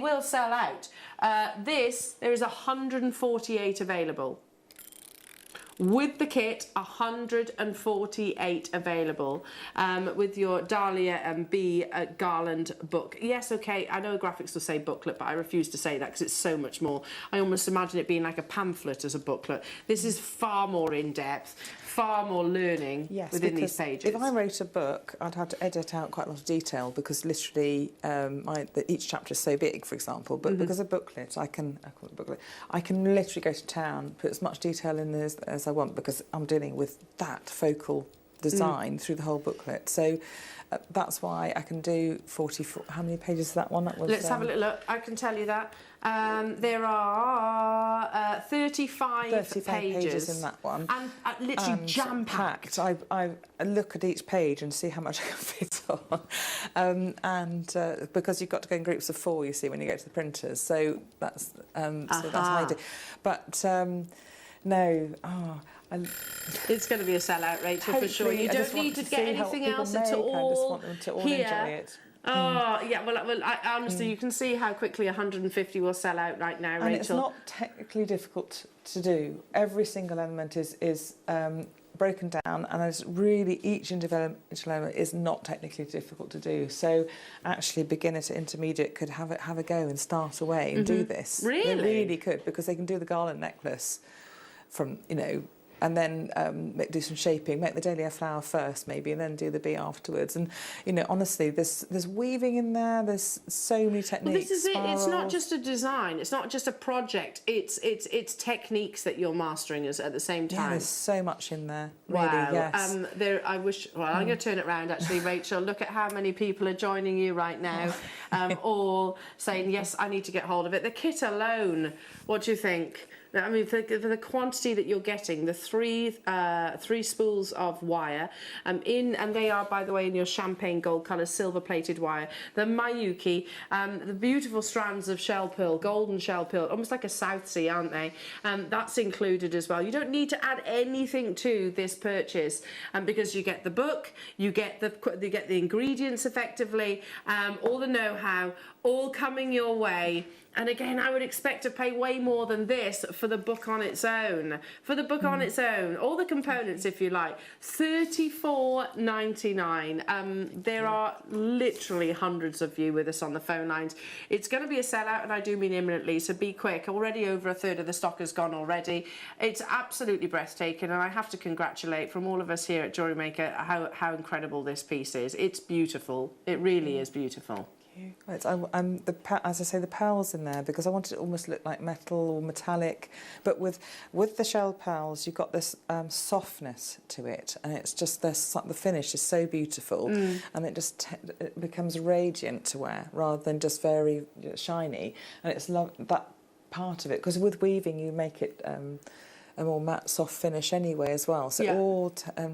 will sell out. There is 148 available. With the kit, 148 available with your dahlia and bee garland book. Yes, okay, I know graphics will say booklet, but I refuse to say that because it's so much more. I almost imagine it being like a pamphlet as a booklet. This is far more in-depth, far more learning within these pages. If I wrote a book, I'd have to edit out quite a lot of detail because literally each chapter is so big, for example. But because a booklet, I call it a booklet, I can literally go to town, put as much detail in there as I want because I'm dealing with that focal design through the whole booklet. So that's why I can do 44. How many pages is that one? That was, let's have a little look. I can tell you that. There are 35 pages in that one. And literally jam-packed. I look at each page and see how much I can fit on. Because you've got to go in groups of 4, you see, when you go to the printers. So that's how I do. But no, it's going to be a sellout, Rachel, for sure. You don't need to get anything else at all. I just want them to all enjoy it. Oh, yeah, well, honestly, you can see how quickly 150 will sell out right now, Rachel. And it's not technically difficult to do. Every single element is broken down, and it's really each individual element is not technically difficult to do. So actually, beginner to intermediate could have a go and start away and do this. Really? They really could, because they can do the garland necklace from, and then do some shaping, make the dahlia flower first maybe, and then do the bee afterwards. And honestly, there's weaving in there. There's so many techniques. Well, this is it. It's not just a design. It's not just a project. It's techniques that you're mastering at the same time. Yeah, there's so much in there. Really, wow. yes. I wish. Well, I'm going to turn it around actually, Rachel. Look at how many people are joining you right now, all saying yes, I need to get hold of it. The kit alone. What do you think? I mean, for the quantity that you're getting, the three spools of wire, and they are, by the way, in your champagne gold colour, silver-plated wire. The Miyuki, the beautiful strands of shell pearl, golden shell pearl, almost like a South Sea, aren't they? That's included as well. You don't need to add anything to this purchase, because you get the book, you get the ingredients effectively, all the know-how, all coming your way. And again, I would expect to pay way more than this for the book on its own. For the book on its own, all the components, if you like, $34.99. There are literally hundreds of you with us on the phone lines. It's going to be a sellout, and I do mean imminently, so be quick. Already over a third of the stock has gone already. It's absolutely breathtaking, and I have to congratulate from all of us here at Jewellery Maker how incredible this piece is. It's beautiful. It really is beautiful. As I say, the pearls in there, because I wanted it to almost look like metal or metallic, but with the shell pearls, you've got this softness to it, and it's just the finish is so beautiful, and it just it becomes radiant to wear rather than just very shiny, and it's that part of it, because with weaving you make it a more matte, soft finish anyway as well, so it all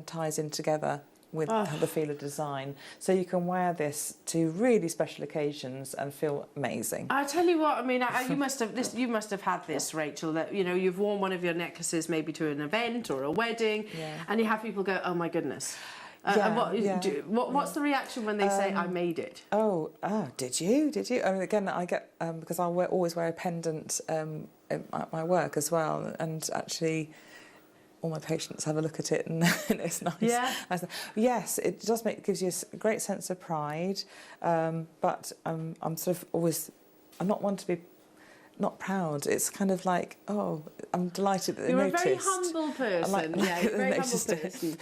ties in together with the feel of design, so you can wear this to really special occasions and feel amazing. I tell you what, I mean, you must have had this, Rachel, that you've worn one of your necklaces maybe to an event or a wedding, and you have people go, "Oh my goodness." What's the reaction when they say, "I made it"? Did you? I mean, again, I get because I always wear a pendant at my work as well, and actually, all my patients have a look at it, and it's nice. Yeah. Yes, it does gives you a great sense of pride, but I'm sort of always, I'm not one to be not proud. It's kind of like, oh, I'm delighted that they noticed. You're a very humble person. You're a very humble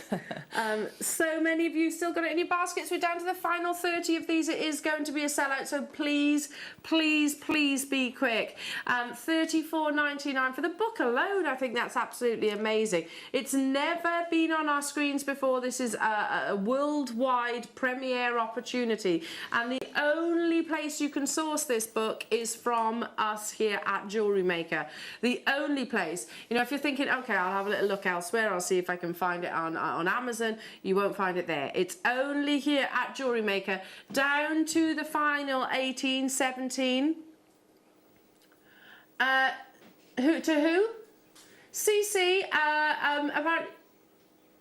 person. So many of you still got it in your baskets. We're down to the final 30 of these. It is going to be a sellout, so please, please, please be quick. $34.99 for the book alone. I think that's absolutely amazing. It's never been on our screens before. This is a worldwide premiere opportunity, and the only place you can source this book is from us here at Jewellery Maker. The only place. If you're thinking, okay, I'll have a little look elsewhere, I'll see if I can find it on Amazon, you won't find it there. It's only here at Jewellery Maker, down to the final 18, 17. Who? CC, about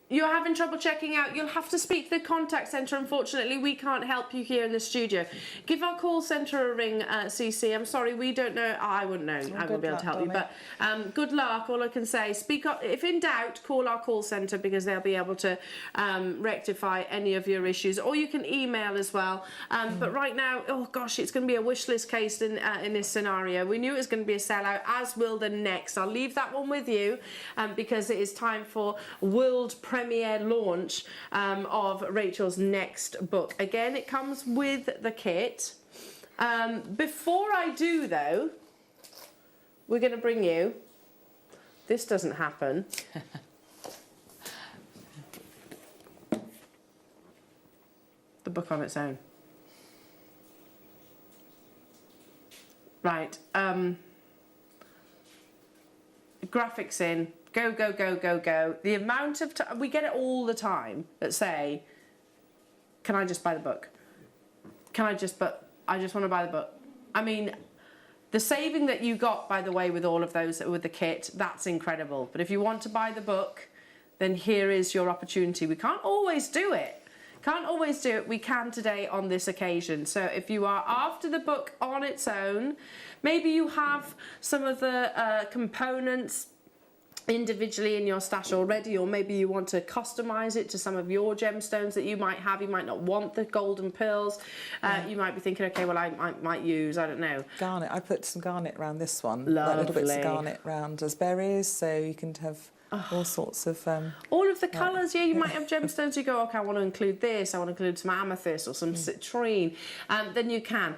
you're having trouble checking out, you'll have to speak to the contact centre. Unfortunately, we can't help you here in the studio. Give our call centre a ring, CC. I'm sorry, we don't know. I wouldn't know. I wouldn't be able to help you. But good luck, all I can say. Speak up. If in doubt, call our call centre because they'll be able to rectify any of your issues. Or you can email as well. But right now, oh gosh, it's going to be a wish list case in this scenario. We knew it was going to be a sellout, as will the next. I'll leave that one with you because it is time for world premiere launch of Rachel's next book. Again, it comes with the kit. Before I do, though, we're going to bring you... This doesn't happen. The book on its own. Right. Graphics in. Go, go, go, go, go. The amount of time... We get it all the time that say, can I just buy the book? Can I just... But I just want to buy the book. I mean, the saving that you got, by the way, with all of those, with the kit, that's incredible. But if you want to buy the book, then here is your opportunity. We can't always do it. Can't always do it. We can today on this occasion. So if you are after the book on its own, maybe you have some of the components individually in your stash already, or maybe you want to customize it to some of your gemstones that you might have. You might not want the golden pearls. You might be thinking, okay, well, I might use, I don't know, garnet. I put some garnet around this one. Lovely. Like little bits of garnet round as berries, so you can have all sorts of all of the colours. Yeah, you might have gemstones. You go, okay, I want to include this. I want to include some amethyst or some citrine. Then you can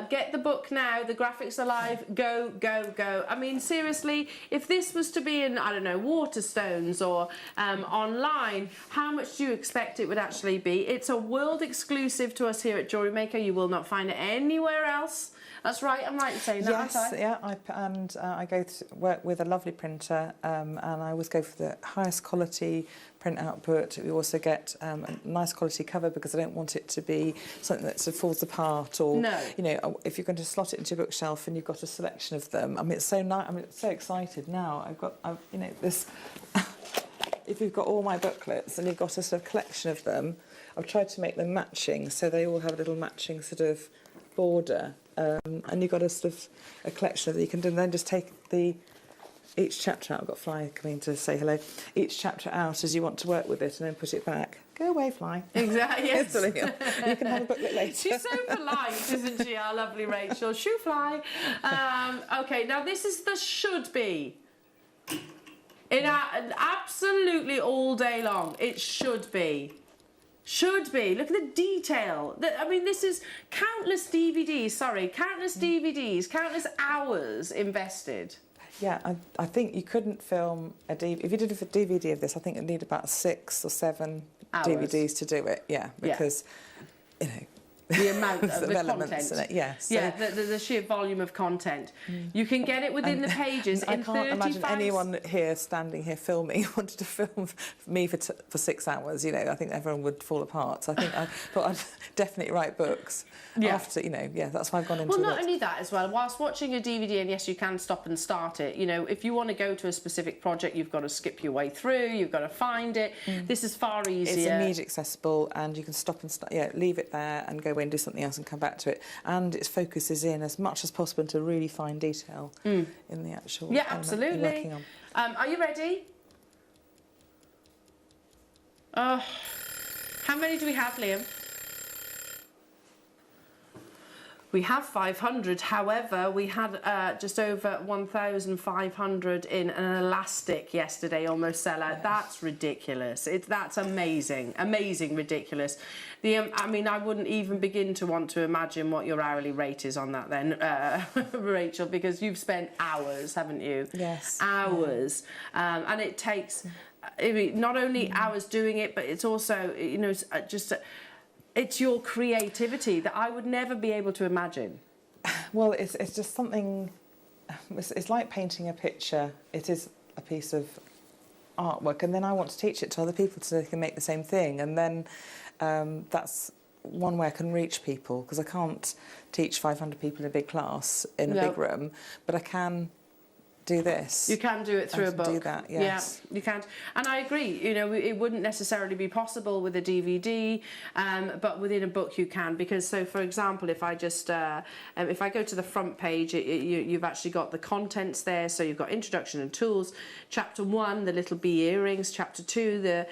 get the book now. The graphics are live. Go, go, go. I mean, seriously, if this was to be in, I don't know, Waterstones or online, how much do you expect it would actually be? It's a world exclusive to us here at Jewellery Maker. You will not find it anywhere else. That's right, I'm right in saying that, yes, yeah, I go to work with a lovely printer and I always go for the highest quality print output. We also get a nice quality cover because I don't want it to be something that sort of falls apart or, you know, if you're going to slot it into your bookshelf and you've got a selection of them. I mean, it's so nice, I'm so excited now. I've you know, this, if you've got all my booklets and you've got a sort of collection of them, I've tried to make them matching so they all have a little matching sort of border. And you've got a sort of a collection that you can do, and then just take each chapter out. I've got Fly coming to say hello. Each chapter out as you want to work with it, and then put it back. Go away, Fly. Exactly. Yes. You can have a booklet later. She's so polite, isn't she? Our lovely Rachel. Shoo, Fly. Okay, now this is the should be. Absolutely all day long. It should be. Should be. Look at the detail. I mean, this is countless DVDs, countless hours invested. Yeah, I think you couldn't film a DVD. If you did a DVD of this, I think you'd need about 6 or 7 hours. DVDs to do it. Yeah, because, you know, the amount of the elements content. in it, yes. Yeah, the sheer volume of content. You can get it within the pages in 35... I can't imagine anyone here standing here filming wanted to film me for 6 hours. You know, I think everyone would fall apart. So I think I thought I'd definitely write books after, you know, yeah, that's why I've gone into it. Well, not only that as well, whilst watching a DVD, and yes, you can stop and start it, you know, if you want to go to a specific project, you've got to skip your way through, you've got to find it. This is far easier. It's immediately accessible and you can stop and start, leave it there and go away and do something else and come back to it. And its focus is in as much as possible into really fine detail in the actual element absolutely. You're working on. Are you ready? How many do we have, Liam? We have 500, however, we had just over 1,500 in an elastic yesterday, almost sell out. Yes. That's ridiculous. That's amazing, ridiculous. I mean, I wouldn't even begin to want to imagine what your hourly rate is on that then, Rachel, because you've spent hours, haven't you? Yes. Hours. Yeah. And it takes not only hours doing it, but it's also, you know, just... It's your creativity that I would never be able to imagine. Well, it's just something... It's like painting a picture. It is a piece of artwork, and then I want to teach it to other people so they can make the same thing. And then that's one way I can reach people, because I can't teach 500 people in a big class in a big room, but I can do this. You can do it through a book. Do that, yes. Yeah, you can. And I agree, you know, it wouldn't necessarily be possible with a DVD, but within a book you can, because so for example, if I just, if I go to the front page, you've actually got the contents there. So you've got introduction and tools, chapter 1, the little bee earrings, chapter 2, the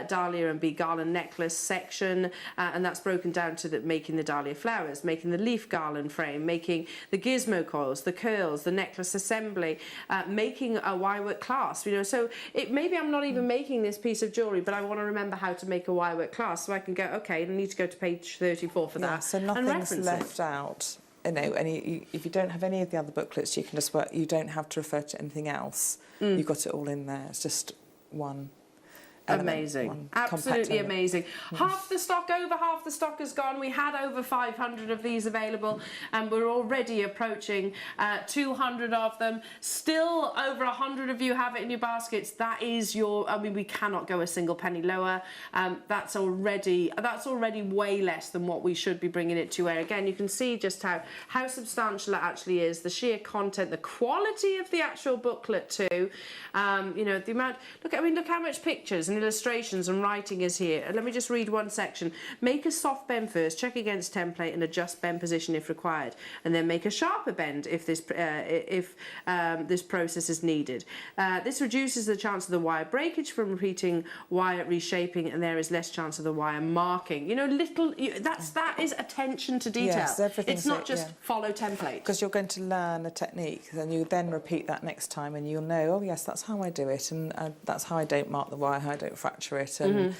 dahlia and bee garland necklace section, and that's broken down to making the dahlia flowers, making the leaf garland frame, making the gizmo coils, the curls, the necklace assembly, making a wire-work clasp, you know, so maybe I'm not even making this piece of jewellery, but I want to remember how to make a wire-work clasp, so I can go, okay, I need to go to page 34 for that. So nothing's left out, you know, and if you don't have any of the other booklets, you can just work, you don't have to refer to anything else. You've got it all in there. It's just one element, amazing, absolutely amazing. Half the stock, over half the stock has gone. We had over 500 of these available, and we're already approaching 200 of them. Still over 100 of you have it in your baskets. That is your, I mean, we cannot go a single penny lower. That's already way less than what we should be bringing it to, where again you can see just how substantial it actually is, the sheer content, the quality of the actual booklet too. You know, the amount, look how much pictures and illustrations and writing is here. Let me just read one section. Make a soft bend first, check against template and adjust bend position if required, and then make a sharper bend if this process is needed. This reduces the chance of the wire breakage from repeating wire reshaping, and there is less chance of the wire marking. You know, that is attention to detail. Yes, it's not just follow template. Because you're going to learn a technique, and you then repeat that next time, and you'll know, oh yes, that's how I do it, and that's how I don't mark the wire, how I don't fracture it, and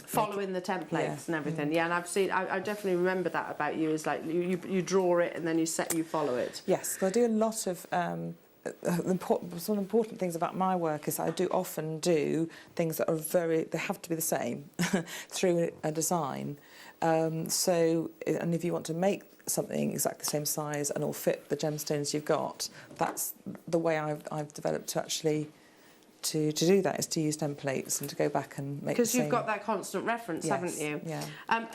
following the templates and everything. Yeah, and I definitely remember that about you, is like you draw it and then you follow it. Yes, I do a lot of some important things about my work is I do often do things that are they have to be the same through a design. And if you want to make something exactly the same size and all fit the gemstones you've got, that's the way I've developed to actually to do that, is to use templates and to go back and make the same. Because you've got that constant reference, haven't you? Yeah.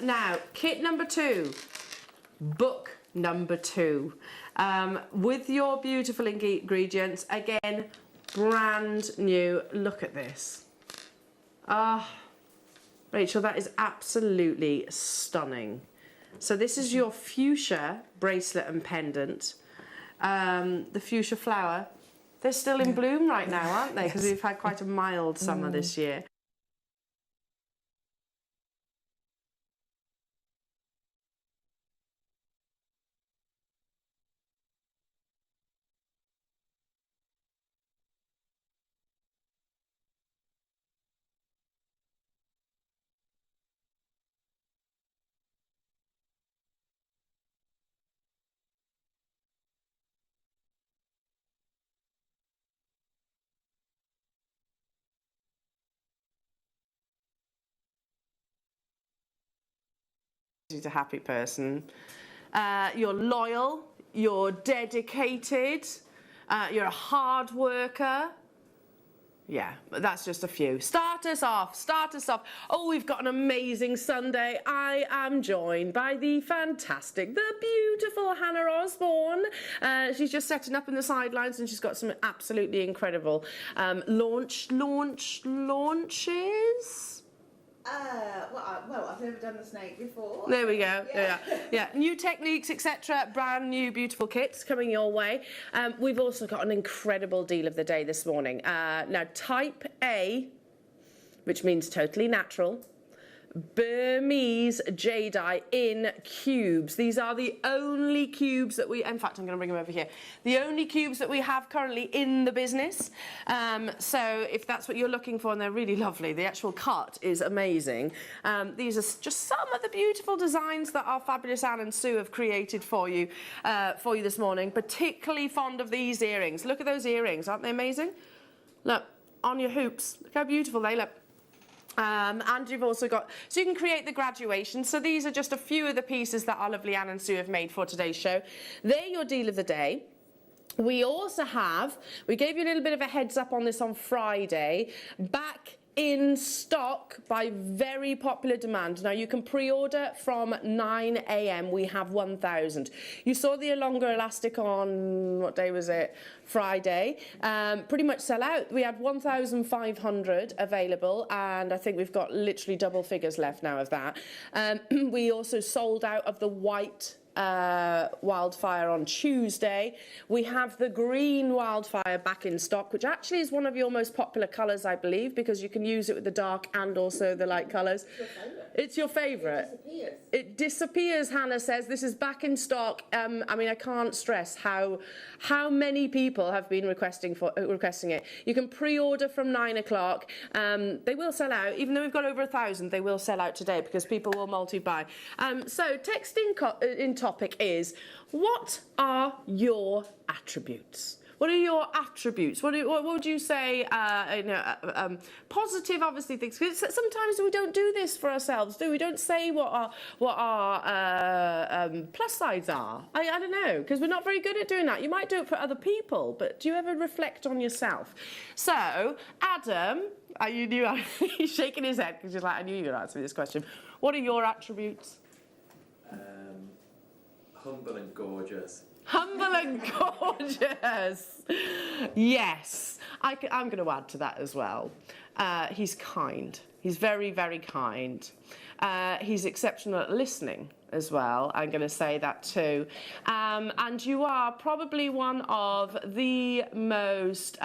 Now, kit number 2, book number 2, with your beautiful ingredients, again, brand new. Look at this. Rachel, that is absolutely stunning. So this is your fuchsia bracelet and pendant, the fuchsia flower. They're still in bloom right now, aren't they? Because we've had quite a mild summer this year. A happy person. You're loyal, you're dedicated, you're a hard worker. Yeah, but that's just a few. Start us off. Oh, we've got an amazing Sunday. I am joined by the fantastic, the beautiful Hannah Osborne. She's just setting up in the sidelines, and she's got some absolutely incredible launches. Well, I've never done the snake before. There we go. Yeah. New techniques, etc. Brand new, beautiful kits coming your way. We've also got an incredible deal of the day this morning. Now, Type A, which means totally natural, Burmese jadeite in cubes. These are the only cubes that in fact, I'm going to bring them over here. The only cubes that we have currently in the business. So if that's what you're looking for, and they're really lovely, the actual cut is amazing. These are just some of the beautiful designs that our fabulous Anne and Sue have created for you this morning. Particularly fond of these earrings. Look at those earrings, aren't they amazing? Look, on your hoops. Look how beautiful they look. And you've also got, so you can create the graduation. So these are just a few of the pieces that our lovely Anne and Sue have made for today's show. They're your deal of the day. We also have, we gave you a little bit of a heads up on this on Friday, back in stock by very popular demand. Now you can pre-order from 9 a.m. We have 1,000. You saw the longer elastic on, what day was it? Friday. Pretty much sell out. We had 1,500 available, and I think we've got literally double figures left now of that. We also sold out of the white wildfire on Tuesday. We have the green wildfire back in stock, which actually is one of your most popular colours, I believe, because you can use it with the dark and also the light colours. It's your favourite. It disappears, Hannah says. This is back in stock. I mean, I can't stress how many people have been requesting it. You can pre-order from 9 o'clock. They will sell out. Even though we've got over 1,000, they will sell out today because people will multi-buy. So text in topic is, what are your attributes? What are your attributes? What would you say? Positive, obviously, things. Sometimes we don't do this for ourselves, do we? Don't say what our plus sides are. I don't know, because we're not very good at doing that. You might do it for other people, but do you ever reflect on yourself? So, Adam, you knew he's shaking his head because he's like, I knew you would answer me this question. What are your attributes? Humble and gorgeous. Humble and gorgeous. Yes, I'm going to add to that as well. He's kind. He's very, very kind. He's exceptional at listening as well. I'm going to say that too. And you are probably one of the most,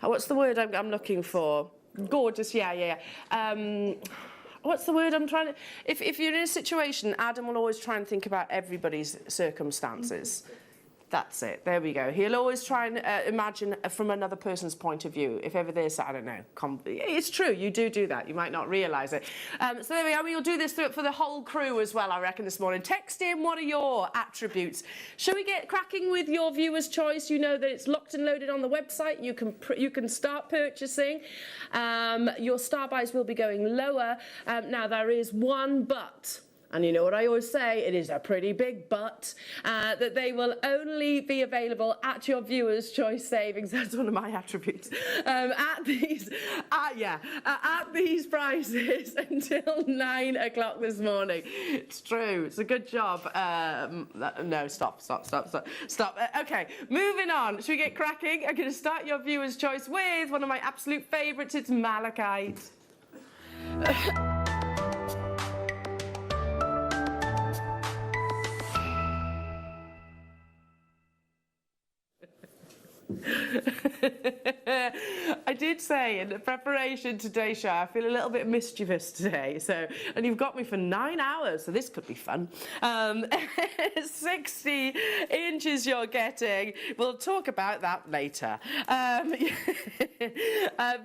what's the word I'm looking for? Gorgeous, yeah. What's the word I'm trying to... If you're in a situation, Adam will always try and think about everybody's circumstances. That's it. There we go. He'll always try and imagine from another person's point of view. If ever there's, I don't know, it's true. You do that. You might not realise it. So there we are. We'll do this for the whole crew as well, I reckon, this morning. Text in, what are your attributes? Shall we get cracking with your viewer's choice? You know that it's locked and loaded on the website. You can start purchasing. Your star buys will be going lower. Now, there is one but. And you know what I always say, it is a pretty big but, that they will only be available at your viewer's choice savings. That's one of my attributes. At these prices until 9 o'clock this morning. It's true. It's a good job. No, stop. Okay, moving on. Should we get cracking? I'm going to start your viewer's choice with one of my absolute favourites. It's Malachite. I did say in the preparation today's show, I feel a little bit mischievous today. And you've got me for 9 hours, so this could be fun. 60 inches you're getting. We'll talk about that later. A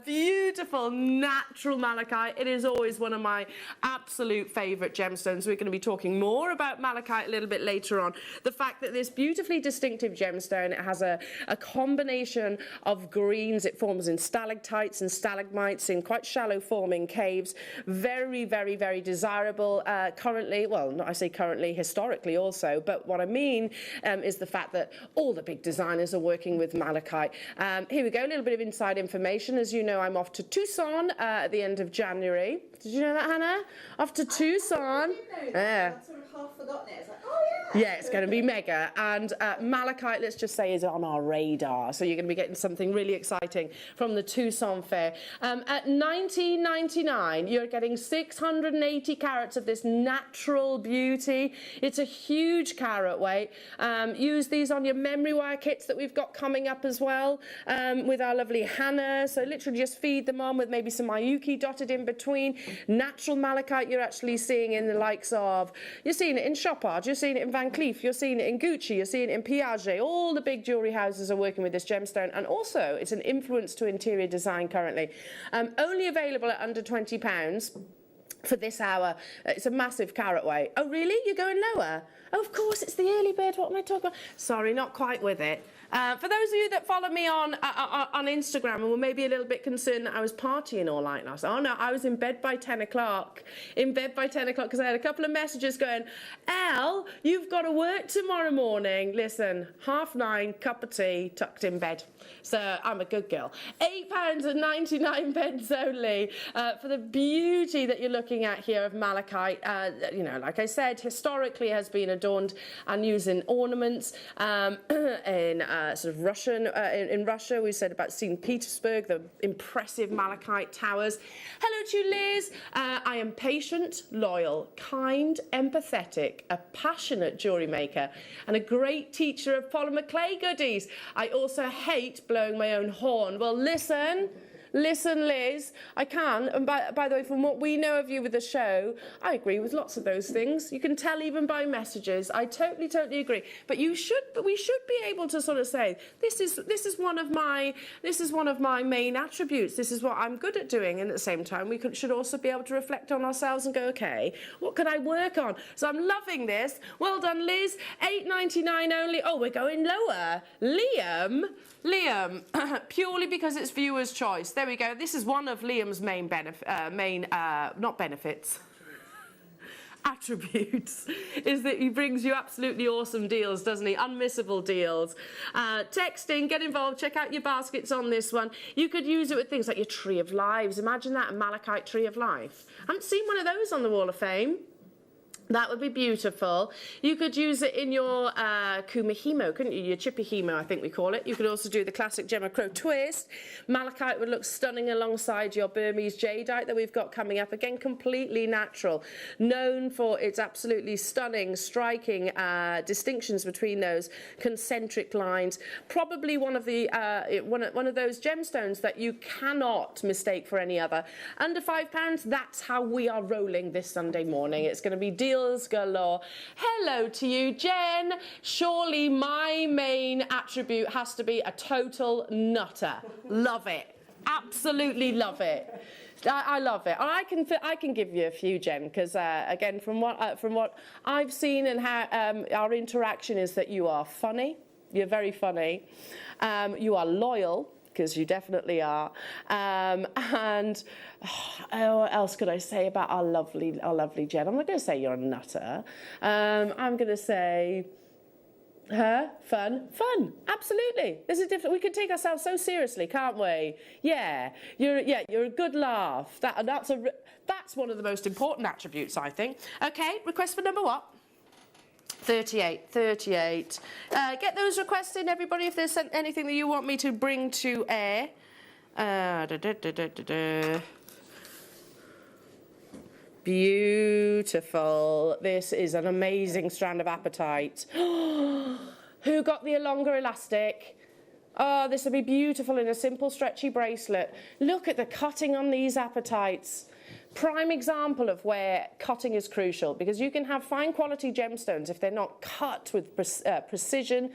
beautiful natural malachite. It is always one of my absolute favourite gemstones. We're going to be talking more about malachite a little bit later on. The fact that this beautifully distinctive gemstone, it has a combination of greens. It forms in stalactites and stalagmites in quite shallow forming caves. Very, very, very desirable currently. Well, not I say currently, historically also. But what I mean is the fact that all the big designers are working with malachite. Here we go, a little bit of inside information. As you know, I'm off to Tucson at the end of January. Did you know that, Hannah? Off to Tucson. I didn't know that. I'd sort of half forgotten it. It's like, oh yeah. Yeah, it's going to be mega. And malachite, let's just say, is on our radar. So you're going to be getting something really exciting from the Tucson Fair. At $19.99, you're getting 680 carats of this natural beauty. It's a huge carat weight. Use these on your memory wire kits that we've got coming up as well with our lovely Hannah. So literally just feed them on with maybe some Miyuki dotted in between. Natural malachite you're actually seeing in the likes of, you're seeing it in Chopard, you're seeing it in Van Cleef, you're seeing it in Gucci, you're seeing it in Piaget. All the big jewellery houses are working with this gemstone, and also it's an influence to interior design currently. Only available at under £20. for this hour. It's a massive carat weight. Oh, really? You're going lower? Oh, of course, it's the early bird. What am I talking about? Sorry, not quite with it. For those of you that follow me on Instagram and were maybe a little bit concerned that I was partying all night last night. Oh, no, I was in bed by 10 o'clock. In bed by 10 o'clock because I had a couple of messages going, Elle, you've got to work tomorrow morning. Listen, 9:30, cup of tea, tucked in bed. So I'm a good girl. £8.99 only for the beauty that you're looking at here of malachite. You know, like I said, historically has been adorned and used in ornaments in sort of Russian. In Russia, we said about St. Petersburg, the impressive malachite towers. Hello to you, Liz. I am patient, loyal, kind, empathetic, a passionate jewellery maker, and a great teacher of polymer clay goodies. I also hate blowing my own horn. Well, listen, Liz, I can, and by the way, from what we know of you with the show, I agree with lots of those things. You can tell even by messages. I totally agree. But we should be able to sort of say, this is one of my main attributes. This is what I'm good at doing, and at the same time, we should also be able to reflect on ourselves and go, okay, what can I work on? So I'm loving this. Well done, Liz. $8.99 only. Oh, we're going lower. Liam, purely because it's viewer's choice. There we go. This is one of Liam's main attributes, is that he brings you absolutely awesome deals, doesn't he? Unmissable deals. Texting, get involved, check out your baskets on this one. You could use it with things like your Tree of Lives. Imagine that, a malachite Tree of Life. I haven't seen one of those on the Wall of Fame. That would be beautiful. You could use it in your kumihimo, couldn't you? Your chipihimo, I think we call it. You could also do the classic gemacro twist. Malachite would look stunning alongside your Burmese jadeite that we've got coming up. Again, completely natural. Known for its absolutely stunning, striking distinctions between those concentric lines. Probably one of the one of those gemstones that you cannot mistake for any other. Under £5, that's how we are rolling this Sunday morning. It's going to be deals galore. Hello to you, Jen. Surely my main attribute has to be a total nutter. Love it. Absolutely love it. I love it. I can give you a few, Jen, because again, from what I've seen and how our interaction is that you are funny. You're very funny. You are loyal, because you definitely are. And what else could I say about our lovely Jen? I'm not going to say you're a nutter. I'm going to say fun, absolutely. This is different. We can take ourselves so seriously, can't we? Yeah, you're a good laugh. That's one of the most important attributes, I think. Okay, request for number what? 38. Get those requests in, everybody, if there's anything that you want me to bring to air. Beautiful. This is an amazing strand of apatite. Who got the longer elastic? Oh, this would be beautiful in a simple stretchy bracelet. Look at the cutting on these apatites. Prime example of where cutting is crucial, because you can have fine quality gemstones if they're not cut with precision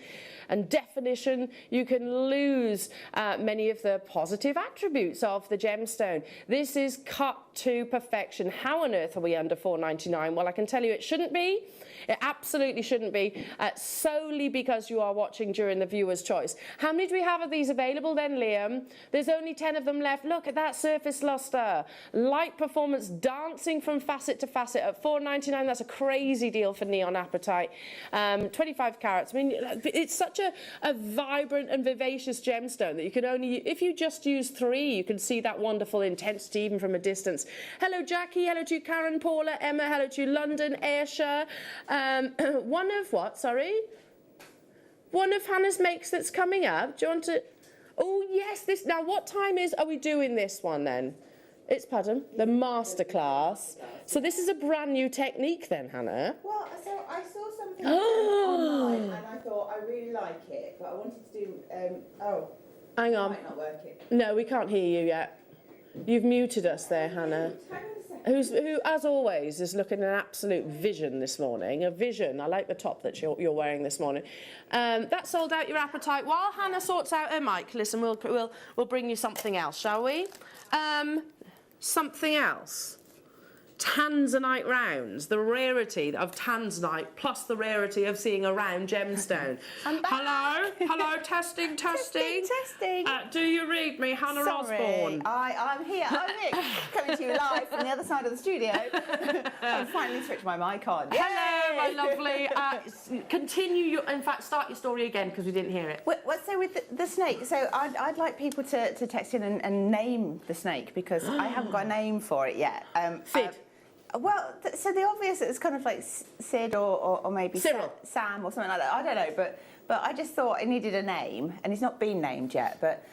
and definition. You can lose many of the positive attributes of the gemstone. This is cut to perfection. How on earth are we under $4.99? Well, I can tell you it shouldn't be. It absolutely shouldn't be, solely because you are watching during the viewer's choice. How many do we have of these available then, Liam? There's only 10 of them left. Look at that surface luster. Light performance dancing from facet to facet at $4.99. That's a crazy deal for neon apatite. 25 carats. I mean, it's such a vibrant and vivacious gemstone that you can only, if you just use 3, you can see that wonderful intensity even from a distance. Hello, Jackie. Hello to Karen, Paula, Emma. Hello to London, Ayrshire. One of what, sorry? One of Hannah's makes that's coming up. Do you want to? Oh, yes, this. Now, what time are we doing this one then? It's, pardon, the masterclass. So this is a brand new technique then, Hannah? Well, so I saw something online and I thought I really like it, but I wanted to do, Hang on. It might not work it. No, we can't hear you yet. You've muted us there, Hannah. Hang on a second. Who, as always, is looking an absolute vision this morning. A vision. I like the top that you're wearing this morning. That sold out your apatite. While Hannah sorts out her mic, listen, we'll bring you something else, shall we? Something else. Tanzanite rounds, the rarity of Tanzanite plus the rarity of seeing a round gemstone. I'm back. Hello, testing. Testing. Do you read me, Hannah Osborne? I'm here, coming to you live from the other side of the studio. I've finally switched my mic on. Hello, my lovely. Continue start your story again because we didn't hear it. So with the snake, so I'd like people to text in and name the snake because I haven't got a name for it yet. Sid. So the obvious is kind of like Sid or maybe Cyril. Sam or something like that. I don't know, but I just thought it needed a name, and he's not been named yet. But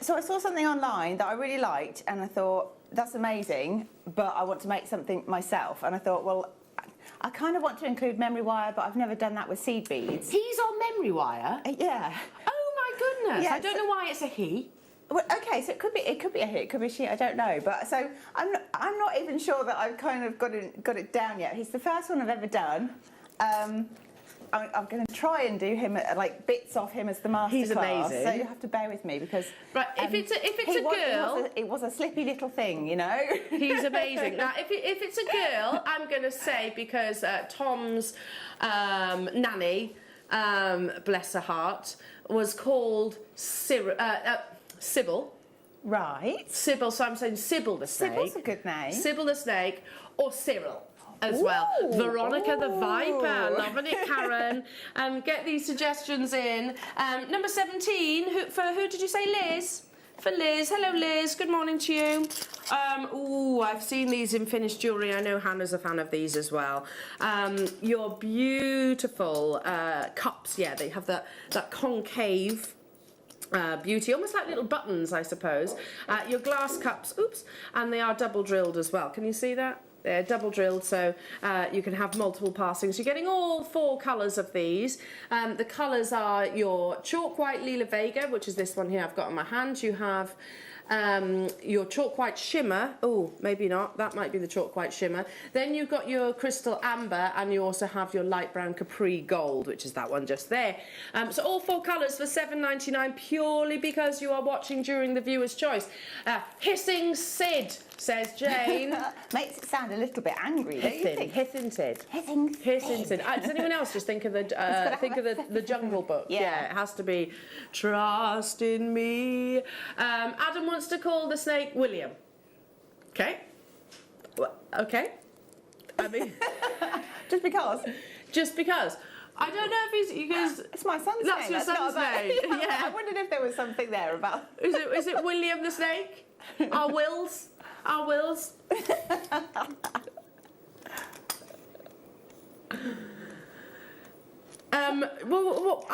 so I saw something online that I really liked, and I thought that's amazing, but I want to make something myself. And I thought, well, I kind of want to include memory wire, but I've never done that with seed beads. He's on memory wire. Yeah. Oh my goodness! Yeah, I don't know why it's a he. Well, okay, so it could be a he, it could be a she, I don't know. But so I'm not even sure that I've kind of got it down yet. He's the first one I've ever done. I'm going to try and do him like bits of him as the master He's class. amazing. So you have to bear with me because Right, if it's a girl, it was a slippy little thing, you know. he's amazing. Now, if it's a girl, I'm going to say because Tom's nanny, bless her heart, was called Sybil. Right. Sybil, so I'm saying Sybil the snake. Sybil's a good name. Sybil the snake, or Cyril as well. Ooh. Veronica the Viper, Ooh. loving it, Karen. Get these suggestions in. Number 17, who did you say, Liz? For Liz. Hello, Liz. Good morning to you. I've seen these in finished jewellery. I know Hannah's a fan of these as well. Your beautiful cups. Yeah, they have that concave beauty, almost like little buttons, I suppose. Your glass cups, and they are double drilled as well. Can you see that? They're double drilled, so you can have multiple passings. You're getting all 4 colours of these. The colours are your chalk white Lila Vega, which is this one here I've got in my hand. You have your chalk white shimmer. Oh, maybe not. That might be the chalk white shimmer. Then you've got your crystal amber, and you also have your light brown capri gold, which is that one just there. So all 4 colours for $7.99, purely because you are watching during the viewer's choice. Hissing Sid, says Jane. Makes it sound a little bit angry, don't you think? Hissing Sid. Hissing Sid. Does anyone else just think of the Jungle Book? Yeah. It has to be trust in me. Adam wants to call the snake William. Okay. Okay. I mean, just because. I don't know if he's because it's my son's that's name. your son's name. Yeah. I wondered if there was something there about. Is it William the snake? Our wills.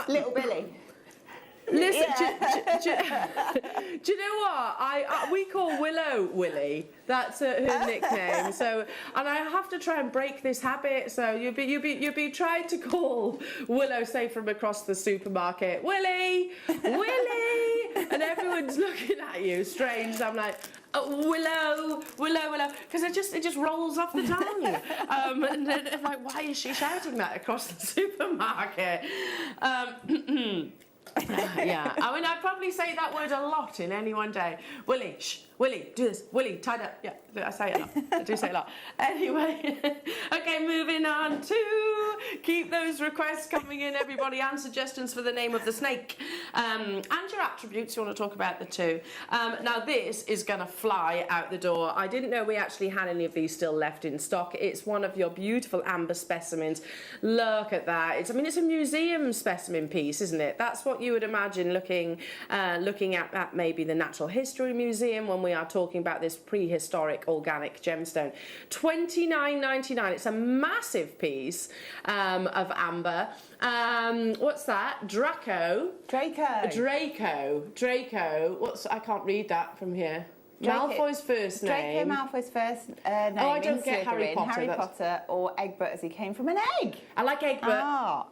Little Billy. Listen, do you know what? We call Willow Willie. That's her nickname. So, and I have to try and break this habit. So you'll be trying to call Willow, say from across the supermarket, Willie, and everyone's looking at you strange. I'm like, Willow, because it just rolls off the tongue. And then I'm like, why is she shouting that across the supermarket? Yeah, I mean, I'd probably say that word a lot in any one day. Willie, shh, Willie, do this. Willie, tied up. Yeah, I say it a lot. I do say it a lot. Anyway, okay, moving on to keep those requests coming in, everybody, and suggestions for the name of the snake. And your attributes, you want to talk about the 2. Now, this is going to fly out the door. I didn't know we actually had any of these still left in stock. It's one of your beautiful amber specimens. Look at that. It's a museum specimen piece, isn't it? That's what you would imagine looking at maybe the Natural History Museum when we are talking about this prehistoric organic gemstone. $29.99. It's a massive piece of amber. What's that? Draco. I can't read that from egg. Malfoy's first name. Draco Malfoy's first name. Oh, I don't get Harry Potter or Egbert, as he came from an egg. I like Egbert.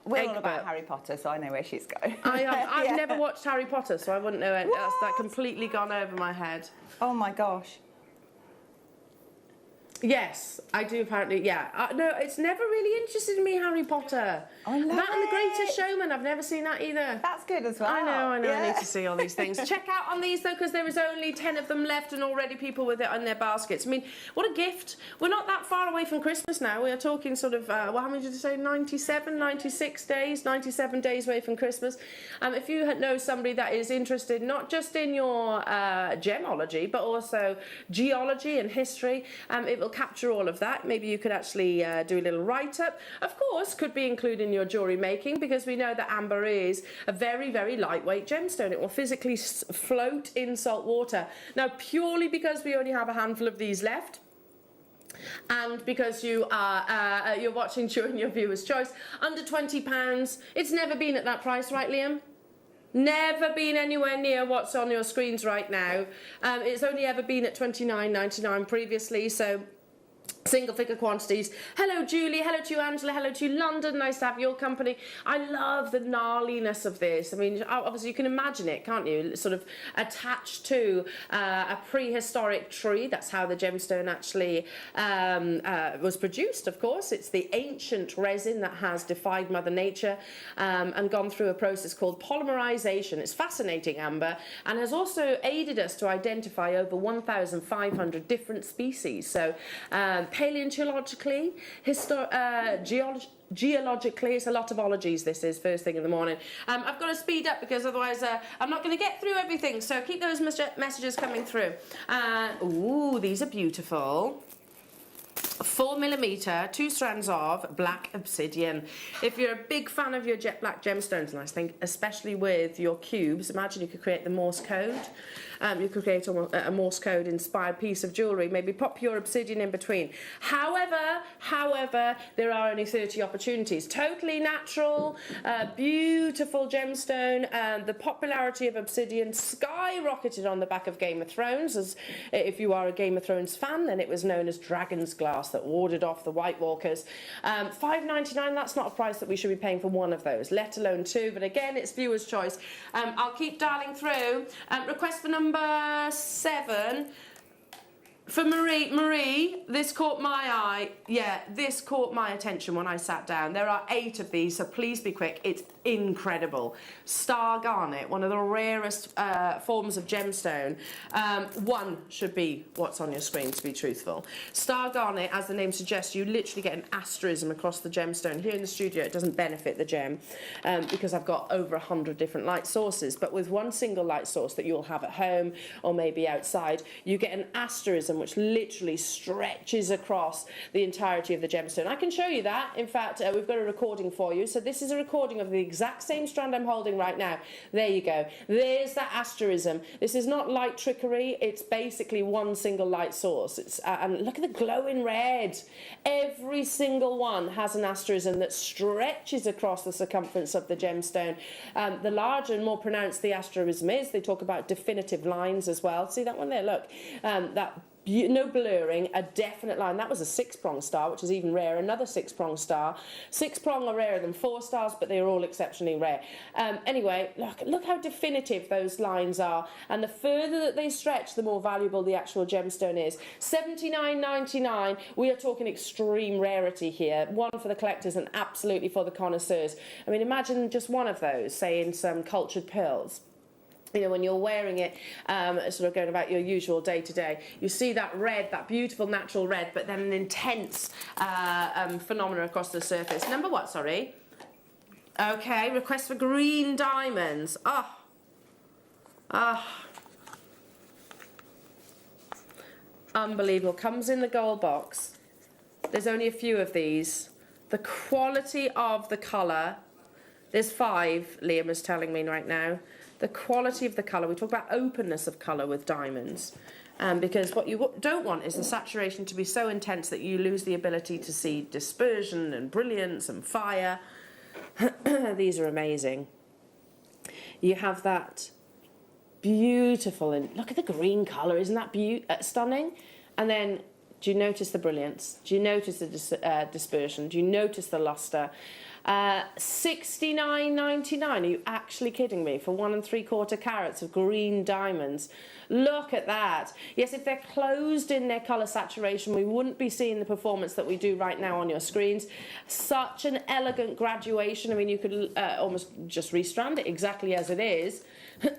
We're all about Harry Potter, so I know where she's going. I've never watched Harry Potter, so I wouldn't know it. That's completely gone over my head. Oh my gosh. Yes, I do apparently, yeah. No, it's never really interested me, Harry Potter. I love that and The it. Greatest Showman, I've never seen that either. That's good as well. I know, Yeah. I need to see all these things. Check out on these though, because there is only 10 of them left and already people with it in their baskets. I mean, what a gift. We're not that far away from Christmas now. We are talking sort of, well, how many did you say, 97, 96 days, 97 days away from Christmas. If you know somebody that is interested not just in your gemology, but also geology and history, it will capture all of that. Maybe you could actually do a little write-up. Of course, could be included in your jewellery making, because we know that amber is a very, very lightweight gemstone. It will physically float in salt water. Now, purely because we only have a handful of these left, and because you are you're watching during your viewer's choice, under £20, it's never been at that price, right, Liam? Never been anywhere near what's on your screens right now. It's only ever been at £29.99 previously, so single figure quantities. Hello Julie, hello to you Angela, hello to you London, nice to have your company. I love the gnarliness of this. I mean, obviously you can imagine it, can't you? Sort of attached to a prehistoric tree. That's how the gemstone actually was produced, of course. It's the ancient resin that has defied Mother Nature and gone through a process called polymerization. It's fascinating, amber, and has also aided us to identify over 1,500 different species. So paleontologically, geologically, it's a lot of ologies. This is first thing in the morning. I've got to speed up because otherwise I'm not going to get through everything, so keep those messages coming through. Ooh, these are beautiful. 4mm, 2 strands of black obsidian. If you're a big fan of your jet black gemstones, and I think especially with your cubes, imagine you could create the Morse code. You could create a Morse code inspired piece of jewellery, maybe pop your obsidian in between. However, there are only 30 opportunities. Totally natural, beautiful gemstone, and the popularity of obsidian skyrocketed on the back of Game of Thrones. As if you are a Game of Thrones fan, then it was known as Dragon's Glass that warded off the White Walkers. $5.99, that's not a price that we should be paying for one of those, let alone 2, but again, it's viewer's choice. I'll keep dialing through. Request for number 7 for Marie, this caught my eye. Yeah, this caught my attention when I sat down. There are 8 of these, so please be quick. It's incredible. Star garnet, one of the rarest forms of gemstone. 1 should be what's on your screen, to be truthful. Star garnet, as the name suggests, you literally get an asterism across the gemstone. Here in the studio, it doesn't benefit the gem because I've got over 100 different light sources. But with one single light source that you'll have at home or maybe outside, you get an asterism which literally stretches across the entirety of the gemstone. I can show you that. In fact, we've got a recording for you. So this is a recording of the exact same strand I'm holding right now. There you go. There's that asterism. This is not light trickery. It's basically one single light source. It's and look at the glowing red. Every single one has an asterism that stretches across the circumference of the gemstone. The larger and more pronounced the asterism is, they talk about definitive lines as well. See that one there? Look, that no blurring, a definite line. That was a 6-prong star, which is even rare. Another 6-prong star. 6-prong are rarer than 4 stars, but they are all exceptionally rare. Anyway, look how definitive those lines are. And the further that they stretch, the more valuable the actual gemstone is. $79.99. We are talking extreme rarity here. One for the collectors and absolutely for the connoisseurs. I mean, imagine just one of those, say in some cultured pearls. You know, when you're wearing it, sort of going about your usual day-to-day, you see that red, that beautiful natural red, but then an intense phenomena across the surface. Number what, sorry? Okay, request for green diamonds. Unbelievable. Comes in the gold box. There's only a few of these. The quality of the colour. There's 5, Liam is telling me right now. The quality of the colour. We talk about openness of colour with diamonds. Because what you don't want is the saturation to be so intense that you lose the ability to see dispersion and brilliance and fire. These are amazing. You have that beautiful, and look at the green colour. Isn't that stunning? And then, do you notice the brilliance? Do you notice the dispersion? Do you notice the lustre? $69.99. Are you actually kidding me? For 1 3/4 carats of green diamonds. Look at that. Yes, if they're closed in their colour saturation, we wouldn't be seeing the performance that we do right now on your screens. Such an elegant graduation. I mean, you could almost just restrand it exactly as it is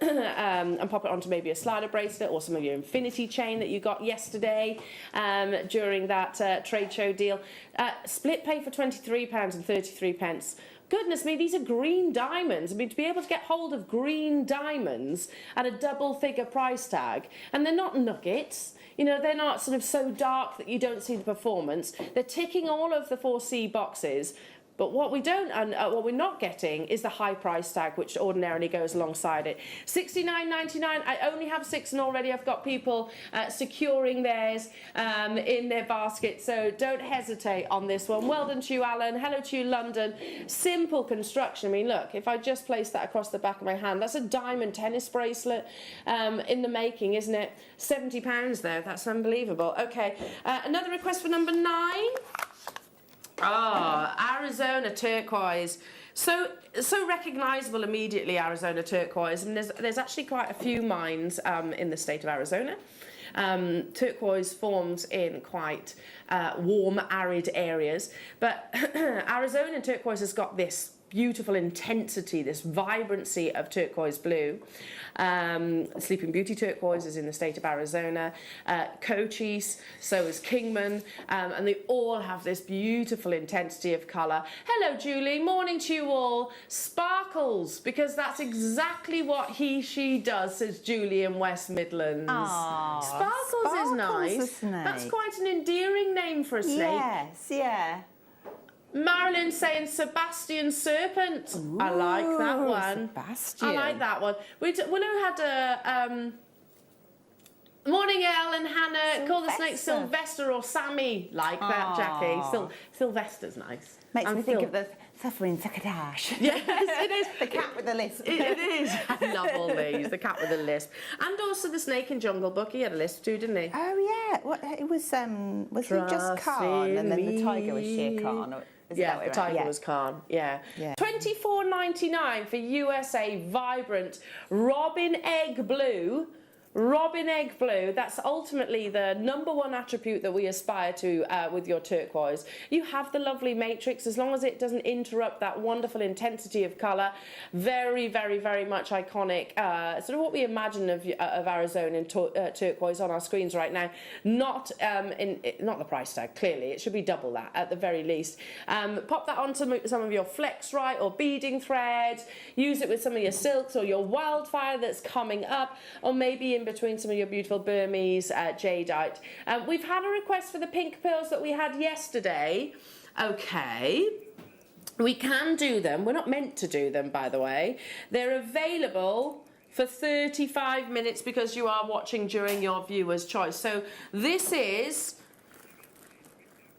and pop it onto maybe a slider bracelet or some of your infinity chain that you got yesterday during that trade show deal. Split pay for £23.33. Goodness me, these are green diamonds. I mean, to be able to get hold of green diamonds at a double-figure price tag, and they're not nuggets, you know, they're not sort of so dark that you don't see the performance. They're ticking all of the 4C boxes. But what we don't, and what we're not getting, is the high price tag, which ordinarily goes alongside it. $69.99. I only have 6, and already I've got people securing theirs in their basket. So don't hesitate on this one. Well done to you, Alan. Hello to you, London. Simple construction. I mean, look, if I just place that across the back of my hand, that's a diamond tennis bracelet in the making, isn't it? £70 though. That's unbelievable. Okay, another request for number 9. Arizona turquoise. So recognisable immediately, Arizona turquoise. And there's actually quite a few mines in the state of Arizona. Turquoise forms in quite warm, arid areas. But Arizona turquoise has got this beautiful intensity, this vibrancy of turquoise blue. Sleeping Beauty turquoise is in the state of Arizona. Cochise, so is Kingman, and they all have this beautiful intensity of colour. Hello, Julie. Morning to you all. Sparkles, because that's exactly what she does, says Julie in West Midlands. Aww, Sparkles is nice. a snake. That's quite an endearing name for a snake. Yes, yeah. Marilyn saying Sebastian Serpent. Ooh, I like that one. Sebastian. I like that one. Willow had a morning, Elle and Hannah. Call the snake Sylvester or Sammy. Like that, Jackie. Sylvester's nice. Makes me think of the suffering Sakadash. Yes, it is. The cat with the lisp. It is. I love all these. The cat with the lisp, and also the snake in Jungle Book. He had a lisp too, didn't he? Oh yeah. What it was? Was he just Khan, and then the tiger was Shere Khan? Yeah, the tiger was Khan. Yeah. $24.99 for USA Vibrant Robin Egg Blue. Robin egg blue, that's ultimately the #1 attribute that we aspire to with your turquoise. You have the lovely matrix, as long as it doesn't interrupt that wonderful intensity of colour. Very, very, very much iconic. Sort of what we imagine of Arizona and turquoise on our screens right now. Not the price tag, clearly. It should be double that at the very least. Pop that onto some of your Flexrite or beading threads. Use it with some of your silks or your wildfire that's coming up, or maybe in between some of your beautiful Burmese jadeite. We've had a request for the pink pearls that we had yesterday. Okay. We can do them. We're not meant to do them, by the way. They're available for 35 minutes because you are watching during your viewer's choice. So this is...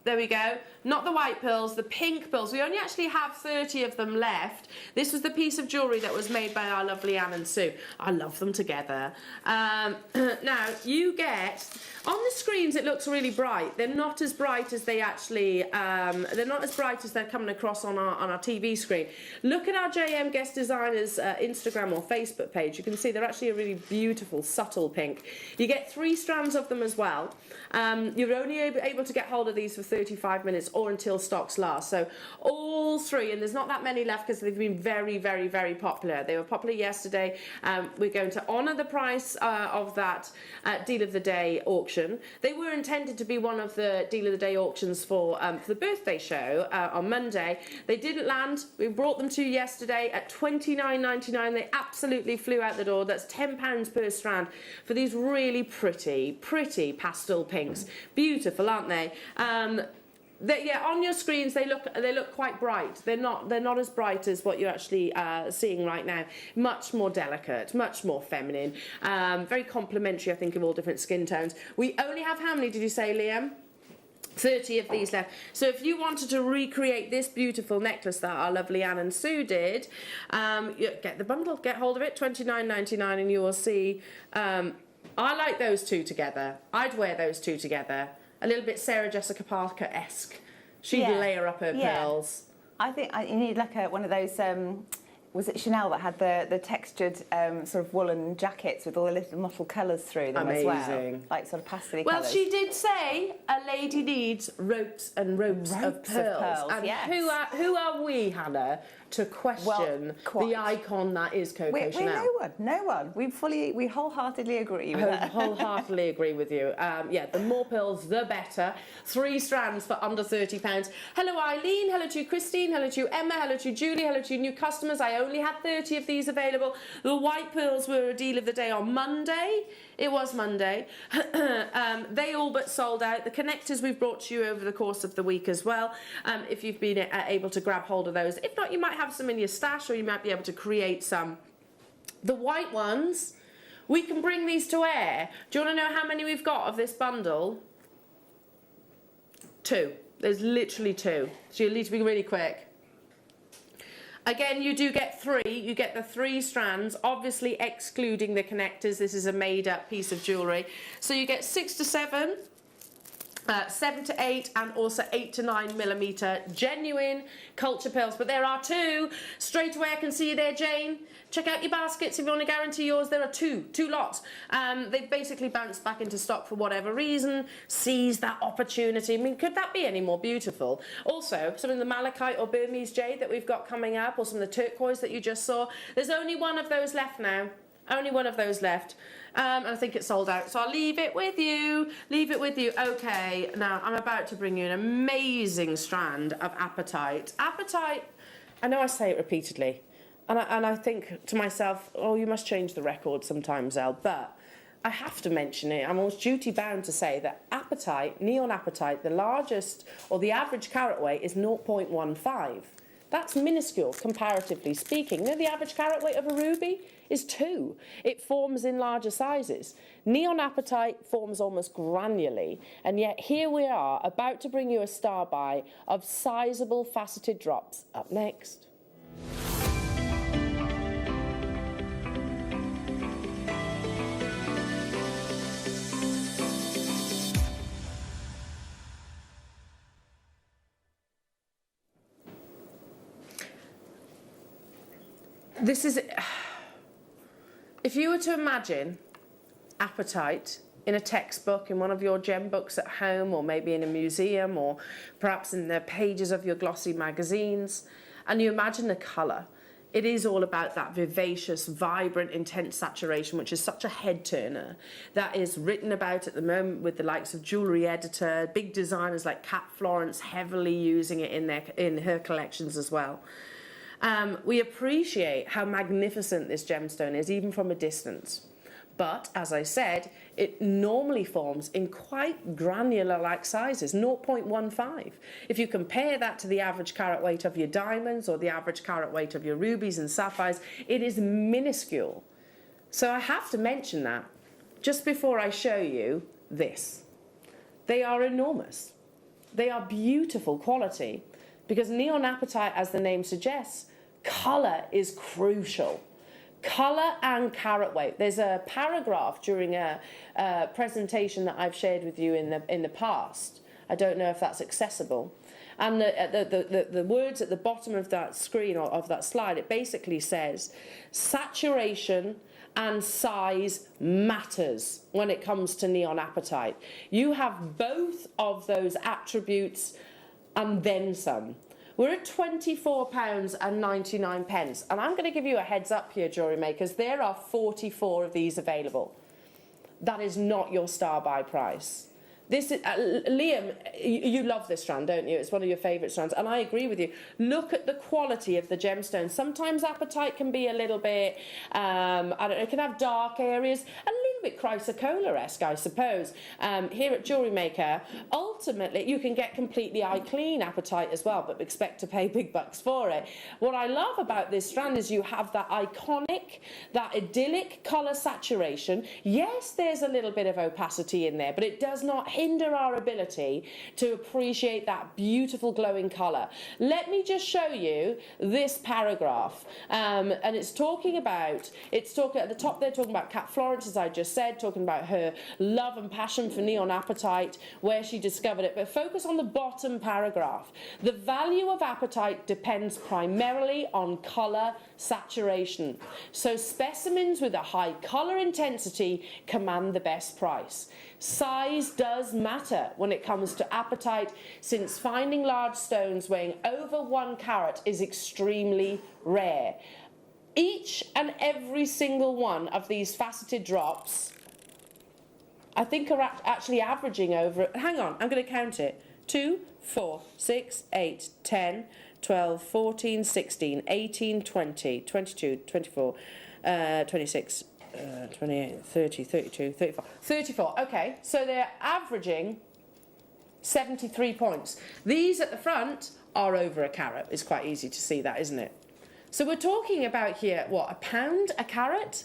There we go. Not the white pearls, the pink pearls. We only actually have 30 of them left. This was the piece of jewellery that was made by our lovely Anne and Sue. I love them together. Now, you get... On the screens, it looks really bright. They're not as bright as they actually... they're not as bright as they're coming across on our TV screen. Look at our JM Guest Designers Instagram or Facebook page. You can see they're actually a really beautiful, subtle pink. You get 3 strands of them as well. You're only able to get hold of these for 35 minutes or until stocks last. So all 3, and there's not that many left because they've been very, very, very popular. They were popular yesterday. We're going to honour the price of that Deal of the Day auction. They were intended to be one of the Deal of the Day auctions for the birthday show on Monday. They didn't land. We brought them to you yesterday at $29.99. They absolutely flew out the door. That's £10 per strand for these really pretty, pretty pastel pinks. Beautiful, aren't they? Yeah, on your screens they look quite bright. They're not as bright as what you're actually seeing right now. Much more delicate, much more feminine. Very complimentary, I think, of all different skin tones. We only have, how many did you say, Liam? 30 of these left. So if you wanted to recreate this beautiful necklace that our lovely Anne and Sue did, get the bundle, get hold of it, $29.99, and you will see. I like those 2 together. I'd wear those 2 together. A little bit Sarah Jessica Parker-esque. She'd layer up her pearls. I think you need like one of those. Was it Chanel that had the textured sort of woolen jackets with all the little mottled colours through them as well? Amazing. Like sort of pastel Well, colours. she did say a lady needs ropes and ropes of pearls. And yes. who are we, Hannah, to question the icon that is Coco Chanel? No one. We wholeheartedly agree with that. Wholeheartedly agree with you. Yeah, the more pearls, the better. 3 strands for under £30. Hello, Eileen. Hello to Christine. Hello to Emma. Hello to Julie. Hello to new customers. I only had 30 of these available. The white pearls were a deal of the day on Monday. It was Monday. They all but sold out. The connectors we've brought to you over the course of the week as well. If you've been able to grab hold of those. If not, you might have some in your stash, or you might be able to create some. The white ones, we can bring these to air. Do you want to know how many we've got of this bundle? 2. There's literally 2. So you need to be really quick. Again, you do get 3. You get the 3 strands, obviously excluding the connectors. This is a made-up piece of jewellery. So you get 6 to 7. 7 to 8 and also 8 to 9 millimetre genuine culture pearls, but there are 2 straight away. I can see you there, Jane. Check out your baskets if you want to guarantee yours. There are 2 lots. They've basically bounced back into stock for whatever reason. Seize that opportunity. I mean, could that be any more beautiful? Also, some of the Malachite or Burmese jade that we've got coming up, or some of the turquoise that you just saw. There's only one of those left now. Only one of those left. And I think it's sold out. So I'll leave it with you. Leave it with you. Okay, now I'm about to bring you an amazing strand of apatite. Apatite, I know I say it repeatedly. And I think to myself, oh, you must change the record sometimes, Elle. But I have to mention it. I'm almost duty bound to say that apatite, neon apatite, the largest or the average carat weight is 0.15. That's minuscule, comparatively speaking. You know, the average carat weight of a ruby is 2. It forms in larger sizes. Neon apatite forms almost granularly, and yet here we are about to bring you a star buy of sizable faceted drops. Up next. This is, if you were to imagine apatite in a textbook, in one of your gem books at home, or maybe in a museum, or perhaps in the pages of your glossy magazines, and you imagine the colour, it is all about that vivacious, vibrant, intense saturation, which is such a head turner, that is written about at the moment with the likes of Jewellery Editor, big designers like Kat Florence heavily using it in her collections as well. We appreciate how magnificent this gemstone is, even from a distance. But, as I said, it normally forms in quite granular-like sizes, 0.15. If you compare that to the average carat weight of your diamonds or the average carat weight of your rubies and sapphires, it is minuscule. So I have to mention that just before I show you this. They are enormous. They are beautiful quality, because neon apatite, as the name suggests, colour is crucial. Colour and carat weight. There's a paragraph during a presentation that I've shared with you in the past. I don't know if that's accessible. And the words at the bottom of that screen, or of that slide, it basically says, saturation and size matters when it comes to neon apatite. You have both of those attributes and then some. We're at £24.99, and I'm going to give you a heads up here, jewellery makers. There are 44 of these available. That is not your star buy price. This is, Liam, you love this strand, don't you? It's one of your favourite strands, and I agree with you. Look at the quality of the gemstone. Sometimes apatite can be a little bit, I don't know, it can have dark areas, a little bit chrysocolla-esque, I suppose. Here at Jewellery Maker, ultimately, you can get completely eye-clean apatite as well, but expect to pay big bucks for it. What I love about this strand is you have that iconic, that idyllic colour saturation. Yes, there's a little bit of opacity in there, but it does not hinder our ability to appreciate that beautiful glowing colour. Let me just show you this paragraph, and it's talking at the top, they're talking about Kat Florence, as I just just said, talking about her love and passion for neon apatite, where she discovered it. But focus on the bottom paragraph. The value of apatite depends primarily on colour saturation. So specimens with a high colour intensity command the best price. Size does matter when it comes to apatite, since finding large stones weighing over 1 carat is extremely rare. Each and every single one of these faceted drops, I think, are actually averaging over, hang on, I'm going to count it, 2, 4, 6, 8, 10, 12, 14, 16, 18, 20, 22, 24, 26, 28, 30, 32, 34. 34, okay, so they're averaging 73 points. These at the front are over a carat. It's quite easy to see that, isn't it? So we're talking about here, what, £1 a carat?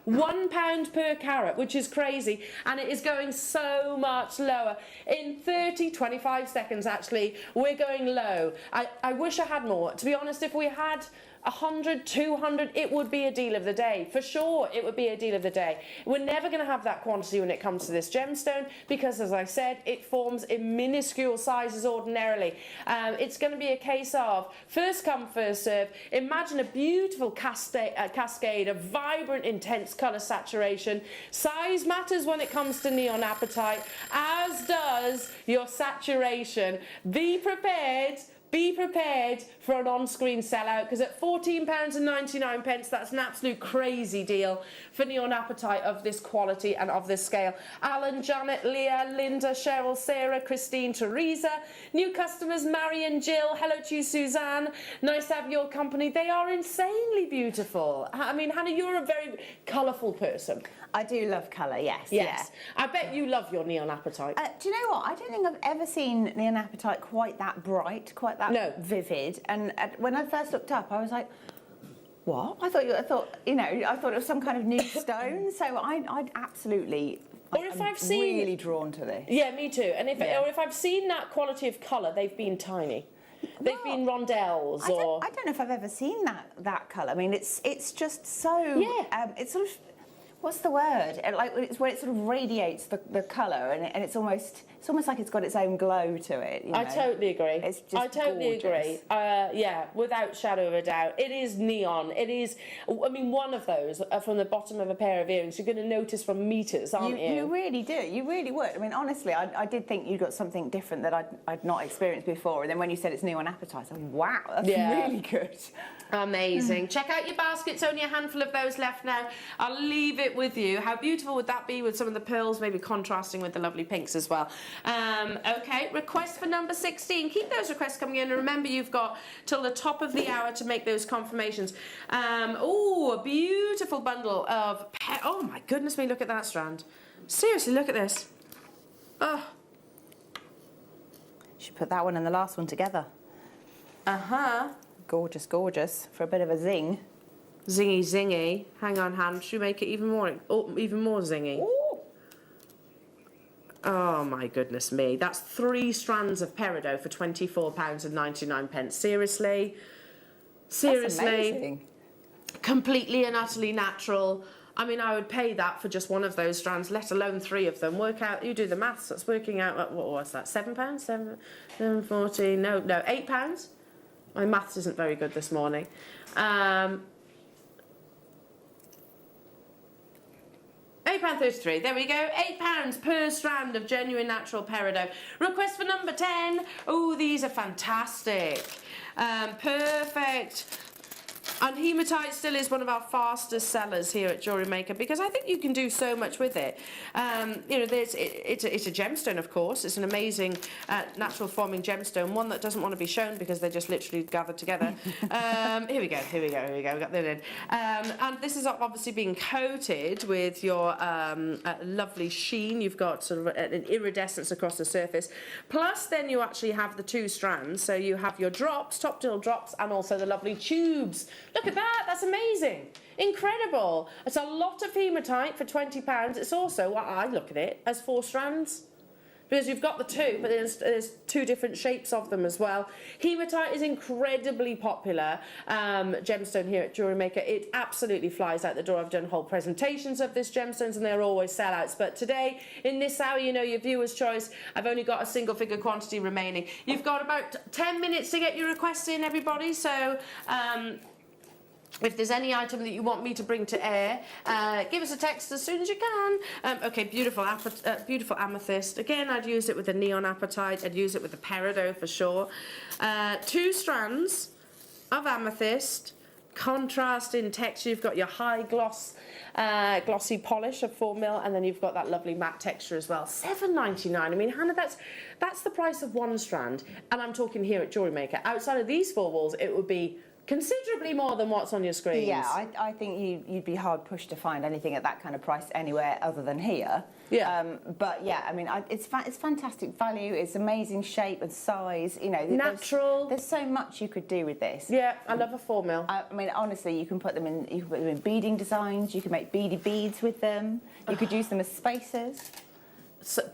£1 per carat, which is crazy, and it is going so much lower. In 25 seconds actually, we're going low. I wish I had more. To be honest, if we had 100, 200, it would be a deal of the day. For sure, it would be a deal of the day. We're never going to have that quantity when it comes to this gemstone because, as I said, it forms in minuscule sizes ordinarily. It's going to be a case of first come, first serve. Imagine a beautiful cascade of vibrant, intense colour saturation. Size matters when it comes to neon apatite, as does your saturation. Be prepared for an on-screen sellout, because at £14.99, that's an absolute crazy deal for neon apatite of this quality and of this scale. Alan, Janet, Leah, Linda, Cheryl, Sarah, Christine, Teresa, new customers, Marion, Jill, hello to you, Suzanne. Nice to have your company. They are insanely beautiful. I mean, Hannah, you're a very colourful person. I do love colour, yes. Yes. Yeah. I bet you love your neon apatite. Do you know what? I don't think I've ever seen neon apatite quite that bright, quite that vivid. And when I first looked up, I was like, what? I thought it was some kind of new stone. So I'd absolutely. Or if I've seen, really drawn to this. Yeah, me too. And if I've seen that quality of colour, they've been tiny. They've been rondelles. I don't know if I've ever seen that colour. I mean, it's just so. Yeah. It's sort of. What's the word? Like it's where it sort of radiates the colour, and it's almost like it's got its own glow to it. You know? I totally agree. It's just I totally gorgeous. agree. Yeah, without shadow of a doubt, it is neon. It is. I mean, one of those from the bottom of a pair of earrings, you're going to notice from meters, aren't you? You really do. You really would. I mean, honestly, I did think you got something different that I'd not experienced before, and then when you said it's neon apatite, I said, wow, that's really good. Amazing. Check out your baskets. Only a handful of those left now. I'll leave it with you. How beautiful would that be with some of the pearls, maybe contrasting with the lovely pinks as well. Okay, request for number 16. Keep those requests coming in, and remember you've got till the top of the hour to make those confirmations. Oh, a beautiful bundle of... Oh my goodness me, look at that strand. Seriously, look at this. Oh. Should put that one and the last one together. Uh-huh. Gorgeous, gorgeous. For a bit of a zing. Zingy, zingy. Hang on, Han. Should we make it even more zingy? Ooh. Oh my goodness me. That's 3 strands of Peridot for £24.99. Seriously? Seriously? That's amazing. Completely and utterly natural. I mean, I would pay that for just one of those strands, let alone 3 of them. Work out, you do the maths. That's working out, what was that, £7? 7.14, no, £8? My maths isn't very good this morning. £8.33, there we go, £8 per strand of genuine natural Peridot. Request for number 10. Oh, these are fantastic. Perfect. And hematite still is one of our fastest sellers here at Jewellery Maker because I think you can do so much with it. You know, it's a gemstone, of course. It's an amazing natural forming gemstone, one that doesn't want to be shown because they're just literally gathered together. Here we go. We got that in. And this is obviously being coated with your lovely sheen. You've got sort of an iridescence across the surface. Plus, then you actually have the 2 strands. So you have your drops, top till drops, and also the lovely tubes. Look at that, that's amazing. Incredible. It's a lot of hematite for £20. It's also, I look at it, as 4 strands. because you've got the two, but there's two different shapes of them as well. Hematite is incredibly popular gemstone here at Jewellery Maker. It absolutely flies out the door. I've done whole presentations of this gemstones and they're always sellouts. But today, in this hour, you know, your viewer's choice, I've only got a single figure quantity remaining. You've got about 10 minutes to get your requests in, everybody. So if there's any item that you want me to bring to air, give us a text as soon as you can. Okay, beautiful amethyst. Again, I'd use it with the neon apatite. I'd use it with the peridot for sure. 2 strands of amethyst, contrast in texture. You've got your high glossy polish of 4mm, and then you've got that lovely matte texture as well. $7.99. I mean, Hannah, that's the price of 1 strand, and I'm talking here at Jewellery Maker. Outside of these 4 walls, it would be considerably more than what's on your screens. Yeah, I think you'd be hard pushed to find anything at that kind of price anywhere other than here. Yeah. But yeah, I mean, it's fantastic value. It's amazing shape and size. You know, natural. There's so much you could do with this. Yeah, I love a 4mm. I mean, honestly, you can put them in beading designs. You can make beady beads with them. You could use them as spacers.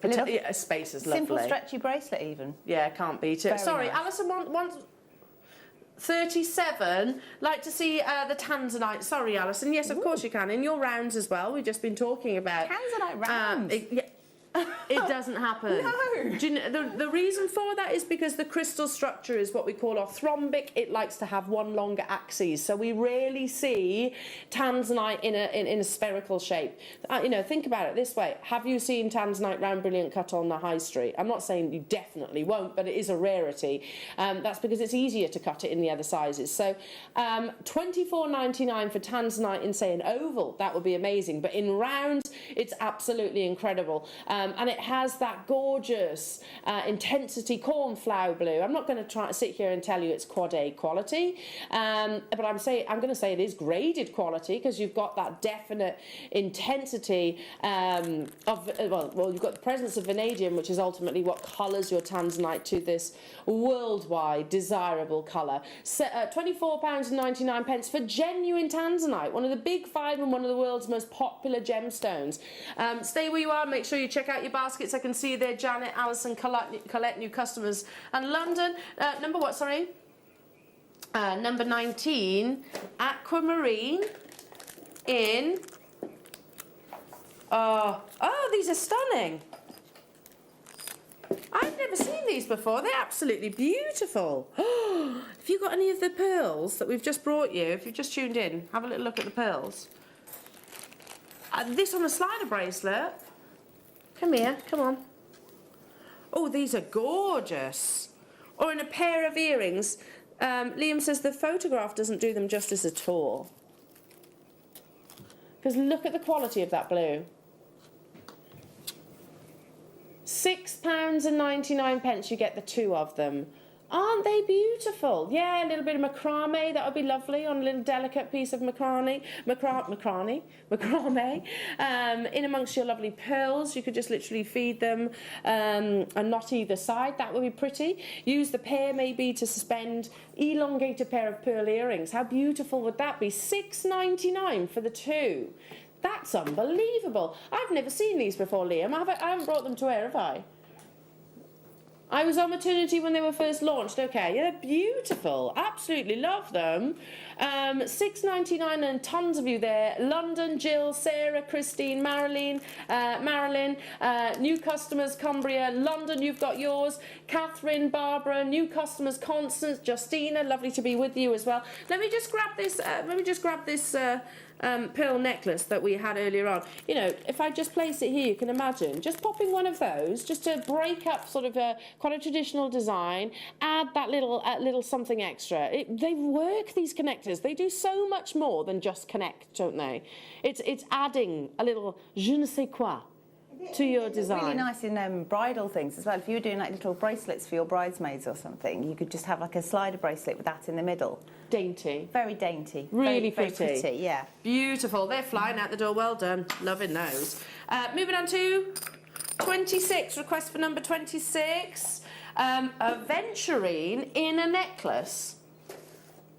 Yeah, space is lovely. Simple stretchy bracelet even. Yeah, can't beat it. Very Sorry, nice. Alison wants 37. Like to see the Tanzanite. Sorry, Alison. Yes, of course you can. In your rounds as well. We've just been talking about Tanzanite rounds. It doesn't happen. No. Do you know, the reason for that is because the crystal structure is what we call orthorhombic. It likes to have one longer axis, so we rarely see Tanzanite in a spherical shape. You know, think about it this way: have you seen Tanzanite round brilliant cut on the high street? I'm not saying you definitely won't, but it is a rarity. That's because it's easier to cut it in the other sizes. So, $24.99 for Tanzanite in, say, an oval, that would be amazing. But in rounds, it's absolutely incredible. And it has that gorgeous intensity cornflower blue. I'm not going to try to sit here and tell you it's quad A quality, but I'm going to say it is graded quality, because you've got that definite intensity you've got the presence of vanadium, which is ultimately what colours your Tanzanite to this worldwide desirable colour. So, £24.99 for genuine Tanzanite, one of the big 5 and one of the world's most popular gemstones. Stay where you are. Make sure you check out your baskets. I can see there Janet, Alison, Colette, new customers, and London. Number what, sorry? Number 19, Aquamarine in... Oh, these are stunning. I've never seen these before. They're absolutely beautiful. Have you got any of the pearls that we've just brought you? If you've just tuned in, have a little look at the pearls. This on a slider bracelet. Come here, come on. Oh, these are gorgeous. Or in a pair of earrings. Liam says the photograph doesn't do them justice at all. Because look at the quality of that blue. £6.99 you get the 2 of them. Aren't they beautiful? Yeah, a little bit of macrame, that would be lovely on a little delicate piece of macrame, in amongst your lovely pearls. You could just literally feed them a knot either side. That would be pretty. Use the pair maybe to suspend elongated pair of pearl earrings. How beautiful would that be? $6.99 for the 2. That's unbelievable. I've never seen these before, Liam. I haven't brought them to air, have I? I was on maternity when they were first launched. Okay, yeah, they're beautiful. Absolutely love them. $6.99 and tons of you there. London, Jill, Sarah, Christine, Marilyn, new customers, Cumbria. London, you've got yours. Catherine, Barbara, new customers, Constance, Justina. Lovely to be with you as well. Let me just grab this. Pearl necklace that we had earlier on. You know, if I just place it here, you can imagine just popping one of those just to break up sort of quite a traditional design, add that little something extra. They work, these connectors. They do so much more than just connect, don't they? It's adding a little je ne sais quoi to your design. Really nice in bridal things as well. If you were doing like little bracelets for your bridesmaids or something, you could just have like a slider bracelet with that in the middle. Dainty. Very dainty. Really very pretty. pretty, yeah. Beautiful. They're flying out the door. Well done. Loving those. Moving on to 26. Request for number 26. Aventurine in a necklace.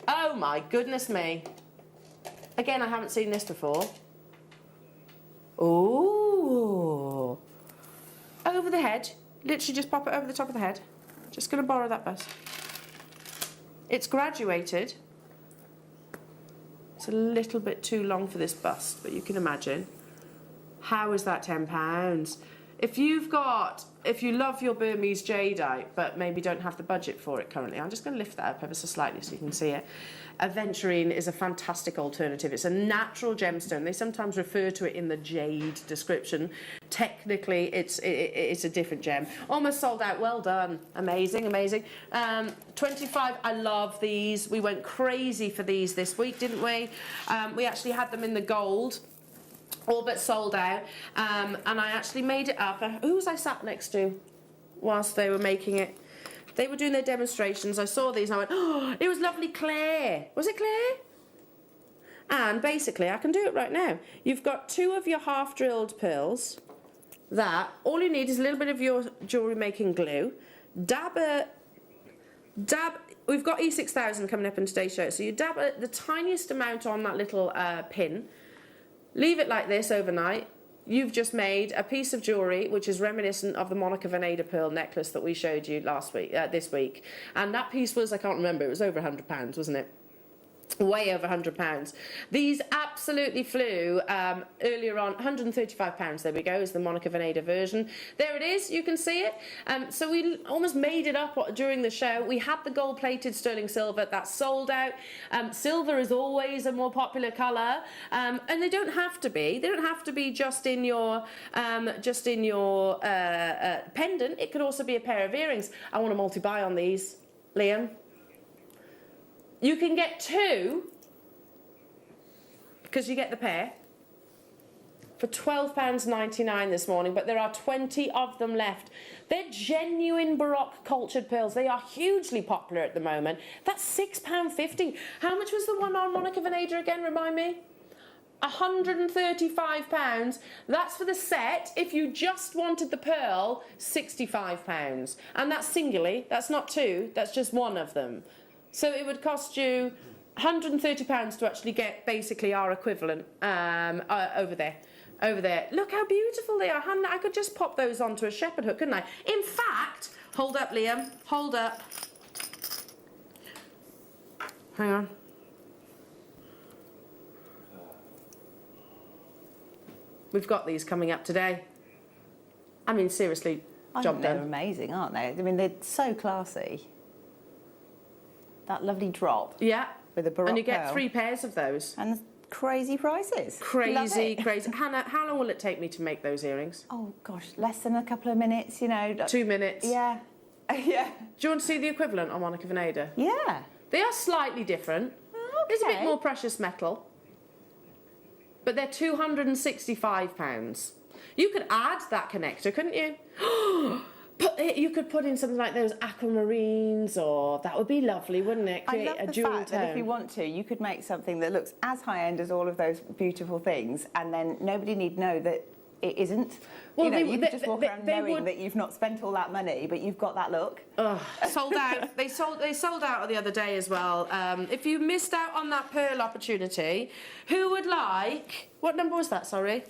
Oh my goodness me. Again, I haven't seen this before. Ooh. Over the head, Literally just pop it over the top of the head. Just going to borrow that bust. It's graduated. It's a little bit too long for this bust, but you can imagine. How is that £10? If you love your Burmese jadeite, but maybe don't have the budget for it currently, I'm just going to lift that up ever so slightly so you can see it. Aventurine is a fantastic alternative. It's a natural gemstone. They sometimes refer to it in the jade description. Technically, it's a different gem. Almost sold out. Well done. Amazing, amazing. 25. I love these. We went crazy for these this week, didn't we? We actually had them in the gold. All but sold out, and I actually made it up. Who was I sat next to whilst they were making it? They were doing their demonstrations. I saw these and I went, oh, it was lovely Claire. Was it Claire? And basically, I can do it right now. You've got 2 of your half-drilled pearls. All you need is a little bit of your jewellery making glue. We've got E6000 coming up in today's show, so you dab the tiniest amount on that little pin. Leave it like this overnight. You've just made a piece of jewellery which is reminiscent of the Monica Veneda pearl necklace that we showed you this week. And that piece was, I can't remember, it was over £100, wasn't it? Way over £100. These absolutely flew earlier on. £135, there we go, is the Monica Veneda version. There it is, you can see it. So we almost made it up during the show. We had the gold-plated sterling silver, that's sold out. Silver is always a more popular colour, and they don't have to be. They don't have to be just in your pendant. It could also be a pair of earrings. I want to multi-buy on these, Liam. You can get 2, because you get the pair, for £12.99 this morning, but there are 20 of them left. They're genuine Baroque cultured pearls. They are hugely popular at the moment. That's £6.50. How much was the one on Monica Veneda again, remind me? £135. That's for the set. If you just wanted the pearl, £65. And that's singularly, that's not 2, that's just one of them. So it would cost you £130 to actually get basically our equivalent over there. Look how beautiful they are. I could just pop those onto a shepherd hook, couldn't I? In fact, hold up, Liam. Hold up. Hang on. We've got these coming up today. I mean, seriously, job done. They're amazing, aren't they? I mean, they're so classy. That lovely drop. Yeah. With a Baroque and you get pearl. 3 pairs of those. And crazy prices. Crazy. Hannah, how long will it take me to make those earrings? Oh, gosh, less than a couple of minutes, you know. 2 minutes? Yeah. Yeah. Do you want to see the equivalent on Monica Veneda? Yeah. They are slightly different. Okay. It's a bit more precious metal. But they're £265. You could add that connector, couldn't you? You could put in something like those aquamarines, or that would be lovely, wouldn't it? Create I love a the jewel fact that if you want to, you could make something that looks as high-end as all of those beautiful things, and then nobody need know that it isn't. Well, you could just walk around knowing that you've not spent all that money, but you've got that look. Sold out. They sold out the other day as well. If you missed out on that pearl opportunity, who would like... What number was that, sorry?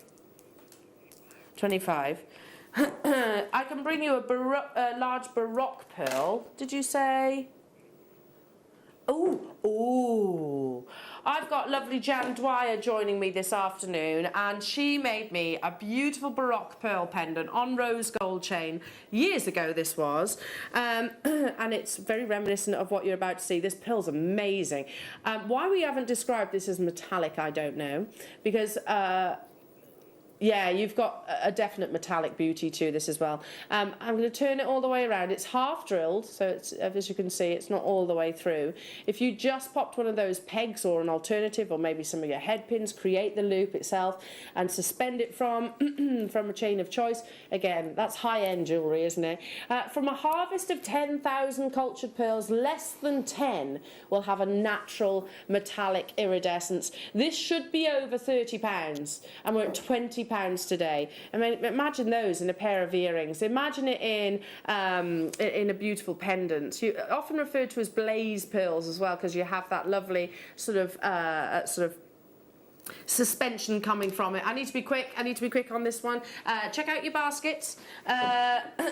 25. I can bring you a large Baroque pearl. Did you say? Ooh. I've got lovely Jan Dwyer joining me this afternoon, and she made me a beautiful Baroque pearl pendant on rose gold chain. Years ago this was, and it's very reminiscent of what you're about to see. This pearl's amazing. Why we haven't described this as metallic, I don't know, because... yeah, you've got a definite metallic beauty to this as well. I'm going to turn it all the way around. It's half drilled, so it's, as you can see, it's not all the way through. If you just popped one of those pegs or an alternative, or maybe some of your head pins, create the loop itself and suspend it from from a chain of choice. Again, that's high-end jewellery, isn't it? From a harvest of 10,000 cultured pearls, less than 10 will have a natural metallic iridescence. This should be over £30, and we're at £20 today. I mean, imagine those in a pair of earrings. Imagine it in a beautiful pendant. You often referred to as blaze pearls as well, because you have that lovely sort of suspension coming from it. I need to be quick. I need to be quick on this one. Check out your baskets.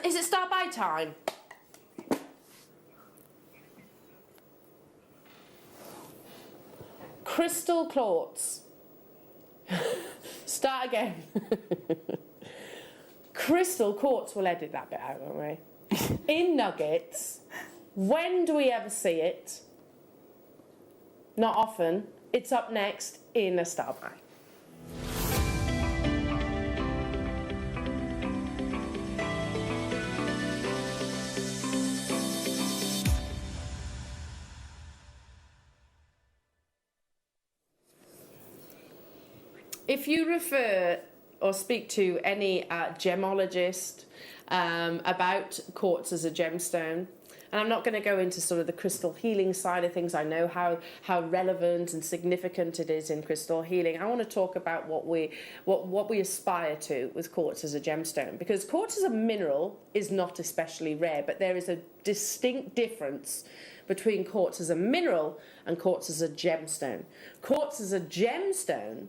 Is it start by time? Crystal quartz. Start again. Crystal quartz. We'll edit that bit out, won't we? In nuggets. When do we ever see it? Not often. It's up next in a star by. If you refer or speak to any gemologist about quartz as a gemstone, and I'm not going to go into sort of the crystal healing side of things. I know how relevant and significant it is in crystal healing. I want to talk about what we aspire to with quartz as a gemstone, because quartz as a mineral is not especially rare, but there is a distinct difference between quartz as a mineral and quartz as a gemstone. Quartz as a gemstone,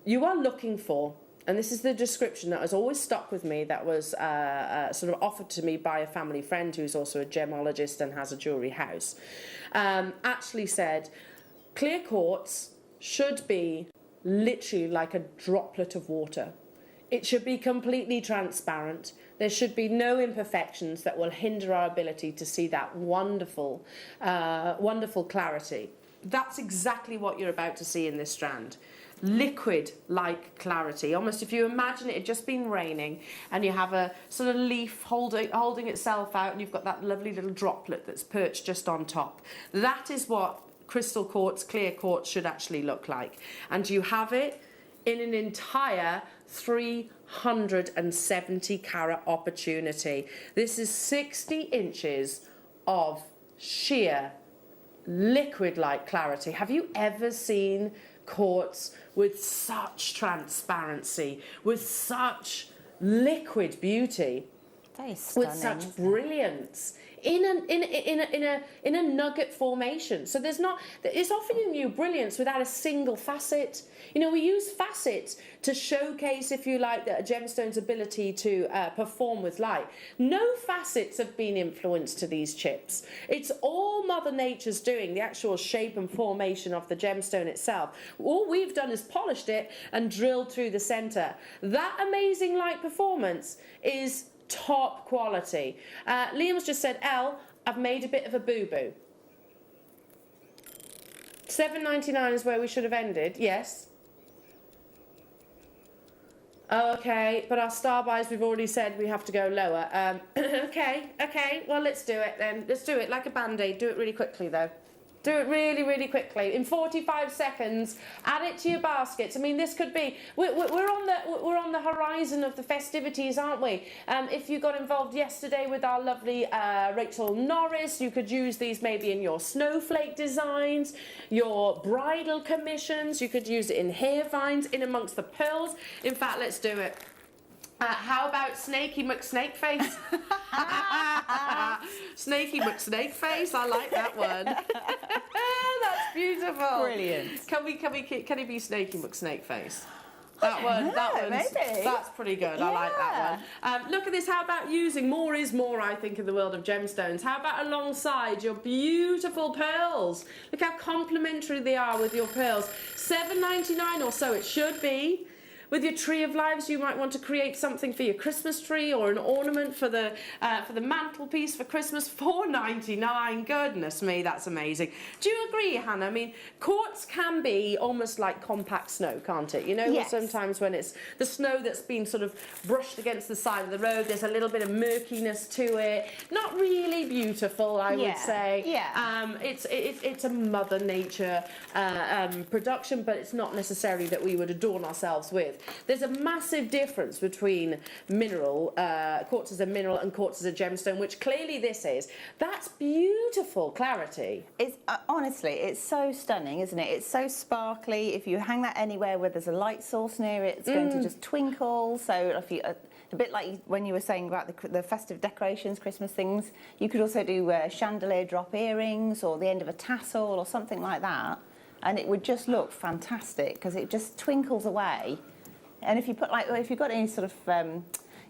you are looking for, and this is the description that has always stuck with me, that was sort of offered to me by a family friend who's also a gemologist and has a jewellery house, actually said, clear quartz should be literally like a droplet of water. It should be completely transparent. There should be no imperfections that will hinder our ability to see that wonderful, wonderful clarity. That's exactly what you're about to see in this strand. Liquid-like clarity. Almost if you imagine it had just been raining and you have a sort of leaf holding itself out and you've got that lovely little droplet that's perched just on top. That is what crystal quartz, clear quartz should actually look like. And you have it in an entire 370 carat opportunity. This is 60 inches of sheer liquid-like clarity. Have you ever seen quartz with such transparency, with such liquid beauty, that is stunning, with such brilliance in a nugget formation? So there's not, it's offering you brilliance without a single facet. You know, we use facets to showcase, if you like, a gemstone's ability to perform with light. No facets have been influenced to these chips. It's all Mother Nature's doing, the actual shape and formation of the gemstone itself. All we've done is polished it and drilled through the centre. That amazing light performance is top quality. Liam's just said, Elle, I've made a bit of a boo-boo. $7.99 is where we should have ended, yes. Oh, okay, but our star buys, we've already said we have to go lower. Okay, well, let's do it then. Let's do it like a Band-Aid. Do it really quickly, though. Do it really, really quickly. In 45 seconds, add it to your baskets. I mean, this could be, we're on the horizon of the festivities, aren't we? If you got involved yesterday with our lovely Rachel Norris, you could use these maybe in your snowflake designs, your bridal commissions. You could use it in hair vines, in amongst the pearls. In fact, let's do it. How about Snaky McSnakeface? Snaky McSnakeface, I like that one. That's beautiful. Brilliant. Can it be Snaky McSnakeface? Maybe. That's pretty good. I like that one. Look at this. How about using more is more, I think, in the world of gemstones. How about alongside your beautiful pearls? Look how complementary they are with your pearls. $7.99 or so it should be. With your tree of lives, you might want to create something for your Christmas tree or an ornament for the mantelpiece for Christmas. $4.99. Goodness me, that's amazing. Do you agree, Hannah? I mean, quartz can be almost like compact snow, can't it? You know, yes. Sometimes when it's the snow that's been sort of brushed against the side of the road, there's a little bit of murkiness to it. Not really beautiful, I would say. Yeah. It's a Mother Nature production, but it's not necessarily that we would adorn ourselves with. There's a massive difference between quartz as a mineral and quartz as a gemstone, which clearly this is. That's beautiful clarity. It's honestly, it's so stunning, isn't it? It's so sparkly. If you hang that anywhere where there's a light source near it, it's going to just twinkle. So if you, a bit like when you were saying about the festive decorations, Christmas things, you could also do chandelier drop earrings or the end of a tassel or something like that. and it would just look fantastic because it just twinkles away. And if you put if you've got any sort of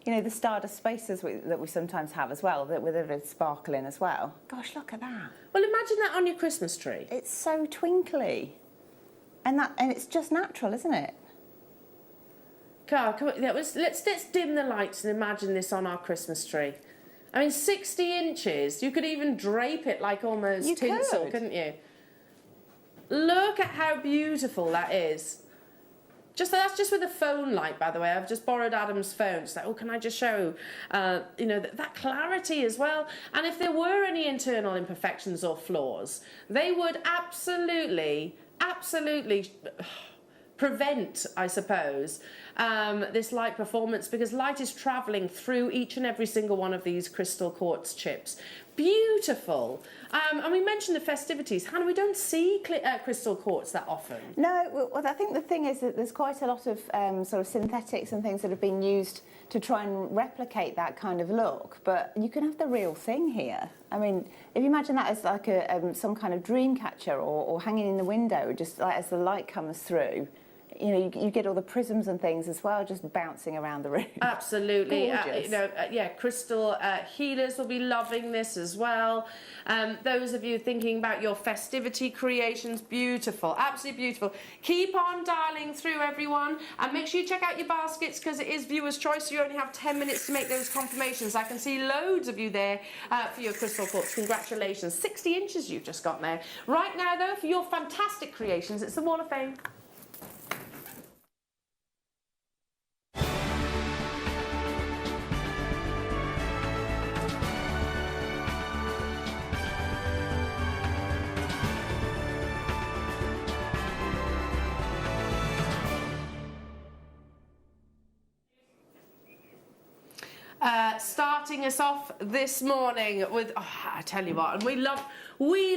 you know, the stardust spaces that we sometimes have as well, that with a bit of sparkle in as well. Gosh, look at that. Well, imagine that on your Christmas tree. It's so twinkly. And it's just natural, isn't it? Carl, come on, let's dim the lights and imagine this on our Christmas tree. I mean, 60 inches. You could even drape it like almost tinsel, couldn't you? Look at how beautiful that is. That's just with a phone light, by the way. I've just borrowed Adam's phone. It's like, oh, can I just show, you know, that clarity as well? And if there were any internal imperfections or flaws, they would absolutely prevent, I suppose, this light performance, because light is travelling through each and every single one of these crystal quartz chips. Beautiful. And we mentioned the festivities. Hannah, we don't see crystal quartz that often. No, well, I think the thing is that there's quite a lot of sort of synthetics and things that have been used to try and replicate that kind of look, but you can have the real thing here. I mean, if you imagine that as like some kind of dream catcher or hanging in the window, just like as the light comes through, you know, you get all the prisms and things as well, just bouncing around the room. Absolutely. You know, yeah, crystal healers will be loving this as well. Those of you thinking about your festivity creations, beautiful, absolutely beautiful. Keep on dialing through, everyone, and make sure you check out your baskets, because it is viewer's choice. So you only have 10 minutes to make those confirmations. I can see loads of you there for your crystal quartz. Congratulations. 60 inches you've just got there. Right now, though, for your fantastic creations, it's the Wall of Fame. Starting us off this morning with, oh, I tell you what, and we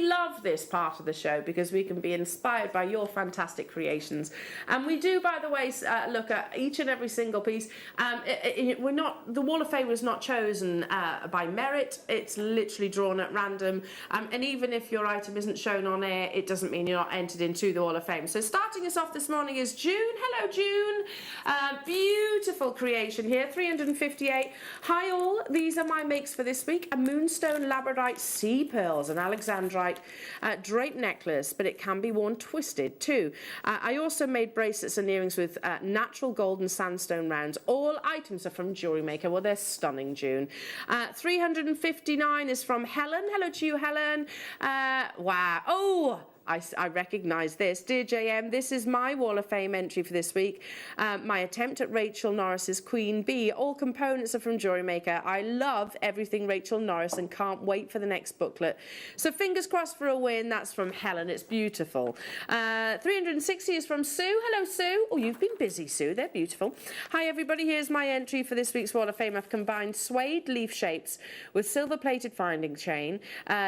love this part of the show because we can be inspired by your fantastic creations. And we do, by the way, look at each and every single piece. We're not, the Wall of Fame was not chosen by merit. It's literally drawn at random. And even if your item isn't shown on air, it doesn't mean you're not entered into the Wall of Fame. So starting us off this morning is June. Hello, June. Beautiful creation here, 358. Hi all, these are my makes for this week. A moonstone labradorite sea pearls, an alexandrite drape necklace, but it can be worn twisted too. I also made bracelets and earrings with natural golden sandstone rounds. All items are from Jewellery Maker. Well, they're stunning, June. 359 is from Helen. Hello to you, Helen. Wow. Oh, I recognise this. Dear JM, this is my Wall of Fame entry for this week. My attempt at Rachel Norris's Queen Bee. All components are from Jewellery Maker. I love everything Rachel Norris and can't wait for the next booklet. So fingers crossed for a win. That's from Helen. It's beautiful. 360 is from Sue. Hello, Sue. Oh, you've been busy, Sue. They're beautiful. Hi, everybody. Here's my entry for this week's Wall of Fame. I've combined suede leaf shapes with silver-plated finding chain,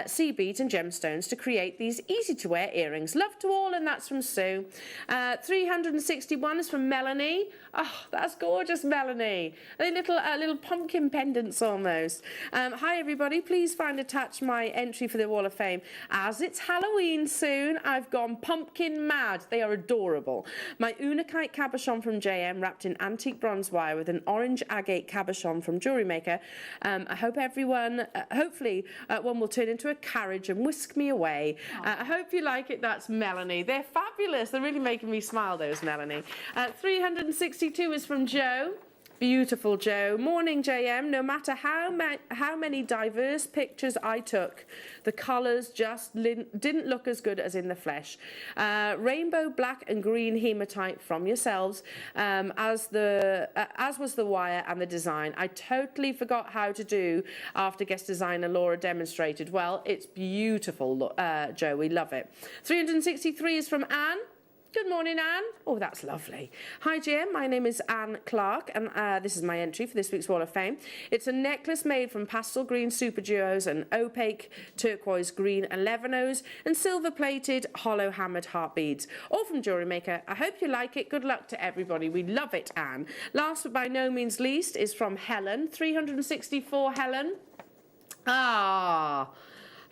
sea beads and gemstones to create these easy-to-wear earrings. Love to all, and that's from Sue. 361 is from Melanie. Oh, that's gorgeous, Melanie. Little pumpkin pendants almost. Hi, everybody. Please find attached my entry for the Wall of Fame. As it's Halloween soon, I've gone pumpkin mad. They are adorable. My Unakite cabochon from JM, wrapped in antique bronze wire with an orange agate cabochon from Jewellery Maker. I hope everyone, hopefully, one will turn into a carriage and whisk me away. I hope you like it. That's Melanie. They're fabulous. They're really making me smile, those, Melanie. 362 is from Joe. Beautiful, Joe. Morning, JM. No matter how many diverse pictures I took, the colours just didn't look as good as in the flesh. Rainbow black and green hematite from yourselves, as was the wire and the design. I totally forgot how to do after guest designer Laura demonstrated. Well, it's beautiful, Joe. We love it. 363 is from Anne. Good morning, Anne. Oh, that's lovely. Hi, JM. My name is Anne Clark, and this is my entry for this week's Wall of Fame. It's a necklace made from pastel green super duos and opaque turquoise green 11-Os and silver-plated hollow hammered heart beads, all from Jewellery Maker. I hope you like it. Good luck to everybody. We love it, Anne. Last but by no means least is from Helen. 364, Helen. Ah.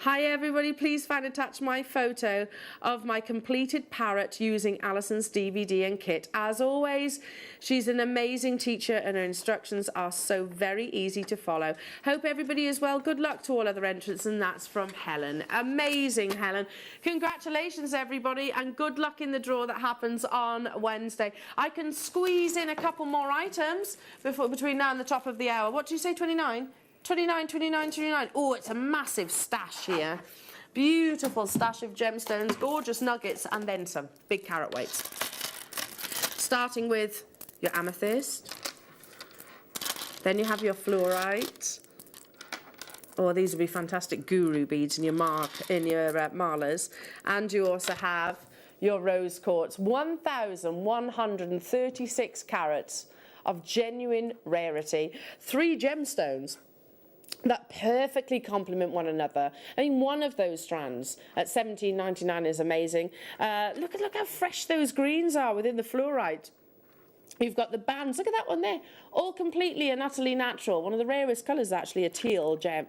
Hi everybody, please find attached my photo of my completed parrot using Alison's DVD and kit. As always, she's an amazing teacher and her instructions are so very easy to follow. Hope everybody is well. Good luck to all other entrants, and that's from Helen. Amazing, Helen. Congratulations everybody, and good luck in the draw that happens on Wednesday. I can squeeze in a couple more items between now and the top of the hour. What do you say, 29? 29, 29, 29. Oh, it's a massive stash here. Beautiful stash of gemstones, gorgeous nuggets, and then some. Big carat weights. Starting with your amethyst. Then you have your fluorite. Oh, these will be fantastic guru beads in your marlers. And you also have your rose quartz. 1,136 carats of genuine rarity. 3 gemstones that perfectly complement one another. I mean, one of those strands at $17.99 is amazing. Look how fresh those greens are within the fluorite. You've got the bands. Look at that one there. All completely and utterly natural. One of the rarest colours, actually, a teal gem,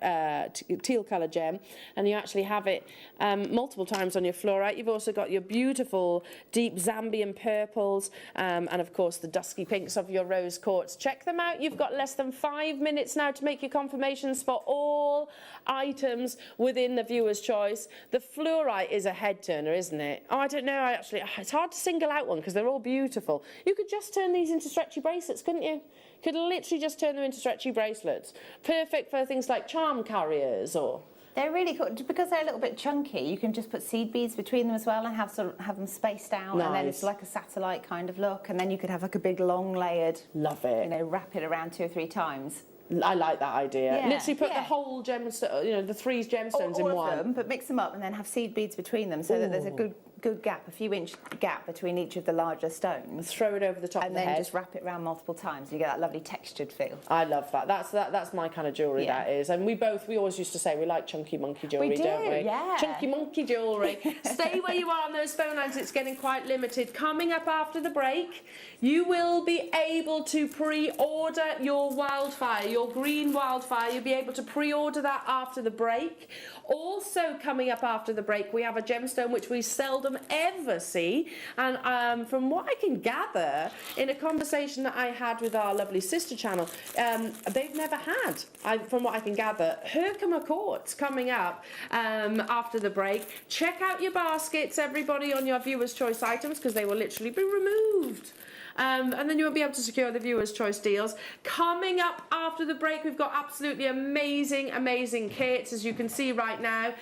teal colour gem, and you actually have it multiple times on your fluorite. You've also got your beautiful deep Zambian purples, and of course the dusky pinks of your rose quartz. Check them out. You've got less than 5 minutes now to make your confirmations for all items within the viewer's choice. The fluorite is a head turner, isn't it? Oh, I don't know. It's hard to single out one because they're all beautiful. You could just turn these into stretchy bracelets, couldn't you? Could literally just turn them into stretchy bracelets. Perfect for things like charm carriers or... They're really cool because they're a little bit chunky. You can just put seed beads between them as well and have them spaced out, Nice. and then it's like a satellite kind of look. And then you could have like a big long layered. Love it. You know, wrap it around 2 or 3 times. I like that idea. Yeah, Literally put yeah. the whole gemstone, you know, the 3 gemstones all in of one. them, but mix them up and then have seed beads between them so that there's a good gap, a few inch gap between each of the larger stones. Throw it over the top of And the then head. just wrap it around multiple times. You get that lovely textured feel. I love that. That's my kind of jewellery, Yeah. that is. And we always used to say we like chunky monkey jewellery, do, don't we? yeah. Chunky monkey jewellery. Stay where you are on those phone lines. It's getting quite limited. Coming up after the break, you will be able to pre-order your wildfire, your green wildfire. You'll be able to pre-order that after the break. Also coming up after the break, we have a gemstone which we seldom ever see. And from what I can gather, in a conversation that I had with our lovely sister channel, they've never had, from what I can gather, Herkimer quartz coming up after the break. Check out your baskets, everybody, on your viewer's choice items, because they will literally be removed. And then you will be able to secure the viewer's choice deals. Coming up after the break, we've got absolutely amazing, amazing kits, as you can see right now.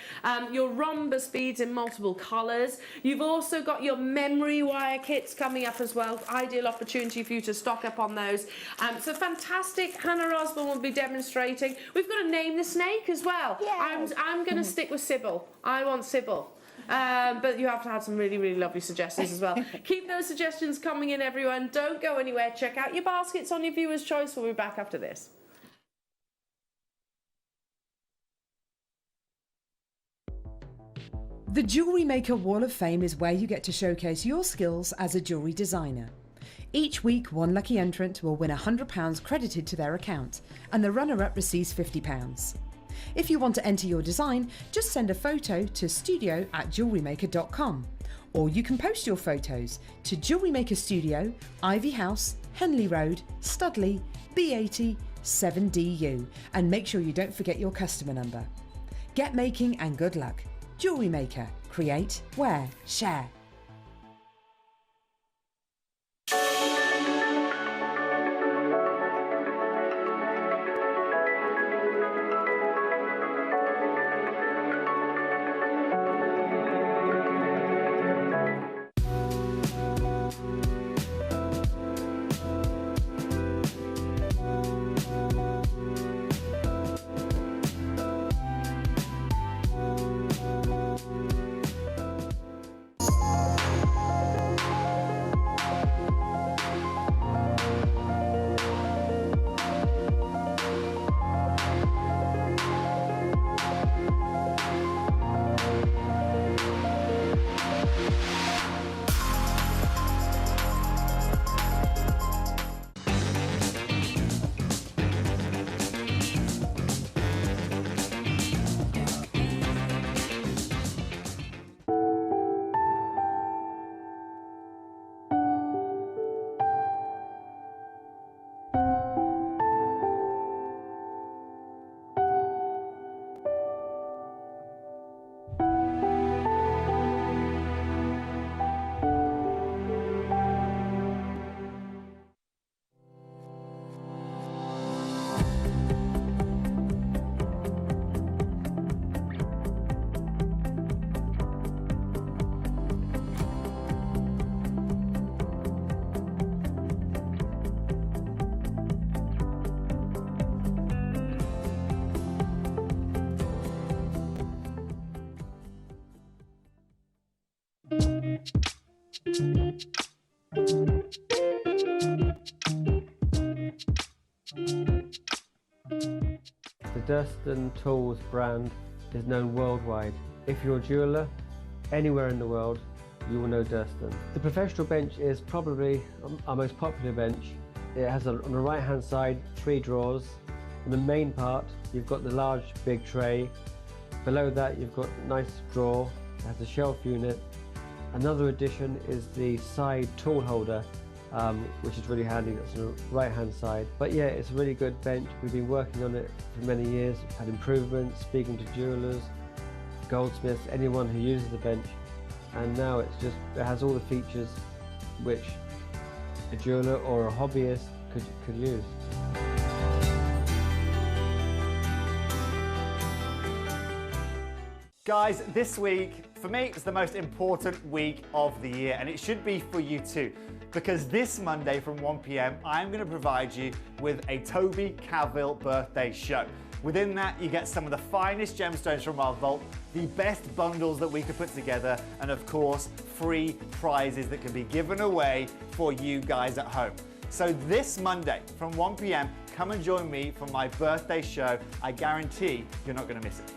Your rhombus beads in multiple colours. You've also got your memory wire kits coming up as well. Ideal opportunity for you to stock up on those. So fantastic. Hannah Osborne will be demonstrating. We've got to name the snake as well. Yeah. I'm going to stick with Sybil. I want Sybil. But you have to have some really, really lovely suggestions as well. Keep those suggestions coming in, everyone. Don't go anywhere. Check out your baskets on your viewer's choice. We'll be back after this. The Jewellery Maker Wall of Fame is where you get to showcase your skills as a jewellery designer. Each week, one lucky entrant will win £100 credited to their account, and the runner-up receives £50. If you want to enter your design, just send a photo to studio@jewellerymaker.com, or you can post your photos to Jewellery Maker Studio, Ivy House, Henley Road, Studley, B80 7DU, and make sure you don't forget your customer number. Get making and good luck. Jewellery Maker. Create, wear, share. Durston Tools brand is known worldwide. If you're a jeweller, anywhere in the world, you will know Durston. The professional bench is probably our most popular bench. It has on the right hand side 3 drawers. In the main part you've got the large big tray. Below that you've got a nice drawer. It has a shelf unit. Another addition is the side tool holder, which is really handy. That's on the right hand side. But yeah, it's a really good bench. We've been working on it for many years. We've had improvements, speaking to jewellers, goldsmiths, anyone who uses the bench. And now it has all the features which a jeweller or a hobbyist could use. Guys, this week, for me, it's the most important week of the year, and it should be for you too, because this Monday from 1 p.m, I'm going to provide you with a Toby Cavill birthday show. Within that, you get some of the finest gemstones from our vault, the best bundles that we could put together, and of course, free prizes that can be given away for you guys at home. So this Monday from 1 p.m, come and join me for my birthday show. I guarantee you're not going to miss it.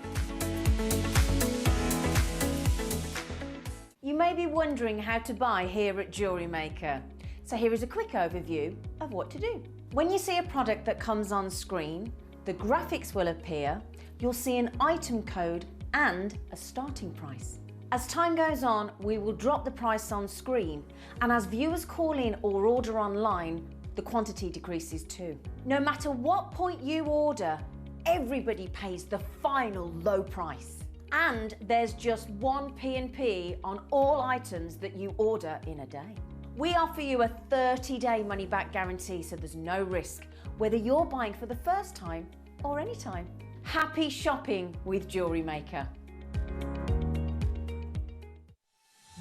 You may be wondering how to buy here at Jewellery Maker. So here is a quick overview of what to do. When you see a product that comes on screen, the graphics will appear, you'll see an item code and a starting price. As time goes on, we will drop the price on screen, and as viewers call in or order online, the quantity decreases too. No matter what point you order, everybody pays the final low price. And there's just 1 P&P on all items that you order in a day. We offer you a 30-day money-back guarantee, so there's no risk, whether you're buying for the first time or any time. Happy shopping with Jewellery Maker.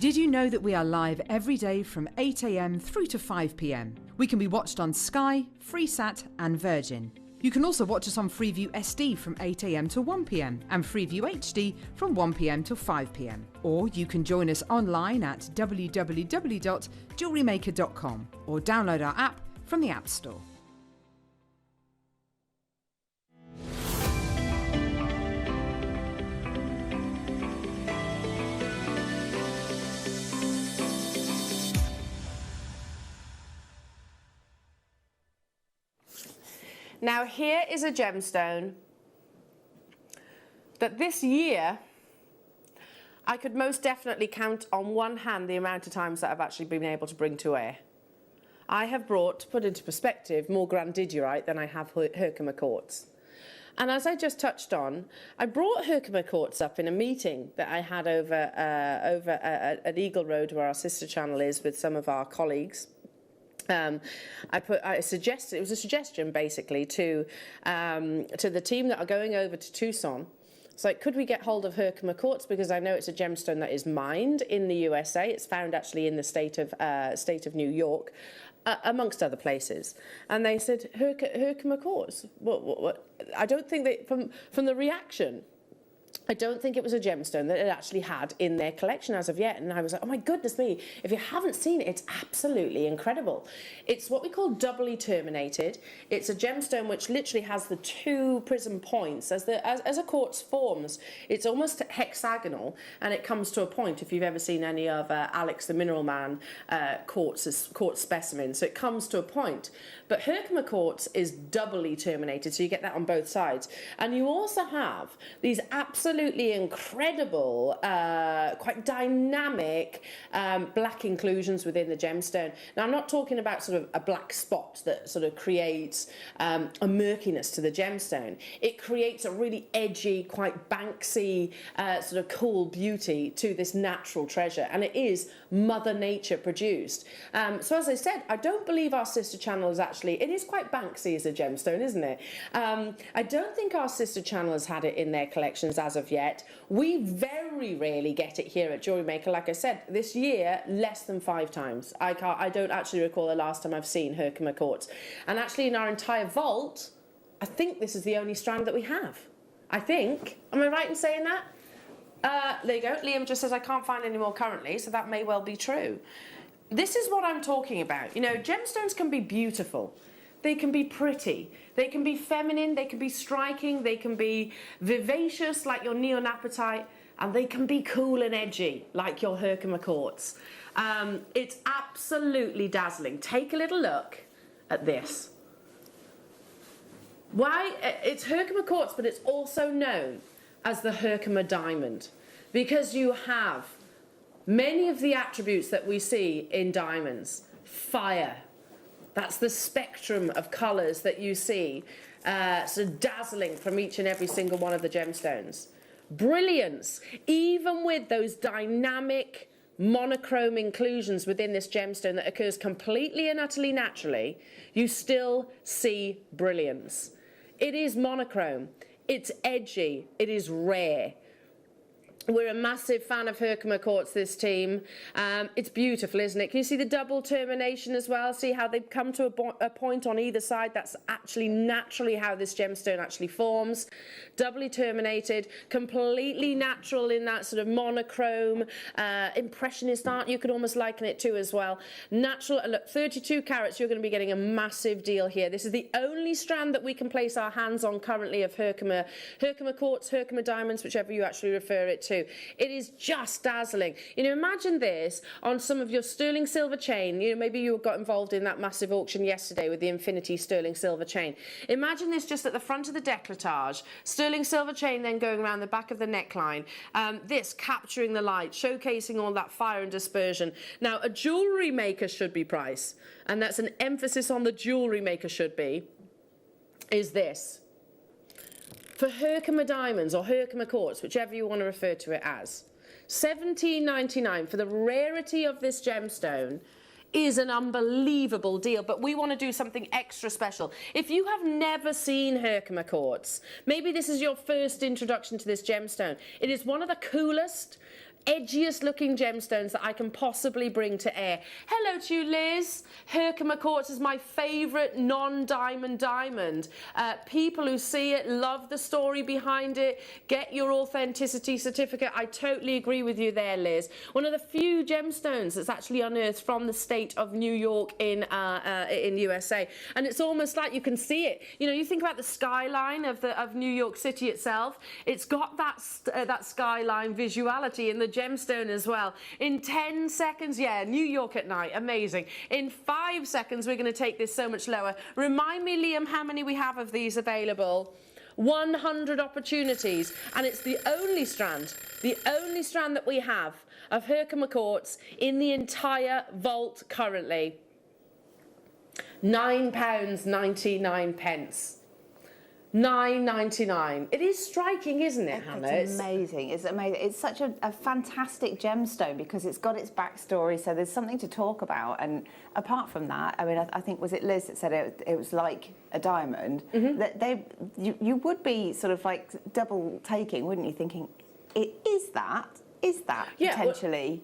Did you know that we are live every day from 8 a.m. through to 5 p.m? We can be watched on Sky, Freesat and Virgin. You can also watch us on Freeview SD from 8 a.m. to 1 p.m. and Freeview HD from 1 p.m. to 5 p.m. Or you can join us online at www.jewellerymaker.com or download our app from the App Store. Now here is a gemstone that this year I could most definitely count on one hand the amount of times that I've actually been able to bring to air. I have brought, to put into perspective, more grandidierite than I have Herkimer quartz. And as I just touched on, I brought Herkimer quartz up in a meeting that I had over at Eagle Road, where our sister channel is, with some of our colleagues. I suggested, it was a suggestion basically to the team that are going over to Tucson. It's like, could we get hold of Herkimer quartz, because I know it's a gemstone that is mined in the USA. It's found actually in the state of New York, amongst other places. And they said, Herkimer quartz. What? I don't think that from the reaction, I don't think it was a gemstone that it actually had in their collection as of yet. And I was like, oh my goodness me, if you haven't seen it, it's absolutely incredible. It's what we call doubly terminated. It's a gemstone which literally has the 2 prism points. As a quartz forms, it's almost hexagonal, and it comes to a point, if you've ever seen any of Alex the Mineral Man quartz specimens. So it comes to a point. But Herkimer quartz is doubly terminated, so you get that on both sides. And you also have these absolutely incredible, quite dynamic black inclusions within the gemstone. Now, I'm not talking about sort of a black spot that sort of creates a murkiness to the gemstone. It creates a really edgy, quite Banksy, sort of cool beauty to this natural treasure, and it is Mother Nature produced. So as I said, I don't believe our sister channel is actually, it is quite Banksy as a gemstone, isn't it? I don't think our sister channel has had it in their collections as of yet. We very rarely get it here at Jewellery Maker. Like I said, this year, less than 5 times. I don't actually recall the last time I've seen Herkimer quartz. And actually in our entire vault, I think this is the only strand that we have. I think. Am I right in saying that? There you go. Liam just says I can't find any more currently, so that may well be true. This is what I'm talking about. You know, gemstones can be beautiful. they can be pretty, they can be feminine, they can be striking, they can be vivacious like your neon apatite, and they can be cool and edgy like your Herkimer quartz. It's absolutely dazzling. Take a little look at this. Why? It's Herkimer quartz, but it's also known as the Herkimer diamond because you have many of the attributes that we see in diamonds. Fire, that's the spectrum of colours that you see, so dazzling from each and every single one of the gemstones. Brilliance, even with those dynamic monochrome inclusions within this gemstone that occurs completely and utterly naturally, you still see brilliance. It is monochrome, it's edgy, it is rare. We're a massive fan of Herkimer quartz, this team. It's beautiful, isn't it? Can you see the double termination as well? See how they've come to a point on either side? That's actually naturally how this gemstone actually forms. Doubly terminated, completely natural in that sort of monochrome, impressionist art, you could almost liken it to as well. Natural, and look, 32 carats, you're going to be getting a massive deal here. This is the only strand that we can place our hands on currently of Herkimer quartz, Herkimer diamonds, whichever you actually refer it to. It is just dazzling. You know, imagine this on some of your sterling silver chain. You know, maybe you got involved in that massive auction yesterday with the infinity sterling silver chain. Imagine this just at the front of the décolletage, sterling silver chain then going around the back of the neckline, this capturing the light, showcasing all that fire and dispersion. Now, a jewellery maker should be price, and that's an emphasis on the jewellery maker should be, is this. For Herkimer diamonds or Herkimer quartz, whichever you want to refer to it as, $17.99 for the rarity of this gemstone is an unbelievable deal, but we want to do something extra special. If you have never seen Herkimer quartz, maybe this is your first introduction to this gemstone. It is one of the coolest, edgiest looking gemstones that I can possibly bring to air. Hello to you, Liz. Herkimer quartz is my favourite non-diamond diamond. People who see it love the story behind it. Get your authenticity certificate. I totally agree with you there, Liz. One of the few gemstones that's actually unearthed from the state of New York in USA, and it's almost like you can see it. You know, you think about the skyline of New York City itself. It's got that skyline visuality in the gemstone as well. In 10 seconds, yeah, New York at night, amazing. In 5 seconds, we're going to take this so much lower. Remind me, Liam, how many we have of these available? 100 opportunities, and it's the only strand that we have of Herkimer quartz in the entire vault currently. £9.99. $9.99. It is striking, isn't it, Hannah? It's amazing. It's amazing. It's such a fantastic gemstone because it's got its backstory, so there's something to talk about. And apart from that, I mean, I think, was it Liz that said it was like a diamond? Mm-hmm. That you would be sort of like double taking, wouldn't you? Thinking, is that Yeah, potentially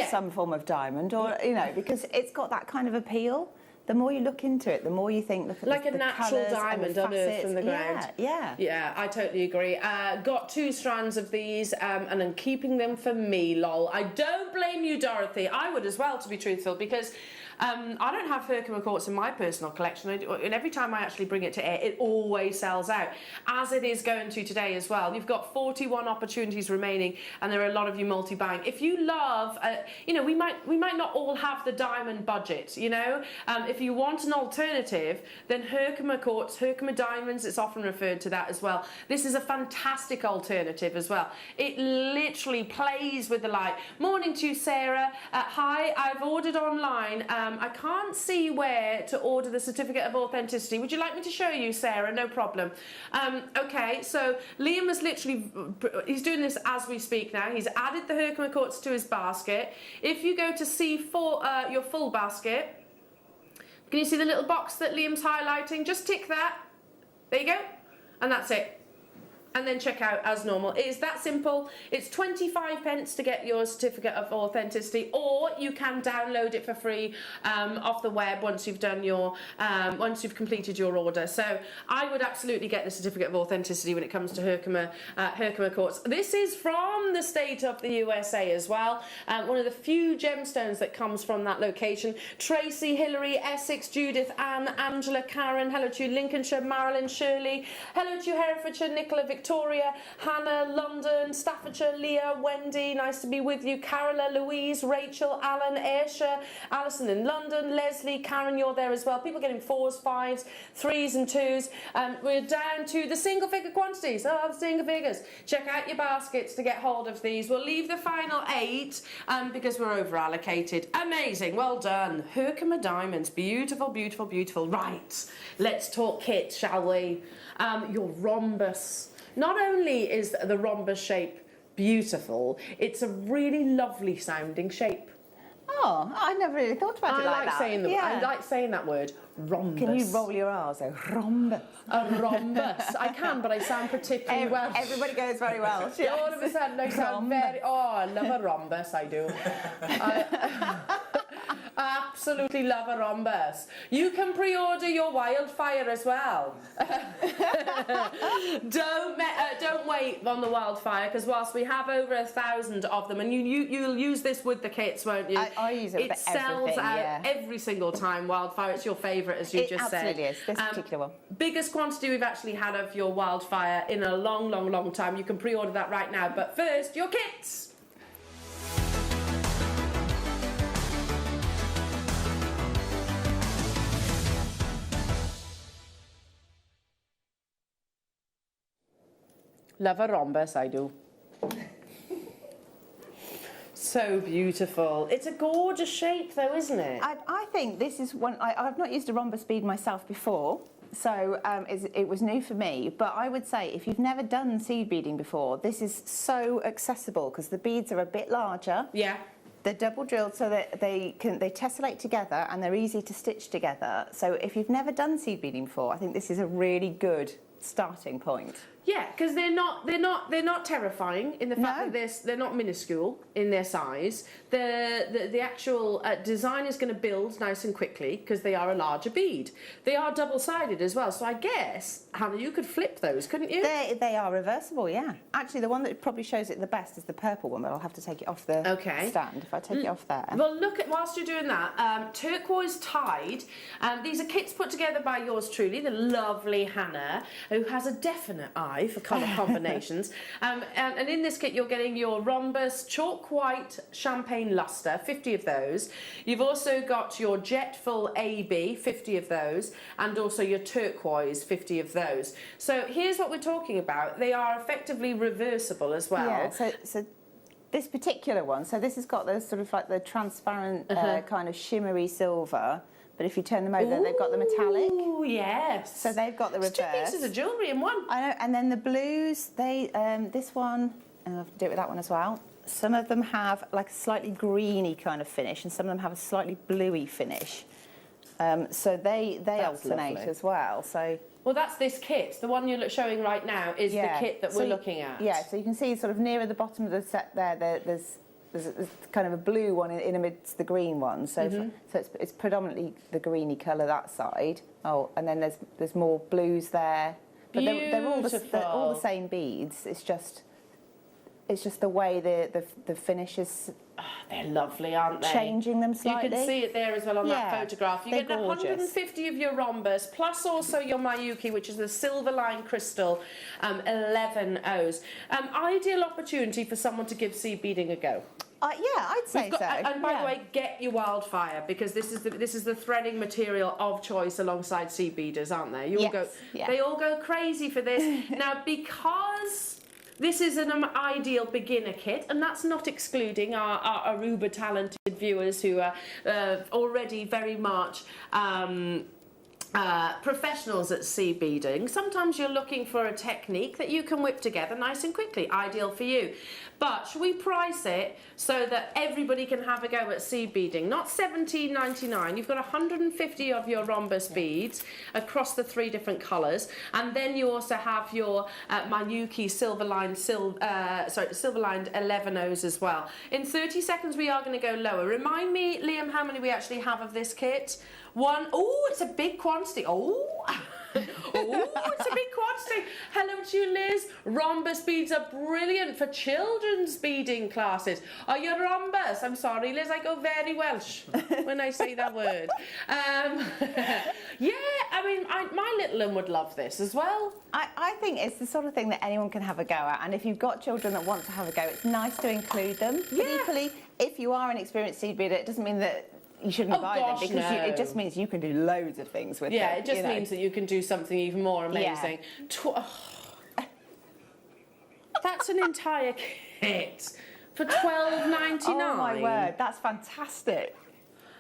some form of diamond, or you know, because it's got that kind of appeal. The more you look into it, the more you think like a natural diamond unearthed from the ground. Yeah, I totally agree. Got 2 strands of these, and I'm keeping them for me, lol. I don't blame you, Dorothy. I would as well, to be truthful, because I don't have Herkimer quartz in my personal collection, and every time I actually bring it to air, it always sells out, as it is going to today as well. You've got 41 opportunities remaining, and there are a lot of you multi-buying. If you love, you know, we might not all have the diamond budget, you know. If you want an alternative, then Herkimer quartz, Herkimer diamonds, it's often referred to that as well. This is a fantastic alternative as well. It literally plays with the light. Morning to you, Sarah. Hi, I've ordered online. I can't see where to order the certificate of authenticity. Would you like me to show you, Sarah? No problem. Okay, so Liam is literally, he's doing this as we speak now. He's added the Herkimer quartz to his basket. If you go to see your full basket, can you see the little box that Liam's highlighting? Just tick that. There you go. And that's it. and then check out as normal. It is that simple. It's 25 pence to get your certificate of authenticity, or you can download it for free off the web once you've done your once you've completed your order. So I would absolutely get the certificate of authenticity when it comes to Herkimer quartz. This is from the state of the USA as well. One of the few gemstones that comes from that location. Tracy, Hilary, Essex, Judith, Anne, Angela, Karen. Hello to you, Lincolnshire, Marilyn, Shirley. Hello to you, Herefordshire, Nicola, Victoria, Hannah, London, Staffordshire, Leah, Wendy. Nice to be with you. Carola, Louise, Rachel, Alan, Ayrshire, Alison in London, Leslie, Karen, you're there as well. People getting 4s, 5s, 3s and 2s. We're down to the single figure quantities. Oh, the single figures. Check out your baskets to get hold of these. We'll leave the final 8 because we're over allocated. Amazing, well done. Herkimer diamonds, beautiful, beautiful, beautiful. Right, let's talk kit, shall we? Your rhombus. Not only is the rhombus shape beautiful, it's a really lovely sounding shape. Oh, I never really thought about it like that. I like saying that word, rhombus. Can you roll your R's? A rhombus. A rhombus. I can, but I sound particularly Welsh. Everybody goes very Welsh. Yes. All of a sudden I sound very... Oh, I love a rhombus, I do. I absolutely love a rhombus. You can pre-order your wildfire as well. Don't wait on the wildfire, because whilst we have over 1,000 of them, and you'll use this with the kits, won't you? I use it for everything. It sells out every single time. Wildfire, it's your favourite, as you just said. Absolutely is, this particular one. Biggest quantity we've actually had of your wildfire in a long, long, long time. You can pre-order that right now. But first, your kits. Love a rhombus, I do. So beautiful. It's a gorgeous shape though, isn't it? I think this is one, I've not used a rhombus bead myself before, so it was new for me, but I would say if you've never done seed beading before, this is so accessible because the beads are a bit larger. Yeah. They're double drilled so that they tessellate together and they're easy to stitch together. So if you've never done seed beading before, I think this is a really good starting point. Yeah, because they're not terrifying in the fact that they're not minuscule in their size. The actual design is going to build nice and quickly because they are a larger bead. They are double-sided as well, so I guess, Hannah, you could flip those, couldn't you? They are reversible, yeah. Actually, the one that probably shows it the best is the purple one, but I'll have to take it off the stand if I take it off there. Well, look at, whilst you're doing that, turquoise tied. These are kits put together by yours truly, the lovely Hannah, who has a definite eye for colour combinations. And in this kit you're getting your rhombus, chalk white, champagne lustre, 50 of those. You've also got your jet full AB, 50 of those, and also your turquoise, 50 of those. So here's what we're talking about. They are effectively reversible as well. Yeah, so this particular one, so this has got the sort of like the transparent kind of shimmery silver. But if you turn them over, they've got the metallic. Oh, yes. So they've got the reverse. It's 2 pieces of jewellery in one. I know. And then the blues, this one, and I'll do it with that one as well. Some of them have like a slightly greeny kind of finish, and some of them have a slightly bluey finish. So they alternate as well. So. Well, that's this kit. The one you're showing right now is the kit that we're looking at. Yeah, so you can see sort of nearer the bottom of the set there, there's kind of a blue one in amidst the green one, so it's predominantly the greeny colour that side. Oh, and then there's more blues there, but they're all the same beads. It's just the way the finish is. Oh, they're lovely, aren't they? Changing them slightly. You can see it there as well on that photograph. You get 150 of your rhombus, plus also your Mayuki, which is the silver line crystal, 11 O's. Ideal opportunity for someone to give seed beading a go. Yeah, I'd say so. And by the way, get your wildfire, because this is the threading material of choice alongside seed beaders, aren't they? They all go crazy for this. Now, because this is an ideal beginner kit, and that's not excluding our Aruba talented viewers who are already very much professionals at seed beading, sometimes you're looking for a technique that you can whip together nice and quickly, ideal for you. But should we price it so that everybody can have a go at seed beading? Not $17.99. You've got 150 of your rhombus beads across the 3 different colours, and then you also have your Mayuki silver-lined 11Os as well. In 30 seconds, we are going to go lower. Remind me, Liam, how many we actually have of this kit? 1. Oh, it's a big quantity. Oh. Oh, it's a big quantity. Hello to you, Liz. Rhombus beads are brilliant for children's beading classes. Are you rhombus? I'm sorry, Liz, I go very Welsh when I say that word. Yeah, I mean, my little one would love this as well. I think it's the sort of thing that anyone can have a go at, and if you've got children that want to have a go, it's nice to include them. But equally, if you are an experienced seed beader, it doesn't mean that you shouldn't buy them, because it just means you can do loads of things with them. Yeah, it just means that you can do something even more amazing. Yeah. That's an entire kit for $12.99. Oh my word, that's fantastic.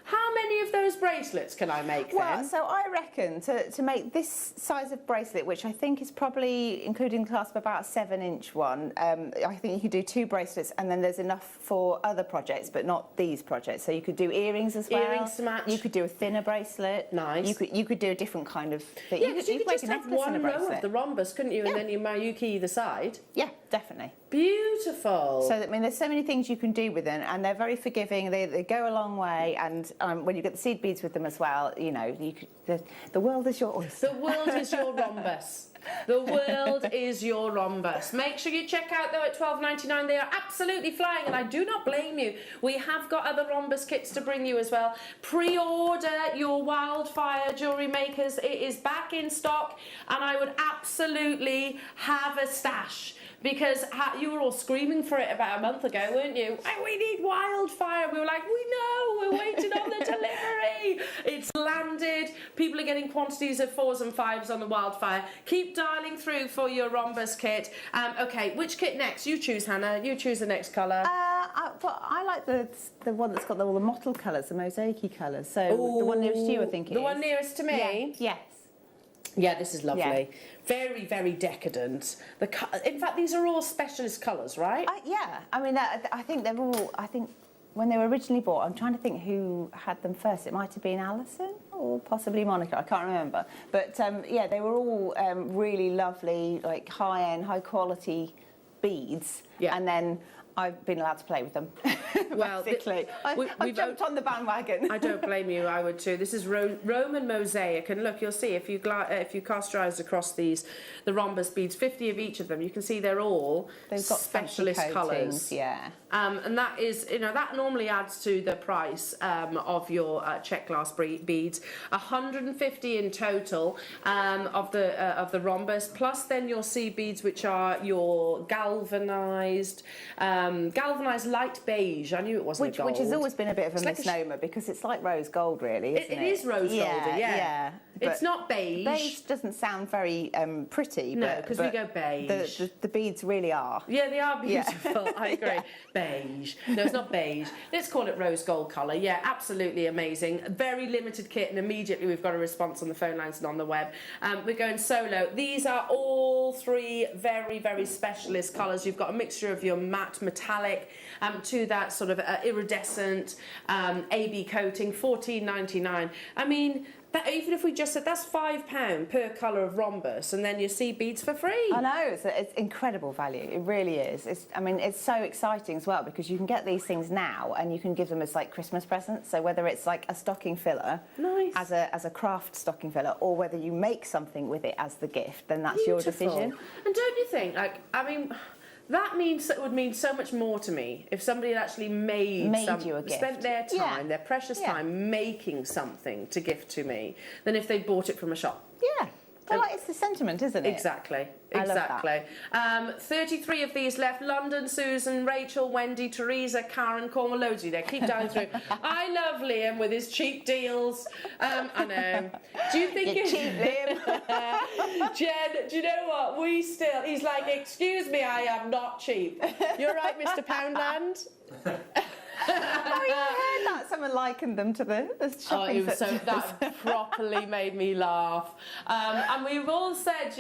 How many of those bracelets can I make then? Well, so I reckon to make this size of bracelet, which I think is probably, including clasp, about a 7-inch one, I think you could do 2 bracelets, and then there's enough for other projects, but not these projects. So you could do earrings as well. Earrings to match. You could do a thinner bracelet. Nice. You could do a different kind of thing. Yeah, because you could just have one row of the rhombus, couldn't you? And then your Mayuki either side. Yeah, definitely. Beautiful. So, I mean, there's so many things you can do with them, and they're very forgiving. They go a long way, and when you get the seed beads with them as well, you know, the world is your oyster. The world is your rhombus. The world is your rhombus. Make sure you check out, though, at $12.99. They are absolutely flying, and I do not blame you. We have got other rhombus kits to bring you as well. Pre-order your Wildfire Jewellery Makers. It is back in stock, and I would absolutely have a stash. Because you were all screaming for it about a month ago, weren't you? We need Wildfire. We were like, we know, we're waiting on the delivery. It's landed. People are getting quantities of 4s and 5s on the Wildfire. Keep dialing through for your rhombus kit. Okay, which kit next? You choose, Hannah. You choose the next colour. Well, I like the one that's got all the mottled colours, the mosaic-y colours. So the one nearest to you, I think it is. The one nearest to me? Yeah. Yes. Yeah, this is lovely. Yeah. Very, very decadent. In fact, these are all specialist colours, right? Yeah. I mean, I think they're all. I think when they were originally bought, I'm trying to think who had them first. It might have been Alison or possibly Monica. I can't remember. But yeah, they were all really lovely, like high-end, high-quality beads. Yeah. And then I've been allowed to play with them. Well, basically, I've jumped on the bandwagon. I don't blame you. I would too. This is Roman Mosaic, and look, you'll see if you cast your eyes across the rhombus beads, 50 of each of them. You can see they've got specialist colours. Yeah. And that is, that normally adds to the price of your check glass beads. 150 in total of the rhombus, plus then your seed beads, which are your galvanised light beige. I knew it wasn't gold. Which has always been a bit of a misnomer because it's like rose gold, really, isn't it? It is rose goldy, yeah. It's not beige. Beige doesn't sound very pretty. No, because we go beige. The beads really are. Yeah, they are beautiful. I agree. Yeah. Beige. No, it's not beige. Let's call it rose gold colour. Yeah, absolutely amazing. Very limited kit, and immediately we've got a response on the phone lines and on the web. We're going solo. These are all 3 very, very specialist colours. You've got a mixture of your matte metallic to that sort of iridescent AB coating, $14.99. I mean, even if we just said that's £5 per colour of rhombus, and then your seed beads for free. I know, it's incredible value. It really is. It's so exciting as well, because you can get these things now and you can give them as like Christmas presents. So whether it's like a stocking filler, nice, as a craft stocking filler, or whether you make something with it as the gift, then that's your decision. And don't you think, that would mean so much more to me if somebody had actually made you a gift. Spent their time, their precious time, making something to gift to me, than if they bought it from a shop. Yeah. Well, it's the sentiment, isn't it? Exactly. 33 of these left. London, Susan, Rachel, Wendy, Teresa, Karen, Cornwall, loads of you there. Keep down through. I love Liam with his cheap deals. I know. Do you think you're cheap, Liam? Jen, do you know what? He's like, excuse me, I am not cheap. You're right, Mr. Poundland. Oh yeah, I heard that. Someone likened them to the shopping it was so that properly made me laugh. And we've all said,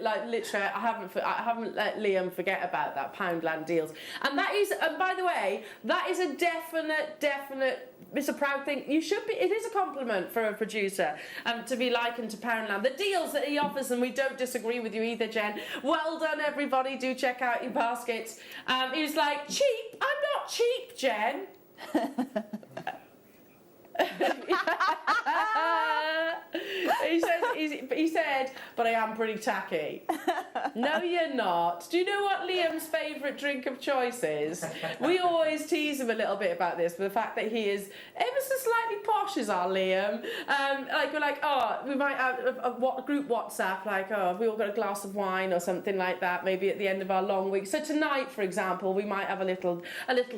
like literally, I haven't let Liam forget about that Poundland deals. And that is, and by the way, that is a definite. It's a proud thing. You should be. It is a compliment for a producer to be likened to Poundland. The deals that he offers, and we don't disagree with you either, Jen. Well done, everybody. Do check out your baskets. He was like, cheap? I'm not cheap, Jen. he said, but I am pretty tacky. No, you're not. Do you know what Liam's favourite drink of choice is? We always tease him a little bit about this, but the fact that he is ever so slightly posh is our Liam. We're like, oh, we might have a group WhatsApp, like, oh, have we all got a glass of wine or something like that, maybe at the end of our long week. So tonight, for example, we might have a little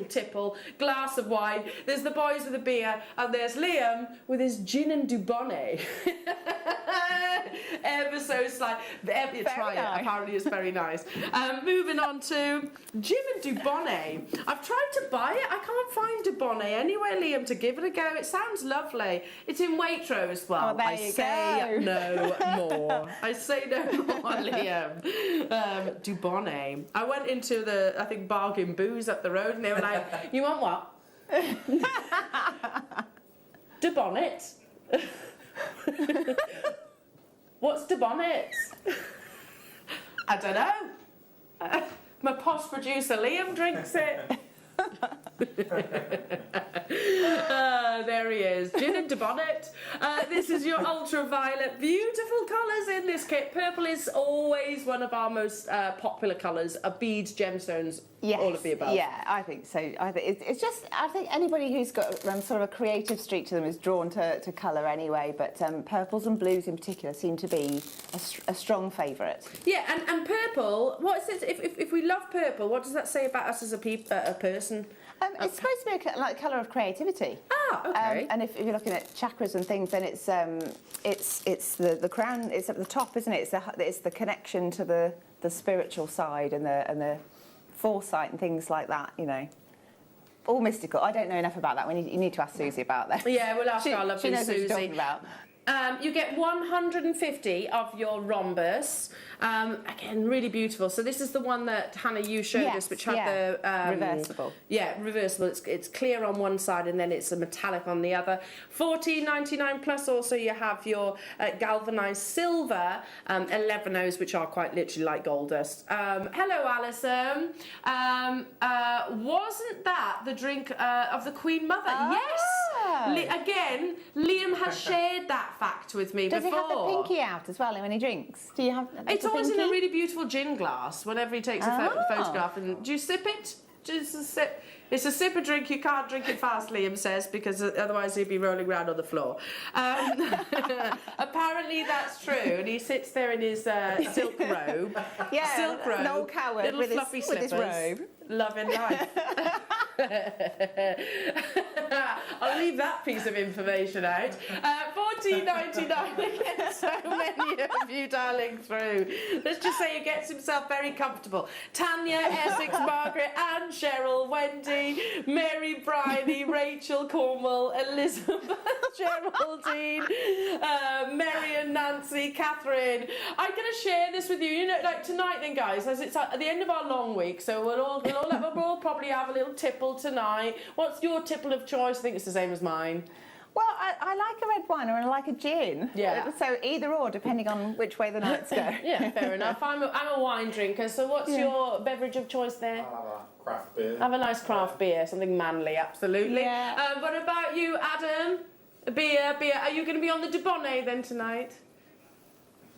tipple, glass of wine. There's the boys with a beer, and there's Liam with his gin and Dubonnet. Ever so slight. Try it. Nice. Apparently it's very nice. Moving on to gin and Dubonnet. I've tried to buy it. I can't find Dubonnet anywhere, Liam, to give it a go. It sounds lovely. It's in Waitrose. Well, oh, there I you say go. No more. I say no more, Liam. Dubonnet. I went into the, I think, Bargain Booze up the road, and they were like, you want what? Dubonnet. What's Dubonnet? I don't know. My posh producer Liam drinks it. There he is, gin and Dubonnet. This is your ultraviolet. Beautiful colours in this kit. Purple is always one of our most popular colours. Beads, gemstones, yes, all of the above. Yeah, I think so. I think it's just, I think anybody who's got sort of a creative streak to them is drawn to colour anyway, but purples and blues in particular seem to be a strong favourite. Yeah, and purple, what is it? If we love purple, what does that say about us as a person? It's supposed to be a colour of creativity. Ah, okay. And if you're looking at chakras and things, then it's the crown. It's at the top, isn't it? It's the connection to the spiritual side and the foresight and things like that. You know, all mystical. I don't know enough about that. You need to ask Susie about that. Yeah, we'll ask our lovely she knows Susie. what she's talking about. You get 150 of your rhombus. Again, really beautiful. So this is the one that, Hannah, you showed us, which had the... reversible. Yeah, reversible. It's clear on one side and then it's a metallic on the other. $14.99 plus also you have your galvanised silver 11Os, which are quite literally like gold dust. Hello, Alison. Wasn't that the drink of the Queen Mother? Ah. Yes! Again, Liam has shared that fact with me Does before. he have the pinky out as well when he drinks? Do you have? It's the always in pinky? a really beautiful gin glass whenever he takes a photograph. And do you sip it? Just a sip. It's a sip of drink. You can't drink it fast, Liam says, because otherwise he'd be rolling around on the floor. Apparently that's true. And he sits there in his silk robe. Yeah, silk robe. an old coward little with fluffy his, with his slippers. robe. Loving life. I'll leave that piece of information out. $14.99 again. So many of you dialing through. Let's just say he gets himself very comfortable. Tanya, Essex, Margaret, Anne, Cheryl, Wendy, Mary, Bryony, Rachel, Cornwall, Elizabeth, Geraldine, Mary and Nancy, Catherine. I'm going to share this with you. You know, like tonight then, guys, as it's at the end of our long week, so we'll all probably have a little tipple tonight. What's your tipple of choice? I think it's the same as mine. Well, I like a red wine or I like a gin. Yeah. So either or, depending on which way the nights go. Yeah, fair enough. I'm a wine drinker, so what's your beverage of choice there? I'll have a craft beer. Have a nice craft beer, something manly, absolutely. Yeah. What about you, Adam? Beer. Are you going to be on the Dubonnet then tonight?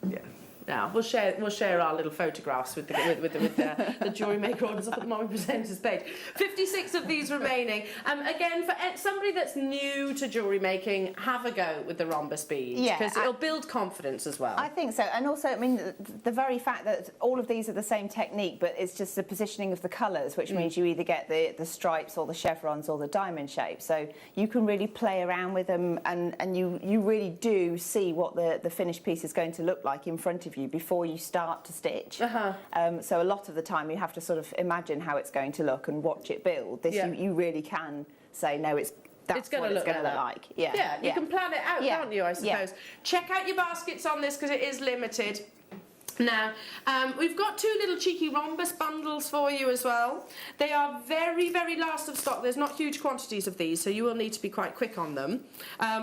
Yeah. Now we'll share our little photographs with the Jewellery Maker orders up at the Mommy Presenters page. 56 of these remaining. Again, for somebody that's new to jewellery making, have a go with the rhombus beads because it'll build confidence as well. I think so, and also, I mean, the very fact that all of these are the same technique, but it's just the positioning of the colours, which means you either get the stripes or the chevrons or the diamond shape. So you can really play around with them, and you really do see what the finished piece is going to look like in front of you. you before you start to stitch. So a lot of the time you have to sort of imagine how it's going to look and watch it build. This you really can say, no, that's going what to it's going to look like. Yeah, you can plan it out, can't you, I suppose? Check out your baskets on this because it is limited. Now, we've got 2 little cheeky rhombus bundles for you as well. They are very, very last of stock. There's not huge quantities of these, so you will need to be quite quick on them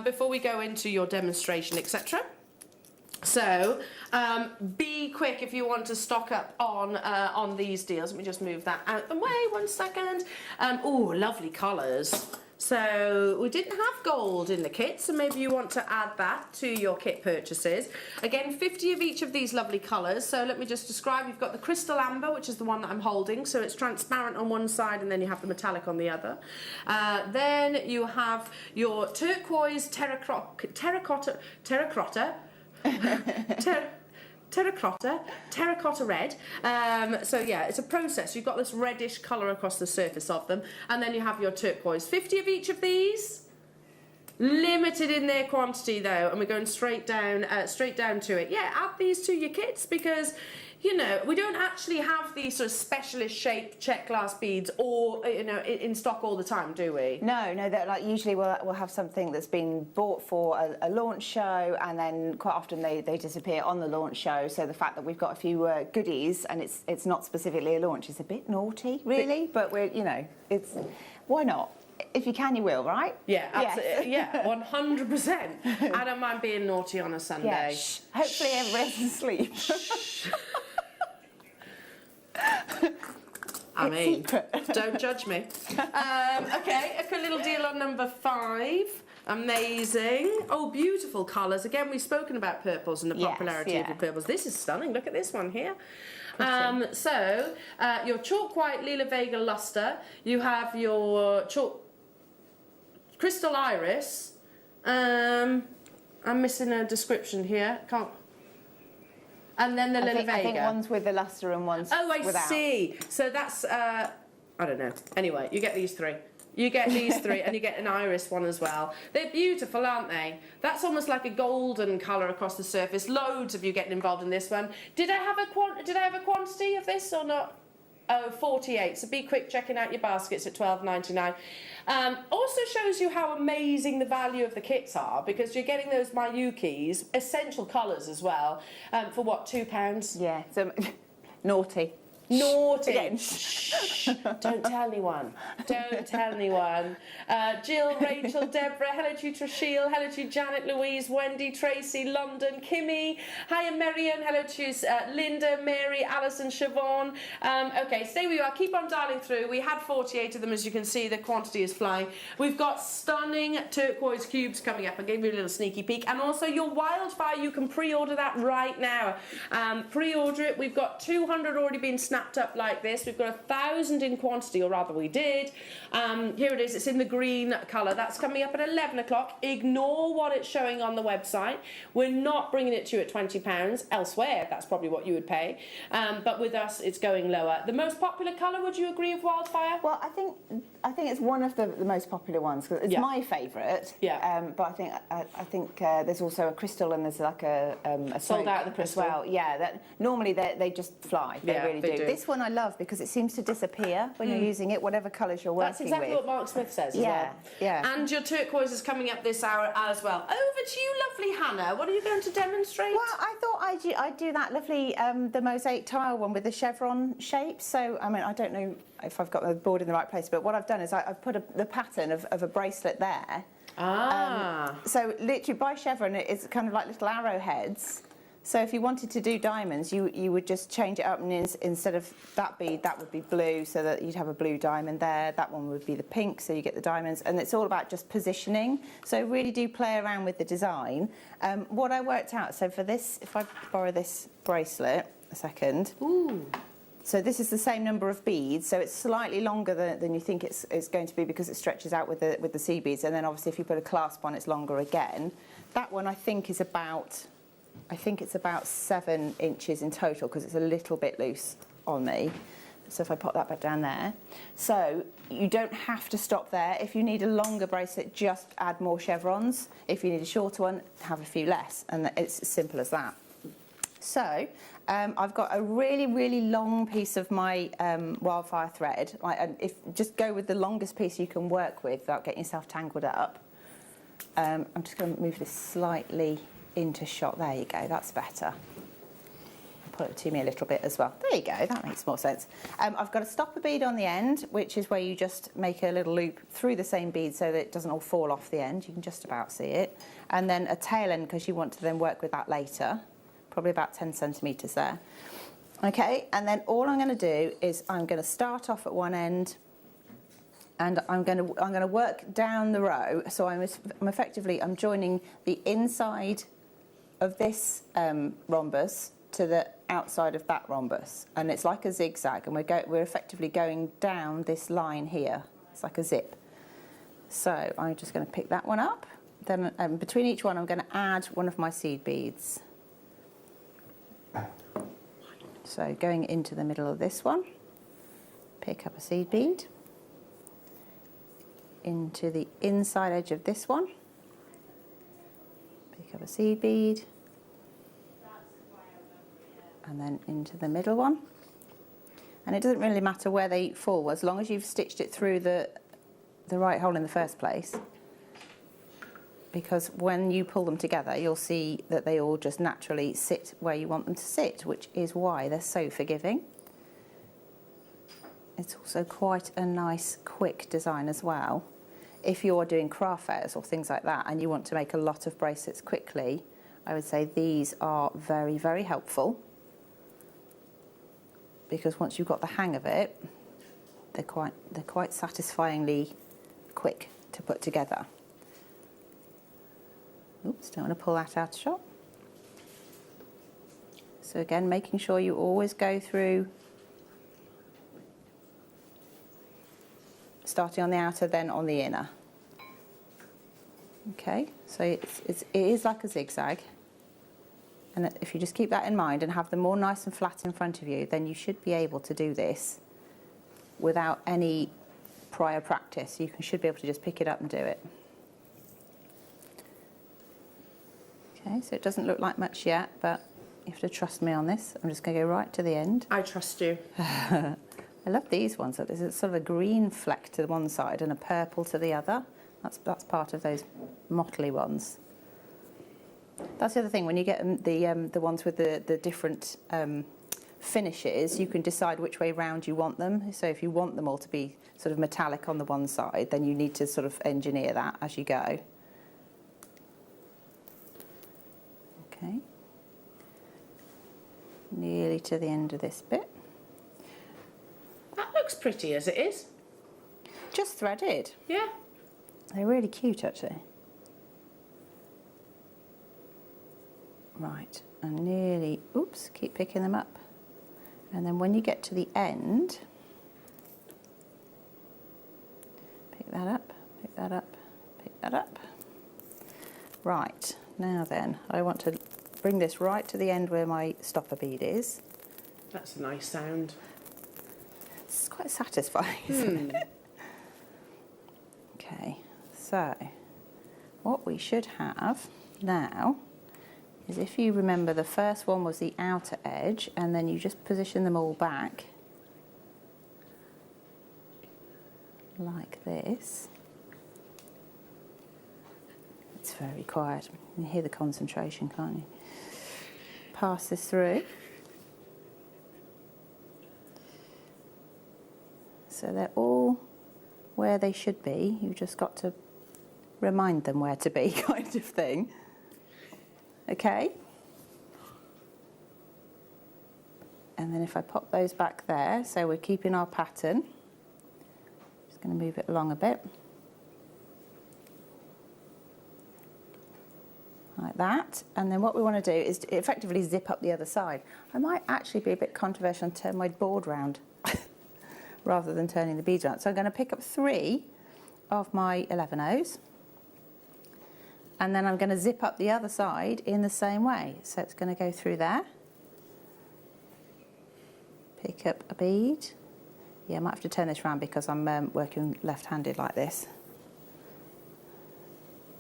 before we go into your demonstration, etc. So, be quick if you want to stock up on these deals. Let me just move that out the way, 1 second. Oh, lovely colours. So we didn't have gold in the kit, so maybe you want to add that to your kit purchases. Again, 50 of each of these lovely colours. So let me just describe. You've got the crystal amber, which is the one that I'm holding. So it's transparent on one side and then you have the metallic on the other. Then you have your turquoise terracotta red. So yeah, it's a process. You've got this reddish colour across the surface of them, and then you have your turquoise. 50 of each of these. Limited in their quantity though, and we're going straight down to it. Yeah, add these to your kits because, you know, we don't actually have these sort of specialist shaped check glass beads or, you know, in stock all the time, do we? No, that like usually we'll have something that's been bought for a launch show, and then quite often they disappear on the launch show. So the fact that we've got a few goodies and it's not specifically a launch is a bit naughty, really. But we're, you know, why not? If you can, you will, right? Yeah, absolutely. Yeah, 100%. I don't mind being naughty on a Sunday. Yeah, shh. Hopefully everyone's asleep. I mean, don't judge me. Okay, a little deal on number 5. Amazing. Oh, beautiful colours. Again, we've spoken about purples and the popularity of the purples. This is stunning. Look at this one here. So, your chalk white Lila Vega luster. You have your chalk crystal iris. I'm missing a description here. Can't. And then the Lila Vega. I think one's with the luster and one's without. See. So that's, I don't know. Anyway, you get these 3. You get these 3 and you get an iris one as well. They're beautiful, aren't they? That's almost like a golden colour across the surface. Loads of you getting involved in this one. Did I have a quantity of this or not? Oh, 48. So be quick checking out your baskets at £12.99. Also shows you how amazing the value of the kits are because you're getting those Mayukis, essential colours as well, for what, £2? Yeah, so naughty. Naughty. Again. Shh. Don't tell anyone. Don't tell anyone. Jill, Rachel, Deborah, hello to you, Trishil, hello to you, Janet, Louise, Wendy, Tracy, London, Kimmy, hiya, Marion, hello to you, Linda, Mary, Alison, Siobhan. Okay, stay where you are. Keep on dialing through. We had 48 of them, as you can see. The quantity is flying. We've got stunning turquoise cubes coming up. I gave you a little sneaky peek. And also your wildfire, you can pre-order that right now. Pre-order it. We've got 200 already been snapped up like this. We've got 1,000 in quantity, or rather we did. Here it is. It's in the green colour. That's coming up at 11 o'clock. Ignore what it's showing on the website. We're not bringing it to you at £20. Elsewhere, that's probably what you would pay. But with us, it's going lower. The most popular colour, would you agree, of wildfire? Well, I think it's one of the most popular ones because it's my favourite. Yeah. But I think there's also a crystal and there's like a sold out the crystal as well. Yeah. That normally they just fly. They really do. This one I love because it seems to disappear when you're using it, whatever colours you're working with. That's exactly what Mark Smith says as well. Yeah. And your turquoise is coming up this hour as well. Over to you, lovely Hannah. What are you going to demonstrate? Well, I thought I'd do that lovely, the mosaic tile one with the chevron shape. So, I mean, I don't know if I've got the board in the right place, but what I've done is I've put the pattern of a bracelet there. So literally by chevron, it's kind of like little arrowheads. So if you wanted to do diamonds, you would just change it up, and instead of that bead, that would be blue, so that you'd have a blue diamond there. That one would be the pink, so you get the diamonds. And it's all about just positioning. So really do play around with the design. What I worked out, so for this, if I borrow this bracelet, a second. Ooh. So this is the same number of beads, so it's slightly longer than you think it's going to be because it stretches out with the C beads. And then obviously if you put a clasp on, it's longer again. That one I think is about... it's about 7 inches in total because it's a little bit loose on me. So if I pop that back down there. So you don't have to stop there. If you need a longer bracelet, just add more chevrons. If you need a shorter one, have a few less. And it's as simple as that. So I've got a really, really long piece of my wildfire thread. And just go with the longest piece you can work with without getting yourself tangled up. I'm just going to move this slightly into shot. There you go, that's better. Pull it to me a little bit as well. There you go, that makes more sense. I've got a stopper bead on the end, which is where you just make a little loop through the same bead so that it doesn't all fall off the end. You can just about see it. And then a tail end, because you want to then work with that later. Probably about 10 centimetres there. Okay, and then all I'm going to do is I'm going to start off at one end, and I'm going to work down the row. So I'm effectively joining the inside of this rhombus to the outside of that rhombus, and it's like a zigzag, and we're effectively going down this line here. It's like a zip. So I'm just going to pick that one up. Then between each one, I'm going to add one of my seed beads. So going into the middle of this one, pick up a seed bead. Into the inside edge of this one, pick up a seed bead. And then into the middle one. And it doesn't really matter where they fall, as long as you've stitched it through the right hole in the first place. Because when you pull them together, you'll see that they all just naturally sit where you want them to sit, which is why they're so forgiving. It's also quite a nice, quick design as well. If you're doing craft fairs or things like that and you want to make a lot of bracelets quickly, I would say these are very, very helpful. Because once you've got the hang of it, they're quite satisfyingly quick to put together. Oops, don't want to pull that out of shot. So again, making sure you always go through, starting on the outer, then on the inner. Okay, so it is like a zigzag. And if you just keep that in mind and have them all nice and flat in front of you, then you should be able to do this without any prior practice. You should be able to just pick it up and do it. Okay, so it doesn't look like much yet, but you have to trust me on this. I'm just going to go right to the end. I trust you. I love these ones. There's sort of a green fleck to one side and a purple to the other. That's part of those motley ones. That's the other thing, when you get the ones with the different finishes, you can decide which way round you want them. So if you want them all to be sort of metallic on the one side, then you need to sort of engineer that as you go. Okay. Nearly to the end of this bit. That looks pretty as it is. Just threaded. Yeah. They're really cute, actually. Right, and nearly, oops, keep picking them up. And then when you get to the end, pick that up, pick that up, pick that up. Right, now then, I want to bring this right to the end where my stopper bead is. That's a nice sound. It's quite satisfying, isn't it? Okay, so what we should have now is, if you remember, the first one was the outer edge, and then you just position them all back like this. It's very quiet. You can hear the concentration, can't you? Pass this through. So they're all where they should be. You've just got to remind them where to be, kind of thing. Okay. And then if I pop those back there, so we're keeping our pattern. Just going to move it along a bit. Like that. And then what we want to do is to effectively zip up the other side. I might actually be a bit controversial and turn my board round rather than turning the beads around. So I'm going to pick up 3 of my 11/0s. And then I'm going to zip up the other side in the same way. So it's going to go through there. Pick up a bead. Yeah, I might have to turn this round because I'm working left-handed like this.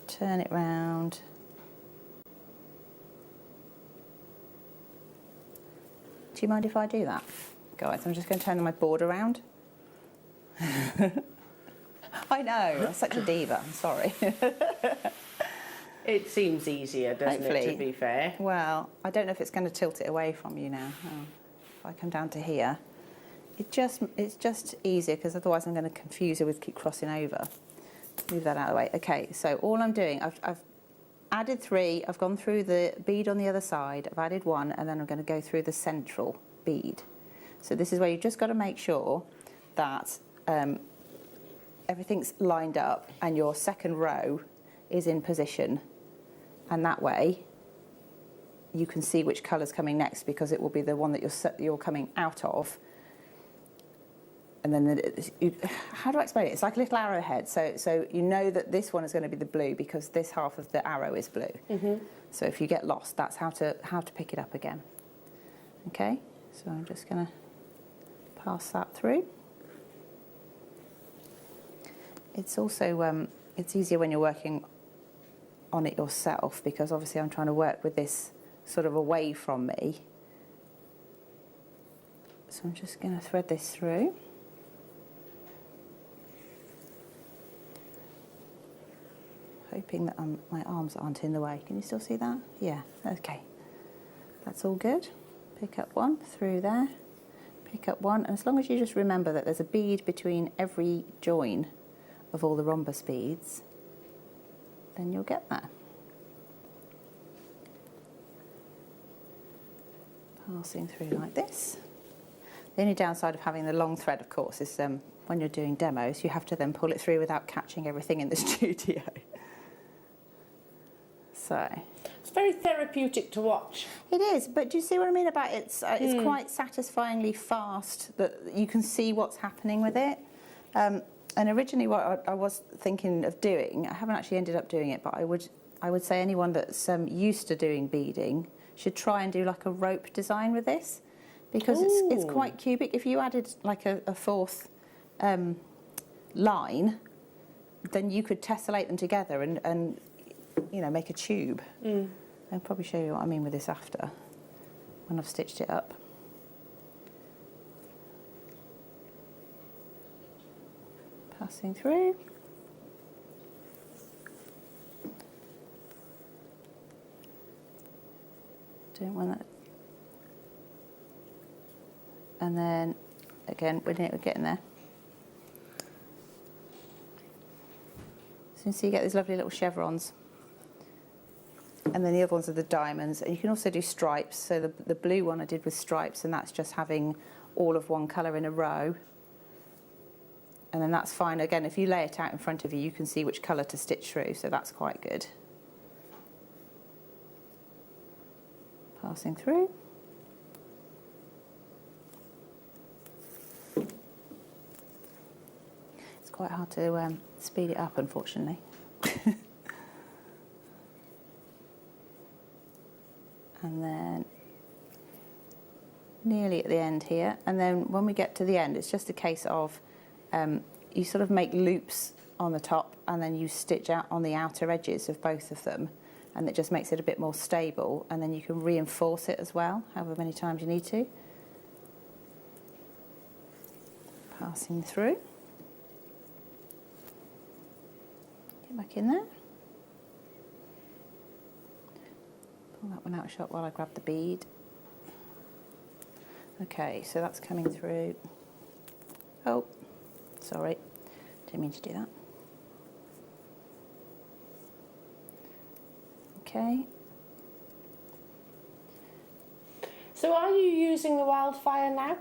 Turn it round. Do you mind if I do that? Guys, I'm just going to turn my board around. I know, I'm such a diva, I'm sorry. It seems easier, doesn't it, to be fair? Well, I don't know if it's going to tilt it away from you now. Oh, if I come down to here, it's just easier because otherwise I'm going to confuse you with keep crossing over. Move that out of the way. Okay, so all I'm doing, I've added 3, I've gone through the bead on the other side, I've added 1, and then I'm going to go through the central bead. So this is where you've just got to make sure that everything's lined up and your second row is in position, and that way you can see which colour's coming next because it will be the one that you're coming out of. And then, how do I explain it? It's like a little arrowhead. So you know that this one is going to be the blue because this half of the arrow is blue. So if you get lost, that's how to pick it up again. Okay, so I'm just going to pass that through. It's also it's easier when you're working on it yourself because obviously I'm trying to work with this sort of away from me. So I'm just going to thread this through. Hoping that my arms aren't in the way. Can you still see that? Yeah, okay. That's all good. Pick up 1 through there. Pick up 1, and as long as you just remember that there's a bead between every join of all the rhombus beads, then you'll get there. Passing through like this. The only downside of having the long thread, of course, is when you're doing demos, you have to then pull it through without catching everything in the studio. So it's very therapeutic to watch. It is, but do you see what I mean about it's quite satisfyingly fast that you can see what's happening with it. And originally what I was thinking of doing, I haven't actually ended up doing it, but I would say anyone that's used to doing beading should try and do like a rope design with this because it's quite cubic. If you added like a 4th line, then you could tessellate them together and you know, make a tube. I'll probably show you what I mean with this after, when I've stitched it up. Passing through. Don't want that. And then, again, we're getting there. So you see you get these lovely little chevrons. And then the other ones are the diamonds. And you can also do stripes. So the blue one I did with stripes, and that's just having all of one colour in a row. And then that's fine. Again, if you lay it out in front of you, you can see which colour to stitch through. So that's quite good. Passing through. It's quite hard to speed it up, unfortunately. And then nearly at the end here, and then when we get to the end it's just a case of you sort of make loops on the top and then you stitch out on the outer edges of both of them, and it just makes it a bit more stable, and then you can reinforce it as well however many times you need to. Passing through, get back in there. Pull that one out shot while I grab the bead. Okay, so that's coming through. Oh, sorry, didn't mean to do that. Okay. So are you using the wildfire now?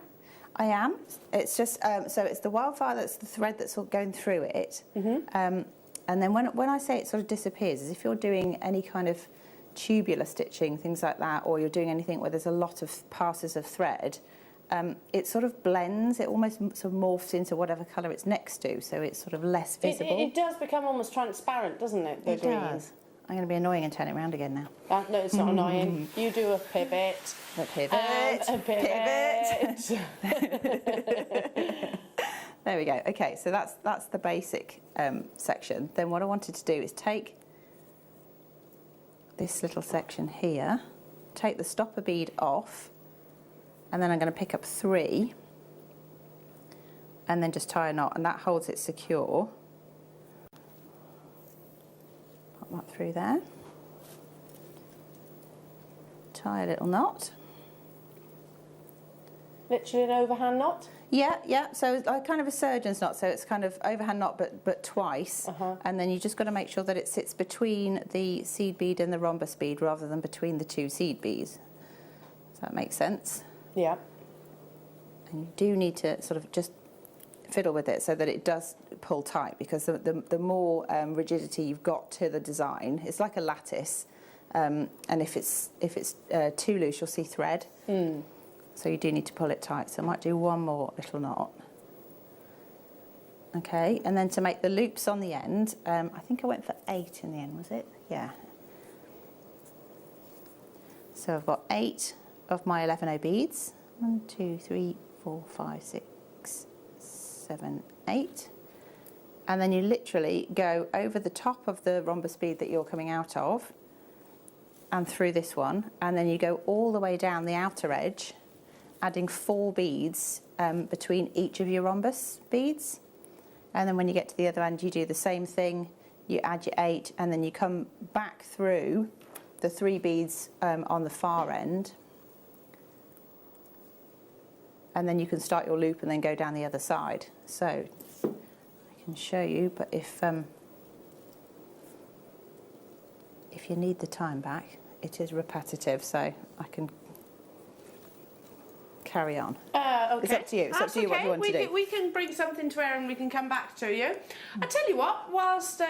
I am. It's just, so it's the wildfire that's the thread that's all going through it. And then when I say it sort of disappears, is if you're doing any kind of tubular stitching, things like that, or you're doing anything where there's a lot of passes of thread, it sort of blends, it almost sort of morphs into whatever colour it's next to, so it's sort of less visible. It does become almost transparent, doesn't it? It does. I'm going to be annoying and turn it around again now. No, it's not annoying. You do a pivot. A pivot. A pivot. There we go. Okay, so that's the basic section. Then what I wanted to do is take this little section here, take the stopper bead off, and then I'm going to pick up 3 and then just tie a knot, and that holds it secure. Pop that through there. Tie a little knot. Literally an overhand knot? Yeah, yeah. So kind of a surgeon's knot. So it's kind of overhand knot, but twice. And then you just got to make sure that it sits between the seed bead and the rhombus bead, rather than between the 2 seed beads. Does that make sense? Yeah. And you do need to sort of just fiddle with it so that it does pull tight, because the more rigidity you've got to the design, it's like a lattice. And if it's too loose, you'll see thread. So you do need to pull it tight. So I might do one more little knot. Okay, and then to make the loops on the end, I think I went for 8 in the end, was it? Yeah. So I've got 8 of my 11O beads. 1, 2, 3, 4, 5, 6, 7, 8. And then you literally go over the top of the rhombus bead that you're coming out of, and through this one, and then you go all the way down the outer edge, adding 4 beads between each of your rhombus beads. And then when you get to the other end, you do the same thing. You add your 8, and then you come back through the 3 beads on the far end. And then you can start your loop and then go down the other side. So I can show you, but if you need the time back, it is repetitive, so I can carry on. Okay. It's up to you. It's up to you what you want to do. We can bring something to air and we can come back to you. I tell you what, whilst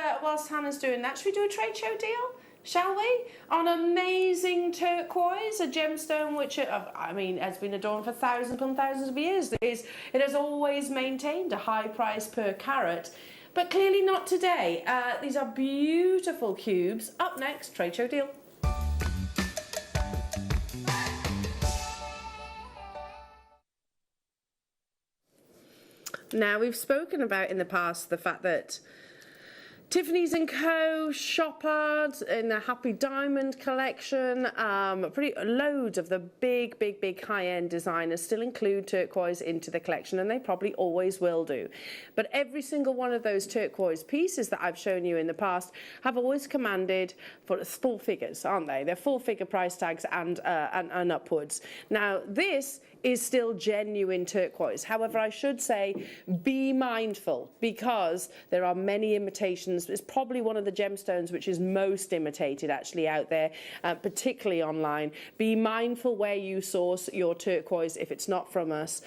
Hannah's doing that, should we do a trade show deal? Shall we? On amazing turquoise, a gemstone which, I mean, has been adorned for thousands upon thousands of years. It has always maintained a high price per carat, but clearly not today. These are beautiful cubes. Up next, trade show deal. Now, we've spoken about in the past the fact that Tiffany's & Co, Chopard in the Happy Diamond collection, loads of the big high-end designers still include turquoise into the collection, and they probably always will do. But every single one of those turquoise pieces that I've shown you in the past have always commanded for full figures, aren't they? They're full-figure price tags and upwards. Now, this is still genuine turquoise. However, I should say, be mindful, because there are many imitations. It's probably one of the gemstones which is most imitated actually out there, particularly online. Be mindful where you source your turquoise if it's not from us.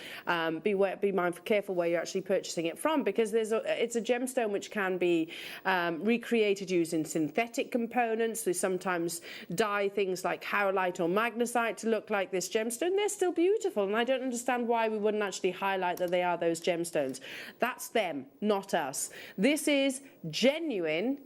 Be mindful, careful where you're actually purchasing it from, because it's a gemstone which can be recreated using synthetic components. We sometimes dye things like howlite or magnesite to look like this gemstone. They're still beautiful, and I don't understand why we wouldn't actually highlight that they are those gemstones. That's them, not us. This is genuine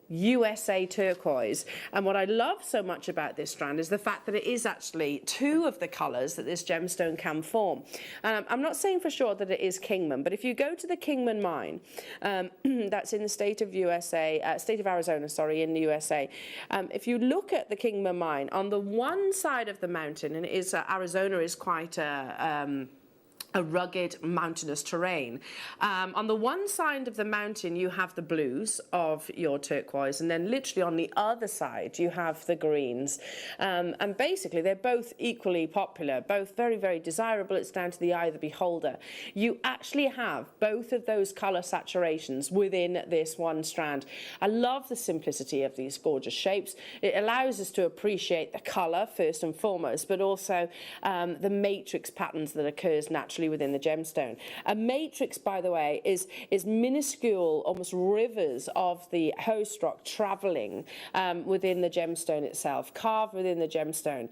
USA turquoise, and what I love so much about this strand is the fact that it is actually 2 of the colours that this gemstone can form. I'm not saying for sure that it is Kingman, but if you go to the Kingman mine, that's in the state of Arizona, sorry, in the USA. If you look at the Kingman mine, on the one side of the mountain, and it is Arizona is quite a rugged mountainous terrain. On the one side of the mountain you have the blues of your turquoise, and then literally on the other side you have the greens, and basically they're both equally popular, both very desirable. It's down to the eye of the beholder. You actually have both of those colour saturations within this one strand. I love the simplicity of these gorgeous shapes. It allows us to appreciate the colour first and foremost, but also the matrix patterns that occurs naturally within the gemstone. A matrix, by the way, is minuscule, almost rivers of the host rock travelling within the gemstone itself, carved within the gemstone.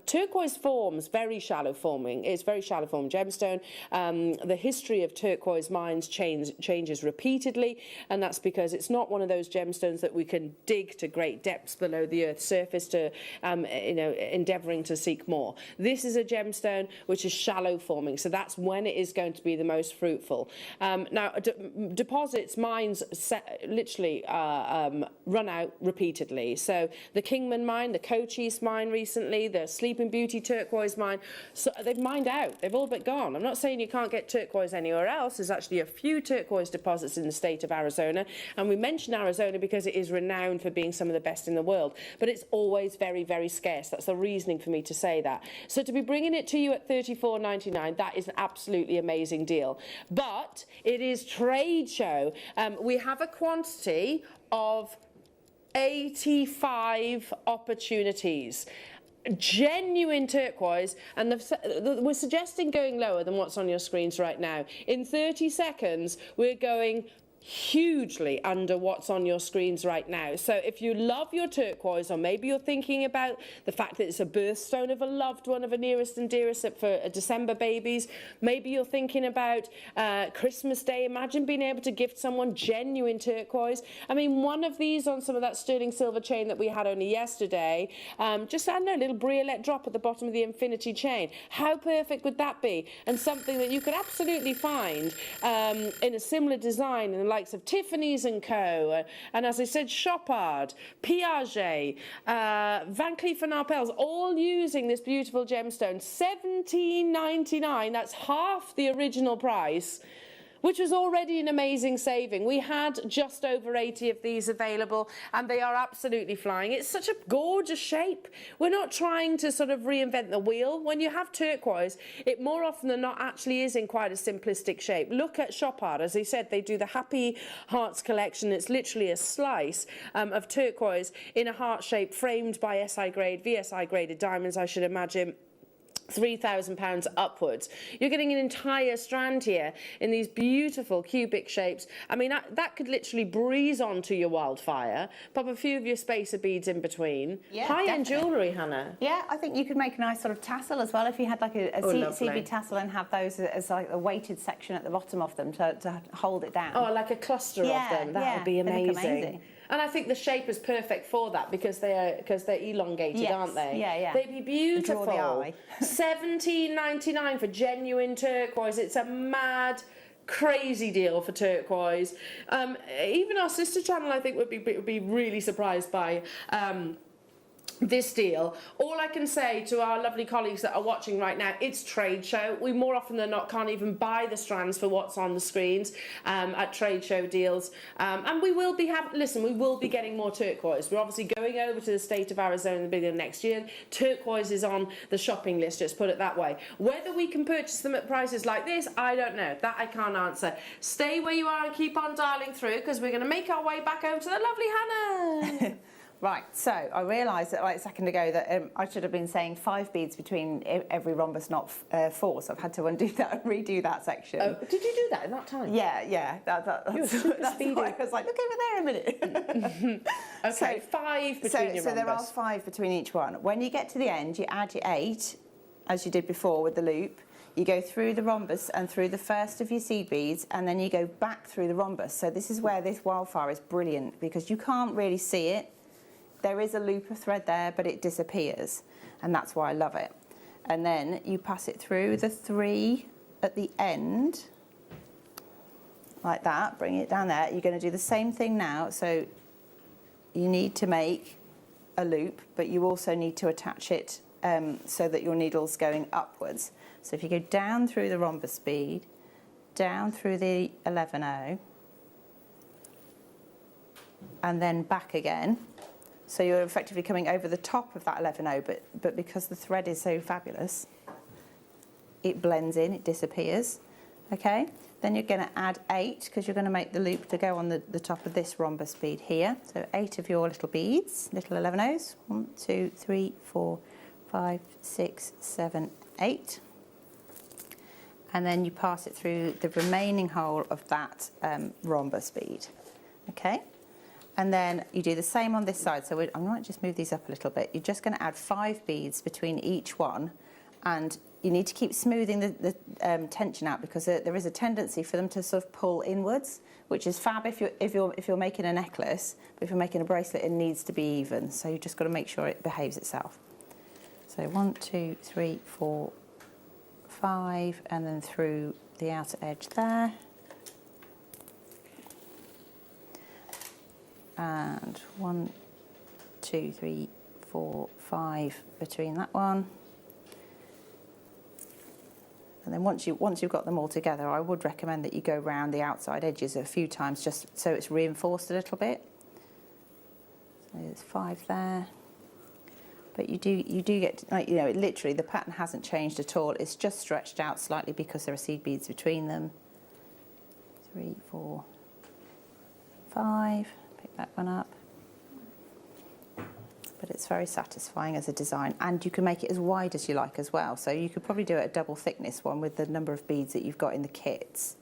Turquoise forms very shallow forming. It's very shallow form gemstone. The history of turquoise mines changes repeatedly, and that's because it's not one of those gemstones that we can dig to great depths below the Earth's surface to, endeavouring to seek more. This is a gemstone which is shallow forming. So So that's when it is going to be the most fruitful. Now, deposits, mines literally run out repeatedly. So the Kingman mine, the Cochise mine recently, the Sleeping Beauty turquoise mine, so they've mined out. They've all but gone. I'm not saying you can't get turquoise anywhere else. There's actually a few turquoise deposits in the state of Arizona. And we mention Arizona because it is renowned for being some of the best in the world. But it's always very, very scarce. That's the reasoning for me to say that. So to be bringing it to you at $34.99, that is an absolutely amazing deal. But it is trade show. We have a quantity of 85 opportunities. Genuine turquoise, and we're suggesting going lower than what's on your screens right now. In 30 seconds, we're going hugely under what's on your screens right now. So if you love your turquoise, or maybe you're thinking about the fact that it's a birthstone of a loved one, of a nearest and dearest for December babies, maybe you're thinking about Christmas Day, imagine being able to gift someone genuine turquoise. I mean, one of these on some of that sterling silver chain that we had only yesterday, just, I don't know, a little Bracelet drop at the bottom of the infinity chain. How perfect would that be? And something that you could absolutely find in a similar design in the likes of Tiffany's & Co. And as I said, Chopard, Piaget, Van Cleef & Arpels, all using this beautiful gemstone. $17.99, that's half the original price, which was already an amazing saving. We had just over 80 of these available, and they are absolutely flying. It's such a gorgeous shape. We're not trying to sort of reinvent the wheel. When you have turquoise, it more often than not actually is in quite a simplistic shape. Look at Chopard. As I said, they do the Happy Hearts collection. It's literally a slice of turquoise in a heart shape, framed by SI grade, VSI graded diamonds, I should imagine. £3,000 upwards. You're getting an entire strand here in these beautiful cubic shapes. I mean, that could literally breeze onto your wildfire. Pop a few of your spacer beads in between. Yeah, high-end jewellery, Hannah. Yeah, I think you could make a nice sort of tassel as well if you had like a CB tassel and have those as like a weighted section at the bottom of them to hold it down. Oh, like a cluster of them. That would be amazing. And I think the shape is perfect for that because they're elongated, aren't they? Yeah, yeah. They'd be beautiful. Draw the eye. $17.99 for genuine turquoise. It's a mad, crazy deal for turquoise. Even our sister channel, I think, would be really surprised by this deal. All I can say to our lovely colleagues that are watching right now, it's trade show. We more often than not can't even buy the strands for what's on the screens at trade show deals. And we will be we will be getting more turquoise. We're obviously going over to the state of Arizona at the beginning of next year. Turquoise is on the shopping list, just put it that way. Whether we can purchase them at prices like this, I don't know. That I can't answer. Stay where you are and keep on dialing through, because we're going to make our way back over to the lovely Hannah. Right, so I realised that like a second ago that I should have been saying 5 beads between every rhombus, not 4, so I've had to undo that and redo that section. Oh, did you do that in that time? Yeah, that's speedy. why I was like, look over there a minute. Okay, 5 between your rhombus. So there are 5 between each one. When you get to the end, you add your 8, as you did before with the loop. You go through the rhombus and through the first of your seed beads, and then you go back through the rhombus. So this is where this wildfire is brilliant, because you can't really see it. There is a loop of thread there, but it disappears, and that's why I love it. And then you pass it through the 3 at the end, like that, bring it down there. You're going to do the same thing now, so you need to make a loop, but you also need to attach it so that your needle's going upwards. So if you go down through the rhombus bead, down through the 11-0, and then back again. So you're effectively coming over the top of that 11-0, but because the thread is so fabulous, it blends in, it disappears. Okay? Then you're going to add 8, because you're going to make the loop to go on the top of this rhombus bead here. So 8 of your little beads, little 11-0s. 1, 2, 3, 4, 5, 6, 7, 8. And then you pass it through the remaining hole of that rhombus bead. Okay? And then you do the same on this side. So I might just move these up a little bit. You're just going to add 5 beads between each one, and you need to keep smoothing the tension out, because there is a tendency for them to sort of pull inwards, which is fab if you're making a necklace. But if you're making a bracelet, it needs to be even. So you've just got to make sure it behaves itself. So 1, 2, 3, 4, 5 and then through the outer edge there. And 1, 2, 3, 4, 5 between that one. And then once you've got them all together, I would recommend that you go round the outside edges a few times just so it's reinforced a little bit. So there's 5 there. But you do get, like, you know, literally the pattern hasn't changed at all. It's just stretched out slightly because there are seed beads between them. 3, 4, 5. Pick that one up. But it's very satisfying as a design, and you can make it as wide as you like as well. So you could probably do it a double thickness one with the number of beads that you've got in the kits.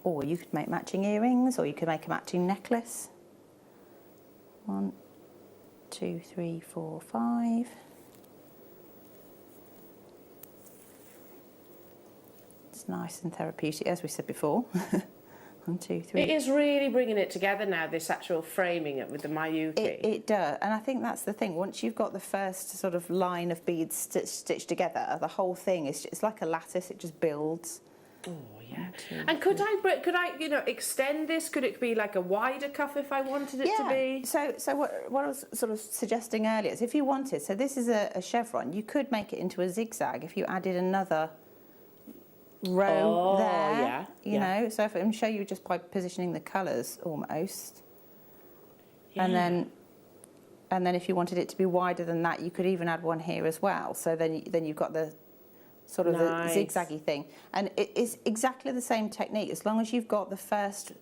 Or you could make matching earrings, or you could make a matching necklace. 1, 2, 3, 4, 5. It's nice and therapeutic, as we said before. 1, 2, 3. It is really bringing it together now, this actual framing it with the Mayuki. It does, and I think that's the thing. Once you've got the first sort of line of beads stitched together, the whole thing is it's like a lattice. It just builds. Oh yeah. And could I, you know, extend this? Could it be like a wider cuff if I wanted it to be? So what I was sort of suggesting earlier is if you wanted, so this is a chevron, you could make it into a zigzag if you added another row there, you know, so if I can show you just by positioning the colours almost, and then if you wanted it to be wider than that, you could even add one here as well. So then you've got the sort of the zigzaggy thing, and it is exactly the same technique. As long as you've got the first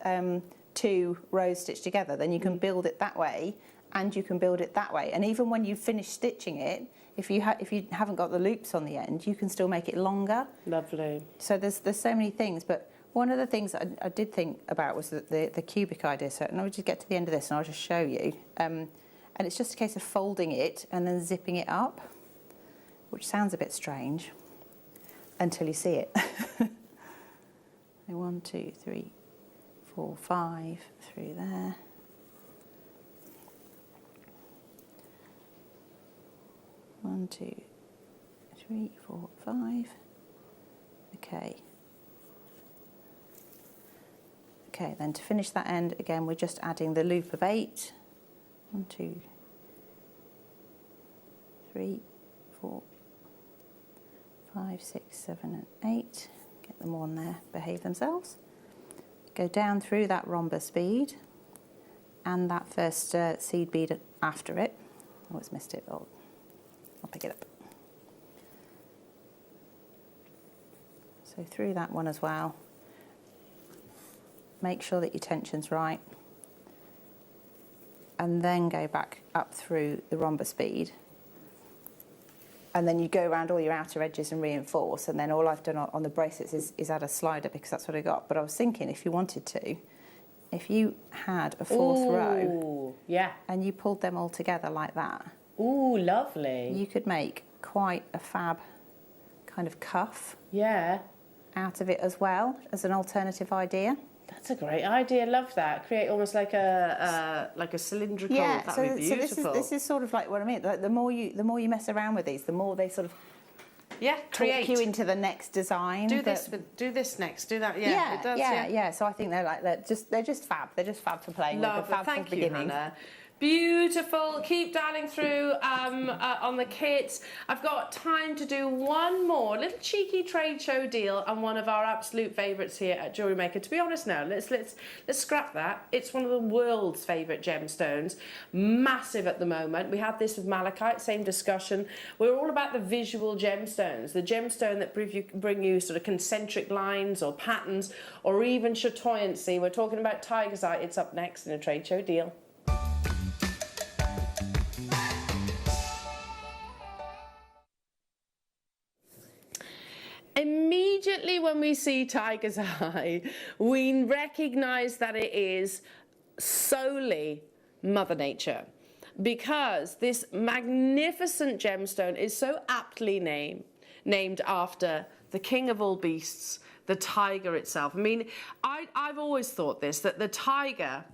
2 rows stitched together, then you can build it that way, and you can build it that way. And even when you finish stitching it, if you haven't got the loops on the end, you can still make it longer. Lovely. So there's so many things, but one of the things I did think about was the cubic idea. So and I'll just get to the end of this and I'll just show you. And it's just a case of folding it and then zipping it up, which sounds a bit strange until you see it. 1, 2, 3, 4, 5 through there. 1, 2, 3, 4, 5. Okay. Okay, then to finish that end, again, we're just adding the loop of 8. 1, 2, 3, 4, 5, 6, 7, and 8. Get them on there, behave themselves. Go down through that rhombus bead and that first seed bead after it. Oh, it's missed it. Oh. I'll pick it up. So through that one as well. Make sure that your tension's right. And then go back up through the rhombus bead. And then you go around all your outer edges and reinforce. And then all I've done on the bracelets is add a slider because that's what I got. But I was thinking if you wanted to, if you had a 4th row, and you pulled them all together like that. Ooh, lovely. You could make quite a fab kind of cuff out of it as well as an alternative idea. That's a great idea. Love that. Create almost like a cylindrical. Yeah, that'd be beautiful. So this is sort of like what I mean. Like the more you mess around with these, the more they sort of create talk you into the next design. Do this next. Do that. Yeah, it does. Yeah. So I think they're just fab. They're just fab for playing with. They're fab Thank for you, beginning. Hannah. Beautiful. Keep dialing through on the kits. I've got time to do one more little cheeky trade show deal on one of our absolute favourites here at Jewellery Maker. To be honest now, let's scrap that. It's one of the world's favourite gemstones. Massive at the moment. We had this with Malachite, same discussion. We're all about the visual gemstones. The gemstone that bring you sort of concentric lines or patterns or even chatoyancy. We're talking about Tigersite. It's up next in a trade show deal. Immediately when we see tiger's eye, we recognise that it is solely Mother Nature, because this magnificent gemstone is so aptly named after the king of all beasts, the tiger itself. I mean, I've always thought this, that the tiger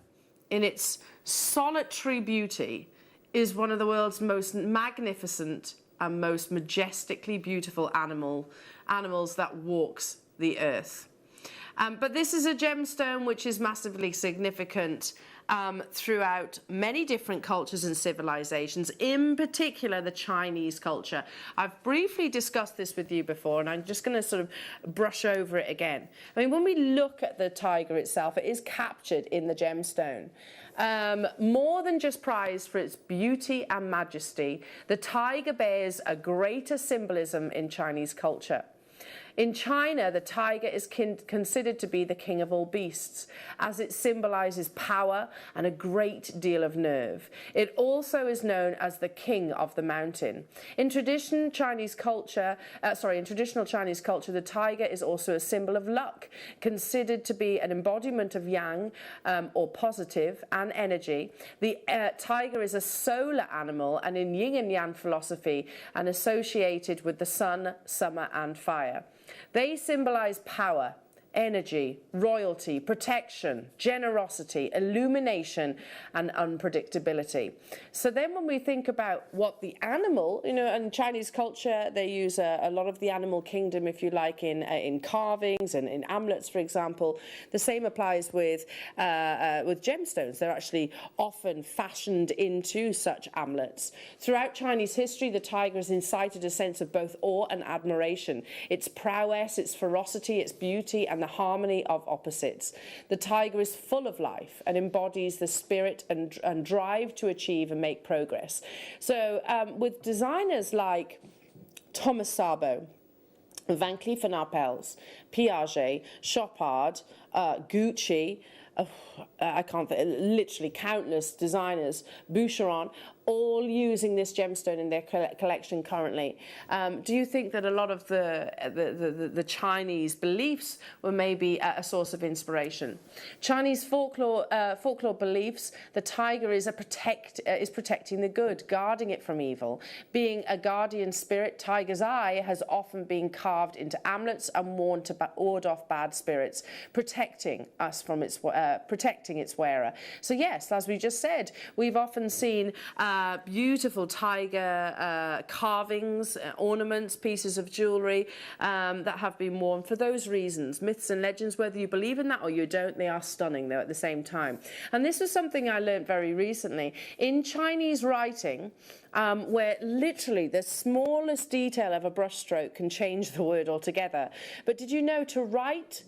in its solitary beauty is one of the world's most magnificent and most majestically beautiful animals that walks the earth. But this is a gemstone which is massively significant throughout many different cultures and civilizations, in particular the Chinese culture. I've briefly discussed this with you before, and I'm just going to sort of brush over it again. I mean, when we look at the tiger itself, it is captured in the gemstone. More than just prized for its beauty and majesty, the tiger bears a greater symbolism in Chinese culture. In China, the tiger is considered to be the king of all beasts, as it symbolizes power and a great deal of nerve. It also is known as the king of the mountain. In traditional Chinese culture, the tiger is also a symbol of luck, considered to be an embodiment of yang, or positive, and energy. The tiger is a solar animal, and in yin and yang philosophy, and associated with the sun, summer, and fire. They symbolize power, energy, royalty, protection, generosity, illumination, and unpredictability. So then when we think about what the animal, you know, in Chinese culture, they use a lot of the animal kingdom, if you like, in carvings and in amulets, for example. The same applies with gemstones. They're actually often fashioned into such amulets. Throughout Chinese history, the tiger has incited a sense of both awe and admiration. Its prowess, its ferocity, its beauty, and the harmony of opposites. The tiger is full of life and embodies the spirit and drive to achieve and make progress. So with designers like Thomas Sabo, Van Cleef & Arpels, Piaget, Chopard, Gucci, literally countless designers, Boucheron, all using this gemstone in their collection currently. Do you think that a lot of the Chinese beliefs were maybe a source of inspiration? Chinese folklore beliefs, the tiger is protecting the good, guarding it from evil. Being a guardian spirit, tiger's eye has often been carved into amulets and worn to ward off bad spirits, protecting us from protecting its wearer. So yes, as we just said, we've often seen beautiful tiger carvings, ornaments, pieces of jewellery that have been worn for those reasons. Myths and legends, whether you believe in that or you don't, they are stunning though at the same time. And this was something I learned very recently. In Chinese writing, where literally the smallest detail of a brushstroke can change the word altogether. But did you know to write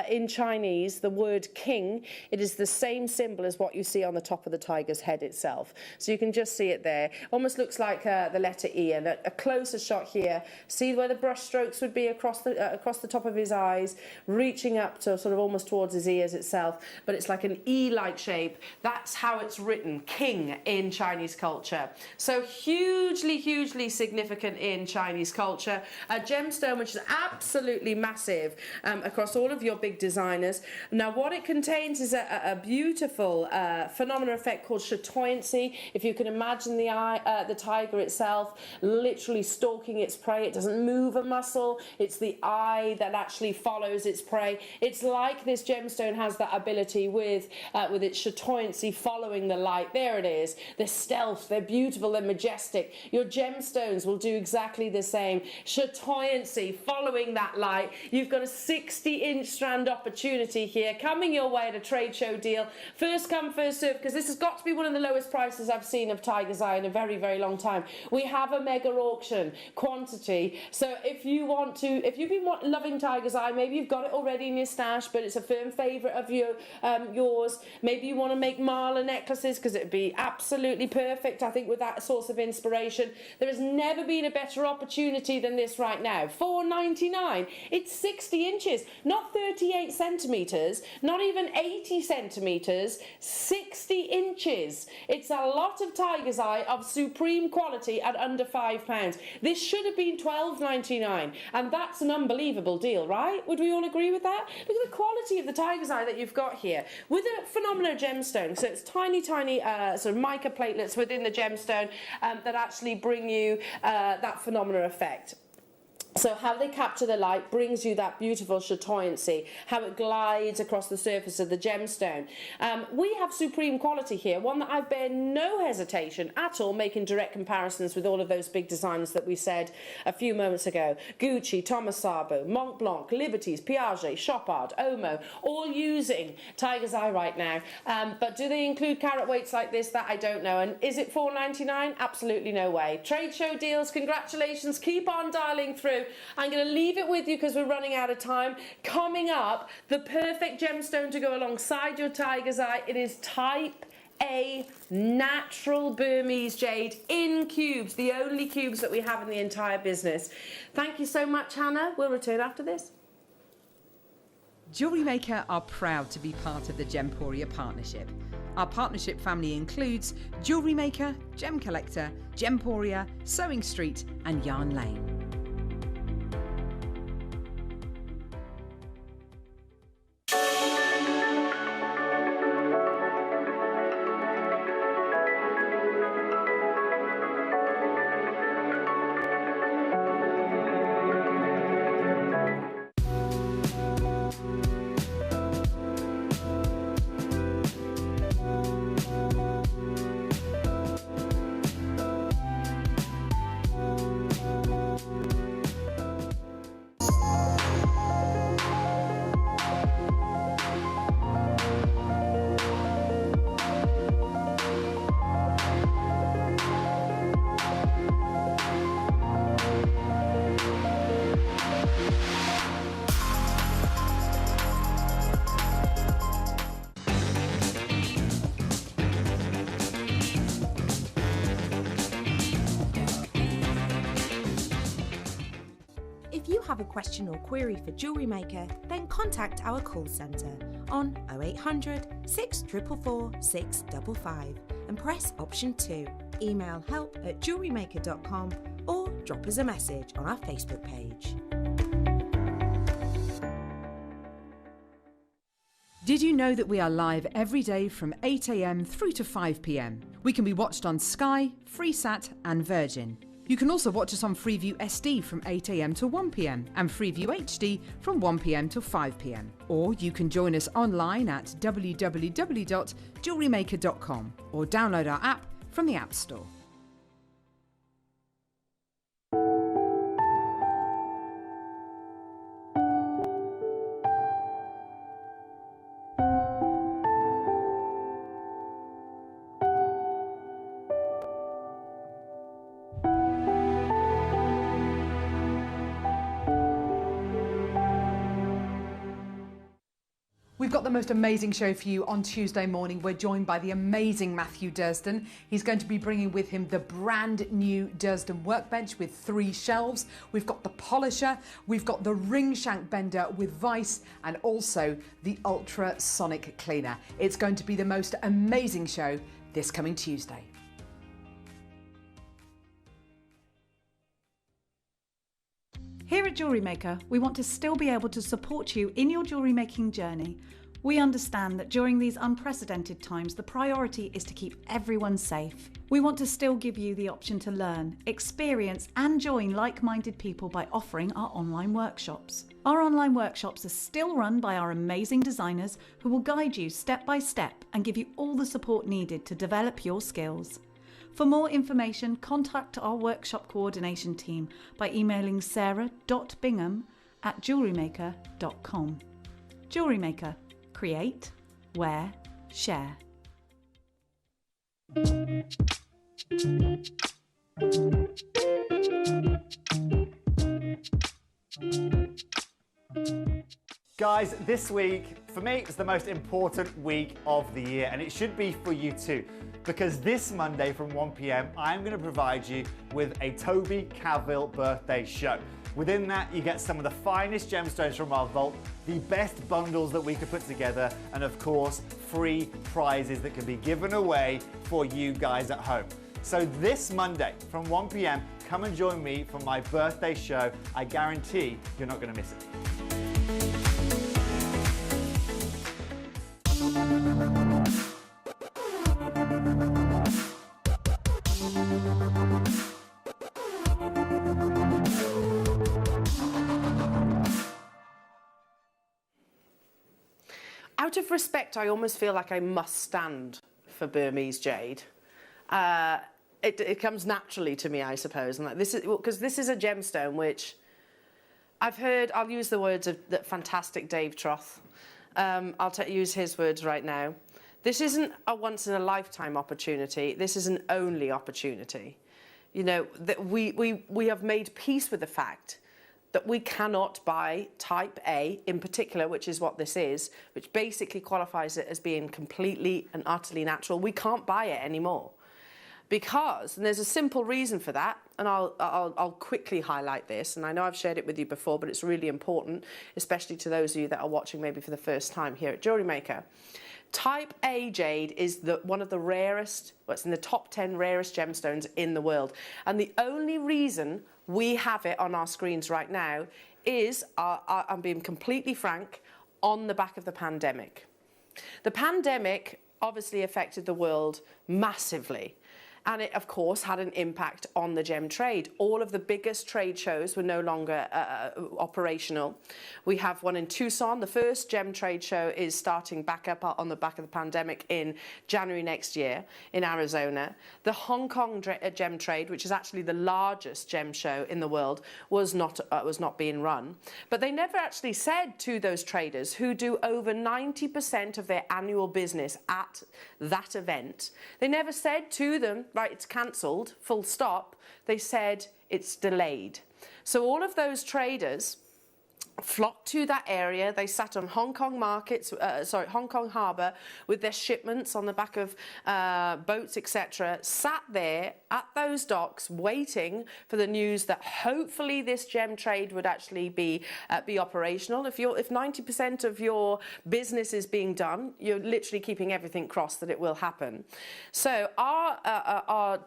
in Chinese, the word king, it is the same symbol as what you see on the top of the tiger's head itself. So you can just see it there. Almost looks like the letter E. And a closer shot here, see where the brush strokes would be across the top of his eyes, reaching up to sort of almost towards his ears itself. But it's like an E-like shape. That's how it's written, king, in Chinese culture. So hugely, hugely significant in Chinese culture. A gemstone which is absolutely massive across all of your big designers. Now what it contains is a beautiful phenomenal effect called chatoyancy. If you can imagine the tiger itself literally stalking its prey, it doesn't move a muscle, it's the eye that actually follows its prey. It's like this gemstone has that ability with its chatoyancy following the light. There it is. They're stealth, they're beautiful, they're majestic. Your gemstones will do exactly the same. Chatoyancy following that light. You've got a 60-inch strand opportunity here coming your way at a trade show deal. First come, first serve, because this has got to be one of the lowest prices I've seen of tiger's eye in a very, very long time. We have a mega auction quantity. So if you've been loving tiger's eye, maybe you've got it already in your stash, but it's a firm favourite of yours. Maybe you want to make mala necklaces because it'd be absolutely perfect, I think, with that source of inspiration. There has never been a better opportunity than this right now. $4.99. It's 60 inches, not 38 centimetres, not even 80 centimetres, 60 inches. It's a lot of tiger's eye of supreme quality at under £5. This should have been $12.99, and that's an unbelievable deal, right? Would we all agree with that? Look at the quality of the tiger's eye that you've got here with a phenomenal gemstone. So it's tiny, tiny sort of mica platelets within the gemstone that actually bring you that phenomenal effect. So how they capture the light brings you that beautiful chatoyancy, how it glides across the surface of the gemstone. We have supreme quality here, one that I bear no hesitation at all making direct comparisons with all of those big designers that we said a few moments ago. Gucci, Thomas Sabo, Mont Blanc, Liberties, Piaget, Chopard, Omo, all using Tiger's Eye right now. But do they include carat weights like this? That I don't know. And is it $4.99? Absolutely no way. Trade show deals, congratulations. Keep on dialing through. I'm going to leave it with you because we're running out of time. Coming up, the perfect gemstone to go alongside your Tiger's Eye. It is Type A natural Burmese jade in cubes, the only cubes that we have in the entire business. Thank you so much, Hannah. We'll return after this. Jewellery Maker are proud to be part of the Gemporia partnership. Our partnership family includes Jewellery Maker, Gem Collector, Gemporia, Sewing Street and Yarn Lane. If you have a question or query for Jewellery Maker, then contact our call centre on 0800 644 655 and press option 2. Email help@jewellerymaker.com or drop us a message on our Facebook page. Did you know that we are live every day from 8 a.m. through to 5 p.m? We can be watched on Sky, Freesat and Virgin. You can also watch us on Freeview SD from 8 a.m. to 1 p.m. and Freeview HD from 1 p.m. to 5 p.m. Or you can join us online at www.jewellerymaker.com or download our app from the App Store. We've got the most amazing show for you on Tuesday morning. We're joined by the amazing Matthew Durston. He's going to be bringing with him the brand new Durston workbench with 3 shelves. We've got the polisher, we've got the ring shank bender with vice, and also the ultrasonic cleaner. It's going to be the most amazing show this coming Tuesday. Here at Jewellery Maker, we want to still be able to support you in your jewellery making journey. We understand that during these unprecedented times, the priority is to keep everyone safe. We want to still give you the option to learn, experience and join like-minded people by offering our online workshops. Our online workshops are still run by our amazing designers who will guide you step by step and give you all the support needed to develop your skills. For more information, contact our workshop coordination team by emailing sarah.bingham@jewellerymaker.com. Jewellery Maker. Create, wear, share. Guys, this week, for me, it's the most important week of the year, and it should be for you too, because this Monday from 1 p.m, I'm going to provide you with a Toby Cavill birthday show. Within that, you get some of the finest gemstones from our vault, the best bundles that we could put together, and of course, free prizes that can be given away for you guys at home. So this Monday from 1 p.m, come and join me for my birthday show. I guarantee you're not going to miss it. out of respect, I almost feel like I must stand for Burmese jade. It comes naturally to me, I suppose, and like this is because this is a gemstone which I've heard. I'll use the words of the fantastic Dave Troth. I'll use his words right now. This isn't a once-in-a-lifetime opportunity. This is an only opportunity. You know, that we have made peace with the fact that we cannot buy type A in particular, which is what this is, which basically qualifies it as being completely and utterly natural. We can't buy it anymore. Because, and there's a simple reason for that, and I'll quickly highlight this, and I know I've shared it with you before, but it's really important, especially to those of you that are watching maybe for the first time here at Jewellery Maker. Type A jade is one of the rarest, well, it's in the top 10 rarest gemstones in the world. And the only reason we have it on our screens right now is, I'm being completely frank, on the back of the pandemic. The pandemic obviously affected the world massively. And it, of course, had an impact on the gem trade. All of the biggest trade shows were no longer operational. We have one in Tucson. The first gem trade show is starting back up on the back of the pandemic in January next year in Arizona. The Hong Kong gem trade, which is actually the largest gem show in the world, was not being run. But they never actually said to those traders who do over 90% of their annual business at that event, they never said to them, right, it's cancelled, full stop. They said it's delayed. So all of those traders flocked to that area. They sat on Hong Kong markets, Hong Kong harbour with their shipments on the back of boats, etc. Sat there at those docks waiting for the news that hopefully this gem trade would actually be operational. If 90% of your business is being done, you're literally keeping everything crossed that it will happen. So our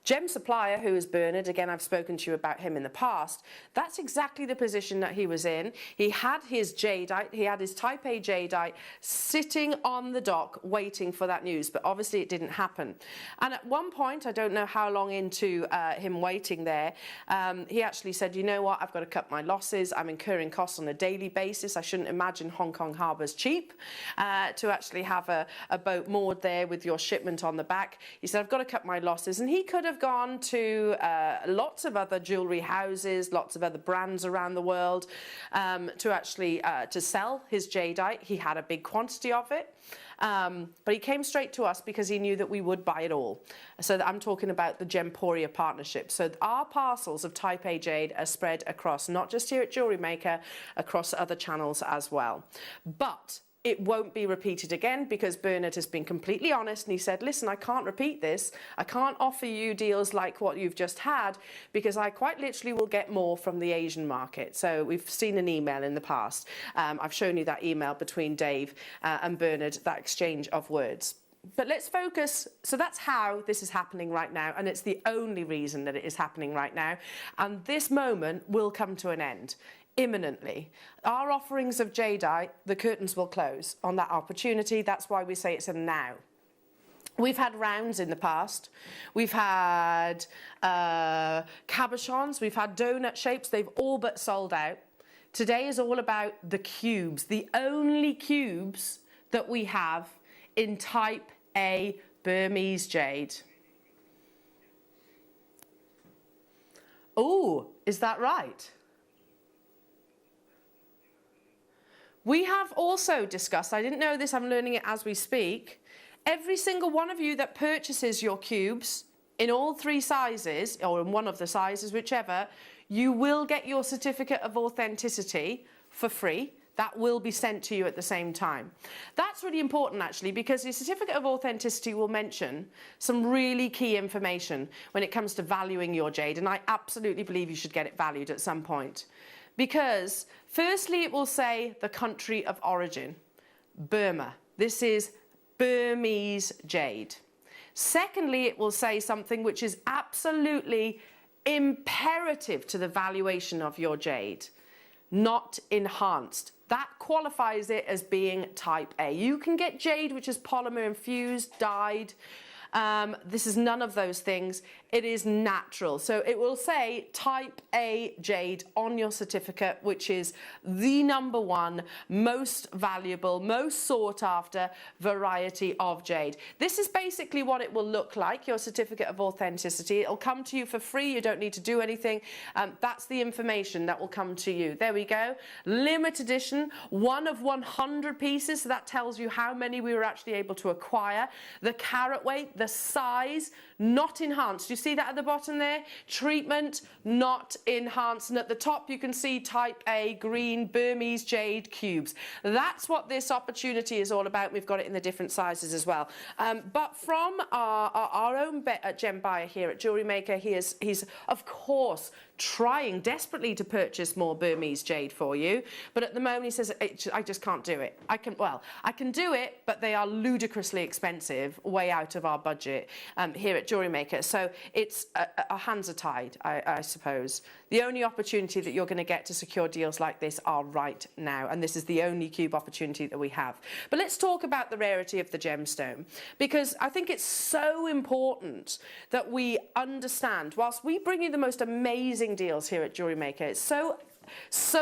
gem supplier, who is Bernard, again, I've spoken to you about him in the past, that's exactly the position that he was in. He had his jadeite, he had his type A jadeite sitting on the dock waiting for that news, but obviously it didn't happen. And at one point, I don't know how long into him waiting there, he actually said, you know what, I've got to cut my losses, I'm incurring costs on a daily basis. I shouldn't imagine Hong Kong harbour's cheap to actually have a boat moored there with your shipment on the back. He said, I've got to cut my losses, and he could have gone to lots of other jewellery houses, lots of other brands around the world to actually to sell his jadeite. He had a big quantity of it, but he came straight to us because he knew that we would buy it all. So I'm talking about the Gemporia partnership. So our parcels of type A jade are spread across, not just here at Jewellery Maker, across other channels as well. But it won't be repeated again because Bernard has been completely honest and he said, listen, I can't repeat this. I can't offer you deals like what you've just had because I quite literally will get more from the Asian market. So we've seen an email in the past. I've shown you that email between Dave and Bernard, that exchange of words. But let's focus. So that's how this is happening right now, and it's the only reason that it is happening right now. And this moment will come to an end imminently. Our offerings of jadeite, the curtains will close on that opportunity. That's why we say it's a now. We've had rounds in the past. We've had cabochons. We've had donut shapes. They've all but sold out. Today is all about the cubes, the only cubes that we have in type A Burmese jade. Oh, is that right? We have also discussed, I didn't know this, I'm learning it as we speak, every single one of you that purchases your cubes in all three sizes, or in one of the sizes, whichever, you will get your certificate of authenticity for free. That will be sent to you at the same time. That's really important actually, because the certificate of authenticity will mention some really key information when it comes to valuing your jade, and I absolutely believe you should get it valued at some point. Because firstly, it will say the country of origin, Burma. This is Burmese jade. Secondly, it will say something which is absolutely imperative to the valuation of your jade, not enhanced. That qualifies it as being type A. You can get jade which is polymer infused, dyed, This is none of those things. It is natural. So it will say type A jade on your certificate, which is the #1 most valuable, most sought after variety of jade. This is basically what it will look like, your certificate of authenticity. It'll come to you for free. You don't need to do anything. That's the information that will come to you. There we go. Limited edition, 1 of 100 pieces. So that tells you how many we were actually able to acquire. The carat weight, the size, not enhanced. You see that at the bottom there? Treatment, not enhanced. And at the top you can see type A green Burmese jade cubes. That's what this opportunity is all about. We've got it in the different sizes as well. But from our own gem buyer here at Jewellery Maker, he's of course trying desperately to purchase more Burmese jade for you, but at the moment he says, I just can't do it. I can do it, but they are ludicrously expensive, way out of our budget here at Jewellery Maker. So it's our hands are tied, I suppose. The only opportunity that you're going to get to secure deals like this are right now, and this is the only cube opportunity that we have. But let's talk about the rarity of the gemstone, because I think it's so important that we understand, whilst we bring you the most amazing deals here at Jewellery Maker, it's so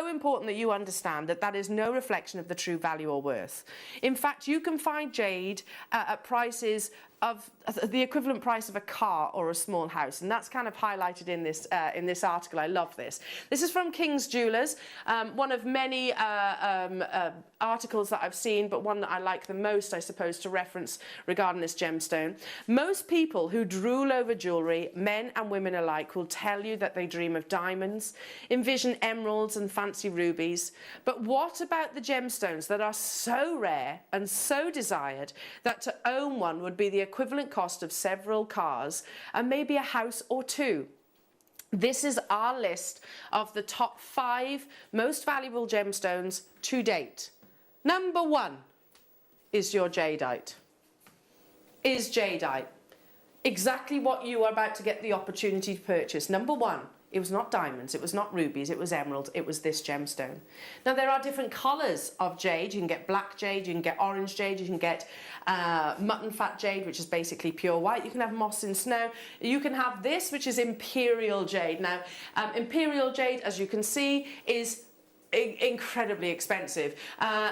important that you understand that that is no reflection of the true value or worth. In fact, you can find jade at prices of the equivalent price of a car or a small house, and that's kind of highlighted in this article. I love this. This is from King's Jewellers, one of many articles that I've seen, but one that I like the most, I suppose, to reference regarding this gemstone. Most people who drool over jewellery, men and women alike, will tell you that they dream of diamonds, envision emeralds and fancy rubies. But what about the gemstones that are so rare and so desired that to own one would be the equivalent cost of several cars and maybe a house or two? This is our list of the top 5 most valuable gemstones to date. #1 is your jadeite. Is jadeite exactly what you are about to get the opportunity to purchase? #1. It was not diamonds, it was not rubies, it was emeralds, it was this gemstone. Now there are different colours of jade. You can get black jade, you can get orange jade, you can get mutton fat jade, which is basically pure white. You can have moss in snow. You can have this, which is imperial jade. Now, imperial jade, as you can see, is incredibly expensive.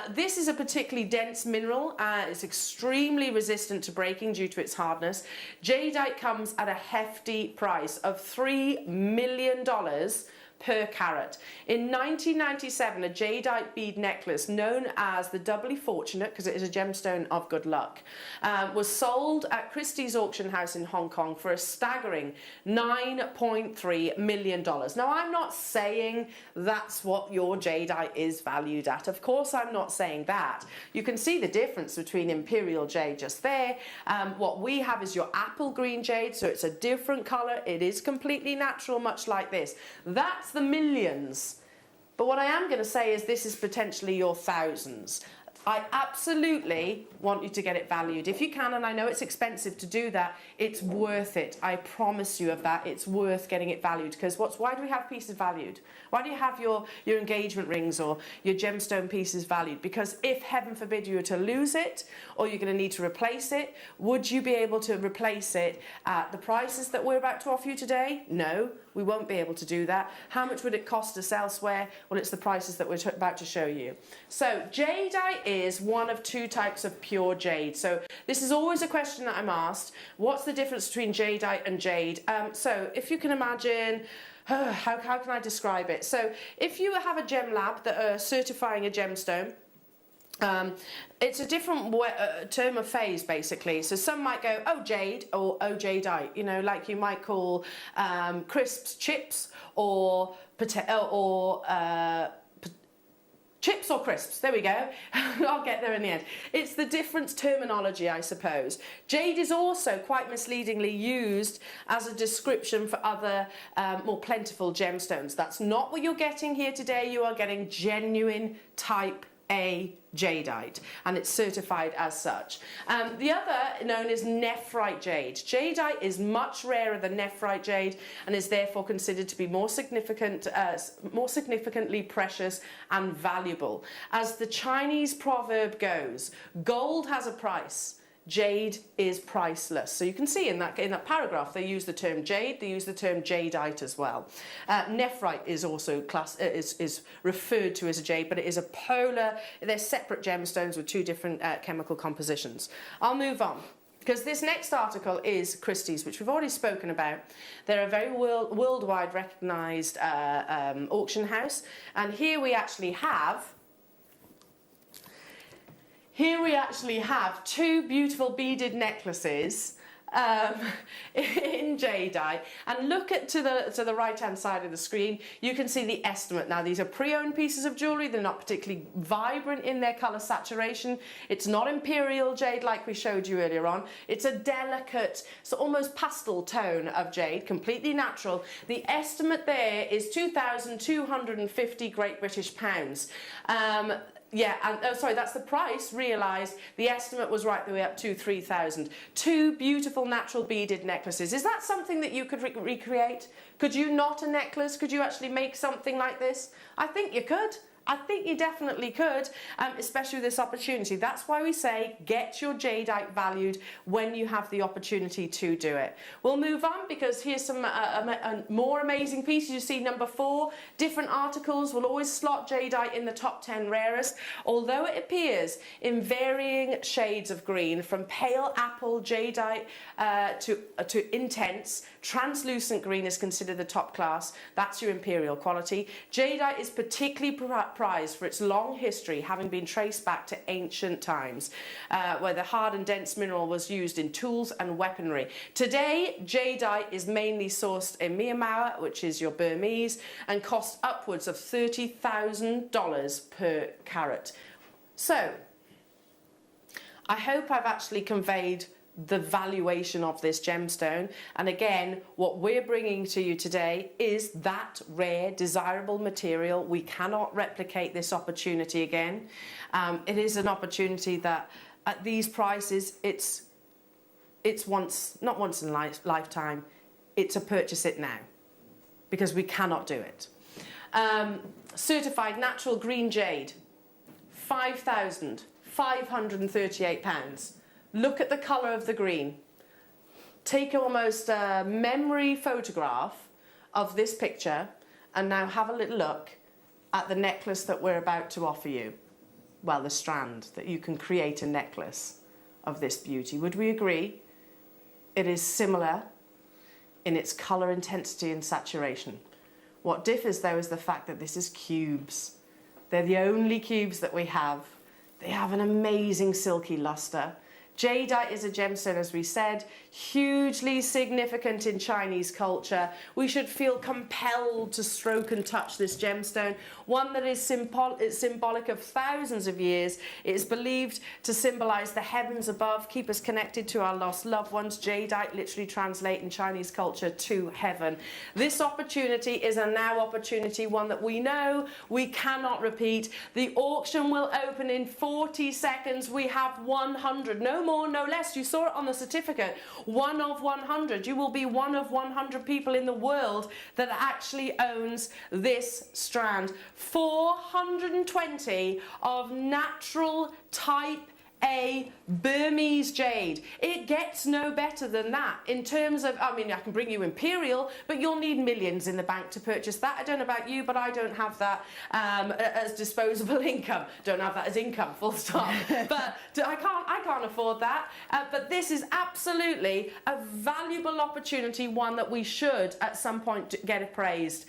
This is a particularly dense mineral. It's extremely resistant to breaking due to its hardness. Jadeite comes at a hefty price of $3 million per carat. In 1997, a jadeite bead necklace known as the Doubly Fortunate, because it is a gemstone of good luck, was sold at Christie's auction house in Hong Kong for a staggering $9.3 million. Now, I'm not saying that's what your jadeite is valued at. Of course, I'm not saying that. You can see the difference between imperial jade just there. What we have is your apple green jade, so it's a different colour. It is completely natural, much like this. That's the millions. But what I am going to say is this is potentially your thousands. I absolutely want you to get it valued. If you can, and I know it's expensive to do that, it's worth it. I promise you of that. It's worth getting it valued, because why do we have pieces valued? Why do you have your engagement rings or your gemstone pieces valued? Because if, heaven forbid, you were to lose it or you're going to need to replace it, would you be able to replace it at the prices that we're about to offer you today? No, we won't be able to do that. How much would it cost us elsewhere? Well, it's the prices that we're about to show you. So jadeite is one of 2 types of pure jade. So this is always a question that I'm asked. What's the difference between jadeite and jade? So if you can imagine, how can I describe it? So if you have a gem lab that are certifying a gemstone, it's a different term of phase, basically. So some might go, oh, jade, or oh, jadeite. You know, like you might call crisps chips, or chips or crisps. There we go. I'll get there in the end. It's the different terminology, I suppose. Jade is also quite misleadingly used as a description for other more plentiful gemstones. That's not what you're getting here today. You are getting genuine type A jadeite, and it's certified as such. The other, known as nephrite jade. Jadeite is much rarer than nephrite jade and is therefore considered to be more significantly precious and valuable. As the Chinese proverb goes, gold has a price, jade is priceless. So you can see in that paragraph they use the term jade, they use the term jadeite as well. Nephrite is also is referred to as a jade, but it is a polar, they're separate gemstones with two different chemical compositions. I'll move on, because this next article is Christie's, which we've already spoken about. They're a very worldwide recognised auction house, and here we actually have two beautiful beaded necklaces in jadeite, and look at to the right hand side of the screen. You can see the estimate. Now these are pre-owned pieces of jewellery. They're not particularly vibrant in their colour saturation. It's not imperial jade like we showed you earlier on. It's a delicate, so almost pastel tone of jade, completely natural. The estimate there is 2,250 Great British pounds. Yeah, and sorry, that's the price realised. The estimate was right the way up to 3,000. Two beautiful natural beaded necklaces. Is that something that you could recreate? Could you knot a necklace? Could you actually make something like this? I think you could. I think you definitely could, especially with this opportunity. That's why we say get your jadeite valued when you have the opportunity to do it. We'll move on, because here's some more amazing pieces. You see number 4, different articles will always slot jadeite in the top 10 rarest, although it appears in varying shades of green, from pale apple jadeite to intense. Translucent green is considered the top class. That's your imperial quality. Jadeite is particularly prized for its long history, having been traced back to ancient times, where the hard and dense mineral was used in tools and weaponry. Today, jadeite is mainly sourced in Myanmar, which is your Burmese, and costs upwards of $30,000 per carat. So, I hope I've actually conveyed the valuation of this gemstone, and again, what we're bringing to you today is that rare, desirable material. We cannot replicate this opportunity again. It is an opportunity that at these prices, it's not once in a lifetime, it's a purchase it now, because we cannot do it. Certified natural green jade, £5,538. Look at the colour of the green. Take almost a memory photograph of this picture, and now have a little look at the necklace that we're about to offer you. Well, the strand, that you can create a necklace of this beauty. Would we agree? It is similar in its colour intensity and saturation. What differs though is the fact that this is cubes. They're the only cubes that we have. They have an amazing silky lustre. Jadeite is a gemstone, as we said, hugely significant in Chinese culture. We should feel compelled to stroke and touch this gemstone, one that is symbolic of thousands of years. It is believed to symbolise the heavens above, keep us connected to our lost loved ones. Jadeite literally translates in Chinese culture to heaven. This opportunity is a now opportunity, one that we know we cannot repeat. The auction will open in 40 seconds. We have 100, no more, no less. You saw it on the certificate. 1 of 100. You will be 1 of 100 people in the world that actually owns this strand. 420 of natural type A Burmese jade. It gets no better than that in terms of, I mean, I can bring you imperial, but you'll need millions in the bank to purchase that. I don't know about you, but I don't have that as disposable income. Don't have that as income, full stop. But I can't afford that. But this is absolutely a valuable opportunity, one that we should at some point get appraised.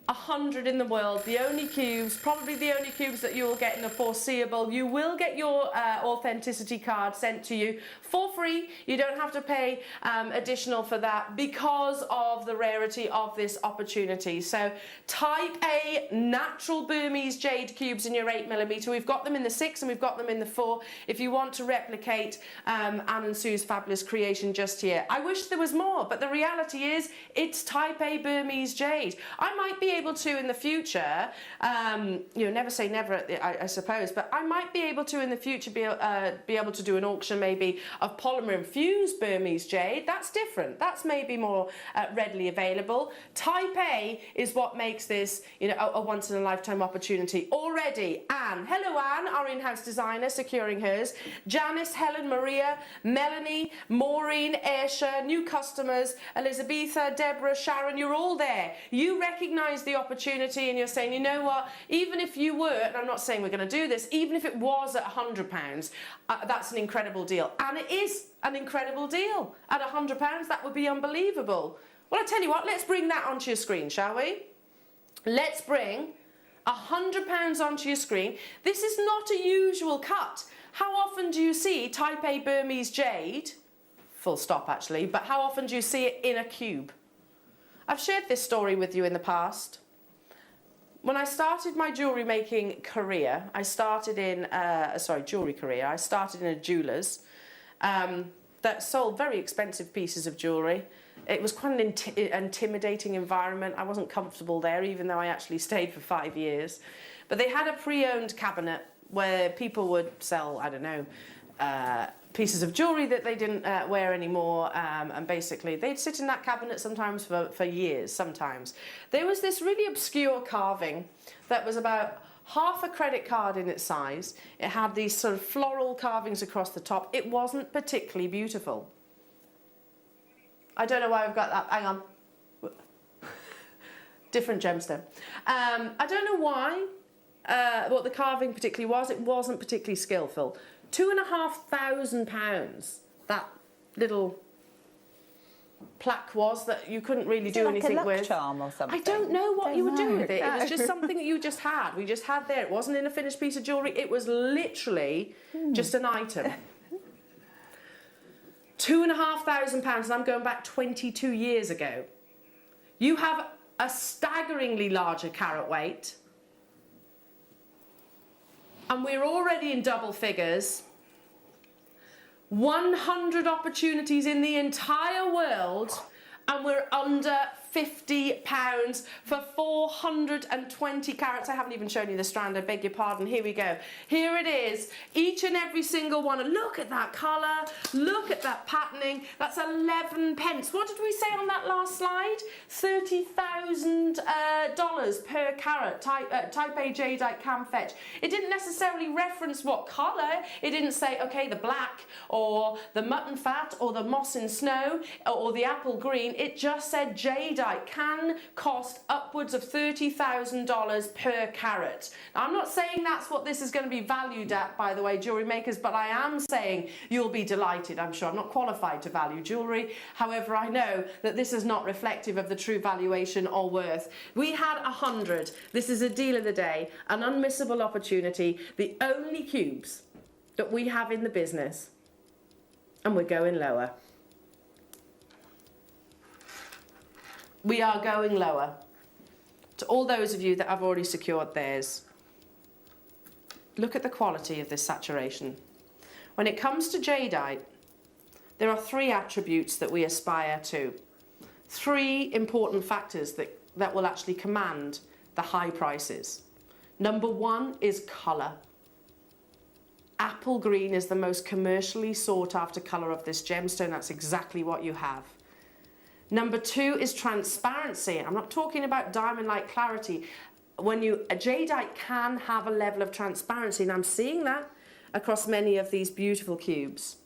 100 in the world, the only cubes, probably the only cubes that you will get in the foreseeable. You will get your authenticity card sent to you for free. You don't have to pay additional for that because of the rarity of this opportunity. So type A natural Burmese jade cubes in your 8mm. We've got them in the 6 and we've got them in the 4 if you want to replicate Anne and Sue's fabulous creation just here. I wish there was more, but the reality is it's type A Burmese jade. I might be able to in the future, you know, never say never, I suppose, but I might be able to in the future be able to do an auction maybe of polymer infused Burmese jade. That's different. That's maybe more readily available. Type A is what makes this, you know, a once in a lifetime opportunity. Already, Anne. Hello, Anne, our in-house designer, securing hers. Janice, Helen, Maria, Melanie, Maureen, Aisha, new customers, Elizabetha, Deborah, Sharon, you're all there. You recognise the opportunity and you're saying, you know what, even if you were, and I'm not saying we're going to do this, even if it was at £100, that's an incredible deal. And it is an incredible deal. At £100, that would be unbelievable. Well, I tell you what, let's bring that onto your screen, shall we? Let's bring £100 onto your screen. This is not a usual cut. How often do you see Type A Burmese jade, full stop actually, but how often do you see it in a cube? I've shared this story with you in the past. When I started my jewellery making career, I started in, jewellery career, I started in a jeweller's that sold very expensive pieces of jewellery. It was quite an intimidating environment. I wasn't comfortable there, even though I actually stayed for 5 years. But they had a pre-owned cabinet where people would sell, I don't know, pieces of jewellery that they didn't wear anymore, and basically they'd sit in that cabinet sometimes for years, sometimes. There was this really obscure carving that was about half a credit card in its size. It had these sort of floral carvings across the top. It wasn't particularly beautiful. I don't know why I've got that, hang on. Different gemstone. I don't know why, what the carving particularly was. It wasn't particularly skillful. £2,500, that little plaque was that you couldn't really do anything with. Like a luck charm or something? I don't know what you would do with it. It was just something that you just had. We just had there. It wasn't in a finished piece of jewellery. It was literally just an item. £2,500, and I'm going back 22 years ago. You have a staggeringly larger carat weight, and we're already in double figures. 100 opportunities in the entire world, and we're under £50 for 420 carats. I haven't even shown you the strand, I beg your pardon. Here we go. Here it is, each and every single one. And look at that colour, look at that patterning. That's 11 pence. What did we say on that last slide? $30,000 per carat, type A jadeite cam fetch. It didn't necessarily reference what colour. It didn't say, okay, the black or the mutton fat or the moss and snow or the apple green. It just said jadeite can cost upwards of $30,000 per carat. Now, I'm not saying that's what this is going to be valued at, by the way, jewellery makers, but I am saying you'll be delighted, I'm sure. I'm not qualified to value jewellery. However, I know that this is not reflective of the true valuation or worth. We had 100. This is a deal of the day, an unmissable opportunity, the only cubes that we have in the business, and we're going lower. We are going lower. To all those of you that have already secured theirs, look at the quality of this saturation. When it comes to jadeite, there are 3 attributes that we aspire to. 3 important factors that will actually command the high prices. Number 1 is colour. Apple green is the most commercially sought after colour of this gemstone. That's exactly what you have. Number 2 is transparency. I'm not talking about diamond-like clarity. A jadeite can have a level of transparency, and I'm seeing that across many of these beautiful cubes.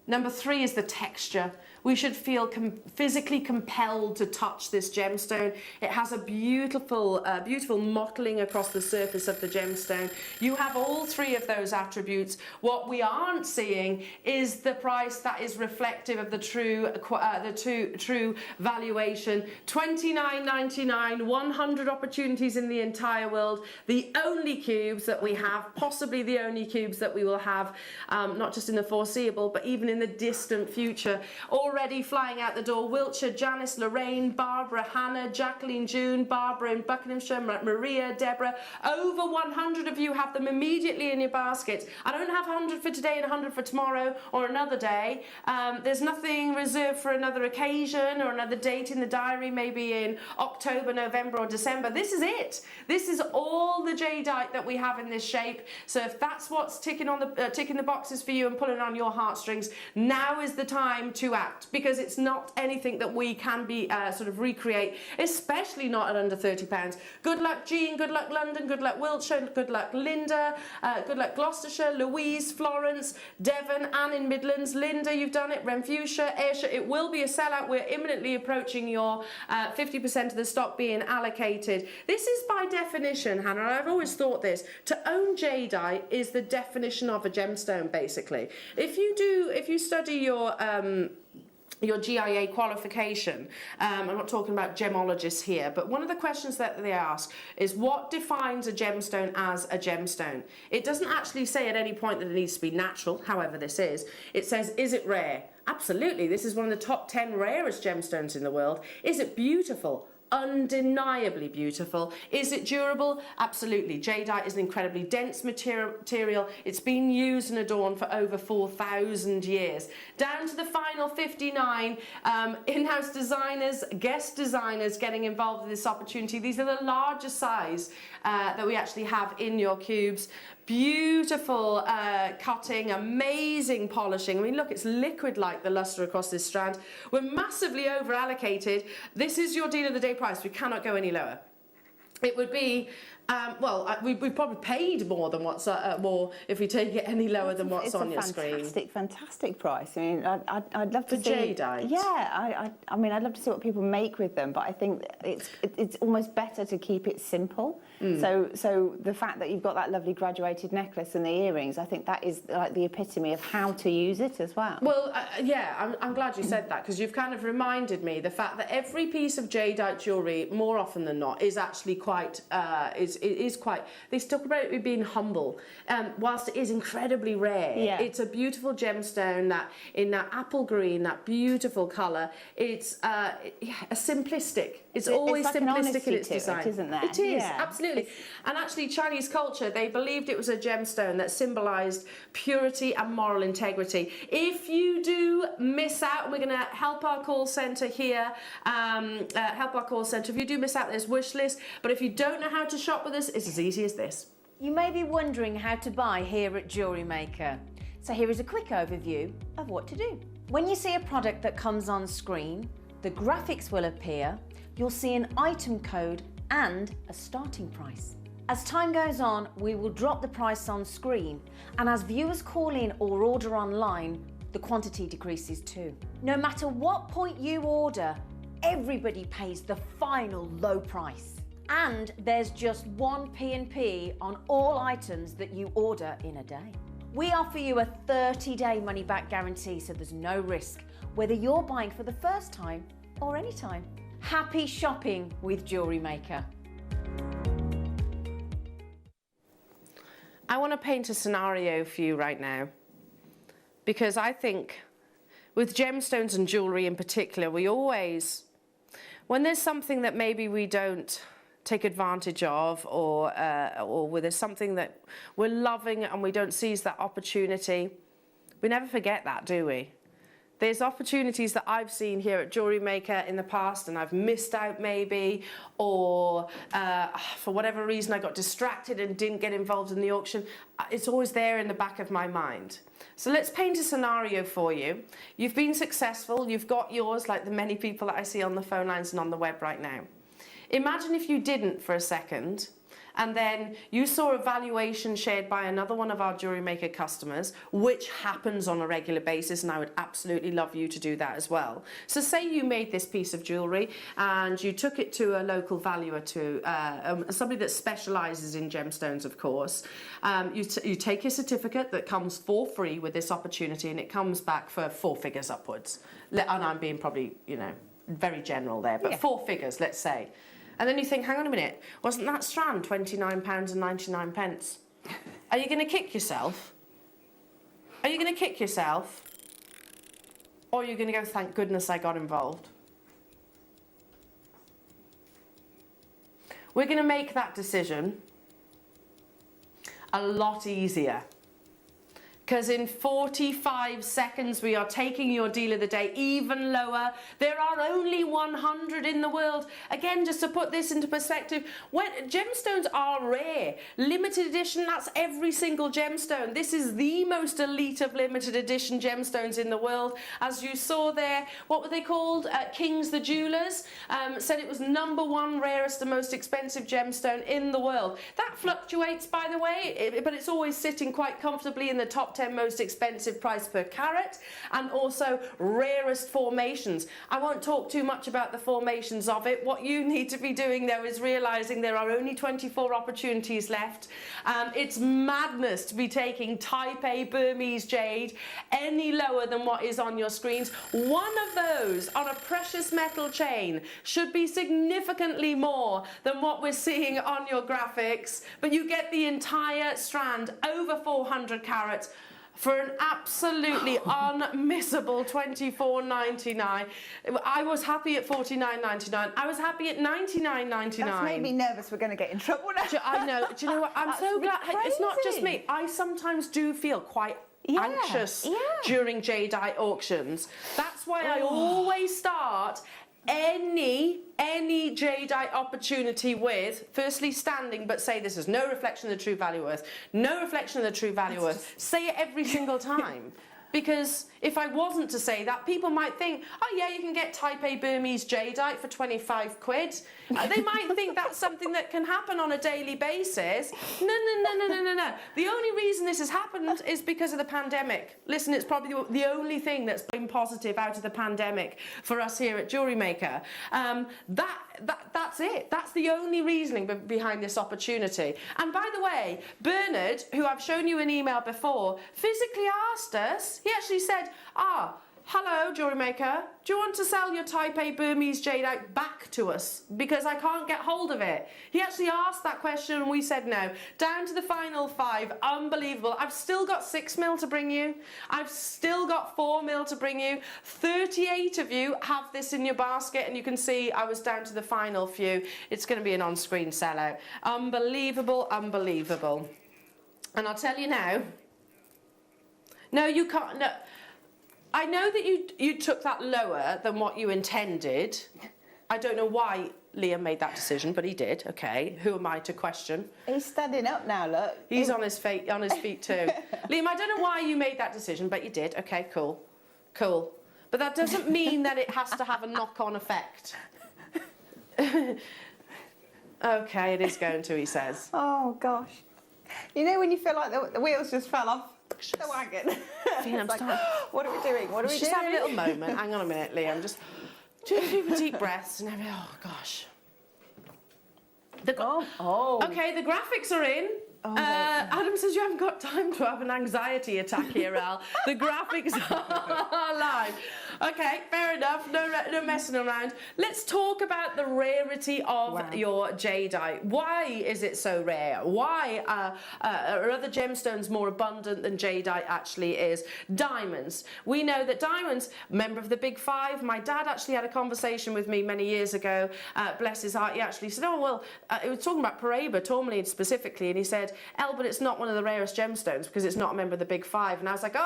Number 3 is the texture. We should feel physically compelled to touch this gemstone. It has a beautiful, beautiful mottling across the surface of the gemstone. You have all 3 of those attributes. What we aren't seeing is the price that is reflective of the true valuation. $29.99, 100 opportunities in the entire world. The only cubes that we have, possibly the only cubes that we will have, not just in the foreseeable, but even in the distant future. All already flying out the door. Wiltshire, Janice, Lorraine, Barbara, Hannah, Jacqueline, June, Barbara in Buckinghamshire, Maria, Deborah. Over 100 of you have them immediately in your baskets. I don't have 100 for today and 100 for tomorrow or another day. There's nothing reserved for another occasion or another date in the diary, maybe in October, November or December. This is it. This is all the jadeite that we have in this shape. So if that's what's ticking the boxes for you and pulling on your heartstrings, now is the time to act, because it's not anything that we can be sort of recreate, especially not at under £30. Good luck Jean, good luck London, good luck Wiltshire, good luck Linda, good luck Gloucestershire, Louise, Florence, Devon, Anne in Midlands, Linda, you've done it, Renfrewshire, Ayrshire. It will be a sellout. We're imminently approaching your 50% of the stock being allocated. This is by definition, Hannah, I've always thought this, to own jadeite is the definition of a gemstone, basically. If you study your GIA qualification, I'm not talking about gemologists here, but one of the questions that they ask is what defines a gemstone as a gemstone? It doesn't actually say at any point that it needs to be natural, however this is. It says, is it rare? Absolutely, this is one of the top 10 rarest gemstones in the world. Is it beautiful? Undeniably beautiful. Is it durable? Absolutely. Jadeite is an incredibly dense material. It's been used and adorned for over 4,000 years. Down to the final 59 in-house designers, guest designers getting involved in this opportunity. These are the largest size that we actually have in your cubes. Beautiful cutting, amazing polishing. I mean, look, it's liquid-like, the luster across this strand. We're massively over-allocated. This is your deal of the day price. We cannot go any lower. It would be, we probably paid more than what's more if we take it any lower than what's on your screen. It's a fantastic price. I mean, I'd love to see jadeite. Yeah, I mean, I'd love to see what people make with them, but I think it's almost better to keep it simple. So the fact that you've got that lovely graduated necklace and the earrings, I think that is like the epitome of how to use it as well. Well, yeah, I'm glad you said that, because you've kind of reminded me the fact that every piece of jadeite jewellery, more often than not, is actually quite, is quite, they talk about it being humble, whilst it is incredibly rare. Yeah. It's a beautiful gemstone that in that apple green, that beautiful colour. It's a simplistic. It's always like simplistic in its to design. it, isn't there? It is, Yeah. absolutely. And actually, Chinese culture, they believed it was a gemstone that symbolised purity and moral integrity. If you do miss out, and we're going to help our call centre here, if you do miss out, there's wish list. But if you don't know how to shop with us, it's as easy as this. You may be wondering how to buy here at Jewellery Maker. So here is a quick overview of what to do. When you see a product that comes on screen, the graphics will appear, you'll see an item code and a starting price. As time goes on, we will drop the price on screen, and as viewers call in or order online, the quantity decreases too. No matter what point you order, everybody pays the final low price. And there's just one P&P on all items that you order in a day. We offer you a 30-day money-back guarantee, so there's no risk, whether you're buying for the first time or any time. Happy shopping with Jewellery Maker. I want to paint a scenario for you right now, because I think with gemstones and jewellery in particular, we always, when there's something that maybe we don't take advantage of, or where there's something that we're loving and we don't seize that opportunity, we never forget that, do we? There's opportunities that I've seen here at Jewellery Maker in the past and I've missed out maybe, or for whatever reason I got distracted and didn't get involved in the auction. It's always there in the back of my mind. So let's paint a scenario for you. You've been successful, you've got yours, like the many people that I see on the phone lines and on the web right now. Imagine if you didn't for a second, and then you saw a valuation shared by another one of our Jewellery Maker customers, which happens on a regular basis, and I would absolutely love you to do that as well. So say you made this piece of jewellery and you took it to a local valuer, to somebody that specialises in gemstones, of course. You take your certificate that comes for free with this opportunity, and it comes back for 4 figures upwards. And I'm being probably, you know, very general there, but 4 figures, let's say. And then you think, hang on a minute, wasn't that strand £29.99? Are you going to kick yourself? Are you going to kick yourself? or you're going to go, thank goodness I got involved. We're going to make that decision a lot easier. Because in 45 seconds we are taking your deal of the day even lower. There are only 100 in the world. Again, just to put this into perspective, when gemstones are rare, limited edition, that's every single gemstone. This is the most elite of limited edition gemstones in the world. As you saw there, what were they called? Kings the Jewelers said it was #1 rarest and most expensive gemstone in the world. That fluctuates, by the way, but it's always sitting quite comfortably in the top 10 most expensive price per carat, and also rarest formations. I won't talk too much about the formations of it. What you need to be doing though is realizing there are only 24 opportunities left. It's madness to be taking type A Burmese jade any lower than what is on your screens. One of those on a precious metal chain should be significantly more than what we're seeing on your graphics, but you get the entire strand over 400 carats for an absolutely unmissable $24.99. I was happy at $49.99. I was happy at $99.99. That's made me nervous we're going to get in trouble now. I know. Do you know what? I'm so glad. It's not just me. I sometimes do feel quite anxious during jadeite auctions. That's why I always start any jadeite opportunity with, firstly standing, but say this is no reflection of the true value worth, no reflection of the true value worth. Say it every single time. Because if I wasn't to say that, people might think, oh yeah, you can get type A Burmese jadeite for 25 quid. They might think that's something that can happen on a daily basis. No. The only reason this has happened is because of the pandemic. Listen, it's probably the only thing that's been positive out of the pandemic for us here at Jewellery Maker. That's it. That's the only reasoning behind this opportunity. And by the way, Bernard, who I've shown you an email before, physically asked us, he actually said, hello, Jewellery Maker, do you want to sell your type A Burmese jadeite back to us? Because I can't get hold of it. He actually asked that question and we said no. Down to the final 5, unbelievable. I've still got 6 mil to bring you. I've still got 4 mil to bring you. 38 of you have this in your basket, and you can see I was down to the final few. It's going to be an on-screen sellout. Unbelievable, unbelievable. And I'll tell you now, no, you can't. No. I know that you took that lower than what you intended. I don't know why Liam made that decision, but he did. Okay, who am I to question? He's standing up now. Look, he's on his feet too. Liam, I don't know why you made that decision, but you did. Okay, cool. But that doesn't mean that it has to have a knock-on effect. Okay, it is going to. He says. Oh gosh, you know when you feel like the wheels just fell off the wagon. Like, what are we doing? What are we just doing? have a little moment. Hang on a minute, Liam. Just do deep breaths and everything. Oh gosh. Okay, the graphics are in. Adam says you haven't got time to have an anxiety attack here, Al. The graphics are live. Okay, fair enough. No messing around. Let's talk about the rarity of your jadeite. Why is it so rare? Why are other gemstones more abundant than jadeite actually is? Diamonds. We know that diamonds, member of the Big Five. My dad actually had a conversation with me many years ago. Bless his heart. He actually said, he was talking about Peridot, tourmaline specifically, and he said, but it's not one of the rarest gemstones because it's not a member of the Big Five. And I was like,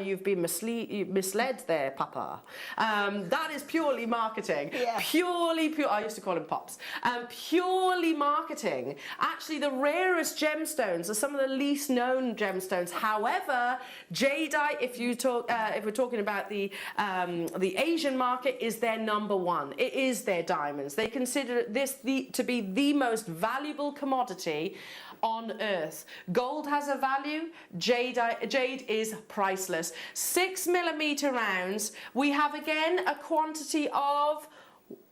you've been misled there, Papa. That is purely marketing. Yeah. I used to call him Pops. Purely marketing. Actually, the rarest gemstones are some of the least known gemstones. However, jadeite, if we're talking about the Asian market, is their #1. It is their diamonds. They consider this to be the most valuable commodity on earth. Gold has a value, jade is priceless. 6mm rounds, we have again a quantity of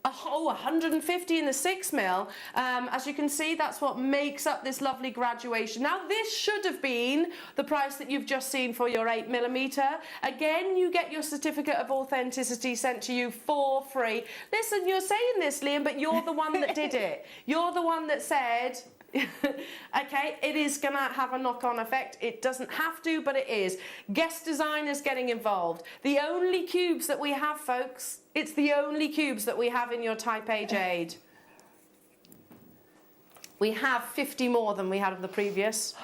150 in the 6mm. As you can see, that's what makes up this lovely graduation. Now this should have been the price that you've just seen for your 8mm. Again, you get your certificate of authenticity sent to you for free. Listen, you're saying this, Liam, but you're the one that did it. You're the one that said, Okay, it is going to have a knock-on effect. It doesn't have to, but it is. Guest designers getting involved. The only cubes that we have, folks, it's the only cubes that we have in your Type A jade. We have 50 more than we had of the previous.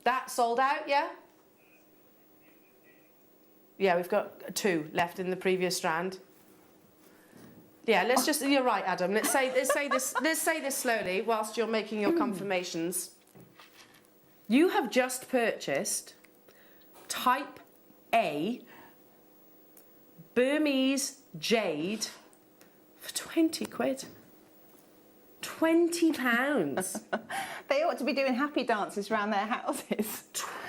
That sold out, yeah? Yeah, we've got 2 left in the previous strand. Yeah, let's just, you're right, Adam. Let's say this slowly whilst you're making your confirmations. You have just purchased Type A Burmese jade for 20 quid. £20. They ought to be doing happy dances around their houses.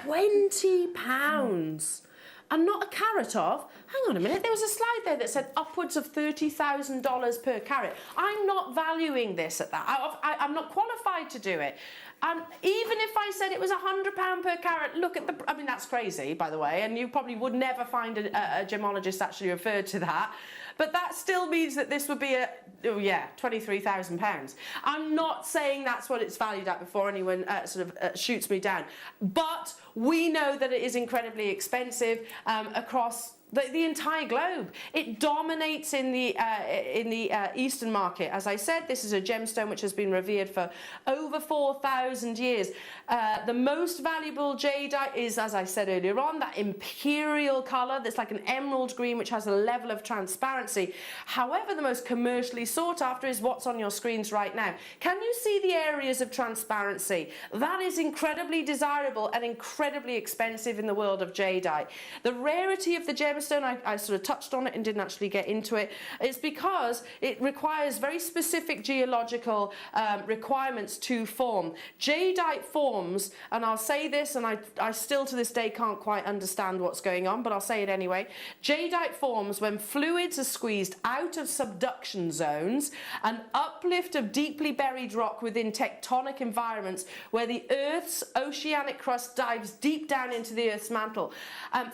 £20. And not a carat of, hang on a minute, there was a slide there that said upwards of $30,000 per carat. I'm not valuing this at that. I'm not qualified to do it. And even if I said it was £100 per carat, look at the, I mean, that's crazy, by the way, and you probably would never find a gemologist actually referred to that. But that still means that this would be a, oh yeah, £23,000. I'm not saying that's what it's valued at before anyone shoots me down. But we know that it is incredibly expensive across the entire globe. It dominates in the Eastern market. As I said, this is a gemstone which has been revered for over 4,000 years. The most valuable jadeite is, as I said earlier on, that imperial colour that's like an emerald green which has a level of transparency. However, the most commercially sought after is what's on your screens right now. Can you see the areas of transparency? That is incredibly desirable and incredibly expensive in the world of jadeite. The rarity of the gemstone, I sort of touched on it and didn't actually get into it. It's because it requires very specific geological requirements to form. Jadeite forms, and I'll say this, and I still to this day can't quite understand what's going on, but I'll say it anyway. Jadeite forms when fluids are squeezed out of subduction zones, an uplift of deeply buried rock within tectonic environments where the Earth's oceanic crust dives deep down into the Earth's mantle.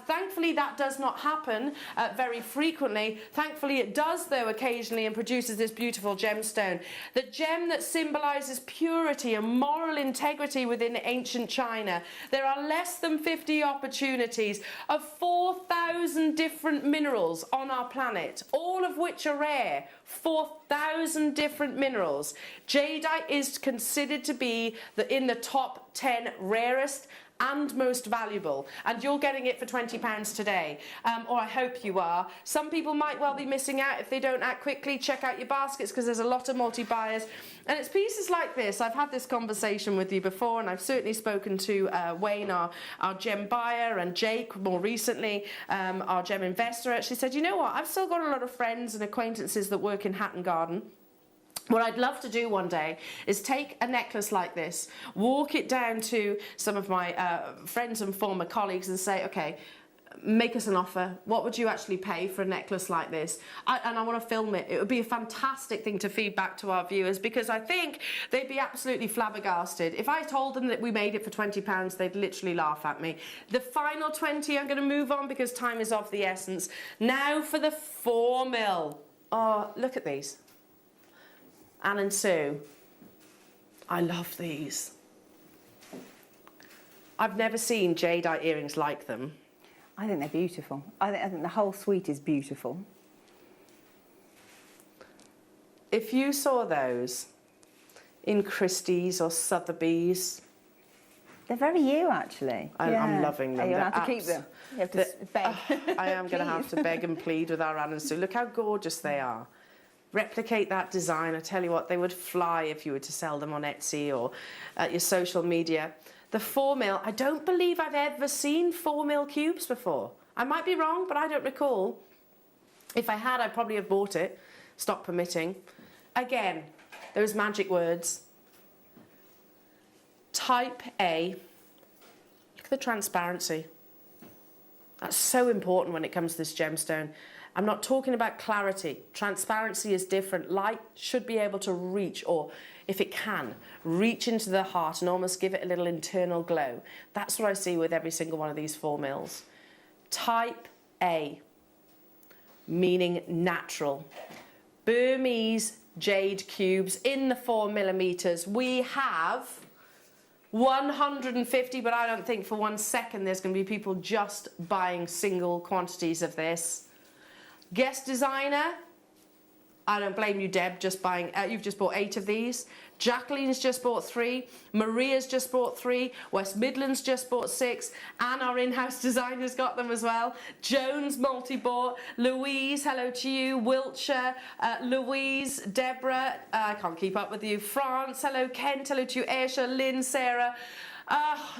Thankfully, that does not happen very frequently. Thankfully, it does, though, occasionally, and produces this beautiful gemstone. The gem that symbolises purity and moral integrity within ancient China. There are less than 50 opportunities of 4,000 different minerals on our planet, all of which are rare. 4,000 different minerals. Jadeite is considered to be in the top 10 rarest and most valuable, and you're getting it for £20 today, or I hope you are. Some people might well be missing out if they don't act quickly. Check out your baskets because there's a lot of multi-buyers, and it's pieces like this. I've had this conversation with you before, and I've certainly spoken to Wayne, our gem buyer, and Jake more recently, our gem investor. She said, you know what, I've still got a lot of friends and acquaintances that work in Hatton Garden. What I'd love to do one day is take a necklace like this, walk it down to some of my friends and former colleagues and say, okay, make us an offer. What would you actually pay for a necklace like this? And I want to film it. It would be a fantastic thing to feed back to our viewers, because I think they'd be absolutely flabbergasted. If I told them that we made it for £20, they'd literally laugh at me. The final 20, I'm going to move on because time is of the essence. Now for the 4mm. Oh, look at these. Anne and Sue, I love these. I've never seen jadeite earrings like them. I think they're beautiful. I think the whole suite is beautiful. If you saw those in Christie's or Sotheby's, they're very you, actually. I'm loving them. You'll have to keep them. You have to beg. I am going to have to beg and plead with our Anne and Sue. Look how gorgeous they are. Replicate that design. I tell you what, they would fly if you were to sell them on Etsy or your social media. The 4mm, I don't believe I've ever seen 4mm cubes before. I might be wrong, but I don't recall. If I had, I'd probably have bought it. Stop permitting. Again, those magic words. Type A. Look at the transparency. That's so important when it comes to this gemstone. I'm not talking about clarity. Transparency is different. Light should be able to reach, or if it can, reach into the heart and almost give it a little internal glow. That's what I see with every single one of these 4mm. Type A, meaning natural. Burmese jade cubes in the 4mm. We have 150, but I don't think for 1 second there's going to be people just buying single quantities of this. Guest designer, I don't blame you, Deb, just buying, you've just bought 8 of these. Jacqueline's just bought 3. Maria's just bought 3. West Midlands just bought 6. Anne, our in-house designer's got them as well. Jones multi-bought. Louise, hello to you. Wiltshire, Louise, Deborah, I can't keep up with you. France, hello. Kent, hello to you. Aisha, Lynn, Sarah.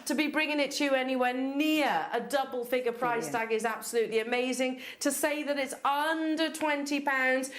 To be bringing it to you anywhere near a double figure price tag is absolutely amazing. To say that it's under £20,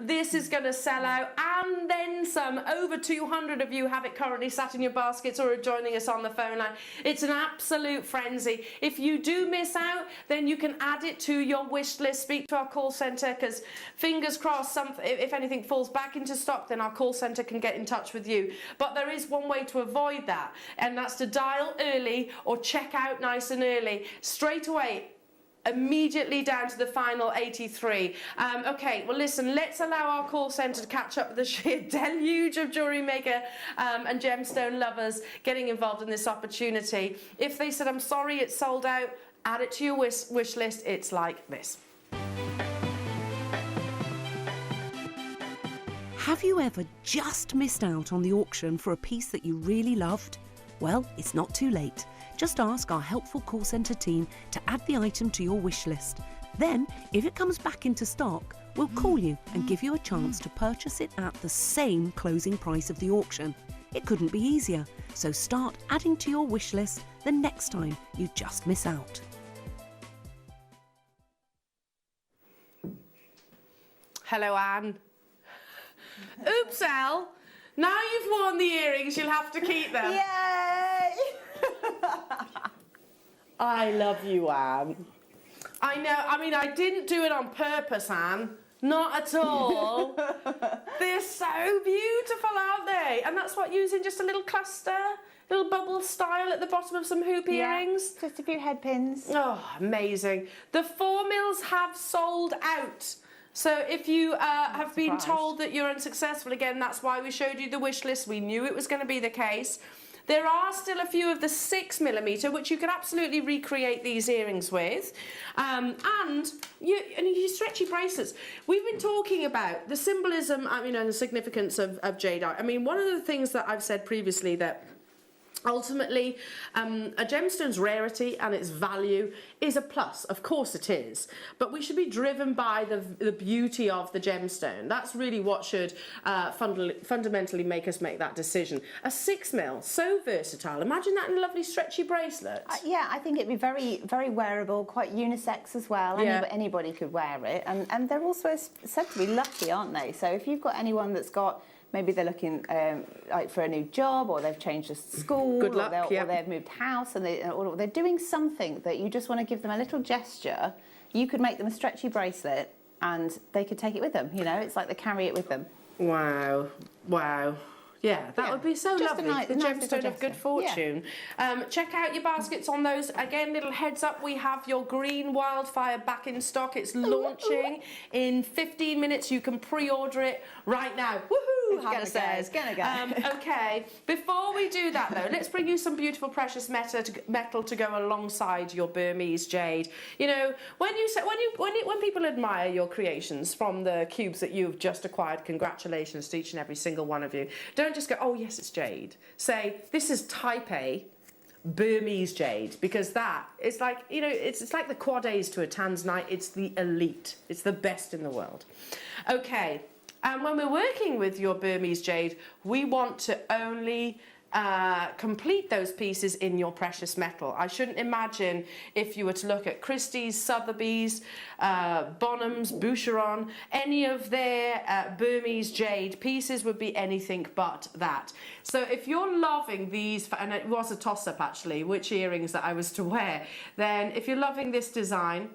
this is going to sell out and then some. Over 200 of you have it currently sat in your baskets or are joining us on the phone line. It's an absolute frenzy. If you do miss out, then you can add it to your wish list. Speak to our call centre, because fingers crossed, if anything falls back into stock, then our call centre can get in touch with you. But there is one way to avoid that, and that's to dial early or check out nice and early. Straight away, immediately down to the final 83. Okay, well listen, let's allow our call centre to catch up with the sheer deluge of Jewellery Maker and gemstone lovers getting involved in this opportunity. If they said, I'm sorry, it's sold out, add it to your wish list. It's like this. Have you ever just missed out on the auction for a piece that you really loved? Well, it's not too late. Just ask our helpful call centre team to add the item to your wish list. Then, if it comes back into stock, we'll call you and give you a chance to purchase it at the same closing price of the auction. It couldn't be easier, so start adding to your wish list the next time you just miss out. Hello, Anne. Oops, Elle. Now you've worn the earrings, you'll have to keep them. Yay! I love you, Anne. I know, I mean, I didn't do it on purpose, Anne. Not at all. They're so beautiful, aren't they? And that's what, using just a little cluster, little bubble style at the bottom of some hoop earrings. Just a few head pins. Oh, amazing. The 4mm have sold out. So if you have been told that you're unsuccessful, again, that's why we showed you the wish list. We knew it was going to be the case. There are still a few of the 6mm, which you can absolutely recreate these earrings with. And you stretchy bracelets. We've been talking about the symbolism, and the significance of jade. I mean, one of the things that I've said previously that ultimately, a gemstone's rarity and its value is a plus. Of course it is. But we should be driven by the beauty of the gemstone. That's really what should fundamentally make us make that decision. A 6mm, so versatile. Imagine that in a lovely stretchy bracelet. Yeah, I think it'd be very, very wearable, quite unisex as well. Yeah. Anybody could wear it. And they're also said to be lucky, aren't they? So if you've got anyone that's got, maybe they're looking like for a new job, or they've changed the school, Good luck, or they've moved house, and they're doing something that you just want to give them a little gesture. You could make them a stretchy bracelet, and they could take it with them. It's like they carry it with them. Wow, wow. Yeah, that would be so Just lovely. The nice gemstone of good fortune. Check out your baskets on those. Again, little heads up, we have your green wildfire back in stock. It's launching in 15 minutes. You can pre-order it right now. Woohoo, Hannah says. It's gonna go. Okay, before we do that though, let's bring you some beautiful precious metal to go alongside your Burmese jade. When people admire your creations from the cubes that you've just acquired, congratulations to each and every single one of you. Don't just go, oh yes, it's jade. Say, this is type A Burmese jade, because that is like, it's like the quad A's to a Tanzanite. It's the elite. It's the best in the world. Okay, and when we're working with your Burmese jade, we want to only complete those pieces in your precious metal. I shouldn't imagine if you were to look at Christie's, Sotheby's, Bonham's, Boucheron, any of their Burmese jade pieces would be anything but that. So if you're loving these, and it was a toss-up actually, which earrings that I was to wear, then if you're loving this design,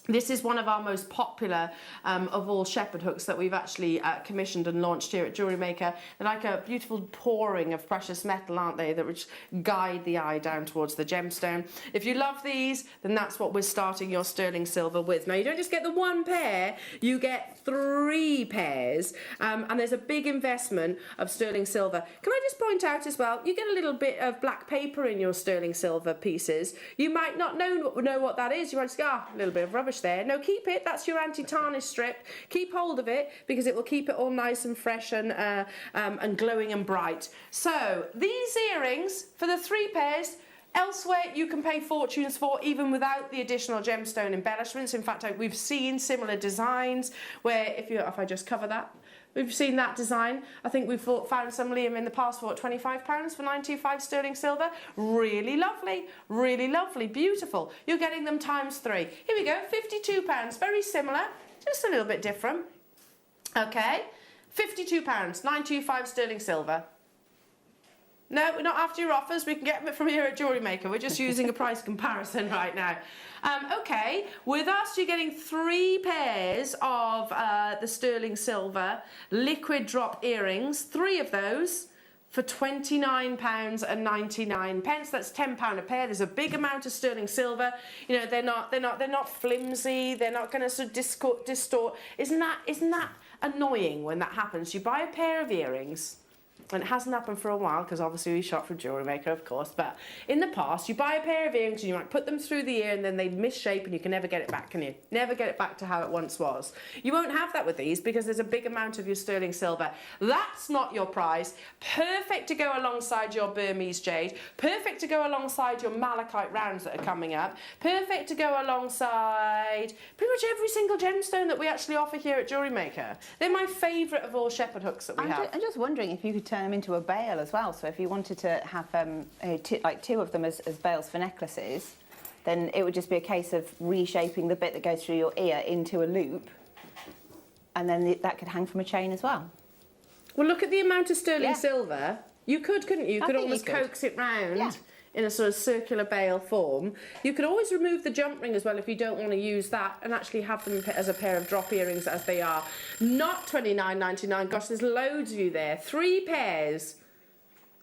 This is one of our most popular of all shepherd hooks that we've actually commissioned and launched here at Jewellery Maker. They're like a beautiful pouring of precious metal, aren't they, that which guide the eye down towards the gemstone. If you love these, then that's what we're starting your sterling silver with. Now, you don't just get the one pair, you get 3 pairs, and there's a big investment of sterling silver. Can I just point out as well, you get a little bit of black paper in your sterling silver pieces. You might not know what that is. You might just go, a little bit of rubbish there. No, keep it. That's your anti-tarnish strip. Keep hold of it because it will keep it all nice and fresh and glowing and bright. So these earrings for the 3 pairs. Elsewhere, you can pay fortunes for even without the additional gemstone embellishments. In fact, we've seen similar designs where if I just cover that. We've seen that design. I think we've found some, Liam, in the past for what, £25 for 925 sterling silver. Really lovely, beautiful. You're getting them times 3. Here we go, £52, very similar, just a little bit different. Okay, £52, 925 sterling silver. No, we're not after your offers. We can get them from here at Jewellery Maker. We're just using a price comparison right now. Okay, with us you're getting 3 pairs of the sterling silver liquid drop earrings. 3 of those for £29.99. That's £10 a pair. There's a big amount of sterling silver. You know, they're not flimsy. They're not going to sort of distort. Isn't that annoying when that happens? You buy a pair of earrings. And it hasn't happened for a while because obviously we shop for Jewellery Maker, of course, but in the past you buy a pair of earrings and you might put them through the ear and then they misshape and you can never get it back, can you? Never get it back to how it once was. You won't have that with these because there's a big amount of your sterling silver. That's not your price. Perfect to go alongside your Burmese jade. Perfect to go alongside your malachite rounds that are coming up. Perfect to go alongside pretty much every single gemstone that we actually offer here at Jewellery Maker. They're my favourite of all shepherd hooks that we have. I'm just wondering if you could turn them into a bail as well. So if you wanted to have like 2 of them as bails for necklaces, then it would just be a case of reshaping the bit that goes through your ear into a loop, and then that could hang from a chain as well. Well, look at the amount of sterling silver. You could, couldn't you? You could almost coax it round in a sort of circular bail form. You could always remove the jump ring as well if you don't want to use that and actually have them as a pair of drop earrings as they are. Not £29.99. Gosh, there's loads of you there. 3 pairs.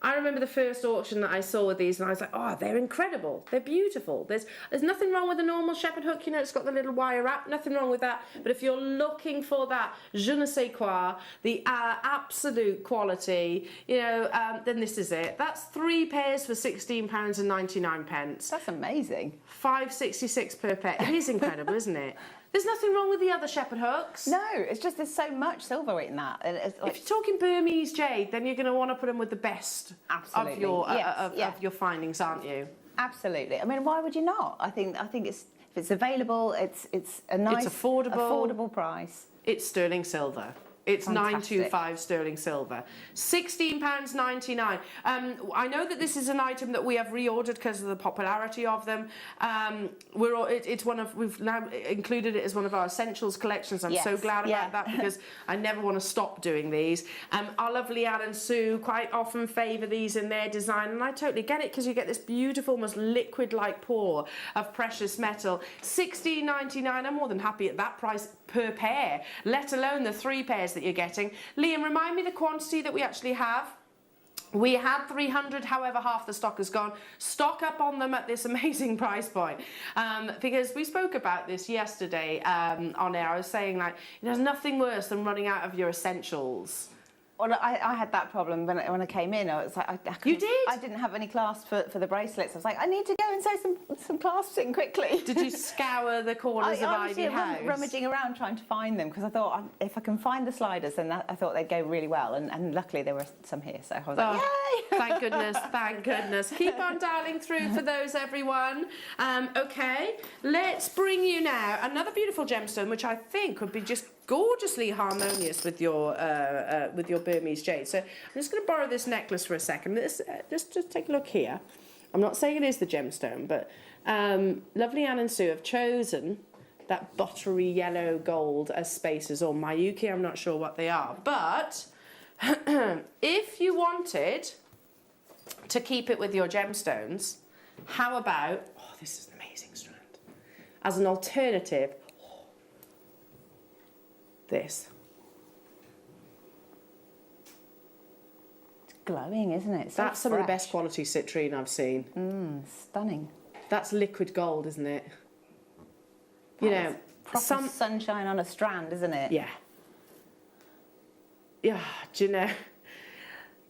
I remember the first auction that I saw with these and I was like, oh, they're incredible. They're beautiful. There's nothing wrong with a normal shepherd hook, you know, it's got the little wire wrap, nothing wrong with that. But if you're looking for that je ne sais quoi, the absolute quality, you know, then this is it. That's 3 pairs for £16.99. That's amazing. £5.66 per pair. It is incredible, isn't it? There's nothing wrong with the other shepherd hooks. No, it's just there's so much silver in that. It's like... If you're talking Burmese jade, then you're going to want to put them with the best of your findings, aren't you? Absolutely. I mean, why would you not? I think it's if it's available, it's a nice, it's affordable price. It's sterling silver. It's Fantastic. £925 sterling silver. £16.99. I know that this is an item that we have reordered because of the popularity of them. We've now included it as one of our essentials collections. I'm so glad about that because I never want to stop doing these. Our lovely Anne and Sue quite often favour these in their design, and I totally get it because you get this beautiful, almost liquid-like pour of precious metal. £16.99. I'm more than happy at that price per pair, let alone the 3 pairs that you're getting. Liam, remind me the quantity that we actually have. We had 300, however, half the stock has gone. Stock up on them at this amazing price point. Because we spoke about this yesterday on air. I was saying, like, there's nothing worse than running out of your essentials. Well, I had that problem when I came in. I was like, you did? I didn't have any clasps for the bracelets. I was like, I need to go and sew some clasps in quickly. Did you scour the corners of Ivy House? Rummaging around trying to find them because I thought if I can find the sliders, then I thought they'd go really well. And luckily there were some here, so I was like, yay! Thank goodness, thank goodness. Keep on dialing through for those, everyone. Okay, let's bring you now another beautiful gemstone, which I think would be just gorgeously harmonious with your Burmese jade. So I'm just going to borrow this necklace for a second. Just take a look here. I'm not saying it is the gemstone, but lovely Anne and Sue have chosen that buttery yellow gold as spaces, or Mayuki, I'm not sure what they are. But if you wanted to keep it with your gemstones, how about, oh, this is an amazing strand, as an alternative, this. It's glowing, isn't it? It's so That's some of the fresh. best quality citrine I've seen. Stunning. That's liquid gold, isn't it? You know, Proper sunshine on a strand, isn't it? Yeah. Yeah, do you know,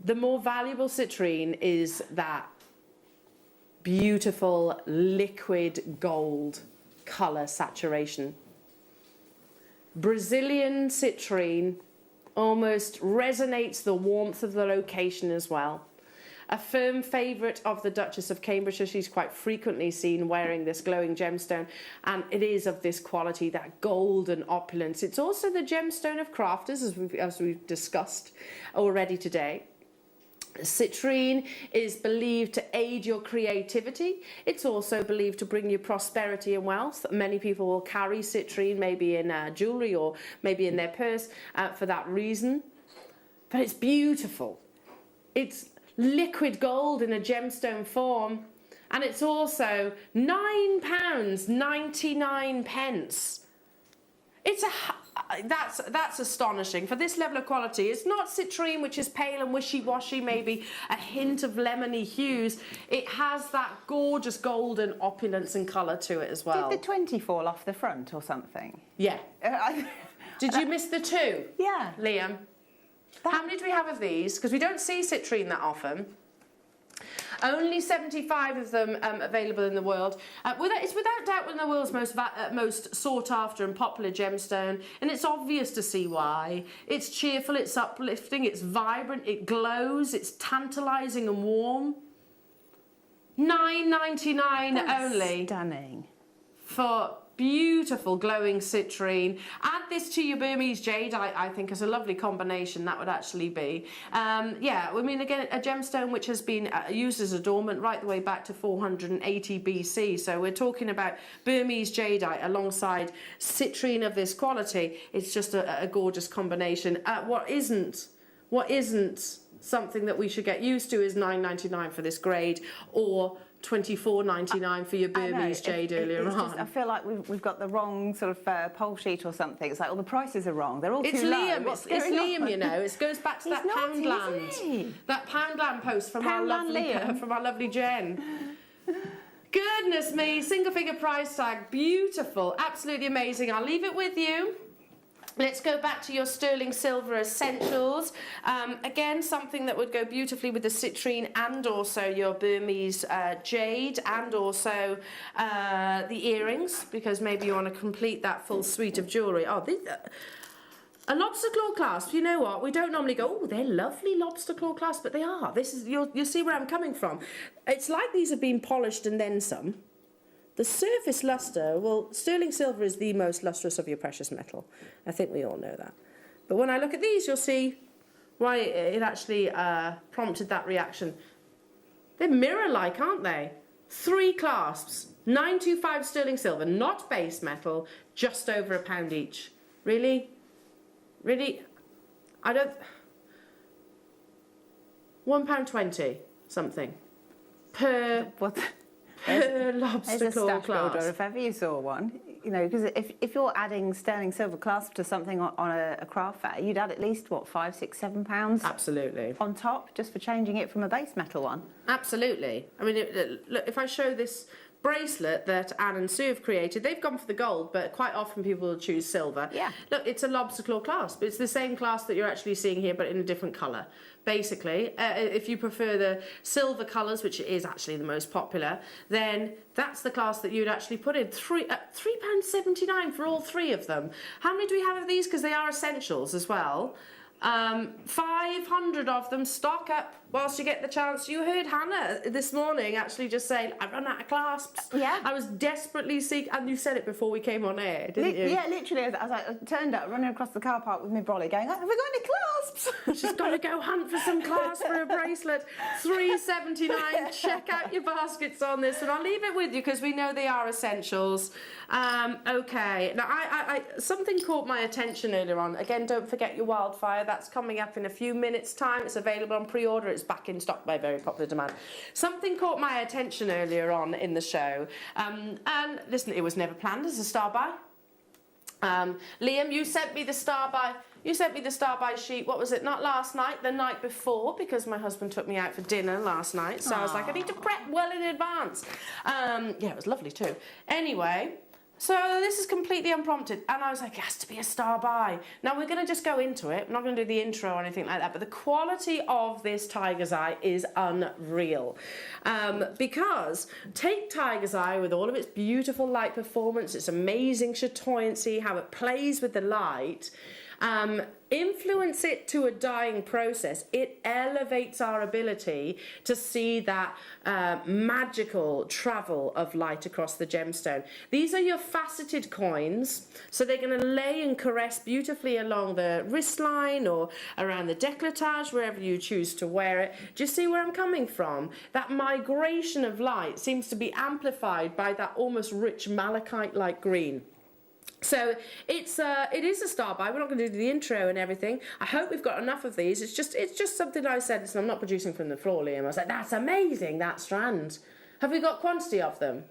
the more valuable citrine is that beautiful liquid gold colour saturation. Brazilian citrine almost resonates the warmth of the location as well. A firm favourite of the Duchess of Cambridgeshire. She's quite frequently seen wearing this glowing gemstone, and it is of this quality, that golden opulence. It's also the gemstone of crafters, as we've discussed already today. Citrine is believed to aid your creativity. It's also believed to bring you prosperity and wealth. Many people will carry citrine maybe in jewellery or maybe in their purse for that reason. But it's beautiful. It's liquid gold in a gemstone form, and it's also £9.99. It's that's astonishing for this level of quality. It's not citrine, which is pale and wishy-washy, maybe a hint of lemony hues. It has that gorgeous golden opulence and colour to it as well. Did the 20 fall off the front or something? Yeah. Did you miss the 2? Yeah. Liam? How many do we have of these? Because we don't see citrine that often. Only 75 of them available in the world. It's without doubt one of the world's most sought after and popular gemstone, and it's obvious to see why. It's cheerful, it's uplifting, it's vibrant, it glows, it's tantalising and warm. $9.99 only. Stunning. For beautiful glowing citrine. Add this to your Burmese jade, I think is a lovely combination that would actually be. Yeah, I mean, again, a gemstone which has been used as adornment right the way back to 480 BC. So we're talking about Burmese jadeite alongside citrine of this quality. It's just a gorgeous combination. What isn't something that we should get used to is $9.99 for this grade, or $24.99 for your Burmese jade earlier on. I feel like we've got the wrong sort of poll sheet or something. It's like, well, the prices are wrong. They're all too low. It's Liam, you know. It goes back to that Poundland. That Poundland post from our lovely Jen. Goodness me, single figure price tag, beautiful, absolutely amazing. I'll leave it with you. Let's go back to your sterling silver essentials. Again, something that would go beautifully with the citrine and also your Burmese jade, and also the earrings, because maybe you want to complete that full suite of jewellery. Oh, a lobster claw clasp. You know what? We don't normally go, oh, they're lovely lobster claw clasps, but they are. This is you'll see where I'm coming from. It's like these have been polished and then some. The surface lustre, well, sterling silver is the most lustrous of your precious metal. I think we all know that. But when I look at these, you'll see why it actually prompted that reaction. They're mirror-like, aren't they? 3 clasps, 925 sterling silver, not base metal, just over £1 each. Really? Really? I don't... £1.20 something per... What? Lobster claw clasp. If ever you saw one, you know, because if you're adding sterling silver clasp to something on a craft fair, you'd add at least what, £5, £6, £7? Absolutely. On top, just for changing it from a base metal one. Absolutely. I mean, look, if I show this bracelet that Anne and Sue have created, they've gone for the gold, but quite often people will choose silver. Yeah. Look, it's a lobster claw clasp. It's the same clasp that you're actually seeing here, but in a different colour. Basically, if you prefer the silver colours, which is actually the most popular, then that's the clasp that you'd actually put in. £3.79 for all 3 of them. How many do we have of these? Because they are essentials as well. 500 of them. Stock up whilst you get the chance. You heard Hannah this morning actually just say, I run out of clasps. Yeah. I was desperately seeking, and you said it before we came on air, didn't you? Yeah, literally. I turned up running across the car park with my brolly going, have we got any clasps? She's got to go hunt for some clasps for a bracelet. $3.79. Check out your baskets on this, and I'll leave it with you because we know they are essentials. Okay. Now, I something caught my attention earlier on. Again, don't forget your wildfire. That's coming up in a few minutes' time. It's available on pre-order. It's back in stock by very popular demand. Something caught my attention earlier on in the show. And listen, it was never planned as a star buy. Liam, you sent me the star by sheet, what was it, not last night, the night before, because my husband took me out for dinner last night, so I was like, I need to prep well in advance. Yeah, it was lovely too. Anyway, so this is completely unprompted, and I was like, it has to be a star by. Now we're going to just go into it, we're not going to do the intro or anything like that, but the quality of this tiger's eye is unreal. Because take tiger's eye with all of its beautiful light performance, its amazing chatoyancy, how it plays with the light, influence it to a dyeing process, it elevates our ability to see that magical travel of light across the gemstone. These are your faceted coins, so they're going to lay and caress beautifully along the wrist line or around the décolletage, wherever you choose to wear it. Do you see where I'm coming from? That migration of light seems to be amplified by that almost rich malachite-like green. So it is a star by. We're not going to do the intro and everything. I hope we've got enough of these. It's just something I said. Listen, I'm not producing from the floor, Liam. I was like, that's amazing, that strand. Have we got quantity of them?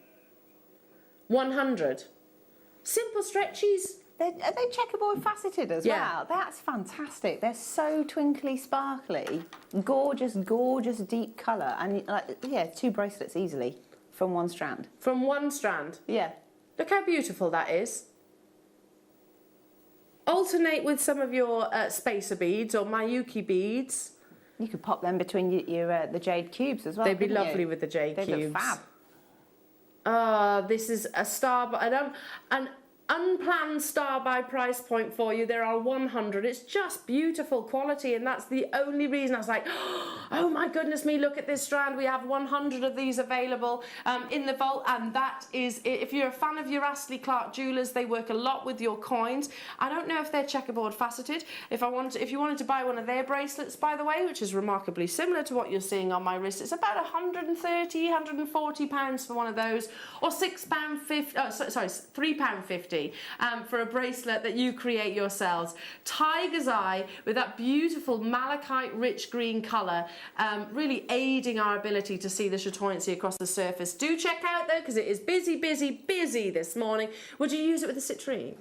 100. Simple stretchies. Are they checkerboard faceted as well? That's fantastic. They're so twinkly, sparkly, gorgeous, gorgeous deep colour, and like, yeah, 2 bracelets easily from one strand. From one strand. Yeah. Look how beautiful that is. Alternate with some of your spacer beads or Miyuki beads. You could pop them between the jade cubes as well. They'd be lovely with the jade cubes. They'd look fab. This is a star by, an unplanned star by price point for you. There are 100. It's just beautiful quality, and that's the only reason I was like, oh my goodness me, look at this strand. We have 100 of these available in the vault, and that is, if you're a fan of your Astley Clark jewellers, they work a lot with your coins. I don't know if they're checkerboard faceted. If you wanted to buy one of their bracelets, by the way, which is remarkably similar to what you're seeing on my wrist, it's about 130, 140 pounds for one of those, or £3.50 for a bracelet that you create yourselves. Tiger's eye with that beautiful malachite rich green colour, really aiding our ability to see the chatoyancy across the surface. Do check out though, because it is busy, busy, busy this morning. Would you use it with a citrine?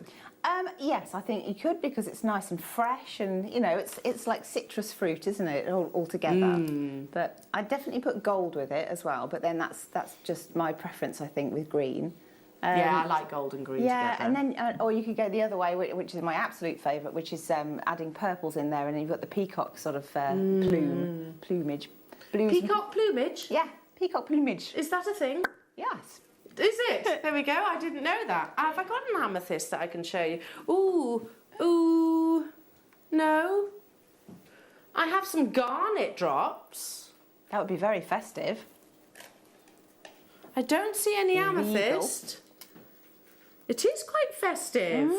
Yes, I think you could, because it's nice and fresh, and you know, it's like citrus fruit, isn't it, all together? But I definitely put gold with it as well, but then that's just my preference, I think, with green. Yeah, I like gold and green together. And then, or you could go the other way, which is my absolute favourite, which is adding purples in there, and then you've got the peacock sort of plumage. Peacock plumage? Yeah, peacock plumage. Is that a thing? Yes. Is it? There we go. I didn't know that. Have I got an amethyst that I can show you? Ooh, no. I have some garnet drops. That would be very festive. I don't see any amethyst. It is quite festive.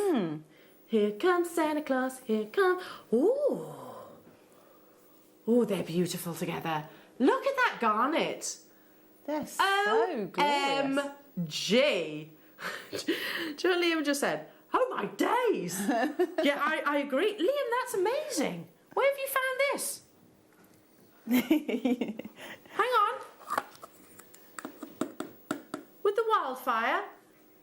Here comes Santa Claus, here comes... Ooh, they're beautiful together. Look at that garnet. They're so glorious. OMG. Do you know what Liam just said? Oh my days. Yeah, I agree. Liam, that's amazing. Where have you found this? Hang on. With the wildfire,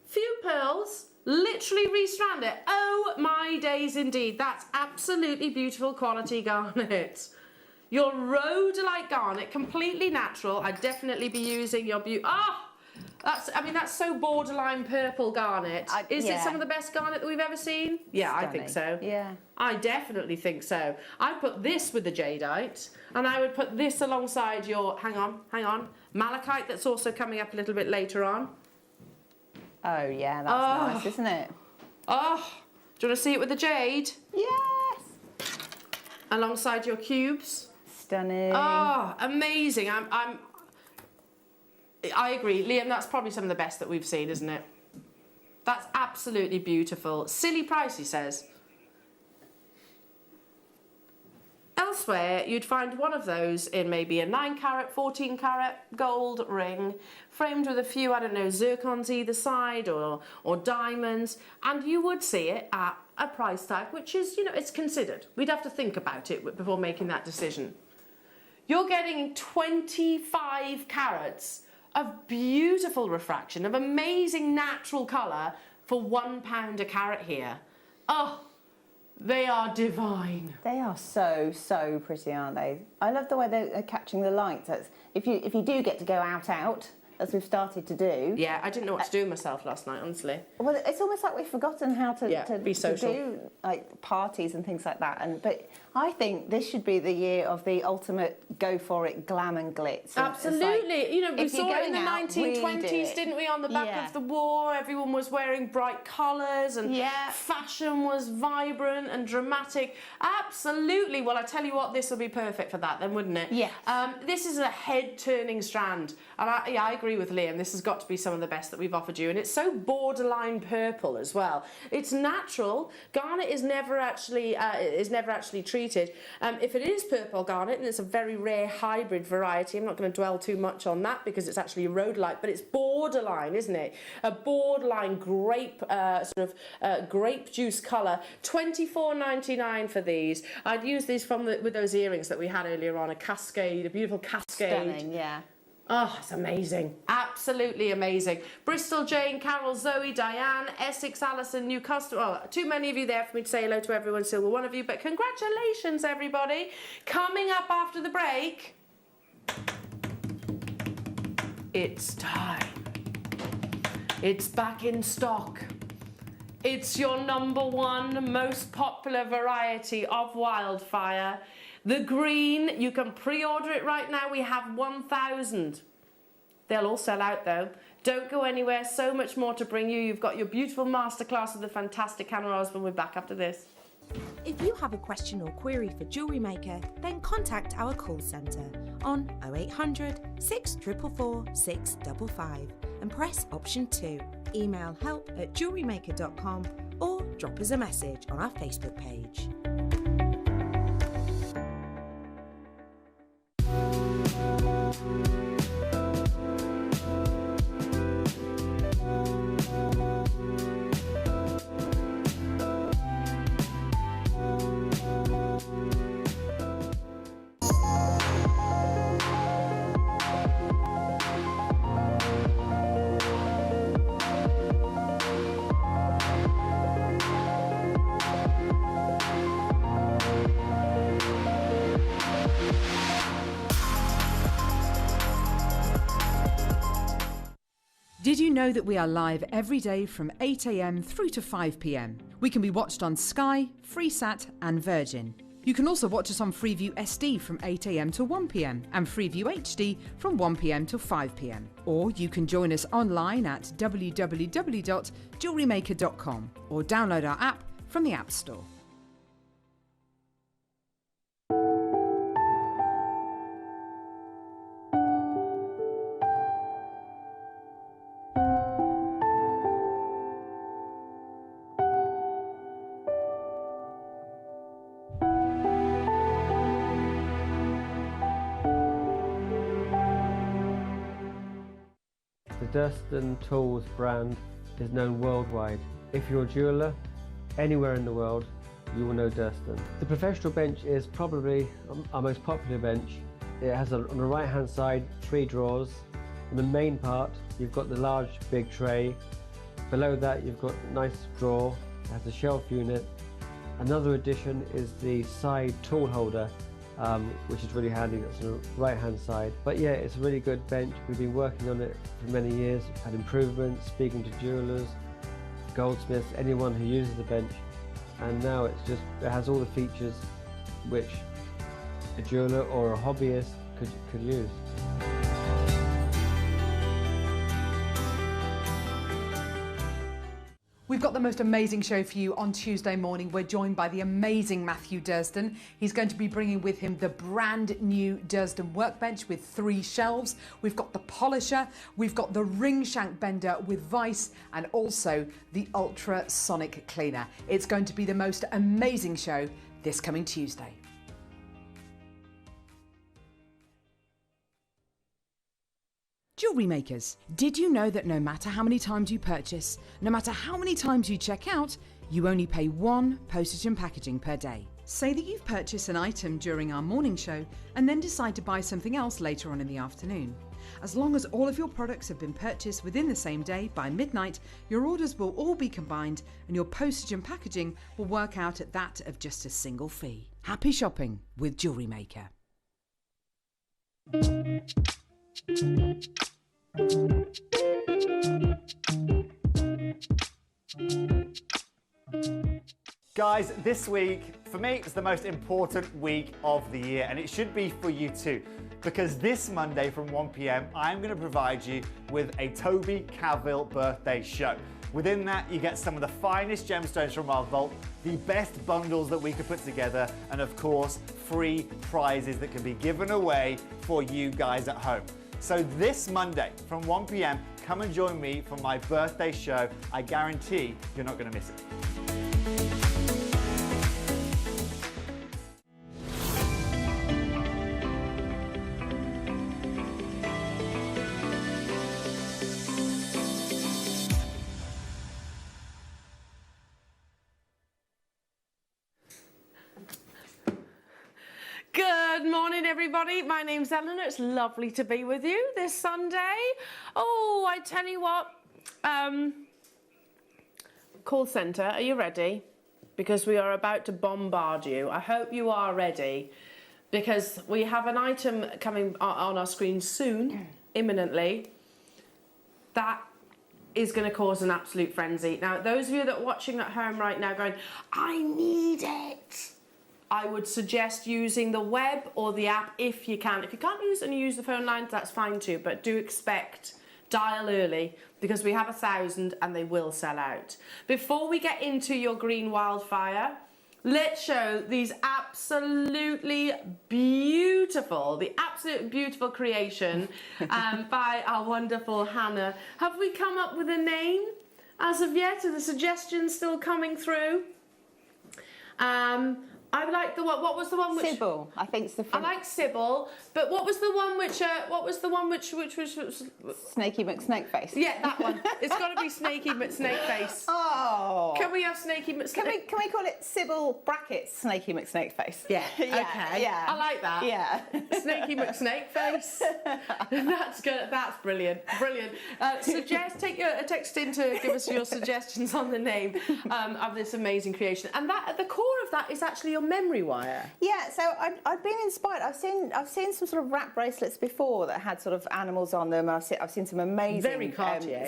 few pearls, literally restrand it. Oh my days indeed. That's absolutely beautiful quality garnet. Your rhodolite garnet, completely natural. I'd definitely be using your that's so borderline purple garnet. Is it some of the best garnet that we've ever seen? Yeah, Stunning. I think so. Yeah. I definitely think so. I'd put this with the jadeite, and I would put this alongside your, hang on, malachite that's also coming up a little bit later on. Oh yeah, that's nice, isn't it? Oh, do you want to see it with the jade? Yes. Alongside your cubes. Stunning. Oh, amazing. I agree. Liam, that's probably some of the best that we've seen, isn't it? That's absolutely beautiful. Silly price, he says. Elsewhere, you'd find one of those in maybe a 9-carat, 14-carat gold ring, framed with a few, I don't know, zircons either side or diamonds, and you would see it at a price tag, which is, you know, it's considered. We'd have to think about it before making that decision. You're getting 25 carats of beautiful refraction, of amazing natural colour for £1 a carat here. Oh, they are divine. They are so, so pretty, aren't they? I love the way they're catching the light. That's, if you do get to go out, as we've started to do. Yeah, I didn't know what to do with myself last night, honestly. Well, it's almost like we've forgotten how to be social. To do like parties and things like that. But I think this should be the year of the ultimate go for it glam and glitz. And absolutely. like, you know, we saw it in the 1920s, really didn't we? On the back of the war, everyone was wearing bright colours and fashion was vibrant and dramatic. Absolutely. Well, I tell you what, this will be perfect for that then, wouldn't it? Yes. This is a head-turning strand. And I agree with Liam. This has got to be some of the best that we've offered you. And it's so borderline purple as well. It's natural. Garnet is never actually treated. If it is purple garnet, and it's a very rare hybrid variety, I'm not going to dwell too much on that because it's actually rhodolite, but it's borderline, isn't it? A borderline grape, grape juice colour. $24.99 for these. I'd use these with those earrings that we had earlier on, a cascade, a beautiful cascade. Stunning, yeah. Oh, it's amazing. Absolutely amazing. Bristol, Jane, Carol, Zoe, Diane, Essex, Alison, Newcastle. Oh, too many of you there for me to say hello to every single one of you, but congratulations, everybody. Coming up after the break, it's time. It's back in stock. It's your #1 most popular variety of wildfire. The green, you can pre-order it right now. We have 1,000. They'll all sell out though. Don't go anywhere, so much more to bring you. You've got your beautiful masterclass with the fantastic Hannah Osborne. We're back after this. If you have a question or query for Jewellery Maker, then contact our call centre on 0800 644 655 and press option 2. Email help@jewellerymaker.com or drop us a message on our Facebook page. Did you know that we are live every day from 8 a.m. through to 5 p.m? We can be watched on Sky, Freesat and Virgin. You can also watch us on Freeview SD from 8 a.m. to 1 p.m. and Freeview HD from 1 p.m. to 5 p.m. Or you can join us online at www.jewellerymaker.com or download our app from the App Store. The Durston Tools brand is known worldwide. If you're a jeweller, anywhere in the world, you will know Durston. The professional bench is probably our most popular bench. It has on the right hand side 3 drawers. On the main part you've got the large big tray. Below that you've got a nice drawer. It has a shelf unit. Another addition is the side tool holder, which is really handy. That's on the right hand side. But yeah, it's a really good bench. We've been working on it for many years, had improvements, speaking to jewellers, goldsmiths, anyone who uses the bench, and now it has all the features which a jeweller or a hobbyist could use. We've got the most amazing show for you on Tuesday morning. We're joined by the amazing Matthew Durston. He's going to be bringing with him the brand new Durston workbench with 3 shelves. We've got the polisher, we've got the ring shank bender with vice, and also the ultrasonic cleaner. It's going to be the most amazing show this coming Tuesday. Jewellery makers, did you know that no matter how many times you purchase, no matter how many times you check out, you only pay 1 postage and packaging per day? Say that you've purchased an item during our morning show and then decide to buy something else later on in the afternoon. As long as all of your products have been purchased within the same day by midnight, your orders will all be combined and your postage and packaging will work out at that of just a single fee. Happy shopping with Jewellery Maker. Guys, this week, for me, it's the most important week of the year, and it should be for you too, because this Monday from 1 p.m, I'm going to provide you with a Toby Cavill birthday show. Within that, you get some of the finest gemstones from our vault, the best bundles that we could put together, and of course, free prizes that can be given away for you guys at home. So this Monday from 1 p.m, come and join me for my birthday show. I guarantee you're not going to miss it. Good morning, everybody. My name's Eleanor. It's lovely to be with you this Sunday. Oh, I tell you what, call centre, are you ready? Because we are about to bombard you. I hope you are ready, because we have an item coming on our screen soon, imminently, that is going to cause an absolute frenzy. Now, those of you that are watching at home right now going, I need it, I would suggest using the web or the app if you can. If you can't use and use the phone lines, that's fine too, but do dial early, because we have 1,000 and they will sell out. Before we get into your green wildfire, let's show these absolutely beautiful creation by our wonderful Hannah. Have we come up with a name as of yet? Are the suggestions still coming through? I like the one. What was the one which? Sybil. I think it's the. I like Sybil, but what was the one which? Which was? Snaky McSnakeface. Yeah, that one. It's got to be Snaky McSnakeface. Oh. Can we have Snaky McSnake? Can we call it Sybil brackets Snaky McSnakeface? Yeah. Yeah. Okay. Yeah. I like that. Yeah. Snaky McSnakeface. That's good. That's brilliant. Brilliant. Take a text in to give us your suggestions on the name of this amazing creation. And that at the core of that is actually your memory wire. Yeah, so I've been inspired. I've seen some sort of wrap bracelets before that had sort of animals on them. I've seen some amazing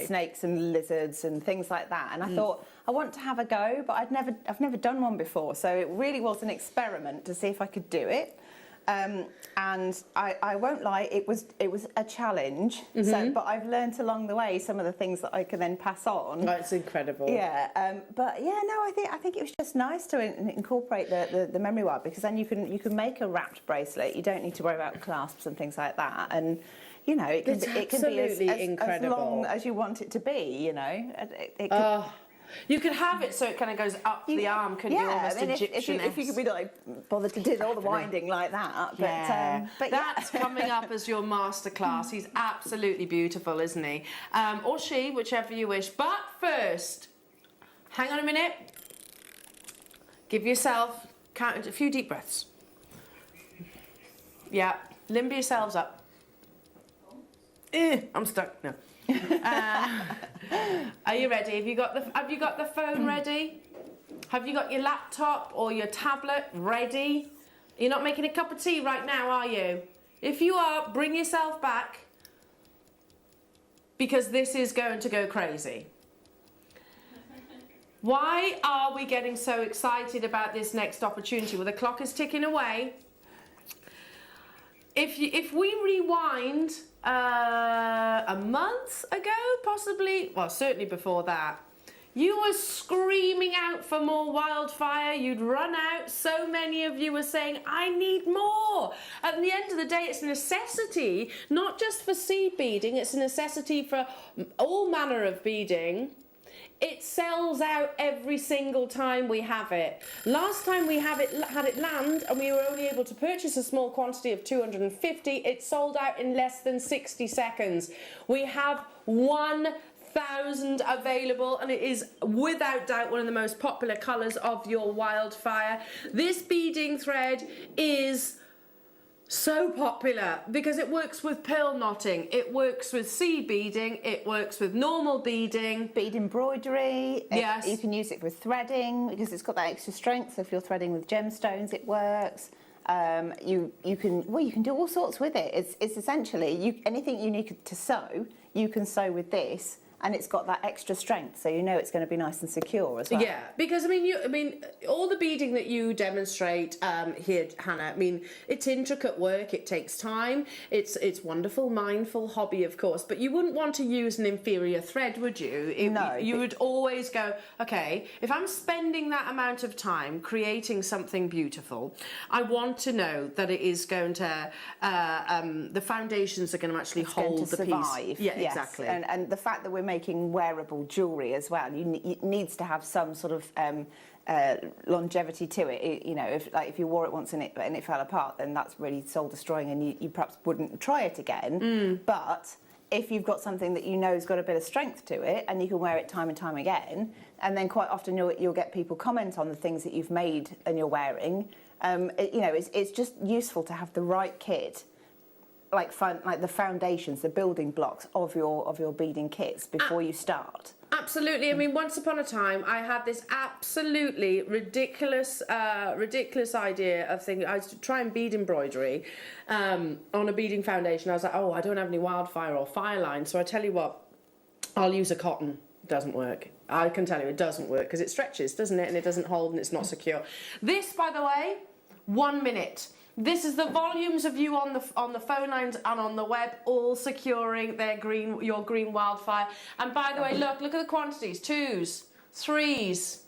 snakes and lizards and things like that. And I thought I want to have a go, but I've never done one before. So it really was an experiment to see if I could do it. And I won't lie, it was a challenge. So, but I've learnt along the way some of the things that I can then pass on. That's incredible. Yeah, but yeah, no, I think it was just nice to incorporate the memory wire, because then you can make a wrapped bracelet. You don't need to worry about clasps and things like that, and you know it can be as long as you want it to be. You know, you could have it so it kind of goes up the arm, couldn't you? Almost Egyptian-esque. If you could be like bothered to do all the winding like that. But that's coming up as your masterclass. He's absolutely beautiful, isn't he? Or she, whichever you wish. But first, hang on a minute. Give yourself count a few deep breaths. Yeah, limber yourselves up. I'm stuck. No. Are you ready? Have you got the phone ready? Have you got your laptop or your tablet ready? You're not making a cup of tea right now, are you? If you are, bring yourself back, because this is going to go crazy. Why are we getting so excited about this next opportunity? Well, the clock is ticking away. If we rewind a month ago, possibly, well, certainly before that, you were screaming out for more wildfire. You'd run out. So many of you were saying, I need more. At the end of the day, it's a necessity, not just for seed beading, it's a necessity for all manner of beading. It sells out every single time we have it. Last time we had it land and we were only able to purchase a small quantity of 250, it sold out in less than 60 seconds. We have 1,000 1,000 available, and it is without doubt one of the most popular colours of your wildfire. This beading thread is so popular because it works with pearl knotting, it works with seed beading, it works with normal beading. Bead embroidery. Yes. You can use it with threading because it's got that extra strength. So if you're threading with gemstones, it works. You can do all sorts with it. It's essentially anything you need to sew, you can sew with this. And it's got that extra strength, so you know it's going to be nice and secure as well. Yeah, because I mean, all the beading that you demonstrate here, Hannah. I mean, it's intricate work. It takes time. It's wonderful, mindful hobby, of course. But you wouldn't want to use an inferior thread, would you? No. You would always go, okay, if I'm spending that amount of time creating something beautiful, I want to know that it is going to, the foundations are going to actually hold the survive. piece. Yeah, yes. exactly. And the fact that we're making wearable jewellery as well, it needs to have some sort of longevity to it. You know, if you wore it once and it fell apart, then that's really soul destroying, and you perhaps wouldn't try it again. But if you've got something that you know has got a bit of strength to it, and you can wear it time and time again, and then quite often you'll get people comment on the things that you've made and you're wearing. It's just useful to have the right kit. Like the foundations, the building blocks of your beading kits before you start. Absolutely. I mean, once upon a time, I had this absolutely ridiculous idea of thinking I was to try and bead embroidery on a beading foundation. I was like, oh, I don't have any wildfire or Fireline, so I tell you what, I'll use a cotton. It doesn't work. I can tell you it doesn't work because it stretches, doesn't it? And it doesn't hold and it's not secure. This, by the way, 1 minute. This is the volumes of you on the phone lines and on the web, all securing your green wildfire. And by the way, look at the quantities: 2s, 3s.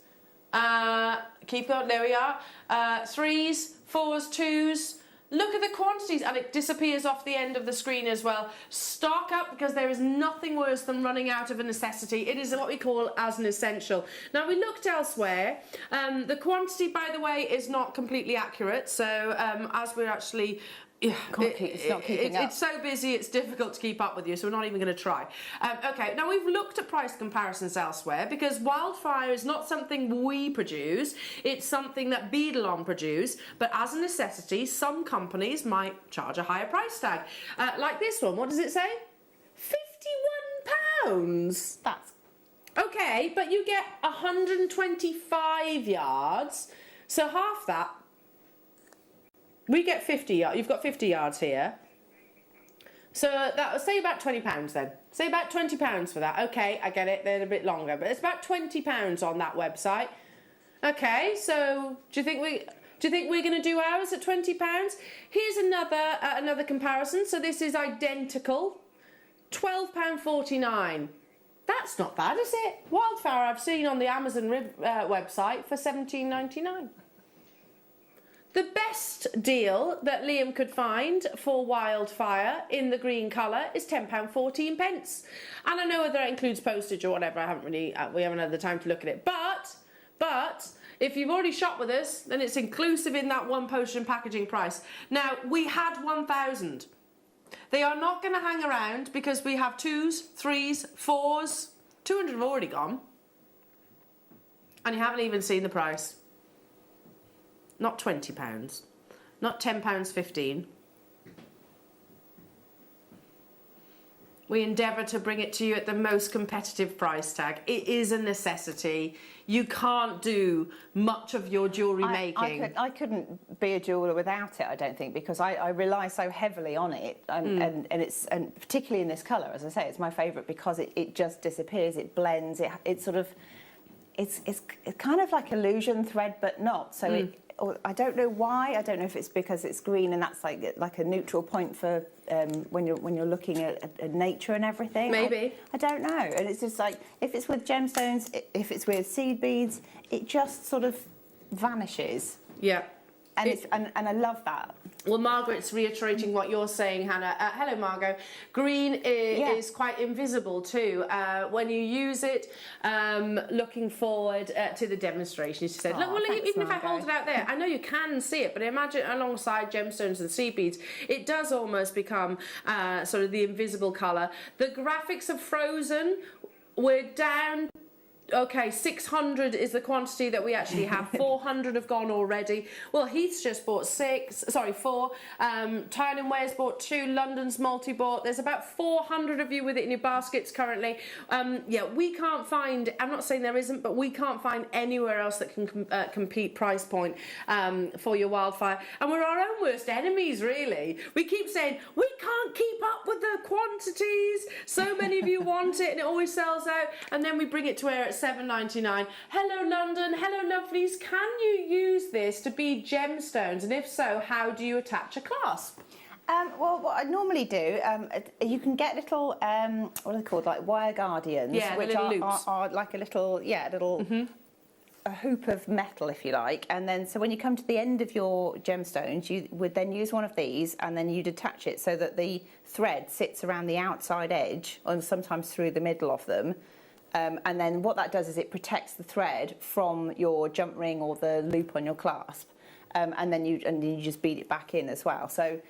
Keep going. There we are. 3s, 4s, 2s. Look at the quantities, and it disappears off the end of the screen as well. Stock up, because there is nothing worse than running out of a necessity. It is what we call as an essential. Now, we looked elsewhere. The quantity, by the way, is not completely accurate. So as we're actually... It's not keeping up. It's so busy, it's difficult to keep up with you, so we're not even going to try. Okay, now we've looked at price comparisons elsewhere, because wildfire is not something we produce, it's something that Beadalon produce, but as a necessity, some companies might charge a higher price tag. Like this one, what does it say? £51. That's... Okay, but you get 125 yards, so half that. We get 50 yards. You've got 50 yards here. So that say about £20 then. Say about £20 for that. Okay, I get it. They're a bit longer, but it's about £20 on that website. Okay, so do you think we're going to do ours at £20? Here's another comparison. So this is identical. £12.49. That's not bad, is it? Wildfire I've seen on the Amazon website for £17.99. The best deal that Liam could find for wildfire in the green colour is £10.14. And I know whether that includes postage or whatever, we haven't had the time to look at it. But if you've already shopped with us, then it's inclusive in that one postage and packaging price. Now, we had 1,000. They are not going to hang around because we have 2s, 3s, 4s. 200 have already gone. And you haven't even seen the price. Not £20, not £10.15. We endeavour to bring it to you at the most competitive price tag. It is a necessity. You can't do much of your jewellery making. I couldn't be a jeweller without it, I don't think, because I rely so heavily on it, and particularly in this colour, as I say, it's my favourite because it just disappears, it blends, it's sort of, it's kind of like illusion thread, but not. So I don't know why. I don't know if it's because it's green and that's like a neutral point for when you're looking at nature and everything. Maybe. I don't know. And it's just like, if it's with gemstones, if it's with seed beads, it just sort of vanishes. Yeah. And I love that. Well, Margaret's reiterating what you're saying, Hannah. Hello, Margot. Green is quite invisible too. When you use it, looking forward to the demonstration, she said, look, well, thanks, even Margot. if I hold it out there, I know you can see it, but imagine alongside gemstones and seed beads, it does almost become sort of the invisible colour. The graphics are frozen. We're down. Okay, 600 is the quantity that we actually have. 400 have gone already. Well, Heath's just bought 4. Tyne and Ware's bought 2. London's multi-bought. There's about 400 of you with it in your baskets currently. Yeah, we can't find, I'm not saying there isn't, but we can't find anywhere else that can compete price point for your wildfire. And we're our own worst enemies, really. We keep saying, we can't keep up with the quantities. So many of you want it and it always sells out. And then we bring it to air at £7.99. Hello London, hello lovelies, can you use this to bead gemstones, and if so, how do you attach a clasp? Well, what I normally do, you can get little, what are they called, like wire guardians, Yeah, which little loops. are like a little, a hoop of metal, if you like, and then so when you come to the end of your gemstones, you would then use one of these, and then you'd attach it so that the thread sits around the outside edge, and sometimes through the middle of them. And then what that does is it protects the thread from your jump ring or the loop on your clasp, and then you just bead it back in as well. So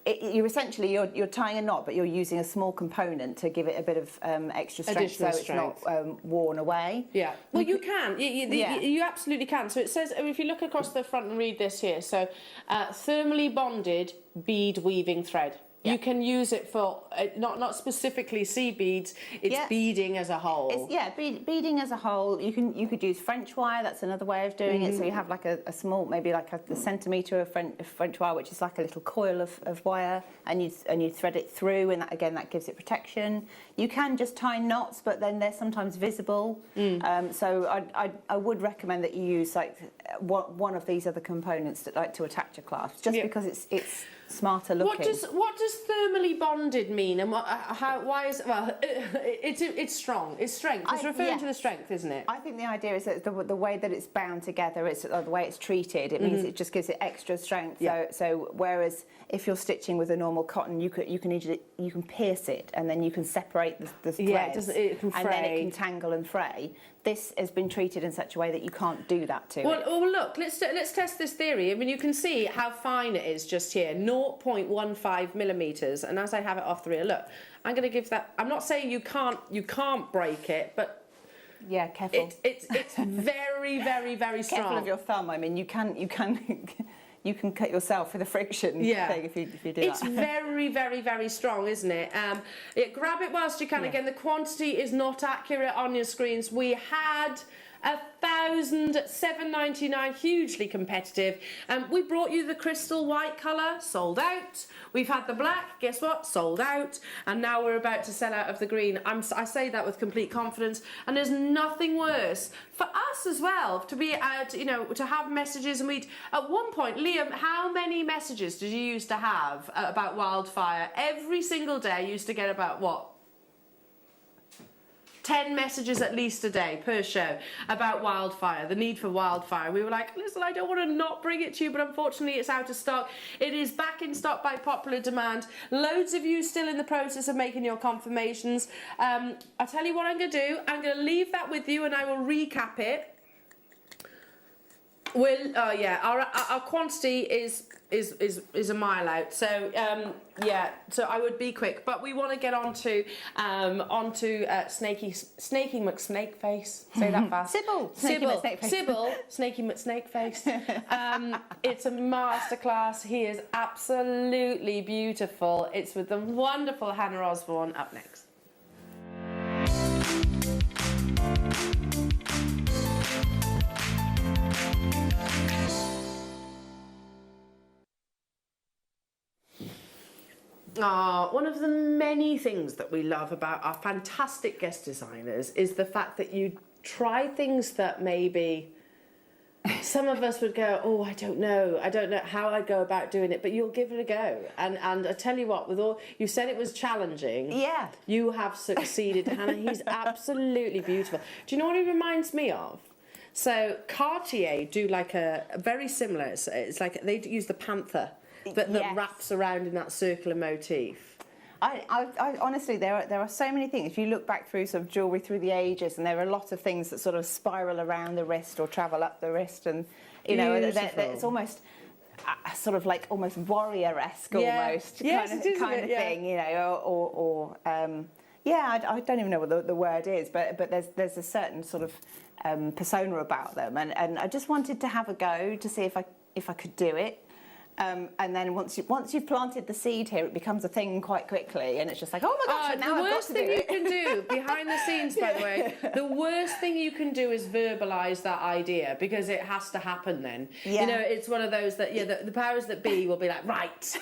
you're essentially you're tying a knot, but you're using a small component to give it a bit of extra strength, Additional so strength. It's not worn away. Yeah, well, you can. You absolutely can. So it says, if you look across the front and read this here, so thermally bonded bead weaving thread. Yeah. You can use it for not specifically sea beads. It's beading as a whole. It's, beading as a whole. You could use French wire. That's another way of doing it. So you have like a small, maybe like a centimetre of French wire, which is like a little coil of wire, and you thread it through, and that gives it protection. You can just tie knots, but then they're sometimes visible. So I would recommend that you use like one of these other components to attach a clasp, just because it's smarter looking. What does thermally bonded mean, and why is it's strong? It's strength. It's referring to the strength, isn't it? I think the idea is that the way that it's bound together, it's the way it's treated. It means it just gives it extra strength. Yeah. So whereas if you're stitching with a normal cotton, you can pierce it, and then you can separate the threads, it can fray. and then it can tangle and fray. This has been treated in such a way that you can't do that to it. Well, look, let's test this theory. I mean, you can see how fine it is just here, 0.15 millimetres. And as I have it off the reel, look, I'm going to give that. I'm not saying you can't break it, but yeah, careful. It's very, very, very strong. Careful of your thumb. I mean, you can you can cut yourself with a friction thing if you do that. It's very, very, very strong, isn't it? Grab it whilst you can. Again, the quantity is not accurate on your screens. We had 1,799, hugely competitive. We brought you the crystal white colour, sold out. We've had the black, guess what, sold out. And now we're about to sell out of the green. I say that with complete confidence. And there's nothing worse for us as well to be out, to have messages. And at one point, Liam, how many messages did you used to have about wildfire? Every single day you used to get about what? 10 messages at least a day per show about wildfire, the need for wildfire. We were like, listen, I don't want to not bring it to you, but unfortunately it's out of stock. It is back in stock by popular demand. Loads of you still in the process of making your confirmations. I'll tell you what I'm going to do. I'm going to leave that with you and I will recap it. Our quantity is a mile out, so so I would be quick, but we want to get onto Snaky McSnakeface. Say that fast. Sybil Snaky McSnakeface. It's a masterclass. He is absolutely beautiful. It's with the wonderful Hannah Osborne up next. One of the many things that we love about our fantastic guest designers is the fact that you try things that maybe some of us would go, oh, I don't know how I'd go about doing it, but you'll give it a go. And I tell you what, you said it was challenging. Yeah. You have succeeded, Hannah. He's absolutely beautiful. Do you know what he reminds me of? So Cartier do like a very similar. It's like they use the panther. That wraps around in that circular motif. I honestly, there are so many things. If you look back through sort of jewellery through the ages, and there are a lot of things that sort of spiral around the wrist or travel up the wrist, and it's almost sort of like almost warrior-esque, almost kind of thing, Yeah, I don't even know what the word is, but there's a certain sort of persona about them, and I just wanted to have a go to see if I could do it. And then once you've planted the seed here, it becomes a thing quite quickly, and it's just like, oh my gosh, now I've got to do it. The worst thing you can do, behind the scenes, by the way, the worst thing you can do is verbalise that idea, because it has to happen then. Yeah. You know, it's one of those that, the powers that be will be like, right,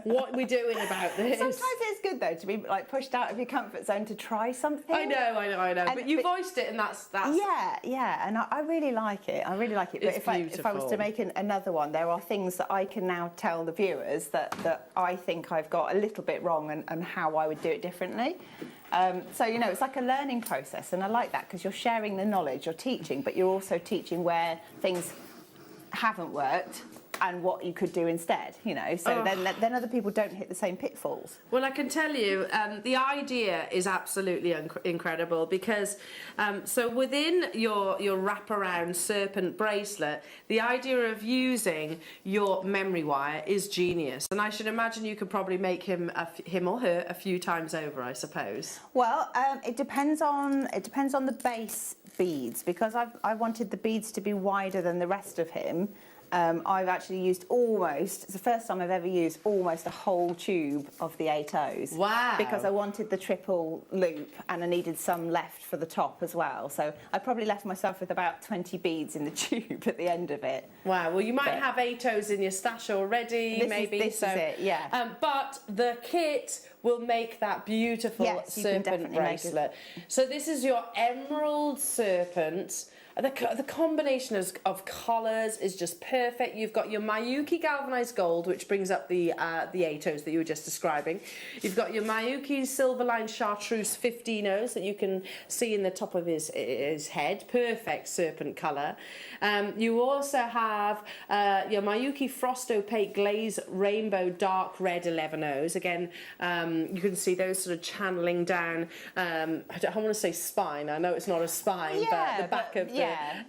what are we doing about this? Sometimes it's good, though, to be like pushed out of your comfort zone to try something. I know. But you voiced it, and that's... Yeah, and I really like it. I really like it. But if I was to make another one, there are things that I can now tell the viewers that I think I've got a little bit wrong, and how I would do it differently. So, it's like a learning process, and I like that, because you're sharing the knowledge, you're teaching, but you're also teaching where things haven't worked and what you could do instead, so then other people don't hit the same pitfalls. Well, I can tell you, the idea is absolutely incredible, because so within your wraparound serpent bracelet, the idea of using your memory wire is genius, and I should imagine you could probably make him or her a few times over, I suppose. Well, it depends on the base beads, because I wanted the beads to be wider than the rest of him. I've actually used it's the first time I've ever used almost a whole tube of the 8Os. Wow. Because I wanted the triple loop, and I needed some left for the top as well. So I probably left myself with about 20 beads in the tube at the end of it. Wow, well you might have 8Os in your stash already, maybe. This is it, yeah. But the kit will make that beautiful serpent bracelet. So this is your emerald serpent. The combination of colours is just perfect. You've got your Miyuki galvanised gold, which brings up the 8Os that you were just describing. You've got your Miyuki silverline chartreuse 15Os that you can see in the top of his head. Perfect serpent colour. You also have your Miyuki frost opaque glaze rainbow dark red 11Os. Again, you can see those sort of channeling down. I want to say spine. I know it's not a spine, but the back of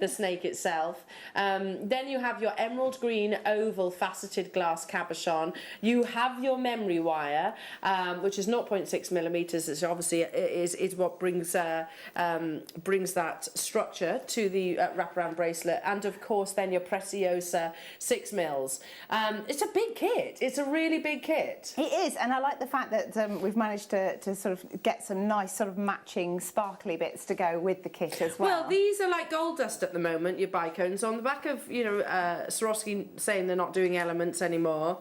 the snake itself. Then you have your emerald green oval faceted glass cabochon. You have your memory wire, which is 0.6 millimeters. It's obviously is what brings that structure to the wraparound bracelet, and of course then your Preciosa 6 mils. It's a big kit. It's a really big kit. It is, and I like the fact that we've managed to sort of get some nice sort of matching sparkly bits to go with the kit as well. Well, these are like gold dust at the moment, your bicones. On the back of, Swarovski saying they're not doing elements anymore.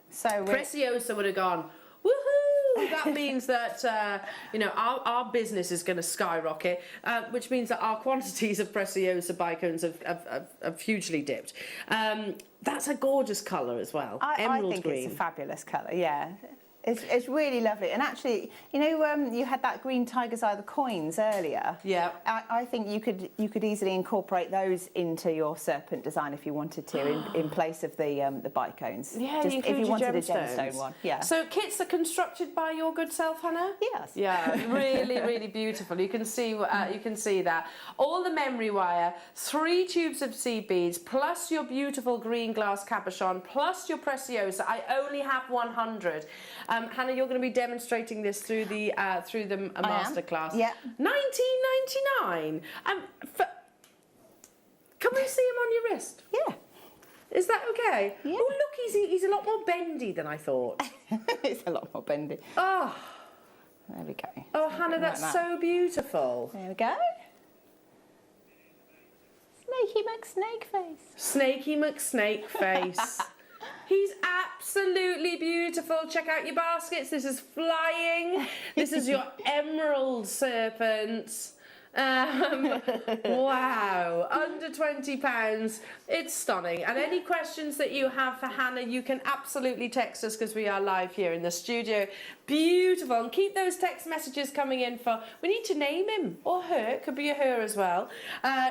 So Preciosa would have gone, woohoo! That means that, our business is going to skyrocket, which means that our quantities of Preciosa bicones have hugely dipped. That's a gorgeous colour as well, emerald think green. It's a fabulous colour, yeah. It's really lovely, and actually, you had that green tiger's eye, the coins earlier. Yeah. I think you could easily incorporate those into your serpent design if you wanted to, in place of the bicones. Yeah, just if you wanted a gemstones. gemstone one. Yeah. So kits are constructed by your good self, Hannah? Yes. Yeah, really, really beautiful. You can see that. All the memory wire, 3 tubes of seed beads, plus your beautiful green glass cabochon, plus your Preciosa. I only have 100. Hannah, you're going to be demonstrating this through the masterclass. Yeah. $19.99. Can we see him on your wrist? Yeah. Is that okay? Yeah. Oh, look, he's a lot more bendy than I thought. It's a lot more bendy. Oh. There we go. Oh, Hannah, that's so beautiful. There we go. Snakey McSnakeface. Snakey McSnakeface. He's absolutely beautiful. Check out your baskets. This is flying. This is your emerald serpent. Wow, under £20. It's stunning. And any questions that you have for Hannah, you can absolutely text us, because we are live here in the studio. Beautiful. And keep those text messages coming in we need to name him or her. It could be a her as well.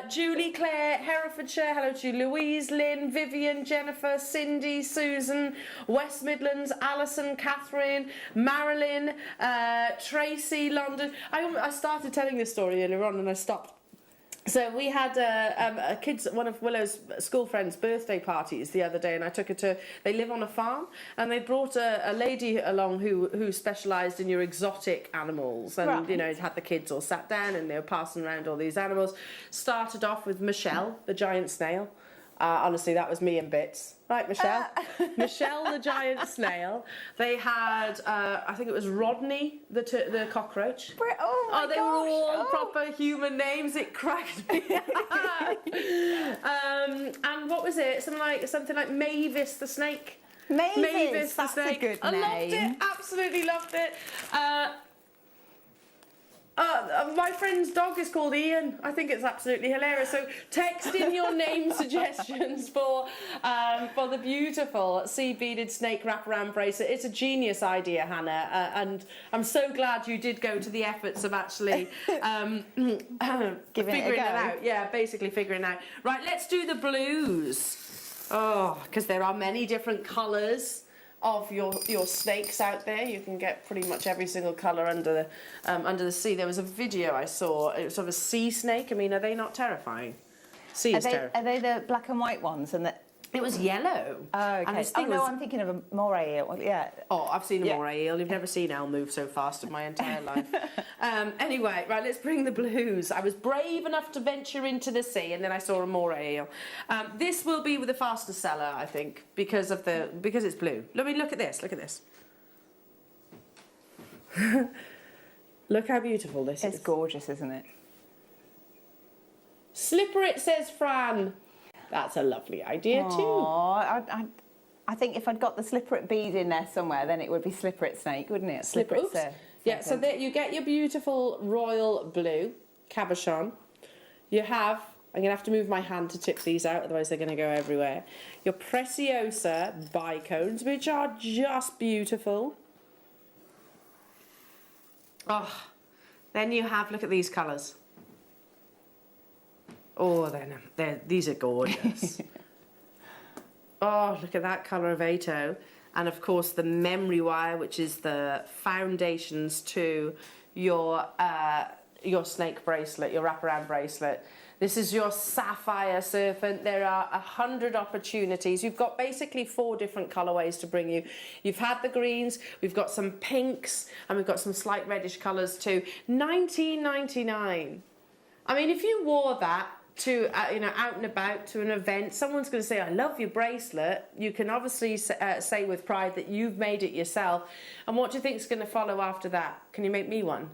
Julie, Claire, Herefordshire. Hello to you. Louise, Lynn, Vivian, Jennifer, Cindy, Susan, West Midlands, Alison, Catherine, Marilyn, Tracy, London. I started telling this story earlier on and I stopped. So we had one of Willow's school friends' birthday parties the other day, and I took her to. They live on a farm, and they brought a lady along who specialised in your exotic animals, and you know, had the kids all sat down, and they were passing around all these animals. Started off with Michelle, the giant snail. Honestly, that was me in bits. Right, Michelle? Michelle, the giant snail. They had, I think it was Rodney, the cockroach. Oh my they gosh. were all proper human names. It cracked me up. And what was it? Something like Mavis the snake. Mavis, the that's snake. a good I loved name. it. Absolutely loved it. My friend's dog is called Ian. I think it's absolutely hilarious. So text in your name suggestions for the beautiful seed beaded snake wraparound bracelet. It's a genius idea, Hannah, and I'm so glad you did go to the efforts of actually figuring it out. Yeah, basically figuring out. Right, let's do the blues. Oh, because there are many different colours of your snakes out there. You can get pretty much every single colour under the sea. There was a video I saw. It was of a sea snake. I mean, are they not terrifying? Sea is terrifying. Are they the black and white ones? And it was yellow. Oh, okay. I'm thinking of a moray eel. Yeah. Oh, I've seen a moray eel. You've never seen Elle move so fast in my entire life. Anyway, right, let's bring the blues. I was brave enough to venture into the sea, and then I saw a moray eel. This will be the fastest seller, I think, because it's blue. Let me look at this. Look at this. Look how beautiful this is. It's gorgeous, isn't it? Slipper it, says Fran. That's a lovely idea too. I think if I'd got the slipper bead in there somewhere, then it would be slipper snake, wouldn't it? Oops. Yeah, so there you get your beautiful royal blue cabochon. You have, I'm going to have to move my hand to tip these out, otherwise they're going to go everywhere. Your Preciosa bicones, which are just beautiful. Oh, then you have, look at these colours. Oh, these are gorgeous. Oh, look at that colour of 8am. And of course the memory wire, which is the foundations to your snake bracelet, your wraparound bracelet. This is your sapphire serpent. There are 100 opportunities. You've got basically 4 different colourways to bring you. You've had the greens, we've got some pinks, and we've got some slight reddish colours too. $19.99. I mean, if you wore that to out and about to an event, someone's going to say, I love your bracelet. You can obviously say with pride that you've made it yourself. And what do you think is going to follow after that? Can you make me one?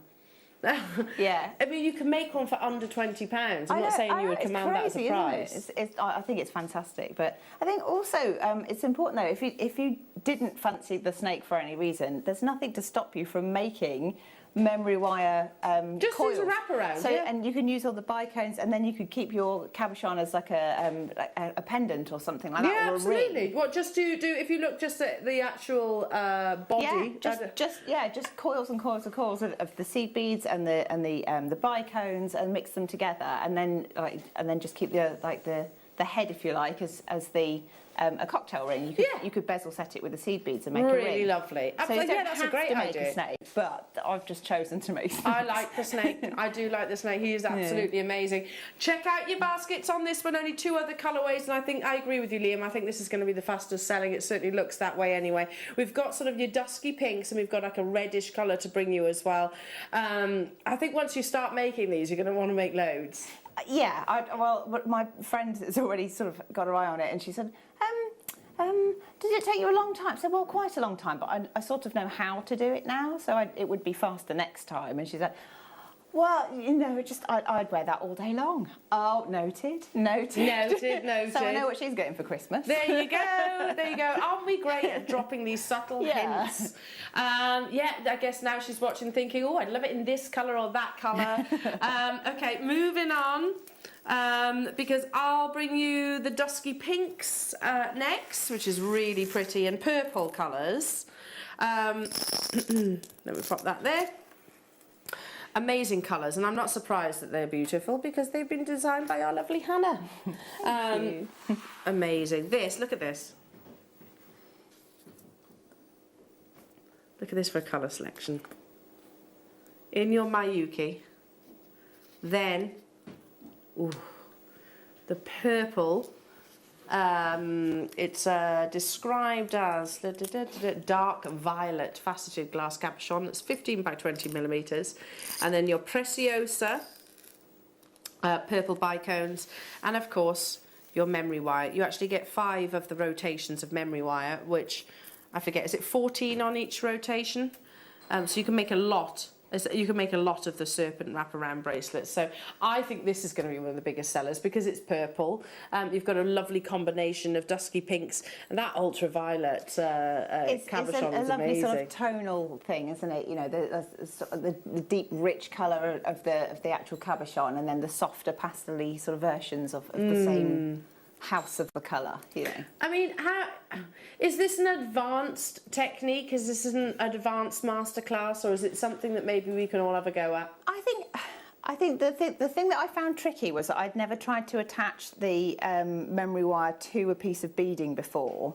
Yeah. I mean, you can make one for under £20. I'm not saying you would command that as a price. I think it's fantastic, but I think also it's important though, if you didn't fancy the snake for any reason, there's nothing to stop you from making memory wire just coils. as a wraparound. So and you can use all the bicones, and then you could keep your cabochon as like a pendant or something like that. Yeah, or absolutely. What just do if you look just at the actual body? Yeah, just coils and coils and coils of the seed beads and the bicones, and mix them together, and then just keep the head, if you like, as a cocktail ring. You could bezel set it with the seed beads and make a ring. Really lovely. So you don't that's have a great to make idea. a snake, but I've just chosen to make snakes. I like the snake. I do like the snake. He is absolutely amazing. Check out your baskets on this one. Only 2 other colourways, and I agree with you, Liam. I think this is going to be the fastest selling. It certainly looks that way anyway. We've got sort of your dusky pinks, and we've got like a reddish colour to bring you as well. I think once you start making these, you're going to want to make loads. Yeah. My friend has already sort of got her eye on it, and she said, did it take you a long time? I said, well, quite a long time, but I sort of know how to do it now, so it would be faster next time. And she said, well, I'd wear that all day long. Oh, noted. So I know what she's getting for Christmas. There you go. Aren't we great at dropping these subtle hints? I guess now she's watching thinking, oh, I'd love it in this colour or that colour. Okay, moving on. Because I'll bring you the dusky pinks next, which is really pretty, and purple colours. Let me pop that there. Amazing colours, and I'm not surprised that they're beautiful because they've been designed by our lovely Hannah. Thank you. Amazing. Look at this. Look at this for a colour selection. In your Mayuki, then Ooh, the purple. It's described as dark violet faceted glass cabochon. That's 15 by 20 millimeters, and then your Preciosa purple bicones, and of course your memory wire. You actually get 5 of the rotations of memory wire, which I forget, is it 14 on each rotation? So you can make a lot. You can make a lot of the serpent wraparound bracelets. So I think this is going to be one of the biggest sellers because it's purple. You've got a lovely combination of dusky pinks, and that ultraviolet cabochon it's a is lovely amazing. sort of tonal thing, isn't it? You know, the deep, rich colour of the actual cabochon, and then the softer pastel-y sort of versions of the same house of the colour, you know. I mean, how is this an advanced technique? Is this an advanced masterclass, or is it something that maybe we can all have a go at? I think the thing that I found tricky was that I'd never tried to attach the memory wire to a piece of beading before.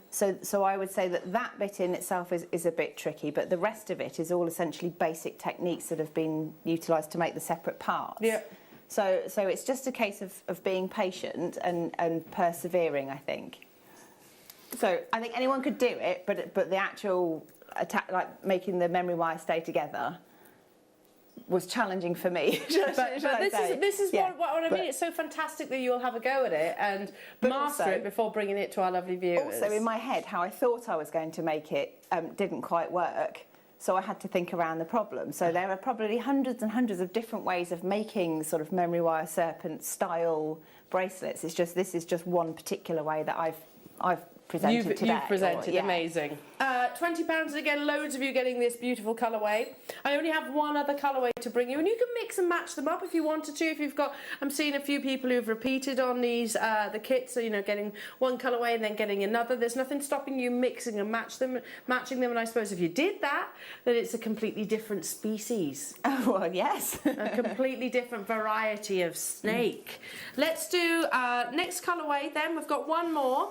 So I would say that bit in itself is a bit tricky, but the rest of it is all essentially basic techniques that have been utilised to make the separate parts. Yeah. So it's just a case of being patient and persevering, I think. So I think anyone could do it, but the actual like making the memory wire stay together was challenging for me. But this is what I mean. It's so fantastic that you'll have a go at it and master also, it before bringing it to our lovely viewers. Also, in my head, how I thought I was going to make it didn't quite work. So I had to think around the problem. So there are probably hundreds and hundreds of different ways of making sort of memory wire serpent style bracelets. It's just this is just one particular way that I've presented today. You've presented, amazing. £20, and again, loads of you getting this beautiful colourway. I only have one other colourway to bring you, and you can mix and match them up if you wanted to. If you've got, I'm seeing a few people who've repeated on these the kits, so you know, getting one colourway and then getting another. There's nothing stopping you mixing and matching them. And I suppose if you did that, then it's a completely different species. Oh well, yes, a completely different variety of snake. Let's do next colourway. Then we've got one more.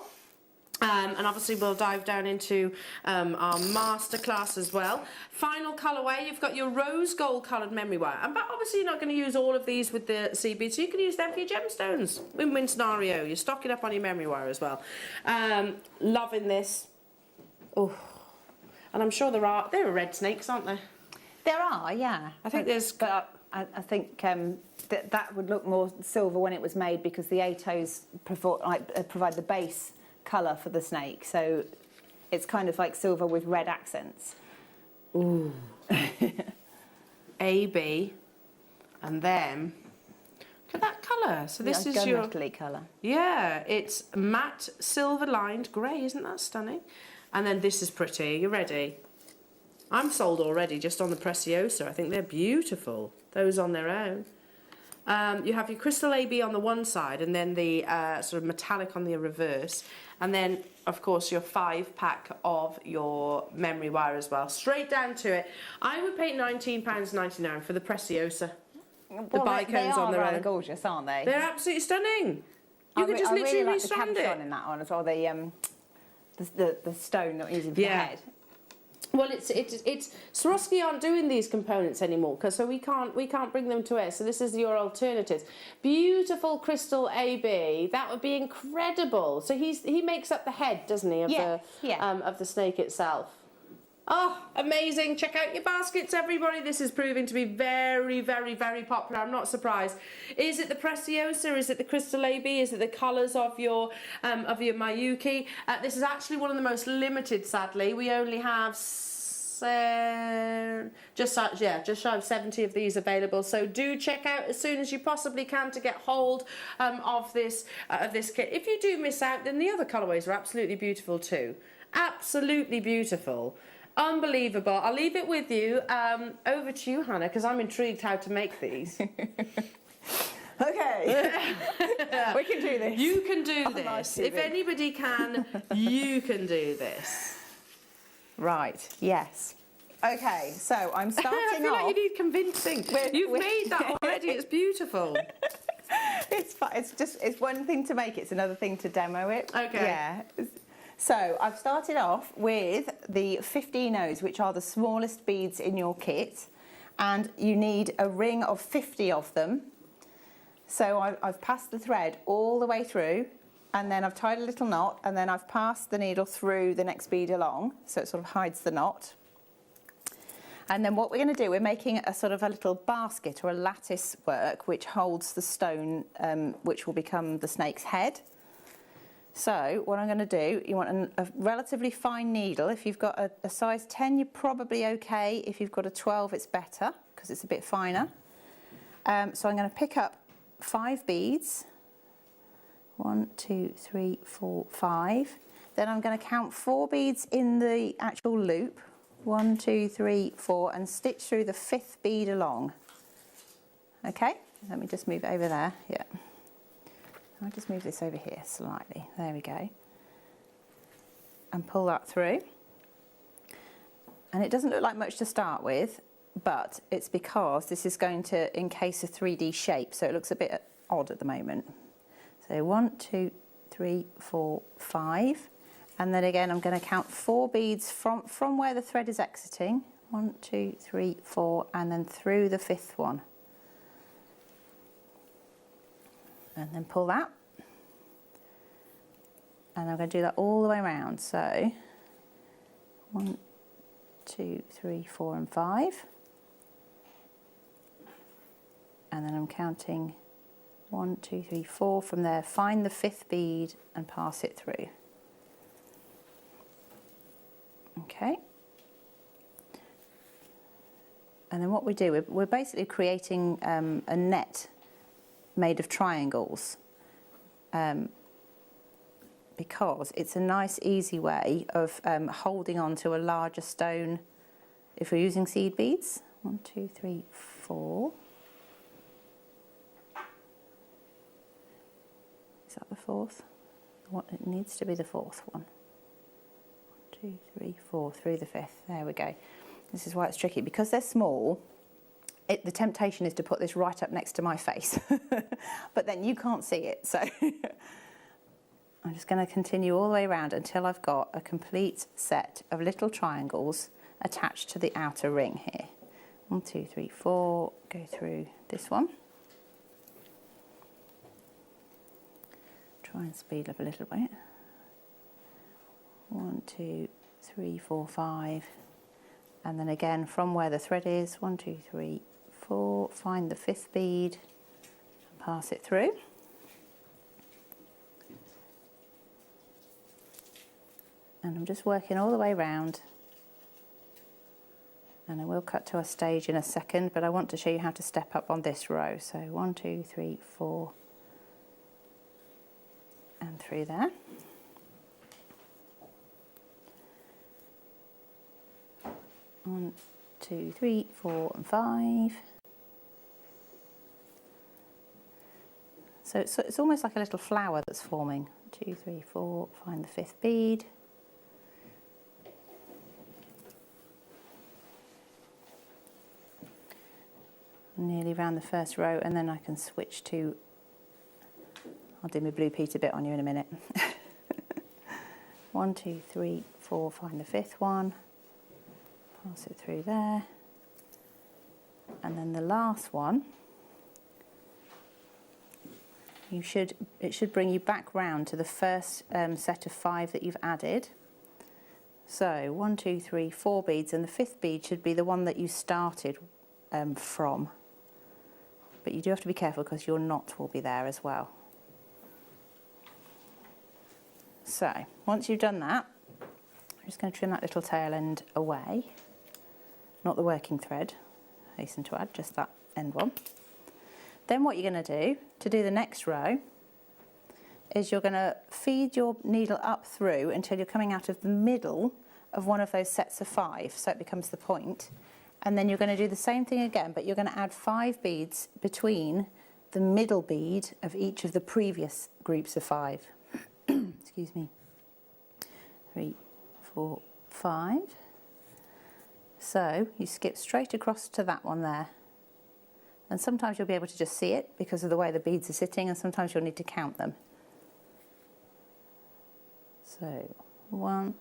And obviously we'll dive down into our masterclass as well. Final colourway, you've got your rose gold coloured memory wire. But obviously you're not going to use all of these with the sea beads, so you can use them for your gemstones. Win-win scenario. You're stocking up on your memory wire as well. Loving this. Oh, and I'm sure there are red snakes, aren't there? There are, yeah. I think there's... But I think that would look more silver when it was made because the 8Os provide the base colour for the snake, so it's kind of like silver with red accents. Ooh. AB, and then look at that colour. So this is your gunmetal-y colour. Yeah, it's matte silver lined grey. Isn't that stunning? And then this is pretty. Are you ready? I'm sold already just on the Preciosa. I think they're beautiful. Those on their own. You have your crystal AB on the one side, and then the sort of metallic on the reverse, and then of course your 5-pack of your memory wire as well. Straight down to it. I would pay £19.99 for the Preciosa. The bicones on their own. They're gorgeous, aren't they? They're absolutely stunning. You could just literally really like restrand the it. cabochon in that one as well. The stone that we're using for the head. Well, it's Swarovski aren't doing these components anymore, so we can't bring them to us. So this is your alternatives. Beautiful crystal AB. That would be incredible. So he makes up the head, doesn't he, of the snake itself. Oh, amazing. Check out your baskets, everybody. This is proving to be very, very, very popular. I'm not surprised. Is it the Preciosa? Is it the Crystal AB? Is it the colours of your Mayuki? This is actually one of the most limited, sadly. We only have just shy of 70 of these available. So do check out as soon as you possibly can to get hold of this kit. If you do miss out, then the other colourways are absolutely beautiful too. Absolutely beautiful. Unbelievable. I'll leave it with you. Over to you, Hannah, because I'm intrigued how to make these. Okay. We can do this. You can do this. If anybody can, you can do this. Right. Yes. Okay. So I'm starting I feel like you need convincing. You've made that already. It's beautiful. It's one thing to make it. It's another thing to demo it. Okay. Yeah. So I've started off with the 15Os, which are the smallest beads in your kit, and you need a ring of 50 of them. So I've passed the thread all the way through, and then I've tied a little knot, and then I've passed the needle through the next bead along, so it sort of hides the knot. And then what we're going to do, we're making a sort of a little basket or a lattice work which holds the stone, which will become the snake's head. So what I'm going to do, you want a relatively fine needle. If you've got a size 10, you're probably okay. If you've got a 12, it's better because it's a bit finer. So I'm going to pick up 5 beads. 1, 2, 3, 4, 5. Then I'm going to count 4 beads in the actual loop. 1, 2, 3, 4, and stitch through the 5th bead along. Okay, let me just move it over there. Yeah. I'll just move this over here slightly. There we go. And pull that through. And it doesn't look like much to start with, but it's because this is going to encase a 3D shape, so it looks a bit odd at the moment. So 1, 2, 3, 4, 5. And then again, I'm going to count 4 beads from where the thread is exiting. 1, 2, 3, 4, and then through the 5th one. And then pull that. And I'm going to do that all the way around. So 1, 2, 3, 4, and 5. And then I'm counting 1, 2, 3, 4 from there. Find the 5th bead and pass it through. Okay. And then what we do, we're basically creating a net made of triangles, because it's a nice easy way of holding on to a larger stone if we're using seed beads. 1, 2, 3, 4. Is that the 4th? What, it needs to be the 4th one. 1, 2, 3, 4 through the 5th. There we go. This is why it's tricky, because they're small. The temptation is to put this right up next to my face, but then you can't see it. So I'm just going to continue all the way around until I've got a complete set of little triangles attached to the outer ring here. 1, 2, 3, 4. Go through this one. Try and speed up a little bit. 1, 2, 3, 4, 5. And then again from where the thread is, 1, 2, 3, 4, find the 5th bead and pass it through. And I'm just working all the way around, and I will cut to a stage in a second, but I want to show you how to step up on this row. So 1, 2, 3, 4 and through there. One, 2, 3, 4 and 5. So it's almost like a little flower that's forming. 2, 3, 4, find the 5th bead. Nearly around the first row, and then I can switch to, I'll do my Blue Peter bit on you in a minute. 1, 2, 3, 4, find the 5th one. Pass it through there, and then the last one, it should bring you back round to the first set of 5 that you've added. So 1, 2, 3, 4 beads, and the 5th bead should be the one that you started from. But you do have to be careful because your knot will be there as well. So once you've done that, I'm just going to trim that little tail end away. Not the working thread, hasten to add, just that end one. Then what you're going to do the next row is you're going to feed your needle up through until you're coming out of the middle of one of those sets of 5, so it becomes the point. And then you're going to do the same thing again, but you're going to add 5 beads between the middle bead of each of the previous groups of 5. Excuse me. 3, 4, 5. So you skip straight across to that one there. And sometimes you'll be able to just see it because of the way the beads are sitting, and sometimes you'll need to count them. So 1,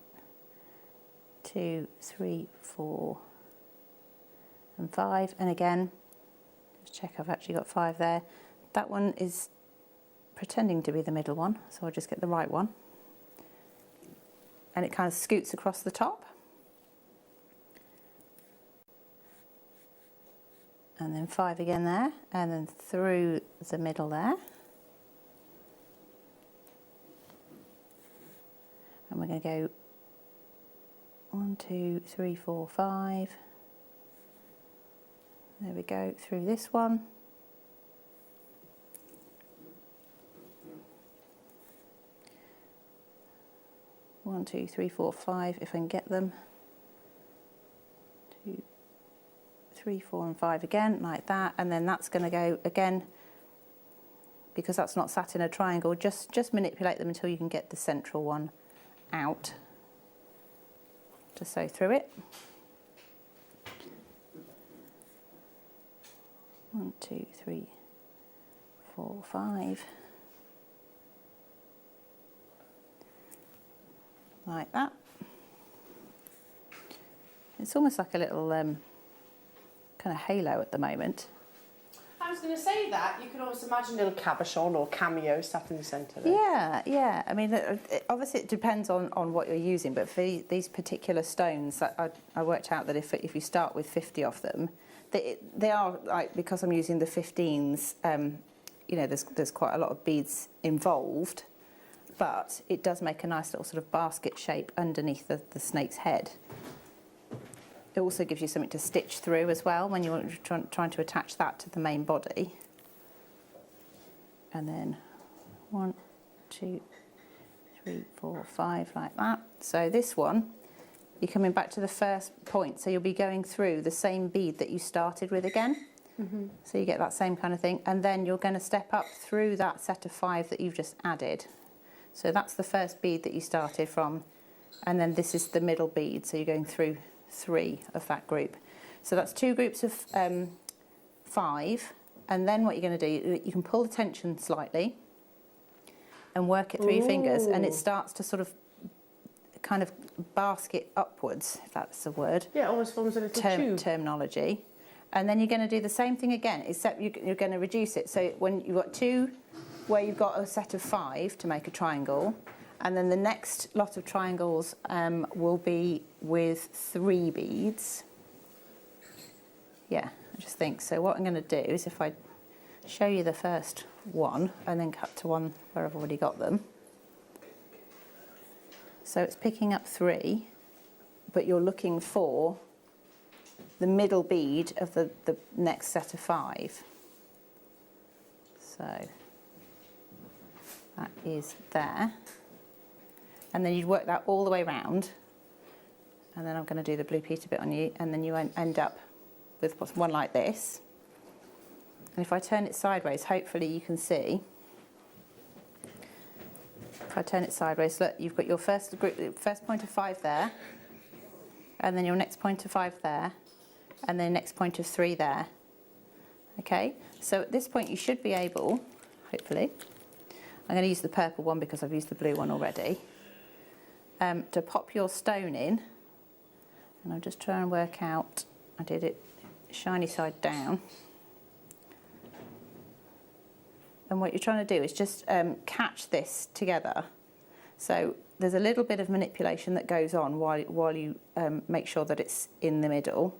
2, 3, 4 and 5, and again just check I've actually got 5 there. That one is pretending to be the middle one, so I'll just get the right one. And it kind of scoots across the top. And then 5 again there, and then through the middle there. And we're going to go 1, 2, 3, 4, 5. There we go, through this one. One, 2, 3, 4, 5, if I can get them. 2, 3, 4 and 5 again, like that. And then that's going to go again, because that's not sat in a triangle, just manipulate them until you can get the central one out. Just so through it. 1, 2, 3, 4, 5. Like that. It's almost like a little kind of halo at the moment. I was going to say that you can almost imagine a little cabochon or cameo sat in the centre there. Yeah, yeah. I mean, obviously it depends on what you're using, but for these particular stones, I worked out that if you start with 50 of them, they are, like, because I'm using the 15s, you know, there's quite a lot of beads involved. But it does make a nice little sort of basket shape underneath the snake's head. It also gives you something to stitch through as well when you're trying to attach that to the main body. And then 1, 2, 3, 4, 5, like that. So this one, you're coming back to the first point, so you'll be going through the same bead that you started with again. Mm-hmm. So you get that same kind of thing, and then you're going to step up through that set of 5 that you've just added. So that's the first bead that you started from, and then this is the middle bead, so you're going through 3 of that group. So that's 2 groups of 5, and then what you're going to do, you can pull the tension slightly and work it through your fingers, and it starts to sort of kind of basket upwards, if that's a word. Yeah, it almost forms a little tube. Terminology. And then you're going to do the same thing again, except you're going to reduce it. So when you've got 2 where you've got a set of 5 to make a triangle, and then the next lot of triangles will be with 3 beads. Yeah, I just think so. What I'm going to do is, if I show you the first one and then cut to one where I've already got them. So it's picking up 3, but you're looking for the middle bead of the next set of 5. So that is there. And then you'd work that all the way round. And then I'm going to do the blue Peter bit on you, and then you end up with one like this. And if I turn it sideways, hopefully you can see. If I turn it sideways, look, you've got your first point of 5 there, and then your next point of 5 there, and then next point of 3 there. Okay, so at this point you should be able, hopefully, I'm going to use the purple one because I've used the blue one already, to pop your stone in, and I'll just try and work out, I did it shiny side down. And what you're trying to do is just catch this together. So there's a little bit of manipulation that goes on while you make sure that it's in the middle.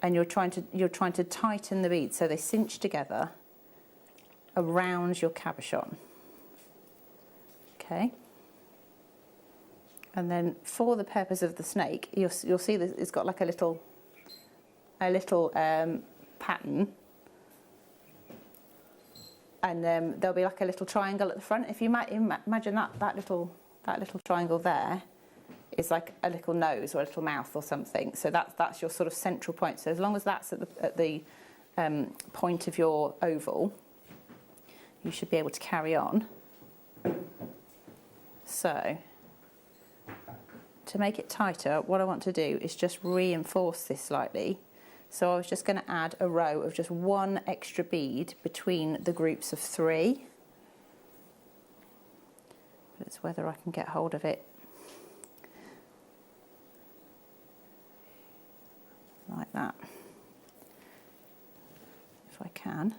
And you're trying to tighten the beads so they cinch together around your cabochon. Okay. And then for the purpose of the snake, you'll see that it's got like a little pattern. And there'll be like a little triangle at the front. If you imagine that little triangle there is like a little nose or a little mouth or something. So that's your sort of central point. So as long as that's at the point of your oval, you should be able to carry on. So to make it tighter, what I want to do is just reinforce this slightly. So I was just going to add a row of just 1 extra bead between the groups of 3. But it's whether I can get hold of it. Like that. If I can.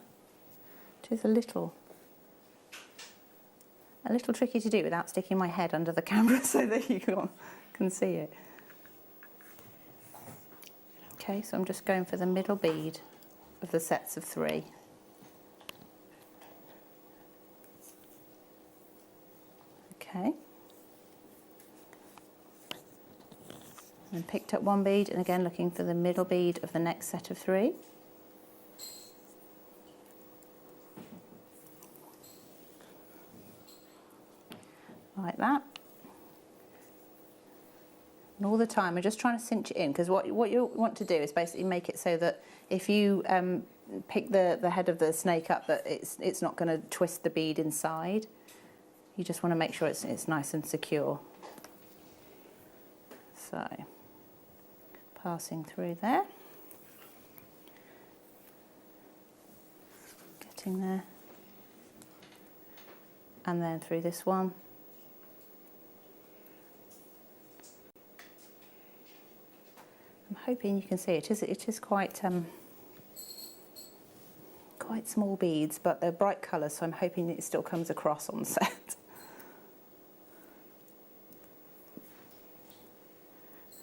which is a little tricky to do without sticking my head under the camera so that you can see it. Okay, so I'm just going for the middle bead of the sets of 3. Okay. And picked up 1 bead, and again looking for the middle bead of the next set of 3. Like that. And all the time I'm just trying to cinch it in, because what you want to do is basically make it so that if you pick the head of the snake up, that it's not going to twist the bead inside. You just want to make sure it's nice and secure. So, passing through there, getting there, and then through this one. I'm hoping you can see it. It is quite small beads, but they're bright colours, so I'm hoping it still comes across on the set.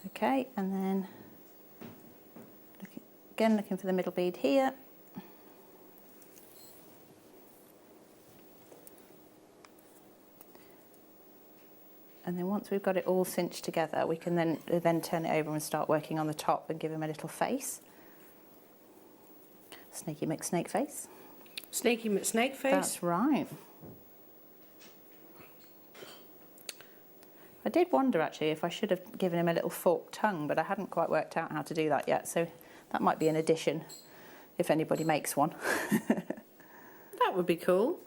Okay, and then looking for the middle bead here. And then once we've got it all cinched together, we can then turn it over and start working on the top and give him a little face. Snaky McSnake face. Snaky McSnake face? That's right. I did wonder actually if I should have given him a little forked tongue, but I hadn't quite worked out how to do that yet, so that might be an addition if anybody makes one. That would be cool.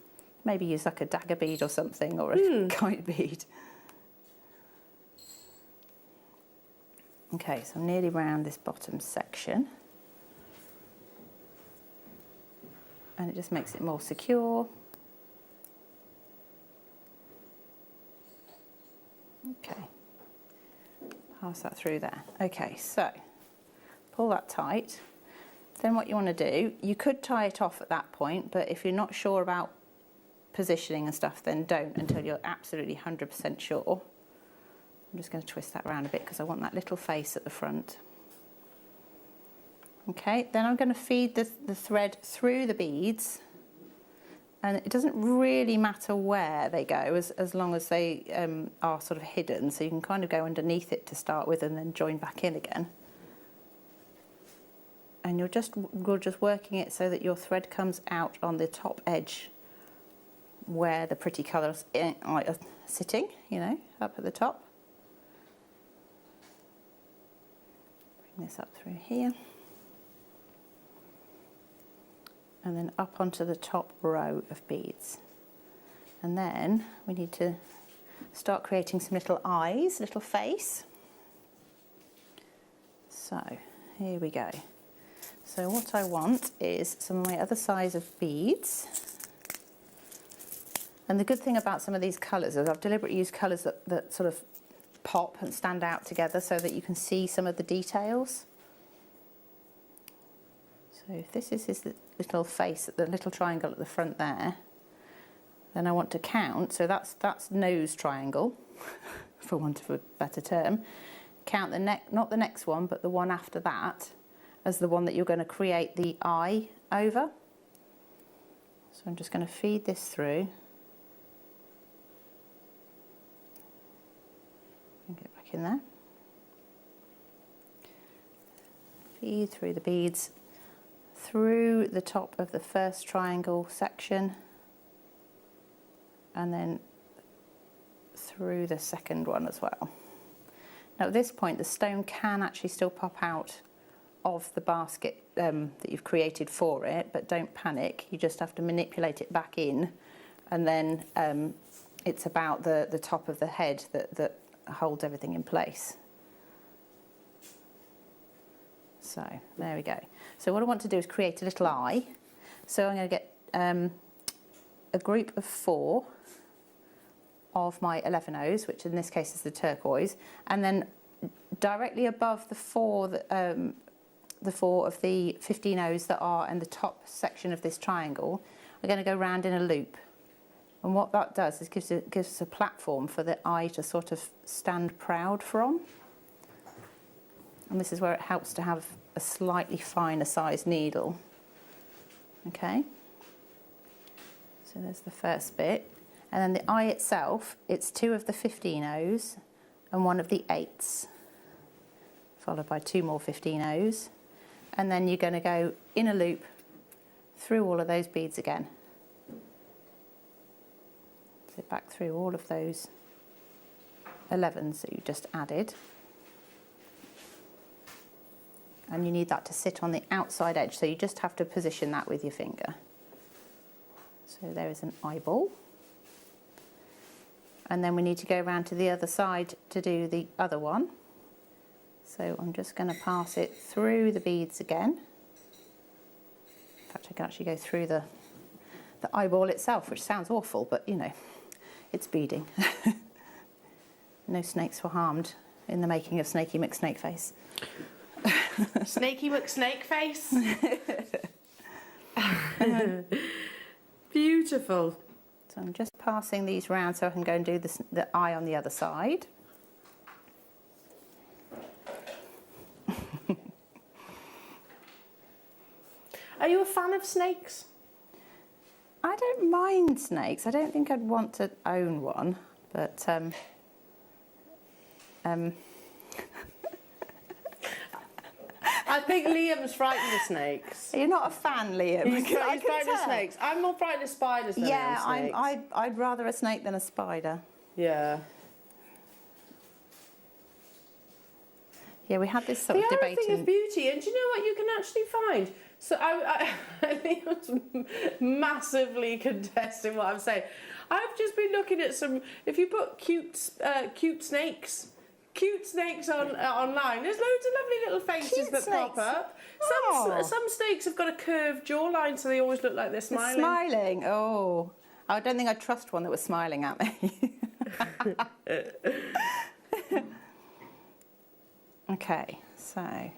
Maybe use like a dagger bead or something, or a kite bead. Okay, so I'm nearly round this bottom section. And it just makes it more secure. Okay, pass that through there. Okay, so pull that tight. Then what you want to do, you could tie it off at that point, but if you're not sure about positioning and stuff, then don't until you're absolutely 100% sure. I'm just going to twist that around a bit because I want that little face at the front. Okay, then I'm going to feed the thread through the beads, and it doesn't really matter where they go as long as they are sort of hidden, so you can kind of go underneath it to start with and then join back in again. And you're just working it so that your thread comes out on the top edge where the pretty colours are sitting, you know, up at the top. Bring this up through here. And then up onto the top row of beads. And then we need to start creating some little eyes, little face. So here we go. So what I want is some of my other size of beads. And the good thing about some of these colours is I've deliberately used colours that sort of pop and stand out together so that you can see some of the details. So if this is his little face, the little triangle at the front there, then I want to count, so that's nose triangle, for want of a better term. Count the neck, not the next one, but the one after that, as the one that you're going to create the eye over. So I'm just going to feed this through. Bring it back in there. Feed through the beads, through the top of the first triangle section, and then through the second one as well. Now at this point the stone can actually still pop out of the basket that you've created for it, but don't panic, you just have to manipulate it back in, and then it's about the top of the head that holds everything in place. So there we go. So what I want to do is create a little eye. So I'm going to get a group of 4 of my 11 O's, which in this case is the turquoise, and then directly above the 4 of the 15 O's that are in the top section of this triangle, we're going to go round in a loop. And what that does is gives us a platform for the eye to sort of stand proud from. And this is where it helps to have a slightly finer sized needle. Okay, so there's the first bit. And then the eye itself, it's 2 of the 15-0s and 1 of the 8s, followed by 2 more 15-0s. And then you're going to go in a loop through all of those beads again. So back through all of those 11s that you just added. And you need that to sit on the outside edge, so you just have to position that with your finger. So there is an eyeball. And then we need to go around to the other side to do the other one. So I'm just going to pass it through the beads again. In fact, I can actually go through the eyeball itself, which sounds awful, but you know, it's beading. No snakes were harmed in the making of Snaky McSnakeface. Snaky McSnakeface. Beautiful. So I'm just passing these round so I can go and do the eye on the other side. Are you a fan of snakes? I don't mind snakes. I don't think I'd want to own one, but I think Liam's frightened of snakes. You're not a fan, Liam. He's frightened of snakes. I'm more frightened of spiders than I am snakes. I'd rather a snake than a spider. Yeah. Yeah, we had this sort of the debate. other thing is beauty, and do you know what you can actually find? So I think it's massively contesting what I'm saying. I've just been looking at some. If you put cute snakes online, there's loads of lovely little faces that pop up. Some snakes have got a curved jawline, so they always look like they're smiling. Smiling. Oh, I don't think I'd trust one that was smiling at me. Okay, so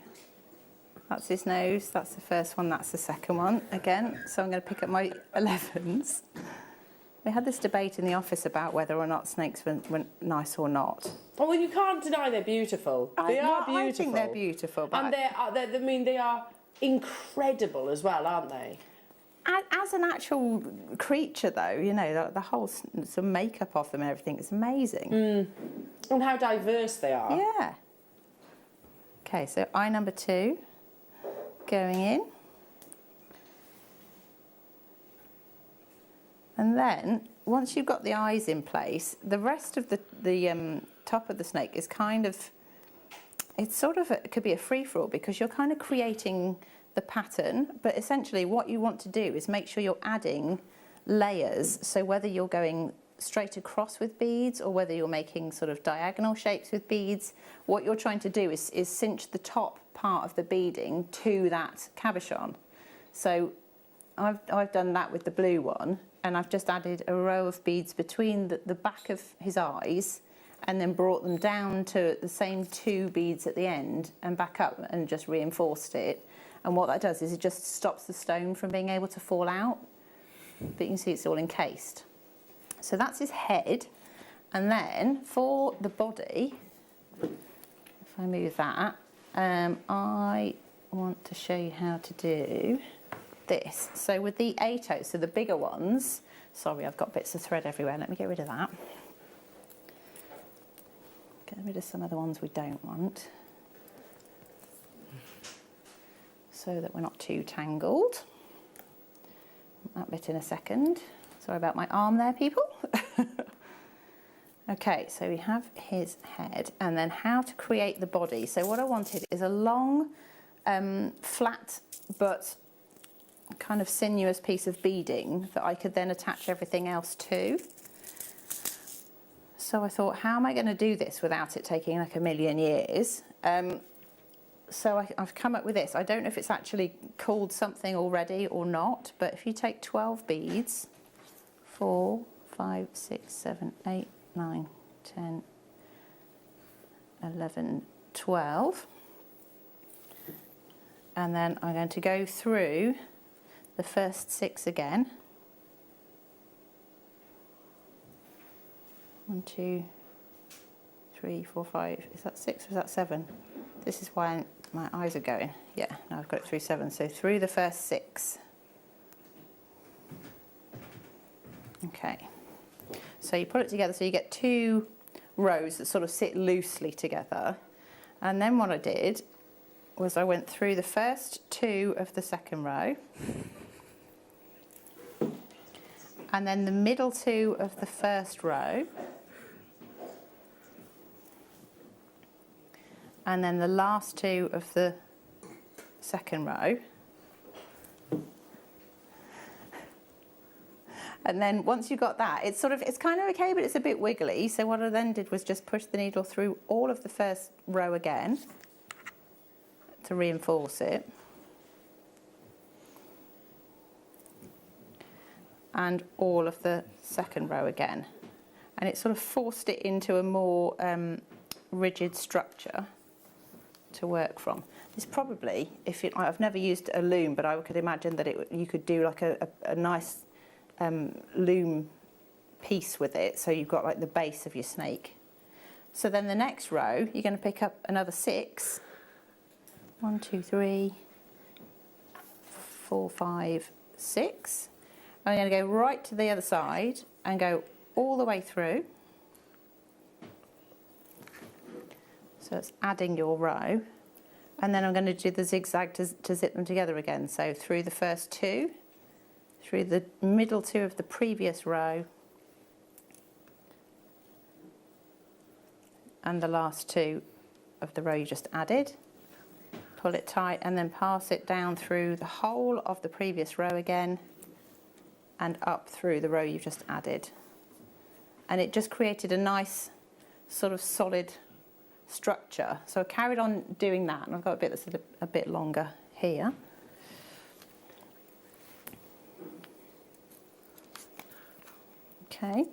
that's his nose, that's the first one, that's the second one. Again, so I'm going to pick up my 11s. We had this debate in the office about whether or not snakes were nice or not. Oh, well, you can't deny they're beautiful. They are beautiful. I think they're beautiful. But and they are incredible as well, aren't they? As an actual creature, though, you know, the whole some makeup off them and everything is amazing. And how diverse they are. Yeah. Okay, so eye number 2 going in. And then, once you've got the eyes in place, the rest of the top of the snake is kind of, it's sort of, it could be a free-for-all because you're kind of creating the pattern, but essentially what you want to do is make sure you're adding layers, so whether you're going straight across with beads or whether you're making sort of diagonal shapes with beads, what you're trying to do is cinch the top part of the beading to that cabochon. So I've done that with the blue one, and I've just added a row of beads between the back of his eyes and then brought them down to the same 2 beads at the end and back up and just reinforced it. And what that does is it just stops the stone from being able to fall out. But you can see it's all encased. So that's his head. And then for the body, if I move that, I want to show you how to do this. So with the 8/0, so the bigger ones, sorry, I've got bits of thread everywhere. Let me get rid of that. Get rid of some of the ones we don't want, so that we're not too tangled. That bit in a second. Sorry about my arm there, people. Okay, so we have his head, and then how to create the body. So what I wanted is a long, flat, but kind of sinuous piece of beading that I could then attach everything else to. So I thought, how am I going to do this without it taking like a million years? So I've come up with this. I don't know if it's actually called something already or not, but if you take 12 beads, 4, 5, 6, 7, 8, 9, 10, 11, 12. And then I'm going to go through the first 6 again. 1, 2, 3, 4, 5. Is that 6 or is that 7? This is why my eyes are going. Yeah, now I've got it through 7. So through the first 6. Okay. So you put it together so you get 2 rows that sort of sit loosely together. And then what I did was I went through the first 2 of the second row. And then the middle 2 of the first row. And then the last 2 of the second row. And then once you got that, it's kind of okay, but it's a bit wiggly. So what I then did was just push the needle through all of the first row again to reinforce it. And all of the second row again. And it sort of forced it into a more rigid structure to work from. This probably, I've never used a loom, but I could imagine that you could do like a nice loom piece with it, so you've got like the base of your snake. So then the next row, you're going to pick up another 6. 1, 2, 3, 4, 5, 6. I'm going to go right to the other side and go all the way through. So it's adding your row. And then I'm going to do the zigzag to zip them together again. So through the first 2, through the middle 2 of the previous row, and the last 2 of the row you just added. Pull it tight and then pass it down through the whole of the previous row again and up through the row you've just added. And it just created a nice sort of solid structure. So I carried on doing that, and I've got a bit that's a bit longer here. Okay.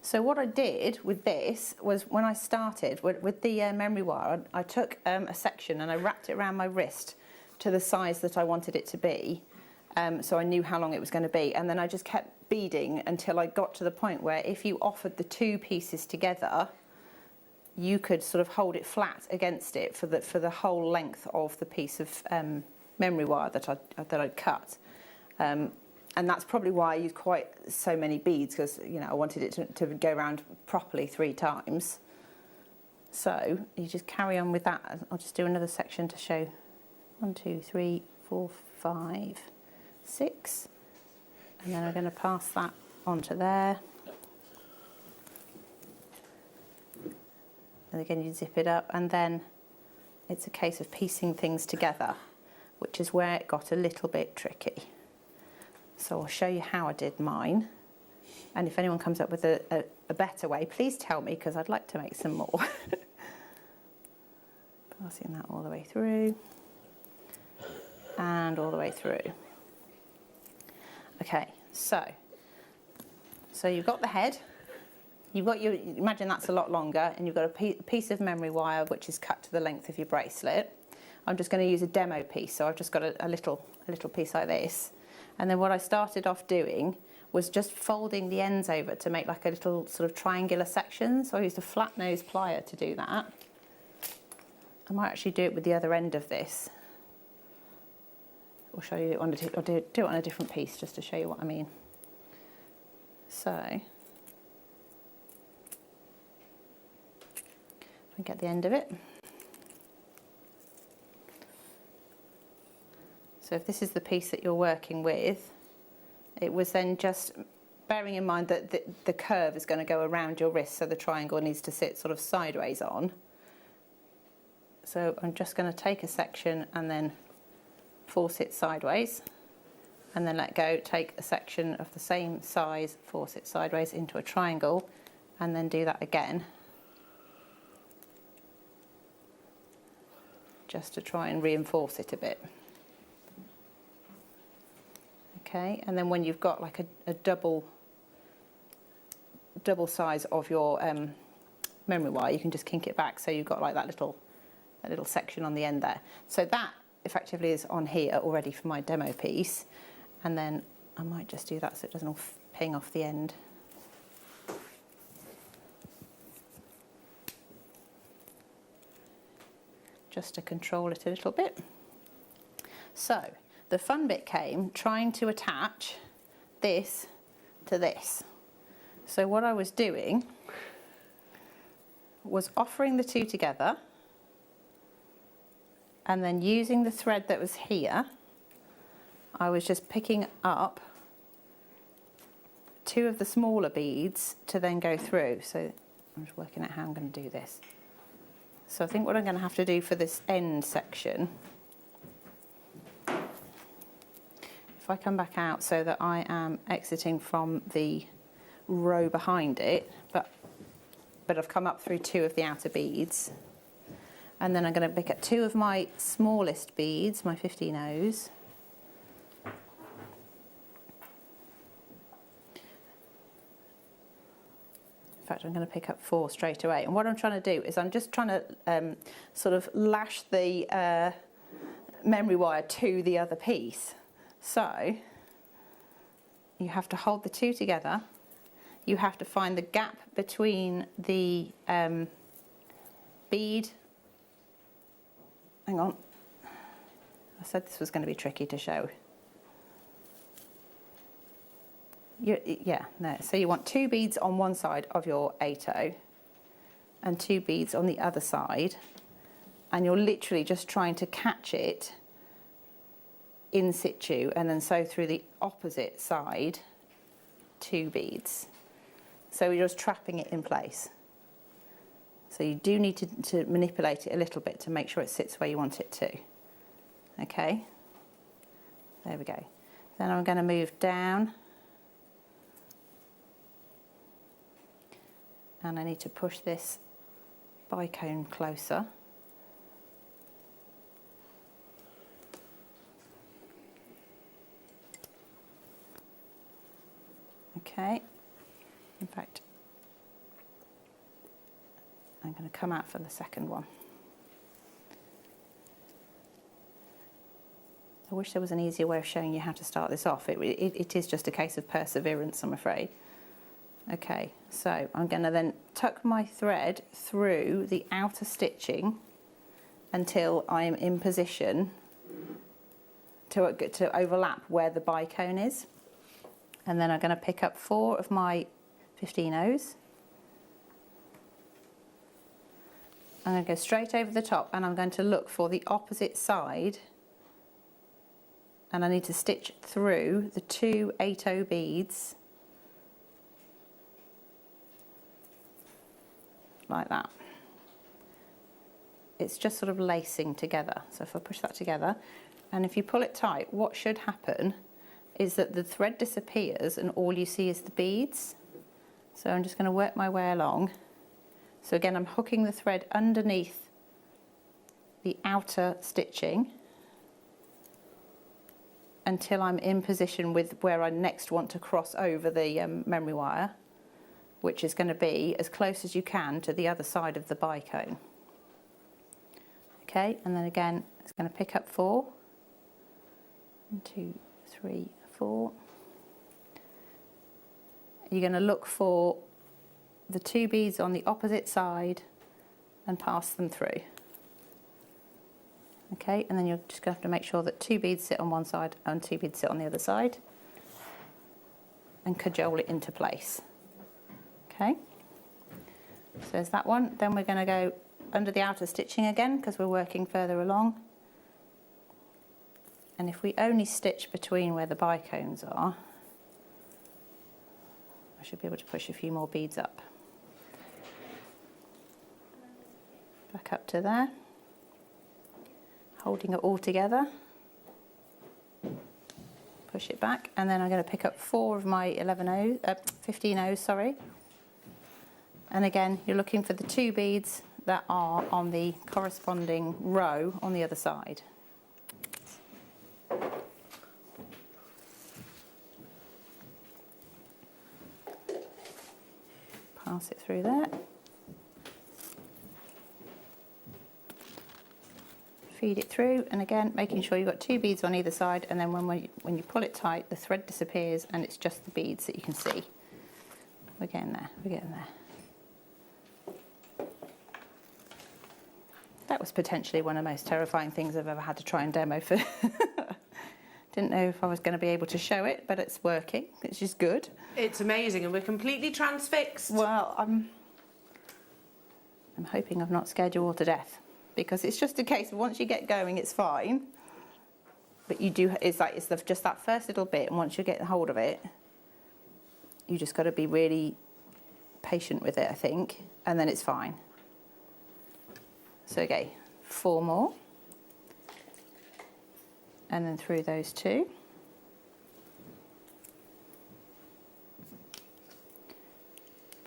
So what I did with this was, when I started with the memory wire, I took a section and I wrapped it around my wrist to the size that I wanted it to be, so I knew how long it was going to be. And then I just kept beading until I got to the point where if you offered the 2 pieces together, you could sort of hold it flat against it for the whole length of the piece of memory wire that I'd cut. And that's probably why I used quite so many beads, because I wanted it to go around properly 3 times. So you just carry on with that. I'll just do another section to show. 1, 2, 3, 4, 5, 6. And then I'm going to pass that onto there. And again, you zip it up, and then it's a case of piecing things together, which is where it got a little bit tricky. So I'll show you how I did mine. And if anyone comes up with a better way, please tell me, because I'd like to make some more. Passing that all the way through. And all the way through. Okay, so you've got the head. You've got imagine that's a lot longer, and you've got a piece of memory wire which is cut to the length of your bracelet. I'm just going to use a demo piece, so I've just got a little piece like this. And then what I started off doing was just folding the ends over to make like a little sort of triangular section. So I used a flat nose plier to do that. I might actually do it with the other end of this. Or show you on I'll do it on a different piece just to show you what I mean. So I get the end of it. So if this is the piece that you're working with, it was then just bearing in mind that the curve is going to go around your wrist, so the triangle needs to sit sort of sideways on. So I'm just going to take a section and then force it sideways, and then let go, take a section of the same size, force it sideways into a triangle, and then do that again, just to try and reinforce it a bit. Okay, and then when you've got like a double size of your memory wire, you can just kink it back, so you've got like that little section on the end there. So that effectively is on here already for my demo piece, and then I might just do that so it doesn't all ping off the end. just to control it a little bit. So the fun bit came trying to attach this to this. So what I was doing was offering the two together and then using the thread that was here, I was just picking up two of the smaller beads to then go through. So I'm just working out how I'm going to do this. So I think what I'm going to have to do for this end section, if I come back out so that I am exiting from the row behind it, but I've come up through two of the outer beads, and then I'm going to pick up two of my smallest beads, my 15 O's, in fact I'm going to pick up 4 straight away, and what I'm trying to do is I'm just trying to sort of lash the memory wire to the other piece. So you have to hold the two together, you have to find the gap between the bead, hang on, I said this was going to be tricky to show. So you want 2 beads on one side of your 8O and 2 beads on the other side, and you're literally just trying to catch it in situ and then sew through the opposite side 2 beads. So you're just trapping it in place. So you do need to manipulate it a little bit to make sure it sits where you want it to. Okay, there we go. Then I'm going to move down and I need to push this bicone closer. Okay, in fact, I'm going to come out for the second one. I wish there was an easier way of showing you how to start this off. It is just a case of perseverance, I'm afraid. Okay, so I'm going to then tuck my thread through the outer stitching until I am in position to overlap where the bicone is. And then I'm going to pick up 4 of my 15 O's. I'm going to go straight over the top and I'm going to look for the opposite side, and I need to stitch through the 2 8O beads like that. It's just sort of lacing together. So if I push that together and if you pull it tight, what should happen is that the thread disappears and all you see is the beads. So I'm just going to work my way along. So again, I'm hooking the thread underneath the outer stitching until I'm in position with where I next want to cross over the memory wire, which is going to be as close as you can to the other side of the bicone. Okay, and then again, it's going to pick up 4. 1, 2, 3, 4. You're going to look for the 2 beads on the opposite side and pass them through. Okay, and then you're just going to have to make sure that 2 beads sit on one side and 2 beads sit on the other side and cajole it into place. Okay, so there's that one. Then we're going to go under the outer stitching again because we're working further along. And if we only stitch between where the bicones are, I should be able to push a few more beads up. Back up to there, holding it all together, push it back, and then I'm going to pick up 4 of my 15 O's, sorry. And again, you're looking for the 2 beads that are on the corresponding row on the other side. Pass it through there. Feed it through, and again making sure you've got 2 beads on either side, and then when you pull it tight the thread disappears and it's just the beads that you can see. We're getting there, we're getting there. That was potentially one of the most terrifying things I've ever had to try and demo for. Didn't know if I was going to be able to show it, but it's working, which is good. It's amazing, and we're completely transfixed. Well, I'm hoping I've not scared you all to death, because it's just a case of once you get going, it's fine. But you do, it's just that first little bit, and once you get hold of it, you just got to be really patient with it, I think, and then it's fine. So, okay, 4 more. And then through those 2.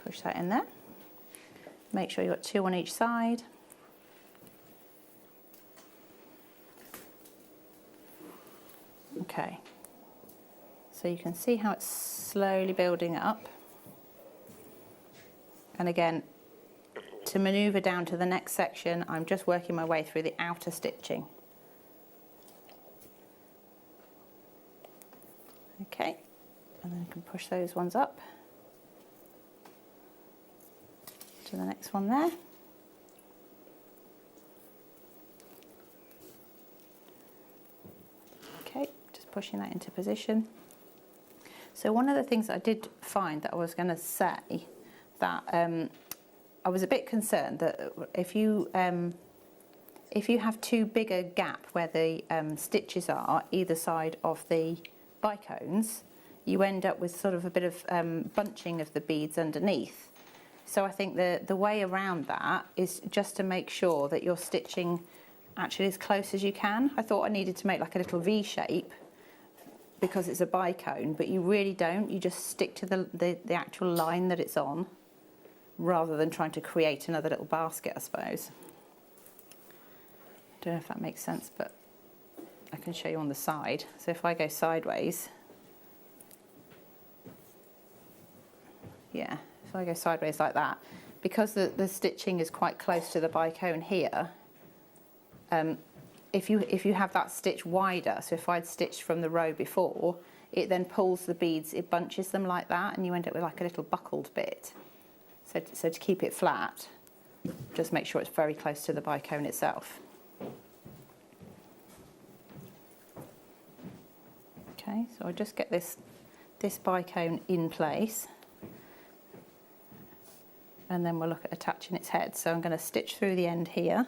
Push that in there. Make sure you've got 2 on each side. Okay. So you can see how it's slowly building up. And again, to manoeuvre down to the next section, I'm just working my way through the outer stitching. Okay, and then I can push those ones up to the next one there. Okay, just pushing that into position. So one of the things I did find that I was going to say that I was a bit concerned that if you have too big a gap where the stitches are either side of the bicones, you end up with sort of a bit of bunching of the beads underneath. So I think the way around that is just to make sure that you're stitching actually as close as you can. I thought I needed to make like a little V shape because it's a bicone, but you really don't. You just stick to the actual line that it's on, rather than trying to create another little basket, I suppose. I don't know if that makes sense, but I can show you on the side. So if I go sideways, yeah, if I go sideways like that, because the stitching is quite close to the bicone here, if you have that stitch wider, so if I'd stitched from the row before, it then pulls the beads, it bunches them like that, and you end up with like a little buckled bit. So to keep it flat, just make sure it's very close to the bicone itself. Okay, so I just get this bicone in place, and then we'll look at attaching its head. So I'm going to stitch through the end here,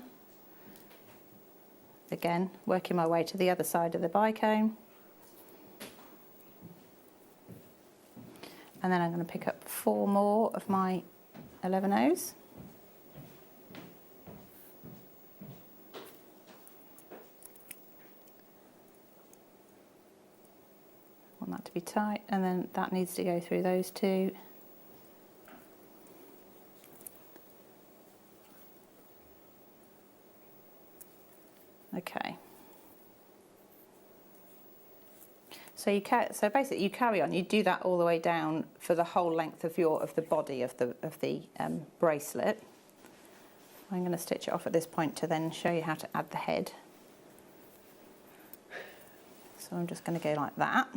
again working my way to the other side of the bicone, and then I'm going to pick up 4 more of my 11 O's. Want that to be tight, and then that needs to go through those 2. Okay. So basically you carry on. You do that all the way down for the whole length of the body of the bracelet. I'm going to stitch it off at this point to then show you how to add the head. So I'm just going to go like that.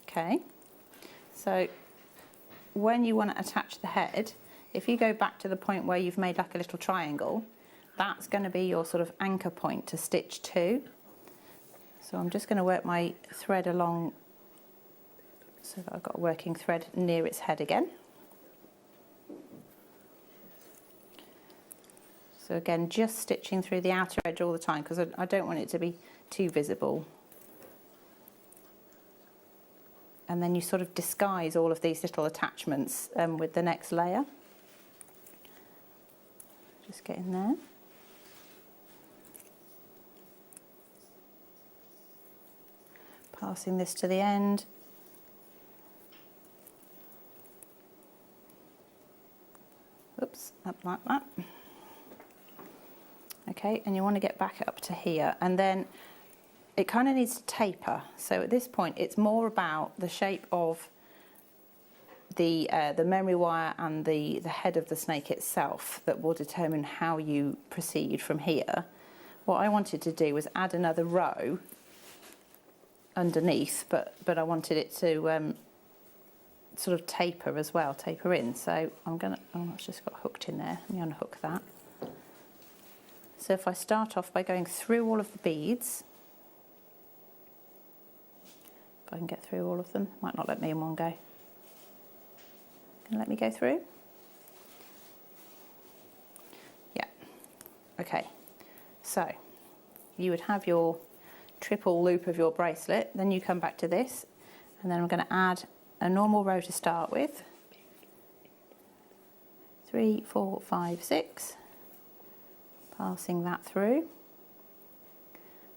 Okay. So when you want to attach the head, if you go back to the point where you've made like a little triangle, that's going to be your sort of anchor point to stitch to. So I'm just going to work my thread along so that I've got a working thread near its head again. So again, just stitching through the outer edge all the time because I don't want it to be too visible. And then you sort of disguise all of these little attachments with the next layer. Just get in there. Passing this to the end. Oops, up like that. Okay, and you want to get back up to here, and then it kind of needs to taper. So at this point, it's more about the shape of the memory wire and the head of the snake itself that will determine how you proceed from here. What I wanted to do was add another row underneath, but I wanted it to sort of taper as well, taper in. So I'm gonna, oh, it's just got hooked in there. Let me unhook that. So if I start off by going through all of the beads, if I can get through all of them, might not let me in one go. Can you let me go through? Yeah. Okay. So you would have your triple loop of your bracelet, then you come back to this, and then I'm going to add a normal row to start with. 3, 4, 5, 6. Passing that through,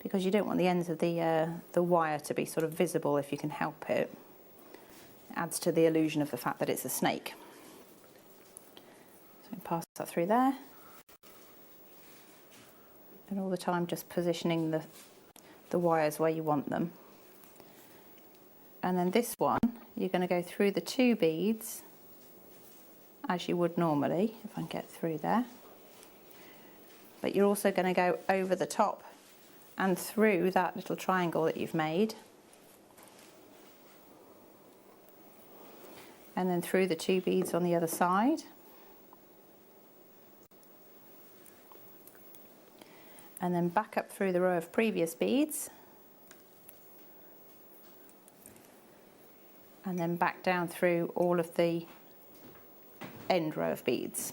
because you don't want the ends of the wire to be sort of visible if you can help it. It adds to the illusion of the fact that it's a snake. So pass that through there, and all the time just positioning the wires where you want them. And then this one, you're going to go through the 2 beads as you would normally, if I can get through there. But you're also going to go over the top and through that little triangle that you've made. And then through the 2 beads on the other side. And then back up through the row of previous beads. And then back down through all of the end row of beads.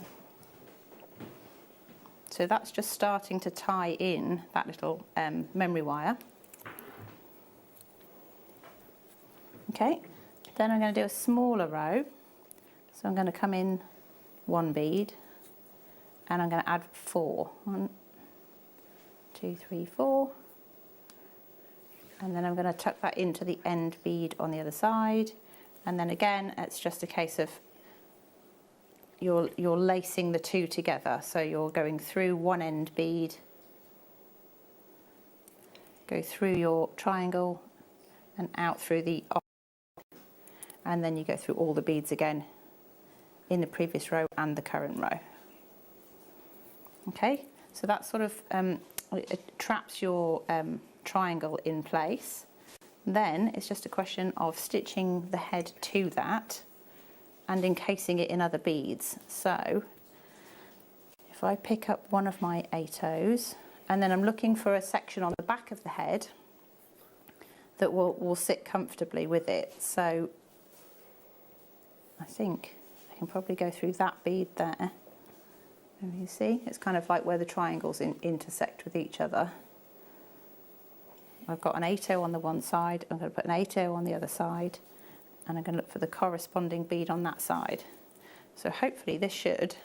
So that's just starting to tie in that little memory wire. Okay, then I'm going to do a smaller row. So I'm going to come in 1 bead and I'm going to add 4. 1, 2, 3, 4. And then I'm going to tuck that into the end bead on the other side. And then again, it's just a case of you're lacing the 2 together. So you're going through one end bead, go through your triangle and out through the opposite, and then you go through all the beads again in the previous row and the current row. Okay, so that sort of it traps your triangle in place. Then it's just a question of stitching the head to that and encasing it in other beads. So if I pick up one of my 8Os, and then I'm looking for a section on the back of the head that will sit comfortably with it. So I think I can probably go through that bead there. And you see, it's kind of like where the triangles intersect with each other. I've got an 8O on the one side, I'm going to put an 8O on the other side, and I'm going to look for the corresponding bead on that side. So hopefully this should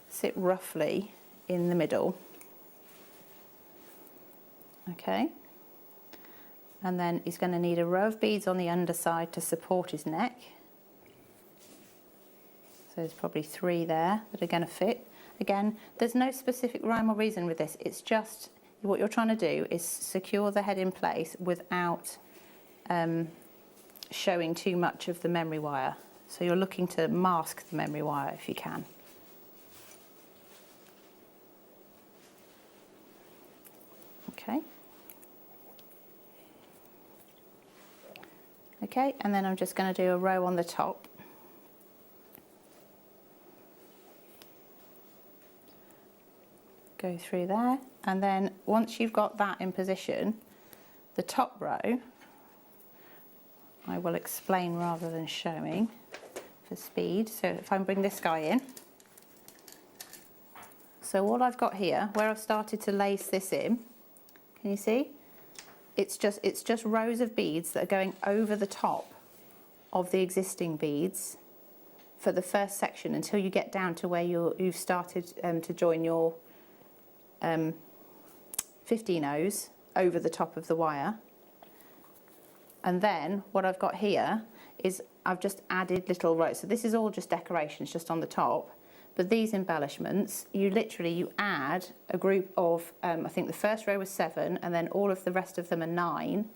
sit roughly in the middle. Okay. And then he's going to need a row of beads on the underside to support his neck. So there's probably 3 there that are going to fit. Again, there's no specific rhyme or reason with this. It's just what you're trying to do is secure the head in place without showing too much of the memory wire. So you're looking to mask the memory wire if you can. Okay. Okay, and then I'm just going to do a row on the top. Go through there, and then once you've got that in position, the top row, I will explain rather than showing for speed. So if I bring this guy in, so what I've got here, where I've started to lace this in, can you see? It's just rows of beads that are going over the top of the existing beads for the first section until you get down to where you've started to join your 15 O's over the top of the wire. And then what I've got here is I've just added little rows. So this is all just decorations just on the top. But these embellishments, you add a group of, I think the first row was 7, and then all of the rest of them are 9.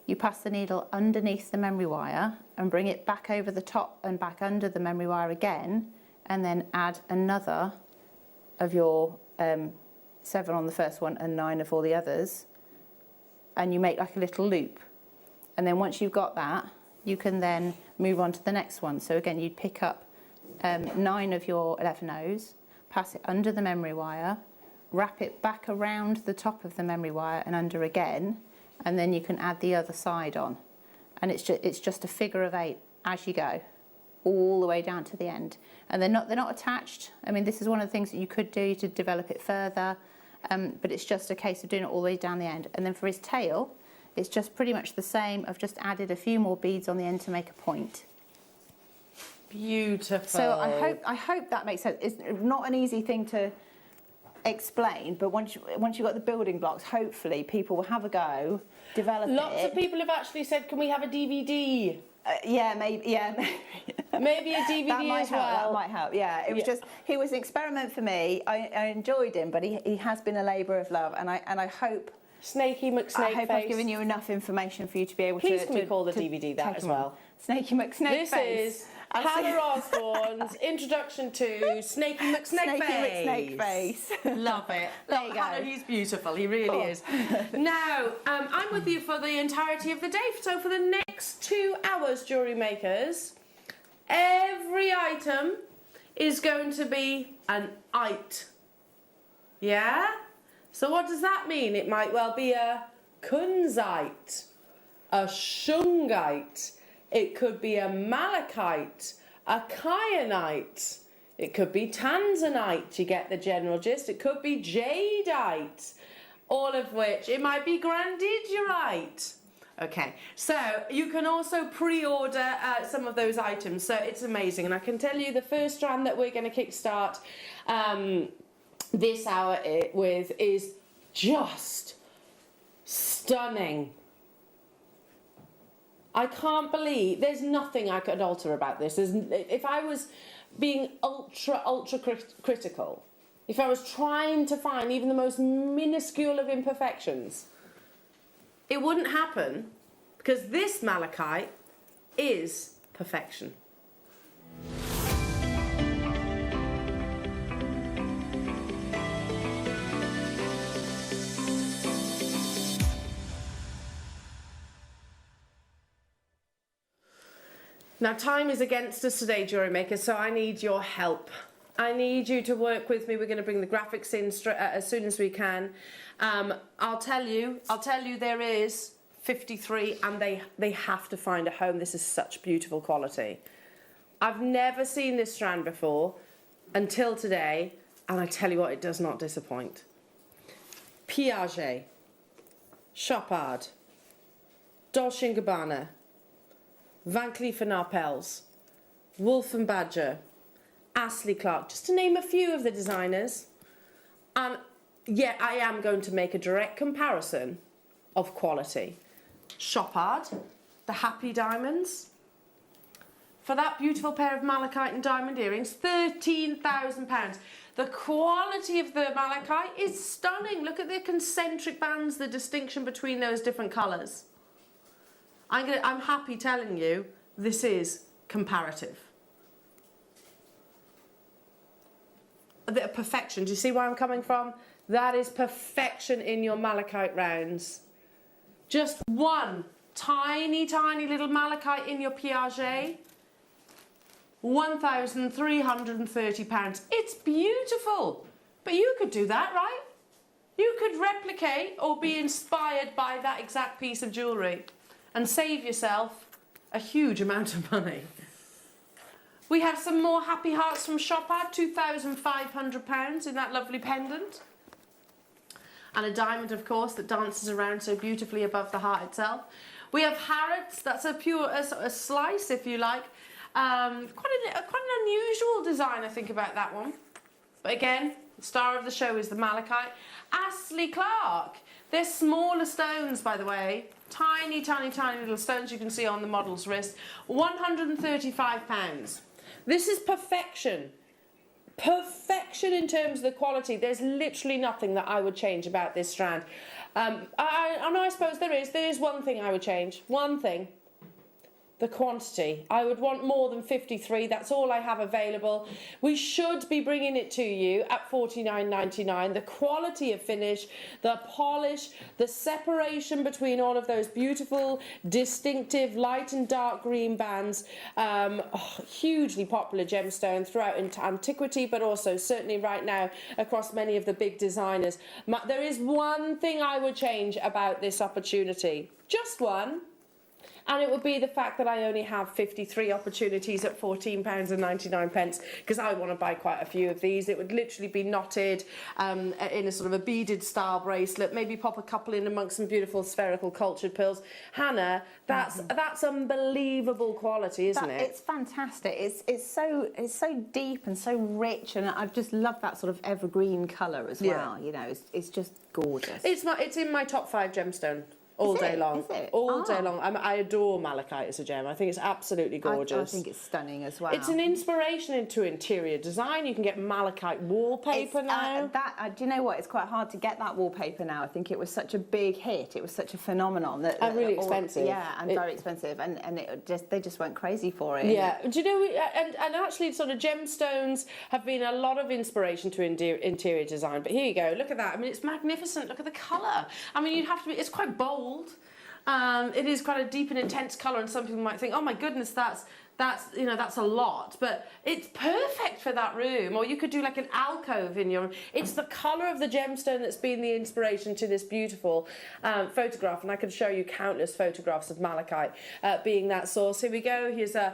You pass the needle underneath the memory wire and bring it back over the top and back under the memory wire again, and then add another of your 7 on the first one and 9 of all the others, and you make like a little loop. And then once you've got that, you can then move on to the next one. So again, you'd pick up 9 of your 11 O's, pass it under the memory wire, wrap it back around the top of the memory wire and under again, and then you can add the other side on. And it's just a figure of 8 as you go, all the way down to the end. And they're not attached. I mean, this is one of the things that you could do to develop it further, but it's just a case of doing it all the way down the end. And then for his tail, it's just pretty much the same. I've just added a few more beads on the end to make a point. Beautiful. So I hope that makes sense. It's not an easy thing to explain, but once you've got the building blocks, hopefully people will have a go, develop it. Lots of people have actually said, can we have a DVD? Yeah, maybe. Yeah, maybe a DVD that might as help, well. That might help. Yeah, it was just he was an experiment for me. I enjoyed him, but he has been a labour of love, and I hope. Snaky McSnakeface. I hope I've given you enough information for you to be able Please to. Please can we call the DVD that as well? Snaky McSnakeface. This is Hannah Osborne's introduction to Snaky McSnakeface. Love it. There you go. Hannah, he's beautiful. He really is. Now, I'm with you for the entirety of the day. So for the next 2 hours, jewellery makers, every item is going to be an ite. Yeah? So what does that mean? It might well be a kunzite, a shungite, it could be a malachite, a kyanite, it could be tanzanite, you get the general gist, it could be jadeite, all of which, it might be grandidierite. Okay, so you can also pre-order some of those items, so it's amazing. And I can tell you the first strand that we're going to kickstart this hour with is just stunning. I can't believe there's nothing I could alter about this. If I was being ultra critical, if I was trying to find even the most minuscule of imperfections, it wouldn't happen, because this malachite is perfection. Now, time is against us today, Jewellery Maker, so I need your help. I need you to work with me. We're going to bring the graphics in as soon as we can. I'll tell you there is 53, and they have to find a home. This is such beautiful quality. I've never seen this strand before until today, and I tell you what, it does not disappoint. Piaget, Chopard, Dolce & Gabbana, Van Cleef & Arpels, Wolf & Badger, Astley Clark, just to name a few of the designers. And yet I am going to make a direct comparison of quality. Chopard, the Happy Diamonds. For that beautiful pair of malachite and diamond earrings, £13,000. The quality of the malachite is stunning. Look at the concentric bands, the distinction between those different colours. I'm happy telling you, this is comparative. The perfection, do you see where I'm coming from? That is perfection in your malachite rounds. Just one tiny little malachite in your Piaget, £1,330. It's beautiful, but you could do that, right? You could replicate or be inspired by that exact piece of jewellery and save yourself a huge amount of money. We have some more Happy Hearts from Chopard, £2,500 in that lovely pendant. And a diamond, of course, that dances around so beautifully above the heart itself. We have Harrods, that's a slice, if you like. Quite an unusual design, I think, about that one. But again, the star of the show is the malachite. Astley Clark. They're smaller stones, by the way. Tiny little stones you can see on the model's wrist. £135. This is perfection. Perfection in terms of the quality. There's literally nothing that I would change about this strand. I suppose there is one thing I would change. One thing. the quantity. I would want more than 53. That's all I have available. We should be bringing it to you at $49.99. The quality of finish, the polish, the separation between all of those beautiful, distinctive light and dark green bands. Hugely popular gemstone throughout antiquity, but also certainly right now across many of the big designers. There is one thing I would change about this opportunity. Just one. And it would be the fact that I only have 53 opportunities at £14.99, because I want to buy quite a few of these. It would literally be knotted in a sort of a beaded style bracelet, maybe pop a couple in amongst some beautiful spherical cultured pearls. Hannah, that's unbelievable quality, isn't it? It's fantastic. It's so deep and so rich, and I just love that sort of evergreen colour as well. You know, it's just gorgeous. It's in my top 5 gemstone. All day long. Is it? All day long. I adore malachite as a gem. I think it's absolutely gorgeous. I think it's stunning as well. It's an inspiration into interior design. You can get malachite wallpaper now. Do you know what? It's quite hard to get that wallpaper now. I think it was such a big hit. It was such a phenomenon. And really expensive. Very expensive. And they just went crazy for it. Yeah. Do you know, and actually sort of gemstones have been a lot of inspiration to interior design. But here you go. Look at that. I mean, it's magnificent. Look at the colour. I mean, you'd have to be, it's quite bold. It is quite a deep and intense colour, and some people might think, oh my goodness, that's a lot, but it's perfect for that room. Or you could do like an alcove in your room. It's the colour of the gemstone that's been the inspiration to this beautiful photograph, and I could show you countless photographs of malachite being that source. Here we go. Here's a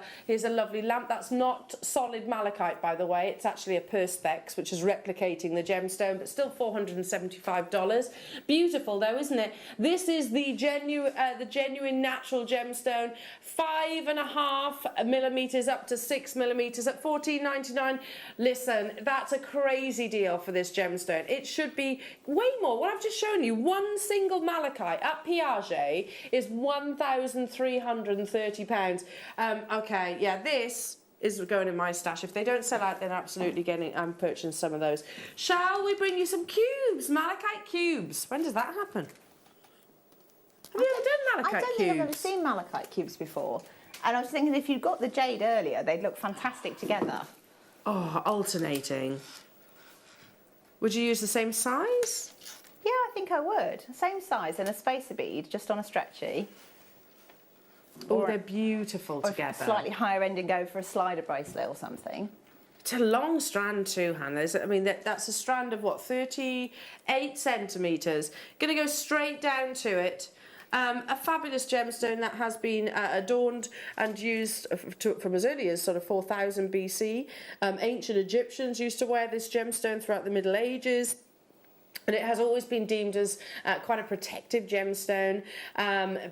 lovely lamp. That's not solid malachite, by the way. It's actually a perspex, which is replicating the gemstone, but still $475. Beautiful though, isn't it? This is the genuine natural gemstone, 5.5 millimeters up to 6 millimeters at $14.99. Listen, that's a crazy deal for this gemstone. It should be way more. What I've just shown you, one single malachite at Piaget is £1,330. Okay, yeah, this is going in my stash. If they don't sell out, then absolutely I'm purchasing some of those. Shall we bring you some cubes, malachite cubes? When does that happen? Have you ever done malachite cubes? I don't think I've ever seen malachite cubes before. And I was thinking if you'd got the jade earlier, they'd look fantastic together. Oh, alternating. Would you use the same size? Yeah, I think I would. Same size and a spacer bead, just on a stretchy. Oh, they're beautiful together. Slightly higher end and go for a slider bracelet or something. It's a long strand too, Hannah. I mean, that's a strand of what, 38 centimetres. Going to go straight down to it. A fabulous gemstone that has been adorned and used from as early as sort of 4000 BC. Ancient Egyptians used to wear this gemstone throughout the Middle Ages. And it has always been deemed as quite a protective gemstone,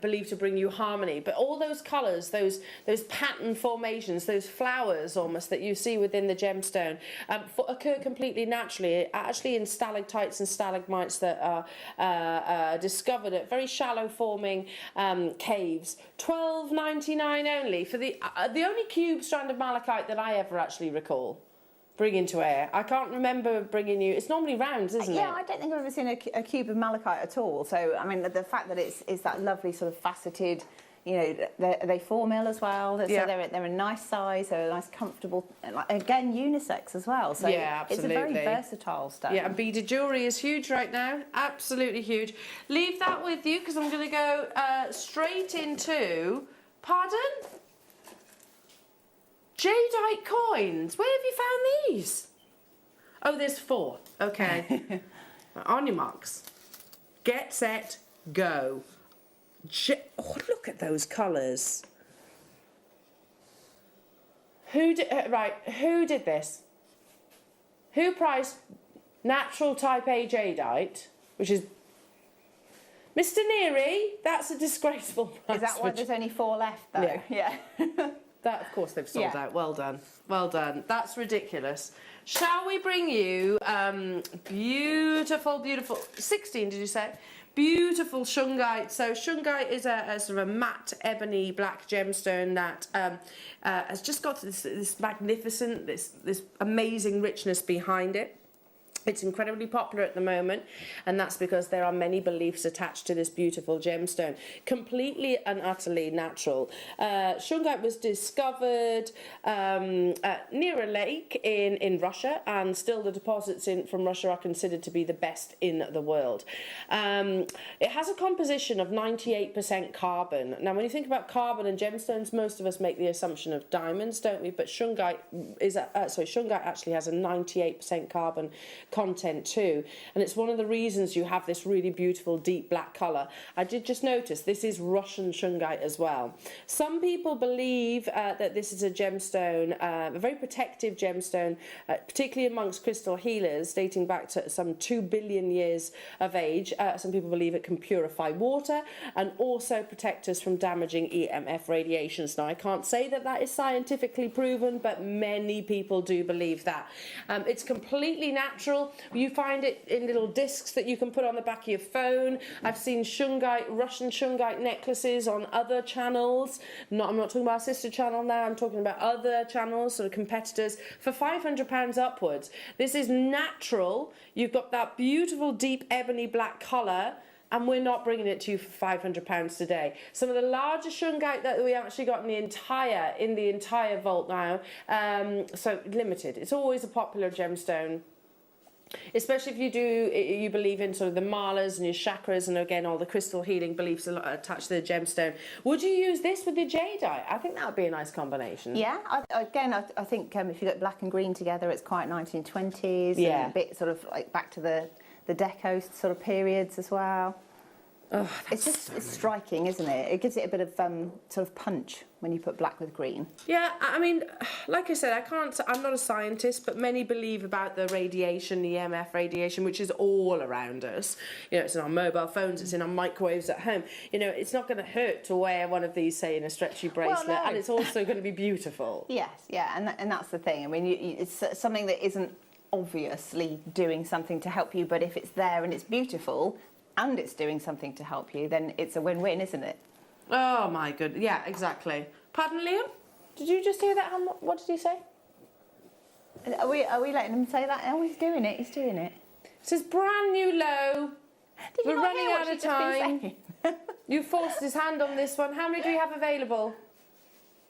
believed to bring you harmony. But all those colours, those pattern formations, those flowers almost that you see within the gemstone occur completely naturally, actually in stalactites and stalagmites that are discovered at very shallow forming caves. $12.99 only for the only cube strand of malachite that I ever actually recall. Bring into air. I can't remember bringing you. It's normally rounds, isn't it? Yeah, I don't think I've ever seen a cube of malachite at all. So I mean, the fact that it's that lovely sort of faceted, you know, they 4mm as well. So they're a nice size. They're a nice, comfortable. Again, unisex as well. So yeah, absolutely. It's a very versatile stone. Yeah, and beaded jewellery is huge right now. Absolutely huge. Leave that with you because I'm going to go straight into. Pardon? Jadeite coins. Where have you found these? Oh, there's 4. Okay. On your marks. Get set. Go. Oh, look at those colours. Who did this? Who priced natural type A jadeite, which is Mr. Neary? That's a disgraceful price. Is that why there's only 4 left, though? Yeah. That, of course, they've sold out. Well done. Well done. That's ridiculous. Shall we bring you beautiful, beautiful... 16, did you say? Beautiful shungite. So shungite is a sort of a matte ebony black gemstone that has just got this magnificent, this amazing richness behind it. It's incredibly popular at the moment, and that's because there are many beliefs attached to this beautiful gemstone. Completely and utterly natural. Shungite was discovered near a lake in Russia, and still the deposits from Russia are considered to be the best in the world. It has a composition of 98% carbon. Now, when you think about carbon and gemstones, most of us make the assumption of diamonds, don't we? But shungite shungite actually has a 98% carbon content too, and it's one of the reasons you have this really beautiful deep black colour. I did just notice this is Russian shungite as well. Some people believe that this is a gemstone, a very protective gemstone, particularly amongst crystal healers dating back to some 2 billion years of age. Some people believe it can purify water and also protect us from damaging EMF radiations. Now, I can't say that that is scientifically proven, but many people do believe that. It's completely natural. You find it in little discs that you can put on the back of your phone. I've seen shungite, Russian shungite necklaces on other channels. I'm not talking about a sister channel now, I'm talking about other channels, sort of competitors, for £500 upwards. This is natural. You've got that beautiful deep ebony black colour, and we're not bringing it to you for £500 today. Some of the largest shungite that we actually got in the entire vault now, so limited. It's always a popular gemstone, especially if you believe in sort of the malas and your chakras, and again all the crystal healing beliefs attached to the gemstone. Would you use this with your jadeite? I think that would be a nice combination. Yeah, I think if you get black and green together, it's quite 1920s. Yeah, and a bit sort of like back to the deco sort of periods as well. Oh, it's striking, isn't it? It gives it a bit of sort of punch when you put black with green. Yeah, I mean, like I said, I'm not a scientist, but many believe about the radiation, the EMF radiation, which is all around us. You know, it's in our mobile phones, it's in our microwaves at home. You know, it's not going to hurt to wear one of these, say, in a stretchy bracelet, well, no. and it's also going to be beautiful. Yes, yeah, and that's the thing. I mean, it's something that isn't obviously doing something to help you, but if it's there and it's beautiful and it's doing something to help you, then it's a win-win, isn't it? Oh my goodness, yeah, exactly. Pardon, Liam? Did you just hear that? What did he say? Are we letting him say that? Oh, he's doing it. It says brand new low. We're running out of time. You forced his hand on this one. How many do you have available?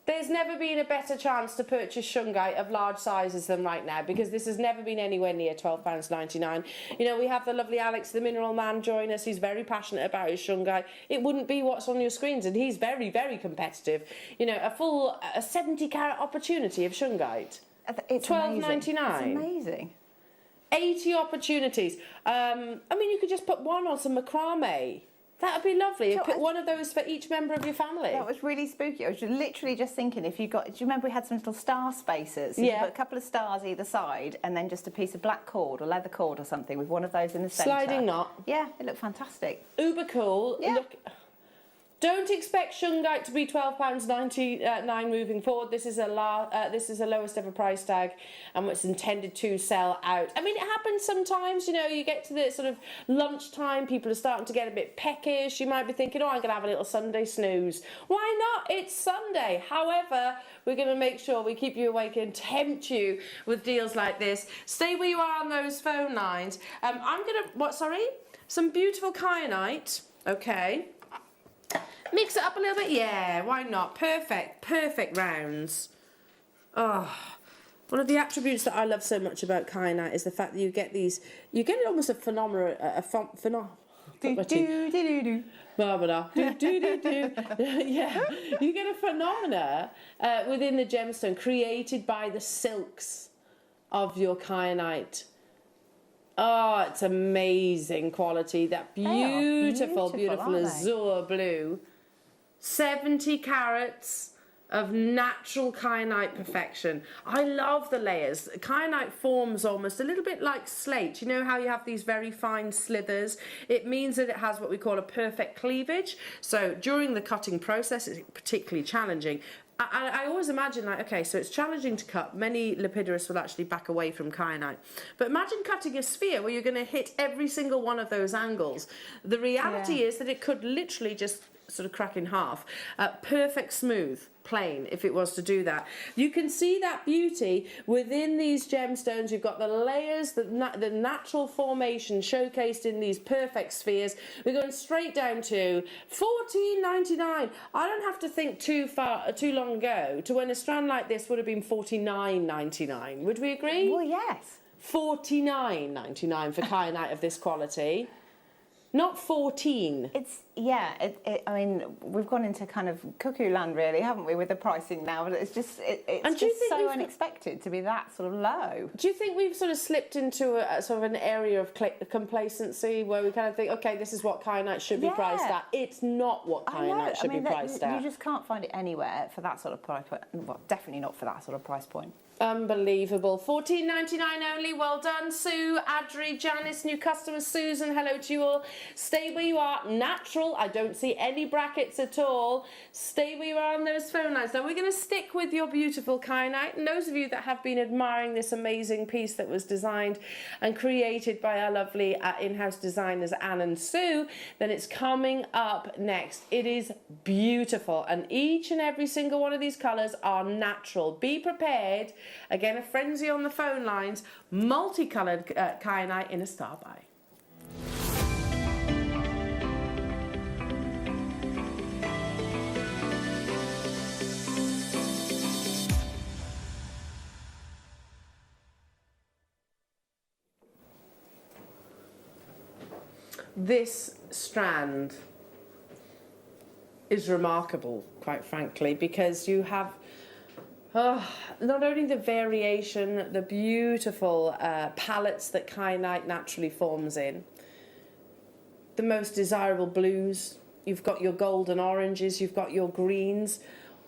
There's never been a better chance to purchase shungite of large sizes than right now, because this has never been anywhere near £12.99. You know, we have the lovely Alex, the mineral man, join us. He's very passionate about his shungite. It wouldn't be what's on your screens, and he's very, very competitive. You know, a 70-carat opportunity of shungite. It's £12.99. It's amazing. 80 opportunities. I mean, you could just put one on some macrame. That would be lovely. So put one of those for each member of your family. That was really spooky. I was literally just thinking, do you remember we had some little star spacers? Yeah. You put a couple of stars either side, and then just a piece of black cord or leather cord or something with one of those in the centre. Sliding knot. Yeah, it looked fantastic. Uber cool. Yeah. Look. Don't expect shungite to be £12.99 moving forward. This is the lowest ever price tag, and it's intended to sell out. I mean, it happens sometimes. You know, you get to the sort of lunchtime, people are starting to get a bit peckish. You might be thinking, oh, I'm going to have a little Sunday snooze. Why not? It's Sunday. However, we're going to make sure we keep you awake and tempt you with deals like this. Stay where you are on those phone lines. Some beautiful kyanite. Okay. Mix it up a little bit, yeah, why not? Perfect rounds. Oh, one of the attributes that I love so much about kyanite is the fact that you get almost a phenomena, yeah, you get a phenomena within the gemstone created by the silks of your kyanite. Oh, it's amazing quality. That beautiful azure blue. 70 carats of natural kyanite perfection. I love the layers. Kyanite forms almost a little bit like slate. You know how you have these very fine slithers? It means that it has what we call a perfect cleavage. So during the cutting process, it's particularly challenging. I always imagine, like, okay, so it's challenging to cut. Many lapidarists will actually back away from kyanite. But imagine cutting a sphere where you're going to hit every single one of those angles. The reality is that it could literally just sort of crack in half. Perfect smooth, plain, if it was to do that. You can see that beauty within these gemstones. You've got the layers, the natural formation showcased in these perfect spheres. We're going straight down to $14.99. I don't have to think too long ago to when a strand like this would have been $49.99. Would we agree? Well, yes. $49.99 for kyanite of this quality. Not 14. It's, yeah, I mean, we've gone into kind of cuckoo land really, haven't we, with the pricing now, but it's just, it's just so unexpected to be that sort of low. Do you think we've sort of slipped into a sort of an area of complacency where we kind of think, okay, this is what kyanite should be priced at? It's not what kyanite should be priced at. You just can't find it anywhere for that sort of price point. Well, definitely not for that sort of price point. Unbelievable. $14.99 only. Well done, Sue, Adri, Janice, new customer, Susan. Hello to you all. Stay where you are. Natural. I don't see any brackets at all. Stay where you are on those phone lines. Now we're going to stick with your beautiful kyanite. And those of you that have been admiring this amazing piece that was designed and created by our lovely in-house designers Anne and Sue, then it's coming up next. It is beautiful, and each and every single one of these colours are natural. Be prepared. Again, a frenzy on the phone lines. Multicoloured kyanite in a star buy. This strand is remarkable, quite frankly, because you have not only the variation, the beautiful palettes that kyanite naturally forms in, the most desirable blues, you've got your golden oranges, you've got your greens,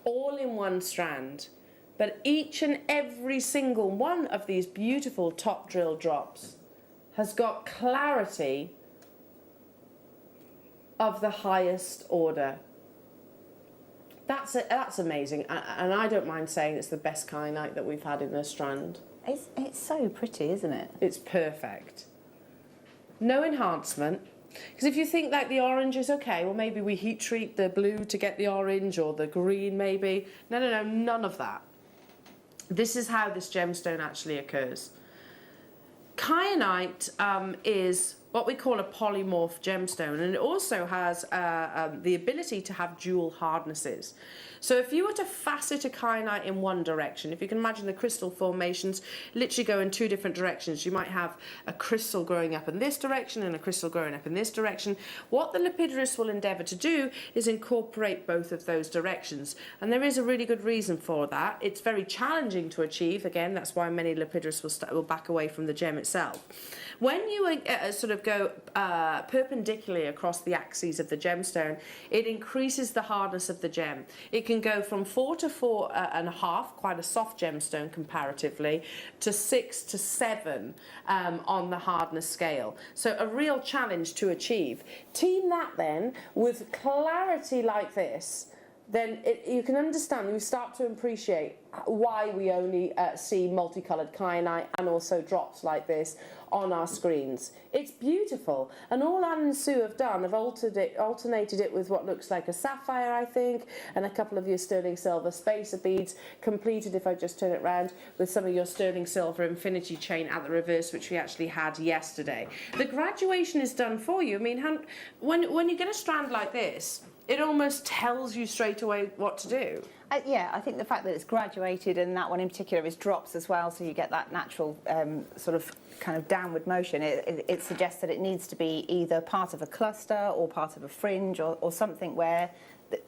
all in one strand. But each and every single one of these beautiful top drill drops has got clarity of the highest order. That's amazing, and I don't mind saying it's the best kyanite that we've had in the strand. It's so pretty, isn't it? It's perfect. No enhancement, because if you think like the orange is okay, well maybe we heat treat the blue to get the orange, or the green maybe. No, none of that. This is how this gemstone actually occurs. Kyanite is what we call a polymorph gemstone, and it also has the ability to have dual hardnesses. So if you were to facet a kyanite in one direction, if you can imagine the crystal formations literally go in two different directions. You might have a crystal growing up in this direction and a crystal growing up in this direction. What the lapidarists will endeavour to do is incorporate both of those directions, and there is a really good reason for that. It's very challenging to achieve. Again, that's why many lapidarists will back away from the gem itself. When you sort of go perpendicularly across the axes of the gemstone, it increases the hardness of the gem. It can go from 4 to 4.5, quite a soft gemstone comparatively, to 6 to 7 on the hardness scale. So a real challenge to achieve. Team that then with clarity like this, then you can understand, you start to appreciate why we only see multicoloured kyanite and also drops like this on our screens. It's beautiful, and all Anne and Sue have done have alternated it with what looks like a sapphire, I think, and a couple of your sterling silver spacer beads, completed, if I just turn it round, with some of your sterling silver infinity chain at the reverse, which we actually had yesterday. The graduation is done for you. I mean, when you get a strand like this, it almost tells you straight away what to do. Yeah, I think the fact that it's graduated, and that one in particular is drops as well, so you get that natural sort of kind of downward motion. It suggests that it needs to be either part of a cluster or part of a fringe, or something where,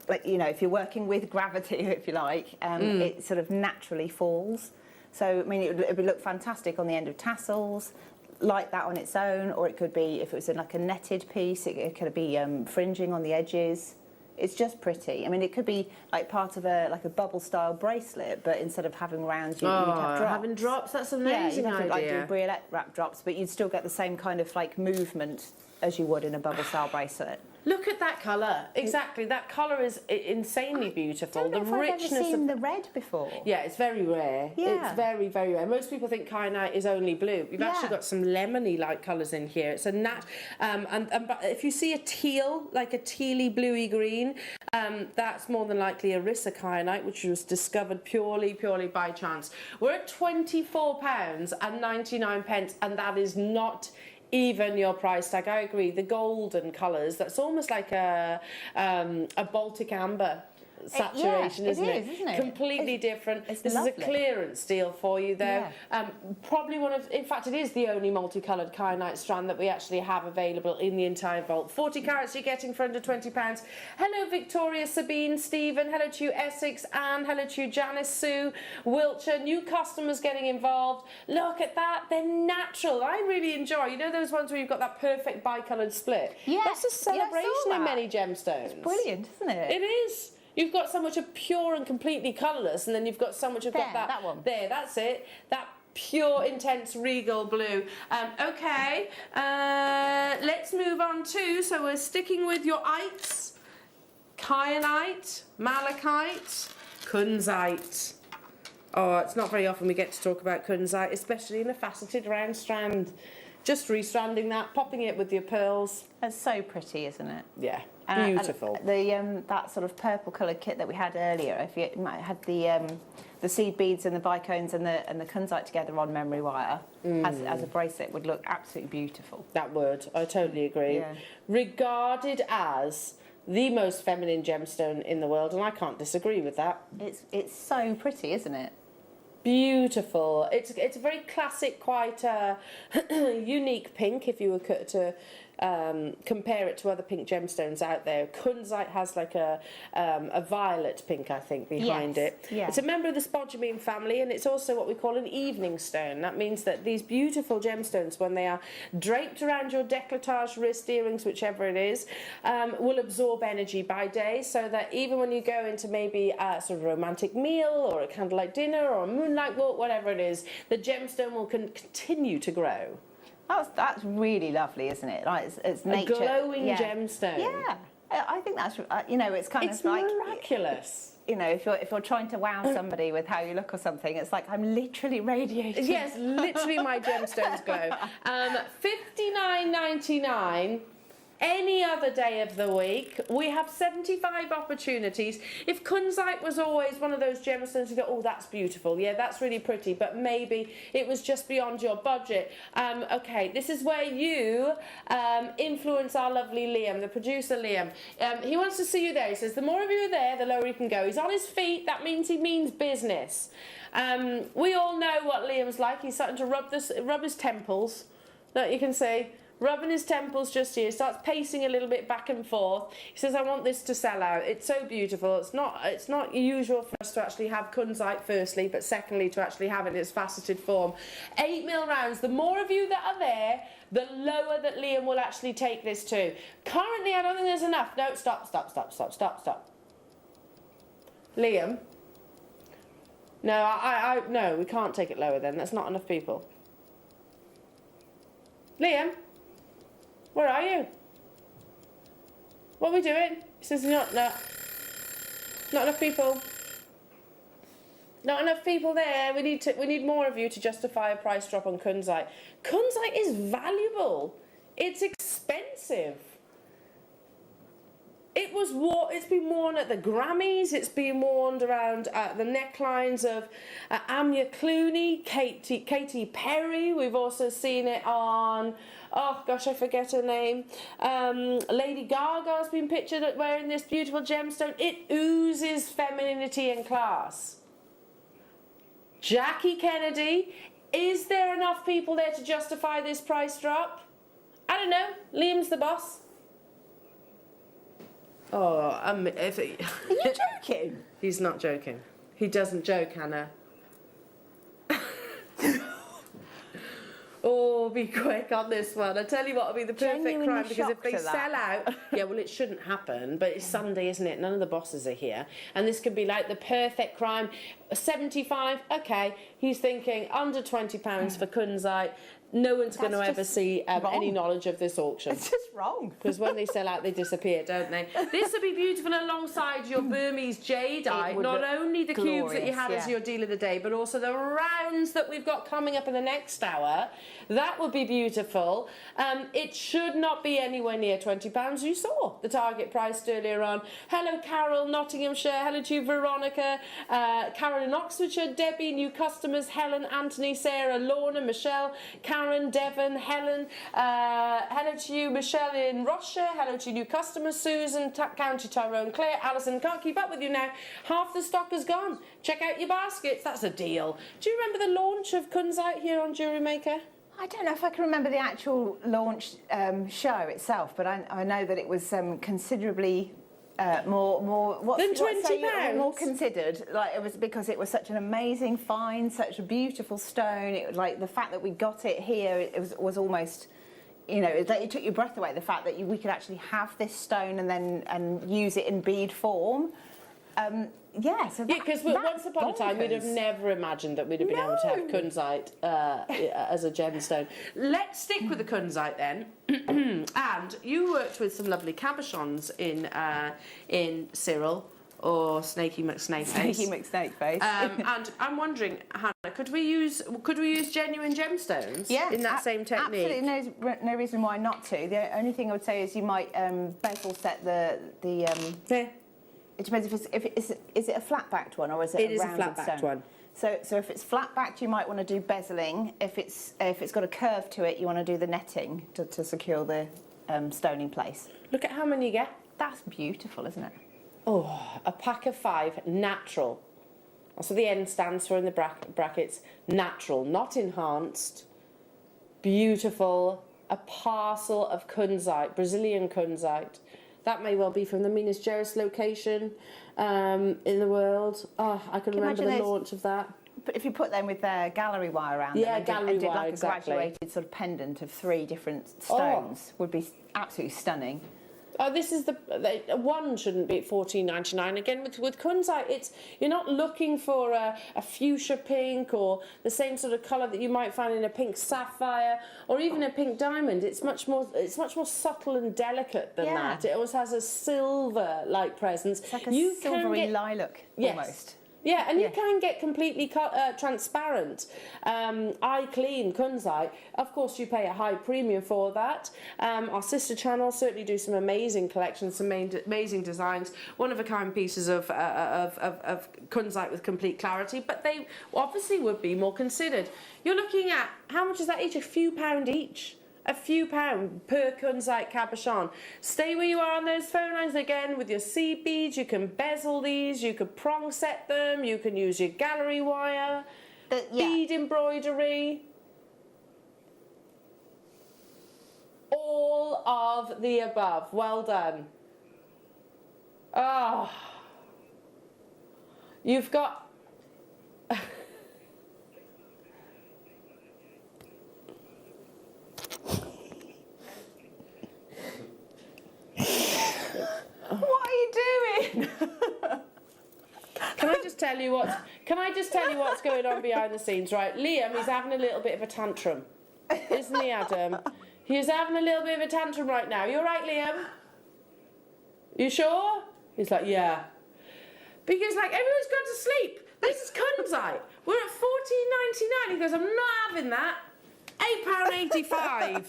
like, you know, if you're working with gravity, if you like, it sort of naturally falls. So, I mean, it would look fantastic on the end of tassels, like that on its own, or it could be, if it was in like a netted piece, it could be fringing on the edges. It's just pretty. I mean, it could be like part of a bubble style bracelet, but instead of having rounds, you'd have drops. Having drops, that's an amazing idea. Like do idea. Briolette wrap drops, but you'd still get the same kind of like movement as you would in a bubble style bracelet. Look at that colour. Exactly. That colour is insanely beautiful. I don't know if I've ever seen of the red before. Yeah, it's very rare. Yeah. It's very, very rare. Most people think kyanite is only blue. We've actually got some lemony-like colours in here. It's a but if you see a teal, like a tealy bluey green, that's more than likely Arissa kyanite, which was discovered purely by chance. We're at £24.99, and that is not even your price tag. I agree. The golden colours, that's almost like a Baltic amber saturation, isn't it? Isn't it? Completely different. It's this lovely. is a clearance deal for you, though. Yeah. Probably in fact, it is the only multicoloured kyanite strand that we actually have available in the entire vault. 40 carats you're getting for under £20. Hello, Victoria, Sabine, Stephen. Hello to you, Essex, Anne. Hello to you, Janice, Sue, Wiltshire. New customers getting involved. Look at that. They're natural. I really enjoy. You know those ones where you've got that perfect bicoloured split? Yeah. That's a celebration Yeah, I saw in that. many gemstones. It's brilliant, isn't it? It is. You've got so much of pure and completely colourless, and then you've got so much of that one. There, that's it. That pure, intense, regal blue. Okay, let's move on to, so we're sticking with your ites. Kyanite, malachite, kunzite. Oh, it's not very often we get to talk about kunzite, especially in a faceted round strand. Just restranding that, popping it with your pearls. It's so pretty, isn't it? Yeah, And beautiful. that sort of purple coloured kit that we had earlier, if you might have had the seed beads and the bicones and the kunzite together on memory wire as a bracelet would look absolutely beautiful. That would, I totally agree. Yeah. Regarded as the most feminine gemstone in the world, and I can't disagree with that. It's so pretty, isn't it? Beautiful. It's a very classic, quite unique pink if you were to compare it to other pink gemstones out there. Kunzite has like a violet pink, I think, behind it. Yeah. It's a member of the spodumene family, and it's also what we call an evening stone. That means that these beautiful gemstones, when they are draped around your décolletage, wrist, earrings, whichever it is, will absorb energy by day, so that even when you go into maybe a sort of romantic meal or a candlelight dinner or a moonlight walk, whatever it is, the gemstone will continue to grow. That's really lovely, isn't it? Like it's nature. A glowing gemstone. Yeah, I think that's it's kind It's of like miraculous. If you're trying to wow somebody with how you look or something, it's like I'm literally radiating. Yes, literally my gemstones glow. $59.99. Any other day of the week. We have 75 opportunities. If kunzite was always one of those gemstones you go, oh, that's beautiful, yeah, that's really pretty, but maybe it was just beyond your budget. Okay, this is where you influence our lovely Liam, the producer Liam. He wants to see you there. He says, the more of you are there, the lower he can go. He's on his feet. That means he means business. We all know what Liam's like. He's starting to rub his temples. That you can see. Rubbing his temples just here, starts pacing a little bit back and forth. He says, I want this to sell out. It's so beautiful. It's not usual for us to actually have kunzite firstly, but secondly to actually have it in its faceted form. 8mm rounds. The more of you that are there, the lower that Liam will actually take this to. Currently, I don't think there's enough. No, stop. Liam? No, no, we can't take it lower then. That's not enough people. Liam? Where are you? What are we doing? He says, not enough people. Not enough people there. We need more of you to justify a price drop on kunzite. Kunzite is valuable. It's expensive. It's been worn at the Grammys. It's been worn around the necklines of Anya Clooney, Katy Perry. We've also seen it on, oh gosh, I forget her name. Lady Gaga's been pictured wearing this beautiful gemstone. It oozes femininity and class. Jackie Kennedy. Is there enough people there to justify this price drop? I don't know. Liam's the boss. Oh, are you joking? He's not joking. He doesn't joke, Hannah. Oh, be quick on this one. I tell you what will be the perfect Genuinely crime, because if shocked they at that. sell out, yeah, well, it shouldn't happen, but it's Sunday, isn't it? None of the bosses are here, and this could be like the perfect crime. 75, okay. He's thinking under £20 for kunzite. no one's going to That's ever just see any wrong. knowledge of this auction. It's just wrong. Because when they sell out, they disappear, don't they? This would be beautiful alongside your Burmese jadeite. would Not look only the cubes that you glorious, had as yeah. your deal of the day, but also the rounds that we've got coming up in the next hour. That would be beautiful. It should not be anywhere near £20. You saw the target price earlier on. Hello, Carol, Nottinghamshire. Hello to you, Veronica. Carol in Oxfordshire. Debbie, new customers. Helen, Anthony, Sarah, Lorna, Michelle, Karen, Devon, Helen. Hello to you, Michelle in Rochester. Hello to you, new customers. Susan, County Tyrone, Claire, Alison. Can't keep up with you now. Half the stock is gone. Check out your baskets. That's a deal. Do you remember the launch of kunzite here on Jewellery Maker? I don't know if I can remember the actual launch show itself, but I know that it was considerably more than £20. More considered. Like, it was because it was such an amazing find, such a beautiful stone. It, like, the fact that we got it here, it was almost, you know, it took your breath away. The fact that we could actually have this stone and use it in bead form. Yeah, so because once upon a time we'd have never imagined that we'd have been able to have kunzite as a gemstone. Let's stick with the kunzite then. And you worked with some lovely cabochons in Cyril or Snaky McSnakeface. Snaky McSnakeface. And I'm wondering, Hannah, could we use genuine gemstones in that same technique? Absolutely, no reason why not to. The only thing I would say is you might bezel set the It depends if is it a flat-backed one or is it a rounded stone? It is a flat-backed one. So if it's flat-backed, you might want to do bezeling. If it's got a curve to it, you want to do the netting to secure the stone in place. Look at how many you get. That's beautiful, isn't it? Oh, a pack of 5, natural. That's what the N stands for in the brackets. Natural, not enhanced. Beautiful. A parcel of kunzite, Brazilian kunzite. That may well be from the meanest Jerris location in the world. Oh, I can remember the launch of that. But if you put them with their gallery wire around them and did like a graduated sort of pendant of 3 different stones, would be absolutely stunning. Oh, this is the one shouldn't be at $14.99. Again, with kunzite, you're not looking for a fuchsia pink or the same sort of colour that you might find in a pink sapphire or even a pink diamond. It's much more subtle and delicate than that. It always has a silver-like presence. It's like a silvery lilac almost. Yeah, and you can get completely transparent, eye clean kunzite. Of course, you pay a high premium for that. Our sister channels certainly do some amazing collections, some amazing designs, one-of-a-kind pieces of kunzite with complete clarity, but they obviously would be more considered. You're looking at, how much is that each? A few pound each. A few pound per kunzite cabochon. Stay where you are on those phone lines again with your seed beads. You can bezel these, you could prong set them, you can use your gallery wire, bead embroidery. All of the above. Well done. Oh. You've got... What are you doing? Can I just tell you what's going on behind the scenes, right? Liam is having a little bit of a tantrum. Isn't he, Adam? He's having a little bit of a tantrum right now. You all right, Liam? You sure? He's like, yeah. Because, like, everyone's gone to sleep. This is kunzite. We're at $14.99. He goes, I'm not having that. £8.85.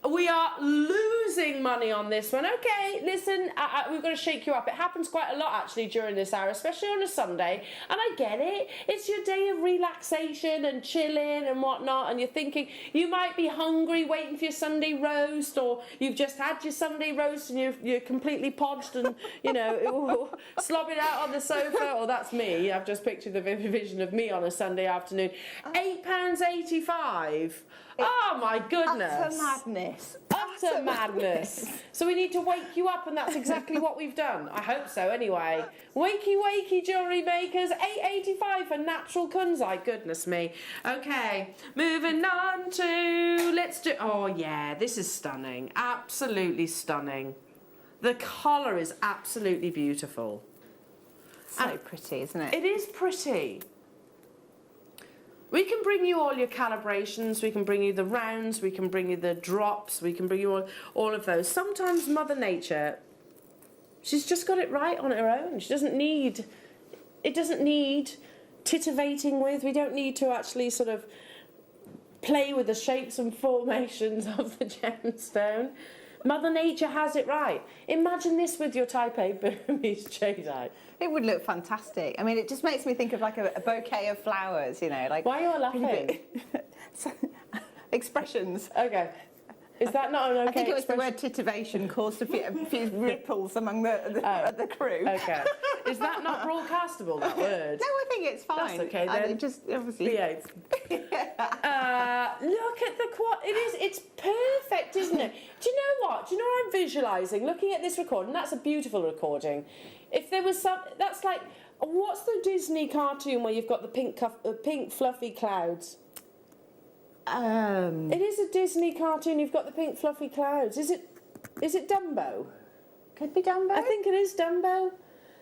We are losing money on this one. Okay, listen, we've got to shake you up. It happens quite a lot, actually, during this hour, especially on a Sunday. And I get it. It's your day of relaxation and chilling and whatnot. And you're thinking you might be hungry waiting for your Sunday roast, or you've just had your Sunday roast and you're completely podged and, you know, slobbing out on the sofa. Or that's me. I've just pictured the vision of me on a Sunday afternoon. £8.85. Oh my goodness. Utter madness. Utter madness. So we need to wake you up, and that's exactly what we've done. I hope so anyway. Wakey, wakey, jewellery makers. $8.85 for natural kunzite. Goodness me. Okay, moving on to... Let's do... Oh yeah, this is stunning. Absolutely stunning. The colour is absolutely beautiful. So pretty, isn't it? It is pretty. We can bring you all your calibrations, we can bring you the rounds, we can bring you the drops, we can bring you all of those. Sometimes Mother Nature, she's just got it right on her own. She doesn't need, it doesn't need titivating with. We don't need to actually sort of play with the shapes and formations of the gemstone. Mother Nature has it right. Imagine this with your Type A Burmese jadeite. It would look fantastic. I mean, it just makes me think of like a bouquet of flowers, you know, like. Why are you laughing? Expressions. Okay. Is that not an okay I think it was expression? the word titivation caused a few ripples among the crew. Okay. Is that not broadcastable, that word? No, I think it's fine. That's okay then. It just obviously. Behave. Look at the it's perfect, isn't it? Do you know what? Do you know what I'm visualising? Looking at this recording, that's a beautiful recording. If there was some, that's like, what's the Disney cartoon where you've got the pink fluffy clouds? It is a Disney cartoon. You've got the pink fluffy clouds. Is it Dumbo? Could be Dumbo. I think it is Dumbo.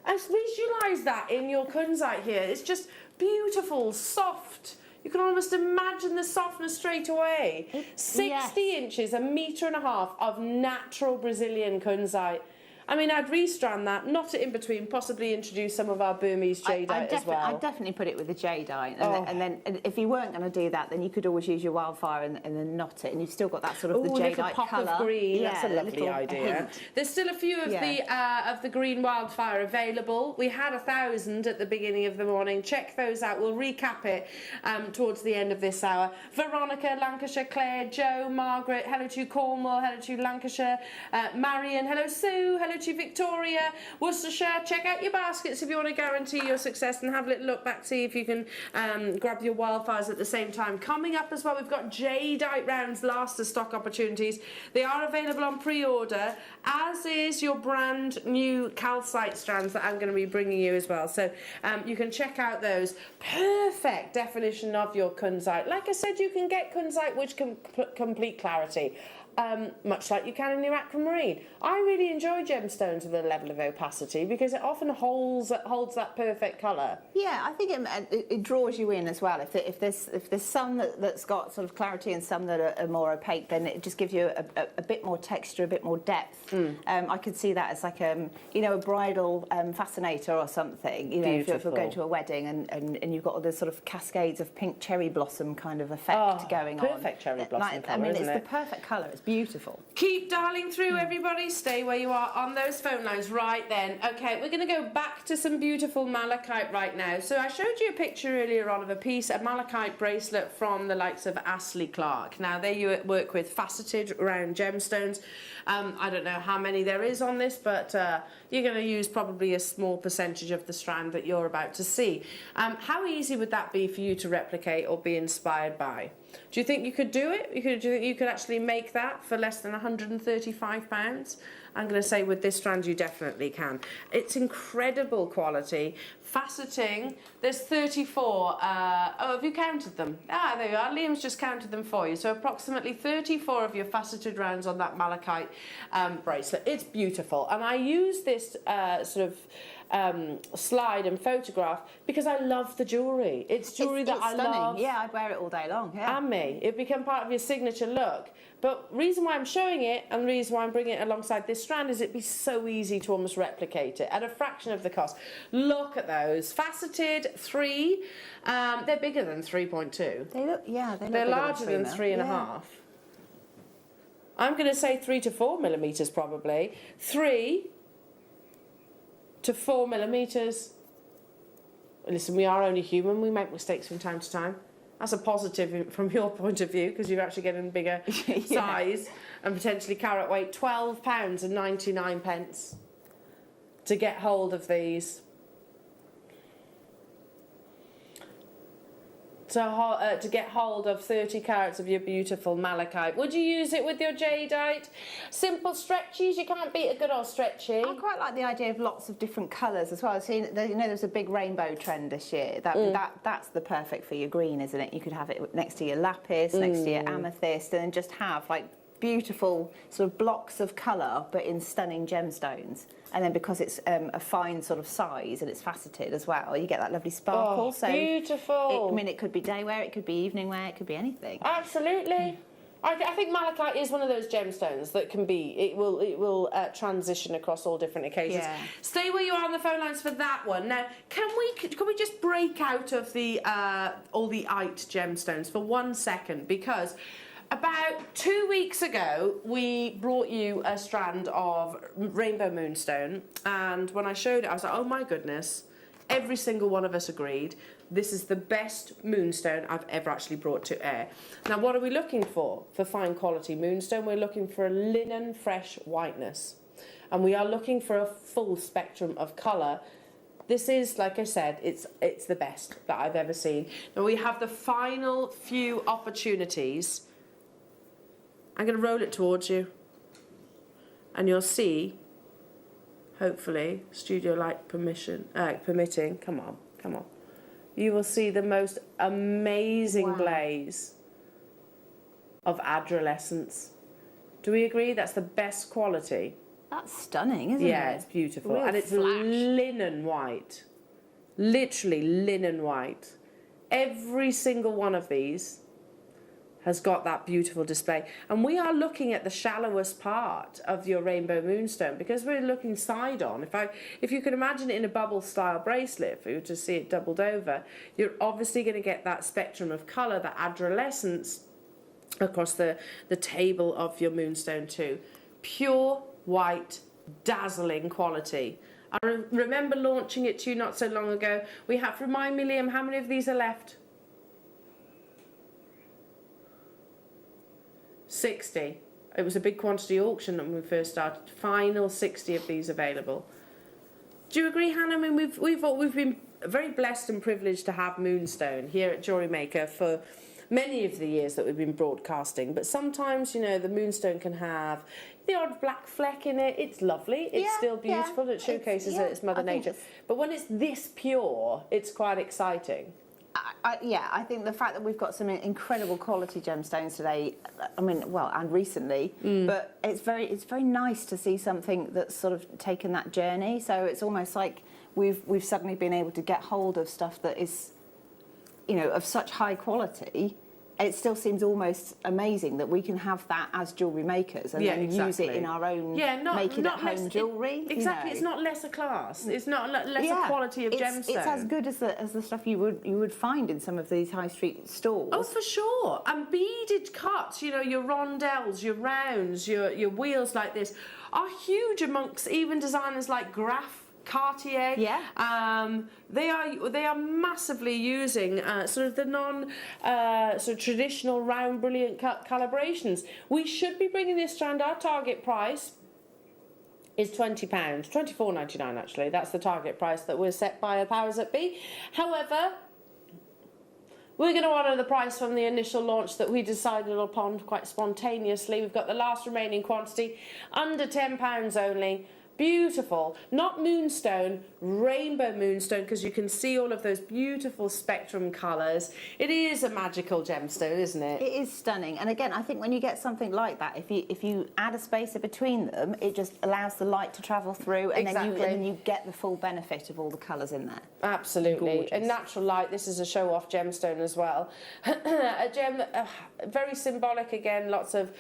I visualise that in your kunzite here. It's just beautiful, soft. You can almost imagine the softness straight away. 60 inches, 1.5 meters of natural Brazilian kunzite. I mean, I'd restrand that, knot it in between, possibly introduce some of our Burmese jadeite as well. I'd definitely put it with the jadeite. And then if you weren't going to do that, then you could always use your wildfire and then knot it, and you've still got that sort of the jadeite pop colour. of green. Yeah, that's a lovely idea. hint. There's still a few of the green wildfire available. We had 1,000 at the beginning of the morning. Check those out. We'll recap it towards the end of this hour. Veronica, Lancashire, Claire, Joe, Margaret, hello to Cornwall, hello to Lancashire, Marion, hello Sue, hello to Victoria, Worcestershire. Check out your baskets if you want to guarantee your success and have a little look back, see if you can grab your wildfires at the same time. Coming up as well, we've got jadeite rounds, last of stock opportunities. They are available on pre-order, as is your brand new calcite strands that I'm going to be bringing you as well. So you can check out those. Perfect definition of your kunzite. Like I said, you can get kunzite which can complete clarity. Much like you can in your Aquamarine. I really enjoy gemstones with a level of opacity because it often holds that perfect colour. Yeah, I think it draws you in as well. If there's some that's got sort of clarity and some that are more opaque, then it just gives you a bit more texture, a bit more depth. I could see that as like a bridal fascinator or something. You know, if you're going to a wedding and you've got all this sort of cascades of pink cherry blossom kind of effect going on. Perfect cherry blossom colour, I mean, isn't it's it? the perfect colour. It's beautiful. Keep dialing through, everybody. Stay where you are on those phone lines right then. Okay, we're going to go back to some beautiful malachite right now. So I showed you a picture earlier on of a malachite bracelet from the likes of Astley Clark. Now, they work with faceted round gemstones. I don't know how many there is on this, but you're going to use probably a small percentage of the strand that you're about to see. How easy would that be for you to replicate or be inspired by? Do you think you could do it? Do you think you could actually make that for less than £135? I'm going to say with this strand you definitely can. It's incredible quality. Faceting, there's 34. Have you counted them? There you are. Liam's just counted them for you. So approximately 34 of your faceted rounds on that malachite bracelet. It's beautiful. And I use this slide and photograph because I love the jewellery. It's jewellery that I love. Yeah, I'd wear it all day long. Yeah. And me. It become part of your signature look. But the reason why I'm showing it and the reason why I'm bringing it alongside this strand is it'd be so easy to almost replicate it at a fraction of the cost. Look at those. Faceted 3. They're bigger than 3.2. They're larger than 3.5. I'm going to say 3 to 4 millimetres probably. 3 to 4 millimetres. Listen, we are only human. We make mistakes from time to time. That's a positive from your point of view because you're actually getting bigger size and potentially carat weight. £12.99 to get hold of these. To get hold of 30 carats of your beautiful malachite. Would you use it with your jadeite? Simple stretchies, you can't beat a good old stretchy. I quite like the idea of lots of different colours as well. I've seen, there's a big rainbow trend this year. That's the perfect for your green, isn't it? You could have it next to your lapis, next to your amethyst, and then just have like beautiful sort of blocks of colour, but in stunning gemstones. And then because it's a fine sort of size and it's faceted as well, you get that lovely sparkle. Oh, so beautiful. I mean, it could be day wear, it could be evening wear, it could be anything. Absolutely. I think malachite is one of those gemstones that can be, it will transition across all different occasions. Yeah. Stay where you are on the phone lines for that one. Now, can we just break out of the all the 8 gemstones for 1 second? Because about 2 weeks ago, we brought you a strand of rainbow moonstone, and when I showed it, I was like, oh my goodness, every single one of us agreed this is the best moonstone I've ever actually brought to air. Now, what are we looking for fine quality moonstone? We're looking for a linen fresh whiteness, and we are looking for a full spectrum of colour. This is, like I said, it's the best that I've ever seen. Now we have the final few opportunities. I'm going to roll it towards you, and you'll see, hopefully, studio light permitting, come on, you will see the most amazing blaze of adolescence. Do we agree that's the best quality? That's stunning, isn't it? Yeah, it's beautiful. Real And it's flash. linen white. Literally linen white. Every single one of these has got that beautiful display. And we are looking at the shallowest part of your rainbow moonstone because we're looking side on. If you can imagine it in a bubble style bracelet, if you were to see it doubled over, you're obviously going to get that spectrum of colour, that adolescence across the table of your moonstone too. Pure white, dazzling quality. I remember launching it to you not so long ago. We have, remind me, Liam, how many of these are left? 60. It was a big quantity auction when we first started. Final 60 of these available. Do you agree, Hannah? I mean, we've been very blessed and privileged to have moonstone here at Jewellery Maker for many of the years that we've been broadcasting, but sometimes, you know, the moonstone can have the odd black fleck in it. It's lovely, it's still beautiful, it showcases its Mother Nature. But when it's this pure, it's quite exciting. I think the fact that we've got some incredible quality gemstones today, I mean, well, and recently, but it's very nice to see something that's sort of taken that journey. So it's almost like we've suddenly been able to get hold of stuff that is, you know, of such high quality. It still seems almost amazing that we can have that as jewellery makers and then use it in our own making at home jewellery. Exactly, it's not lesser class. It's not lesser quality of gemstone. It's as good as the stuff you would find in some of these high street stores. Oh, for sure. And beaded cuts, you know, your rondelles, your rounds, your wheels like this are huge amongst even designers like Graf, Cartier. They are massively using sort of the sort of traditional round brilliant cut calibrations. We should be bringing this strand. Our target price is £20, £24.99 actually. That's the target price that was set by the powers that be. However, we're going to honour the price from the initial launch that we decided upon quite spontaneously. We've got the last remaining quantity, under £10 only. Beautiful, not moonstone, rainbow moonstone, because you can see all of those beautiful spectrum colours. It is a magical gemstone, isn't it? It is stunning. And again, I think when you get something like that, if you add a spacer between them, it just allows the light to travel through, and then you get the full benefit of all the colours in there. Absolutely. Gorgeous. And natural light, this is a show-off gemstone as well. A gem, very symbolic again, lots of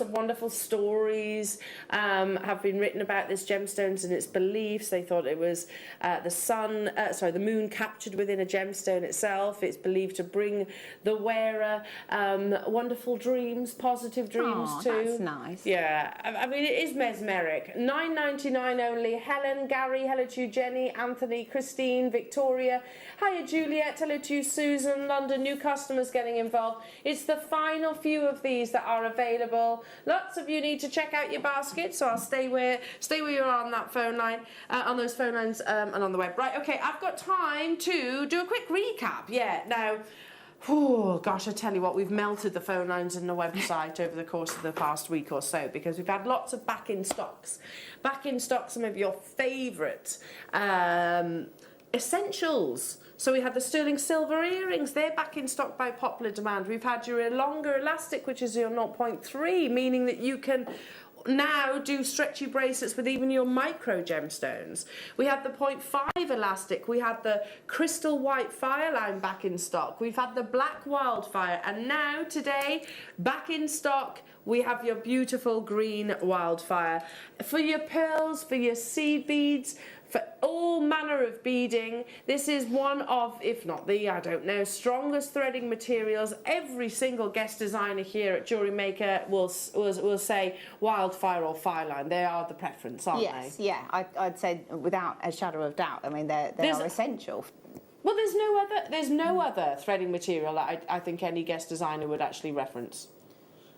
wonderful stories have been written about this gemstones and its beliefs. They thought it was the moon captured within a gemstone itself. It's believed to bring the wearer wonderful dreams, positive dreams too. That's nice. Yeah, I mean, it is mesmeric. £9.99 only. Helen, Gary, hello to you, Jenny, Anthony, Christine, Victoria. Hiya, Juliet, hello to you, Susan, London, new customers getting involved. It's the final few of these that are available. Lots of you need to check out your basket, so I'll stay where you are on that phone line, on those phone lines and on the web. Right, okay, I've got time to do a quick recap. Yeah, now, oh gosh, I tell you what, we've melted the phone lines and the website over the course of the past week or so because we've had lots of back in stocks. Back in stock, some of your favourite essentials. So we had the sterling silver earrings, they're back in stock by popular demand. We've had your longer elastic, which is your 0.3, meaning that you can now do stretchy bracelets with even your micro gemstones. We had the 0.5 elastic, we had the crystal white Fireline back in stock, we've had the black wildfire, and now today back in stock we have your beautiful green wildfire. For your pearls, for your seed beads, for all manner of beading, this is one of, if not the, I don't know, strongest threading materials. Every single guest designer here at Jewellery Maker will say wildfire or Fireline. They are the preference, aren't they? Yes, yeah, I'd say without a shadow of doubt. I mean, they are essential. Well, there's no other threading material that I think any guest designer would actually reference.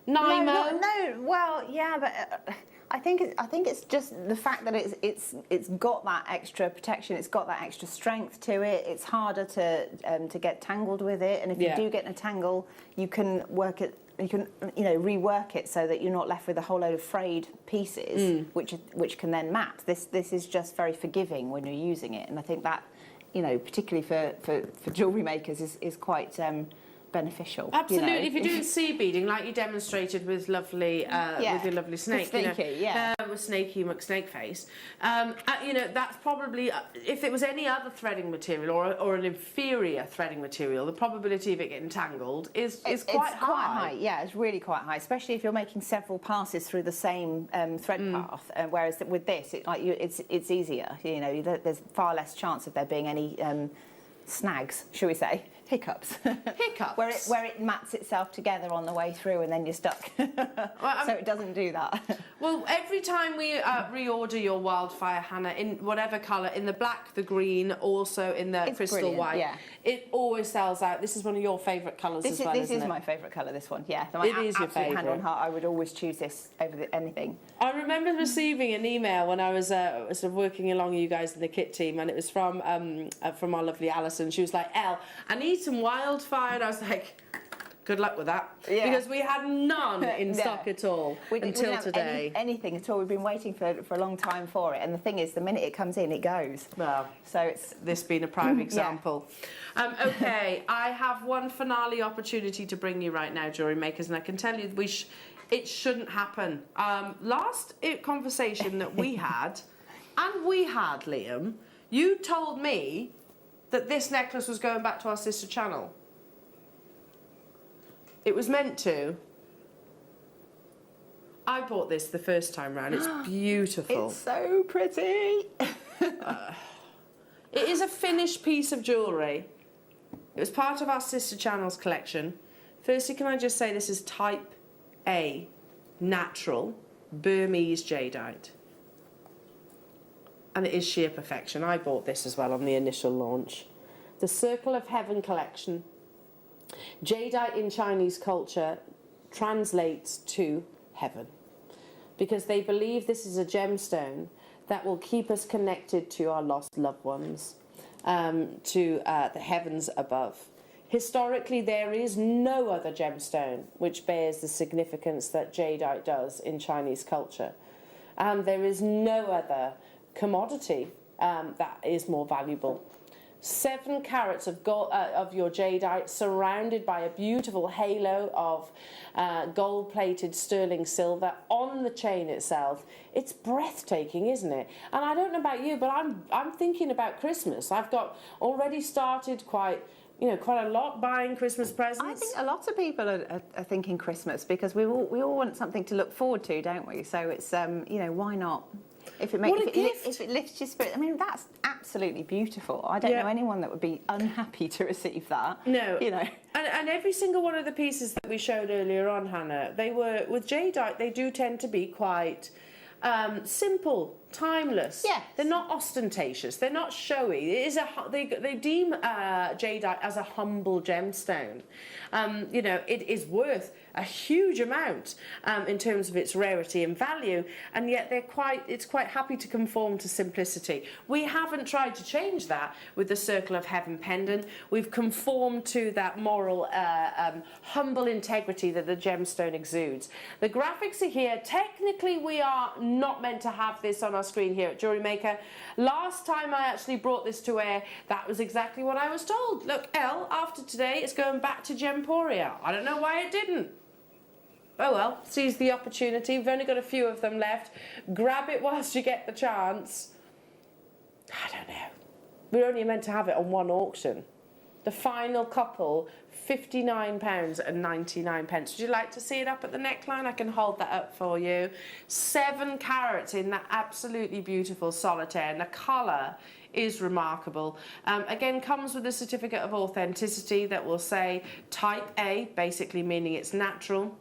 No, well, yeah, but I think it's just the fact that it's got that extra protection, it's got that extra strength to it. It's harder to get tangled with it, and if you do get in a tangle, you can work it. You can rework it so that you're not left with a whole load of frayed pieces, which can then mat. This is just very forgiving when you're using it, and I think that particularly for jewellery makers is quite beneficial. Absolutely. If you're doing seed beading, like you demonstrated with lovely, with your lovely snake, snaky, with Snaky McSnakeface, that's probably if it was any other threading material or an inferior threading material, the probability of it getting tangled is quite high. Quite high. Yeah, it's really quite high, especially if you're making several passes through the same thread path. Whereas with this, it's easier. There's far less chance of there being any snags, shall we say, hiccups. where it mats itself together on the way through and then you're stuck. So it doesn't do that. Well, every time we reorder your wildfire, Hannah, in whatever colour, in the black, the green, also in the crystal white, it always sells out. This is one of your favourite colours as well, This isn't is it? my favourite colour, this one, yeah. It is your favourite. Hand on heart, I would always choose this over anything. I remember receiving an email when I was sort of working along you guys in the kit team, and it was from our lovely Alison. She was like, "Elle, I need some wildfire," and I was like, good luck with that, because we had none in stock at all until today. Anything at all. We've been waiting for a long time for it, and the thing is, the minute it comes in, it goes. Well, so it's this being a prime example. Okay, I have one finale opportunity to bring you right now, Jewellery Makers, and I can tell you it shouldn't happen. Last conversation that we had, Liam, you told me that this necklace was going back to our sister channel. It was meant to. I bought this the first time round. It's beautiful. It's so pretty. It is a finished piece of jewellery. It was part of our sister channel's collection. Firstly, can I just say this is Type A, natural, Burmese jadeite. And it is sheer perfection. I bought this as well on the initial launch. The Circle of Heaven collection. Jadeite in Chinese culture translates to heaven, because they believe this is a gemstone that will keep us connected to our lost loved ones, to the heavens above. Historically, there is no other gemstone which bears the significance that jadeite does in Chinese culture. And there is no other commodity that is more valuable. 7 carats of gold, of your jadeite, surrounded by a beautiful halo of gold-plated sterling silver on the chain itself. It's breathtaking, isn't it? And I don't know about you, but I'm thinking about Christmas. I've got already started quite a lot buying Christmas presents. I think a lot of people are thinking Christmas, because we all want something to look forward to, don't we? So it's why not? If it lifts your spirit, I mean, that's absolutely beautiful. I don't know anyone that would be unhappy to receive that. No, And every single one of the pieces that we showed earlier on, Hannah, they were with jadeite. They do tend to be quite simple, timeless. Yes. They're not ostentatious. They're not showy. It is they deem jadeite as a humble gemstone. It is worth a huge amount in terms of its rarity and value, and yet it's quite happy to conform to simplicity. We haven't tried to change that with the Circle of Heaven pendant. We've conformed to that moral, humble integrity that the gemstone exudes. The graphics are here. Technically, we are not meant to have this on our screen here at Jewellery Maker. Last time I actually brought this to air, that was exactly what I was told. Look, Elle, after today, it's going back to Gemporia. I don't know why it didn't. Oh well, seize the opportunity. We've only got a few of them left. Grab it whilst you get the chance. I don't know. We're only meant to have it on one auction. The final couple, £59.99. Would you like to see it up at the neckline? I can hold that up for you. 7 carats in that absolutely beautiful solitaire, and the colour is remarkable. Again, comes with a certificate of authenticity that will say type A, basically meaning it's natural,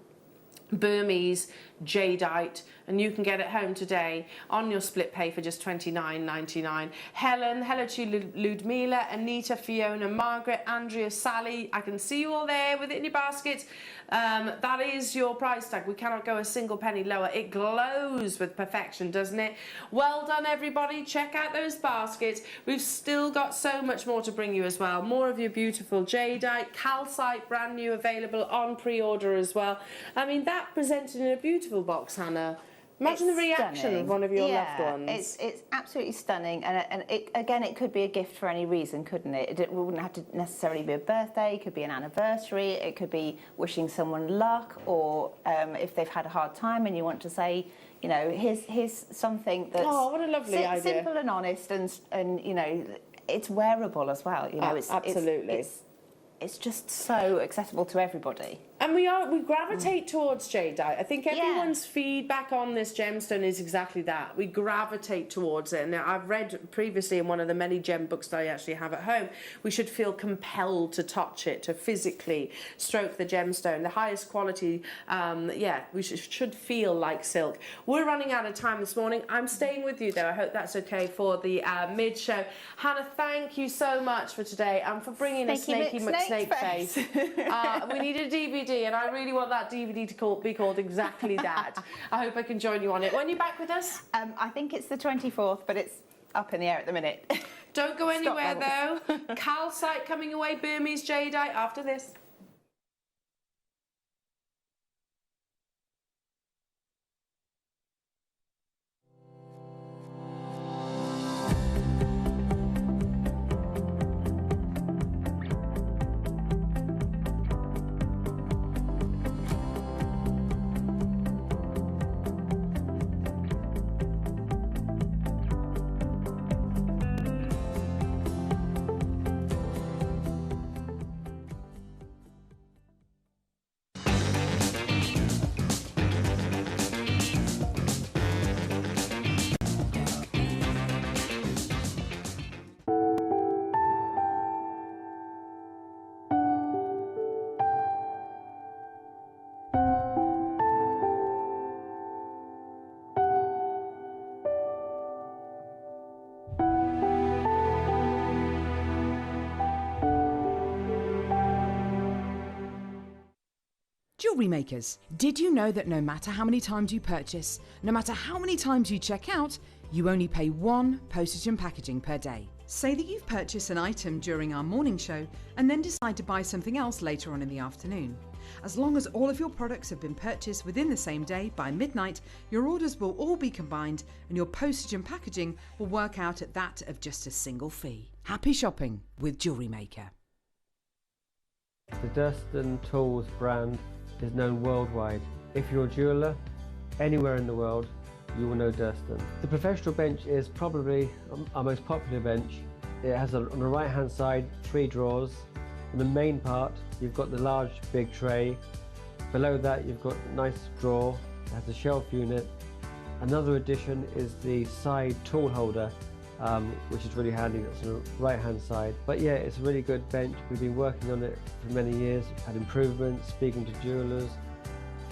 Burmese, jadeite, and you can get it home today on your split pay for just £29.99. Helen, hello to you, Ludmila, Anita, Fiona, Margaret, Andrea, Sally. I can see you all there with it in your baskets. That is your price tag. We cannot go a single penny lower. It glows with perfection, doesn't it? Well done, everybody. Check out those baskets. We've still got so much more to bring you as well. More of your beautiful jadeite, calcite, brand new, available on pre-order as well. I mean, that presented in a beautiful box, Hannah. Imagine the reaction of one of your loved ones. It's absolutely stunning, and again, it could be a gift for any reason, couldn't it? It wouldn't have to necessarily be a birthday. It could be an anniversary. It could be wishing someone luck, or if they've had a hard time and you want to say, you know, here's something that's what a lovely idea. Simple and honest, and you know, it's wearable as well. You know, absolutely. It's just so accessible to everybody. And we gravitate towards jadeite. I think everyone's feedback on this gemstone is exactly that. We gravitate towards it. Now, I've read previously in one of the many gem books that I actually have at home, we should feel compelled to touch it, to physically stroke the gemstone. The highest quality, we should feel like silk. We're running out of time this morning. I'm staying with you, though. I hope that's okay for the mid-show. Hannah, thank you so much for today and for bringing a Snaky McSnake face. We need a DVD. And I really want that DVD to be called exactly that. I hope I can join you on it. When are you back with us? I think it's the 24th, but it's up in the air at the minute. Don't go anywhere though. Calcite coming away, Burmese jadeite after this. Jewellery makers, did you know that no matter how many times you purchase, no matter how many times you check out, you only pay 1 postage and packaging per day? Say that you've purchased an item during our morning show and then decide to buy something else later on in the afternoon. As long as all of your products have been purchased within the same day by midnight, your orders will all be combined and your postage and packaging will work out at that of just a single fee. Happy shopping with Jewellery Maker. The Durston Tools brand is known worldwide. If you're a jeweller, anywhere in the world, you will know Durston. The professional bench is probably our most popular bench. It has on the right hand side 3 drawers. In the main part you've got the large big tray. Below that you've got a nice drawer. It has a shelf unit. Another addition is the side tool holder, which is really handy. That's on the right hand side. But yeah, it's a really good bench. We've been working on it for many years, had improvements, speaking to jewellers,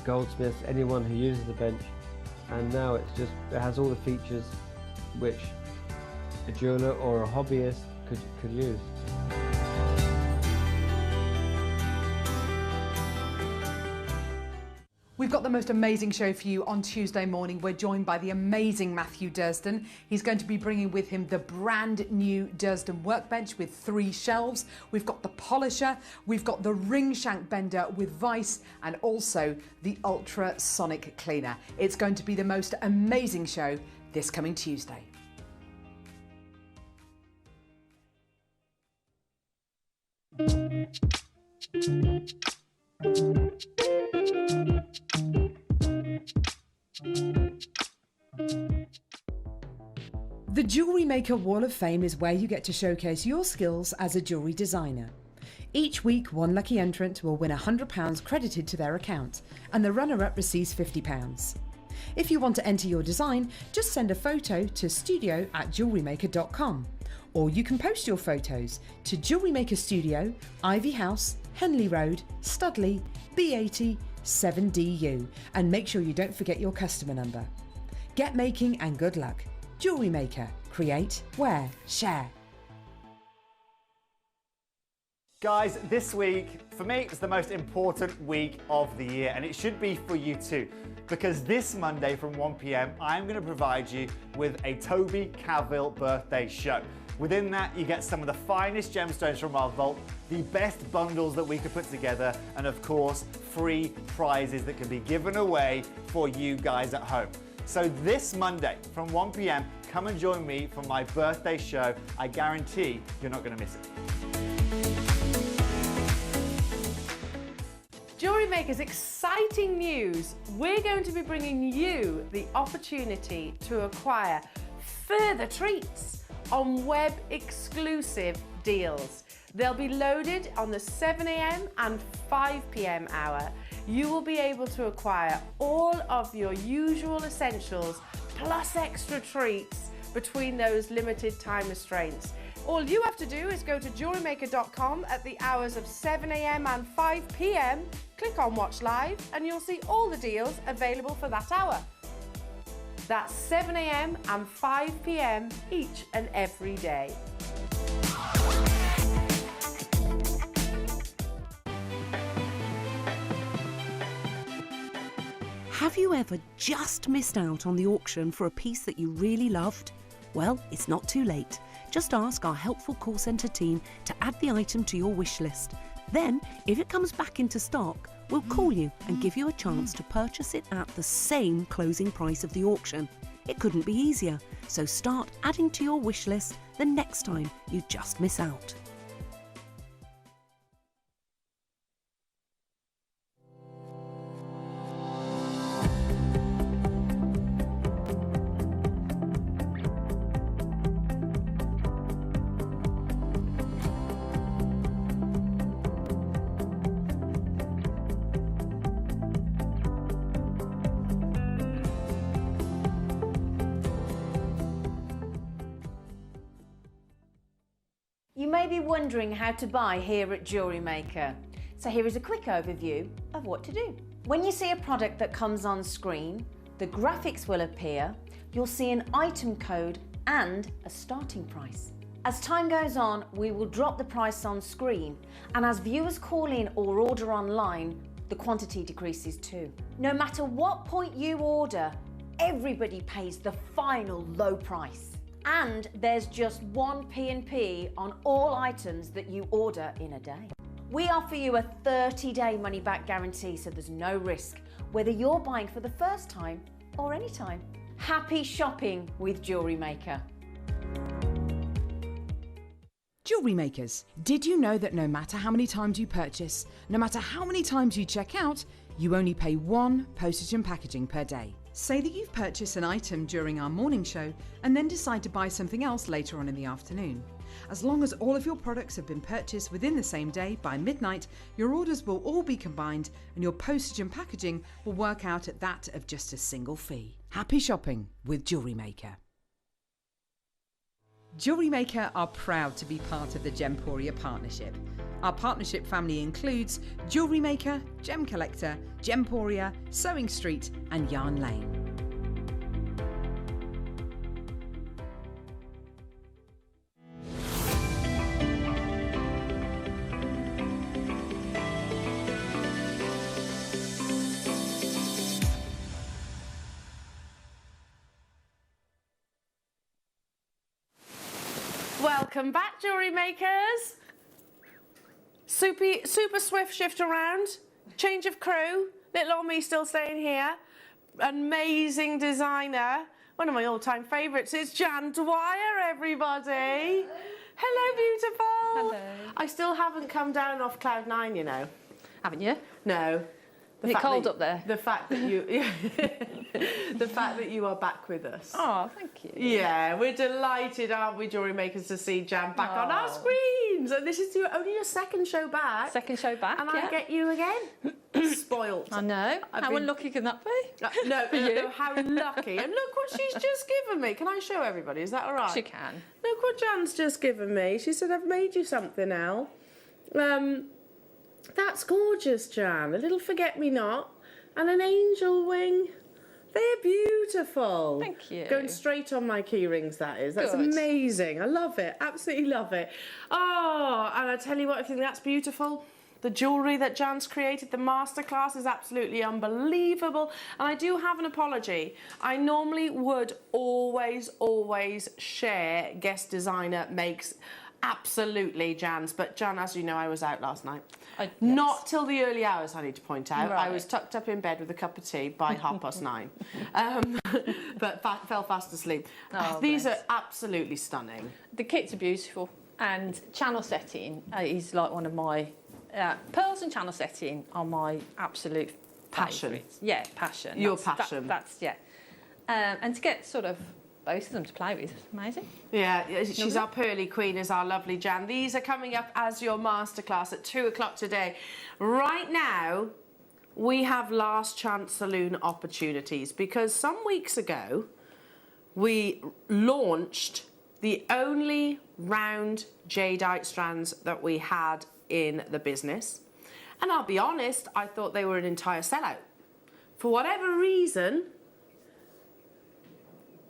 goldsmiths, anyone who uses the bench, and now it has all the features which a jeweller or a hobbyist could use. We've got the most amazing show for you on Tuesday morning. We're joined by the amazing Matthew Durston. He's going to be bringing with him the brand new Durston workbench with 3 shelves. We've got the polisher, we've got the ring shank bender with vice, and also the ultrasonic cleaner. It's going to be the most amazing show. this coming Tuesday. The Jewellery Maker Wall of Fame is where you get to showcase your skills as a jewellery designer. Each week, one lucky entrant will win £100 credited to their account, and the runner-up receives £50. If you want to enter your design, just send a photo to studio@jewellerymaker.com, or you can post your photos to Jewellery Maker Studio, Ivy House, Henley Road, Studley, B80 7DU, and make sure you don't forget your customer number. Get making and good luck. Jewellery Maker. Create, wear, share. Guys, this week, for me, it's the most important week of the year, and it should be for you too, because this Monday from 1 p.m, I'm going to provide you with a Toby Cavill birthday show. Within that, you get some of the finest gemstones from our vault, the best bundles that we could put together, and of course, free prizes that can be given away for you guys at home. So this Monday from 1 p.m, come and join me for my birthday show. I guarantee you're not going to miss it. Jewellery Maker's exciting news. We're going to be bringing you the opportunity to acquire further treats on web exclusive deals. They'll be loaded on the 7 a.m. and 5 p.m. hour. You will be able to acquire all of your usual essentials plus extra treats between those limited time restraints. All you have to do is go to JewelleryMaker.com at the hours of 7 a.m. and 5 p.m, click on Watch Live, and you'll see all the deals available for that hour. That's 7 a.m. and 5 p.m. each and every day. Have you ever just missed out on the auction for a piece that you really loved? Well, it's not too late. Just ask our helpful call centre team to add the item to your wish list. Then, if it comes back into stock, we'll call you and give you a chance to purchase it at the same closing price of the auction. It couldn't be easier, so start adding to your wish list the next time you just miss out. You may be wondering how to buy here at Jewellery Maker. So here is a quick overview of what to do. When you see a product that comes on screen, the graphics will appear, you'll see an item code and a starting price. As time goes on, we will drop the price on screen, and as viewers call in or order online, the quantity decreases too. No matter what point you order, everybody pays the final low price. And there's just one P&P on all items that you order in a day. We offer you a 30-day money-back guarantee, so there's no risk, whether you're buying for the first time or any time. Happy shopping with Jewellery Maker. Jewellery Makers, did you know that no matter how many times you purchase, no matter how many times you check out, you only pay one postage and packaging per day? Say that you've purchased an item during our morning show and then decide to buy something else later on in the afternoon. As long as all of your products have been purchased within the same day by midnight, your orders will all be combined and your postage and packaging will work out at that of just a single fee. Happy shopping with Jewellery Maker. Jewellery Maker are proud to be part of the Gemporia partnership. Our partnership family includes Jewellery Maker, Gem Collector, Gemporia, Sewing Street and Yarn Lane. Welcome back, Jewellery Makers. Super swift shift around, change of crew, little old me still staying here. Amazing designer one of my all-time favourites is Jan Dwyer, everybody. Hello, beautiful. Hello. I still haven't come down off cloud 9, you know. Haven't you? No. Is it cold up there? The fact that you, the fact that you are back with us. Oh, thank you. Yeah, we're delighted, aren't we, Jewellery Makers, to see Jan back on our screens. And this is only your second show back. Second show back, and yeah. I get you again. Spoilt. I know. How unlucky can that be? No, how lucky. And look what she's just given me. Can I show everybody? Is that all right? She can. Look what Jan's just given me. She said, I've made you something, Elle. That's gorgeous, Jan. A little forget-me-not and an angel wing. They're beautiful. Thank you. Going straight on my key rings, that is. That's Good. amazing. I love it. Absolutely love it. Oh, and I tell you what, I think that's beautiful. The jewellery that Jan's created, the masterclass, is absolutely unbelievable. And I do have an apology. I normally would always share guest designer makes. Absolutely, Jan's. But Jan, as you know, I was out last night. Yes. Not till the early hours, I need to point out. Right. I was tucked up in bed with a cup of tea by 9:30. But fell fast asleep. Oh, These bless. are absolutely stunning. The kits are beautiful, and channel setting is like one of my pearls, and channel setting are my absolute Passion. favourites. Yeah, passion. Your passion. That's yeah. And to get sort of both of them to play with, amazing. Yeah, she's our pearly queen, is our lovely Jan. These are coming up as your masterclass at 2 o'clock today. Right now, we have last chance saloon opportunities because some weeks ago, we launched the only round jadeite strands that we had in the business. And I'll be honest, I thought they were an entire sellout. For whatever reason,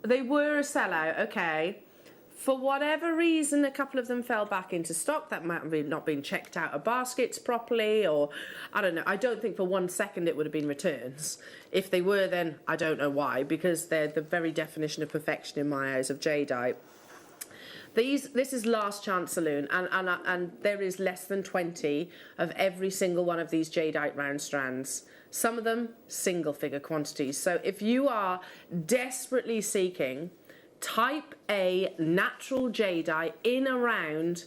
they were a sellout, okay. For whatever reason, a couple of them fell back into stock. That might have not been checked out of baskets properly, or I don't know. I don't think for 1 second it would have been returns. If they were, then I don't know why, because they're the very definition of perfection in my eyes of jadeite. This is last chance saloon, and there is less than 20 of every single one of these jadeite round strands. Some of them single figure quantities. So if you are desperately seeking type A natural jadeite in a round,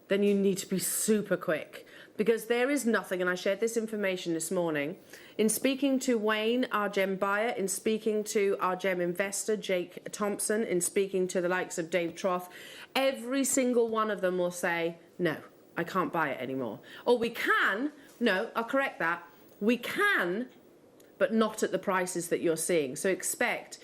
then you need to be super quick, because there is nothing, and I shared this information this morning, in speaking to Wayne, our gem buyer, in speaking to our gem investor, Jake Thompson, in speaking to the likes of Dave Troth, every single one of them will say, no, I can't buy it anymore. Or we can, no, I'll correct that, we can, but not at the prices that you're seeing. So expect,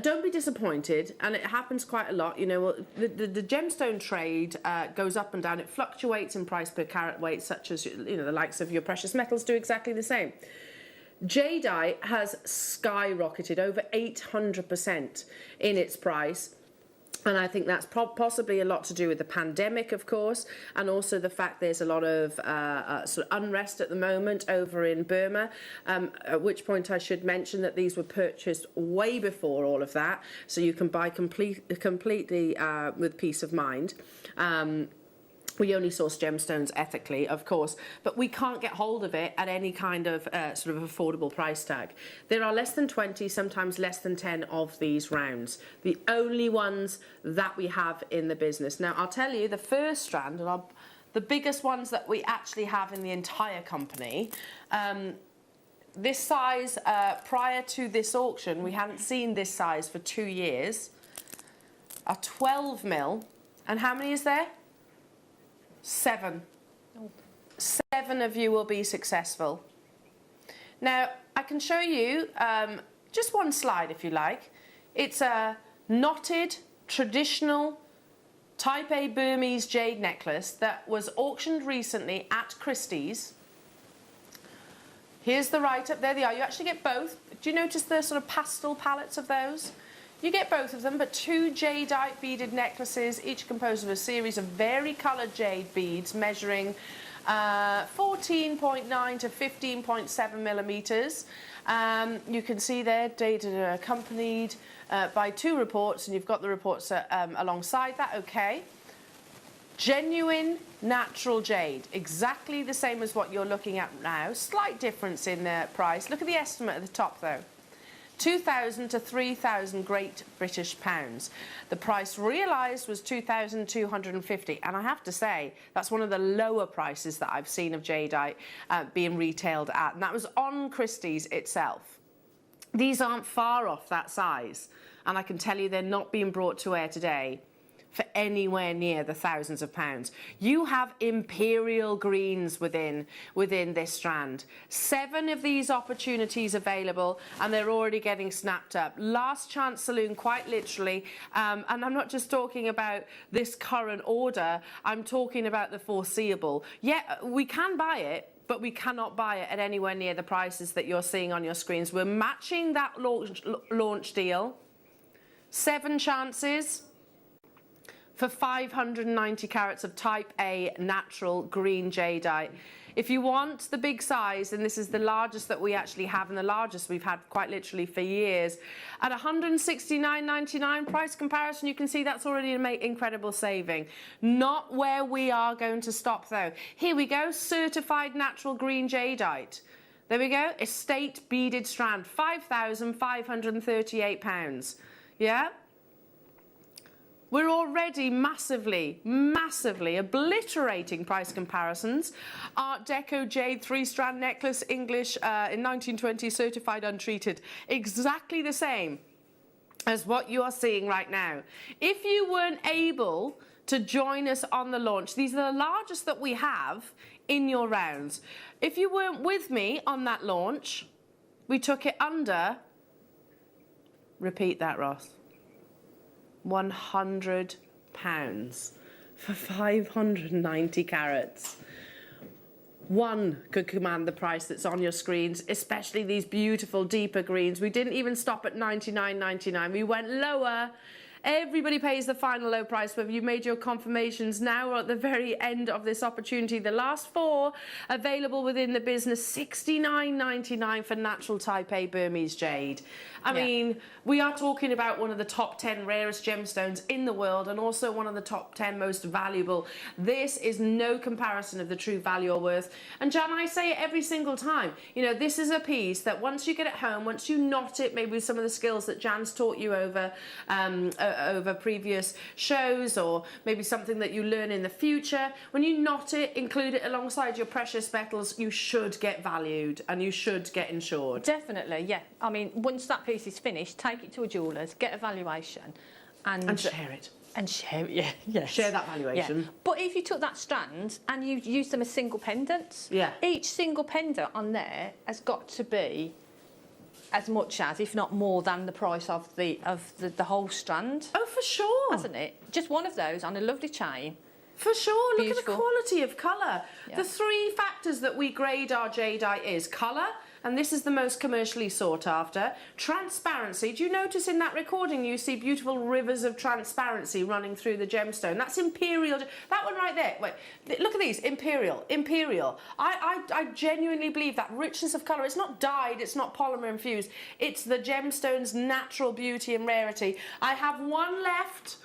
don't be disappointed, and it happens quite a lot. You know, the gemstone trade goes up and down. It fluctuates in price per carat weight, such as, you know, the likes of your precious metals do exactly the same. Jadeite has skyrocketed over 800% in its price. And I think that's possibly a lot to do with the pandemic, of course, and also the fact there's a lot of sort of unrest at the moment over in Burma, at which point I should mention that these were purchased way before all of that, so you can buy completely with peace of mind. We only source gemstones ethically, of course, but we can't get hold of it at any kind of sort of affordable price tag. There are less than 20, sometimes less than 10 of these rounds. The only ones that we have in the business. Now, I'll tell you, the first strand, and the biggest ones that we actually have in the entire company, this size, prior to this auction, we hadn't seen this size for 2 years, are 12 mil. And how many is there? 7. 7 of you will be successful. Now, I can show you just one slide if you like. It's a knotted, traditional, type A Burmese jade necklace that was auctioned recently at Christie's. Here's the write-up, there they are. You actually get both. Do you notice the sort of pastel palettes of those? You get both of them, but 2 jadeite beaded necklaces, each composed of a series of vari-coloured jade beads measuring 14.9 to 15.7 millimetres. You can see there, dated accompanied by 2 reports, and you've got the reports alongside that, okay. Genuine natural jade, exactly the same as what you're looking at now. Slight difference in the price. Look at the estimate at the top though. 2,000 to 3,000 Great British pounds. The price realised was 2,250, and I have to say that's one of the lower prices that I've seen of jadeite being retailed at, and that was on Christie's itself. These aren't far off that size, and I can tell you they're not being brought to air today for anywhere near the thousands of pounds. You have imperial greens within this strand. 7 of these opportunities available, and they're already getting snapped up. Last chance saloon, quite literally, and I'm not just talking about this current order, I'm talking about the foreseeable. Yeah, we can buy it, but we cannot buy it at anywhere near the prices that you're seeing on your screens. We're matching that launch deal. 7 chances for 590 carats of type A natural green jadeite. If you want the big size, and this is the largest that we actually have, and the largest we've had quite literally for years, at $169.99 price comparison, you can see that's already an incredible saving. Not where we are going to stop though. Here we go, certified natural green jadeite. There we go, estate beaded strand, £5,538. Yeah? We're already massively obliterating price comparisons. Art Deco jade 3-strand necklace, English in 1920, certified untreated. Exactly the same as what you are seeing right now. If you weren't able to join us on the launch, these are the largest that we have in your rounds. If you weren't with me on that launch, we took it under, repeat that, Ross, £100 for 590 carats. One could command the price that's on your screens, especially these beautiful deeper greens. We didn't even stop at $99.99. We went lower. Everybody pays the final low price, whether you made your confirmations now or at the very end of this opportunity. The last 4 available within the business, $69.99 for natural type A Burmese jade. I mean, we are talking about one of the top 10 rarest gemstones in the world, and also one of the top 10 most valuable. This is no comparison of the true value or worth. And Jan, I say it every single time, you know, this is a piece that once you get it home, once you knot it, maybe with some of the skills that Jan's taught you over previous shows, or maybe something that you learn in the future, when you knot it, include it alongside your precious metals, you should get valued and you should get insured. Definitely, yeah. I mean, once that piece is finished, take it to a jeweller's, get a valuation, and share it. And share it, yeah. Yes. Share that valuation. Yeah. But if you took that strand and you used them as single pendants, each single pendant on there has got to be as much as, if not more than, the price of the whole strand. Oh, for sure. Hasn't it? Just one of those on a lovely chain. For sure. Beautiful. Look at the quality of colour. Yeah. The 3 factors that we grade our jadeite is colour, and this is the most commercially sought after. Transparency. Do you notice in that recording you see beautiful rivers of transparency running through the gemstone? That's imperial. That one right there. Wait, look at these. Imperial. Imperial. I genuinely believe that richness of colour. It's not dyed. It's not polymer infused. It's the gemstone's natural beauty and rarity. I have 1 left.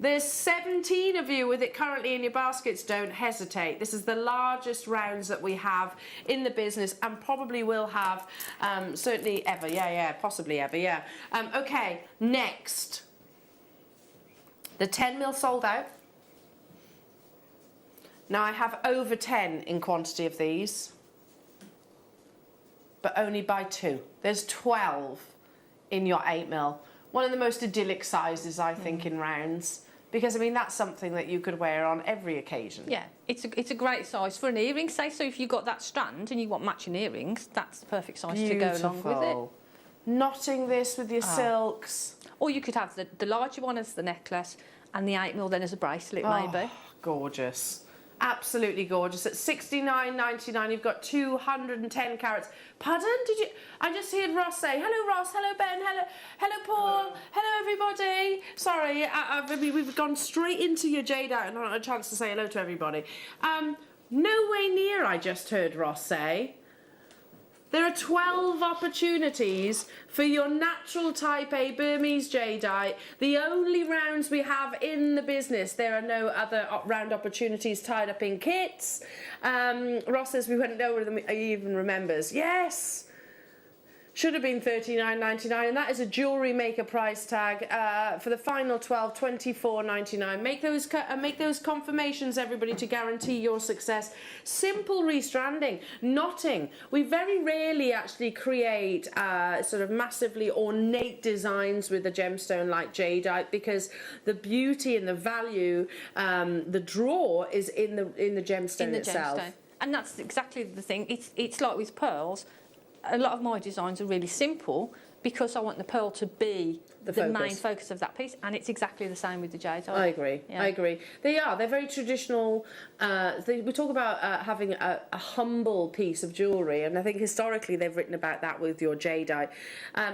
There's 17 of you with it currently in your baskets. Don't hesitate. This is the largest rounds that we have in the business, and probably will have, certainly ever. Yeah, possibly ever, yeah. Okay, next. The 10mm sold out. Now I have over 10 in quantity of these, but only by 2. There's 12 in your 8mm. One of the most idyllic sizes, I think, in rounds. Because, I mean, that's something that you could wear on every occasion. Yeah, it's a great size for an earring. Say, so if you've got that strand and you want matching earrings, that's the perfect size to go along with it. Knotting this with your silks. Or you could have the larger one as the necklace and the 8mm then as a bracelet, maybe. Gorgeous. Absolutely gorgeous. At $69.99, you've got 210 carats. Pardon? Did you? I just heard Ross say, hello Ross, hello Ben, hello Paul, hello everybody. Sorry, we've gone straight into your jadeite and not had a chance to say hello to everybody. No way near, I just heard Ross say. There are 12 opportunities for your natural type A Burmese jadeite. The only rounds we have in the business. There are no other round opportunities tied up in kits. Ross says we wouldn't know whether he even remembers. Yes. Should have been $39.99, and that is a Jewellery Maker price tag for the final 12, $24.99. Make those confirmations, everybody, to guarantee your success. Simple restranding, knotting. We very rarely actually create sort of massively ornate designs with a gemstone like jadeite, because the beauty and the value, the draw is in the gemstone itself. Gemstone. And that's exactly the thing. It's like with pearls. A lot of my designs are really simple because I want the pearl to be the main focus of that piece, and it's exactly the same with the jadeite. I agree. Yeah. I agree. They're very traditional. We talk about having a humble piece of jewellery, and I think historically they've written about that with your jadeite.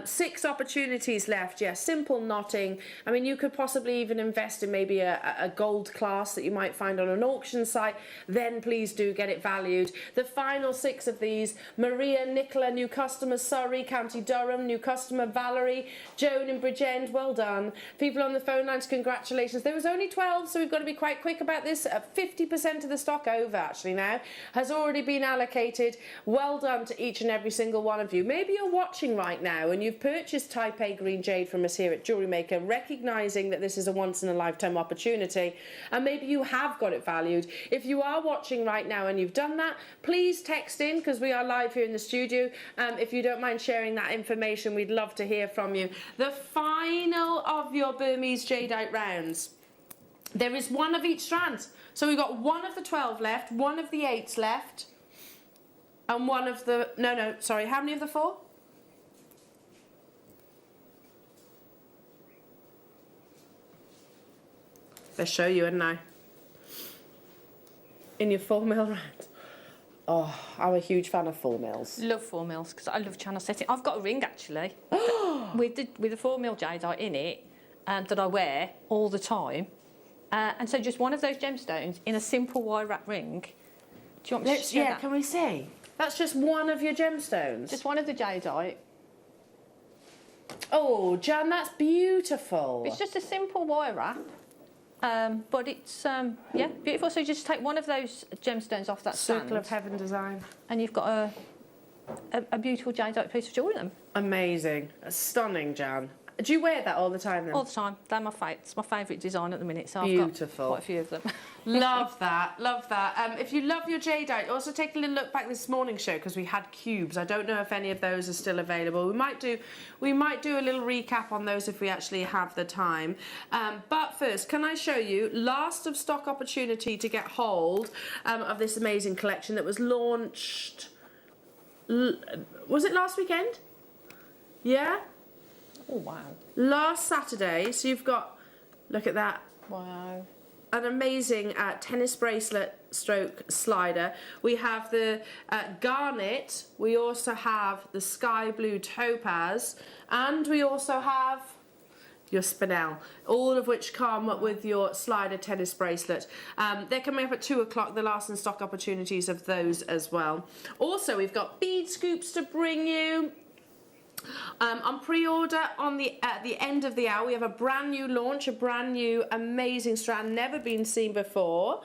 6 opportunities left. Yeah, simple knotting. I mean, you could possibly even invest in maybe a gold class that you might find on an auction site. Then please do get it valued. The final 6 of these: Maria, Nicola, new customer Surrey, County Durham, new customer Valerie, Joan in Bridgend. Well done. People on the phone lines, congratulations. There was only 12, so we've got to be quite quick about this. 50% of the stock over actually now has already been allocated. Well done to each and every single one of you. Maybe you're watching right now and you've purchased Type A green jade from us here at Jewellery Maker, recognising that this is a once in a lifetime opportunity, and maybe you have got it valued. If you are watching right now and you've done that, please text in, because we are live here in the studio. If you don't mind sharing that information, we'd love to hear from you. The final of your Burmese jadeite rounds. There is 1 of each strand. So we've got 1 of the 12 left, 1 of the 8s left, and 1 of the... No, sorry, how many of the 4? Let's show you, hadn't I? In your 4 mil round. Oh, I'm a huge fan of 4 mils. Love 4 mils because I love channel setting. I've got a ring actually with the 4 mil jadeite in it that I wear all the time. And so just one of those gemstones in a simple wire wrap ring. Do you want me to show that? Can we see? That's just one of your gemstones? Just one of the jadeite. Oh, Jan, that's beautiful. It's just a simple wire wrap. But it's, yeah, beautiful. So you just take one of those gemstones off that stand. Circle of Heaven design. And you've got a beautiful jadeite piece of jewellery then. Amazing. Stunning, Jan. Do you wear that all the time then? All the time. They're it's my favourite design at the minute, so beautiful. I've got quite a few of them. Love that, love that. If you love your jadeite, also take a little look back this morning's show, because we had cubes. I don't know if any of those are still available. We might do a little recap on those if we actually have the time. But first, can I show you last of stock opportunity to get hold of this amazing collection that was launched. Was it last weekend? Yeah. Oh, wow. Last Saturday, so you've got, look at that. Wow. An amazing tennis bracelet stroke slider. We have the garnet, we also have the sky blue topaz, and we also have your spinel, all of which come with your slider tennis bracelet. They're coming up at 2 o'clock, the last in stock opportunities of those as well. Also, we've got bead scoops to bring you. On pre-order at the end of the hour, we have a brand new launch, a brand new amazing strand, never been seen before.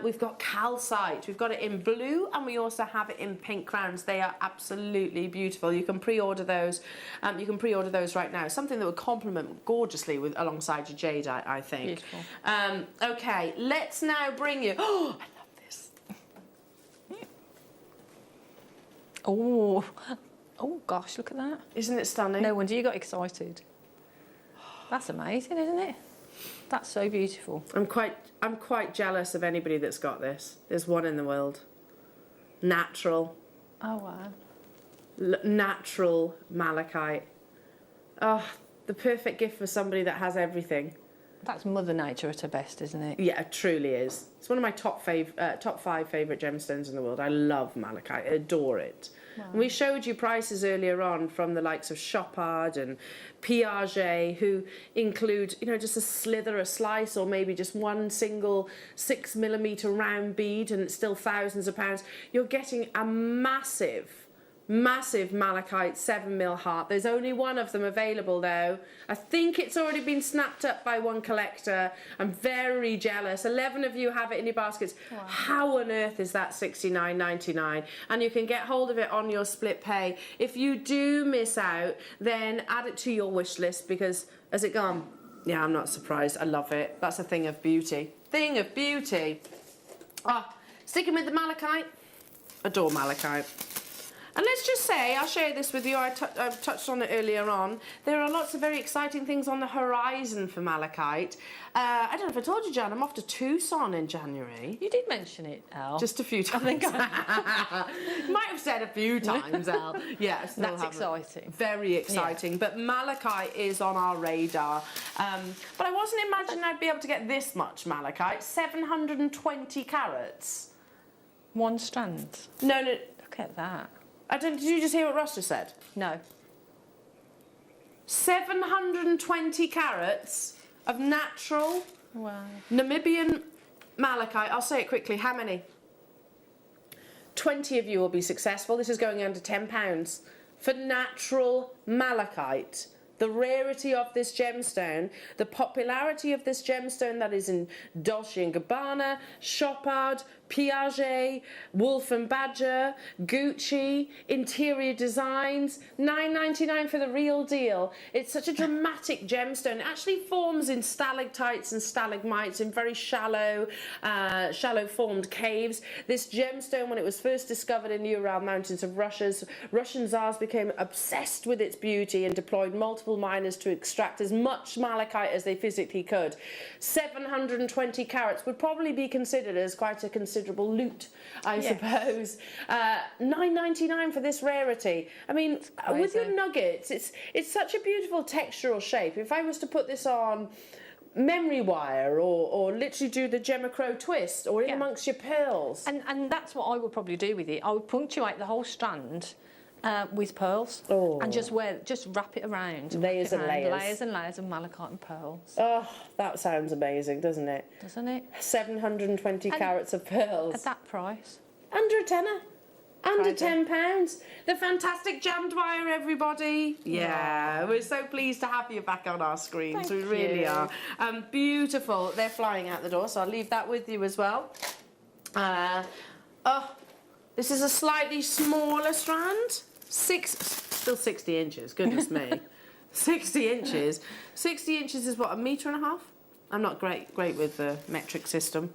We've got calcite, we've got it in blue, and we also have it in pink crowns. They are absolutely beautiful. You can pre-order those. You can pre-order those right now. Something that would complement gorgeously alongside your jade, I think. Beautiful. Okay, let's now bring you. Oh, I love this. Oh. Oh gosh, look at that. Isn't it stunning? No wonder you got excited. That's amazing, isn't it? That's so beautiful. I'm quite jealous of anybody that's got this. There's one in the world. Natural. Oh wow. Natural malachite. Oh, the perfect gift for somebody that has everything. That's Mother Nature at her best, isn't it? Yeah, it truly is. It's one of my top 5 favourite gemstones in the world. I love malachite. I adore it. Wow. And we showed you prices earlier on from the likes of Chopard and Piaget, who include, you know, just a slither, a slice, or maybe just one single 6mm round bead, and it's still thousands of pounds. You're getting a massive massive malachite 7mm heart. There's only one of them available though. I think it's already been snapped up by one collector. I'm very jealous. 11 of you have it in your baskets. Wow. How on earth is that $69.99? And you can get hold of it on your split pay. If you do miss out, then add it to your wish list, because has it gone? Yeah, I'm not surprised. I love it. That's a thing of beauty. Thing of beauty. Ah, sticking with the malachite. Adore malachite. And let's just say, I'll share this with you, I've touched on it earlier on, there are lots of very exciting things on the horizon for malachite. I don't know if I told you, Jan, I'm off to Tucson in January. You did mention it, Elle. Just a few times. I think might have said a few times, Elle. Yeah, that's exciting. Very exciting. Yeah. But malachite is on our radar. But I wasn't imagining I'd be able to get this much malachite. 720 carats. One strand? No, no. Look at that. Did you just hear what Ross just said? No. 720 carats of natural Namibian malachite. I'll say it quickly. How many? 20 of you will be successful. This is going under £10 for natural malachite. The rarity of this gemstone, the popularity of this gemstone that is in Dolce & Gabbana, Chopard, Piaget, Wolf & Badger, Gucci, Interior Designs, $9.99 for the real deal. It's such a dramatic gemstone. It actually forms in stalactites and stalagmites in very shallow formed caves. This gemstone, when it was first discovered in the Ural Mountains of Russia, Russian Tsars became obsessed with its beauty and deployed multiple miners to extract as much malachite as they physically could. 720 carats would probably be considered as quite a considerable loot, I suppose. $9.99 for this rarity. I mean, with your nuggets, it's such a beautiful textural shape. If I was to put this on memory wire or literally do the Gemma Crow twist or in amongst your pearls. And that's what I would probably do with it. I would punctuate the whole strand with pearls and just wrap it around. Layers and layers. Layers and layers of malachite and pearls. Oh, that sounds amazing, doesn't it? Doesn't it? 720 carats of pearls. At that price. Under a tenner. Under £10. The fantastic jammed wire, everybody. Yeah, we're so pleased to have you back on our screens. We really are. Beautiful. They're flying out the door, so I'll leave that with you as well. This is a slightly smaller strand. Still 60 inches, goodness me. 60 inches. 60 inches is what, 1.5 meters? I'm not great with the metric system.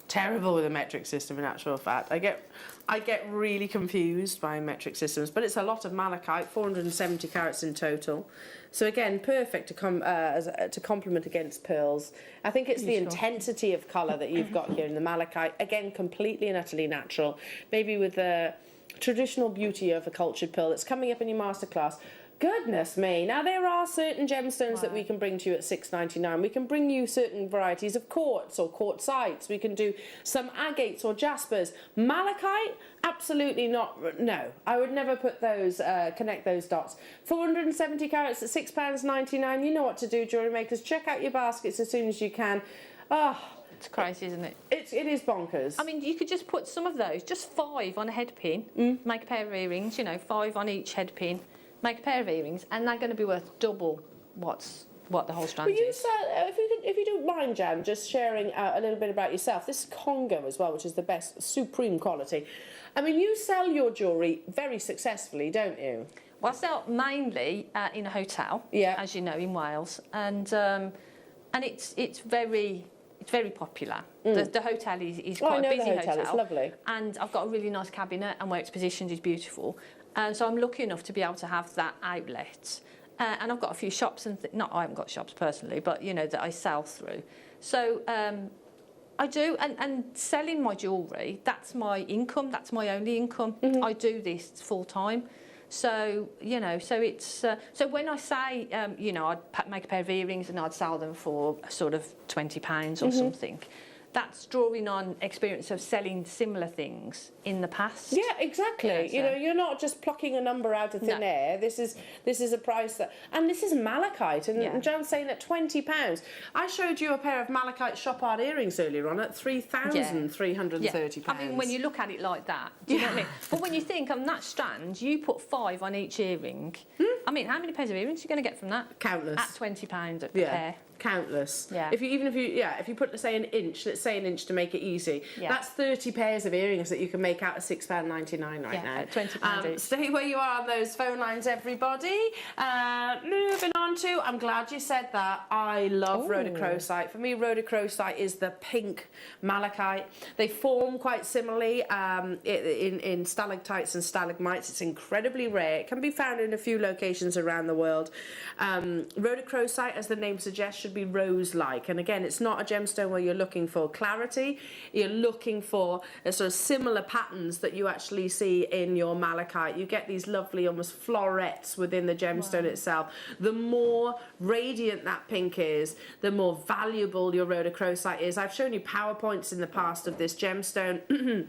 Terrible with the metric system, in actual fact. I get really confused by metric systems, but it's a lot of malachite, 470 carats in total. So again, perfect to complement against pearls. I think it's the intensity of colour that you've got here in the malachite. Again, completely and utterly natural. Maybe with the traditional beauty of a cultured pearl that's coming up in your masterclass. Goodness me. Now, there are certain gemstones that we can bring to you at $6.99. We can bring you certain varieties of quartz or quartzites. We can do some agates or jaspers. Malachite? Absolutely not. No, I would never put those, connect those dots. 470 carats at £6.99. You know what to do, jewellery makers. Check out your baskets as soon as you can. It's crazy, isn't it? It is bonkers. I mean, you could just put some of those, just 5 on a head pin, make a pair of earrings, 5 on each head pin. Make a pair of earrings, and they're going to be worth double what the whole strand is. If you don't mind, Jan, just sharing a little bit about yourself. This is Congo as well, which is the best, supreme quality. I mean, you sell your jewellery very successfully, don't you? Well, I sell mainly in a hotel, as you know, in Wales, and it's very popular. The hotel is quite a busy hotel. It's lovely. And I've got a really nice cabinet, and where it's positioned is beautiful. And so I'm lucky enough to be able to have that outlet. And I've got a few shops, I haven't got shops personally, but, that I sell through. So I do, and selling my jewellery, that's my income, that's my only income. I do this full time. So, so it's, so when I say, I'd make a pair of earrings and I'd sell them for sort of £20 or something, that's drawing on experience of selling similar things in the past. Yeah, exactly. Yeah, so- You know, you're not just plucking a number out of thin air. This is a price that, and this is malachite, and Joan's saying at £20. I showed you a pair of malachite shop art earrings earlier on at £3,330. I mean, when you look at it like that, do you know what I mean? But when you think on that strand, you put 5 on each earring. I mean, how many pairs of earrings are you going to get from that? Countless. At £20 a pair. Countless. Yeah. If you put, say, an inch, let's say an inch to make it easy, that's 30 pairs of earrings that you can make out of £6.99 right now. At £20 each. Stay where you are on those phone lines, everybody. Moving on to, I'm glad you said that. I love rhodochrosite. For me, rhodochrosite is the pink malachite. They form quite similarly in stalactites and stalagmites. It's incredibly rare. It can be found in a few locations around the world. Rhodochrosite, as the name suggests, should be rose-like, and again, it's not a gemstone where you're looking for clarity. You're looking for a sort of similar patterns that you actually see in your malachite. You get these lovely almost florets within the gemstone itself. The more radiant that pink is, the more valuable your rhodochrosite is. I've shown you PowerPoints in the past of this gemstone.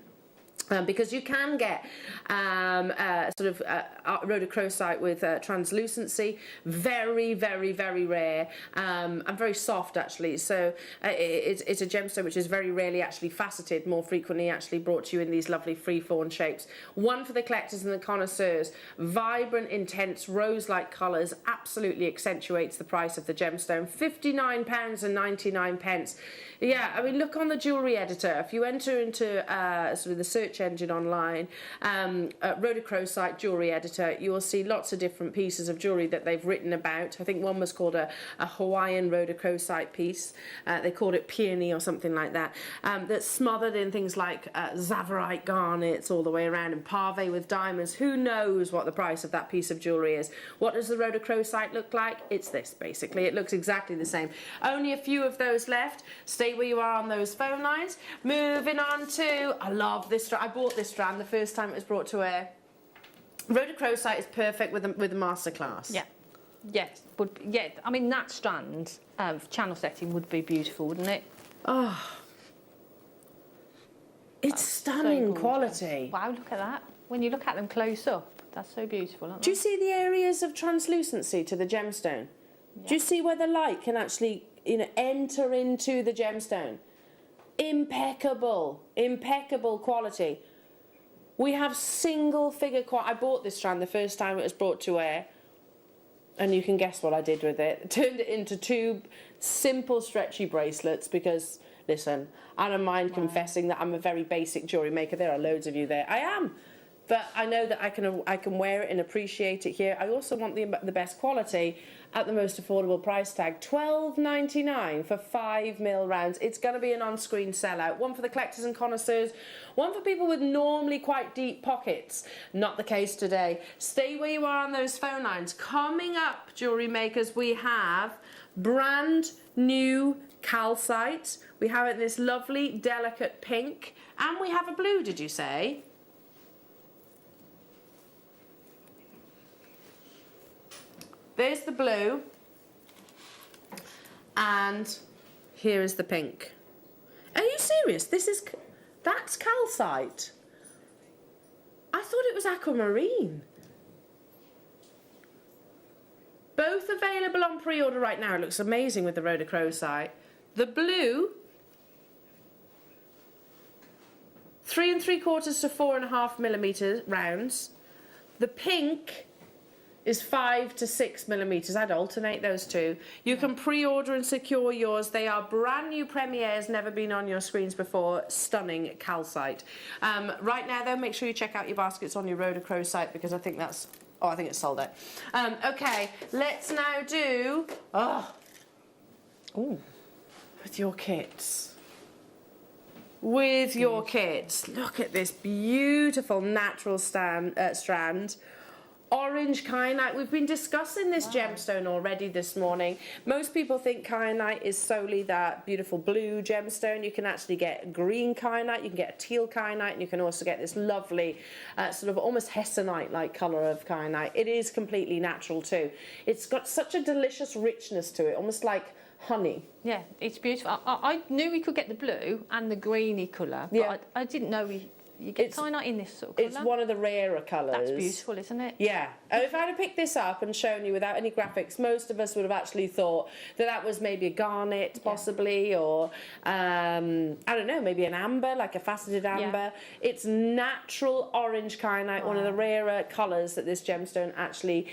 Because you can get rhodochrosite with translucency, very, very, very rare, and very soft actually. So it's a gemstone which is very rarely actually faceted, more frequently actually brought to you in these lovely free-form shapes. One for the collectors and the connoisseurs. Vibrant, intense, rose-like colours absolutely accentuates the price of the gemstone. £59.99. Yeah, I mean, look on the jewellery editor. If you enter into sort of the search engine online, rhodochrosite jewellery editor, you will see lots of different pieces of jewellery that they've written about. I think one was called a Hawaiian rhodochrosite piece. They called it peony or something like that. That's smothered in things like zavarite garnets all the way around and pave with diamonds. Who knows what the price of that piece of jewellery is? What does the rhodochrosite look like? It's this, basically. It looks exactly the same. Only a few of those left. Stay where you are on those phone lines. Moving on to, I love this strand. I bought this strand the first time it was brought to air. Rhodochrosite is perfect with a masterclass. Yeah. Yes, but yeah, I mean that strand of channel setting would be beautiful, wouldn't it? Oh, it's stunning quality. Wow, look at that. When you look at them close up, that's so beautiful, aren't they? Do you see the areas of translucency to the gemstone? Yeah. Do you see where the light can actually, you know, enter into the gemstone? Impeccable, impeccable quality. We have single figure quality. I bought this strand the first time it was brought to air, and you can guess what I did with it. Turned it into 2 simple stretchy bracelets because, listen, I don't mind confessing that I'm a very basic jewellery maker. There are loads of you there. I am. But I know that I can wear it and appreciate it here. I also want the best quality at the most affordable price tag. $12.99 for 5mm rounds. It's going to be an on-screen sellout. One for the collectors and connoisseurs, one for people with normally quite deep pockets. Not the case today. Stay where you are on those phone lines. Coming up, jewellery makers, we have brand new calcite. We have it in this lovely, delicate pink. And we have a blue, did you say? There's the blue, and here is the pink. Are you serious? That's calcite. I thought it was aquamarine. Both available on pre-order right now. It looks amazing with the rhodochrosite. The blue, 3 3/4 to 4.5mm rounds. The pink is 5 to 6mm. I'd alternate those two. You can pre-order and secure yours. They are brand new premieres, never been on your screens before. Stunning calcite. Right now though, make sure you check out your baskets on your rhodochrosite because I think that's, I think it's sold out. Okay, let's now do, with your kits. With your kits. Look at this beautiful natural strand. Orange kyanite. We've been discussing this gemstone already this morning. Most people think kyanite is solely that beautiful blue gemstone. You can actually get green kyanite, you can get a teal kyanite, and you can also get this lovely sort of almost hessonite-like colour of kyanite. It is completely natural too. It's got such a delicious richness to it, almost like honey. Yeah, it's beautiful. I knew we could get the blue and the greeny colour, but I didn't know you get kyanite in this sort of colour. It's one of the rarer colours. That's beautiful, isn't it? Yeah. If I'd have picked this up and shown you without any graphics, most of us would have actually thought that that was maybe a garnet, possibly, or I don't know, maybe an amber, like a faceted amber. It's natural orange kyanite, one of the rarer colours that this gemstone actually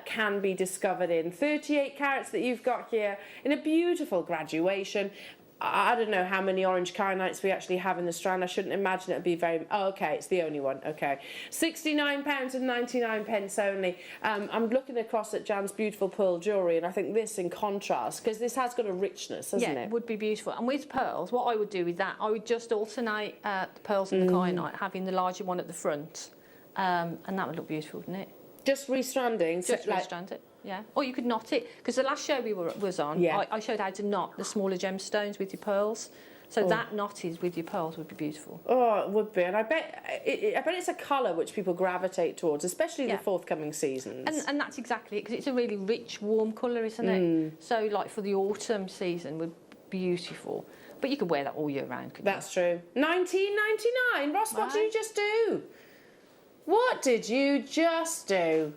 can be discovered in. 38 carats that you've got here in a beautiful graduation. I don't know how many orange kyanites we actually have in the strand. I shouldn't imagine it would be very... Oh, okay, it's the only one. Okay. £69.99 only. I'm looking across at Jan's beautiful pearl jewellery, and I think this in contrast, because this has got a richness, hasn't it? Yeah, it would be beautiful. And with pearls, what I would do with that, I would just alternate the pearls and the kyanite, having the larger one at the front, and that would look beautiful, wouldn't it? Just restranding? Just restrand it. Yeah, or you could knot it, because the last show we was on, I showed how to knot the smaller gemstones with your pearls. So that knotted with your pearls would be beautiful. Oh, it would be, and I bet it's a colour which people gravitate towards, especially the forthcoming seasons. And that's exactly it, because it's a really rich, warm colour, isn't it? So, like for the autumn season, would be beautiful. But you could wear that all year round, couldn't That's true. £19.99. Ross, what did you just do? What did you just do?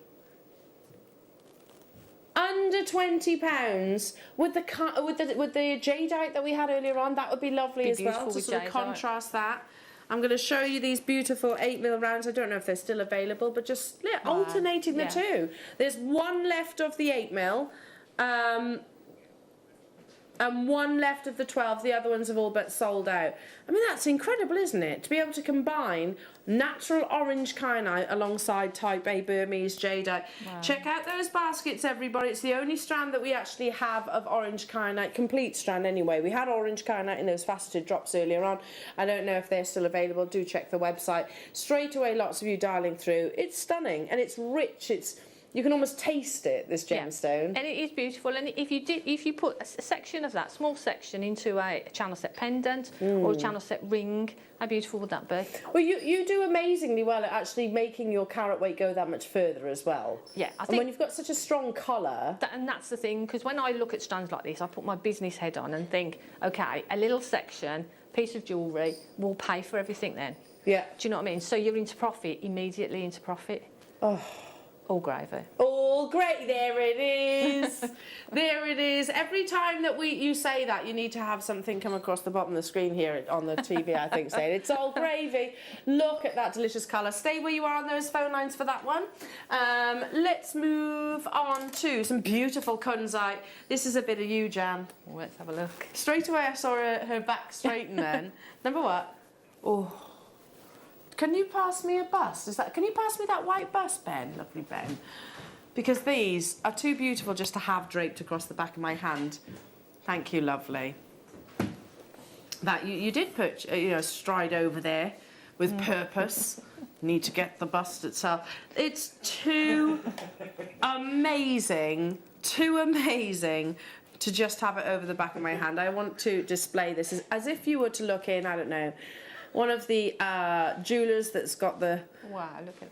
Under £20 with the jadeite that we had earlier on. That would be lovely as well to sort of contrast that. I'm going to show you these beautiful 8mm rounds. I don't know if they're still available, but just alternating the two. There's one left of the 8mm. And one left of the 12. The other ones have all but sold out. I mean, that's incredible, isn't it? To be able to combine natural orange kyanite alongside type A Burmese jadeite. Wow. Check out those baskets, everybody. It's the only strand that we actually have of orange kyanite, complete strand anyway. We had orange kyanite in those faceted drops earlier on. I don't know if they're still available. Do check the website. Straight away, lots of you dialing through. It's stunning and it's rich. You can almost taste it, this gemstone. And it is beautiful. And if you put a section of that, small section, into a channel set pendant or a channel set ring, how beautiful would that be? Well, you do amazingly well at actually making your carat weight go that much further as well. Yeah, I think. And when you've got such a strong colour. And that's the thing, because when I look at strands like this, I put my business head on and think, okay, a little section, piece of jewellery, will pay for everything then. Yeah. Do you know what I mean? So you're into profit, immediately into profit. Oh. All gravy. All great. There it is. There it is. Every time that you say that, you need to have something come across the bottom of the screen here on the TV, I think, saying it's all gravy. Look at that delicious colour. Stay where you are on those phone lines for that one. Let's move on to some beautiful kunzite. This is a bit of you, Jan. Well, let's have a look. Straight away, I saw her back straighten then. Number what? Oh. Can you pass me a bust? Can you pass me that white bust, Ben? Lovely Ben. Because these are too beautiful just to have draped across the back of my hand. Thank you, lovely. That you did put stride over there with purpose. Need to get the bust itself. It's too amazing to just have it over the back of my hand. I want to display this as if you were to look in, I don't know, one of the jewellers that's got the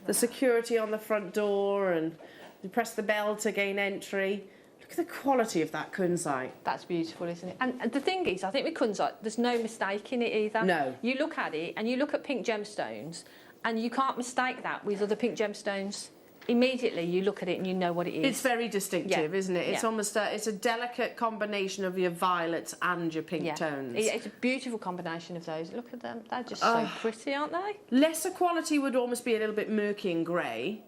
security on the front door, and you press the bell to gain entry. Look at the quality of that kunzite. That's beautiful, isn't it? And the thing is, I think with kunzite, there's no mistake in it either. No. You look at it, and you look at pink gemstones, and you can't mistake that with other pink gemstones. Immediately you look at it and you know what it is. It's very distinctive, isn't it? It's almost it's a delicate combination of your violets and your pink tones. It's a beautiful combination of those. Look at them. They're just so pretty, aren't they? Lesser quality would almost be a little bit murky and grey.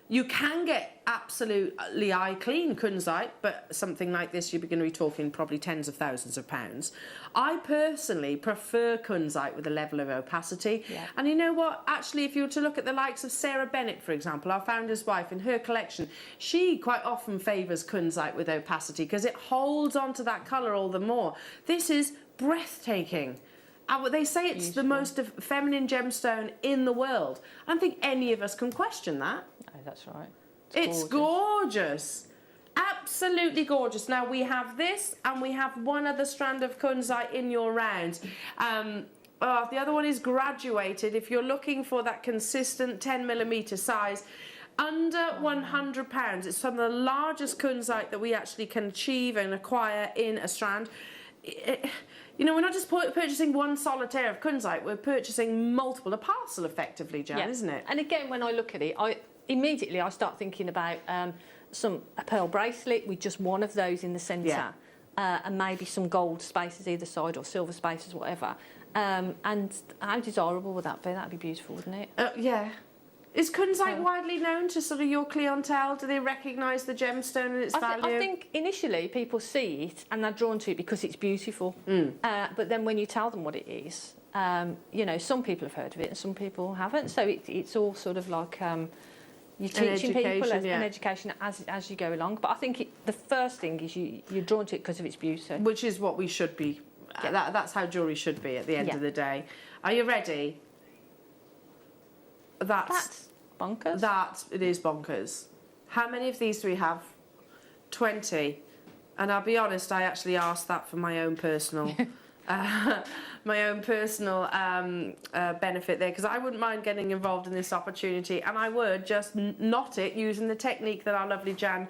You can get absolutely eye-clean kunzite, but something like this, you're going to be talking probably tens of thousands of pounds. I personally prefer kunzite with a level of opacity. Yeah. And you know what? Actually, if you were to look at the likes of Sarah Bennett, for example, our founder's wife, in her collection, she quite often favours kunzite with opacity because it holds on to that colour all the more. This is breathtaking. They say it's the most feminine gemstone in the world. I don't think any of us can question that. No, that's right. It's gorgeous. Absolutely gorgeous. Now, we have this, and we have one other strand of kunzite in your round. The other one is graduated. If you're looking for that consistent 10mm size, Under £100. It's some of the largest kunzite that we actually can achieve and acquire in a strand. You know, we're not just purchasing one solitaire of kunzite, we're purchasing multiple, a parcel effectively, Jan, isn't it? And again, when I look at it, immediately I start thinking about a pearl bracelet with just one of those in the centre, and maybe some gold spaces either side or silver spaces, whatever. And how desirable would that be? That'd be beautiful, wouldn't it? Yeah. Is kunzite widely known to sort of your clientele? Do they recognise the gemstone and its value? I think initially people see it and they're drawn to it because it's beautiful. But then when you tell them what it is, you know, some people have heard of it and some people haven't. So it's all sort of like you're teaching people an education as you go along. But I think the first thing is you're drawn to it because of its beauty. Which is what we should be. That's how jewellery should be at the end of the day. Are you ready? That's bonkers. It is bonkers. How many of these do we have? 20. And I'll be honest, I actually asked that for my own personal benefit there, because I wouldn't mind getting involved in this opportunity, and I would just knot it using the technique that our lovely Jan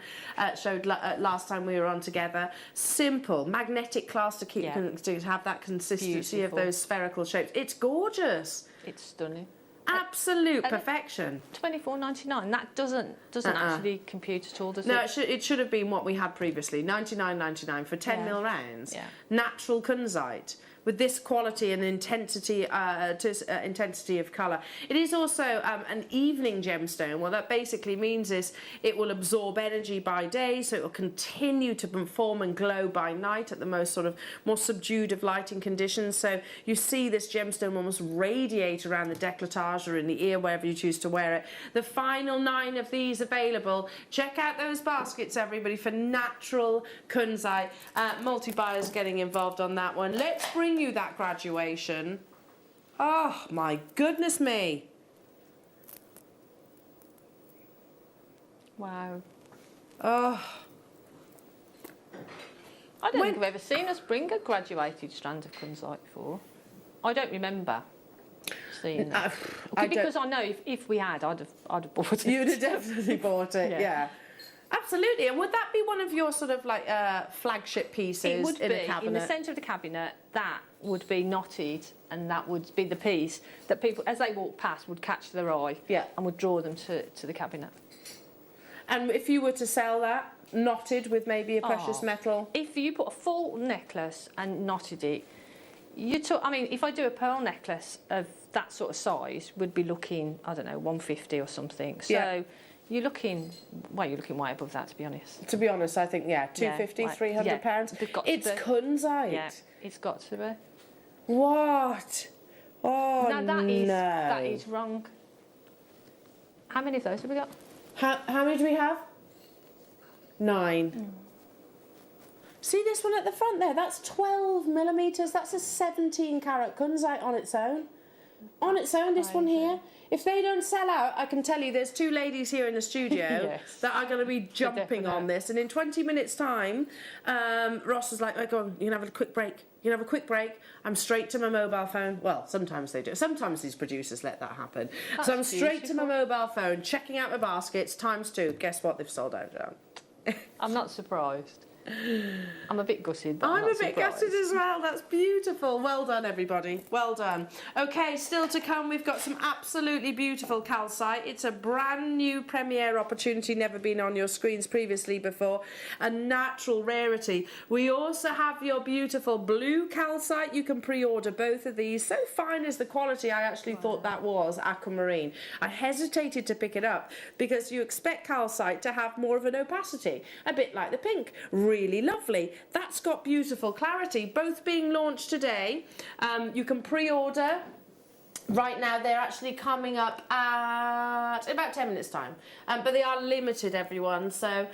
showed last time we were on together. Simple magnetic clasp to keep to have that consistency of those spherical shapes. It's gorgeous. It's stunning. Absolute perfection. $24.99. That doesn't actually compute at all, does it? No, it should have been what we had previously. $99.99 for 10 mil rounds. Yeah. Natural kunzite with this quality and intensity of colour. It is also an evening gemstone. What that basically means is it will absorb energy by day, so it will continue to perform and glow by night at the most sort of more subdued of lighting conditions. So you see this gemstone almost radiate around the décolletage or in the ear, wherever you choose to wear it. The final 9 of these available. Check out those baskets, everybody, for natural kunzite. Multi-buyers getting involved on that one. Let's bring you that graduation. Oh my goodness me. Wow. Oh. I don't think I've ever seen us bring a graduated strand of kunzite before. I don't remember seeing that. Because I know if we had, I'd have bought it. You'd have definitely bought it, yeah. Absolutely. And would that be one of your sort of like flagship pieces it would in be, a cabinet? in the centre of the cabinet, that would be knotted, and that would be the piece that people, as they walk past, would catch their eye and would draw them to the cabinet. And if you were to sell that, knotted with maybe a precious metal? If you put a full necklace and knotted it, I mean, if I do a pearl necklace of that sort of size, would be looking, I don't know, 150 or something. So you're looking way above that, to be honest. To be honest, I think, 250, £300. It's kunzite. Yeah, it's got to be. What? Oh, that is wrong. How many of those have we got? How many do we have? 9. See this one at the front there? That's 12 millimetres. That's a 17 carat kunzite on its own. On its own, this one here. If they don't sell out, I can tell you there's 2 ladies here in the studio that are going to be jumping on this. And in 20 minutes' time, Ross was like, go on, you can have a quick break. You can have a quick break. I'm straight to my mobile phone. Well, sometimes they do. Sometimes these producers let that happen. So I'm straight to my mobile phone, checking out my baskets, ×2. Guess what? They've sold out, Jan. I'm not surprised. I'm a bit gutted, but I'm a bit gutted as well. That's beautiful. Well done, everybody. Well done. Okay, still to come, we've got some absolutely beautiful calcite. It's a brand new premiere opportunity, never been on your screens previously before. A natural rarity. We also have your beautiful blue calcite. You can pre-order both of these. So fine is the quality, I actually thought that was Aquamarine. I hesitated to pick it up because you expect calcite to have more of an opacity, a bit like the pink. Really lovely. That's got beautiful clarity. Both being launched today. You can pre-order. Right now they're actually coming up at about 10 minutes time, but they are limited, everyone, so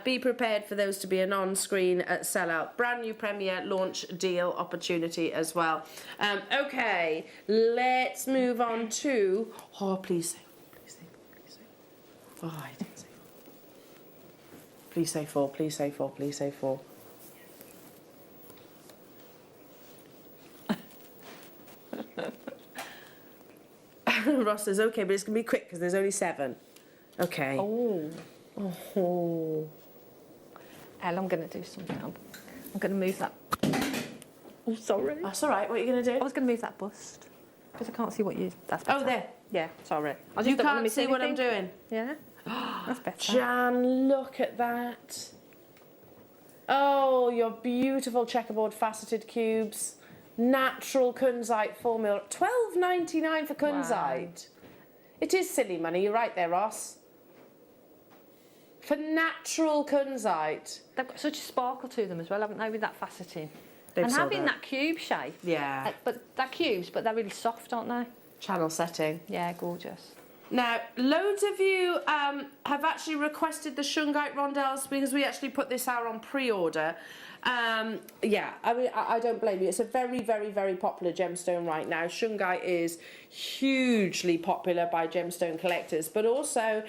be prepared for those to be an on-screen sellout. Brand new premiere launch deal opportunity as well. Okay, let's move on to please say oh, I didn't say please say 4, please say 4, please say 4. Ross says, okay, but it's going to be quick because there's only 7. Okay. Oh. Oh. Elle, I'm going to do something. I'm going to move that. Oh, sorry. That's all right. What are you going to do? I was going to move that bust because I can't see what you. That's Oh, better. there. Yeah, sorry. I just You don't wanna can't miss see what I'm anything. doing. Yeah. That's better. Jan, look at that. Oh, your beautiful checkerboard faceted cubes. Natural kunzite formula. $12.99 for kunzite. It is silly money. You're right there, Ross. For natural kunzite. They've got such a sparkle to them as well, haven't they, with that faceting? They've and sold having out. that cube shape. Yeah. But they're cubes, but they're really soft, aren't they? Channel setting. Yeah, gorgeous. Now, loads of you have actually requested the shungite rondelles because we actually put this out on pre-order. Yeah, I mean, I don't blame you. It's a very, very, very popular gemstone right now. Shungite is hugely popular by gemstone collectors, but also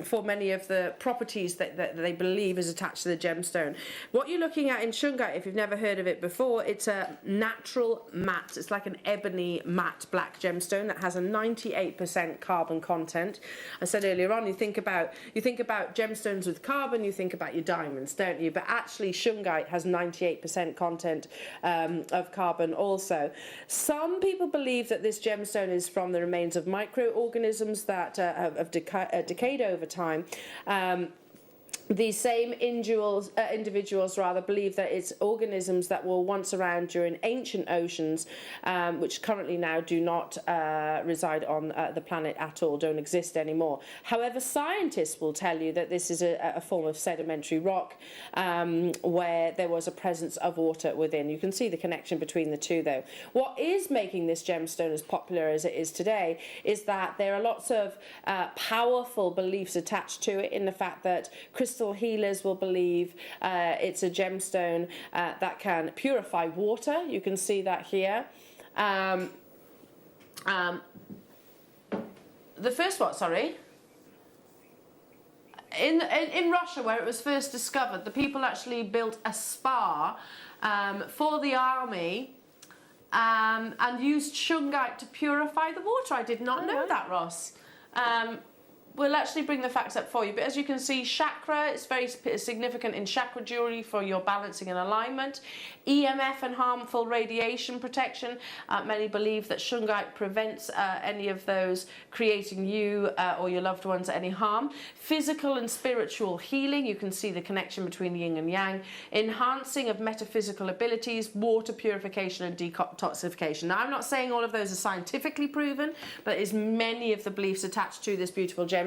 for many of the properties that they believe is attached to the gemstone. What you're looking at in shungite, if you've never heard of it before, it's a natural matte. It's like an ebony matte black gemstone that has a 98% carbon content. I said earlier on, you think about gemstones with carbon, you think about your diamonds, don't you? But actually, shungite has 98% content of carbon also. Some people believe that this gemstone is from the remains of microorganisms that have decayed over time. These same individuals believe that it's organisms that were once around during ancient oceans, which currently now do not reside on the planet at all, don't exist anymore. However, scientists will tell you that this is a form of sedimentary rock where there was a presence of water within. You can see the connection between the two though. What is making this gemstone as popular as it is today is that there are lots of powerful beliefs attached to it, in the fact that crystal healers will believe it's a gemstone that can purify water. You can see that here. The first what, sorry? In Russia, where it was first discovered, the people actually built a spa for the army and used shungite to purify the water. I did not know that, Ross. We'll actually bring the facts up for you, but as you can see, chakra is very significant in chakra jewellery for your balancing and alignment. EMF and harmful radiation protection. Many believe that shungite prevents any of those creating you or your loved ones any harm. Physical and spiritual healing. You can see the connection between yin and yang. Enhancing of metaphysical abilities, water purification and detoxification. Now, I'm not saying all of those are scientifically proven, but there's many of the beliefs attached to this beautiful gemstone.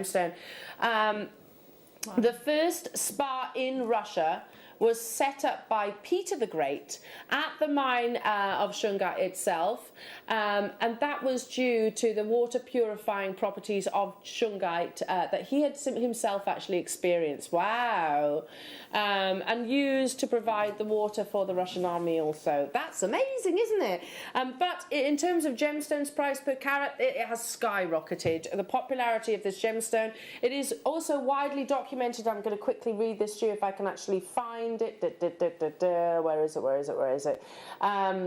The first spa in Russia was set up by Peter the Great at the mine of shungite itself, and that was due to the water purifying properties of shungite that he had himself actually experienced. Wow. And used to provide the water for the Russian army also. That's amazing, isn't it? But in terms of gemstones price per carat, it has skyrocketed. The popularity of this gemstone, it is also widely documented. I'm going to quickly read this to you if I can actually find it. Where is it?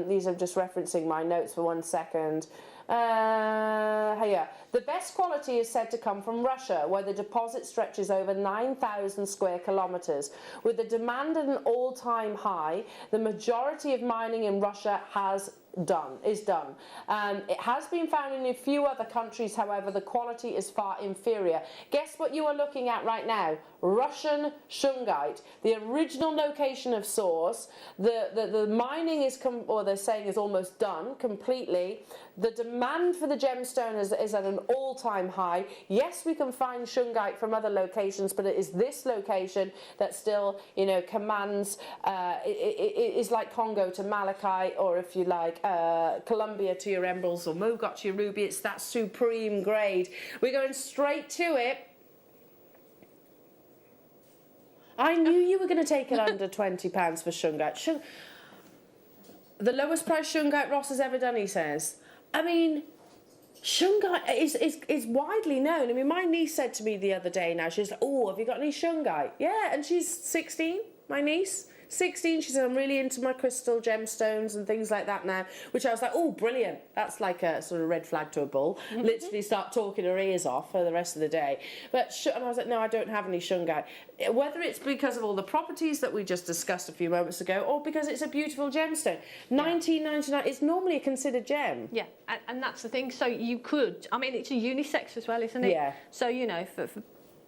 These are just referencing my notes for 1 second. Here. The best quality is said to come from Russia, where the deposit stretches over 9,000 square kilometres. With the demand at an all-time high, the majority of mining in Russia is done. It has been found in a few other countries, however, the quality is far inferior. Guess what you are looking at right now? Russian shungite, the original location of source. The mining is, or they're saying, is almost done completely. The demand for the gemstone is at an all-time high. Yes, we can find shungite from other locations, but it is this location that still, commands. It is like Congo to Malachite, or if you like, Colombia to your emeralds, or Mogot to your ruby. It's that supreme grade. We're going straight to it. I knew you were going to take it under £20 for shungite. The lowest price shungite Ross has ever done, he says. I mean, shungite is widely known. I mean, my niece said to me the other day now, she's like, oh, have you got any shungite? Yeah, and she's 16, my niece. 16, she said, I'm really into my crystal gemstones and things like that now, which I was like, oh, brilliant. That's like a sort of red flag to a bull. Literally start talking her ears off for the rest of the day. And I was like, no, I don't have any shungite. Whether it's because of all the properties that we just discussed a few moments ago, or because it's a beautiful gemstone. $19.99 is normally a considered gem. Yeah, and that's the thing. So you could, I mean, it's a unisex as well, isn't it? Yeah. So, you know,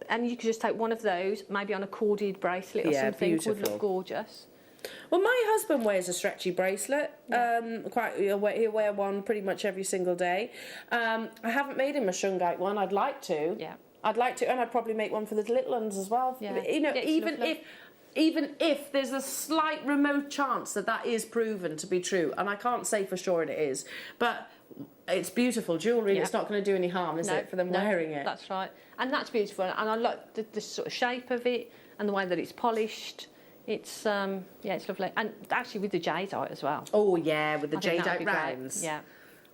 and you could just take one of those, maybe on a corded bracelet or something. Beautiful. Would look gorgeous. Well, my husband wears a stretchy bracelet. He'll wear one pretty much every single day. I haven't made him a shungite one. I'd like to. Yeah. I'd like to, and I'd probably make one for the little ones as well. Yeah. You know, It's even if there's a slight remote chance that is proven to be true, and I can't say for sure it is, but it's beautiful jewellery. Yeah. It's not going to do any harm, is it, for them wearing it? That's right. And that's beautiful. And I like the sort of shape of it and the way that it's polished. It's, it's lovely. And actually with the jadeite as well. Oh, yeah, with the I think that would jadeite be great. rounds. Yeah.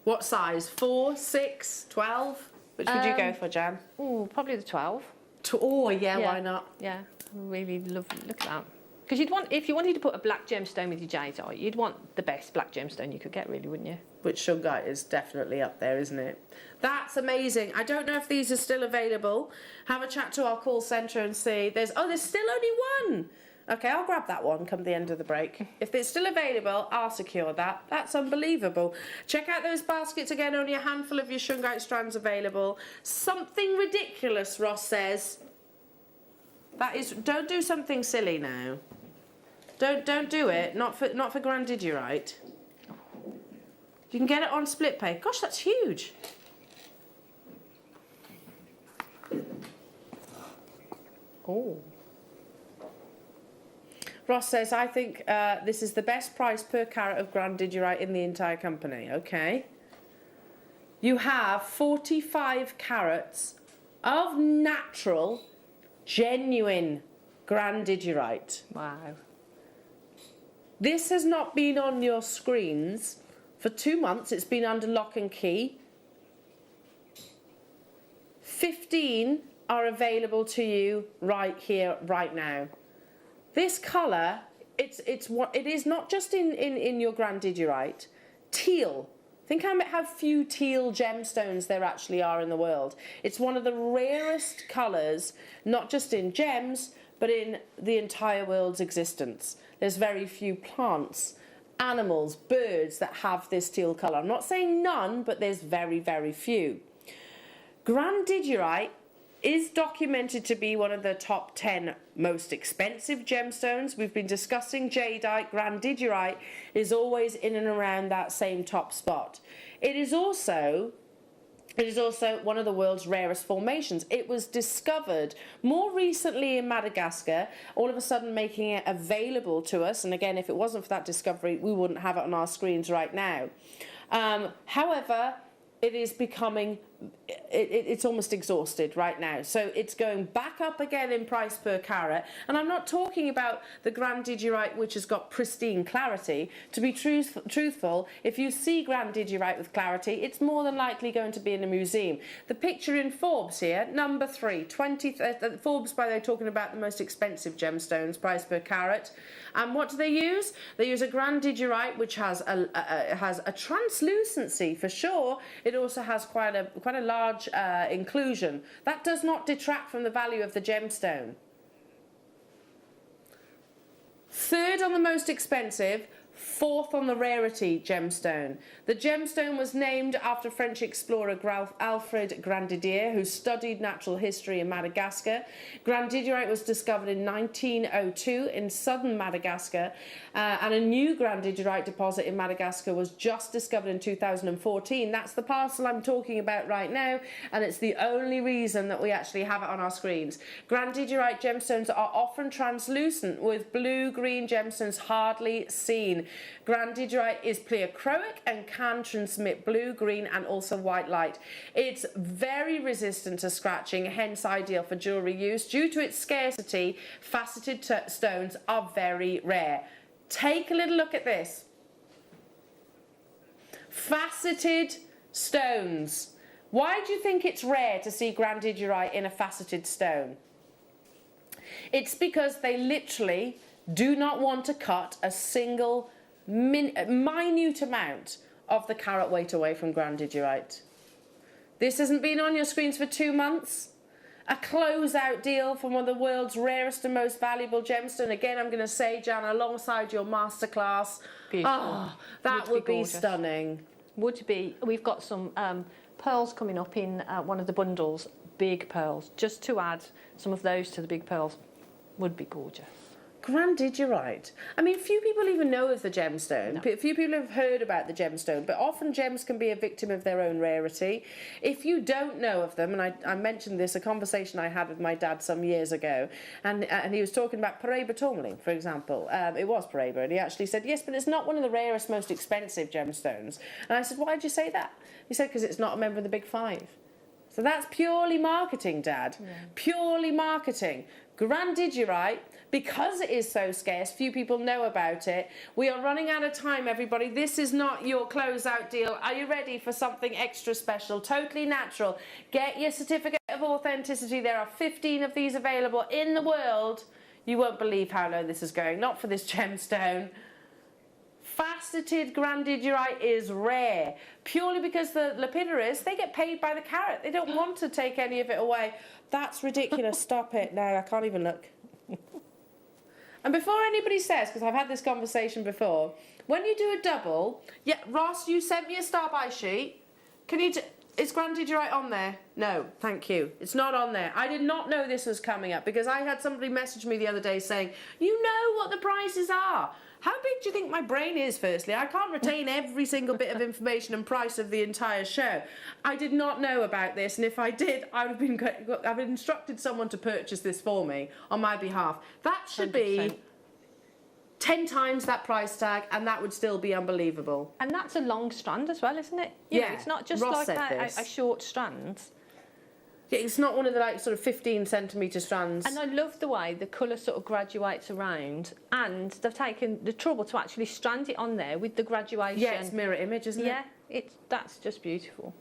What size? 4, 6, 12? Which would you go for, Jan? Oh, probably the 12. Oh, yeah, why not? Yeah, really look at that. Because if you wanted to put a black gemstone with your jadeite, you'd want the best black gemstone you could get, really, wouldn't you? Which shungite is definitely up there, isn't it? That's amazing. I don't know if these are still available. Have a chat to our call centre and see. There's still only one. Okay, I'll grab that one come the end of the break. If it's still available, I'll secure that. That's unbelievable. Check out those baskets again. Only a handful of your shungite strands available. Something ridiculous, Ross says. Don't do something silly now. Don't do it. Not for grandidierite. You can get it on split pay. Gosh, that's huge. Oh. Ross says, I think this is the best price per carat of grandidierite in the entire company. Okay. You have 45 carats of natural, genuine grandidierite. Wow. This has not been on your screens for 2 months. It's been under lock and key. 15 are available to you right here, right now. This colour, it is not just in your grandidierite. Teal. Think how few teal gemstones there actually are in the world. It's one of the rarest colours, not just in gems, but in the entire world's existence. There's very few plants, animals, birds that have this teal colour. I'm not saying none, but there's very, very few. Grandidierite is documented to be one of the top 10 most expensive gemstones. We've been discussing jadeite. Grandidierite is always in and around that same top spot. It is also one of the world's rarest formations. It was discovered more recently in Madagascar, all of a sudden making it available to us. And again, if it wasn't for that discovery, we wouldn't have it on our screens right now. However, it is becoming, it's almost exhausted right now. So it's going back up again in price per carat. And I'm not talking about the grandidierite, which has got pristine clarity. To be truthful, if you see grandidierite with clarity, it's more than likely going to be in a museum. The picture in Forbes here, number 3, Forbes, by the way, talking about the most expensive gemstones, price per carat. And what do they use? They use a grandidierite, which has a translucency for sure. It also has quite a large inclusion. That does not detract from the value of the gemstone. Third on the most expensive, fourth on the rarity gemstone. The gemstone was named after French explorer Alfred Grandidier, who studied natural history in Madagascar. Grandidierite was discovered in 1902 in southern Madagascar, and a new grandidierite deposit in Madagascar was just discovered in 2014. That's the parcel I'm talking about right now, and it's the only reason that we actually have it on our screens. Grandidierite gemstones are often translucent, with blue-green gemstones hardly seen. Grandidierite is pleochroic and can transmit blue, green and also white light. It's very resistant to scratching, hence ideal for jewellery use. Due to its scarcity, faceted stones are very rare. Take a little look at this. Faceted stones. Why do you think it's rare to see grandidierite in a faceted stone? It's because they literally do not want to cut a single minute amount of the carat weight away from Grandidierite. This hasn't been on your screens for 2 months. A closeout deal from one of the world's rarest and most valuable gemstone. Again, I'm going to say, Jan, alongside your masterclass. Beautiful. Oh, that would be stunning. Would be. We've got some pearls coming up in one of the bundles, big pearls. Just to add some of those to the big pearls would be gorgeous. Grandidierite. I mean, few people even know of the gemstone. No. Few people have heard about the gemstone, but often gems can be a victim of their own rarity. If you don't know of them, and I mentioned this, a conversation I had with my dad some years ago, and he was talking about Peridot tourmaline, for example. It was Peridot, and he actually said, yes, but it's not one of the rarest, most expensive gemstones. And I said, why did you say that? He said, because it's not a member of the Big Five. So that's purely marketing, Dad. Yeah. Purely marketing. Grandidierite, because it is so scarce, few people know about it. We are running out of time, everybody. This is not your closeout deal. Are you ready for something extra special? Totally natural. Get your certificate of authenticity. There are 15 of these available in the world. You won't believe how low this is going. Not for this gemstone. Faceted Grandidierite is rare, purely because the lapidarists, they get paid by the carat. They don't want to take any of it away. That's ridiculous. Stop it. No, I can't even look. And before anybody says, because I've had this conversation before, when you do a double, yeah, Ross, you sent me a star buy sheet. Can you... Is Grandidierite on there? No, thank you. It's not on there. I did not know this was coming up because I had somebody message me the other day saying, you know what the prices are. How big do you think my brain is, firstly? I can't retain every single bit of information and price of the entire show. I did not know about this, and if I did, I've instructed someone to purchase this for me on my behalf. That should 100%. Be 10 times that price tag, and that would still be unbelievable. And that's a long strand as well, isn't it? You know, it's not just Ross like a short strand. Yeah, it's not one of the like sort of 15 centimetre strands. And I love the way the colour sort of graduates around, and they've taken the trouble to actually strand it on there with the graduation. Yeah, it's mirror image, isn't it? Yeah, that's just beautiful.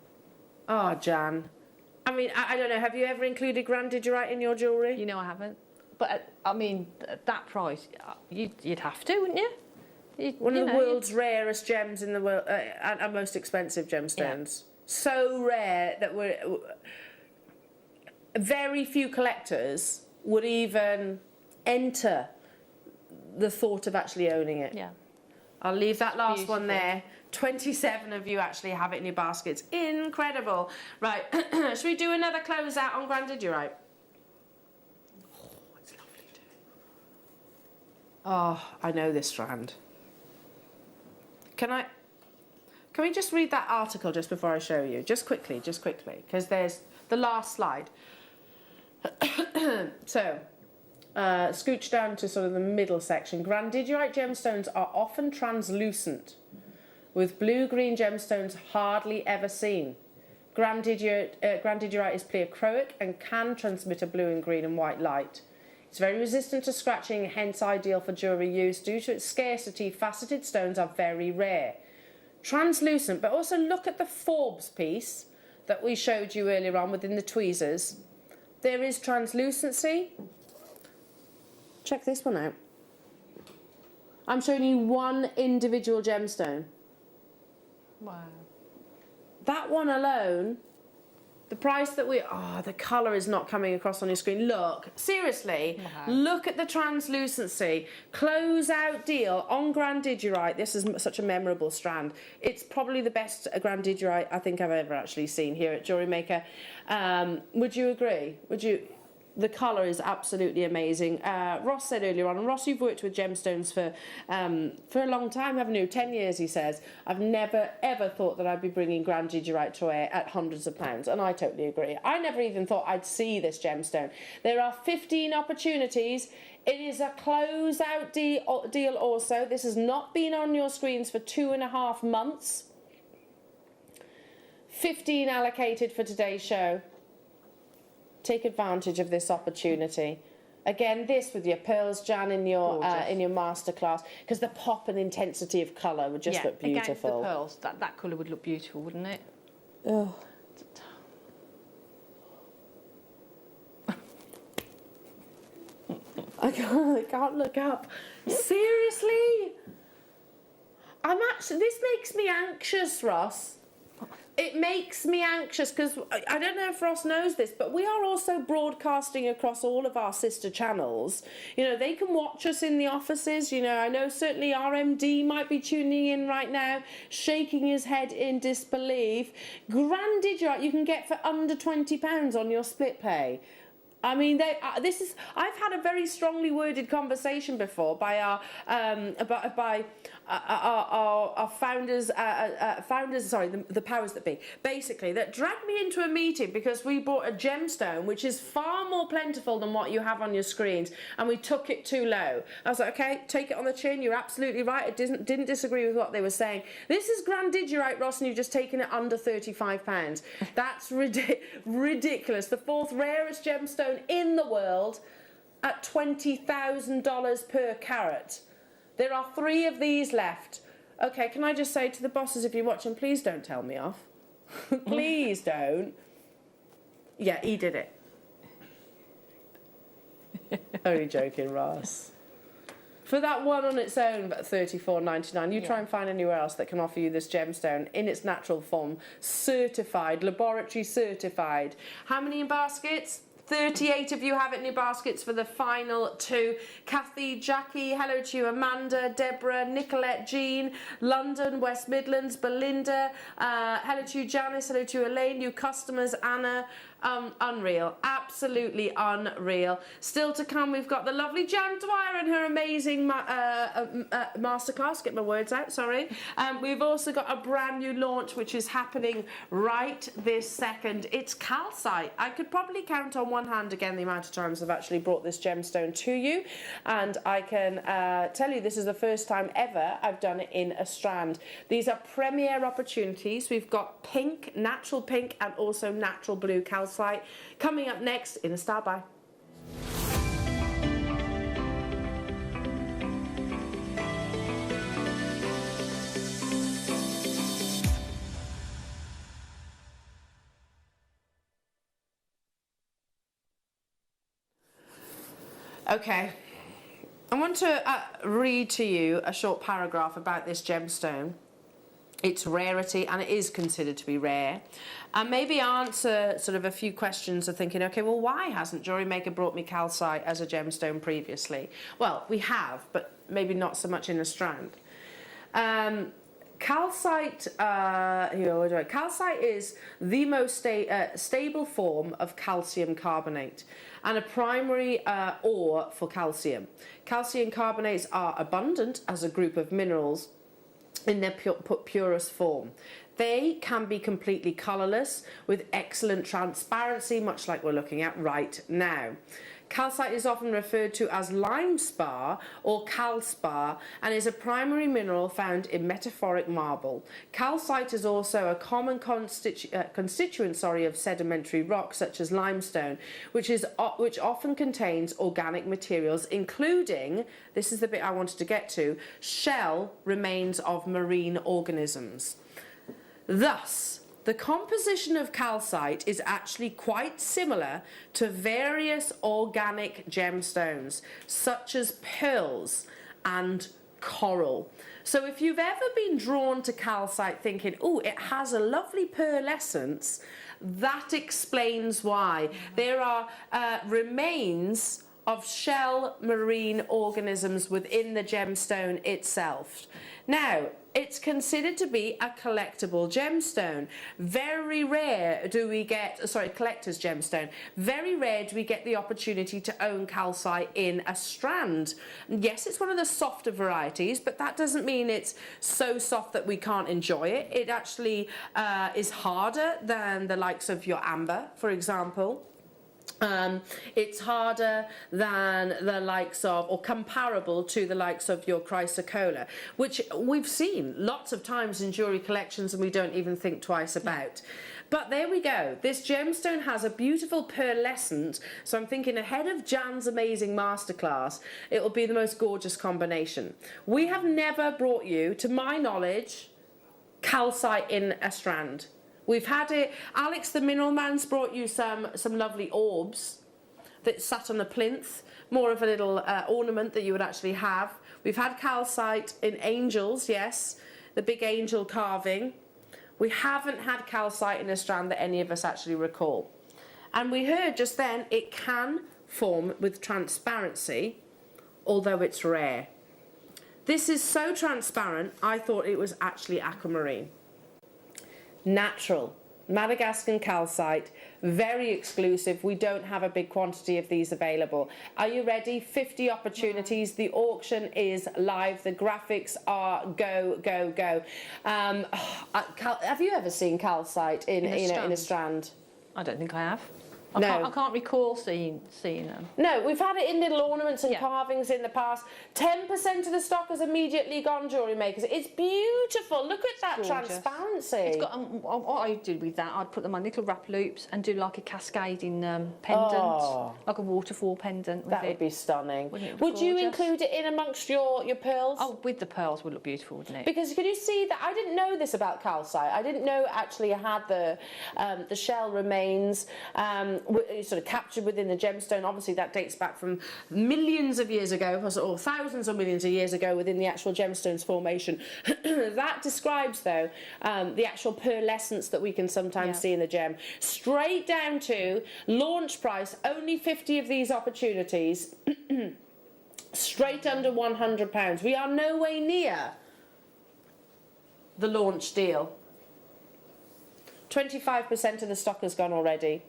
Oh, Jan. I mean, I don't know, have you ever included Grandidierite in your jewellery? You know I haven't. But, I mean, at that price, you'd have to, wouldn't you? One of the world's rarest gems in the world, and most expensive gemstones. Yeah. So rare that very few collectors would even enter the thought of actually owning it. Yeah. I'll leave that last one there. 27 of you actually have it in your baskets. Incredible. Right, should we do another closeout on Grandidierite? Oh, it's lovely too. Oh, I know this strand. Can we just read that article just before I show you? Just quickly, because there's the last slide. So, scooch down to sort of the middle section. Grandidierite gemstones are often translucent, with blue-green gemstones hardly ever seen. Grandidierite is pleochroic and can transmit a blue and green and white light. It's very resistant to scratching, hence ideal for jewellery use. Due to its scarcity, faceted stones are very rare. Translucent, but also look at the Forbes piece that we showed you earlier on within the tweezers. There is translucency. Check this one out. I'm showing you one individual gemstone. Wow. That one alone, the price that the colour is not coming across on your screen. Look, seriously, look at the translucency. Close-out deal on Grandidierite. This is such a memorable strand. It's probably the best Grandidierite I think I've ever actually seen here at Jewellery Maker. Would you agree? The colour is absolutely amazing. Ross said earlier on, and Ross, you've worked with gemstones for a long time, haven't you? 10 years, he says. I've never, ever thought that I'd be bringing Grandidierite to air at hundreds of pounds, and I totally agree. I never even thought I'd see this gemstone. There are 15 opportunities. It is a close-out deal also. This has not been on your screens for 2.5 months. 15 allocated for today's show. Take advantage of this opportunity. Again, this with your pearls, Jan, in your masterclass, because the pop and intensity of colour would just look beautiful. Against the pearls, that colour would look beautiful, wouldn't it? Oh. I can't look up. Seriously? This makes me anxious, Ross. It makes me anxious because I don't know if Ross knows this, but we are also broadcasting across all of our sister channels. You know, they can watch us in the offices. You know, I know certainly RMD might be tuning in right now, shaking his head in disbelief. Grandidierite you can get for under £20 on your split pay. I mean, I've had a very strongly worded conversation before by our founders, the powers that be, basically, that dragged me into a meeting because we bought a gemstone which is far more plentiful than what you have on your screens, and we took it too low. I was like, okay, take it on the chin. You're absolutely right. I didn't disagree with what they were saying. This is grandidierite, Ross, and you've just taken it under £35. That's ridiculous. The fourth rarest gemstone in the world at $20,000 per carat. There are 3 of these left. Okay, can I just say to the bosses, if you're watching, please don't tell me off. Please don't. Yeah, he did it. Only joking, Ross. For that one on its own, but $34.99, you try and find anywhere else that can offer you this gemstone in its natural form, certified, laboratory certified. How many in baskets? 38 of you have it in your baskets for the final 2. Kathy, Jackie, hello to you. Amanda, Deborah, Nicolette, Jean, London, West Midlands, Belinda, hello to you. Janice, hello to you. Elaine, new customers, Anna. Unreal, absolutely unreal. Still to come, we've got the lovely Jan Dwyer and her amazing masterclass. Get my words out, sorry. We've also got a brand new launch which is happening right this second. It's calcite. I could probably count on one hand again the amount of times I've actually brought this gemstone to you, and I can tell you this is the first time ever I've done it in a strand. These are premier opportunities. We've got pink, natural pink, and also natural blue calcite. Coming up next in a star by. Okay, I want to read to you a short paragraph about this gemstone, its rarity, and it is considered to be rare, and maybe answer sort of a few questions of thinking, okay, well, why hasn't Jewellery Maker brought me calcite as a gemstone previously? Well, we have, but maybe not so much in a strand. Calcite, calcite is the most stable form of calcium carbonate and a primary ore for calcium. Calcium carbonates are abundant as a group of minerals in their purest form. They can be completely colourless with excellent transparency, much like we're looking at right now. Calcite is often referred to as lime spar or calspar and is a primary mineral found in metamorphic marble. Calcite is also a common constituent of sedimentary rocks such as limestone, which often contains organic materials, including, this is the bit I wanted to get to, shell remains of marine organisms. Thus, the composition of calcite is actually quite similar to various organic gemstones, such as pearls and coral. So if you've ever been drawn to calcite thinking, oh, it has a lovely pearlescence, that explains why. There are remains of shell marine organisms within the gemstone itself. Now, it's considered to be a collectible gemstone. Very rare do we get, collector's gemstone. Very rare do we get the opportunity to own calcite in a strand. Yes, it's one of the softer varieties, but that doesn't mean it's so soft that we can't enjoy it. It actually is harder than the likes of your amber, for example. It's harder than the likes of, or comparable to the likes of your chrysocolla, which we've seen lots of times in jewellery collections and we don't even think twice about. But there we go. This gemstone has a beautiful pearlescent, so I'm thinking ahead of Jan's amazing masterclass, it will be the most gorgeous combination. We have never brought you, to my knowledge, calcite in a strand. We've had it. Alex the Mineral Man's brought you some lovely orbs, that sat on a plinth, more of a little ornament that you would actually have. We've had calcite in angels, yes, the big angel carving. We haven't had calcite in a strand that any of us actually recall. And we heard just then it can form with transparency, although it's rare. This is so transparent, I thought it was actually aquamarine. Natural, Madagascan calcite, very exclusive. We don't have a big quantity of these available. Are you ready? 50 opportunities. The auction is live. The graphics are go, go, go. Have you ever seen calcite in a strand? I don't think I have. No. I can't recall seeing them. No, we've had it in little ornaments and carvings in the past. 10% of the stock has immediately gone, Jewellery Makers. It's beautiful. Look at that transparency. It's got, what I did with that, I'd put them on little wrap loops and do like a cascading pendant, like a waterfall pendant with That would be stunning. Would you include it in amongst your pearls? Oh, with the pearls would look beautiful, wouldn't it? Because can you see that? I didn't know this about calcite. I didn't know actually it had the shell remains sort of captured within the gemstone. Obviously that dates back from millions of years ago, or thousands or millions of years ago within the actual gemstone's formation. That describes though the actual pearlescence that we can sometimes see in the gem. Straight down to launch price, only 50 of these opportunities, straight under £100. We are no way near the launch deal. 25% of the stock has gone already.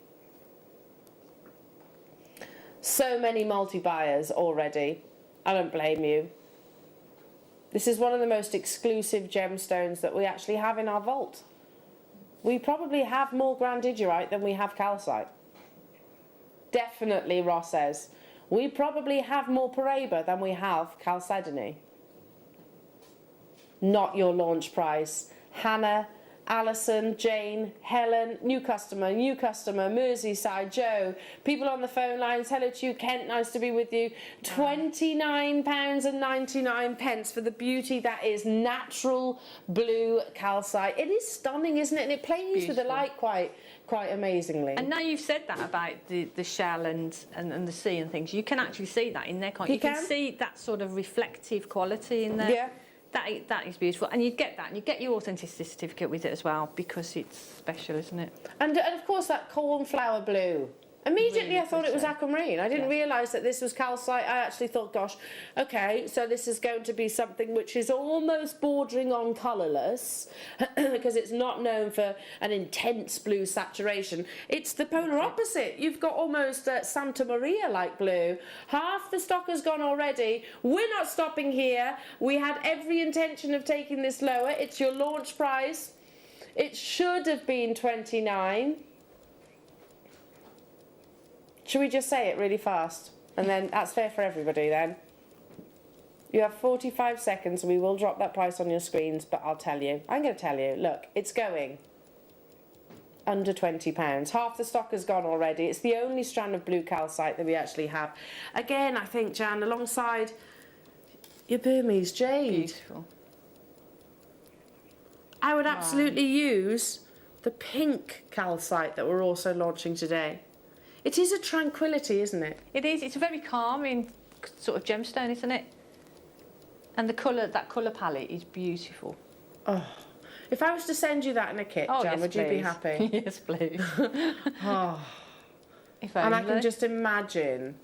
So many multi-buyers already. I don't blame you. This is one of the most exclusive gemstones that we actually have in our vault. We probably have more grandidierite than we have calcite. Definitely, Ross says. We probably have more Peridot than we have chalcedony. Not your launch price. Hannah, Alison, Jane, Helen, new customer, Merseyside, Joe, people on the phone lines, hello to you, Kent, nice to be with you. £29.99 for the beauty that is natural blue calcite. It is stunning, isn't it? And it plays with the light quite amazingly. And now you've said that about the shell and the sea and things, you can actually see that in there, can't you? You can see that sort of reflective quality in there. Yeah. That is beautiful, and you'd get that, and you get your authenticity certificate with it as well, because it's special, isn't it? And of course that cornflower blue. Immediately really I thought it was aquamarine. I didn't realise that this was calcite. I actually thought, gosh, okay, so this is going to be something which is almost bordering on colourless because it's not known for an intense blue saturation. It's the polar opposite. You've got almost Santa Maria-like blue. Half the stock has gone already. We're not stopping here. We had every intention of taking this lower. It's your launch price. It should have been $29. Should we just say it really fast? And then that's fair for everybody then. You have 45 seconds and we will drop that price on your screens, but I'll tell you. I'm going to tell you. Look, it's going under £20. Half the stock has gone already. It's the only strand of blue calcite that we actually have. Again, I think, Jan, alongside your Burmese jade. Beautiful. I would absolutely use the pink calcite that we're also launching today. It is a tranquility, isn't it? It is. It's a very calming sort of gemstone, isn't it? And the colour, that colour palette is beautiful. Oh, if I was to send you that in a kit, Jan, yes, would you be happy? Yes, please. Oh. And I can just imagine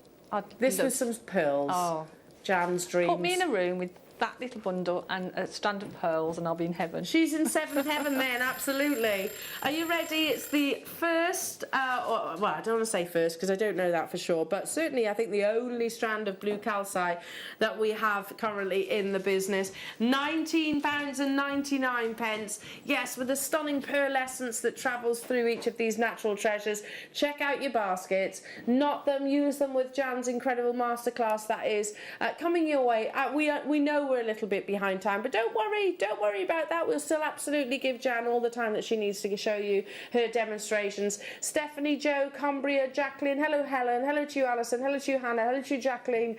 this with some pearls. Jan's dreams. Put me in a room with that little bundle and a strand of pearls and I'll be in heaven. She's in seventh heaven then, absolutely. Are you ready? It's the first, well, I don't want to say first because I don't know that for sure, but certainly I think the only strand of blue calcite that we have currently in the business. £19.99. Yes, with a stunning pearlescence that travels through each of these natural treasures. Check out your baskets, knot them, use them with Jan's incredible masterclass that is coming your way. We know we're a little bit behind time, but don't worry about that. We'll still absolutely give Jan all the time that she needs to show you her demonstrations. Stephanie, Joe, Cumbria, Jacqueline, hello Helen, hello to you Alison, hello to you Hannah, hello to you Jacqueline,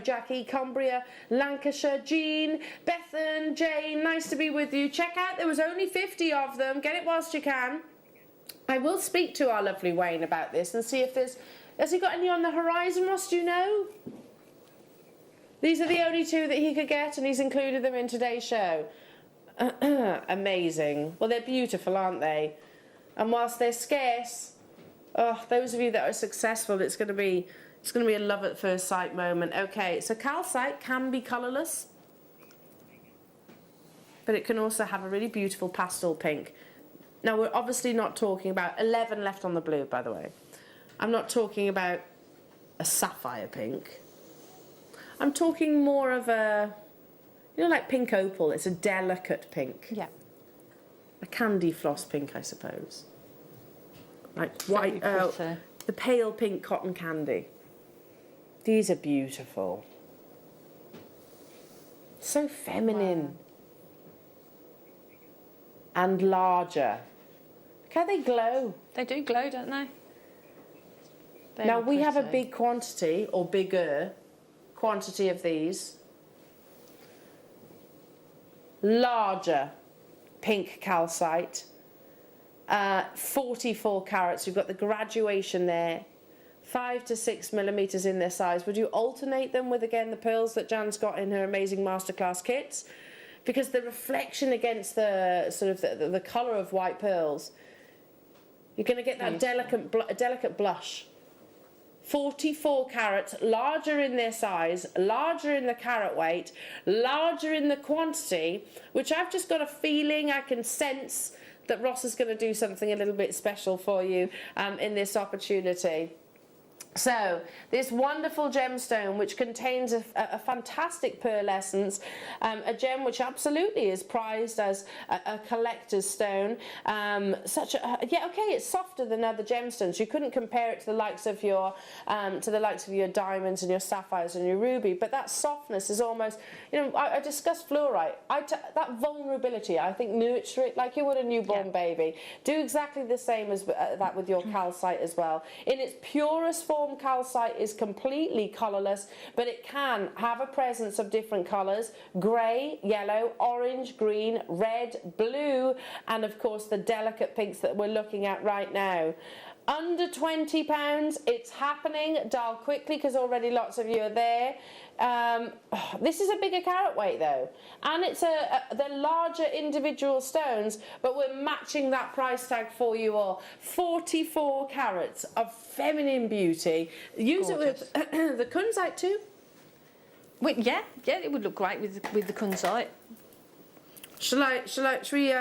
Jackie, Cumbria, Lancashire, Jean, Bethan, Jane, nice to be with you. Check out, there was only 50 of them, get it whilst you can. I will speak to our lovely Wayne about this and see if there's... Has he got any on the horizon, Ross, do you know? These are the only two that he could get, and he's included them in today's show. Amazing. Well, they're beautiful, aren't they? And whilst they're scarce, oh, those of you that are successful, it's going to be a love at first sight moment. Okay, so calcite can be colourless, but it can also have a really beautiful pastel pink. Now, we're obviously not talking about 11 left on the blue, by the way. I'm not talking about a sapphire pink. I'm talking more of a, you know, like pink opal. It's a delicate pink. Yeah. A candy floss pink, I suppose. Like Very white, pretty. the pale pink cotton candy. These are beautiful. So feminine. Wow. And larger. Look how they glow. They do glow, don't they? Very Now we have a pretty. big quantity, or bigger quantity of these. Larger pink calcite. 44 carats. You've got the graduation there. 5 to 6 millimeters in their size. Would you alternate them with, again, the pearls that Jan's got in her amazing masterclass kits? Because the reflection against the sort of the colour of white pearls, you're going to get that delicate blush. 44 carats, larger in their size, larger in the carat weight, larger in the quantity, which I've just got a feeling, I can sense that Ross is going to do something a little bit special for you in this opportunity. So, this wonderful gemstone, which contains a fantastic pearl essence, a gem which absolutely is prized as a collector's stone. It's softer than other gemstones. You couldn't compare it to the likes of your diamonds and your sapphires and your ruby, but that softness is almost, you know, I discussed fluorite. That vulnerability, I think, nurture it like you would a newborn baby. Do exactly the same as that with your calcite as well. In its purest form, calcite is completely colourless, but it can have a presence of different colours: grey, yellow, orange, green, red, blue, and of course the delicate pinks that we're looking at right now. Under £20, it's happening. Dial quickly because already lots of you are there. This is a bigger carat weight though, and it's they're larger individual stones, but we're matching that price tag for you all. 44 carats of feminine beauty. Use Gorgeous. it with the kunzite too. Well, yeah, it would look great with the kunzite. Should we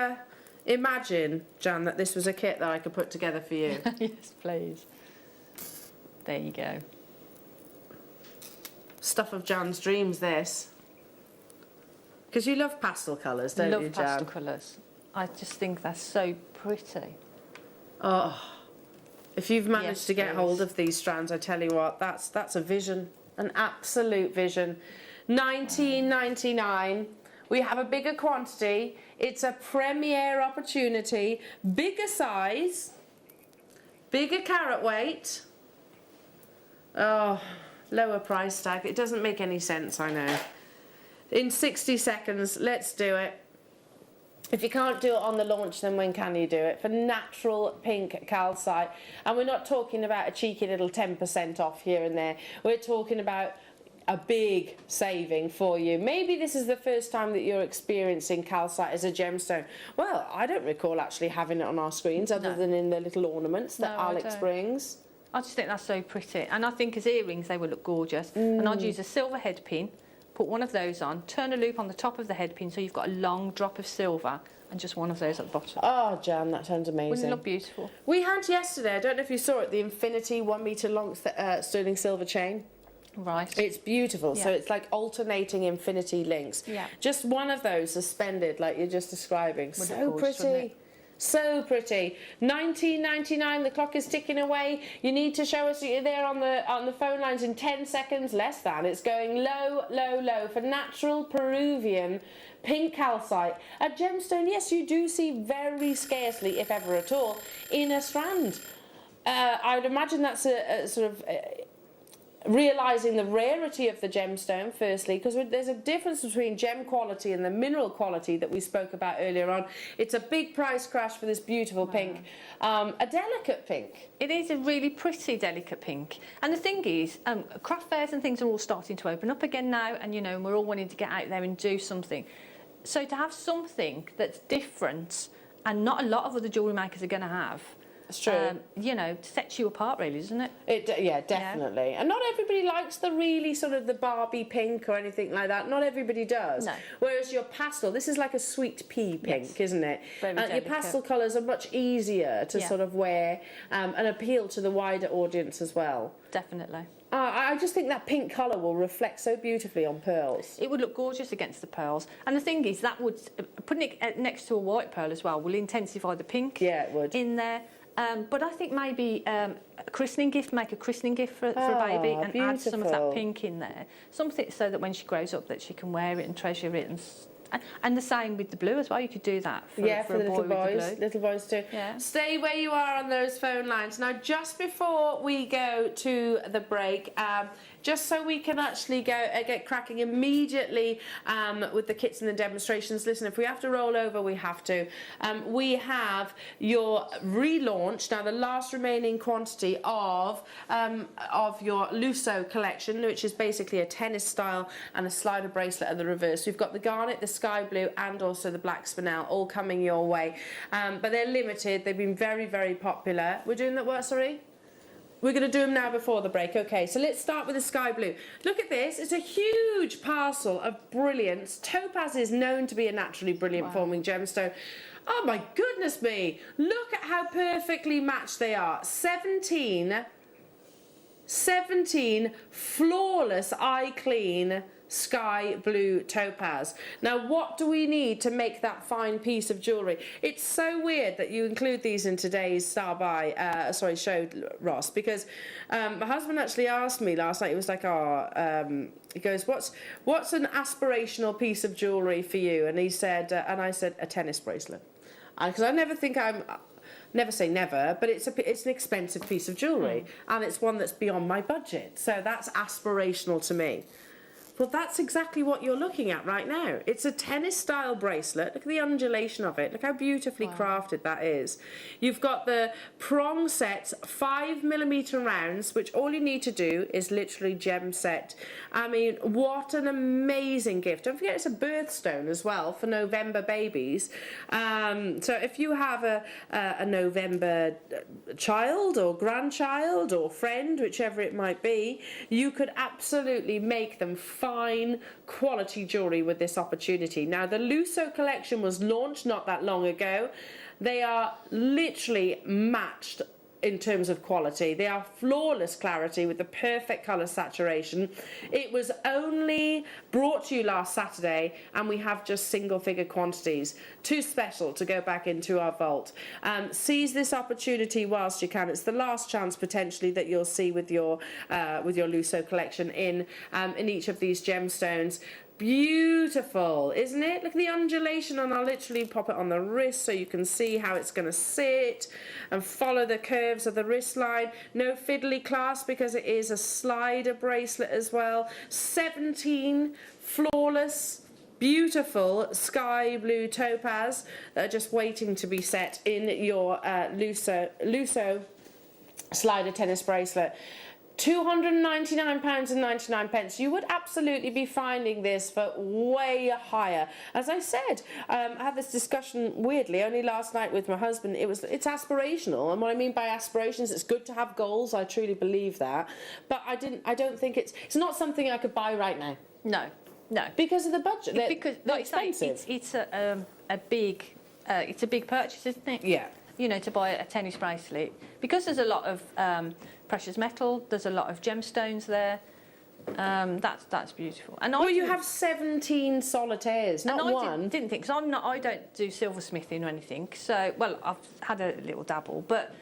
imagine, Jan, that this was a kit that I could put together for you? Yes, please. There you go. Stuff of Jan's dreams, this. Because you love pastel colours, don't you, Jan? Love pastel colours. I just think they're so pretty. Oh, if you've managed Yes, to get please. hold of these strands, I tell you what, that's a vision, an absolute vision. $19.99. We have a bigger quantity. It's a premiere opportunity. Bigger size, bigger carat weight. Oh, lower price tag. It doesn't make any sense, I know. In 60 seconds, let's do it. If you can't do it on the launch, then when can you do it? For natural pink calcite. And we're not talking about a cheeky little 10% off here and there. We're talking about a big saving for you. Maybe this is the first time that you're experiencing calcite as a gemstone. Well, I don't recall actually having it on our screens other than in the little ornaments that Alex brings. I just think that's so pretty, and I think as earrings they would look gorgeous. And I'd use a silver head pin, put one of those on, turn a loop on the top of the head pin so you've got a long drop of silver, and just one of those at the bottom. Oh, Jan, that sounds amazing. Wouldn't it look beautiful? We had yesterday, I don't know if you saw it, the infinity 1 metre long sterling silver chain. Right. It's beautiful. Yeah. So it's like alternating infinity links. Yeah. Just one of those suspended like you're just describing. Would So look gorgeous, wouldn't pretty. it? So pretty. $19.99. The clock is ticking away. You need to show us that you're there on the phone lines in 10 seconds. Less than. It's going low, low, low for natural Peruvian pink calcite. A gemstone, yes, you do see very scarcely, if ever at all, in a strand. I would imagine that's a sort of realising the rarity of the gemstone, firstly, because there's a difference between gem quality and the mineral quality that we spoke about earlier on. It's a big price crash for this beautiful pink, a delicate pink. It is a really pretty, delicate pink. And the thing is, craft fairs and things are all starting to open up again now, and, you know, we're all wanting to get out there and do something. So to have something that's different, and not a lot of other jewellery makers are going to have, it's true. You know, sets you apart, really, doesn't it? Yeah, definitely. Yeah. And not everybody likes the really sort of the Barbie pink or anything like that. Not everybody does. No. Whereas your pastel, this is like a sweet pea pink, yes, isn't it? Very your pastel colours are much easier to sort of wear and appeal to the wider audience as well. Definitely. I just think that pink colour will reflect so beautifully on pearls. It would look gorgeous against the pearls. And the thing is, that would, putting it next to a white pearl as well, will intensify the pink. Yeah, it would. In there. But I think maybe a christening gift, make a christening gift for a baby and beautiful. add some of that pink in there. Something so that when she grows up that she can wear it and treasure it. And the same with the blue as well, you could do that for, for the little boys. Little boys too. Yeah. Stay where you are on those phone lines. Now, just before we go to the break, just so we can actually get cracking immediately with the kits and the demonstrations. Listen, if we have to roll over, we have to. We have your relaunch, now the last remaining quantity of your Lusso collection, which is basically a tennis style and a slider bracelet at the reverse. We've got the garnet, the sky blue, and also the black spinel all coming your way. But they're limited. They've been very, very popular. We're doing that, what, sorry? We're going to do them now before the break. Okay, so let's start with the sky blue. Look at this. It's a huge parcel of brilliance. Topaz is known to be a naturally brilliant forming gemstone. Oh my goodness me. Look at how perfectly matched they are. 17 flawless, eye clean sky blue topaz. Now, what do we need to make that fine piece of jewellery? It's so weird that you include these in today's show, Ross, because my husband actually asked me last night. He was like, he goes, what's an aspirational piece of jewellery for you? And he said, and I said, a tennis bracelet, because I never think never say never, but it's an expensive piece of jewellery, and it's one that's beyond my budget. So that's aspirational to me. Well, that's exactly what you're looking at right now. It's a tennis-style bracelet. Look at the undulation of it. Look how beautifully crafted that is. You've got the prong sets, 5mm rounds, which all you need to do is literally gem set. I mean, what an amazing gift. Don't forget it's a birthstone as well for November babies. So if you have a November child or grandchild or friend, whichever it might be, you could absolutely make them fine quality jewellery with this opportunity. Now, the Lusso collection was launched not that long ago. They are literally matched in terms of quality. They are flawless clarity with the perfect colour saturation. It was only brought to you last Saturday, and we have just single figure quantities. Too special to go back into our vault. Seize this opportunity whilst you can. It's the last chance potentially that you'll see with your Lusso collection in each of these gemstones. Beautiful, isn't it? Look at the undulation, and I'll literally pop it on the wrist so you can see how it's going to sit and follow the curves of the wrist line. No fiddly clasp because it is a slider bracelet as well. 17 flawless, beautiful sky blue topaz that are just waiting to be set in your Lusso slider tennis bracelet. £299.99. You would absolutely be finding this for way higher. As I said, I had this discussion weirdly only last night with my husband. It's aspirational, and what I mean by aspirations, it's good to have goals. I truly believe that, but I don't think it's not something I could buy right now. No, because of the budget. Because they're like expensive. It's a big purchase, isn't it? Yeah. You know, to buy a tennis bracelet, because there's a lot of precious metal, there's a lot of gemstones there. That's beautiful. And you have 17 solitaires, not one. Didn't think, because I don't do silversmithing or anything. So, well, I've had a little dabble, but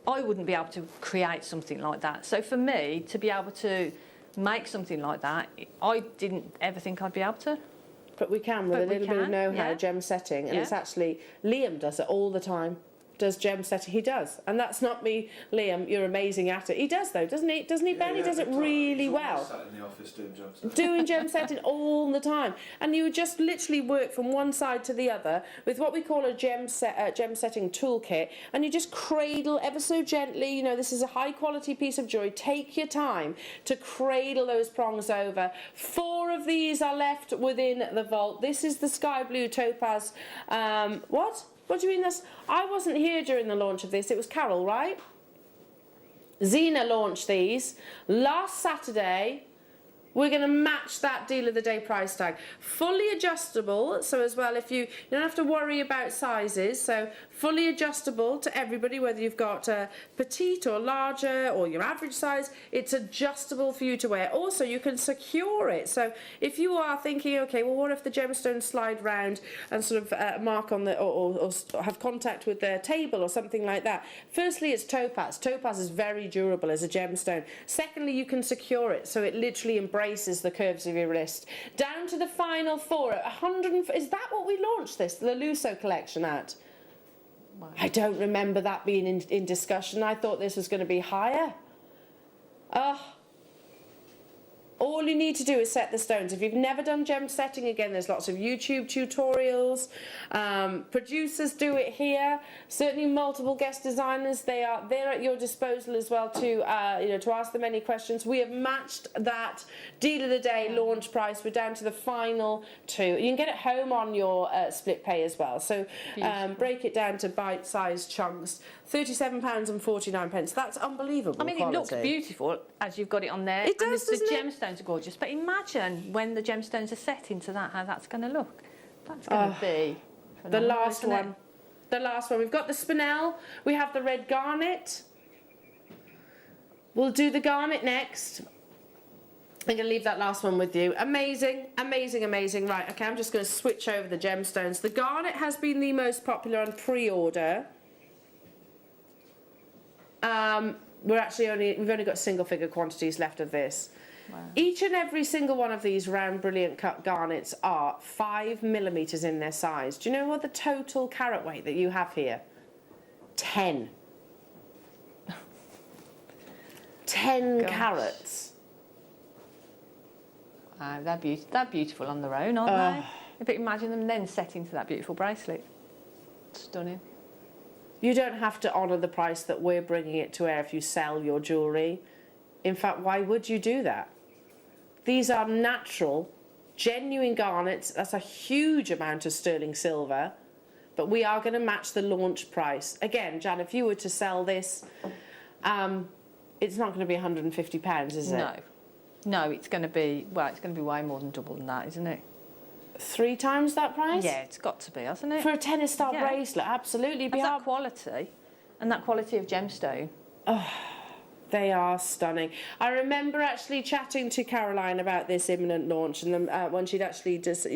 I wouldn't be able to create something like that. So for me to be able to make something like that, I didn't ever think I'd be able to. But we can with a little bit of know-how, gem setting, and it's actually Liam does it all the time. does gem setting. He does, and that's not me, Liam. You're amazing at it. He does though, doesn't he? Doesn't he, Ben? He does it really well. Sat in the office doing gem setting. Doing gem setting all the time, and you would just literally work from one side to the other with what we call a gem setting toolkit, and you just cradle ever so gently. You know, this is a high quality piece of jewellery. Take your time to cradle those prongs over. 4 of these are left within the vault. This is the sky blue topaz. What? What do you mean that's... I wasn't here during the launch of this. It was Carol, right? Zena launched these last Saturday. We're going to match that deal of the day price tag. Fully adjustable, so as well, if you don't have to worry about sizes, so fully adjustable to everybody, whether you've got petite or larger or your average size, it's adjustable for you to wear. Also, you can secure it. So if you are thinking, okay, well, what if the gemstones slide round and sort of mark on the, or have contact with the table or something like that? Firstly, it's topaz. Topaz is very durable as a gemstone. Secondly, you can secure it, so it literally embraces the curves of your wrist. Down to the final 4 at 100. Is that what we launched this, the Lusso collection at? Wow. I don't remember that being in discussion. I thought this was going to be higher. All you need to do is set the stones. If you've never done gem setting, again, there's lots of YouTube tutorials. Producers do it here. Certainly multiple guest designers, they're at your disposal as well to, to ask them any questions. We have matched that deal of the day launch price. We're down to the final 2. You can get it home on your split pay as well. So break it down to bite-sized chunks. £37.49. That's unbelievable. I mean, quality. It looks beautiful as you've got it on there. It does, and the doesn't it? gemstones are gorgeous. But imagine when the gemstones are set into that, how that's going to look. That's going to be the phenomenal, last isn't one. it? The last one. We've got the spinel. We have the red garnet. We'll do the garnet next. I'm going to leave that last one with you. Amazing, amazing, amazing. Right, okay, I'm just going to switch over the gemstones. The garnet has been the most popular on pre-order. We've only got single figure quantities left of this. Wow. Each and every single one of these round brilliant cut garnets are 5mm in their size. Do you know what the total carat weight that you have here? 10. 10 carats. Wow, they're beautiful on their own, aren't they? But imagine them then set into that beautiful bracelet. Stunning. You don't have to honour the price that we're bringing it to air if you sell your jewellery. In fact, why would you do that? These are natural, genuine garnets. That's a huge amount of sterling silver. But we are going to match the launch price. Again, Jan, if you were to sell this, it's not going to be £150, is it? No. No, it's going to be, well, it's going to be way more than double than that, isn't it? 3 times that price? Yeah, it's got to be, hasn't it? For a tennis style bracelet, absolutely. That's that quality, and that quality of gemstone. Oh, they are stunning. I remember actually chatting to Caroline about this imminent launch, and then when she'd actually just,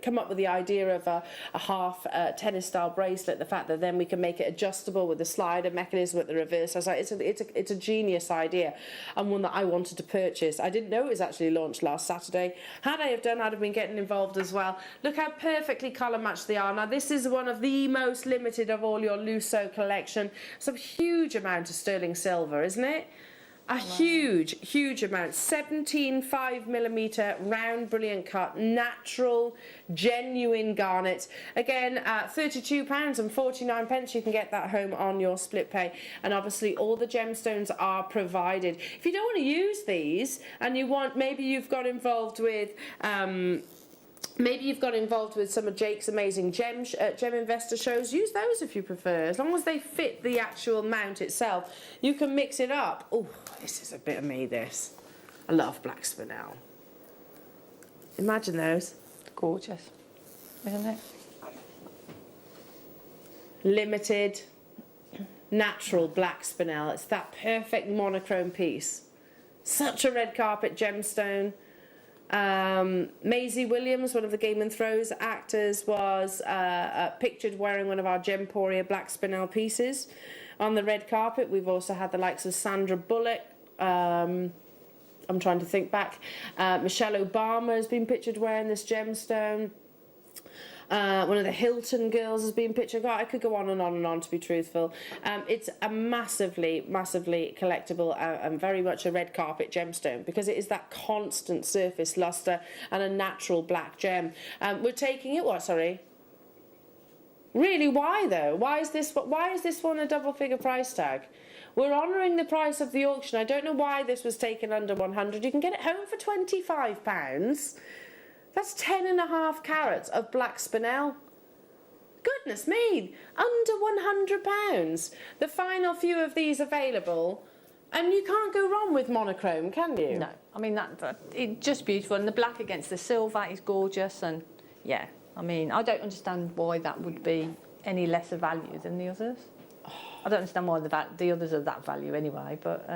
come up with the idea of a half tennis style bracelet, the fact that then we can make it adjustable with the slider mechanism at the reverse. I was like, it's a genius idea, and one that I wanted to purchase. I didn't know it was actually launched last Saturday. Had I have done, I'd have been getting involved as well. Look how perfectly colour matched they are. Now this is one of the most limited of all your Lusso collection. Some huge amount of sterling silver, isn't it? A huge amount. 17 5mm round brilliant cut, natural, genuine garnet. Again, £32.49. You can get that home on your split pay. And obviously all the gemstones are provided. If you don't want to use these and you want, maybe you've got involved with some of Jake's amazing gem investor shows. Use those if you prefer, as long as they fit the actual mount itself. You can mix it up. Oh, this is a bit of me, this. I love black spinel. Imagine those. Gorgeous, isn't it? Limited, natural black spinel. It's that perfect monochrome piece. Such a red carpet gemstone. Maisie Williams, one of the Game and Throws actors, was pictured wearing one of our Gemporia black spinel pieces on the red carpet. We've also had the likes of Sandra Bullock. I'm trying to think back. Michelle Obama has been pictured wearing this gemstone. One of the Hilton girls has been pictured. I could go on and on and on, to be truthful. It's a massively, massively collectible and very much a red carpet gemstone, because it is that constant surface luster and a natural black gem. We're taking it, what, sorry? Really, why though? Why is this one a double figure price tag? We're honouring the price of the auction. I don't know why this was taken under 100. You can get it home for £25. That's 10.5 carats of black spinel. Goodness me, under £100. The final few of these available, and you can't go wrong with monochrome, can you? No, I mean, it's just beautiful, and the black against the silver is gorgeous, and yeah, I mean, I don't understand why that would be any lesser value than the others. I don't understand why the others are that value anyway, but...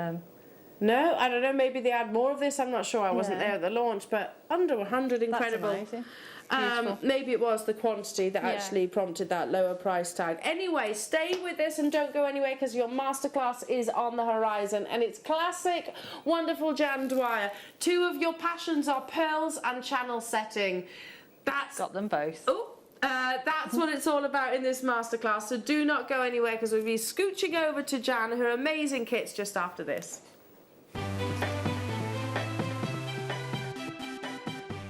No, I don't know, maybe they had more of this, I'm not sure, I wasn't there at the launch, but under 100, incredible. That's amazing. Maybe it was the quantity that actually prompted that lower price tag. Anyway, stay with this and don't go anywhere, because your masterclass is on the horizon, and it's classic, wonderful Jan Dwyer. Two of your passions are pearls and channel setting. That's got them both. That's what it's all about in this masterclass, so do not go anywhere, because we'll be scooching over to Jan, her amazing kits, just after this.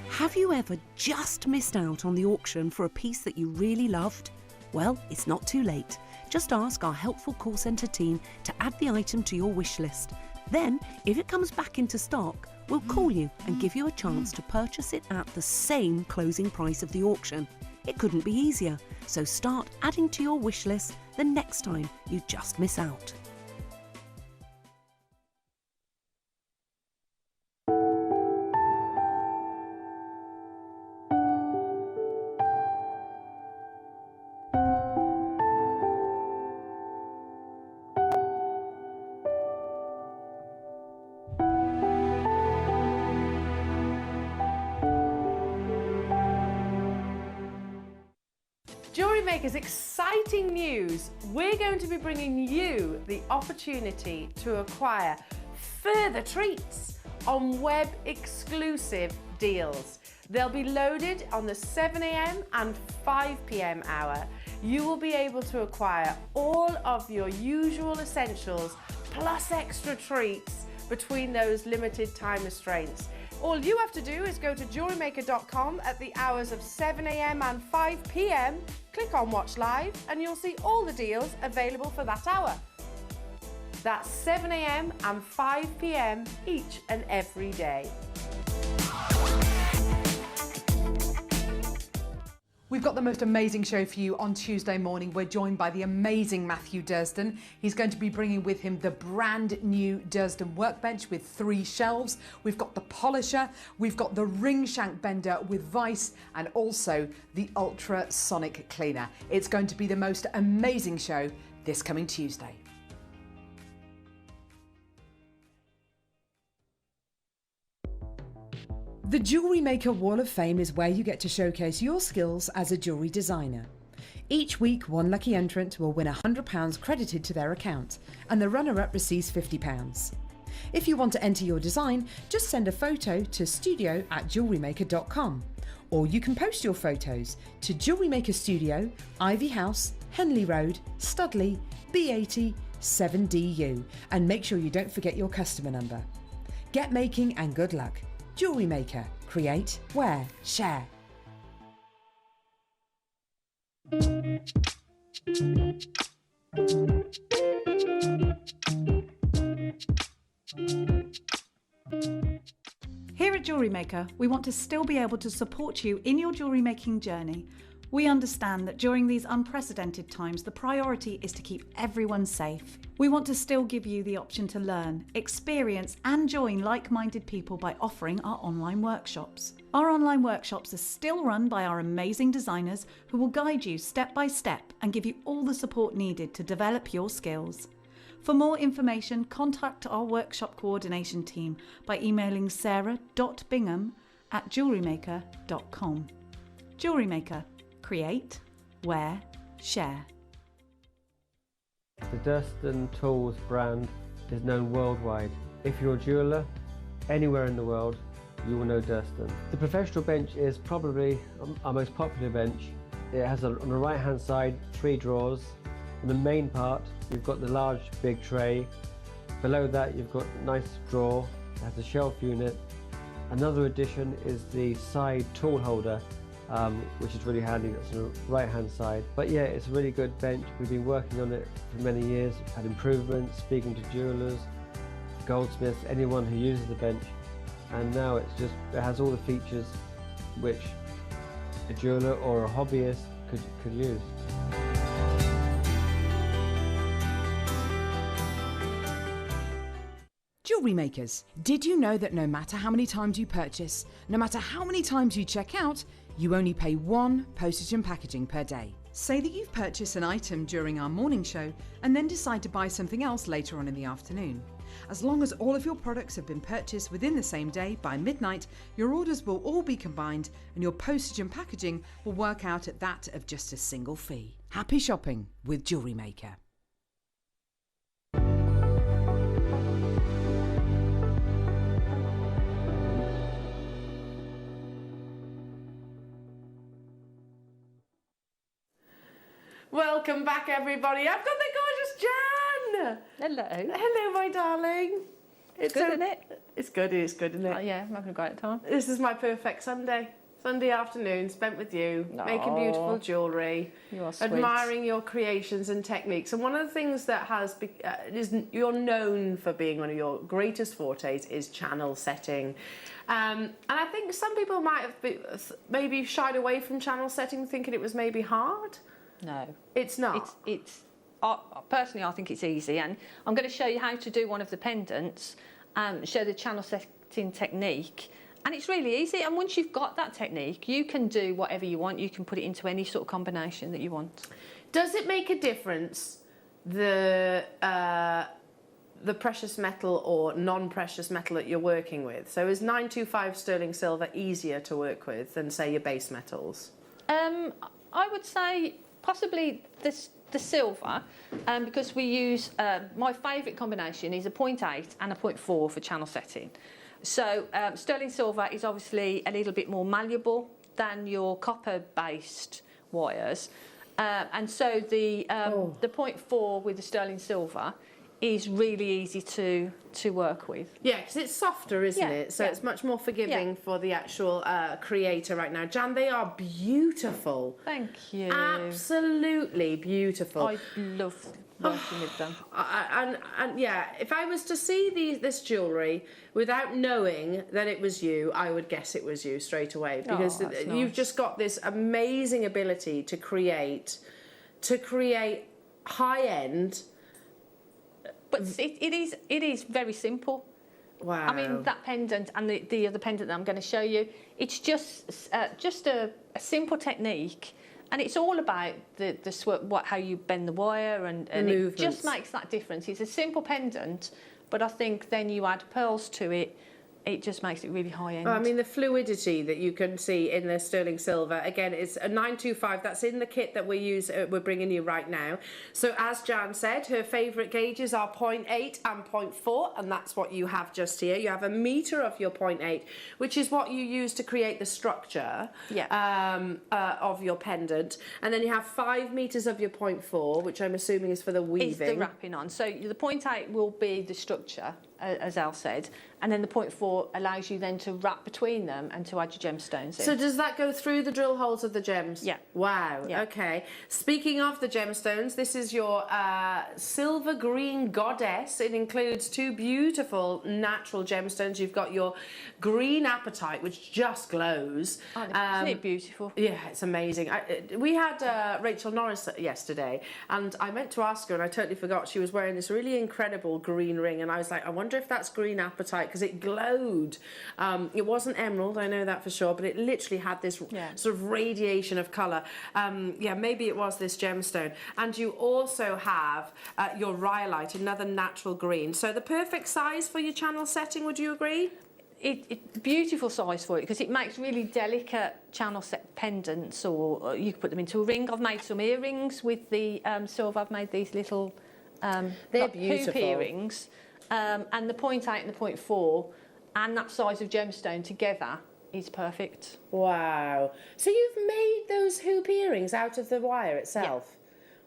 Have you ever just missed out on the auction for a piece that you really loved? Well, it's not too late. Just ask our helpful call centre team to add the item to your wish list. Then, if it comes back into stock, we'll call you and give you a chance to purchase it at the same closing price of the auction. It couldn't be easier, so start adding to your wish list the next time you just miss out. Jewellery Maker's exciting news. We're going to be bringing you the opportunity to acquire further treats on web exclusive deals. They'll be loaded on the 7 a.m. and 5 p.m. hour. You will be able to acquire all of your usual essentials plus extra treats between those limited time restraints. All you have to do is go to JewelleryMaker.com at the hours of 7 a.m. and 5 p.m, click on Watch Live, and you'll see all the deals available for that hour. That's 7 a.m. and 5 p.m. each and every day. We've got the most amazing show for you on Tuesday morning. We're joined by the amazing Matthew Durston. He's going to be bringing with him the brand new Durston workbench with 3 shelves. We've got the polisher, we've got the ring shank bender with vice, and also the ultrasonic cleaner. It's going to be the most amazing show this coming Tuesday. The Jewellery Maker Wall of Fame is where you get to showcase your skills as a jewellery designer. Each week, one lucky entrant will win £100 credited to their account, and the runner-up receives £50. If you want to enter your design, just send a photo to studio@jewellerymaker.com, or you can post your photos to Jewellery Maker Studio, Ivy House, Henley Road, Studley, B80 7DU, and make sure you don't forget your customer number. Get making and good luck. Jewellery Maker. Create, wear, share. Here at Jewellery Maker, we want to still be able to support you in your jewellery making journey. We understand that during these unprecedented times, the priority is to keep everyone safe. We want to still give you the option to learn, experience, and join like-minded people by offering our online workshops. Our online workshops are still run by our amazing designers who will guide you step by step and give you all the support needed to develop your skills. For more information, contact our workshop coordination team by emailing sarah.bingham@jewellerymaker.com. Jewellery Maker. Create, wear, share. The Durston Tools brand is known worldwide. If you're a jeweller, anywhere in the world, you will know Durston. The professional bench is probably our most popular bench. It has on the right hand side 3 drawers. In the main part you've got the large big tray. Below that you've got a nice drawer. It has a shelf unit. Another addition is the side tool holder, which is really handy. That's on the right hand side. But yeah, it's a really good bench. We've been working on it for many years, had improvements, speaking to jewellers, goldsmiths, anyone who uses the bench, and now it has all the features which a jeweller or a hobbyist could use. Jewellery makers, did you know that no matter how many times you purchase, no matter how many times you check out, you only pay 1 postage and packaging per day? Say that you've purchased an item during our morning show and then decide to buy something else later on in the afternoon. As long as all of your products have been purchased within the same day by midnight, your orders will all be combined and your postage and packaging will work out at that of just a single fee. Happy shopping with Jewellery Maker. Welcome back, everybody. I've got the gorgeous Jan. Hello. Hello, my darling. It's good, isn't it? It's good, isn't it? Oh, yeah, I'm having a great time. This is my perfect Sunday afternoon spent with you, making beautiful jewellery, you are sweet. admiring your creations and techniques. And one of the things that you're known for being one of your greatest fortes is channel setting. And I think some people might have maybe shied away from channel setting, thinking it was maybe hard. No. It's not. Personally, I think it's easy, and I'm going to show you how to do one of the pendants, show the channel setting technique, and it's really easy. And once you've got that technique, you can do whatever you want. You can put it into any sort of combination that you want. Does it make a difference the precious metal or non-precious metal that you're working with? So is 925 sterling silver easier to work with than, say, your base metals? I would say possibly the silver, because we use, my favourite combination is a 0.8 and a 0.4 for channel setting. So sterling silver is obviously a little bit more malleable than your copper-based wires, and so the 0.4 with the sterling silver is really easy to work with. Yeah, because it's softer, isn't it? So it's much more forgiving for the actual creator right now. Jan, they are beautiful. Thank you. Absolutely beautiful. I love working with them. And yeah, if I was to see this jewellery without knowing that it was you, I would guess it was you straight away, because you've just got this amazing ability to create high-end. But it is very simple. Wow. I mean, that pendant and the other pendant that I'm going to show you, it's just a simple technique, and it's all about how you bend the wire, and it just makes that difference. It's a simple pendant, but I think then you add pearls to it, it just makes it really high end. I mean, the fluidity that you can see in the sterling silver, again, it's a 925. That's in the kit that we're bringing you right now. So as Jan said, her favourite gauges are 0.8 and 0.4, and that's what you have just here. You have a metre of your 0.8, which is what you use to create the structure of your pendant. And then you have 5 metres of your 0.4, which I'm assuming is for the weaving. It's the wrapping on. So the 0.8 will be the structure, as Al said, and then the 0.4 allows you then to wrap between them and to add your gemstones in. So does that go through the drill holes of the gems? Yeah. Wow, yeah. Okay. Speaking of the gemstones, this is your silver green goddess. It includes 2 beautiful natural gemstones. You've got your green apatite, which just glows. Oh, isn't it beautiful? Yeah, it's amazing. We had Rachel Norris yesterday, and I meant to ask her, and I totally forgot. She was wearing this really incredible green ring, and I was like, I wonder if that's green apatite, because it glowed. It wasn't emerald, I know that for sure, but it literally had this sort of radiation of colour. Yeah, maybe it was this gemstone. And you also have your rhyolite, another natural green. So the perfect size for your channel setting, would you agree? It's beautiful size for it, because it makes really delicate channel set pendants, or you could put them into a ring. I've made some earrings with the silver. I've made these little they're beautiful hoop earrings. And the 0.8 and the 0.4 and that size of gemstone together is perfect. Wow. So you've made those hoop earrings out of the wire itself?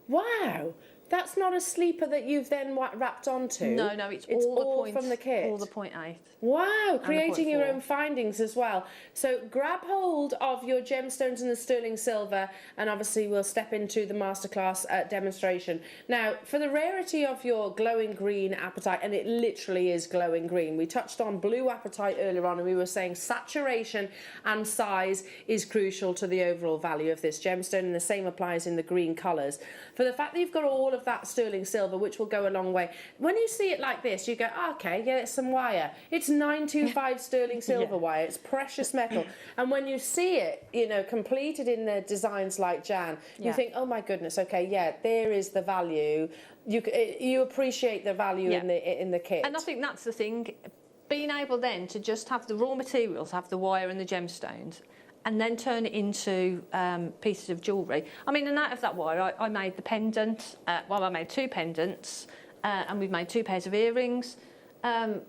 Yeah. Wow. That's not a sleeper that you've then wrapped onto? No, it's all from the kit? All the 0.8. Wow, creating your 0.4. own findings as well. So grab hold of your gemstones and the sterling silver, and obviously we'll step into the masterclass demonstration. Now, for the rarity of your glowing green apatite, and it literally is glowing green, we touched on blue apatite earlier on, and we were saying saturation and size is crucial to the overall value of this gemstone, and the same applies in the green colours. For the fact that you've got all of that sterling silver, which will go a long way, when you see it like this, you go, oh, okay, yeah, it's some wire. It's 925 sterling silver wire. It's precious metal. And when you see it, you know, completed in the designs like Jan, you think, oh my goodness, okay, yeah, there is the value. You appreciate the value in the kit. And I think that's the thing, being able then to just have the raw materials, have the wire and the gemstones, and then turn it into pieces of jewellery. I mean, and out of that wire, I made the pendant. I made 2 pendants, and we've made 2 pairs of earrings, and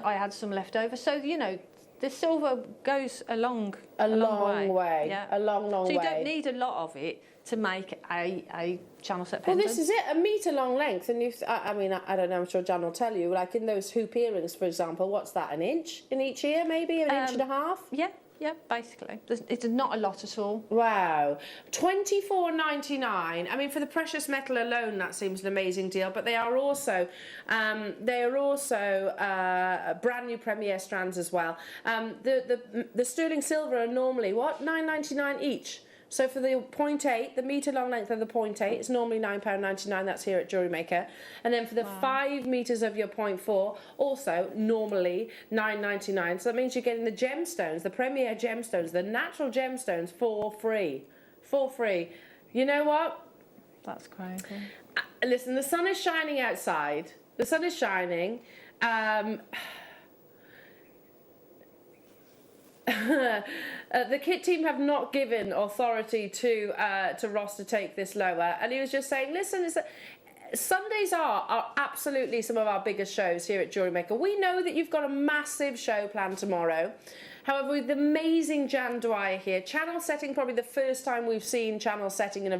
I had some left over. So, you know, the silver goes a long way. Yeah. A long way. So you don't need a lot of it to make a channel set pendant. Well, this is it, a metre long length. And I mean, I don't know, I'm sure Jan will tell you, like in those hoop earrings, for example, what's that, an inch in each ear, maybe? An inch and a half? Yeah, basically. It's not a lot at all. Wow. $24.99. I mean, for the precious metal alone, that seems an amazing deal. But they are also brand new Premier strands as well. The sterling silver are normally, what, $9.99 each? So for the 0.8, the metre long length of the 0.8, it's normally £9.99, that's here at Jewellery Maker. And then for the 5 metres of your 0.4, also normally £9.99. So that means you're getting the gemstones, the Premier gemstones, the natural gemstones for free. For free. You know what? That's crazy. Listen, the sun is shining outside. The sun is shining. The kit team have not given authority to Ross to take this lower, and he was just saying, listen, Sundays are absolutely some of our biggest shows here at Jewellery Maker. We know that you've got a massive show planned tomorrow. However, with the amazing Jan Dwyer here, channel setting, probably the first time we've seen channel setting in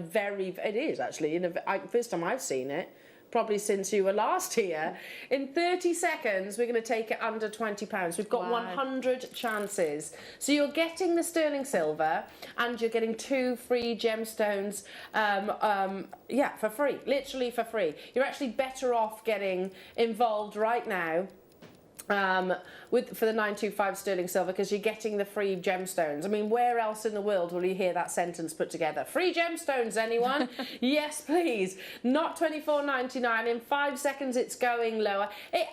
first time I've seen it. Probably since you were last here. In 30 seconds, we're going to take it under £20. We've got 100 chances. So you're getting the sterling silver and you're getting 2 free gemstones, for free, literally for free. You're actually better off getting involved right now for the 925 sterling silver, because you're getting the free gemstones. I mean, where else in the world will you hear that sentence put together? Free gemstones, anyone? Yes, please. Not $24.99. In 5 seconds, it's going lower.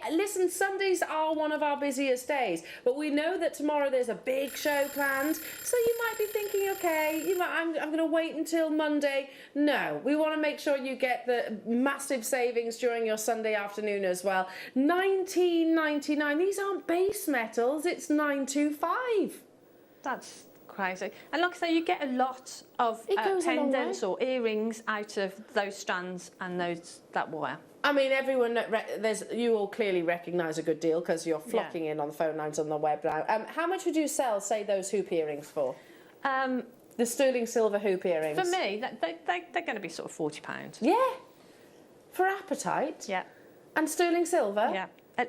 Listen, Sundays are one of our busiest days, but we know that tomorrow there's a big show planned, so you might be thinking, okay, I'm going to wait until Monday. No, we want to make sure you get the massive savings during your Sunday afternoon as well. $19.99. These aren't base metals, it's $925. That's crazy. And like I say, you get a lot of pendants or earrings out of those strands and that wire. I mean, everyone, you all clearly recognise a good deal because you're flocking in on the phone lines on the web now. How much would you sell, say, those hoop earrings for? The sterling silver hoop earrings. For me, they're going to be sort of £40. Yeah. For apatite? Yeah. And sterling silver? Yeah.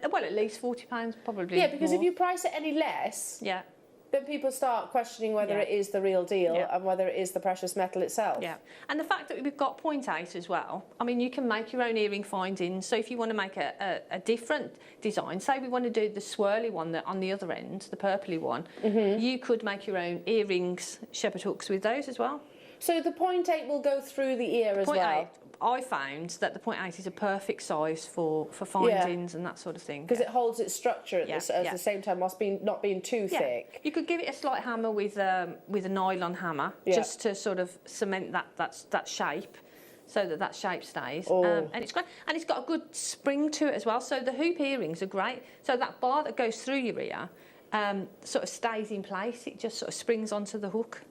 Well, at least £40, probably. Yeah, because more. if you price it any less, then people start questioning whether it is the real deal and whether it is the precious metal itself. Yeah, and the fact that we've got 0.8 as well, I mean, you can make your own earring findings. So if you want to make a different design, say we want to do the swirly one on the other end, the purpley one, you could make your own earrings, shepherd hooks with those as well. So the 0.8 will go through the ear as well? I found that the 0.8 is a perfect size for findings and that sort of thing. Because it holds its structure at the same time, whilst not being too thick. You could give it a slight hammer with a nylon hammer, just to sort of cement that shape, so that shape stays. And it's great. And it's got a good spring to it as well. So the hoop earrings are great. So that bar that goes through your ear sort of stays in place. It just sort of springs onto the hook.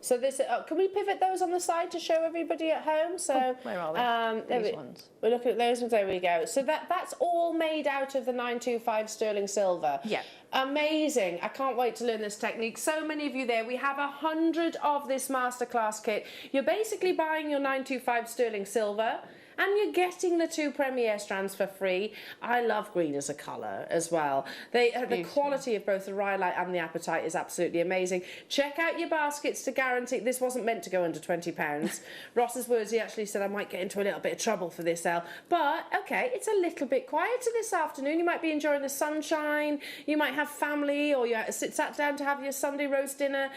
So this, can we pivot those on the side to show everybody at home? So where are we? there These ones. We're looking at those ones. There we go. So that's all made out of the 925 sterling silver. Yeah. Amazing. I can't wait to learn this technique. So many of you there. We have 100 of this masterclass kit. You're basically buying your 925 sterling silver, and you're getting the 2 Premier strands for free. I love green as a colour as well. The quality of both the rhyolite and the apatite is absolutely amazing. Check out your baskets to guarantee. This wasn't meant to go under £20. Ross's words, he actually said I might get into a little bit of trouble for this, Elle. But, okay, it's a little bit quieter this afternoon. You might be enjoying the sunshine. You might have family, or you sat down to have your Sunday roast dinner.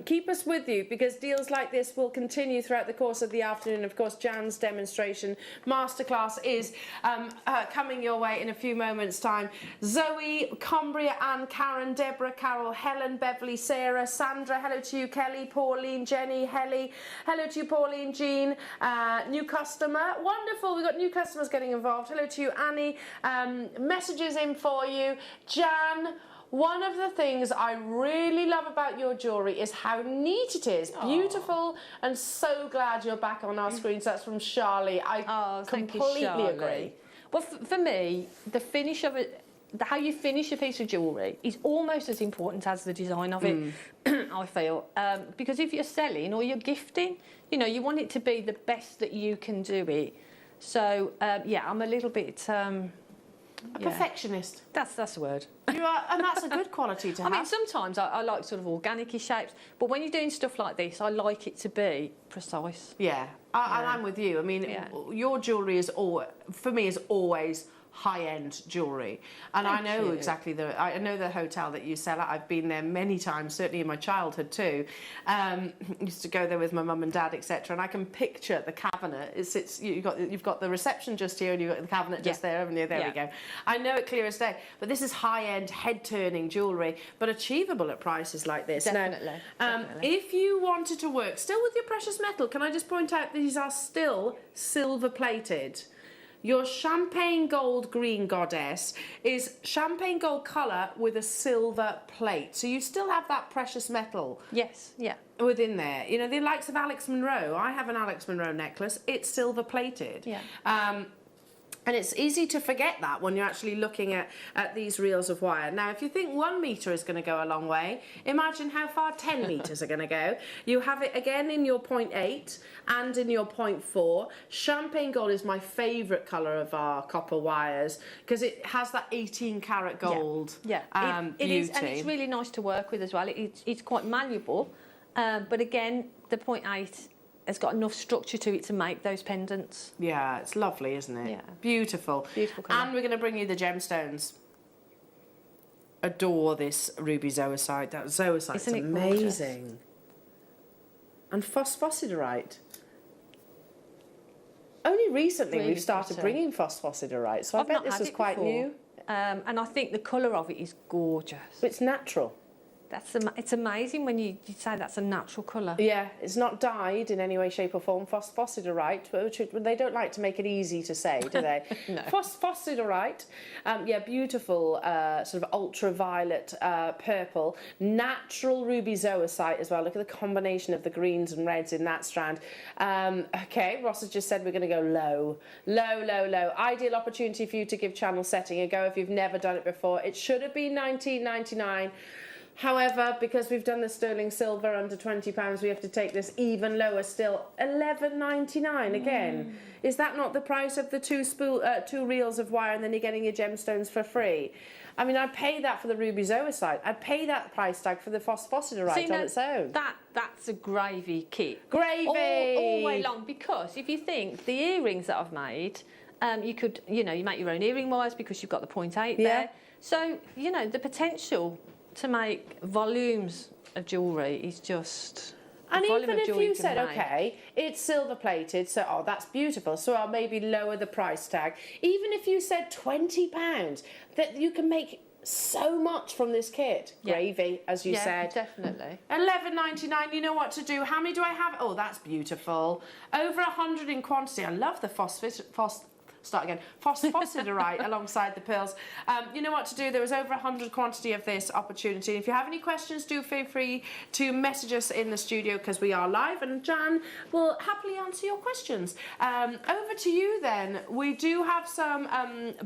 Keep us with you, because deals like this will continue throughout the course of the afternoon. Of course, Jan's demonstration masterclass is coming your way in a few moments' time. Zoe, Cumbria, Anne, Karen, Deborah, Carol, Helen, Beverly, Sarah, Sandra, hello to you, Kelly, Pauline, Jenny, Helly, hello to you, Pauline, Jean, new customer, wonderful, we've got new customers getting involved, hello to you, Annie, messages in for you, Jan. One of the things I really love about your jewellery is how neat it is. Beautiful, and so glad you're back on our screens. That's from Charlie. I completely agree. Well, for me, the finish of it, how you finish a piece of jewellery is almost as important as the design of it, I feel. Because if you're selling or you're gifting, you know, you want it to be the best that you can do it. So, yeah, I'm a little bit... A perfectionist. That's the word. You are, and that's a good quality to have. I mean, sometimes I like sort of organic-y shapes, but when you're doing stuff like this, I like it to be precise. Yeah, and I'm with you. I mean, your jewellery is for me is always high-end jewellery, and I know exactly I know the hotel that you sell at. I've been there many times, certainly in my childhood too. Used to go there with my mum and dad, etc. And I can picture the cabinet. You've got the reception just here, and you've got the cabinet just there, haven't you? There we go. I know it clear as day. But this is high-end, head-turning jewellery, but achievable at prices like this. Definitely. Now, if you wanted to work still with your precious metal, can I just point out these are still silver-plated. Your champagne gold green goddess is champagne gold colour with a silver plate. So you still have that precious metal. Yes, yeah. Within there. You know, the likes of Alex Monroe. I have an Alex Monroe necklace. It's silver plated. Yeah. And it's easy to forget that when you're actually looking at these reels of wire. Now, if you think 1 metre is going to go a long way, imagine how far 10 metres are going to go. You have it again in your 0.8 and in your 0.4. Champagne gold is my favourite colour of our copper wires because it has that 18 karat gold beauty. It is, and it's really nice to work with as well. It's quite malleable, but again, the 0.8 has got enough structure to it to make those pendants. Yeah, it's lovely, isn't it? Yeah. Beautiful. Beautiful colour. And we're going to bring you the gemstones. Adore this ruby zoisite. That zoisite's amazing. And phosphosiderite. Only recently we've started bringing phosphosiderite, so I bet this is quite new. And I think the colour of it is gorgeous. It's natural. It's amazing when you say that's a natural colour. Yeah, it's not dyed in any way, shape or form. Phosphosiderite, which they don't like to make it easy to say, do they? No. Phosphosiderite, yeah, beautiful sort of ultraviolet purple. Natural ruby zoisite as well. Look at the combination of the greens and reds in that strand. Okay, Ross has just said we're going to go low. Low, low, low. Ideal opportunity for you to give channel setting a go if you've never done it before. It should have been $19.99. However, because we've done the sterling silver under £20, we have to take this even lower still, $11.99 again. Is that not the price of the two reels of wire and then you're getting your gemstones for free? I mean, I'd pay that for the ruby zoisite. I'd pay that price tag for the phosphosiderite on its own. That's a gravy kit. Gravy! All way long, because if you think the earrings that I've made, you could, you make your own earring wires because you've got the 0.8 there. So, the potential to make volumes of jewellery is just... And even if you said, okay, it's silver plated, so, that's beautiful, so I'll maybe lower the price tag. Even if you said £20, that you can make so much from this kit. Gravy, as you said. Yeah, definitely. $11.99, you know what to do. How many do I have? Oh, that's beautiful. Over 100 in quantity. I love the start again, phosphorite alongside the pearls. You know what to do. There was over 100 quantity of this opportunity. If you have any questions, do feel free to message us in the studio because we are live and Jan will happily answer your questions. Over to you then. We do have some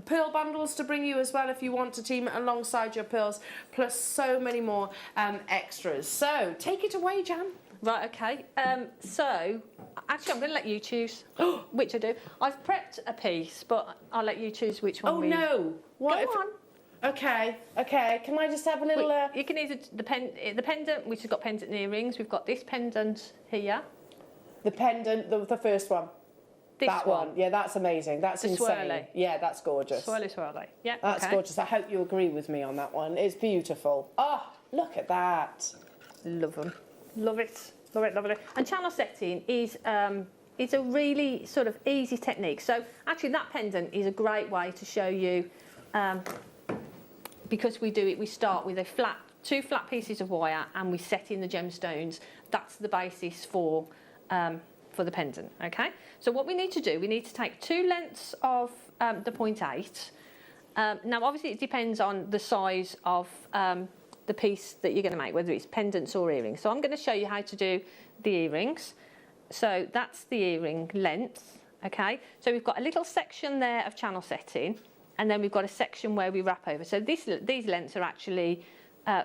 pearl bundles to bring you as well if you want to team it alongside your pearls, plus so many more extras. So take it away, Jan. Right, okay. So, actually, I'm going to let you choose which I do. I've prepped a piece, but I'll let you choose which one. Oh no! What? Go on. Okay, okay. Can I just have a little? You can either the pendant, which has got pendant earrings. We've got this pendant here. The pendant, the first one. That one. Yeah, that's amazing. That's the insane. swirly. Yeah, that's gorgeous. Swirly. Yeah, that's gorgeous. I hope you agree with me on that one. It's beautiful. Oh, look at that. Love them. Love it. Love it. Love it. And channel setting is a really sort of easy technique. So actually, that pendant is a great way to show you. Because we do it, we start with two flat pieces of wire and we set in the gemstones. That's the basis for the pendant, okay? So what we need to do, we need to take 2 lengths of the 0.8. Now, obviously, it depends on the size of the piece that you're going to make, whether it's pendants or earrings. So I'm going to show you how to do the earrings. So that's the earring length, okay? So we've got a little section there of channel setting, and then we've got a section where we wrap over. So these lengths are actually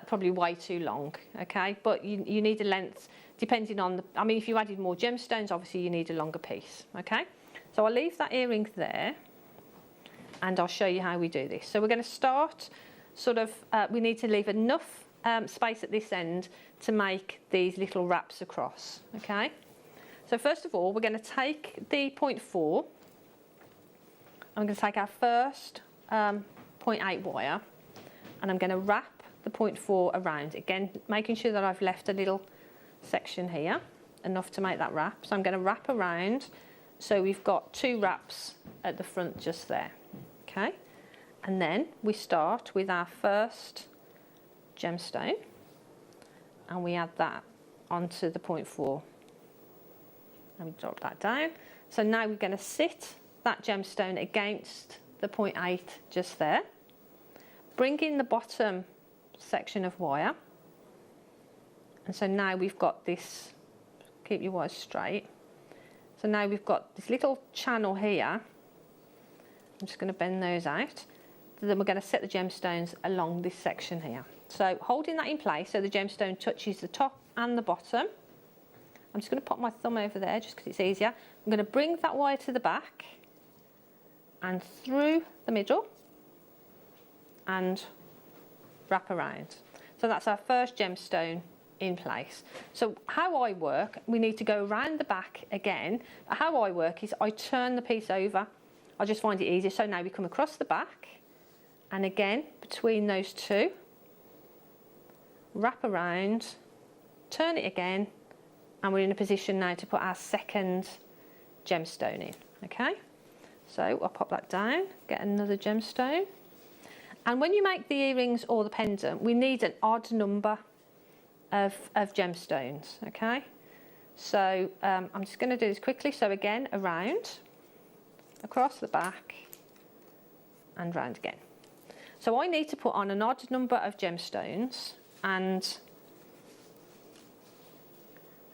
probably way too long, okay? But you need a length depending on the, I mean, if you added more gemstones, obviously you need a longer piece, okay? So I'll leave that earring there, and I'll show you how we do this. So we're going to start sort of, we need to leave enough space at this end to make these little wraps across, okay? So first of all, we're going to take the 0.4, I'm going to take our first 0.8 wire, and I'm going to wrap the 0.4 around, again making sure that I've left a little section here, enough to make that wrap. So I'm going to wrap around, so we've got 2 wraps at the front just there, okay? And then we start with our first gemstone, and we add that onto the 0.4, and we drop that down. So now we're going to sit that gemstone against the 0.8 just there, bring in the bottom section of wire, and so now we've got this, keep your wires straight, so now we've got this little channel here. I'm just going to bend those out, then we're going to set the gemstones along this section here. So holding that in place so the gemstone touches the top and the bottom, I'm just going to pop my thumb over there just because it's easier. I'm going to bring that wire to the back and through the middle and wrap around. So that's our first gemstone in place. So how I work, we need to go around the back again. How I work is I turn the piece over. I just find it easier. So now we come across the back, and again between those 2, wrap around, turn it again, and we're in a position now to put our second gemstone in, okay? So I'll pop that down, get another gemstone. And when you make the earrings or the pendant, we need an odd number of gemstones, okay? So I'm just going to do this quickly. So again, around, across the back, and round again. So I need to put on an odd number of gemstones, and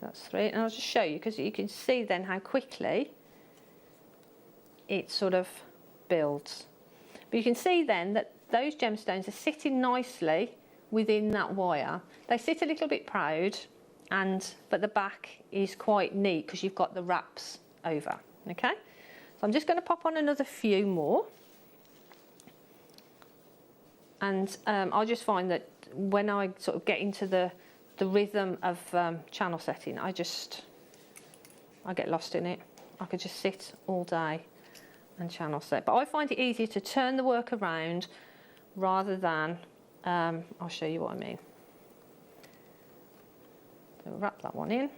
that's 3. And I'll just show you, because you can see then how quickly it sort of builds. But you can see then that those gemstones are sitting nicely within that wire. They sit a little bit proud, but the back is quite neat because you've got the wraps over, okay? So I'm just going to pop on another few more. And I just find that when I sort of get into the rhythm of channel setting, I get lost in it. I could just sit all day and channel set. But I find it easier to turn the work around rather than, I'll show you what I mean. So wrap that one in.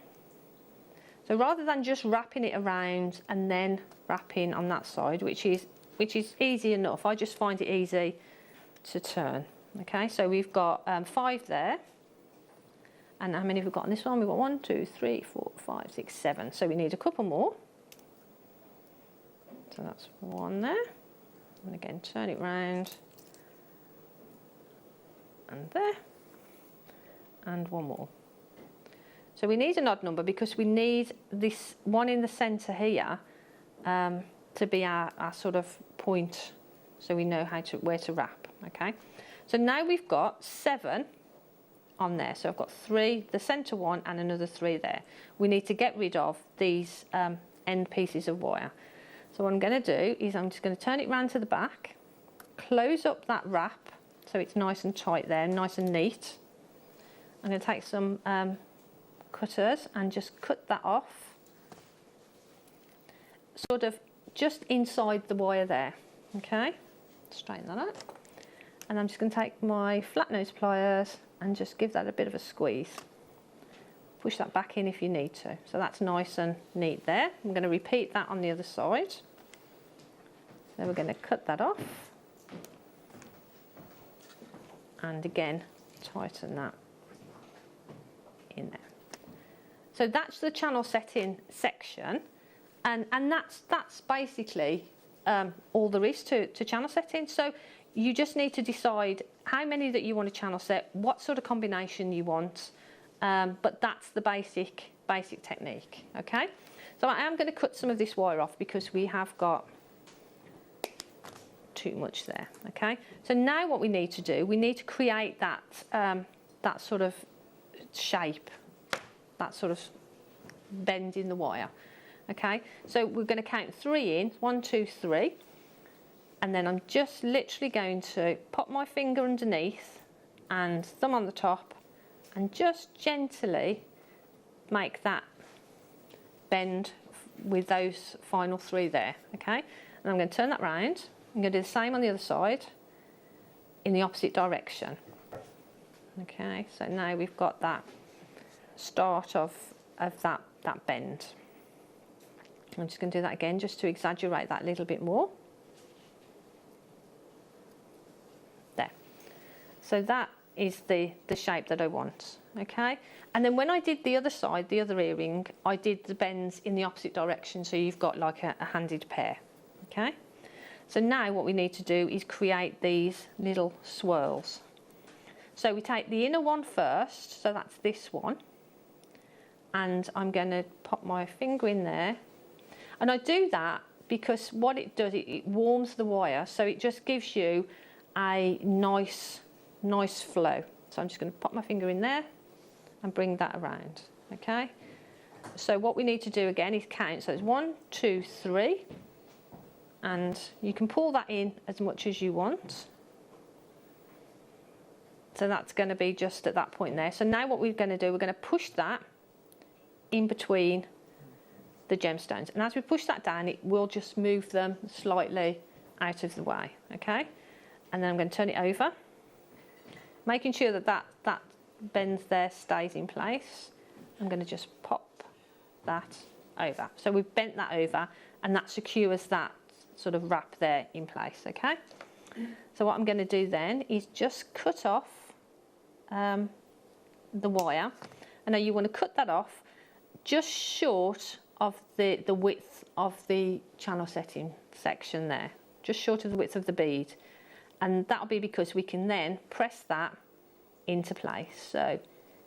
So rather than just wrapping it around and then wrapping on that side, which is easy enough, I just find it easy to turn. Okay, so we've got 5 there. And how many have we got on this one? We've got 1, 2, 3, 4, 5, 6, 7. So we need a couple more. So that's one there. And again, turn it round. And there. And one more. So we need an odd number because we need this one in the centre here to be our sort of point, so we know where to wrap. Okay. So now we've got 7 on there. So I've got 3, the centre one, and another 3 there. We need to get rid of these end pieces of wire. So what I'm going to do is I'm just going to turn it round to the back, close up that wrap so it's nice and tight there, nice and neat. I'm going to take some cutters and just cut that off, sort of just inside the wire there. Okay, straighten that out. And I'm just going to take my flat nose pliers and just give that a bit of a squeeze. Push that back in if you need to. So that's nice and neat there. I'm going to repeat that on the other side. So we're going to cut that off. And again, tighten that in there. So that's the channel setting section. And that's basically all there is to channel setting. So you just need to decide how many that you want to channel set, what sort of combination you want, but that's the basic technique, okay? So I am going to cut some of this wire off because we have got too much there, okay? So now what we need to do, we need to create that, that sort of shape, that sort of bend in the wire, okay? So we're going to count 3 in, 1, 2, 3. And then I'm just literally going to pop my finger underneath and thumb on the top and just gently make that bend with those final 3 there, okay? And I'm going to turn that round. I'm going to do the same on the other side in the opposite direction. Okay, so now we've got that start of that bend. I'm just going to do that again just to exaggerate that a little bit more. So that is the shape that I want, okay? And then when I did the other side, the other earring, I did the bends in the opposite direction, so you've got like a handed pair, okay? So now what we need to do is create these little swirls. So we take the inner one first, so that's this one, and I'm going to pop my finger in there. And I do that because what it does, it warms the wire, so it just gives you a nice flow. So I'm just going to pop my finger in there and bring that around, okay? So what we need to do again is count. So it's 1, 2, 3, and you can pull that in as much as you want. So that's going to be just at that point there. So now what we're going to do, we're going to push that in between the gemstones. And as we push that down, it will just move them slightly out of the way, okay? And then I'm going to turn it over, making sure that bend there stays in place. I'm going to just pop that over. So we've bent that over and that secures that sort of wrap there in place, okay? So what I'm going to do then is just cut off the wire. And now you want to cut that off just short of the width of the channel setting section there, just short of the width of the bead. And that'll be because we can then press that into place. So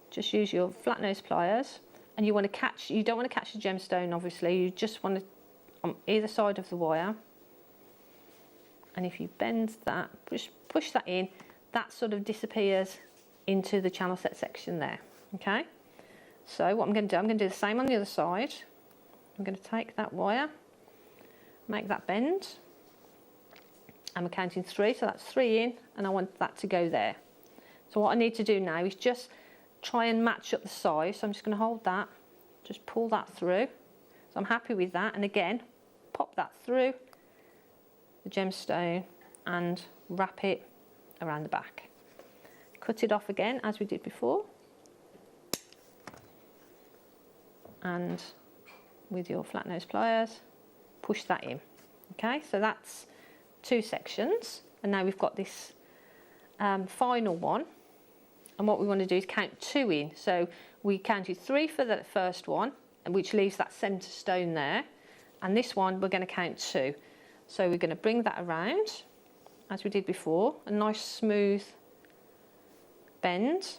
just use your flat nose pliers, and you want to catch, you don't want to catch the gemstone obviously, you just want to on either side of the wire. And if you bend that, push that in, that sort of disappears into the channel set section there, okay? So what I'm going to do, I'm going to do the same on the other side. I'm going to take that wire, make that bend, and we're counting 3, so that's 3 in, and I want that to go there. So what I need to do now is just try and match up the size. So I'm just going to hold that, just pull that through. So I'm happy with that, and again, pop that through the gemstone and wrap it around the back. Cut it off again as we did before. And with your flat nose pliers, push that in. Okay, so that's 2 sections, and now we've got this final one, and what we want to do is count 2 in. So we counted 3 for the first one, and which leaves that centre stone there, and this one we're going to count 2. So we're going to bring that around, as we did before, a nice smooth bend,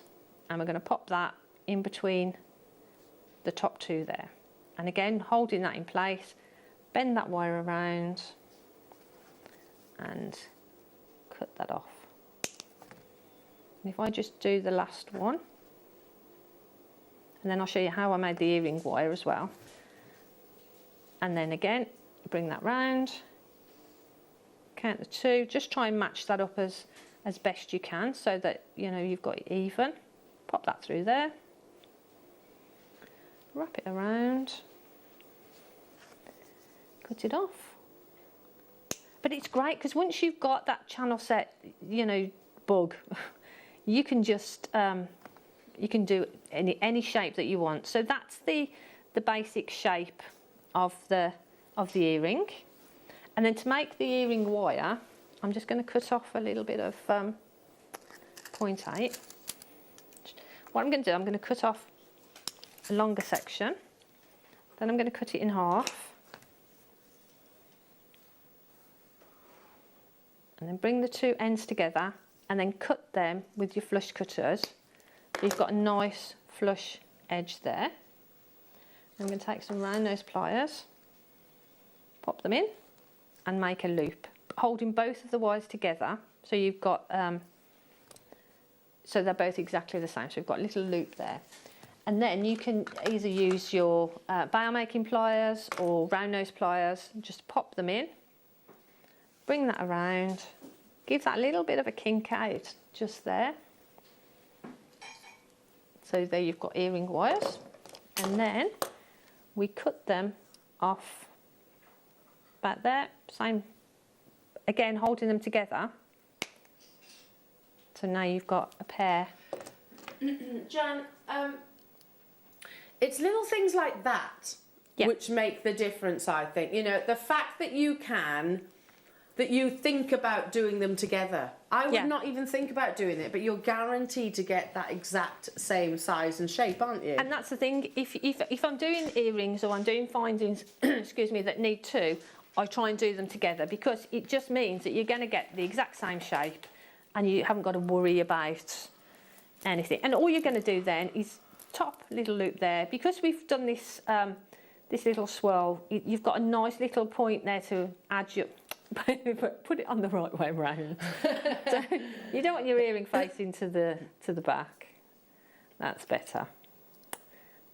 and we're going to pop that in between the top two there. And again, holding that in place, bend that wire around and cut that off. And if I just do the last one, and then I'll show you how I made the earring wire as well. And then again, bring that round, count the two, just try and match that up as best you can so that, you know, you've got it even. Pop that through there, wrap it around, cut it off. But it's great because once you've got that channel set, you know, bug, you can just you can do any shape that you want. So that's the basic shape of the earring. And then to make the earring wire, I'm just going to cut off a little bit of 0.8. What I'm going to do, I'm going to cut off a longer section. Then I'm going to cut it in half. And then bring the two ends together and then cut them with your flush cutters. So you've got a nice flush edge there. I'm going to take some round nose pliers, pop them in and make a loop, holding both of the wires together. So you've got, so they're both exactly the same. So you've got a little loop there. And then you can either use your bail making pliers or round nose pliers, just pop them in, bring that around, give that a little bit of a kink out just there. So there you've got earring wires. And then we cut them off back there, same, again holding them together. So now you've got a pair. Jan, it's little things like that which make the difference, I think. You know, the fact that you think about doing them together. I would not even think about doing it, but you're guaranteed to get that exact same size and shape, aren't you? And that's the thing, if I'm doing earrings or I'm doing findings, excuse me, that need two, I try and do them together because it just means that you're going to get the exact same shape and you haven't got to worry about anything. And all you're going to do then is top little loop there. Because we've done this this little swirl, you've got a nice little point there to add your... Put it on the right way around. So you don't want your earring facing to the back. That's better.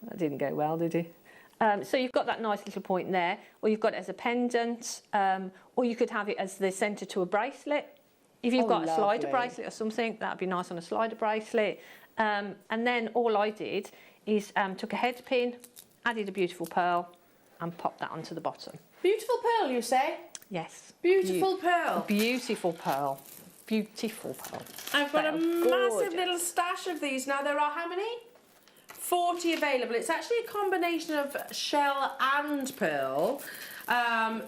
That didn't go well, did it? So you've got that nice little point there, or you've got it as a pendant, or you could have it as the centre to a bracelet. If you've got a slider bracelet or something, that'd be nice on a slider bracelet. And then all I did is took a head pin, added a beautiful pearl, and popped that onto the bottom. Beautiful pearl, you say? Yes. Beautiful pearl. Beautiful pearl. Beautiful pearl. I've got a massive little stash of these. Now there are how many? 40 available. It's actually a combination of shell and pearl.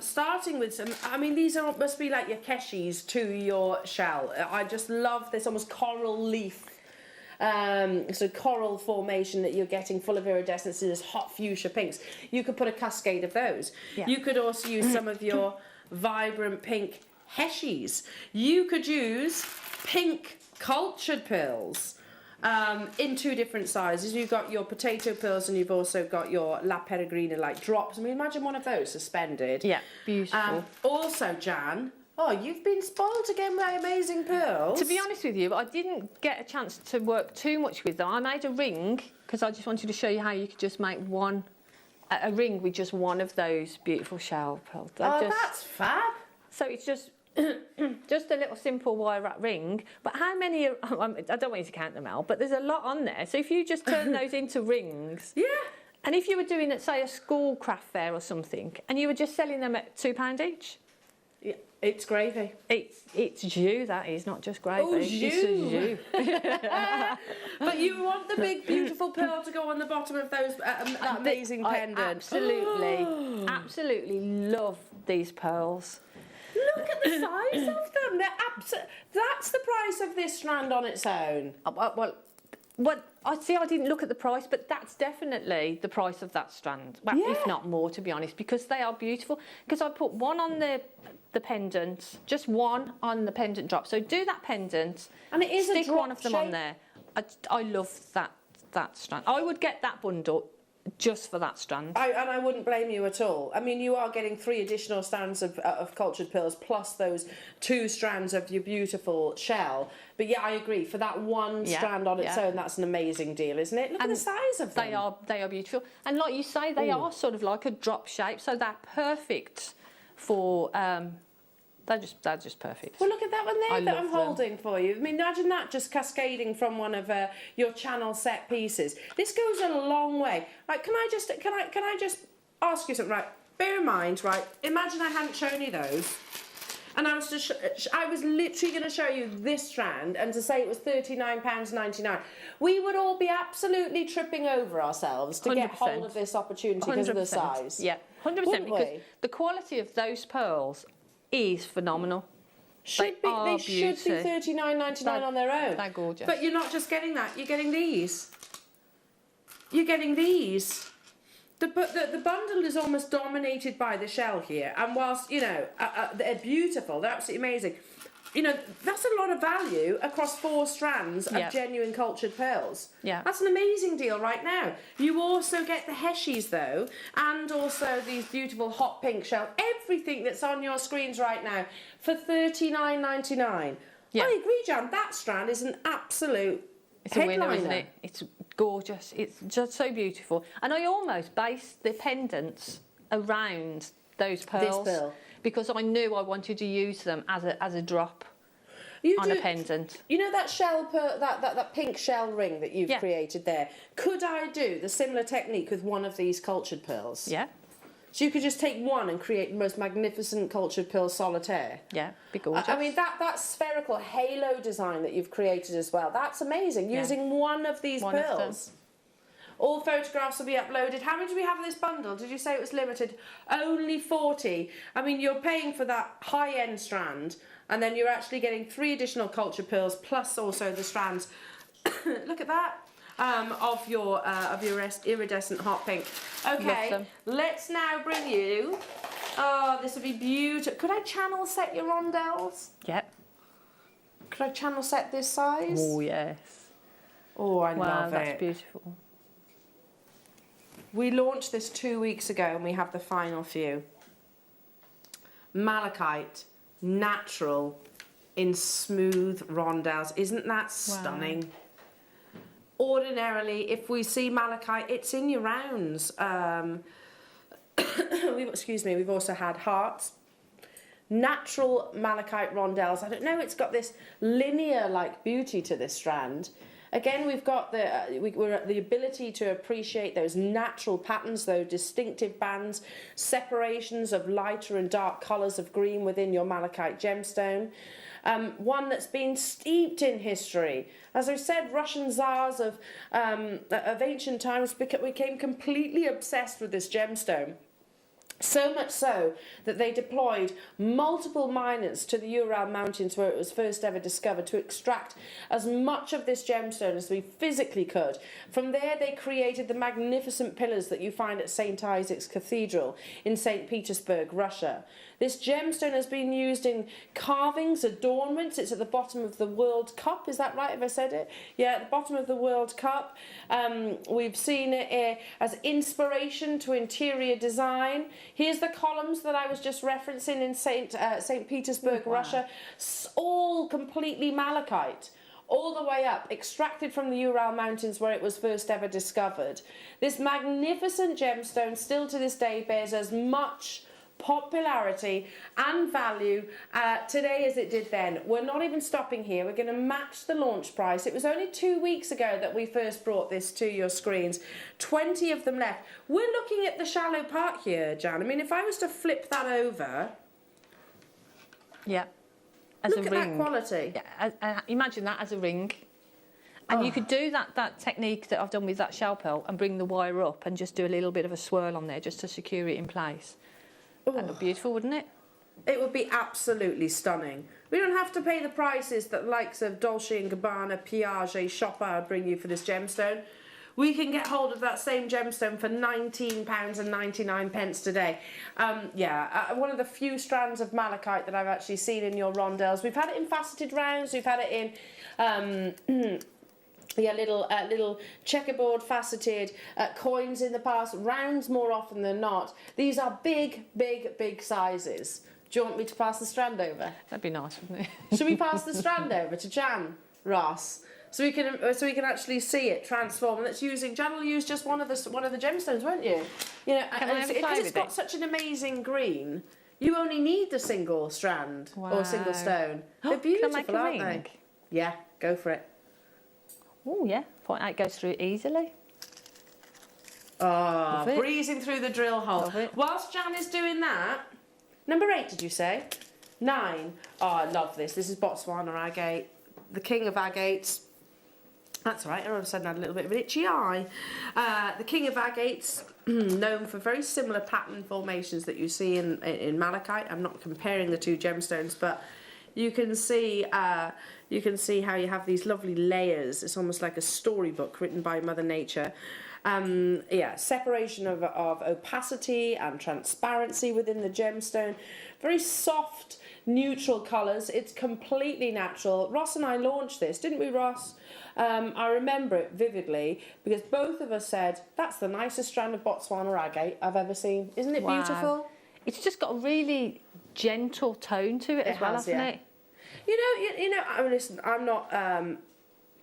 Starting with some, I mean, these must be like your keshis to your shell. I just love this almost coral leaf. So coral formation that you're getting full of iridescences, hot fuchsia pinks. You could put a cascade of those. Yeah. You could also use some of your vibrant pink heshis. You could use pink cultured pearls in two different sizes. You've got your potato pearls and you've also got your La Peregrina like drops. I mean, imagine one of those suspended. Yeah, beautiful. Also, Jan, oh, you've been spoiled again by amazing pearls. To be honest with you, I didn't get a chance to work too much with them. I made a ring because I just wanted to show you how you could just make a ring with just one of those beautiful shell pearls. That's fab. So it's just just a little simple wire wrap ring. But how many? I don't want you to count them out, but there's a lot on there. So if you just turn those into rings, yeah. And if you were doing, say, a school craft fair or something, and you were just selling them at £2 each. Yeah. It's gravy. It's jus, that is, not just gravy. Oh, jus. It's But you want the big, beautiful pearl to go on the bottom of those that amazing pendant. I absolutely love these pearls. Look at the size of them. That's the price of this strand on its own. Well, Well, I didn't look at the price, but that's definitely the price of that strand. Well, if not more, to be honest, because they are beautiful. Because I put one on the pendant, just one on the pendant drop. So do that pendant, and it is stick a drop one of them on there. I love that strand. I would get that bundle just for that strand. And I wouldn't blame you at all. I mean, you are getting 3 additional strands of cultured pearls plus those 2 strands of your beautiful shell. But yeah, I agree. For that one strand on its own, that's an amazing deal, isn't it? Look at the size of them. They are beautiful. And like you say, they are sort of like a drop shape, so they're perfect for... they're just perfect. Well, look at that one there that I'm holding for you. I mean, imagine that just cascading from one of your channel set pieces. This goes a long way. Right? Can I just ask you something? Right? Bear in mind, right? Imagine I hadn't shown you those, and I was literally going to show you this strand, and to say it was £39.99. We would all be absolutely tripping over ourselves to get hold of this opportunity because of the size. Yeah, 100%. Because the quality of those pearls is phenomenal. They should be £39.99 on their own. They're gorgeous. But you're not just getting that. You're getting these. You're getting these. The bundle is almost dominated by the shell here. And whilst, you know, they're beautiful, they're absolutely amazing. You know, that's a lot of value across 4 strands of genuine cultured pearls. Yeah. That's an amazing deal right now. You also get the heshies, though, and also these beautiful hot pink shells. Everything that's on your screens right now for £39.99. Yeah. I agree, Jan. That strand is an absolute headliner. A winner, isn't it? It's gorgeous. It's just so beautiful. And I almost based the pendants around those pearls. This pearl. Because I knew I wanted to use them as a drop on a pendant. You know that shell, that pink shell ring that you've created there? Could I do the similar technique with one of these cultured pearls? Yeah. So you could just take one and create the most magnificent cultured pearl solitaire? Yeah, be gorgeous. I mean, that spherical halo design that you've created as well, that's amazing, using one of these pearls. All photographs will be uploaded. How many do we have in this bundle? Did you say it was limited? Only 40. I mean, you're paying for that high-end strand, and then you're actually getting 3 additional cultured pearls, plus also the strands. Look at that. Of your iridescent hot pink. Okay, let's now bring you. Oh, this would be beautiful. Could I channel set your rondelles? Yep. Could I channel set this size? Oh yes. Oh, I love it. Wow, that's beautiful. We launched this 2 weeks ago and we have the final few. Malachite, natural, in smooth rondelles. Isn't that stunning? Ordinarily, if we see malachite, it's in your rounds. We've also had hearts. Natural malachite rondelles. I don't know, it's got this linear-like beauty to this strand. Again, we've got the ability to appreciate those natural patterns, those distinctive bands, separations of lighter and dark colours of green within your malachite gemstone. One that's been steeped in history. As I said, Russian tsars of ancient times became completely obsessed with this gemstone. So much so that they deployed multiple miners to the Ural Mountains where it was first ever discovered to extract as much of this gemstone as we physically could. From there they created the magnificent pillars that you find at St. Isaac's Cathedral in St. Petersburg, Russia. This gemstone has been used in carvings, adornments. It's at the bottom of the World Cup. Is that right? Have I said it? Yeah, at the bottom of the World Cup. We've seen it as inspiration to interior design. Here's the columns that I was just referencing in St. Petersburg, Russia. All completely malachite. All the way up, extracted from the Ural Mountains where it was first ever discovered. This magnificent gemstone still to this day bears as much popularity and value today as it did then. We're not even stopping here. We're going to match the launch price. It was only 2 weeks ago that we first brought this to your screens. 20 of them left. We're looking at the shallow part here, Jan. I mean, if I was to flip that over... Yeah. Look at that quality. Yeah, imagine that as a ring. And you could do that technique that I've done with that shell pearl and bring the wire up and just do a little bit of a swirl on there just to secure it in place. That'd look beautiful, wouldn't it? It would be absolutely stunning. We don't have to pay the prices that likes of Dolce & Gabbana, Piaget, Chopin bring you for this gemstone. We can get hold of that same gemstone for £19.99 today. One of the few strands of malachite that I've actually seen in your rondelles. We've had it in faceted rounds, we've had it in little checkerboard faceted coins in the past, rounds more often than not. These are big, big, big sizes. Do you want me to pass the strand over? That'd be nice, wouldn't it? Should we pass the strand over to Jan, Ross? So we can actually see it transform. And Jan will use just one of the gemstones, won't you? You know, because it's got such an amazing green. You only need the single strand or single stone. They're beautiful, aren't they? Yeah, go for it. Oh yeah, 0.8 goes through easily. Oh, breezing through the drill hole. Whilst Jan is doing that, number 8, did you say? 9. Oh, I love this. This is Botswana agate, the king of agates. That's right, all of a sudden I had a little bit of an itchy eye. The king of agates, known for very similar pattern formations that you see in malachite. I'm not comparing the two gemstones, but you can see how you have these lovely layers. It's almost like a storybook written by Mother Nature. Separation of opacity and transparency within the gemstone. Very soft, neutral colours. It's completely natural. Ross and I launched this, didn't we, Ross? I remember it vividly because both of us said, that's the nicest strand of Botswana agate I've ever seen. Isn't it beautiful? It's just got a really gentle tone to it as well, hasn't it? You know. I mean, listen, I'm not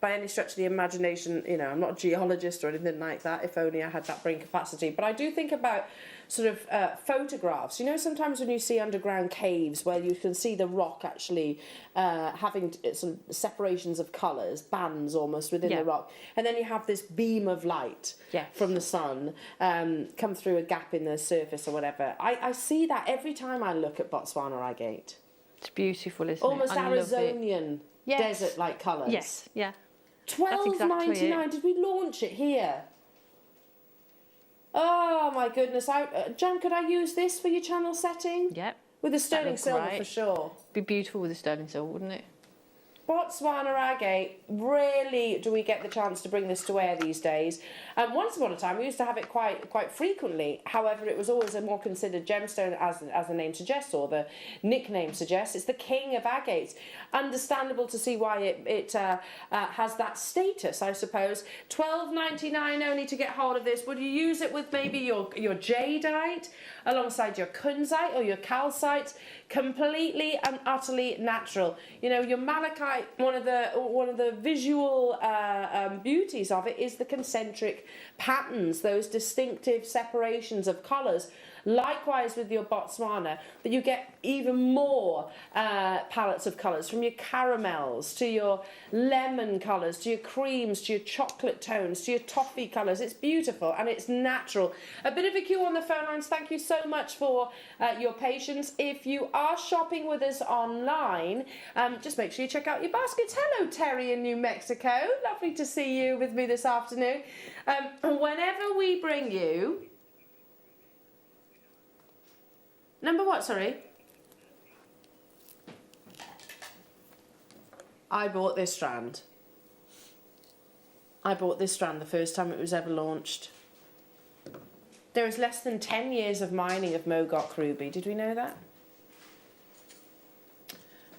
by any stretch of the imagination. You know, I'm not a geologist or anything like that. If only I had that brain capacity. But I do think about sort of photographs. You know, sometimes when you see underground caves where you can see the rock actually having some separations of colours, bands almost within the rock, and then you have this beam of light from the sun come through a gap in the surface or whatever. I see that every time I look at Botswana agate. It's beautiful, isn't Almost it? Almost Arizonian desert-like colours. Yes, yeah. £12.99. Did we launch it here? Oh my goodness! Jan, could I use this for your channel setting? Yep. With the sterling silver for sure. Be beautiful with the sterling silver, wouldn't it? Botswana agate, rarely do we get the chance to bring this to wear these days. Once upon a time, we used to have it quite frequently. However, it was always a more considered gemstone, as the name suggests, or the nickname suggests. It's the king of agates. Understandable to see why it has that status, I suppose. £12.99 only to get hold of this. Would you use it with maybe your jadeite, alongside your kunzite or your calcite? Completely and utterly natural. You know, your malachite, one of the visual beauties of it is the concentric patterns, those distinctive separations of colours. Likewise with your Botswana, but you get even more palettes of colours, from your caramels to your lemon colours to your creams to your chocolate tones to your toffee colours. It's beautiful and it's natural. A bit of a queue on the phone lines. Thank you so much for your patience. If you are shopping with us online, just make sure you check out your baskets. Hello, Terry in New Mexico. Lovely to see you with me this afternoon. Whenever we bring you... Number what, sorry? I bought this strand. I bought this strand the first time it was ever launched. There is less than 10 years of mining of Mogok ruby. Did we know that?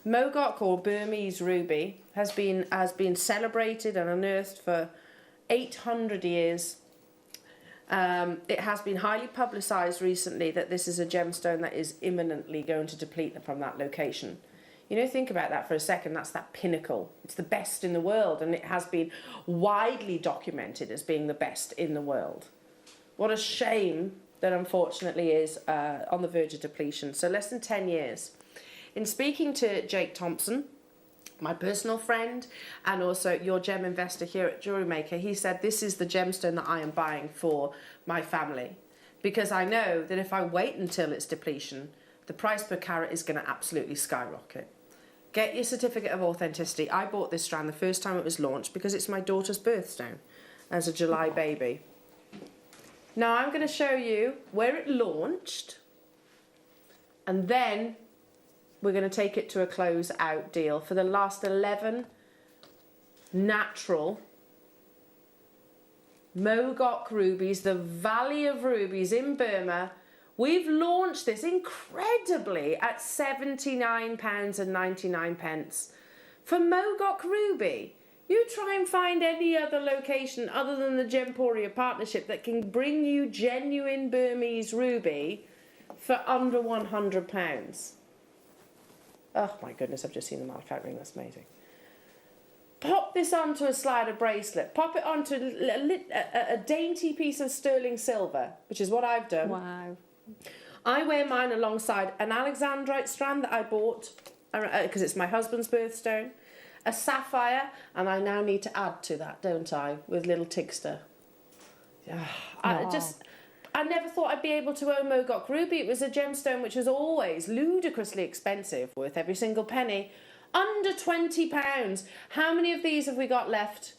Mogok, or Burmese ruby, has been celebrated and unearthed for 800 years. It has been highly publicised recently that this is a gemstone that is imminently going to deplete from that location. You know, think about that for a second. That's that pinnacle. It's the best in the world, and it has been widely documented as being the best in the world. What a shame that unfortunately is on the verge of depletion. So less than 10 years. In speaking to Jake Thompson, my personal friend, and also your gem investor here at Jewellery Maker, he said this is the gemstone that I am buying for my family, because I know that if I wait until its depletion, the price per carat is going to absolutely skyrocket. Get your certificate of authenticity. I bought this strand the first time it was launched because it's my daughter's birthstone as a July baby. Now I'm going to show you where it launched, and then we're going to take it to a close out deal. For the last 11 natural Mogok rubies, the Valley of Rubies in Burma, we've launched this incredibly at £79.99 for Mogok ruby. You try and find any other location other than the Gemporia partnership that can bring you genuine Burmese ruby for under £100. Oh my goodness, I've just seen the Malachite ring, that's amazing. Pop this onto a slider bracelet, pop it onto a dainty piece of sterling silver, which is what I've done. Wow. I wear mine alongside an alexandrite strand that I bought because it's my husband's birthstone, a sapphire, and I now need to add to that, don't I, with little Tigster. I never thought I'd be able to own Mogok ruby. It was a gemstone which was always ludicrously expensive, worth every single penny. Under £20. How many of these have we got left?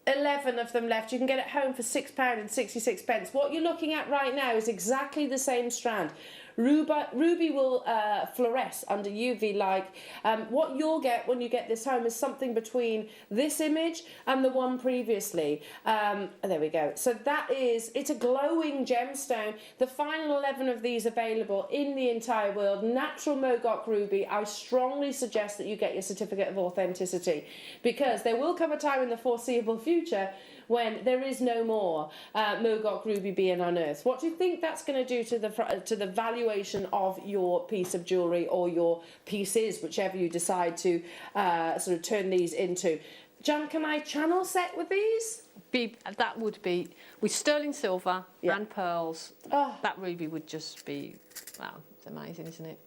11 of them left. You can get it home for £6.66. What you're looking at right now is exactly the same strand. Ruby will fluoresce under UV light. What you'll get when you get this home is something between this image and the one previously. There we go. So it's a glowing gemstone. The final 11 of these available in the entire world. Natural Mogok ruby. I strongly suggest that you get your certificate of authenticity, because there will come a time in the foreseeable future when there is no more Mogok ruby being unearthed. What do you think that's going to do to the valuation of your piece of jewellery, or your pieces, whichever you decide to sort of turn these into? Jan, can I channel set with these? That would be with sterling silver and pearls. Oh. That ruby would just be, wow, it's amazing, isn't it?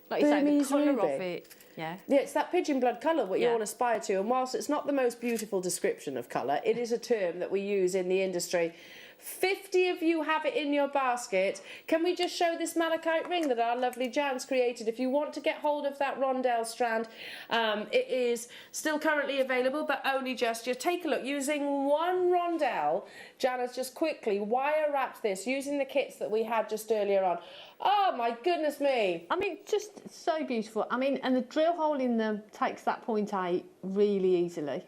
Like you Burmese say, the colour ruby. of it. Yeah, it's that pigeon blood colour, what you all aspire to. And whilst it's not the most beautiful description of colour, it is a term that we use in the industry. 50 of you have it in your basket. Can we just show this malachite ring that our lovely Jan's created? If you want to get hold of that rondelle strand, it is still currently available, but only just take a look. Using one rondelle, Jan has just quickly wire wrapped this using the kits that we had just earlier on. Oh my goodness me. I mean, just so beautiful. I mean, and the drill hole in them takes that 0.8 really easily.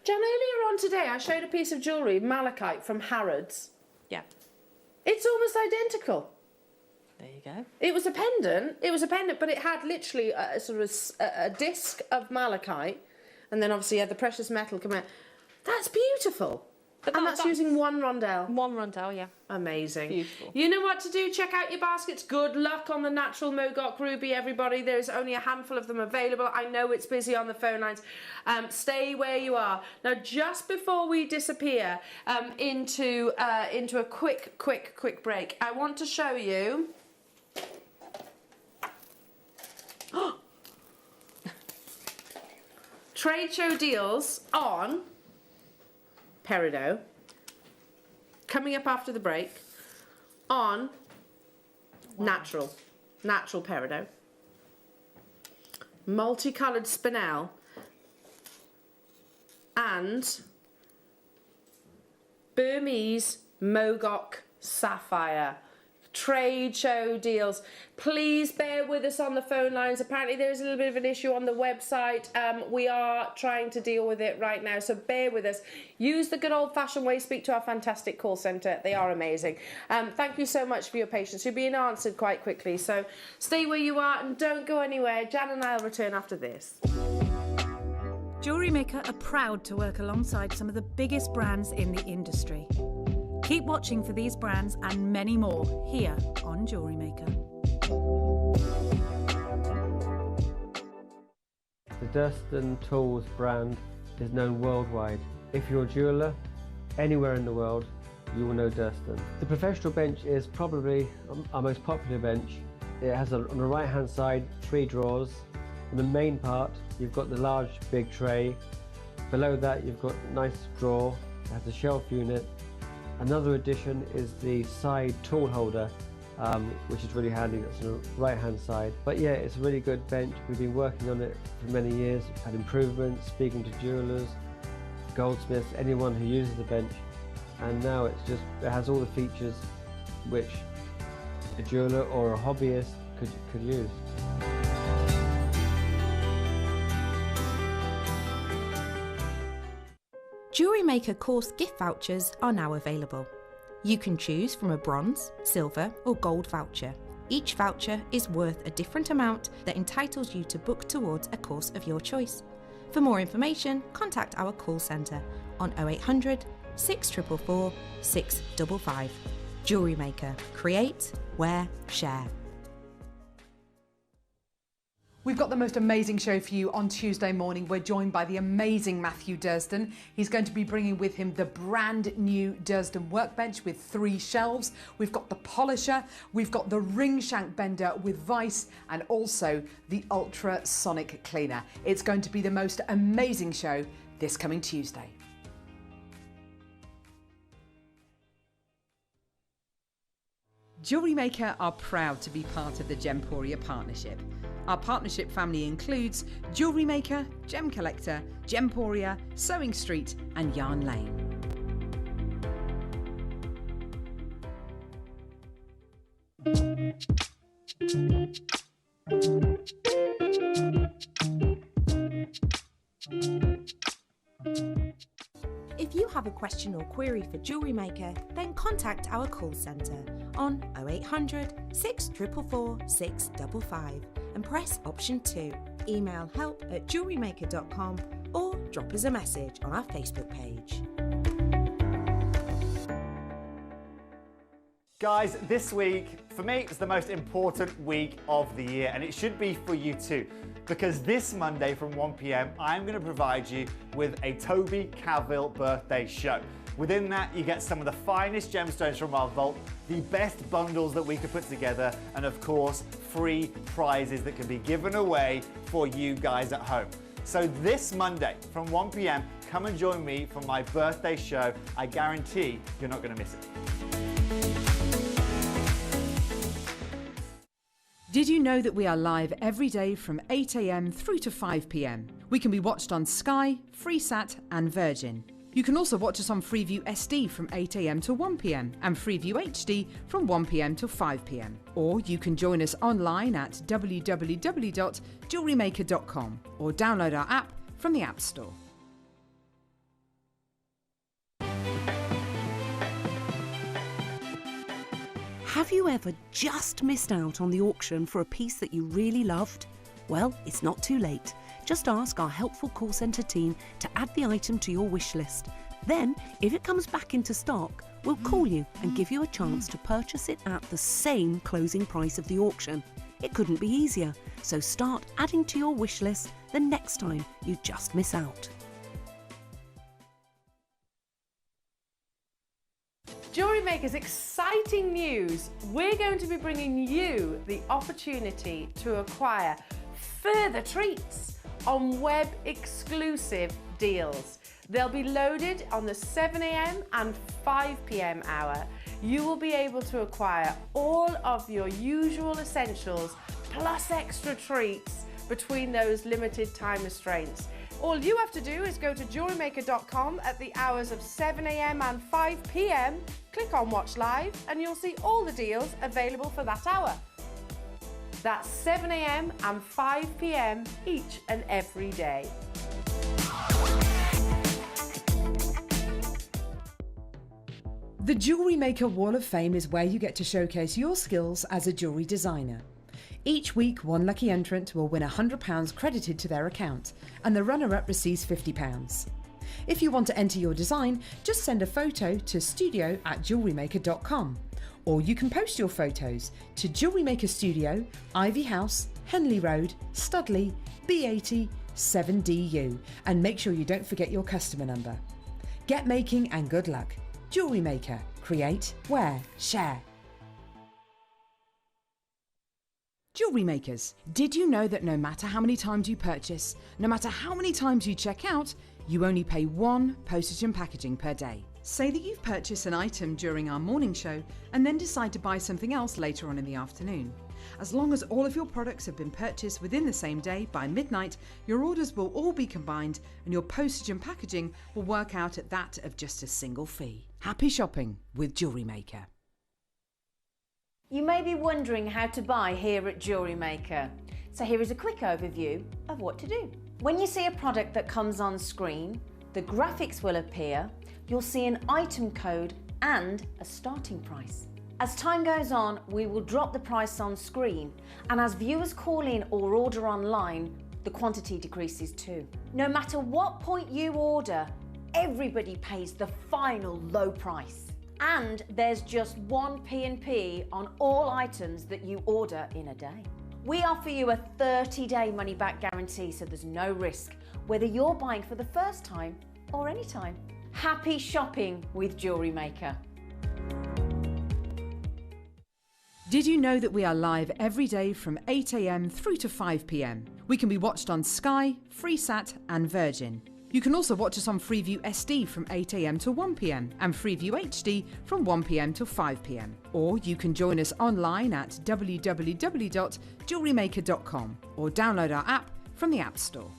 Jan, earlier on today I showed a piece of jewellery, malachite from Harrods. Yeah. It's almost identical. There you go. It was a pendant, but it had literally a sort of a disc of malachite, and then obviously you had the precious metal come out. That's beautiful. And that's using one rondelle. One rondelle, yeah. Amazing. Beautiful. You know what to do. Check out your baskets. Good luck on the natural Mogok ruby, everybody. There's only a handful of them available. I know it's busy on the phone lines. Stay where you are. Now, just before we disappear into a quick break, I want to show you... trade show deals on Peridot, coming up after the break, on natural Peridot, multicoloured spinel, and Burmese Mogok sapphire. Trade show deals. Please bear with us on the phone lines. Apparently there is a little bit of an issue on the website. We are trying to deal with it right now, so bear with us. Use the good old-fashioned way. Speak to our fantastic call centre. They are amazing. Thank you so much for your patience. You're being answered quite quickly, so stay where you are and don't go anywhere. Jan and I will return after this. Jewellery Maker are proud to work alongside some of the biggest brands in the industry. Keep watching for these brands and many more here on Jewellery Maker. The Dustin Tools brand is known worldwide. If you're a jeweller, anywhere in the world, you will know Dustin. The professional bench is probably our most popular bench. It has on the right hand side 3 drawers. In the main part, you've got the large big tray. Below that, you've got a nice drawer. It has a shelf unit. Another addition is the side tool holder, which is really handy. That's on the right hand side. But yeah, it's a really good bench. We've been working on it for many years, had improvements, speaking to jewellers, goldsmiths, anyone who uses the bench, and now it has all the features which a jeweller or a hobbyist could use. Jewellery Maker course gift vouchers are now available. You can choose from a bronze, silver or gold voucher. Each voucher is worth a different amount that entitles you to book towards a course of your choice. For more information, contact our call centre on 0800 644 655. Jewellery Maker. Create, wear, share. We've got the most amazing show for you on Tuesday morning. We're joined by the amazing Matthew Durston. He's going to be bringing with him the brand new Durston workbench with 3 shelves. We've got the polisher, we've got the ring shank bender with vice, and also the ultrasonic cleaner. It's going to be the most amazing show this coming Tuesday. Jewellery Maker are proud to be part of the Gemporia partnership. Our partnership family includes Jewellery Maker, Gem Collector, Gemporia, Sewing Street and Yarn Lane. If you have a question or query for Jewellery Maker, then contact our call centre on 0800 644 655 and press option 2. Email help@jewellerymaker.com or drop us a message on our Facebook page. Guys, this week, for me, is the most important week of the year, and it should be for you too, because this Monday from 1 p.m, I'm going to provide you with a Toby Cavill birthday show. Within that, you get some of the finest gemstones from our vault, the best bundles that we could put together, and of course, free prizes that can be given away for you guys at home. So this Monday from 1 p.m, come and join me for my birthday show. I guarantee you're not going to miss it. Did you know that we are live every day from 8 a.m. through to 5 p.m? We can be watched on Sky, Freesat and Virgin. You can also watch us on Freeview SD from 8 a.m. to 1 p.m. and Freeview HD from 1 p.m. to 5 p.m. Or you can join us online at www.jewellerymaker.com or download our app from the App Store. Have you ever just missed out on the auction for a piece that you really loved? Well, it's not too late. Just ask our helpful call centre team to add the item to your wish list. Then, if it comes back into stock, we'll call you and give you a chance to purchase it at the same closing price of the auction. It couldn't be easier, so start adding to your wish list the next time you just miss out. Jewellery Maker's exciting news. We're going to be bringing you the opportunity to acquire further treats on web exclusive deals. They'll be loaded on the 7 a.m. and 5 p.m. hour. You will be able to acquire all of your usual essentials plus extra treats between those limited time restraints. All you have to do is go to jewellerymaker.com at the hours of 7 a.m. and 5 p.m, click on Watch Live, and you'll see all the deals available for that hour. That's 7 a.m. and 5 p.m. each and every day. The Jewellery Maker Wall of Fame is where you get to showcase your skills as a jewellery designer. Each week, one lucky entrant will win £100 credited to their account, and the runner-up receives £50. If you want to enter your design, just send a photo to studio@jewellerymaker.com, or you can post your photos to Jewellery Maker Studio, Ivy House, Henley Road, Studley, B80 7DU, and make sure you don't forget your customer number. Get making and good luck. Jewellery Maker. Create, wear, share. Jewellery makers, did you know that no matter how many times you purchase, no matter how many times you check out, you only pay 1 postage and packaging per day? Say that you've purchased an item during our morning show and then decide to buy something else later on in the afternoon. As long as all of your products have been purchased within the same day by midnight, your orders will all be combined and your postage and packaging will work out at that of just a single fee. Happy shopping with Jewellery Maker. You may be wondering how to buy here at Jewellery Maker. So here is a quick overview of what to do. When you see a product that comes on screen, The graphics will appear, you'll see an item code and a starting price. As time goes on, we will drop the price on screen, and as viewers call in or order online, the quantity decreases too. No matter what point you order, everybody pays the final low price. And there's just one P&P on all items that you order in a day. We offer you a 30-day money-back guarantee, so there's no risk, whether you're buying for the first time or any time. Happy shopping with Jewellery Maker. Did you know that we are live every day from 8 a.m. through to 5 p.m? We can be watched on Sky, Freesat and Virgin. You can also watch us on Freeview SD from 8 a.m. to 1 p.m. and Freeview HD from 1 p.m. to 5 p.m. Or you can join us online at www.JewelleryMaker.com or download our app from the App Store.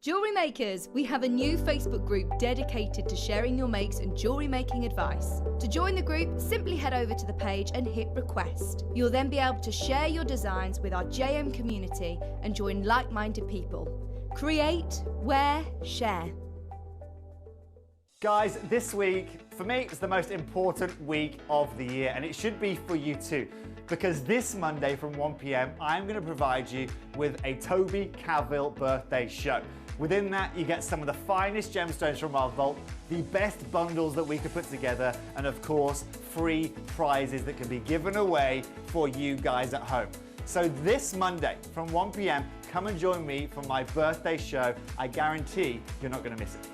Jewellery Makers, we have a new Facebook group dedicated to sharing your makes and jewellery making advice. To join the group, simply head over to the page and hit request. You'll then be able to share your designs with our JM community and join like-minded people. Create, wear, share. Guys, this week, for me, it's the most important week of the year, and it should be for you too. Because this Monday from 1 p.m, I'm going to provide you with a Toby Cavill birthday show. Within that, you get some of the finest gemstones from our vault, the best bundles that we could put together, and of course, free prizes that can be given away for you guys at home. So this Monday from 1 p.m, come and join me for my birthday show. I guarantee you're not going to miss it.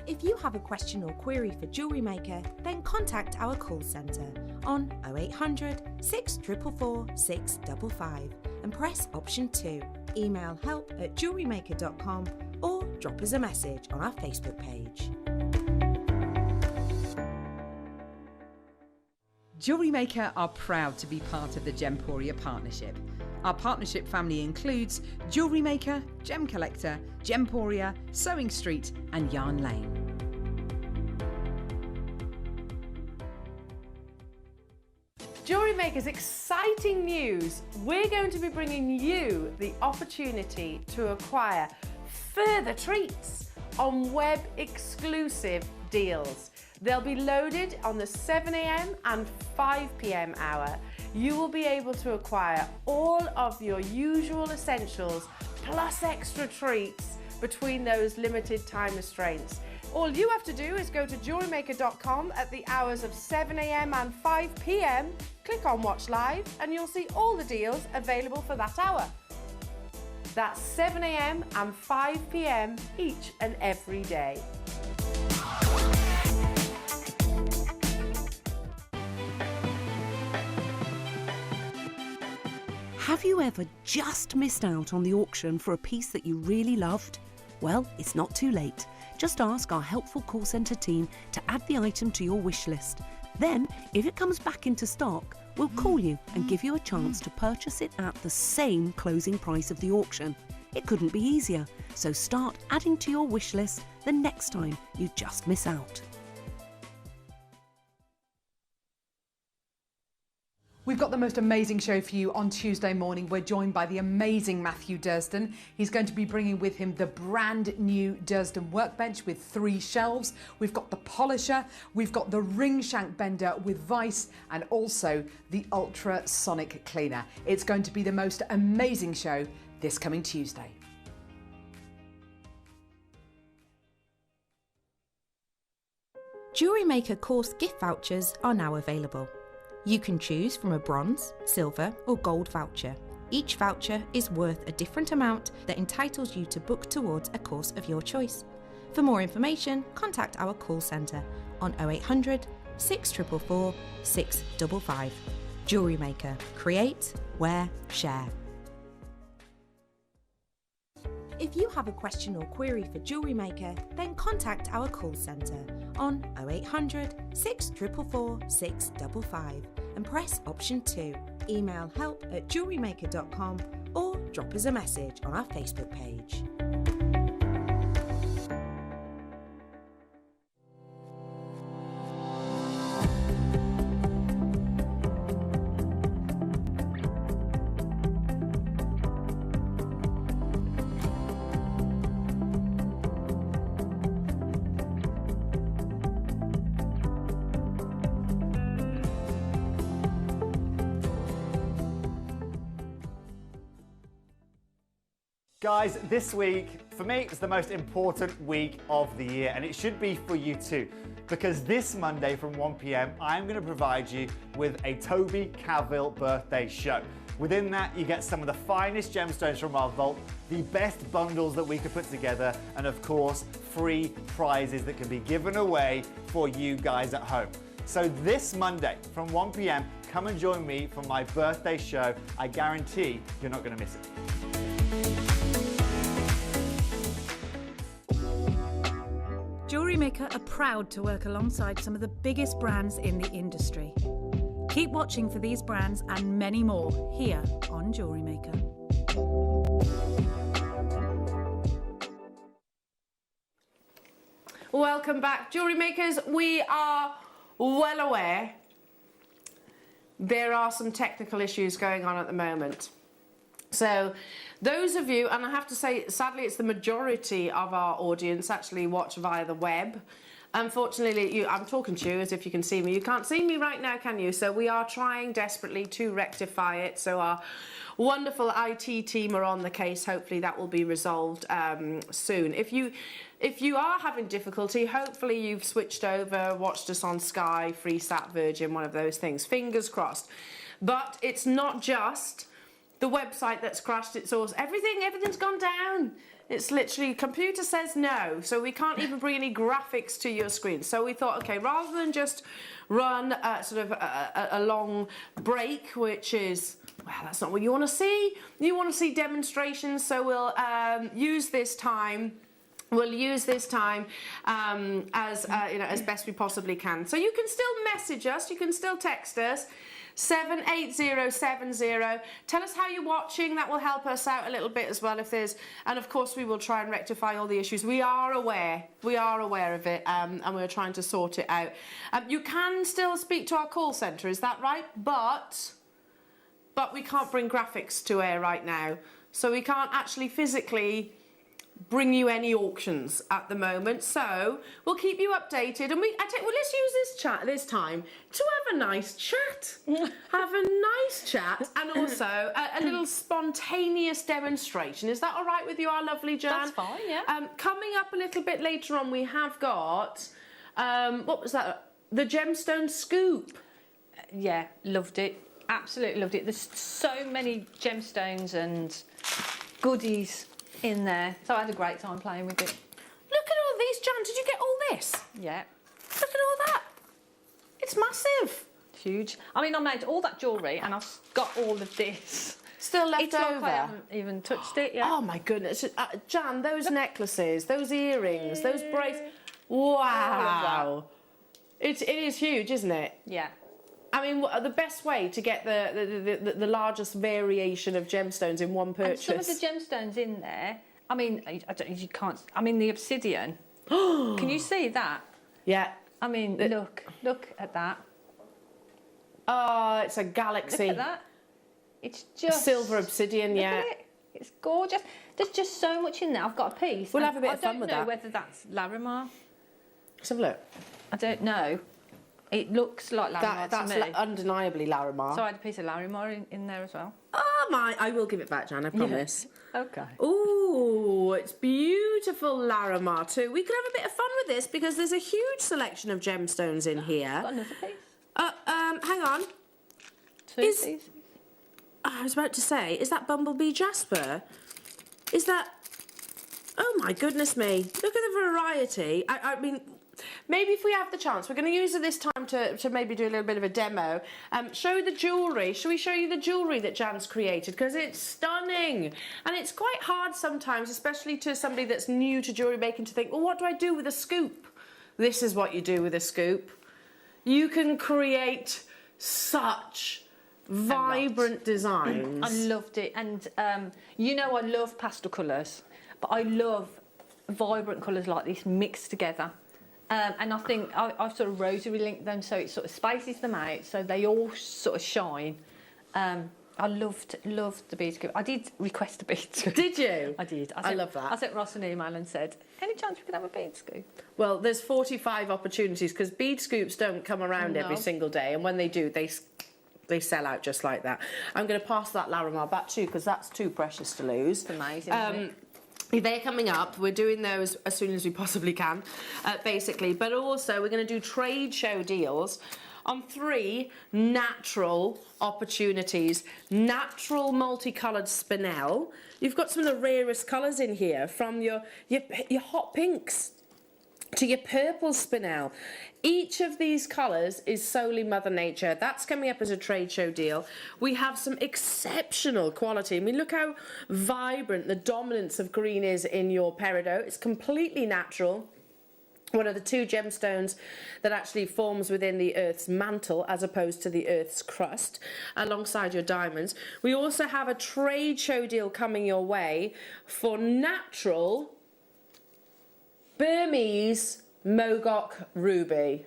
If you have a question or query for Jewellery Maker, then contact our call centre on 0800 644 655 and press option 2. Email help@jewellerymaker.com or drop us a message on our Facebook page. Jewellery Maker are proud to be part of the Gemporia partnership. Our partnership family includes Jewellery Maker, Gem Collector, Gemporia, Sewing Street and Yarn Lane. Jewellery Maker's exciting news. We're going to be bringing you the opportunity to acquire further treats on web exclusive deals. They'll be loaded on the 7 a.m. and 5 p.m. hour. You will be able to acquire all of your usual essentials plus extra treats between those limited time restraints. All you have to do is go to JewelleryMaker.com at the hours of 7 a.m. and 5 p.m, click on Watch Live and you'll see all the deals available for that hour. That's 7 a.m. and 5 p.m. each and every day. Have you ever just missed out on the auction for a piece that you really loved? Well, it's not too late. Just ask our helpful call centre team to add the item to your wish list. Then, if it comes back into stock, we'll call you and give you a chance to purchase it at the same closing price of the auction. It couldn't be easier, so start adding to your wish list the next time you just miss out. We've got the most amazing show for you on Tuesday morning. We're joined by the amazing Matthew Durston. He's going to be bringing with him the brand new Durston workbench with 3 shelves. We've got the polisher, we've got the ring shank bender with vice, and also the ultrasonic cleaner. It's going to be the most amazing show this coming Tuesday. Jewellery Maker course gift vouchers are now available. You can choose from a bronze, silver or gold voucher. Each voucher is worth a different amount that entitles you to book towards a course of your choice. For more information, contact our call centre on 0800 644 655. Jewellery Maker. Create, wear, share. If If you have a question or query for Jewellery Maker, then contact our call centre on 0800 644 655 and press option 2. Email help@jewellerymaker.com or drop us a message on our Facebook page. Guys, this week, for me, is the most important week of the year, and it should be for you too, because this Monday from 1 p.m, I'm going to provide you with a Toby Cavill birthday show. Within that, you get some of the finest gemstones from our vault, the best bundles that we could put together, and of course, free prizes that can be given away for you guys at home. So this Monday from 1 p.m, come and join me for my birthday show. I guarantee you're not going to miss it. Jewellery Maker are proud to work alongside some of the biggest brands in the industry. Keep watching for these brands and many more here on Jewellery Maker. Welcome back, Jewellery Makers. We are well aware there are some technical issues going on at the moment. So those of you, and I have to say, sadly, it's the majority of our audience actually watch via the web. Unfortunately, I'm talking to you as if you can see me. You can't see me right now, can you? So we are trying desperately to rectify it. So our wonderful IT team are on the case. Hopefully that will be resolved soon. If you are having difficulty, hopefully you've switched over, watched us on Sky, Freesat, Virgin, one of those things. Fingers crossed. But it's not just the website that's crashed, it's also everything's gone down. It's literally, computer says no, so we can't even bring any graphics to your screen. So we thought, okay, rather than just run a long break, which is, well, that's not what you want to see. You want to see demonstrations, so we'll use this time. We'll use this time as as best we possibly can. So you can still message us, you can still text us. 78070. Tell us how you're watching. That will help us out a little bit as well if there's, and of course we will try and rectify all the issues. We are aware of it, and we're trying to sort it out. You can still speak to our call centre, is that right? But we can't bring graphics to air right now, so we can't actually physically bring you any auctions at the moment, so we'll keep you updated, and let's use this time to have a nice chat. And also a little spontaneous demonstration. Is that all right with you, our lovely Jan? That's fine, yeah. Coming up a little bit later on, we have got what was that? The gemstone scoop. Yeah, loved it. Absolutely loved it. There's so many gemstones and goodies in there, so I had a great time playing with it. Look at all these, Jan. Did you get all this? Yeah. Look at all that. It's massive. Huge. I mean, I made all that jewellery and I've got all of this still left it's over. Like I haven't even touched it yet. Oh my goodness, Jan, those necklaces, those earrings, those bracelets. Wow. It is huge, isn't it? Yeah. I mean, the best way to get the largest variation of gemstones in one purchase. And some of the gemstones in there, I mean, you can't. I mean, the obsidian. Can you see that? Yeah. I mean, look at that. Oh, it's a galaxy. Look at that. It's just silver obsidian. Look at it. It's gorgeous. There's just so much in there. I've got a piece. We'll have a bit of fun with that. I don't know whether that's Larimar. Let's have a look. I don't know. It looks like Larimar that's to me. Undeniably Larimar. So I had a piece of Larimar in there as well. Oh my! I will give it back, Jan. I promise. Yeah. Okay. Ooh, it's beautiful Larimar too. We could have a bit of fun with this because there's a huge selection of gemstones in here. Got another piece. Hang on. Two pieces. I was about to say, is that Bumblebee Jasper? Is that? Oh my goodness me! Look at the variety. I mean, maybe if we have the chance, we're going to use it this time to maybe do a little bit of a demo. Show the jewellery. Shall we show you the jewellery that Jan's created? Because it's stunning. And it's quite hard sometimes, especially to somebody that's new to jewellery making, to think, well, what do I do with a scoop? This is what you do with a scoop. You can create such vibrant designs. I loved it. And you know I love pastel colours, but I love vibrant colours like this mixed together. And I think I've sort of rosary linked them so it sort of spaces them out so they all sort of shine. I loved the bead scoop. I did request a bead scoop. Did you? I did. I love that. I sent Ross an email and said, any chance we could have a bead scoop? Well, there's 45 opportunities because bead scoops don't come around every single day, and when they do, they sell out just like that. I'm going to pass that Larimar back to you because that's too precious to lose. It's amazing, isn't it? They're coming up. We're doing those as soon as we possibly can, basically. But also, we're going to do trade show deals on 3 natural opportunities. Natural multicoloured spinel. You've got some of the rarest colours in here, from your hot pinks to your purple spinel. Each of these colours is solely Mother Nature. That's coming up as a trade show deal. We have some exceptional quality. I mean, look how vibrant the dominance of green is in your Peridot. It's completely natural. One of the 2 gemstones that actually forms within the Earth's mantle as opposed to the Earth's crust, alongside your diamonds. We also have a trade show deal coming your way for natural Burmese Mogok Ruby.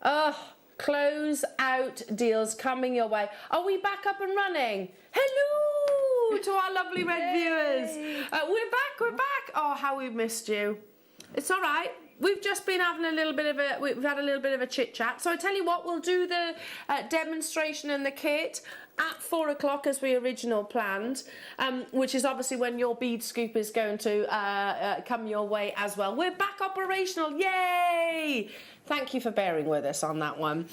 Oh, close out deals coming your way. Are we back up and running? Hello to our lovely red viewers. We're back. Oh, how we've missed you. It's all right. We've just been having a little bit of a chit chat. So I tell you what, we'll do the demonstration and the kit at 4 o'clock as we originally planned, which is obviously when your bead scoop is going to come your way as well. We're back operational, yay! Thank you for bearing with us on that one.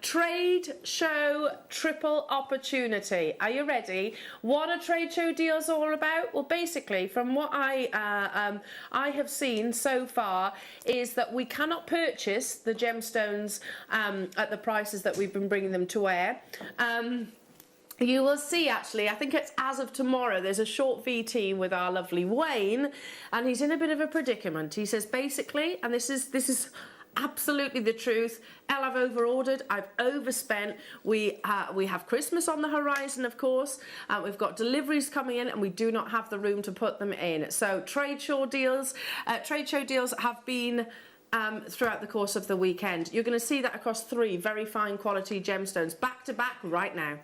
Trade show triple opportunity. Are you ready? What are trade show deals all about? Well, basically, from what I have seen so far, is that we cannot purchase the gemstones at the prices that we've been bringing them to air. You will see, actually, I think it's as of tomorrow, there's a short VT with our lovely Wayne, and he's in a bit of a predicament. He says, basically, and this is absolutely the truth, I've over-ordered, I've overspent, we have Christmas on the horizon, of course, we've got deliveries coming in, and we do not have the room to put them in. So trade show deals have been throughout the course of the weekend. You're going to see that across 3 very fine quality gemstones, back to back right now.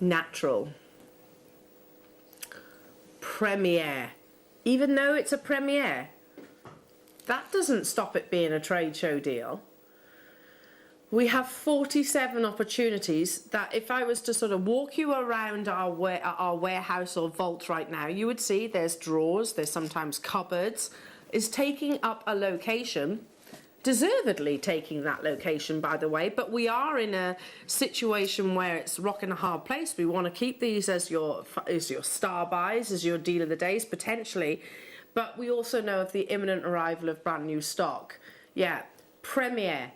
Natural. Premiere. Even though it's a premiere, that doesn't stop it being a trade show deal. We have 47 opportunities that if I was to sort of walk you around our warehouse or vault right now, you would see there's drawers, there's sometimes cupboards, is taking up a location. Deservedly taking that location, by the way, but we are in a situation where it's rock and a hard place. We want to keep these as your star buys, as your deal of the days, potentially, but we also know of the imminent arrival of brand new stock. Yeah, Premiere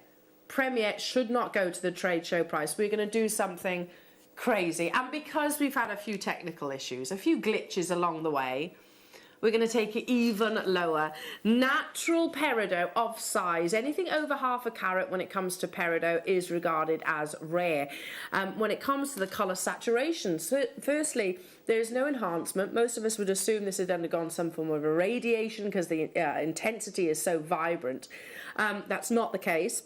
should not go to the trade show price. We're going to do something crazy, and because we've had a few technical issues, a few glitches along the way, we're going to take it even lower. Natural peridot of size, anything over half a carat when it comes to peridot is regarded as rare. When it comes to the colour saturation, so firstly, there is no enhancement. Most of us would assume this had undergone some form of irradiation because the intensity is so vibrant. That's not the case.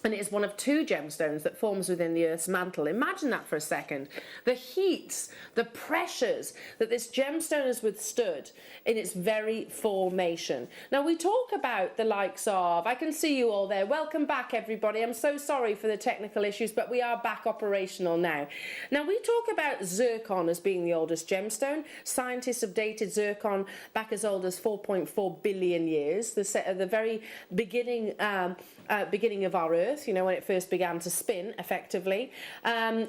And it is one of 2 gemstones that forms within the Earth's mantle. Imagine that for a second. The heats, the pressures that this gemstone has withstood in its very formation. Now, we talk about the likes of, I can see you all there. Welcome back, everybody. I'm so sorry for the technical issues, but we are back operational now. Now, we talk about zircon as being the oldest gemstone. Scientists have dated zircon back as old as 4.4 billion years, the very beginning of our Earth. birth, you know, when it first began to spin effectively.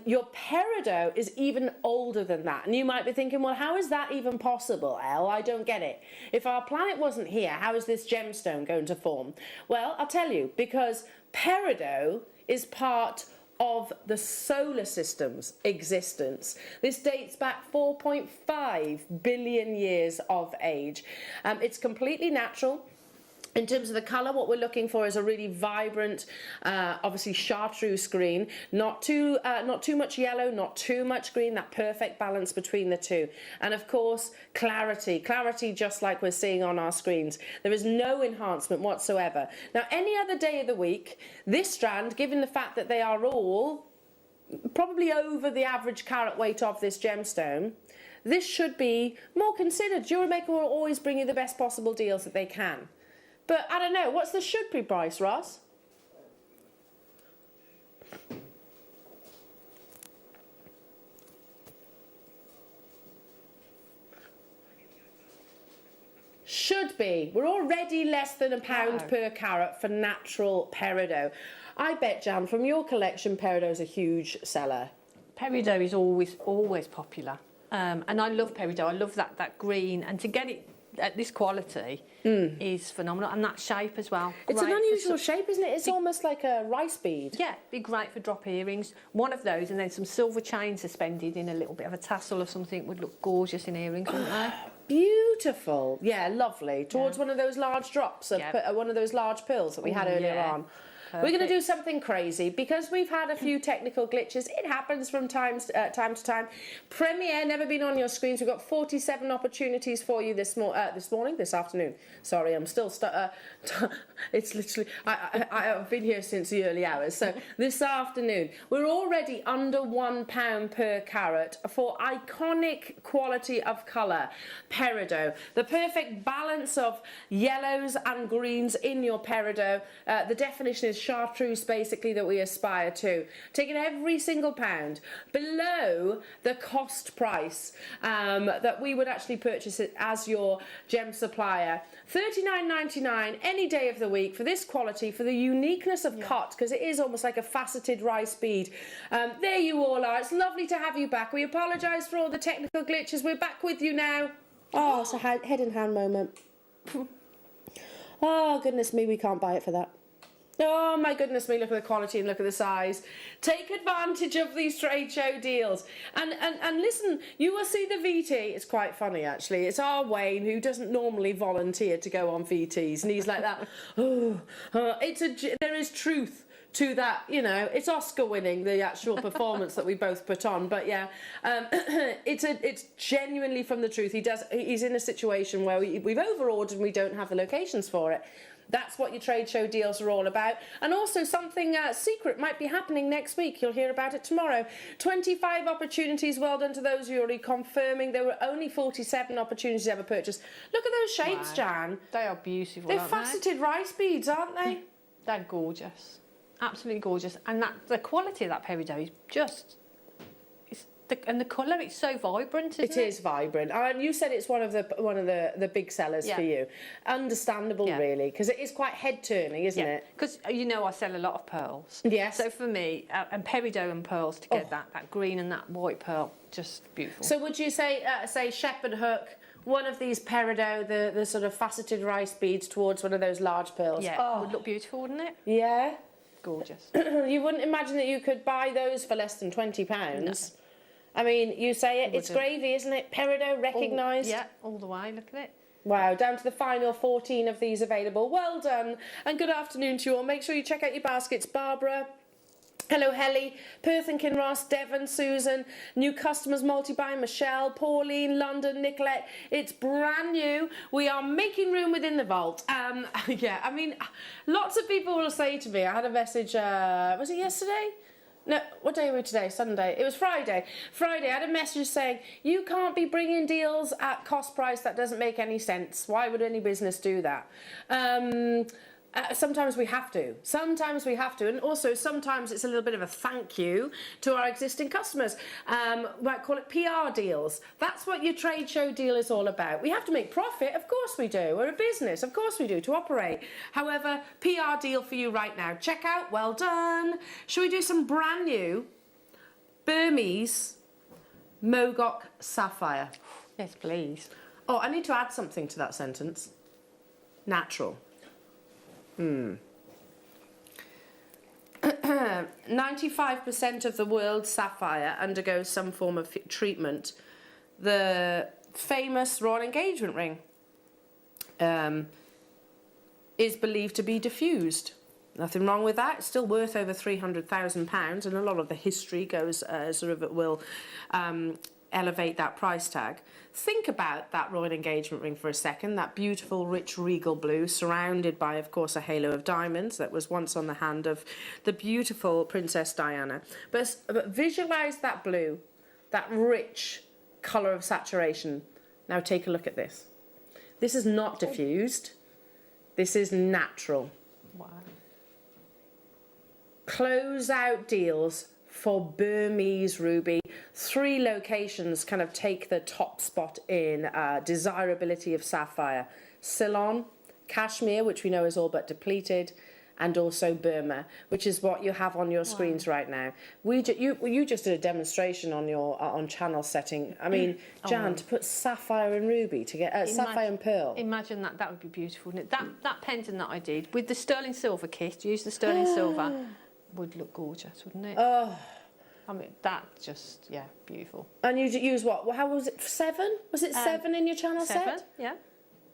Your peridot is even older than that. And you might be thinking, well, how is that even possible, Elle? I don't get it. If our planet wasn't here, how is this gemstone going to form? Well, I'll tell you, because peridot is part of the solar system's existence. This dates back 4.5 billion years of age. It's completely natural. In terms of the colour, what we're looking for is a really vibrant, obviously chartreuse green, not too much yellow, not too much green, that perfect balance between the two. And of course, clarity just like we're seeing on our screens. There is no enhancement whatsoever. Now, any other day of the week, this strand, given the fact that they are all probably over the average carat weight of this gemstone, this should be more considered. Jewellery Maker will always bring you the best possible deals that they can. But I don't know, what's the should be price, Ross? Should be. We're already less than £1 per carat for natural peridot. I bet, Jan, from your collection, peridot is a huge seller. Peridot is always popular. And I love peridot. I love that green. And to get it at this quality is phenomenal, and that shape as well. It's an unusual shape, isn't it? It's almost like a rice bead. Yeah, be great for drop earrings. One of those, and then some silver chains suspended in a little bit of a tassel or something would look gorgeous in earrings, wouldn't they? Beautiful. Yeah, lovely. Towards one of those large drops, of one of those large pearls that we had earlier on. Perfect. We're going to do something crazy because we've had a few technical glitches. It happens from time to time. Premiere, never been on your screens. We've got 47 opportunities for you this afternoon. Sorry, I'm still it's literally, I've been here since the early hours. So this afternoon, we're already under £1 per carat for iconic quality of colour. Peridot, the perfect balance of yellows and greens in your peridot. The definition is chartreuse, basically, that we aspire to. Taking every single pound below the cost price that we would actually purchase it as your gem supplier. $39.99 any day of the week for this quality, for the uniqueness of cut, because it is almost like a faceted rice bead. There you all are. It's lovely to have you back. We apologise for all the technical glitches. We're back with you now. Oh, it's a head in hand moment. Oh, goodness me, we can't buy it for that. Oh my goodness me, look at the quality and look at the size. Take advantage of these trade show deals. And listen, you will see the VT. It's quite funny, actually. It's our Wayne, who doesn't normally volunteer to go on VTs. And he's like that, there is truth to that, you know. It's Oscar winning, the actual performance that we both put on. But yeah, it's genuinely from the truth. He's in a situation where we've over-ordered and we don't have the locations for it. That's what your trade show deals are all about. And also something secret might be happening next week. You'll hear about it tomorrow. 25 opportunities. Well done to those who are already confirming. There were only 47 opportunities ever purchased. Look at those shapes, Jan. They are beautiful. They're faceted rice beads, aren't they? They're gorgeous. Absolutely gorgeous. And the quality of that peridot is just... And the colour, it's so vibrant, isn't it? It is vibrant. And you said it's one of the big sellers for you. Understandable, really, because it is quite head-turning, isn't it? Because, you know, I sell a lot of pearls. Yes. So for me, and peridot and pearls together, that green and that white pearl, just beautiful. So would you say shepherd hook, one of these peridot, the sort of faceted rice beads towards one of those large pearls? Yeah, it would look beautiful, wouldn't it? Yeah. Gorgeous. You wouldn't imagine that you could buy those for less than £20. No. I mean, you say it's gravy, isn't it? Peridot, recognised. Yeah, all the way, look at it. Wow, down to the final 14 of these available. Well done, and good afternoon to you all. Make sure you check out your baskets. Barbara, hello Helly, Perth and Kinross, Devon, Susan, new customers multi-buy, Michelle, Pauline, London, Nicolette. It's brand new. We are making room within the vault. Yeah, I mean, lots of people will say to me, I had a message, was it yesterday? No, what day are we today? Sunday. It was Friday. Friday, I had a message saying, you can't be bringing deals at cost price. That doesn't make any sense. Why would any business do that? Sometimes we have to. Sometimes we have to. And also sometimes it's a little bit of a thank you to our existing customers. We might call it PR deals. That's what your trade show deal is all about. We have to make profit, of course we do. We're a business, of course we do, to operate. However, PR deal for you right now. Check out, well done. Shall we do some brand new Burmese Mogok Sapphire? Yes, please. Oh, I need to add something to that sentence. Natural. 95% of the world's sapphire undergoes some form of treatment. The famous royal engagement ring is believed to be diffused. Nothing wrong with that. It's still worth over £300,000, and a lot of the history goes will elevate that price tag. Think about that royal engagement ring for a second, that beautiful, rich, regal blue, surrounded by, of course, a halo of diamonds that was once on the hand of the beautiful Princess Diana. But visualise that blue, that rich colour of saturation. Now take a look at this. This is not diffused. This is natural. Wow. Close-out deals for Burmese ruby. 3 locations kind of take the top spot in desirability of sapphire. Ceylon, Kashmir, which we know is all but depleted, and also Burma, which is what you have on your screens right now. You just did a demonstration on your on channel setting. I mean, Jan, to put sapphire and ruby to get sapphire and pearl. Imagine that would be beautiful, wouldn't it? That pendant that I did with the sterling silver kit, use the sterling silver, would look gorgeous, wouldn't it? Oh. I mean, that just, yeah, beautiful. And you use what? How was it? 7? Was it 7 in your channel 7, set? yeah.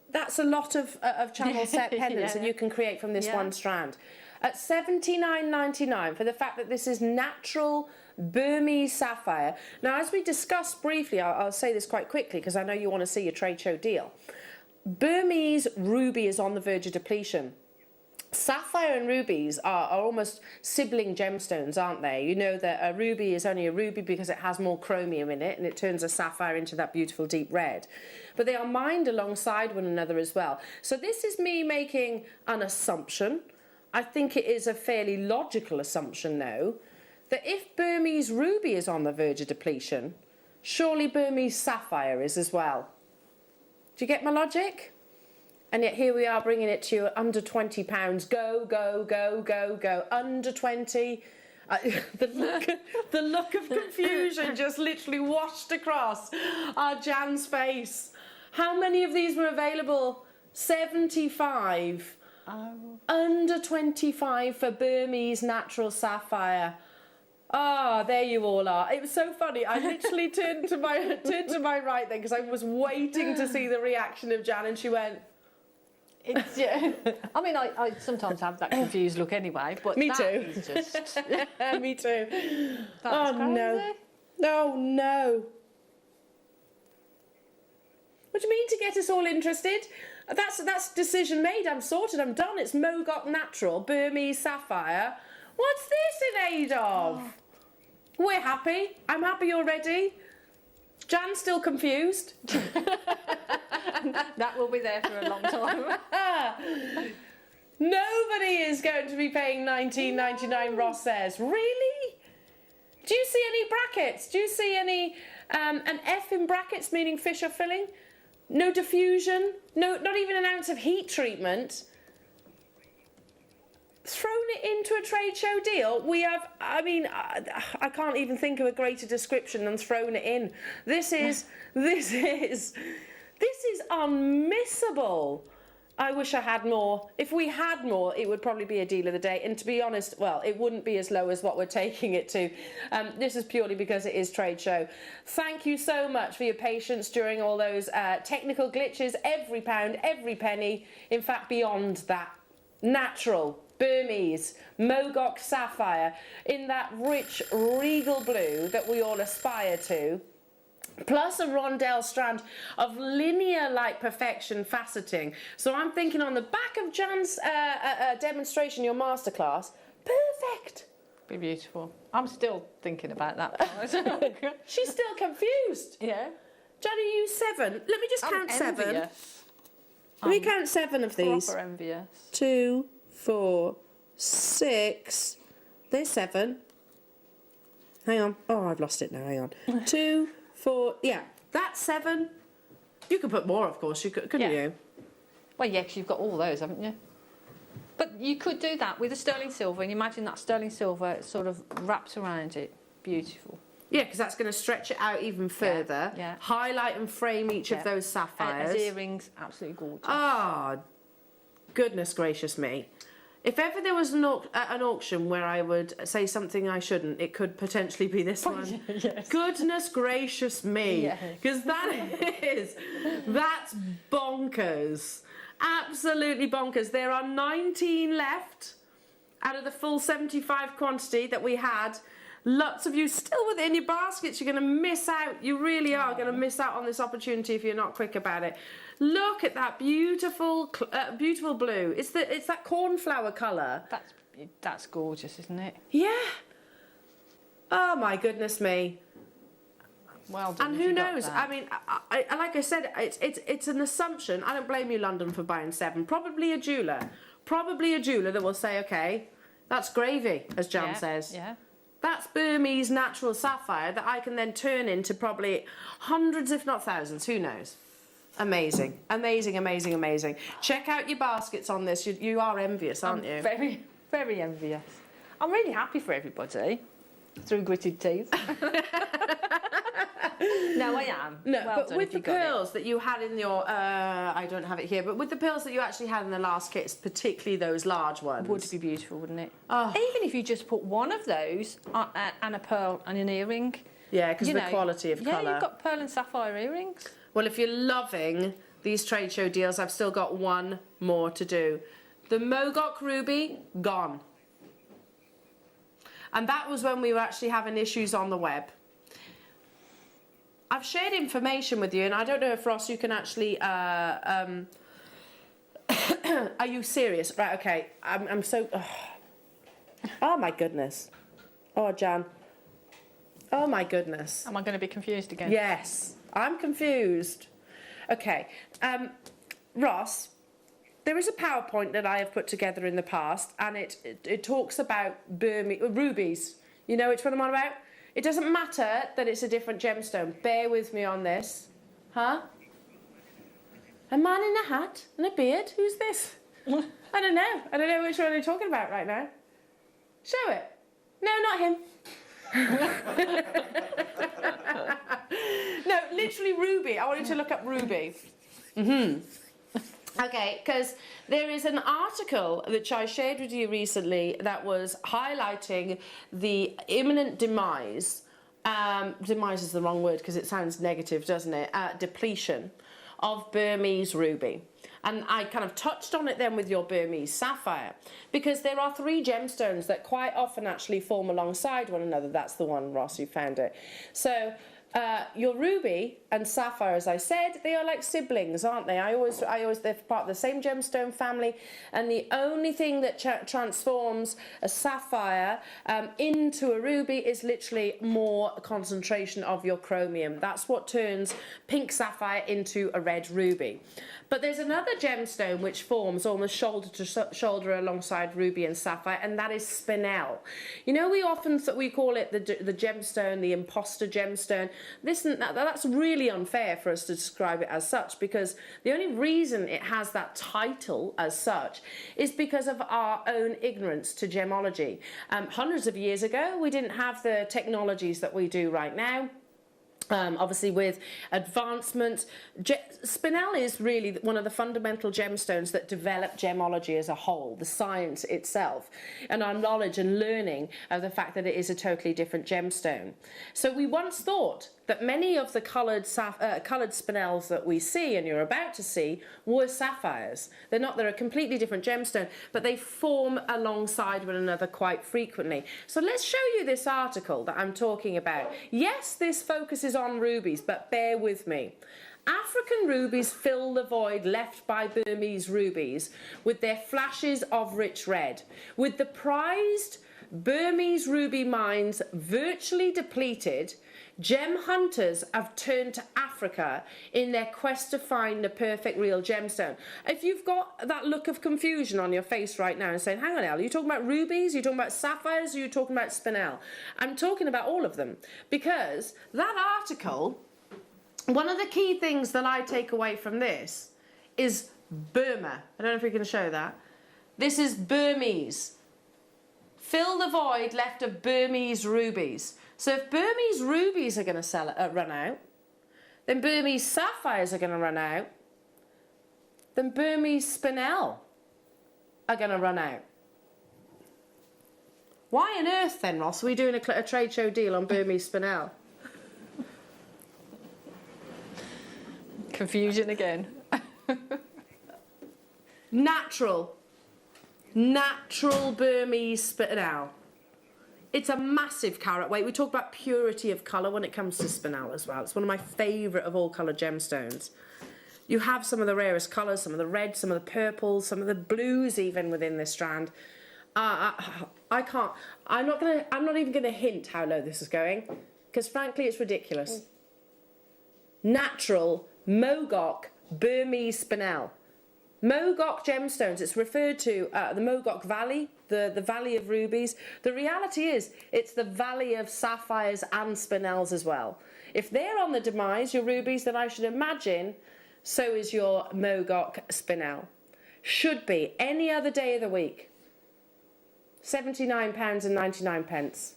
That's a lot of channel set pendants that you can create from this one strand. At $79.99 for the fact that this is natural Burmese sapphire. Now, as we discussed briefly, I'll say this quite quickly because I know you want to see your trade show deal. Burmese ruby is on the verge of depletion. Sapphire and rubies are almost sibling gemstones, aren't they? You know that a ruby is only a ruby because it has more chromium in it and it turns a sapphire into that beautiful deep red. But they are mined alongside one another as well. So this is me making an assumption. I think it is a fairly logical assumption, though, that if Burmese ruby is on the verge of depletion, surely Burmese sapphire is as well. Do you get my logic? And yet here we are bringing it to you at under £20. Go, go, go, go, go. Under 20. The look of confusion just literally washed across our Jan's face. How many of these were available? 75. Under 25 for Burmese natural sapphire. Ah, there you all are. It was so funny. I literally turned to my right then because I was waiting to see the reaction of Jan, and she went. It's, yeah. I mean, I sometimes have that confused look anyway, but me that too. is just... Me too. That's crazy. No. Oh no. What do you mean to get us all interested? That's decision made. I'm sorted. I'm done. It's Mogok Natural Burmese Sapphire. What's this in aid of? We're happy. I'm happy already. Jan's still confused. That will be there for a long time. Nobody is going to be paying $19.99, Ross says. Really? Do you see any brackets? Do you see any an F in brackets meaning Fisher filling? No diffusion? No, not even an ounce of heat treatment? Thrown it into a trade show deal. We have, I mean, I can't even think of a greater description than thrown it in. This is unmissable. I wish I had more. If we had more, it would probably be a deal of the day. And to be honest, well, it wouldn't be as low as what we're taking it to. This is purely because it is trade show. Thank you so much for your patience during all those technical glitches. Every pound, every penny. In fact, beyond that. Natural Burmese Mogok Sapphire in that rich regal blue that we all aspire to. Plus a rondelle strand of linear-like perfection faceting. So I'm thinking on the back of Jan's demonstration, your masterclass, perfect. Be beautiful. I'm still thinking about that. She's still confused. Yeah. Jan, are you 7? Let me just count 7. Envious. Let me count 7 of these. Proper envious. 2, 4, 6. There's 7. Hang on. Oh, I've lost it now. Hang on. 2, 4. Yeah, that's 7. You could put more, of course. You could, couldn't you? Well, yeah, because you've got all those, haven't you? But you could do that with a sterling silver, and imagine that sterling silver sort of wraps around it. Beautiful. Yeah, because that's going to stretch it out even further. Yeah. Highlight and frame each of those sapphires. And as earrings, absolutely gorgeous. Ah, goodness gracious me. If ever there was an auction where I would say something I shouldn't, it could potentially be this one. Yes. Goodness gracious me. Because that's bonkers. Absolutely bonkers. There are 19 left out of the full 75 quantity that we had. Lots of you still within your baskets. You're going to miss out. You really are going to miss out on this opportunity if you're not quick about it. Look at that beautiful, beautiful blue. It's that cornflower colour. That's gorgeous, isn't it? Yeah. Oh my goodness me. Well done. And who knows? I mean, like I said, it's an assumption. I don't blame you, London, for buying 7. Probably a jeweller that will say, okay, that's gravy, as Jan says. Yeah. That's Burmese natural sapphire that I can then turn into probably hundreds, if not thousands. Who knows? Amazing, amazing, amazing, amazing. Check out your baskets on this. You are envious, aren't you? Very, very envious. I'm really happy for everybody through gritted teeth. No, I am. No, well but done with if the you got pearls that you had in your, I don't have it here, but with the pearls that you actually had in the last kits, particularly those large ones. Would be beautiful, wouldn't it? Oh. Even if you just put one of those and a pearl and an earring. Yeah, because the quality of colour. Yeah, you've got pearl and sapphire earrings. Well, if you're loving these trade show deals, I've still got one more to do. The Mogok Ruby, gone. And that was when we were actually having issues on the web. I've shared information with you, and I don't know if, Ross, you can actually... are you serious? Right, okay. I'm so... Oh, my goodness. Oh, Jan. Oh, my goodness. Am I going to be confused again? Yes, I'm confused. Okay. Ross, there is a PowerPoint that I have put together in the past, and it talks about rubies. You know which one I'm on about? It doesn't matter that it's a different gemstone. Bear with me on this. Huh? A man in a hat and a beard? Who's this? I don't know. I don't know which one you're talking about right now. Show it. No, not him. No, literally ruby. I want you to look up ruby. Okay, because there is an article which I shared with you recently that was highlighting the imminent demise. Demise is the wrong word because it sounds negative, doesn't it? Depletion of Burmese ruby. And I kind of touched on it then with your Burmese sapphire, because there are 3 gemstones that quite often actually form alongside one another. That's the one, Ross, you found it. So your ruby and sapphire, as I said, they are like siblings, aren't they? I always they're part of the same gemstone family, and the only thing that transforms a sapphire into a ruby is literally more concentration of your chromium. That's what turns pink sapphire into a red ruby. But there's another gemstone which forms almost shoulder to shoulder alongside ruby and sapphire, and that is spinel. You know, we call it the gemstone, the imposter gemstone. That's really unfair for us to describe it as such, because the only reason it has that title as such is because of our own ignorance to gemology. Hundreds of years ago, we didn't have the technologies that we do right now. Obviously with advancement, spinel is really one of the fundamental gemstones that develop gemology as a whole, the science itself, and our knowledge and learning of the fact that it is a totally different gemstone. So we once thought that many of the coloured spinels that we see and you're about to see were sapphires. They're not, they're a completely different gemstone, but they form alongside one another quite frequently. So let's show you this article that I'm talking about. Yes, this focuses on rubies, but bear with me. African rubies fill the void left by Burmese rubies with their flashes of rich red, with the prized Burmese ruby mines virtually depleted, gem hunters have turned to Africa in their quest to find the perfect real gemstone. If you've got that look of confusion on your face right now and saying, hang on, Elle, are you talking about rubies? Are you talking about sapphires? Are you talking about spinel? I'm talking about all of them, because that article, one of the key things that I take away from this is Burma. I don't know if we can show that. This is Burmese. Fill the void left of Burmese rubies. So if Burmese rubies are going to run out, then Burmese sapphires are going to run out, then Burmese spinel are going to run out. Why on earth then, Ross, are we doing a trade show deal on Burmese spinel? Confusion again. Natural Burmese spinel. It's a massive carat weight. We talk about purity of colour when it comes to spinel as well. It's one of my favourite of all colour gemstones. You have some of the rarest colours, some of the reds, some of the purples, some of the blues even within this strand. I'm not even going to hint how low this is going, because frankly it's ridiculous. Natural Mogok Burmese spinel. Mogok gemstones, it's referred to the Mogok Valley, the Valley of Rubies. The reality is, it's the Valley of Sapphires and Spinels as well. If they're on the demise, your rubies, then I should imagine so is your Mogok Spinel. Should be any other day of the week. £79.99.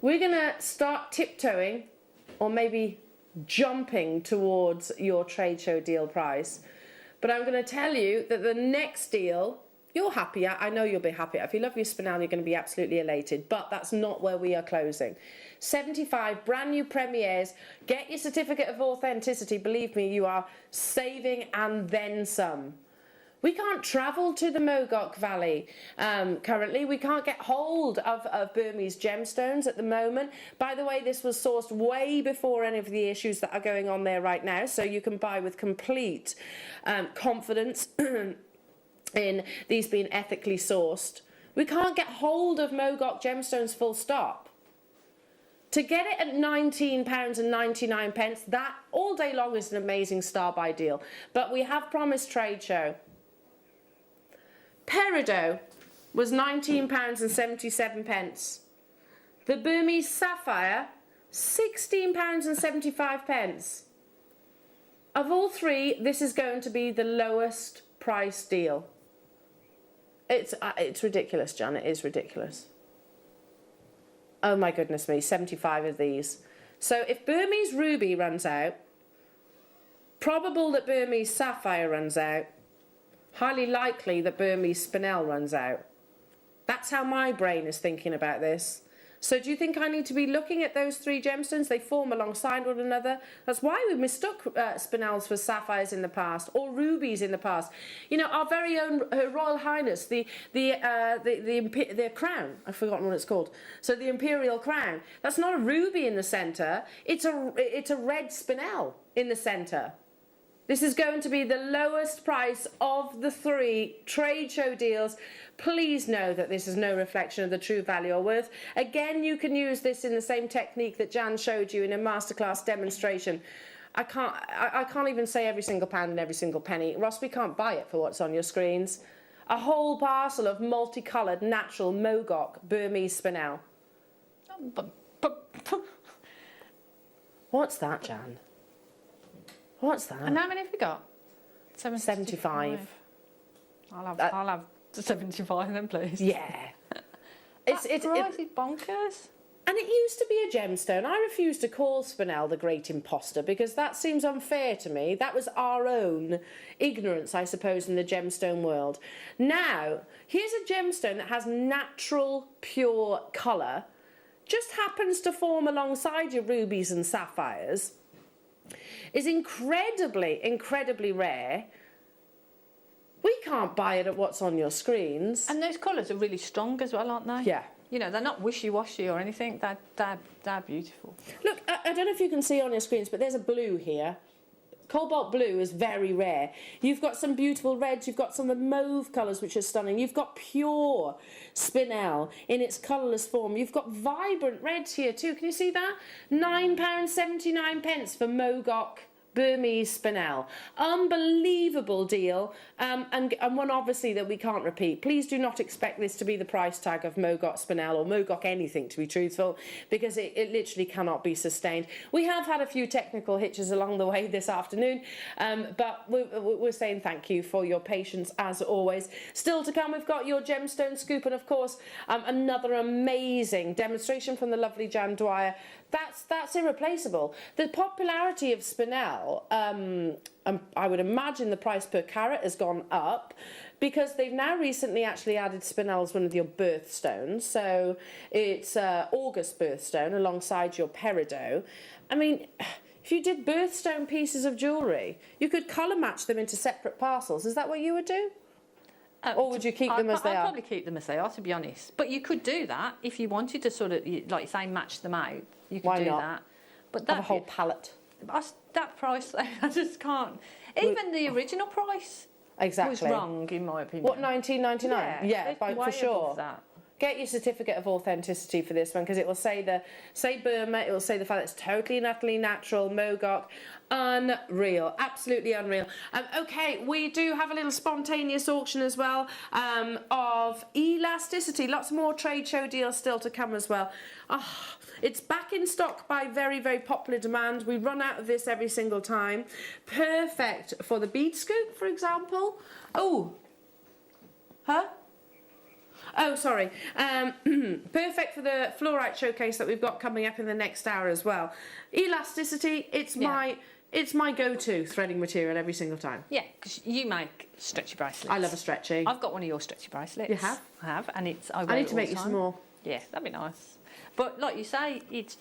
We're going to start tiptoeing, or maybe jumping towards your trade show deal price, but I'm going to tell you that the next deal you're happy at. I know you'll be happy at. If you love your spinel, you're going to be absolutely elated, but that's not where we are closing. 75 brand new premieres. Get your certificate of authenticity. Believe me, you are saving and then some. We can't travel to the Mogok Valley currently. We can't get hold of Burmese gemstones at the moment. By the way, this was sourced way before any of the issues that are going on there right now, so you can buy with complete confidence in these being ethically sourced. We can't get hold of Mogok gemstones full stop. To get it at £19.99, that all day long is an amazing star buy deal. But we have promised trade show. Peridot was £19.77. The Burmese sapphire, £16.75. Of all three, this is going to be the lowest price deal. It's ridiculous, Jan. It is ridiculous. Oh my goodness me, 75 of these. So if Burmese ruby runs out, probable that Burmese sapphire runs out, highly likely that Burmese spinel runs out. That's how my brain is thinking about this. So do you think I need to be looking at those three gemstones? They form alongside one another. That's why we mistook spinels for sapphires in the past, or rubies in the past. You know, our very own Her Royal Highness, the crown. I've forgotten what it's called. So the imperial crown. That's not a ruby in the centre. It's a red spinel in the centre. This is going to be the lowest price of the three trade show deals. Please know that this is no reflection of the true value or worth. Again, you can use this in the same technique that Jan showed you in a masterclass demonstration. I can't even say every single pound and every single penny. Ross, we can't buy it for what's on your screens. A whole parcel of multicoloured natural Mogok Burmese spinel. What's that, Jan? What's that? And how many have we got? 75. I'll have 75 then, please. Yeah. It's bonkers. And it used to be a gemstone. I refuse to call spinel the great imposter because that seems unfair to me. That was our own ignorance, I suppose, in the gemstone world. Now, here's a gemstone that has natural, pure colour, just happens to form alongside your rubies and sapphires, is incredibly, incredibly rare. We can't buy it at what's on your screens. And those colours are really strong as well, aren't they? Yeah. You know, they're not wishy-washy or anything. They're beautiful. Look, I don't know if you can see on your screens, but there's a blue here. Cobalt blue is very rare. You've got some beautiful reds. You've got some of the mauve colours, which are stunning. You've got pure spinel in its colourless form. You've got vibrant reds here too. Can you see that? £9.79 for Mogoc Burmese spinel. Unbelievable deal, and one obviously that we can't repeat. Please do not expect this to be the price tag of Mogoc spinel or Mogoc anything, to be truthful, because it literally cannot be sustained. We have had a few technical hitches along the way this afternoon, but we're saying thank you for your patience as always. Still to come, we've got your gemstone scoop, and of course another amazing demonstration from the lovely Jan Dwyer. That's irreplaceable. The popularity of spinel, I would imagine the price per carat has gone up because they've now recently actually added spinel as one of your birthstones. So it's August birthstone alongside your peridot. I mean, if you did birthstone pieces of jewellery, you could colour match them into separate parcels. Is that what you would do? Or would you keep them as they are? I'd probably keep them as they are, to be honest. But you could do that if you wanted to sort of, like you say, match them out. You could do that. But have a whole palette. That price, I just can't. Even the original price was wrong, in my opinion. What, $19.99? Yeah, for sure. That. Get your certificate of authenticity for this one, because it will say Burma, it will say the fact that it's totally and utterly natural, Mogoc. Unreal, absolutely unreal. Okay, we do have a little spontaneous auction as well of elasticity. Lots more trade show deals still to come as well. It's back in stock by very, very popular demand. We run out of this every single time. Perfect for the bead scoop, for example. Oh, sorry. Perfect for the fluorite showcase that we've got coming up in the next hour as well. Elasticity, it's my go-to threading material every single time. Yeah, because you make stretchy bracelets. I love a stretchy. I've got one of your stretchy bracelets. You have? I have, and I need to make you some more. Yeah, that'd be nice. But like you say, it's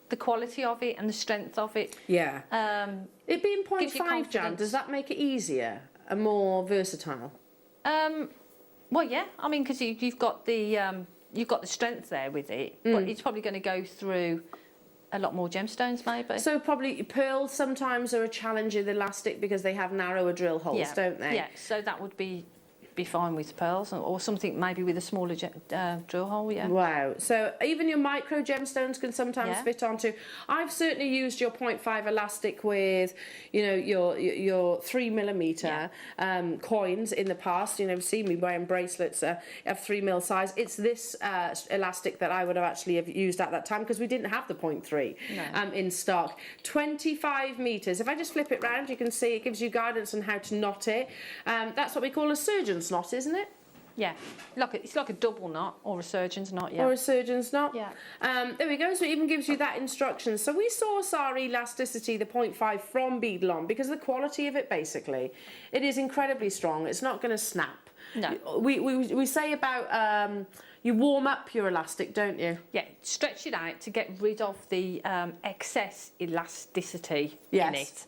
the quality of it and the strength of it. Yeah. It being 0.5 Jan, does that make it easier and more versatile? Well, yeah. I mean, because you've got the strength there with it, but it's probably going to go through a lot more gemstones, maybe. So probably pearls sometimes are a challenge with elastic because they have narrower drill holes, don't they? Yeah. So that would be fine with pearls, or something maybe with a smaller drill hole. Yeah. Wow. So even your micro gemstones can sometimes fit onto. I've certainly used your 0.5 elastic with, your 3mm coins in the past. You've seen me wearing bracelets of 3mm size. It's this elastic that I would have actually used at that time because we didn't have the 0.3 in stock. 25 meters. If I just flip it round, you can see it gives you guidance on how to knot it. That's what we call a surgeon's knot, isn't it? Yeah, it's like a double knot or a surgeon's knot, Or a surgeon's knot. Yeah. There we go, so it even gives you that instruction. So we source our elasticity, the 0.5, from Beadlon because of the quality of it, basically. It is incredibly strong. It's not going to snap. No. We say about you warm up your elastic, don't you? Yeah, stretch it out to get rid of the excess elasticity in it.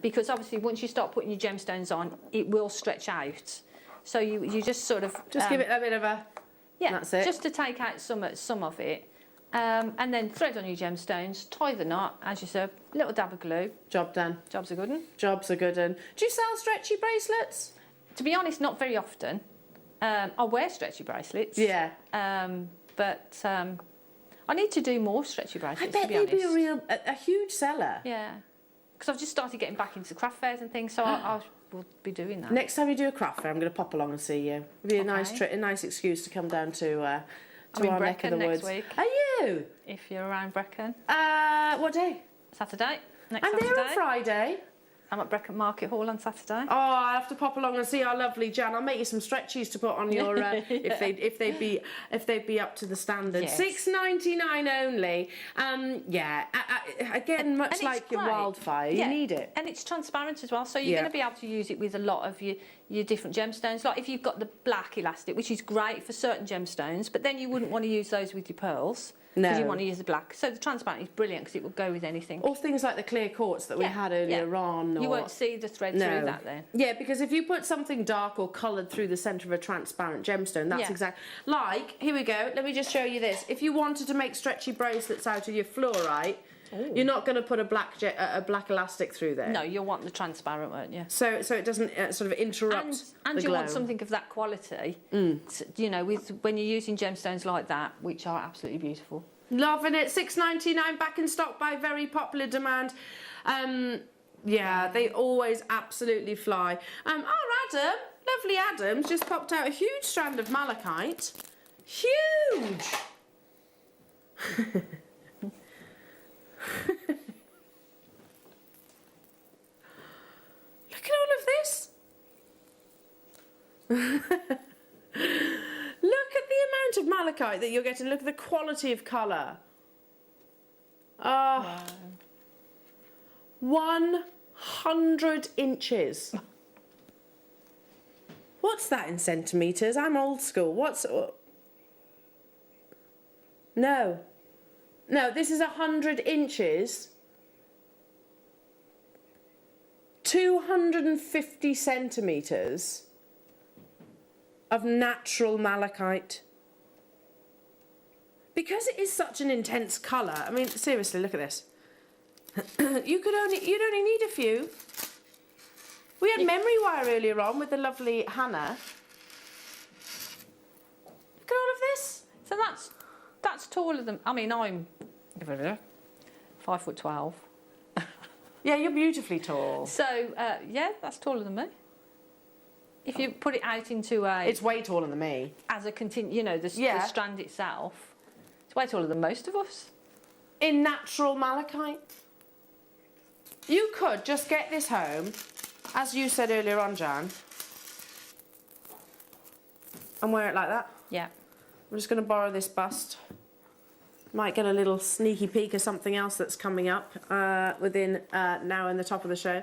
Because obviously once you start putting your gemstones on, it will stretch out. So you just sort of... Just give it a bit of a... Yeah, that's it. Just to take out some of it. And then thread on your gemstones, tie the knot, as you said, little dab of glue. Job done. Job's a good one. Job's a good one. Do you sell stretchy bracelets? To be honest, not very often. I wear stretchy bracelets. Yeah. But I need to do more stretchy bracelets, I bet to be honest. they'd be a huge seller. Yeah. Because I've just started getting back into craft fairs and things, so I will be doing that. Next time you do a craft fair, I'm going to pop along and see you. It'll be a nice excuse to come down to our neck of the woods. Next week. Are you? If you're around Brecon. What day? Saturday. I'm there on Friday. I'm at Brecon Market Hall on Saturday. Oh, I'll have to pop along and see our lovely Jan. I'll make you some stretchies to put on your if they'd be up to the standard. Yes. $6.99 only. Again, much like your wildfire, you need it. And it's transparent as well, so you're going to be able to use it with a lot of your different gemstones. Like if you've got the black elastic, which is great for certain gemstones, but then you wouldn't want to use those with your pearls. Because you want to use the black. So the transparent is brilliant because it will go with anything. Or things like the clear quartz that we had earlier on. You won't see the thread through that then. Yeah, because if you put something dark or coloured through the centre of a transparent gemstone, that's exactly... Like, here we go, let me just show you this. If you wanted to make stretchy bracelets out of your fluorite, You're not going to put a black elastic through there. No, you'll want the transparent, won't you? So it doesn't sort of interrupt and the you glow. want something of that quality, you know, when you're using gemstones like that, which are absolutely beautiful. Loving it. $6.99 back in stock by very popular demand. Yeah, they always absolutely fly. Our Adam, lovely Adam's just popped out a huge strand of malachite. Huge! Look at all of this. Look at the amount of malachite that you're getting. Look at the quality of colour. Wow. 100 inches. What's that in centimetres? I'm old school. No, this is 100 inches. 250 centimetres of natural malachite. Because it is such an intense colour, I mean, seriously, look at this. You'd only need a few. We had memory wire earlier on with the lovely Hannah. Look at all of this. So that's taller than, I mean, I'm 5'12". Yeah, you're beautifully tall. So, yeah, that's taller than me. If you put it out into a... It's way taller than me. As a you know, the strand itself, it's way taller than most of us. In natural malachite. You could just get this home, as you said earlier on, Jan, and wear it like that. Yeah. I'm just going to borrow this bust. Might get a little sneaky peek of something else that's coming up within now and the top of the show.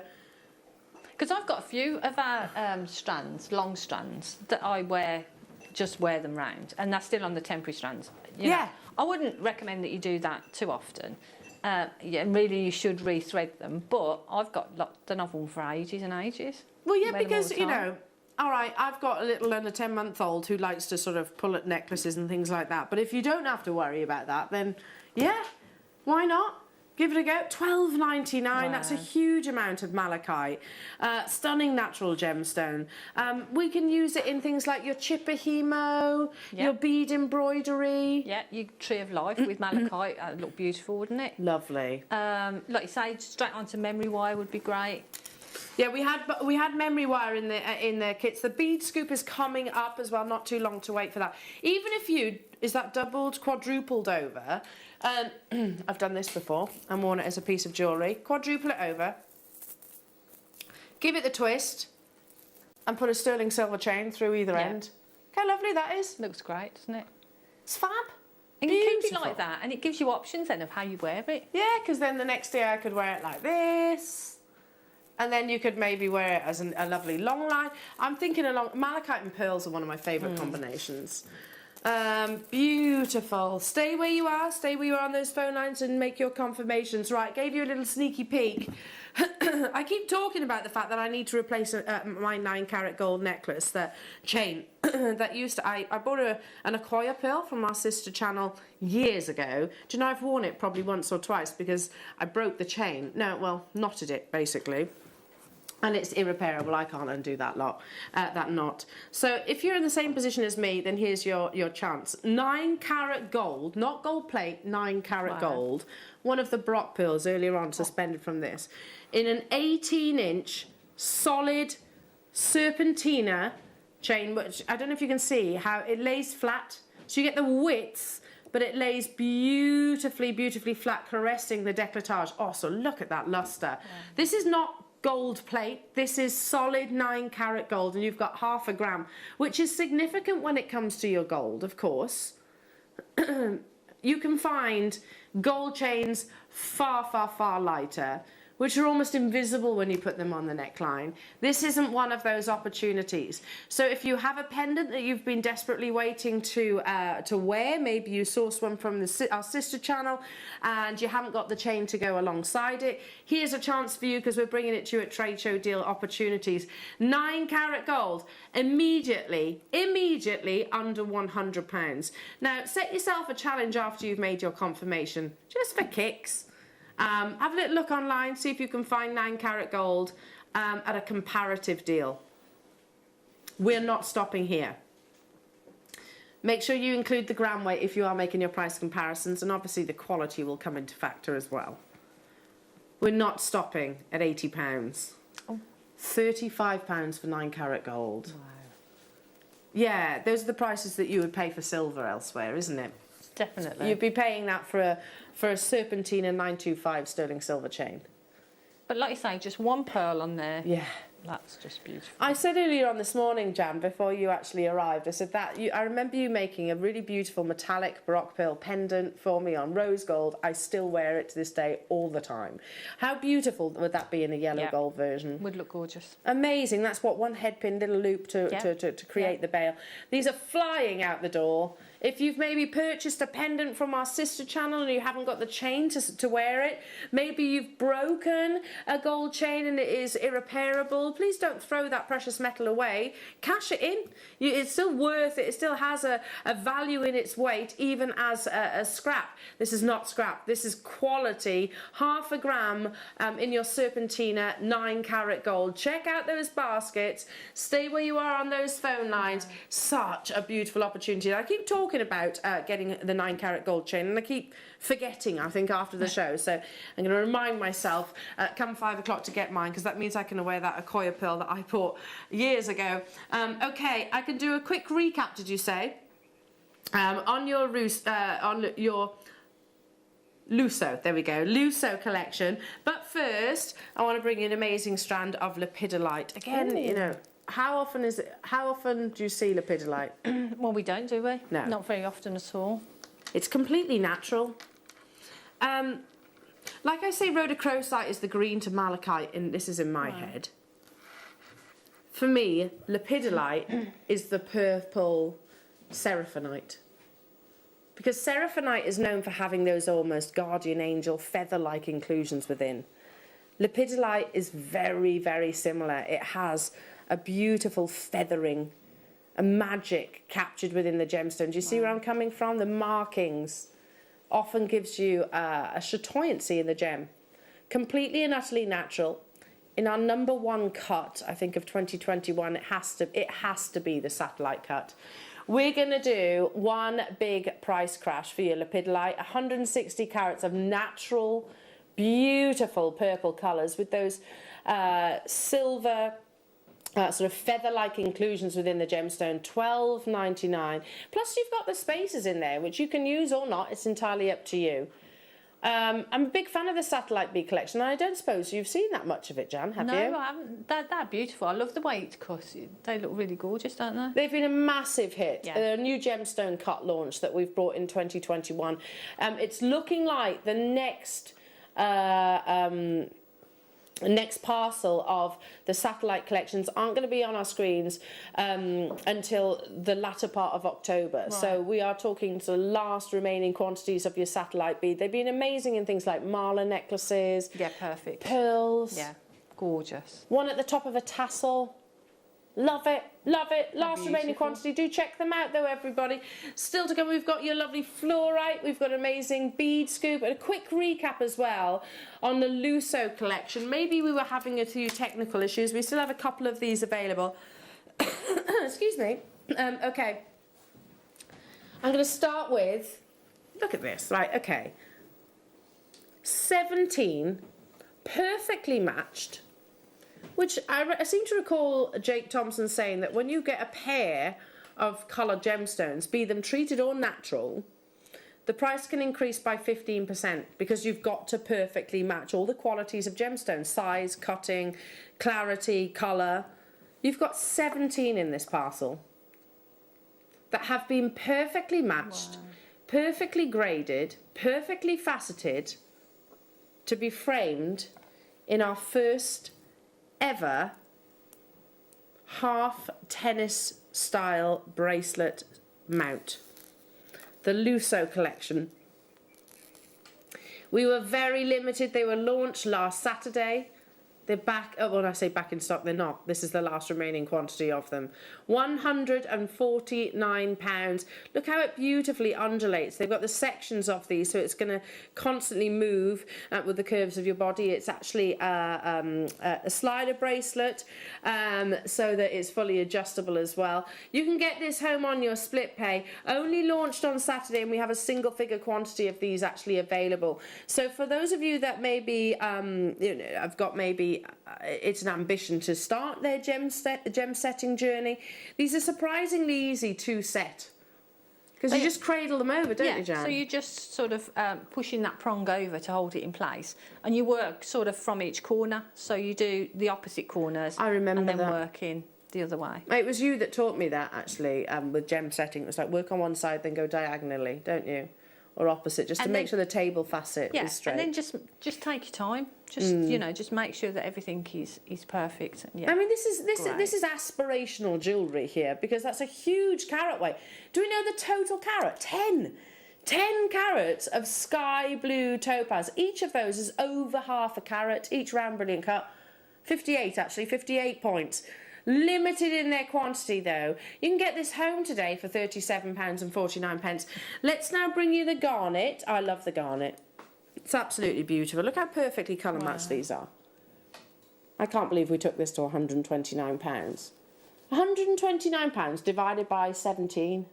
Because I've got a few of our strands, long strands, that I just wear them round, and they're still on the temporary strands. You know, I wouldn't recommend that you do that too often. And really you should rethread them, but I've got the novel for ages and ages. Well, yeah, because, you know, all right, I've got a little under 10-month-old who likes to sort of pull at necklaces and things like that, but if you don't have to worry about that, then, yeah, why not? Give it a go. $12.99. Wow. That's a huge amount of malachite. Stunning natural gemstone. We can use it in things like your chipper hemo, your bead embroidery. Yeah, your tree of life with malachite. That'd look beautiful, wouldn't it? Lovely. Like you say, straight onto memory wire would be great. Yeah, we had memory wire in the kits. The bead scoop is coming up as well. Not too long to wait for that. Even if is that doubled, quadrupled over? I've done this before and worn it as a piece of jewellery. Quadruple it over. Give it the twist and put a sterling silver chain through either end. Look how lovely that is. Looks great, doesn't it? It's fab. And you keep it like that, and it gives you options then of how you wear it. Yeah, because then the next day I could wear it like this. And then you could maybe wear it as a lovely long line. I'm thinking malachite and pearls are one of my favourite combinations. Beautiful. Stay where you are on those phone lines and make your confirmations. Right, gave you a little sneaky peek. I keep talking about the fact that I need to replace my 9-carat gold necklace, that chain that used to... I bought an Aquamarine pearl from our sister channel years ago. Do you know, I've worn it probably once or twice because I broke the chain. No, well, knotted it, basically. And it's irreparable. I can't undo that knot. So if you're in the same position as me, then here's your chance. 9-carat gold, not gold plate, 9-carat gold. One of the Baroque pearls earlier on, suspended from this. In an 18-inch solid serpentina chain, which I don't know if you can see how it lays flat. So you get the width, but it lays beautifully, beautifully flat, caressing the décolletage. Oh, so look at that luster. Yeah. This is not gold plate. This is solid 9-carat gold, and you've got 0.5 gram, which is significant when it comes to your gold, of course. You can find gold chains far, far, far lighter, which are almost invisible when you put them on the neckline. This isn't one of those opportunities. So if you have a pendant that you've been desperately waiting to wear, maybe you source one from our sister channel and you haven't got the chain to go alongside it, here's a chance for you because we're bringing it to you at trade show deal opportunities. 9-carat gold, immediately under £100. Now, set yourself a challenge after you've made your confirmation, just for kicks. Have a little look online, see if you can find 9 carat gold at a comparative deal. We're not stopping here. Make sure you include the gram weight if you are making your price comparisons, and obviously the quality will come into factor as well. We're not stopping at £80. Oh. £35 for 9 carat gold. Wow. Yeah, those are the prices that you would pay for silver elsewhere, isn't it? Definitely. You'd be paying that for a serpentina 925 sterling silver chain. But like you say, just one pearl on there. Yeah. That's just beautiful. I said earlier on this morning, Jan, before you actually arrived, I said that I remember you making a really beautiful metallic Baroque pearl pendant for me on rose gold. I still wear it to this day all the time. How beautiful would that be in a yellow gold version? Would look gorgeous. Amazing. That's what, one headpin, little loop to create the bail. These are flying out the door. If you've maybe purchased a pendant from our sister channel and you haven't got the chain to wear it, maybe you've broken a gold chain and it is irreparable, please don't throw that precious metal away. Cash it in. It's still worth it. It still has a value in its weight, even as a scrap. This is not scrap. This is quality. Half a gram in your serpentina, 9 carat gold. Check out those baskets. Stay where you are on those phone lines. Such a beautiful opportunity. I keep talking about getting the 9 carat gold chain, and I keep forgetting, I think, after the show. So I'm going to remind myself come 5 o'clock to get mine, because that means I can wear that Akoya pearl that I bought years ago. Okay, I can do a quick recap, did you say? On your Lusso, there we go, Lusso collection. But first, I want to bring you an amazing strand of lepidolite. Again, you know, how often do you see lepidolite? Well, we don't, do we? No. Not very often at all. It's completely natural. Like I say, rhodochrosite is the green to malachite, and this is in my head. For me, lepidolite is the purple seraphinite. Because seraphinite is known for having those almost guardian angel feather-like inclusions within. Lepidolite is very, very similar. It has a beautiful feathering, a magic captured within the gemstone. Do you see where I'm coming from? The markings often gives you a chatoyancy in the gem. Completely and utterly natural. In our #1 cut, I think, of 2021, it has to be the satellite cut. We're going to do one big price crash for your lepidolite. 160 carats of natural, beautiful purple colours with those silver sort of feather-like inclusions within the gemstone. $12.99. Plus you've got the spaces in there, which you can use or not. It's entirely up to you. I'm a big fan of the satellite bead collection, and I don't suppose you've seen that much of it, Jan, have you? No, I haven't. They're beautiful. I love the way it's cut. They look really gorgeous, don't they? They've been a massive hit. Yeah. They're a new gemstone cut launch that we've brought in 2021. It's looking like the next parcel of the satellite collections aren't going to be on our screens until the latter part of October. Right. So we are talking to the last remaining quantities of your satellite bead. They've been amazing in things like mala necklaces. Yeah, perfect. Pearls. Yeah, gorgeous. One at the top of a tassel. Love it, love it. Last remaining quantity. Do check them out though, everybody. Still to come, we've got your lovely fluorite. We've got amazing bead scoop. And a quick recap as well on the Lusso collection. Maybe we were having a few technical issues. We still have a couple of these available. Excuse me. Okay. I'm going to start with, look at this. Right, okay. 17 perfectly matched. Which I seem to recall Jake Thompson saying that when you get a pair of coloured gemstones, be them treated or natural, the price can increase by 15% because you've got to perfectly match all the qualities of gemstones: size, cutting, clarity, colour. You've got 17 in this parcel that have been perfectly matched, perfectly graded, perfectly faceted to be framed in our first ever half tennis style bracelet mount, the Lusso collection. We were very limited. They were launched last Saturday. They're back, when I say back in stock, they're not. This is the last remaining quantity of them. £149. Look how it beautifully undulates. They've got the sections of these, so it's going to constantly move with the curves of your body. It's actually a slider bracelet, so that it's fully adjustable as well. You can get this home on your split pay. Only launched on Saturday, and we have a single figure quantity of these actually available. So for those of you that maybe, I've got maybe it's an ambition to start their gem setting journey, these are surprisingly easy to set because you just cradle them over, don't you, Jan? So you just sort of pushing that prong over to hold it in place, and you work sort of from each corner. So you do the opposite corners. I remember and then that. working the other way. It was you that taught me that actually with gem setting. It was like work on one side, then go diagonally, don't you? Or opposite, just to make sure the table facet is straight. And then just take your time. Just you know, just make sure that everything is perfect. Yeah. I mean, this is aspirational jewellery here, because that's a huge carat weight. Do we know the total carat? 10 carats of sky blue topaz. Each of those is over half a carat. Each round brilliant cut. 58 actually, 58 points. Limited in their quantity though. You can get this home today for £37.49. Let's now bring you the garnet. I love the garnet. It's absolutely beautiful. Look how perfectly colour matched these are. I can't believe we took this to £129. £129 divided by 17.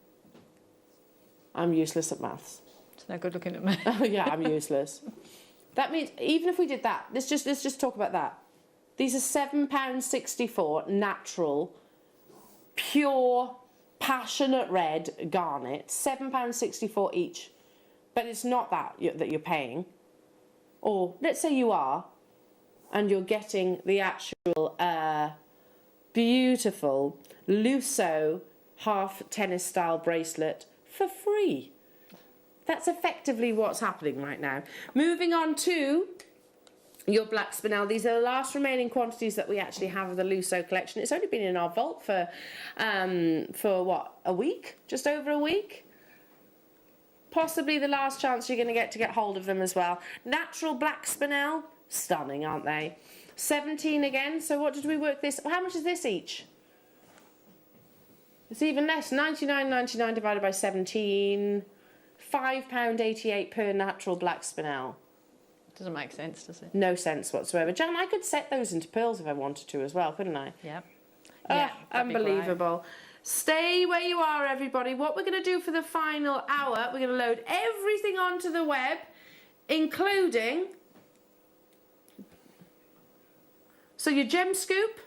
I'm useless at maths. It's no good looking at me. Oh yeah, I'm useless. That means even if we did that, let's just talk about that. These are £7.64 natural, pure, passionate red garnet. £7.64 each. But it's not that you're paying. Or let's say you are, and you're getting the actual beautiful Lusso half tennis style bracelet for free. That's effectively what's happening right now. Moving on to your black spinel. These are the last remaining quantities that we actually have of the Lusso collection. It's only been in our vault for what, a week? Just over a week? Possibly the last chance you're going to get hold of them as well. Natural black spinel, stunning, aren't they? 17 again. So what did we work this? How much is this each? It's even less. 99.99 divided by 17. £5.88 per natural black spinel. Doesn't make sense, does it? No sense whatsoever. Jan, I could set those into pearls if I wanted to as well, couldn't I? Yeah. Unbelievable. Stay where you are, everybody. What we're going to do for the final hour, we're going to load everything onto the web, including... So your gem scoop,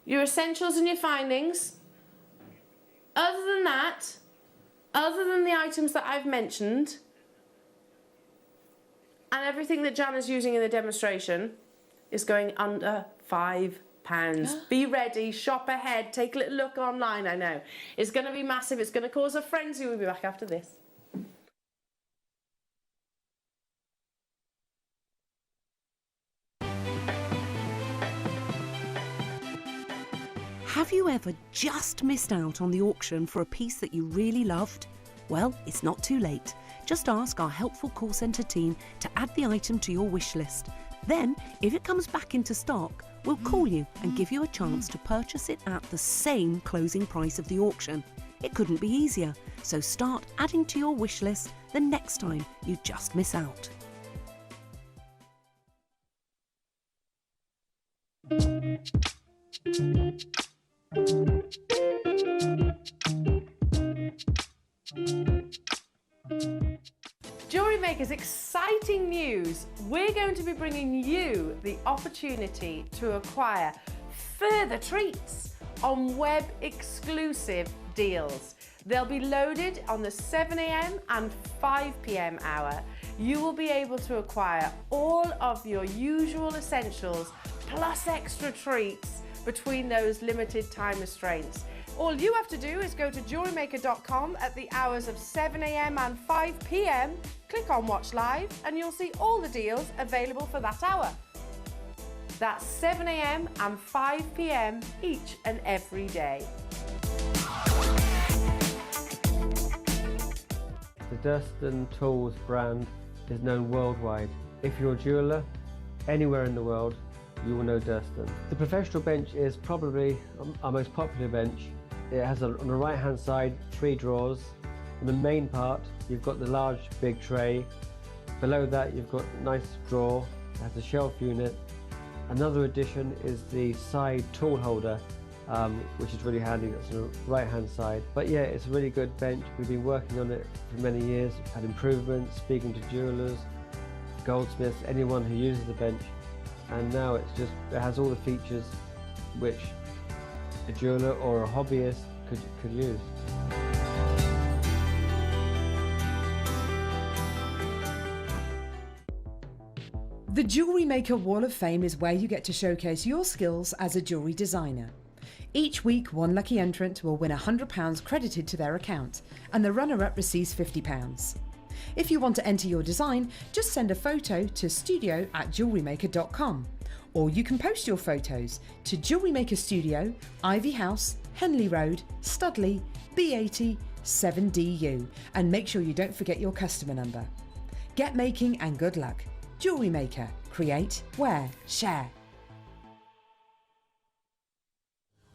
your essentials and your findings. Other than that, other than the items that I've mentioned and everything that Jan is using in the demonstration is going under £5. Be ready, shop ahead, take a little look online, I know. It's going to be massive, it's going to cause a frenzy. We'll be back after this. Have you ever just missed out on the auction for a piece that you really loved? Well, it's not too late. Just ask our helpful call centre team to add the item to your wish list. Then, if it comes back into stock, we'll call you and give you a chance to purchase it at the same closing price of the auction. It couldn't be easier, so start adding to your wish list the next time you just miss out. Jewellery Maker's exciting news. We're going to be bringing you the opportunity to acquire further treats on web exclusive deals. They'll be loaded on the 7 a.m. and 5 p.m. hour. You will be able to acquire all of your usual essentials plus extra treats between those limited time restraints. All you have to do is go to JewelleryMaker.com at the hours of 7 a.m. and 5 p.m. Click on Watch Live and you'll see all the deals available for that hour. That's 7 a.m. and 5 p.m. each and every day. The Dunstan Tools brand is known worldwide. If you're a jeweller, anywhere in the world, you will know Durston. The professional bench is probably our most popular bench. It has on the right hand side 3 drawers. In the main part you've got the large big tray. Below that you've got a nice drawer, it has a shelf unit. Another addition is the side tool holder, which is really handy. That's on the right hand side. But yeah, it's a really good bench. We've been working on it for many years, we've had improvements, speaking to jewellers, goldsmiths, anyone who uses the bench, and now it has all the features which a jeweller or a hobbyist could use. The Jewellery Maker Wall of Fame is where you get to showcase your skills as a jewellery designer. Each week, one lucky entrant will win £100 credited to their account, and the runner-up receives £50. If you want to enter your design, just send a photo to studio@jewellerymaker.com, or you can post your photos to Jewellery Maker Studio, Ivy House, Henley Road, Studley, B80 7DU, and make sure you don't forget your customer number. Get making and good luck. Jewellery Maker. Create, wear, share.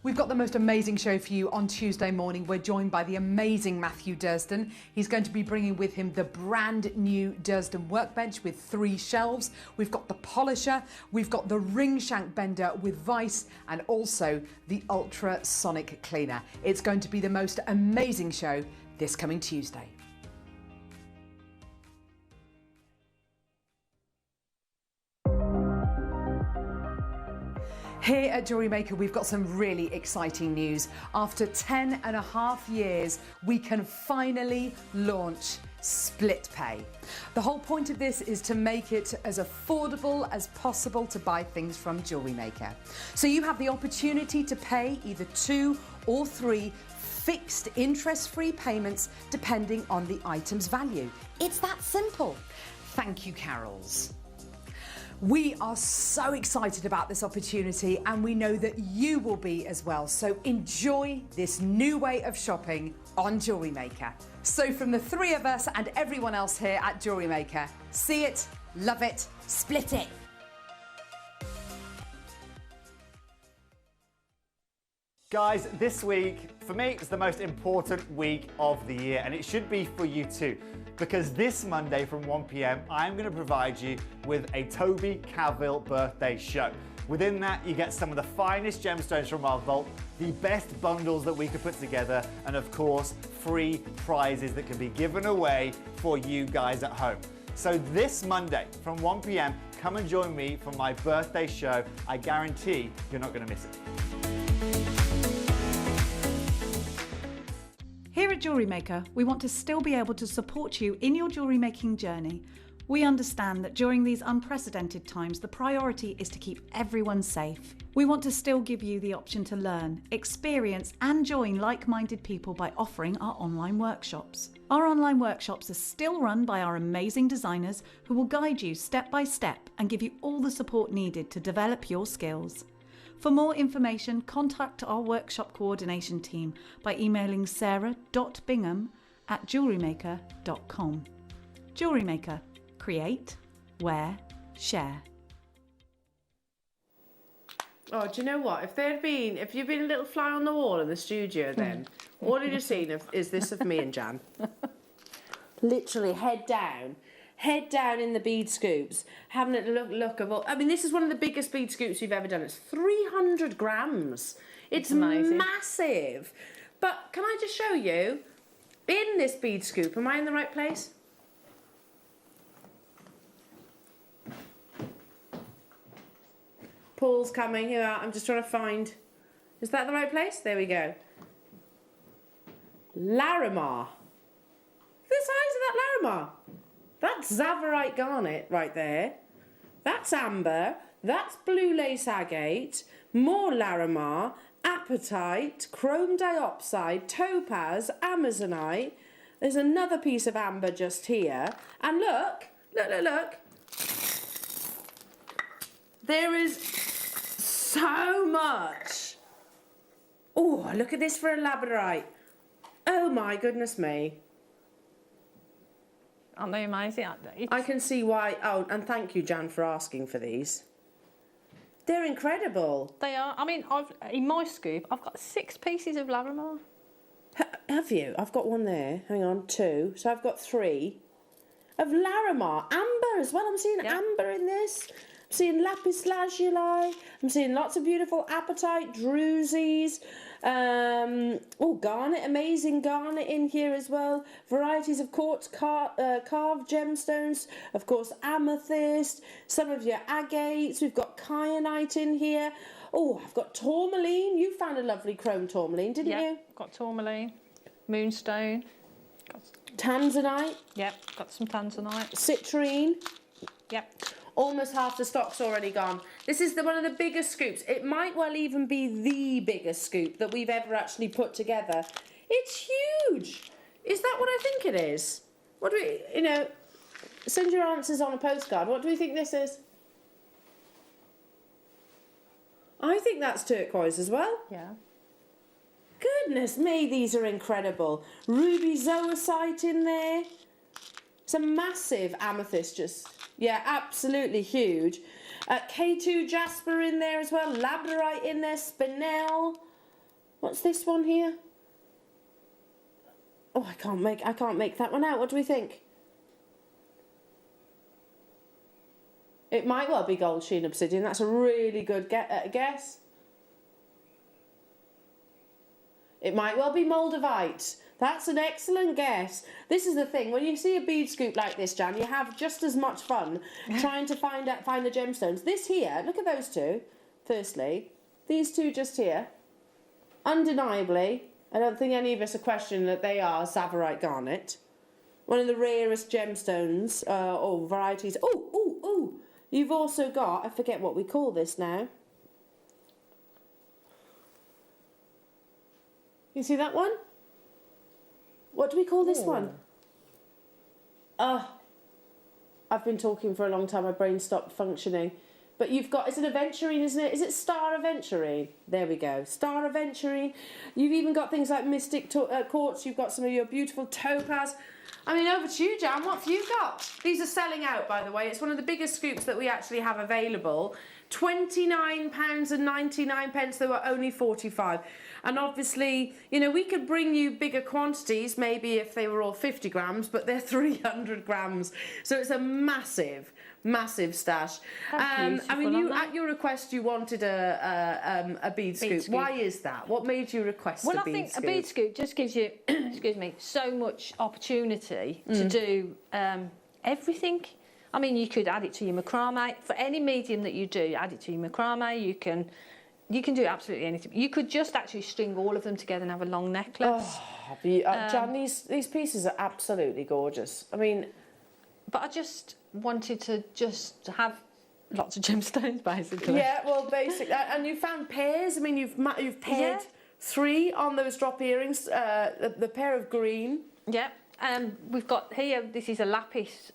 We've got the most amazing show for you on Tuesday morning. We're joined by the amazing Matthew Durston. He's going to be bringing with him the brand new Durston workbench with 3 shelves. We've got the polisher, we've got the ring shank bender with vice, and also the ultrasonic cleaner. It's going to be the most amazing show this coming Tuesday. Here at Jewellery Maker, we've got some really exciting news. After 10.5 years, we can finally launch split pay. The whole point of this is to make it as affordable as possible to buy things from Jewellery Maker. So you have the opportunity to pay either 2 or 3 fixed interest-free payments depending on the item's value. It's that simple. Thank you, Carols. We are so excited about this opportunity, and we know that you will be as well. So enjoy this new way of shopping on Jewellery Maker. So from the 3 of us and everyone else here at Jewellery Maker, see it, love it, split it. Guys, this week, for me, is the most important week of the year, and it should be for you too, because this Monday from 1 p.m, I'm going to provide you with a Toby Cavill birthday show. Within that, you get some of the finest gemstones from our vault, the best bundles that we could put together, and of course, free prizes that can be given away for you guys at home. So this Monday from 1 p.m, come and join me for my birthday show. I guarantee you're not going to miss it. Here at Jewellery Maker, we want to still be able to support you in your jewellery making journey. We understand that during these unprecedented times, the priority is to keep everyone safe. We want to still give you the option to learn, experience, and join like-minded people by offering our online workshops. Our online workshops are still run by our amazing designers who will guide you step by step and give you all the support needed to develop your skills. For more information, contact our workshop coordination team by emailing sarah.bingham@jewellerymaker.com. Jewellery Maker. Create, wear, share. Oh, do you know what? If you'd been a little fly on the wall in the studio then, all you'd have seen is this of me and Jan. Literally head down in the bead scoops, having a look of all. I mean, this is one of the biggest bead scoops we've ever done. It's 300 grams. It's amazing. Massive. But can I just show you, in this bead scoop, am I in the right place? Paul's coming, here, I'm just trying to find, is that the right place? There we go. Larimar. The size of that Larimar. That's Zavarite garnet right there. That's amber. That's blue lace agate. More Larimar. Apatite. Chrome diopside. Topaz. Amazonite. There's another piece of amber just here. And look. There is so much. Oh, look at this for a labradorite. Oh my goodness me. Aren't they amazing? I can see why. Oh, and thank you, Jan, for asking for these. They're incredible. They are. I mean, in my scoop, I've got 6 pieces of Larimar. Have you? I've got one there. Hang on, 2. So I've got 3 of Larimar. Amber as well. I'm seeing amber in this. I'm seeing lapis lazuli. I'm seeing lots of beautiful apatite, drusies. Garnet, amazing garnet in here as well. Varieties of quartz, carved gemstones. Of course, amethyst. Some of your agates. We've got kyanite in here. Oh, I've got tourmaline. You found a lovely chrome tourmaline, didn't you? Got tourmaline. Moonstone. Tanzanite. Yep, got some Tanzanite. Citrine. Yep. Almost half the stock's already gone. This is one of the biggest scoops. It might well even be the biggest scoop that we've ever actually put together. It's huge. Is that what I think it is? What do we, send your answers on a postcard. What do we think this is? I think that's turquoise as well. Yeah. Goodness me, these are incredible. Ruby zoisite in there. It's a massive amethyst, yeah, absolutely huge. K2 jasper in there as well. Labradorite in there. Spinel. What's this one here? Oh, I can't make that one out. What do we think? It might well be gold sheen obsidian. That's a really good guess. It might well be moldavite. That's an excellent guess. This is the thing, when you see a bead scoop like this, Jan, you have just as much fun trying to find the gemstones. This here, look at those 2, firstly. These 2 just here. Undeniably, I don't think any of us are questioning that they are Tsavorite garnet. One of the rarest gemstones, or varieties. Oh! You've also got, I forget what we call this now. You see that one? What do we call this one? I've been talking for a long time, my brain stopped functioning. But you've got, it's an Aventurine, isn't it? Is it Star Aventurine? There we go, Star Aventurine. You've even got things like Mystic Quartz, you've got some of your beautiful topaz. I mean, over to you, Jan, what have you got? These are selling out, by the way. It's one of the biggest scoops that we actually have available. £29.99, they were only 45. And obviously, we could bring you bigger quantities, maybe if they were all 50 grams, but they're 300 grams. So it's a massive, massive stash. I mean, at your request, you wanted a bead scoop. Why is that? What made you request a bead scoop? Well, I think a bead scoop just gives you, excuse me, so much opportunity to do everything. I mean, you could add it to your macrame. For any medium that you do, add it to your macrame. You can do absolutely anything. You could just actually string all of them together and have a long necklace. Jan, these pieces are absolutely gorgeous. I mean... But I just wanted to just have lots of gemstones, basically. Yeah, well, basically. And you found pairs. I mean, you've paired 3 on those drop earrings, the pair of green. Yeah. We've got here, this is a lapis...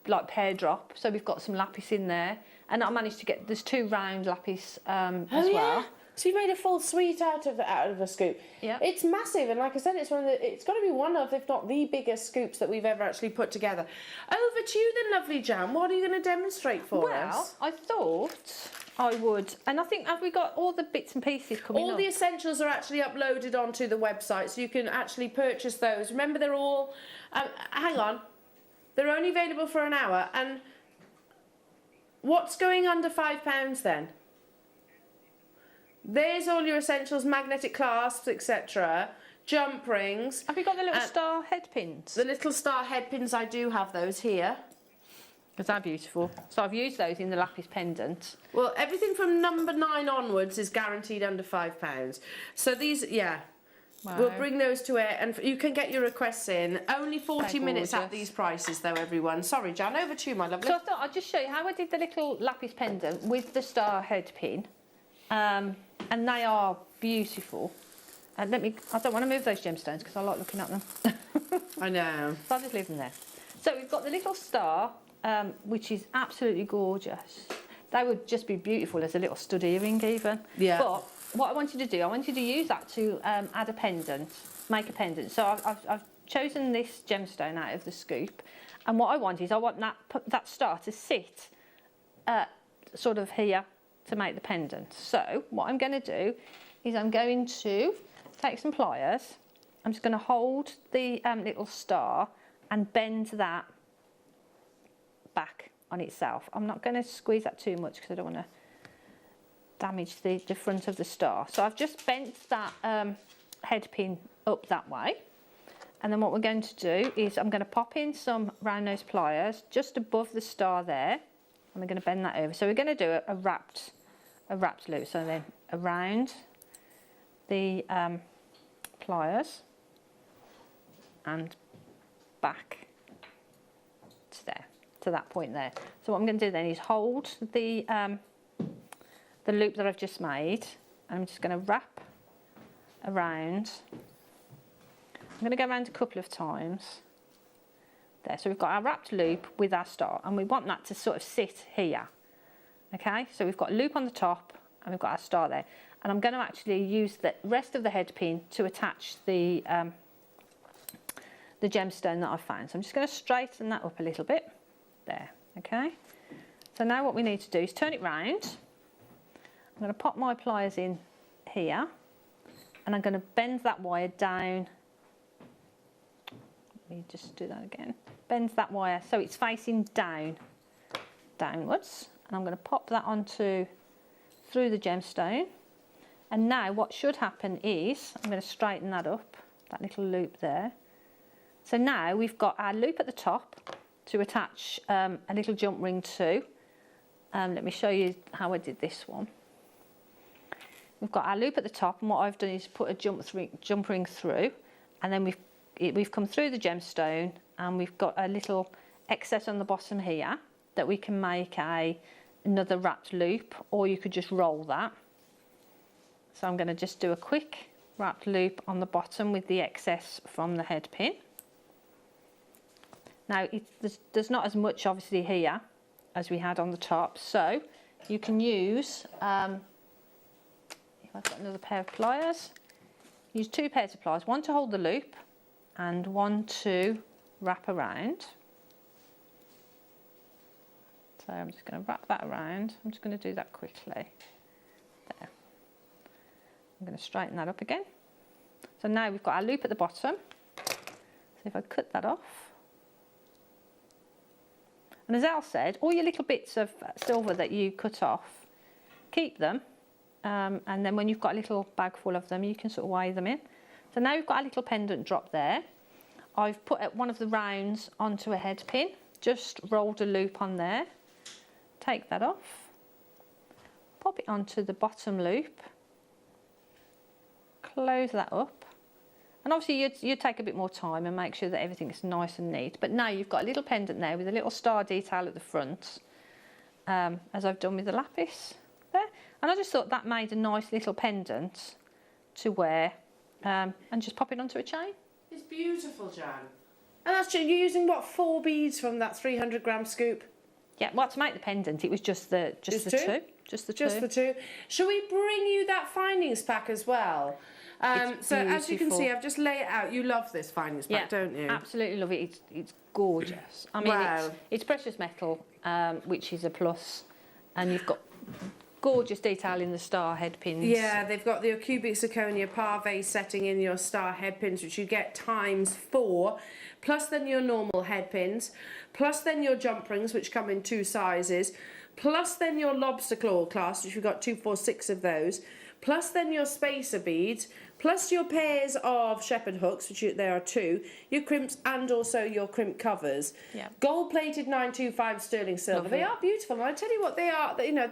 like pear drop, so we've got some lapis in there, and I managed to get, there's 2 round lapis as well. So you made a full suite out of a scoop. Yeah, it's massive, and like I said, it's got to be one of, if not the biggest scoops that we've ever actually put together. Over to you then, lovely Jan. What are you going to demonstrate for us? Well, I thought I would, and I think, have we got all the bits and pieces coming up? All the essentials are actually uploaded onto the website, so you can actually purchase those. Remember, they're all. Hang on. They're only available for an hour, and what's going under £5 then? There's all your essentials, magnetic clasps, etc. Jump rings. Have you got the little star head pins? The little star head pins, I do have those here. Because they're beautiful. So I've used those in the lapis pendant. Well, everything from number 9 onwards is guaranteed under £5. So these, yeah. Wow. We'll bring those to air, and you can get your requests in. Only 40 minutes at these prices, though, everyone. Sorry, Jan, over to you, my lovely. So I thought I'd just show you how I did the little lapis pendant with the star head pin. And they are beautiful. And I don't want to move those gemstones because I like looking at them. I know. So I'll just leave them there. So we've got the little star, which is absolutely gorgeous. They would just be beautiful as a little stud earring even. Yeah. But what I wanted to do, I wanted to use that to add a pendant, make a pendant. So I've chosen this gemstone out of the scoop, and what I want is I want that star to sit sort of here to make the pendant. So what I'm going to do is I'm going to take some pliers. I'm just going to hold the little star and bend that back on itself. I'm not going to squeeze that too much because I don't want to damage the front of the star. So I've just bent that head pin up that way, and then what we're going to do is I'm going to pop in some round nose pliers just above the star there, and we're going to bend that over. So we're going to do a wrapped loop. So then around the pliers and back to there, to that point there. So what I'm going to do then is hold the loop that I've just made, and I'm just going to wrap around. I'm going to go around a couple of times there. So we've got our wrapped loop with our star, and we want that to sort of sit here. Okay, so we've got a loop on the top and we've got our star there, and I'm going to actually use the rest of the head pin to attach the gemstone that I've found. So I'm just going to straighten that up a little bit there. Okay, so now what we need to do is turn it round. I'm going to pop my pliers in here, and I'm going to bend that wire down. Let me just do that again. Bend that wire so it's facing downwards, and I'm going to pop that through the gemstone. And now what should happen is I'm going to straighten that up, that little loop there. So now we've got our loop at the top to attach a little jump ring to. Let me show you how I did this one. We've got our loop at the top, and what I've done is put a jump ring through, and then we've come through the gemstone, and we've got a little excess on the bottom here that we can make another wrapped loop, or you could just roll that. So I'm going to just do a quick wrapped loop on the bottom with the excess from the head pin. Now there's not as much obviously here as we had on the top, so you can use, if I've got another pair of pliers, use 2 pairs of pliers, one to hold the loop and one to wrap around. So I'm just going to wrap that around. I'm just going to do that quickly. There. I'm going to straighten that up again. So now we've got our loop at the bottom. So if I cut that off. And as Al said, all your little bits of silver that you cut off, keep them. And then when you've got a little bag full of them, you can sort of weigh them in. So now we've got a little pendant drop there. I've put one of the rounds onto a head pin, just rolled a loop on there. Take that off, pop it onto the bottom loop, close that up, and obviously you'd take a bit more time and make sure that everything is nice and neat. But now you've got a little pendant there with a little star detail at the front, as I've done with the lapis there. And I just thought that made a nice little pendant to wear, and just pop it onto a chain. It's beautiful, Jan. And that's you're using what, 4 beads from that 300-gram scoop? Yeah, well, to make the pendant, it was just the two. Just the two. Shall we bring you that findings pack as well? So as you can see, I've just laid it out. You love this findings pack, don't you? Absolutely love it. It's gorgeous. I mean, it's precious metal, which is a plus, and you've got gorgeous detail in the star head pins. Yeah, they've got the cubic zirconia pave setting in your star head pins, which you get ×4, plus then your normal head pins, plus then your jump rings, which come in 2 sizes, plus then your lobster claw clasps, which we've got 2, 4, 6 of those, plus then your spacer beads, plus your pairs of shepherd hooks, which there are 2, your crimps, and also your crimp covers. Yeah. Gold-plated 925 sterling silver. Lovely. They are beautiful, and I tell you what, they are. You know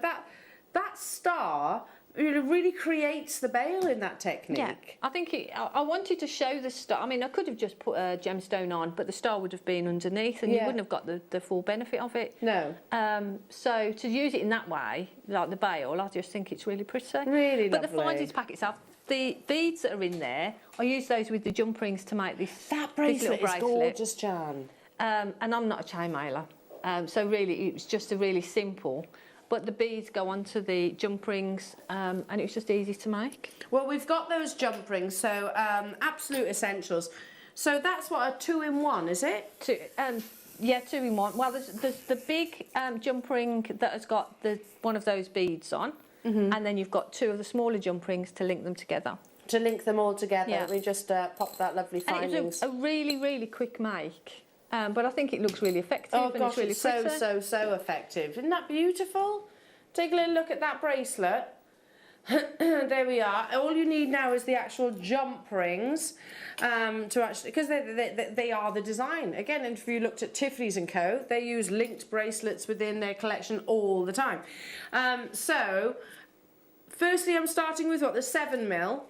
that star really creates the bail in that technique. Yeah, I think I wanted to show the star. I mean, I could have just put a gemstone on, but the star would have been underneath, and you wouldn't have got the full benefit of it. No. So to use it in that way, like the bail, I just think it's really pretty. Really But lovely. the findings pack itself, the beads that are in there, I use those with the jump rings to make this. That bracelet this is gorgeous, Jan. And I'm not a chain mailer, so really it was just a really simple but the beads go onto the jump rings, and it was just easy to make. Well, we've got those jump rings, so absolute essentials. So that's what, a 2-in-1, is it? Yeah, 2-in-1. Well, there's the big jump ring that has got one of those beads on, and then you've got 2 of the smaller jump rings to link them together. To link them all together, we just pop that lovely findings. And it was a really, really quick make, but I think it looks really effective. Oh and gosh, it's really it's so effective. Isn't that beautiful? Take a little look at that bracelet. There we are. All you need now is the actual jump rings to actually, because they are the design. Again, if you looked at Tiffany's & Co, they use linked bracelets within their collection all the time. So, firstly, I'm starting with what, the 7mm.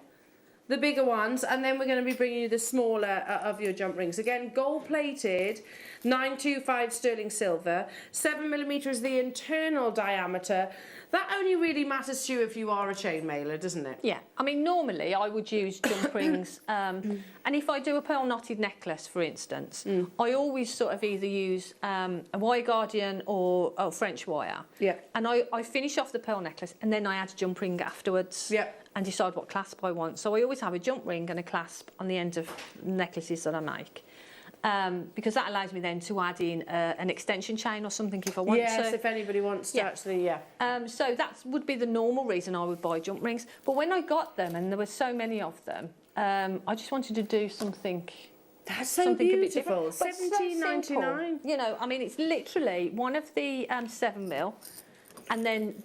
The bigger ones, and then we're going to be bringing you the smaller of your jump rings. Again, gold-plated, 925 sterling silver, 7mm is the internal diameter. That only really matters to you if you are a chain mailer, doesn't it? Yeah, I mean, normally I would use jump rings, and if I do a pearl knotted necklace, for instance, I always sort of either use a wire guardian or French wire. Yeah. And I finish off the pearl necklace, and then I add a jump ring afterwards. Yeah. And decide what clasp I want. So I always have a jump ring and a clasp on the end of necklaces that I make. Because that allows me then to add in an extension chain or something if I want to. Yes, if anybody wants to actually, so that would be the normal reason I would buy jump rings. But when I got them, and there were so many of them, I just wanted to do something... That's so beautiful. $17.99. You know, I mean, it's literally one of the 7mm, and then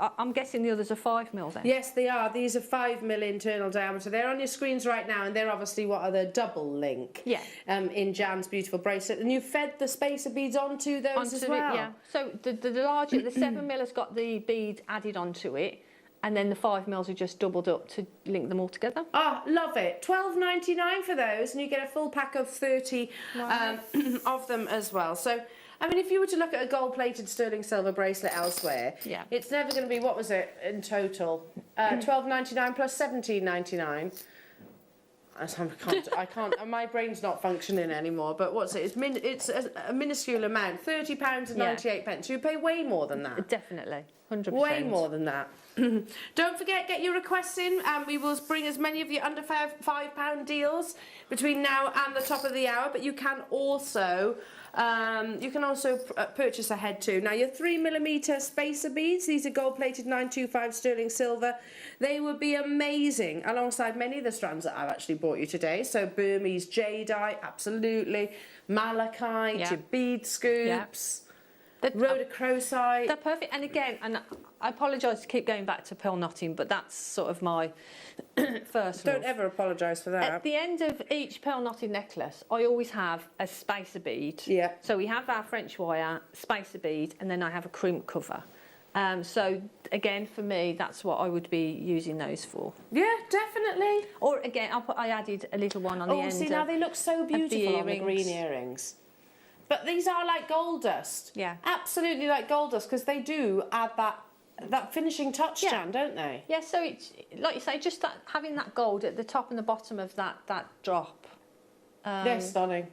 I'm guessing the others are 5mm then? Yes, they are. These are 5mm internal diameter. They're on your screens right now, and they're obviously what are the double link in Jan's beautiful bracelet. And you fed the spacer beads onto those as well. Yeah. So the larger, the 7mm has got the bead added onto it, and then the 5mm are just doubled up to link them all together. Oh, love it. $12.99 for those, and you get a full pack of 30 of them as well. So, I mean, if you were to look at a gold-plated sterling silver bracelet elsewhere, it's never going to be, what was it in total? $12.99 plus $17.99. I can't, my brain's not functioning anymore, but what's it? It's a minuscule amount, £30.98. You pay way more than that. Definitely, 100%. Way more than that. Don't forget, get your requests in, and we will bring as many of your under £5 deals between now and the top of the hour, but you can also purchase ahead too. Now, your 3mm spacer beads, these are gold-plated 925 sterling silver. They would be amazing alongside many of the strands that I've actually brought you today. So Burmese jadeite, absolutely. Malachite, your bead scoops. Rhodochrosite. They're perfect. And again, and I apologise to keep going back to pearl knotting, but that's sort of my first Don't ever apologise for that. At the end of each pearl knotted necklace, I always have a spacer bead. Yeah. So we have our French wire, spacer bead, and then I have a crimp cover. So again, for me, that's what I would be using those for. Yeah, definitely. Or again, I added a little one on the end. Oh, see, now they look so beautiful on the green earrings. But these are like gold dust. Yeah. Absolutely like gold dust, because they do add that finishing touch, Jan, don't they? Yeah, so it's, like you say, just having that gold at the top and the bottom of that drop. They're stunning.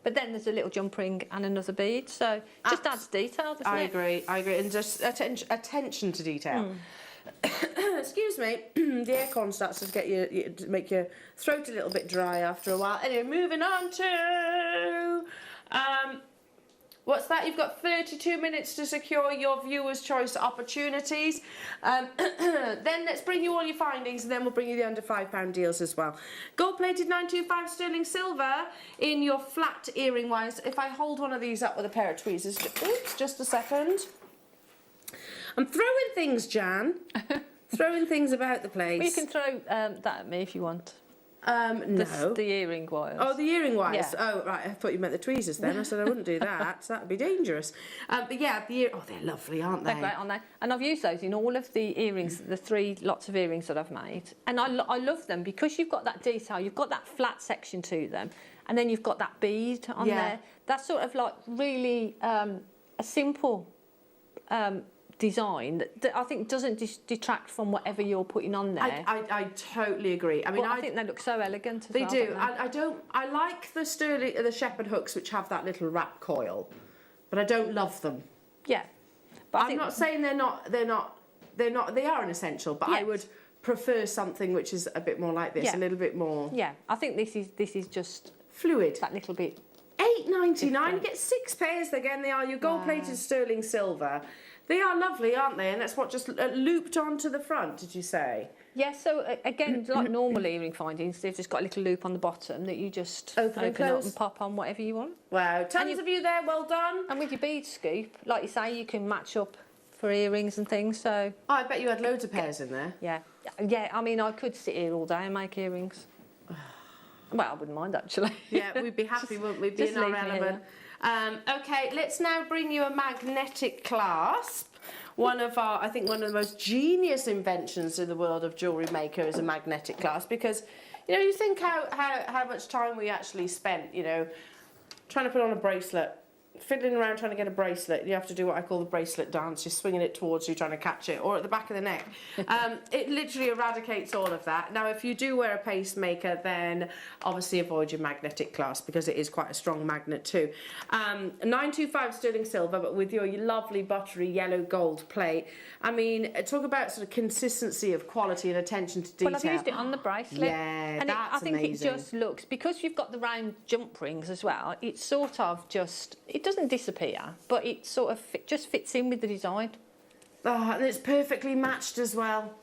But then there's a little jump ring and another bead, so just adds detail, doesn't it? I agree, and just attention to detail. Excuse me, the aircon starts to make your throat a little bit dry after a while. Anyway, moving on to... what's that? You've got 32 minutes to secure your viewer's choice opportunities. Then let's bring you all your findings, and then we'll bring you the under £5 deals as well. Gold-plated 925 sterling silver in your flat earring wise. If I hold one of these up with a pair of tweezers, oops, just a second. I'm throwing things, Jan. Throwing things about the place. Well, you can throw that at me if you want. No. The earring wires. Oh, the earring wires. Yeah. Oh, right. I thought you meant the tweezers then. I said I wouldn't do that. So that would be dangerous. But yeah, they're lovely, aren't they? They're great, aren't they? And I've used those in all of the earrings, the 3 lots of earrings that I've made. And I love them because you've got that detail, you've got that flat section to them, and then you've got that bead on there. That's sort of like really a simple design that I think doesn't detract from whatever you're putting on there. I totally agree. I mean, I think they look so elegant as well. They do. I like the shepherd hooks which have that little wrap coil, but I don't love them. Yeah, But I'm not saying they are an essential, but I would prefer something which is a bit more like this, a little bit more. Yeah, I think this is just fluid. That little bit. $8.99. You get 6 pairs again. They are your gold-plated sterling silver. They are lovely, aren't they? And that's what just looped onto the front. Did you say? Yeah. So again, like normal earring findings, they've just got a little loop on the bottom that you just open up and pop on whatever you want. Wow, tons of you there. Well done. And with your bead scoop, like you say, you can match up for earrings and things. So I bet you had loads of pairs in there. Yeah. Yeah. I mean, I could sit here all day and make earrings. Well, I wouldn't mind actually. Yeah, we'd be happy, wouldn't we? Being irrelevant. Okay, let's now bring you a magnetic clasp. One of the most genius inventions in the world of Jewellery Maker is a magnetic clasp, because, you know, you think how much time we actually spent, you know, trying to put on a bracelet, fiddling around trying to get a bracelet. You have to do what I call the bracelet dance. You're swinging it towards you, trying to catch it, or at the back of the neck. It literally eradicates all of that. Now, if you do wear a pacemaker, then obviously avoid your magnetic clasp, because it is quite a strong magnet too. 925 sterling silver, but with your lovely buttery yellow gold plate. I mean, talk about sort of consistency of quality and attention to detail. Well, I've used it on the bracelet. Yeah, and that's I think amazing. it just looks, because you've got the round jump rings as well, it's sort of just, it doesn't disappear, but it sort of just fits in with the design. Oh, and it's perfectly matched as well.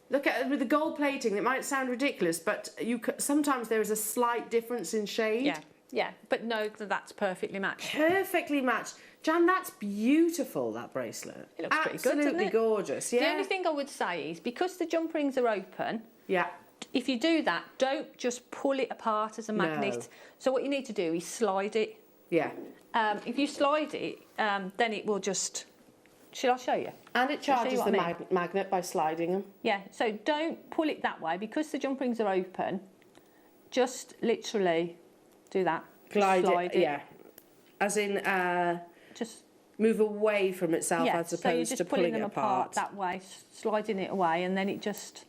Look at it with the gold plating. It might sound ridiculous, but sometimes there is a slight difference in shade. Yeah, yeah, but no, that's perfectly matched. Perfectly matched. Jan, that's beautiful, that bracelet. It looks pretty good, Absolutely doesn't it? gorgeous, yeah. The only thing I would say is, because the jump rings are open, yeah, if you do that, don't just pull it apart as a magnet. No. So what you need to do is slide it. Yeah. If you slide it, then it will just... Shall I show you? And it charges the magnet by sliding them. Yeah, so don't pull it that way, because the jump rings are open. Just literally do that. Slide it. Yeah. As in, just move away from itself, as so you're opposed just to pulling it apart. that way, sliding it away, and then it just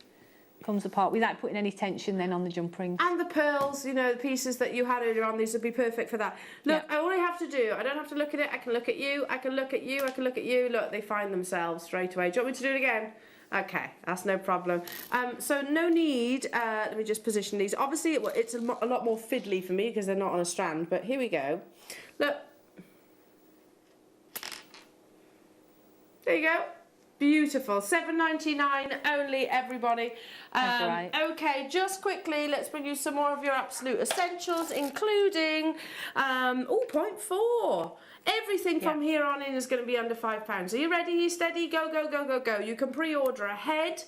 comes apart without putting any tension then on the jump rings. And the pearls, you know, the pieces that you had earlier on, these would be perfect for that. Look, all I have to do, I don't have to look at it, I can look at you, I can look at you, I can look at you. Look, they find themselves straight away. Do you want me to do it again? Okay, that's no problem. So no need, let me just position these. Obviously, it's a lot more fiddly for me because they're not on a strand, but here we go. Look. There you go. Beautiful. $7.99 only, everybody. Okay, just quickly, let's bring you some more of your absolute essentials, including 0.4. Everything from here on in is going to be under £5. Are you ready? Are you steady? Go, go, go, go, go. You can pre-order ahead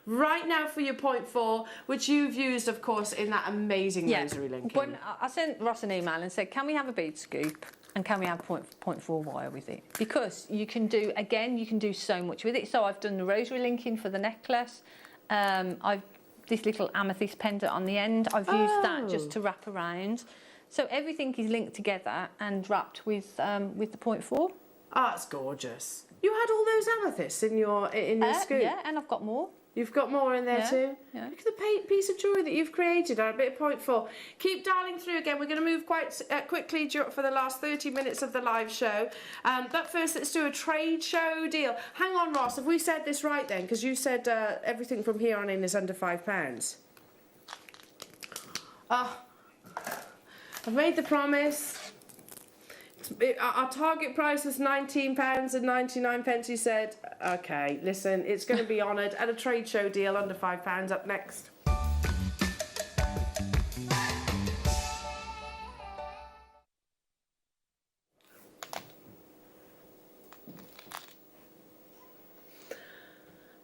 right now for your 0.4, which you've used, of course, in that amazing rosary linking. When I sent Ross an email and said, can we have a bead scoop? And can we have 0.4 wire with it? Because you can do, again, you can do so much with it. So I've done the rosary linking for the necklace. This little amethyst pendant on the end, I've used that just to wrap around. So everything is linked together and wrapped with the 0.4. Oh, it's gorgeous. You had all those amethysts in your scoop? Yeah, and I've got more. You've got more in there too? Yeah. Look at the piece of jewellery that you've created on a bit of 0.4. Keep dialing through again. We're going to move quite quickly for the last 30 minutes of the live show. But first, let's do a trade show deal. Hang on, Ross. Have we said this right then? Because you said everything from here on in is under £5. I've made the promise. Our target price was £19.99, you said. Okay, listen, it's going to be honoured at a trade show deal under £5 up next.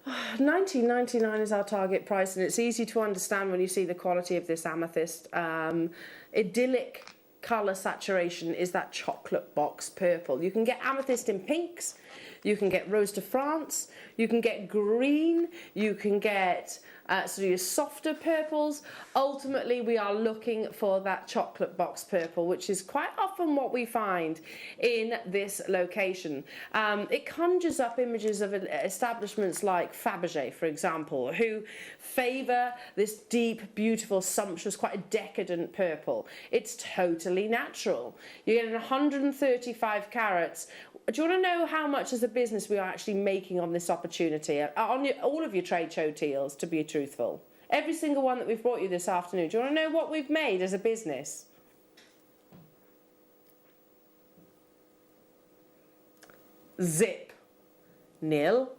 £19.99 is our target price, and it's easy to understand when you see the quality of this amethyst. Idyllic colour saturation is that chocolate box purple. You can get amethyst in pinks, you can get Rose de France, you can get green, you can get so your softer purples. Ultimately, we are looking for that chocolate box purple, which is quite often what we find in this location. It conjures up images of establishments like Fabergé, for example, who favour this deep, beautiful, sumptuous, quite a decadent purple. It's totally natural. You get 135 carats. Do you want to know how much as a business we are actually making on this opportunity? On all of your trade show deals, to be truthful. Every single one that we've brought you this afternoon. Do you want to know what we've made as a business? Zip. Nil.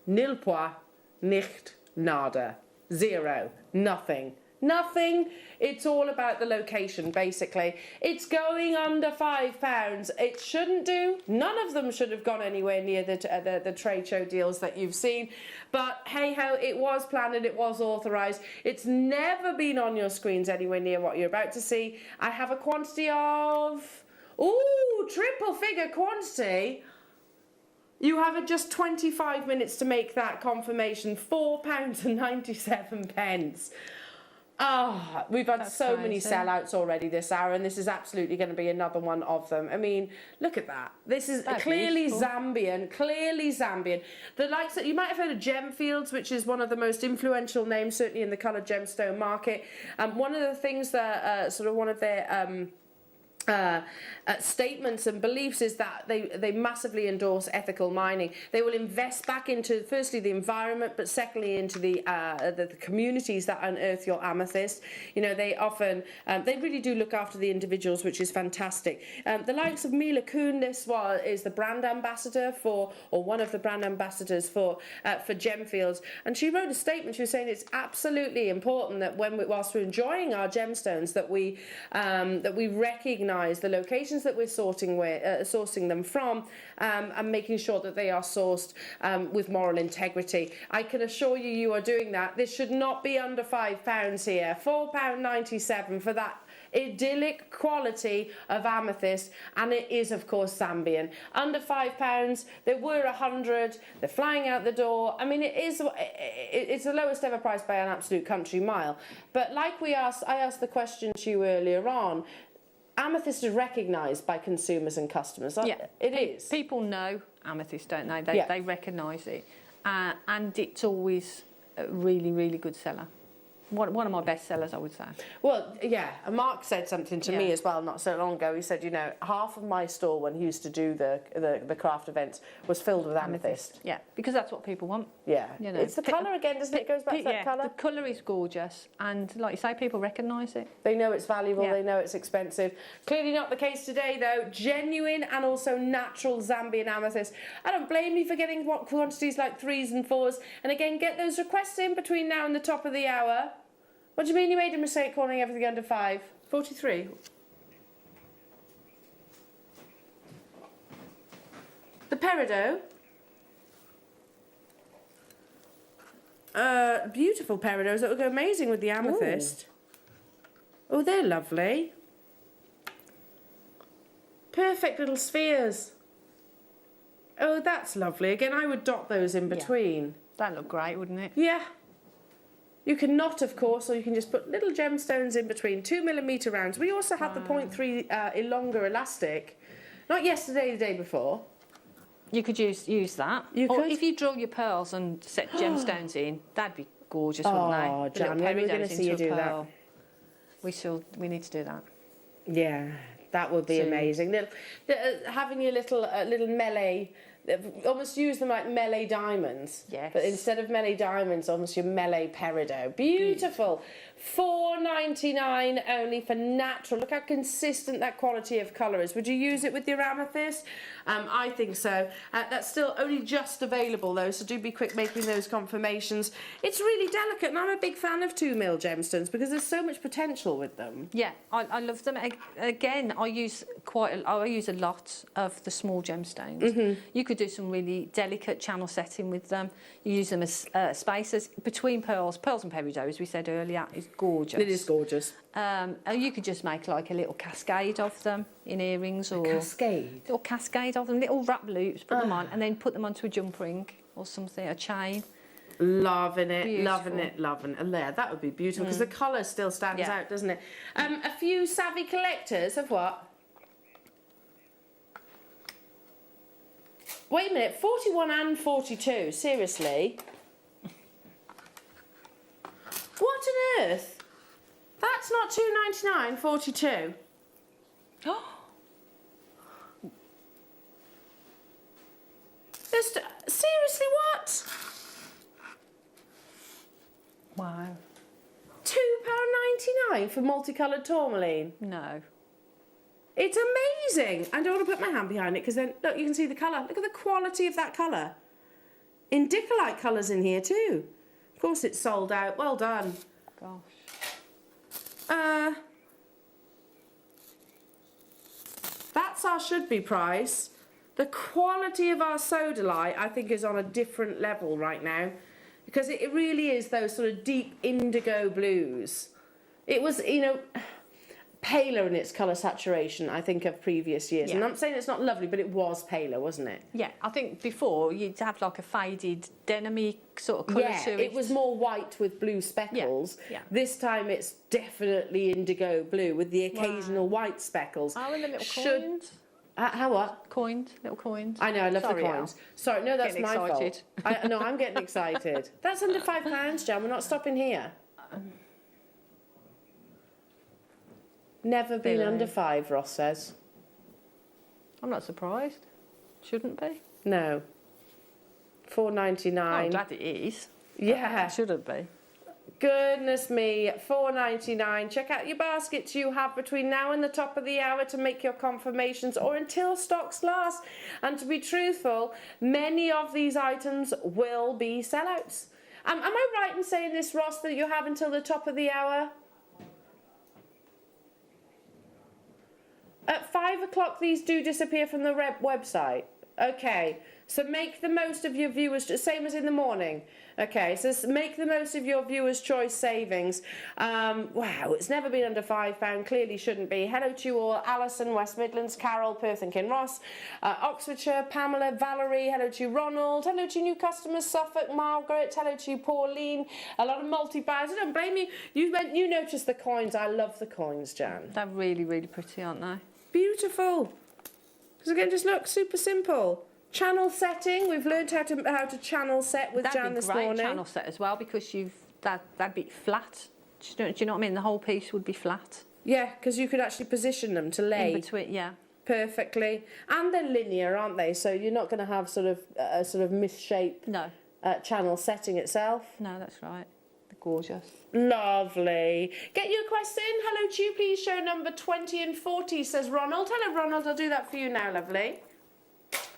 Nil point. Nicht. Nada. Zero. Nothing. Nothing. It's all about the location, basically. It's going under £5. It shouldn't do. None of them should have gone anywhere near the trade show deals that you've seen. But hey ho, it was planned and it was authorised. It's never been on your screens anywhere near what you're about to see. I have a quantity of... Ooh, triple figure quantity. You have just 25 minutes to make that confirmation. £4.97. Ah, we've had so many sellouts already this hour, and this is absolutely going to be another one of them. I mean, look at that. This is clearly Zambian, clearly Zambian. The likes that you might have heard of Gemfields, which is one of the most influential names, certainly in the coloured gemstone market. One of the things that sort of one of their statements and beliefs is that they massively endorse ethical mining. They will invest back into, firstly, the environment, but secondly, into the communities that unearth your amethyst. You know, they often, they really do look after the individuals, which is fantastic. The likes of Mila Kuhn, is the brand ambassador for, or one of the brand ambassadors for Gemfields, and she wrote a statement. She was saying it's absolutely important that whilst we're enjoying our gemstones, that we recognise the locations that we're sourcing them from, and making sure that they are sourced with moral integrity. I can assure you, you are doing that. This should not be under £5 here. £4.97 for that idyllic quality of amethyst, and it is of course Zambian. Under £5, there were 100. They're flying out the door. I mean, it's the lowest ever price by an absolute country mile. But like I asked the question to you earlier on, amethyst is recognised by consumers and customers. Yeah, it is. People know amethyst, don't they? They recognise it, and it's always a really, really good seller. One of my best sellers, I would say. Well, yeah, and Mark said something to me as well not so long ago. He said, you know, half of my store when he used to do the craft events was filled with amethyst. Yeah, because that's what people want. Yeah, you know, it's the colour again, doesn't it? It goes back to that colour. The colour is gorgeous, and like you say, people recognise it. They know it's valuable. They know it's expensive. Clearly not the case today, though. Genuine and also natural Zambian amethyst. I don't blame you for getting quantities like 3s and 4s. And again, get those requests in between now and the top of the hour. What do you mean you made a mistake calling everything under 5? 43? The Peridot. Beautiful Peridots that would go amazing with the amethyst. Ooh. Oh, they're lovely. Perfect little spheres. Oh, that's lovely. Again, I would dot those in between. Yeah. That'd look great, wouldn't it? Yeah. You can knot, of course, or you can just put little gemstones in between, 2mm rounds. We also have the 0.3 Ilonga elastic. Not yesterday, the day before. You could use that. Or if you drill your pearls and set gemstones in, that'd be gorgeous, wouldn't they? Oh, Jan, we're going to see you do that. We need to do that. Yeah, that would be amazing. Having your little melee, almost use them like melee diamonds. Yes. But instead of melee diamonds, almost your melee peridot. Beautiful. $4.99 only for natural. Look how consistent that quality of colour is. Would you use it with your amethyst? I think so. That's still only just available though, so do be quick making those confirmations. It's really delicate, and I'm a big fan of 2mm gemstones because there's so much potential with them. Yeah, I love them. Again, I use a lot of the small gemstones. Mm-hmm. You could do some really delicate channel setting with them. You use them as spacers between pearls and peridot, as we said earlier. Is gorgeous. It is gorgeous. You could just make like a little cascade of them in earrings, or cascade. Or cascade of them, little wrap loops. Put them on, and then put them onto a jump ring or something, a chain. Loving it, Beautiful. loving it, loving it. And there, that would be beautiful because the colour still stands out, doesn't it? A few savvy collectors have what? Wait a minute, 41 and 42, seriously? What on earth? That's not $2.99, 42. Seriously, what? Wow. £2.99 for multicoloured tourmaline? No. It's amazing. I don't want to put my hand behind it because then, look, you can see the colour. Look at the quality of that colour. Indicolite colours in here too. Of course it's sold out. Well done. Gosh. That's our should-be price. The quality of our sodalite, I think, is on a different level right now because it really is those sort of deep indigo blues. It was, you know, paler in its colour saturation, I think, of previous years. And I'm saying it's not lovely, but it was paler, wasn't it? Yeah, I think before you'd have like a faded denim-y sort of colour to it. It was more white with blue speckles. Yeah. This time it's definitely indigo blue with the occasional white speckles. Oh, and the little coins. How what? Coins, little coins. I know, I love the coins. Sorry, no, that's Getting my excited. fault. No, I'm getting excited. That's under £5, Jan. We're not stopping here. Never been under 5, Ross says. I'm not surprised. Shouldn't be. No. $4.99. I'm glad it is. Yeah. It shouldn't be. Goodness me, $4.99. Check out your baskets you have between now and the top of the hour to make your confirmations or until stocks last. And to be truthful, many of these items will be sellouts. Am I right in saying this, Ross, that you have until the top of the hour? At 5 o'clock, these do disappear from the website. Okay, so make the most of your viewers, same as in the morning. Okay, so make the most of your viewers' choice savings. Wow, it's never been under £5, clearly shouldn't be. Hello to you all, Alison, West Midlands, Carol, Perth and Kinross, Oxfordshire, Pamela, Valerie, hello to you, Ronald, hello to you, new customers, Suffolk, Margaret, hello to you, Pauline, a lot of multi-buyers. I don't blame you. You noticed the coins. I love the coins, Jan. They're really, really pretty, aren't they? Beautiful. Because again, just look, super simple. Channel setting, we've learned how to channel set with Jan this morning. That'd be great channel set as well because that'd be flat. Do you know what I mean? The whole piece would be flat. Yeah, because you could actually position them to lay. In between, yeah. Perfectly. And they're linear, aren't they? So you're not going to have sort of a sort of misshape channel setting itself. No, that's right. They're gorgeous. Lovely. Get your question. Hello to you. Please show number 20 and 40, says Ronald. Hello, Ronald. I'll do that for you now, lovely.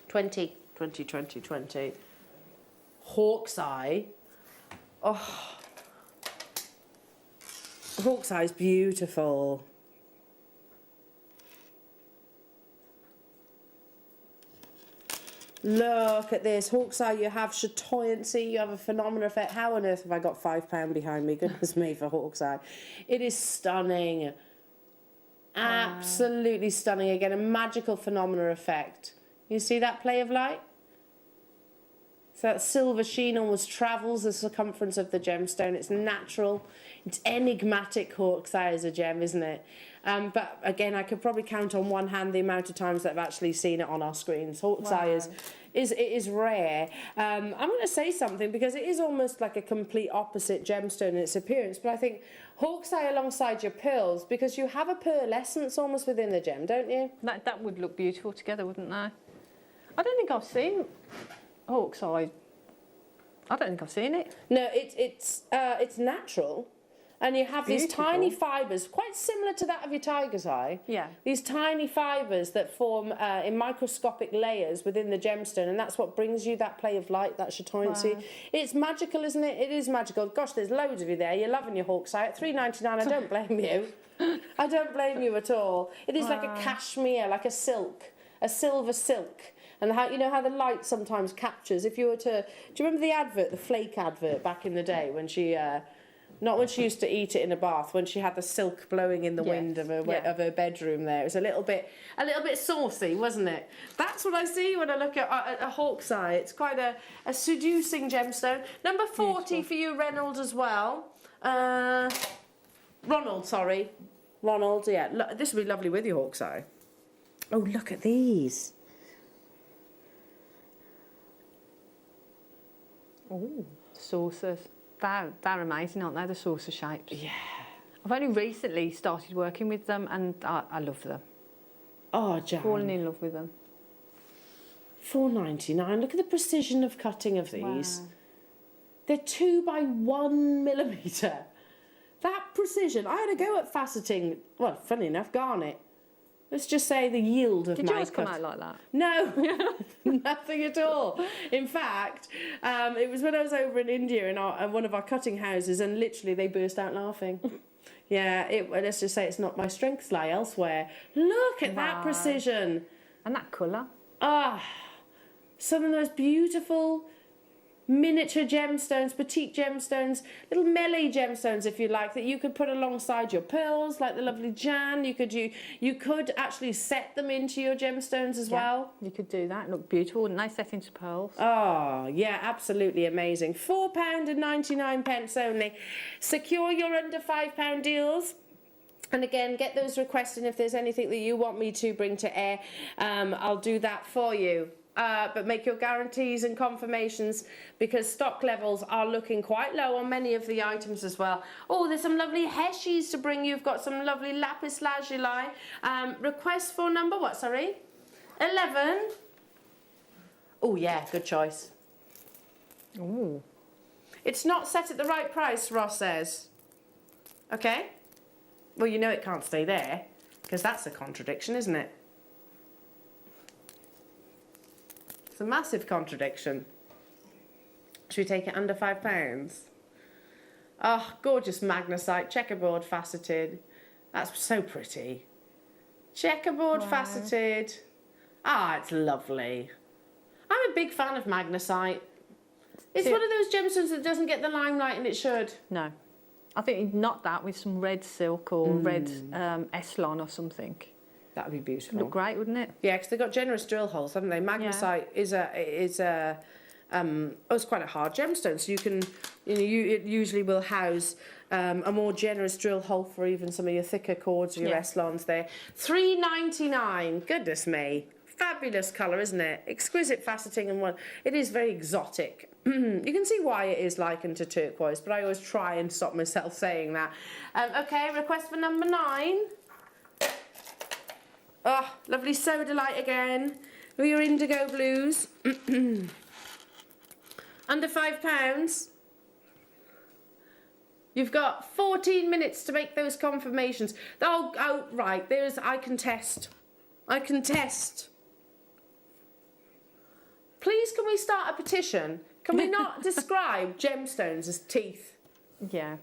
20. Hawk's Eye. Oh. Hawk's Eye is beautiful. Look at this. Hawk's Eye, you have chatoyancy, you have a phenomenal effect. How on earth have I got £5 behind me? Goodness me, for Hawk's Eye. It is stunning. Absolutely stunning. Again, a magical phenomenal effect. You see that play of light? So that silver sheen almost travels the circumference of the gemstone. It's natural. It's enigmatic. Hawk's Eye as a gem, isn't it? But again, I could probably count on one hand the amount of times that I've actually seen it on our screens. Hawk's Eye is rare. I'm going to say something because it is almost like a complete opposite gemstone in its appearance. But I think Hawk's Eye alongside your pearls, because you have a pearlescence almost within the gem, don't you? That would look beautiful together, wouldn't they? I don't think I've seen Hawk's Eye. I don't think I've seen it. No, it's natural. And you have these tiny fibres, quite similar to that of your tiger's eye. Yeah. These tiny fibres that form in microscopic layers within the gemstone, and that's what brings you that play of light, that chatoyancy. Wow. It's magical, isn't it? It is magical. Gosh, there's loads of you there. You're loving your Hawk's Eye. At $3.99, I don't blame you. I don't blame you at all. It is like a cashmere, like a silk, a silver silk. And how, you know how the light sometimes captures. If you were to, do you remember the advert, the Flake advert back in the day when she Not when she used to eat it in a bath, when she had the silk blowing in the wind of her bedroom there. It was a little bit saucy, wasn't it? That's what I see when I look at a hawk's eye. It's quite a seducing gemstone. Number 40 for you, Reynolds, as well. Ronald, sorry. Ronald, yeah. This would be lovely with your hawk's eye. Oh, look at these. Oh, saucers. They're amazing, aren't they, the saucer shapes? Yeah. I've only recently started working with them and I love them. Oh, Jan. Falling in love with them. $4.99. Look at the precision of cutting of these. Wow. They're 2 by 1 millimetre. That precision. I had a go at faceting, well, funny enough, garnet. Let's just say the yield of my cut. Did yours come out like that? No, nothing at all. In fact, it was when I was over in India in one of our cutting houses, and literally they burst out laughing. Yeah, let's just say it's not my strengths lie elsewhere. Look at that precision. And that colour. Ah, some of those beautiful miniature gemstones, petite gemstones, little melee gemstones, if you like, that you could put alongside your pearls, like the lovely Jan. You could actually set them into your gemstones as well. You could do that. Look beautiful, wouldn't they? Set into pearls. Oh, yeah, absolutely amazing. £4.99 only. Secure your under £5 deals. And again, get those requests in if there's anything that you want me to bring to air. I'll do that for you. But make your guarantees and confirmations, because stock levels are looking quite low on many of the items as well. Oh, there's some lovely heshies to bring you. You've got some lovely lapis lazuli. Request for number what, sorry? 11. Oh, yeah, good choice. Ooh. It's not set at the right price, Ross says. Okay. Well, you know it can't stay there, because that's a contradiction, isn't it? A massive contradiction. Should we take it under £5? Oh, gorgeous magnesite, checkerboard faceted. That's so pretty. Checkerboard faceted. Ah, it's lovely. I'm a big fan of magnesite. It's one of those gemstones that doesn't get the limelight, and it should. No. I think you'd knot that with some red silk or red Eslon or something. That would be beautiful. Look great, wouldn't it? Yeah, because they've got generous drill holes, haven't they? Magnesite is it's quite a hard gemstone, so it usually will house a more generous drill hole for even some of your thicker cords or your Eslons there. $3.99. Goodness me. Fabulous colour, isn't it? Exquisite faceting and one. It is very exotic. You can see why it is likened to turquoise, but I always try and stop myself saying that. Okay, request for number 9. Oh, lovely sodalite again. With your indigo blues. Under £5. You've got 14 minutes to make those confirmations. Oh, right. I can test. Please, can we start a petition? Can we not describe gemstones as teeth? Yeah.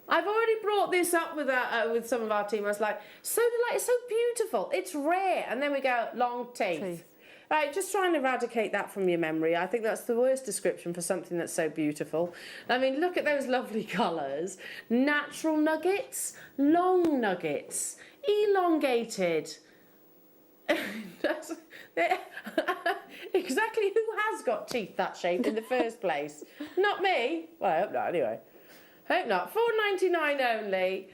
I've already brought this up with some of our team. I was like, sodalite is so beautiful. It's rare. And then we go, long teeth. Right, just try and eradicate that from your memory. I think that's the worst description for something that's so beautiful. I mean, look at those lovely colours. Natural nuggets, long nuggets, elongated. Exactly who has got teeth that shape in the first place? Not me. Well, I hope not anyway. Hope not. $4.99 only.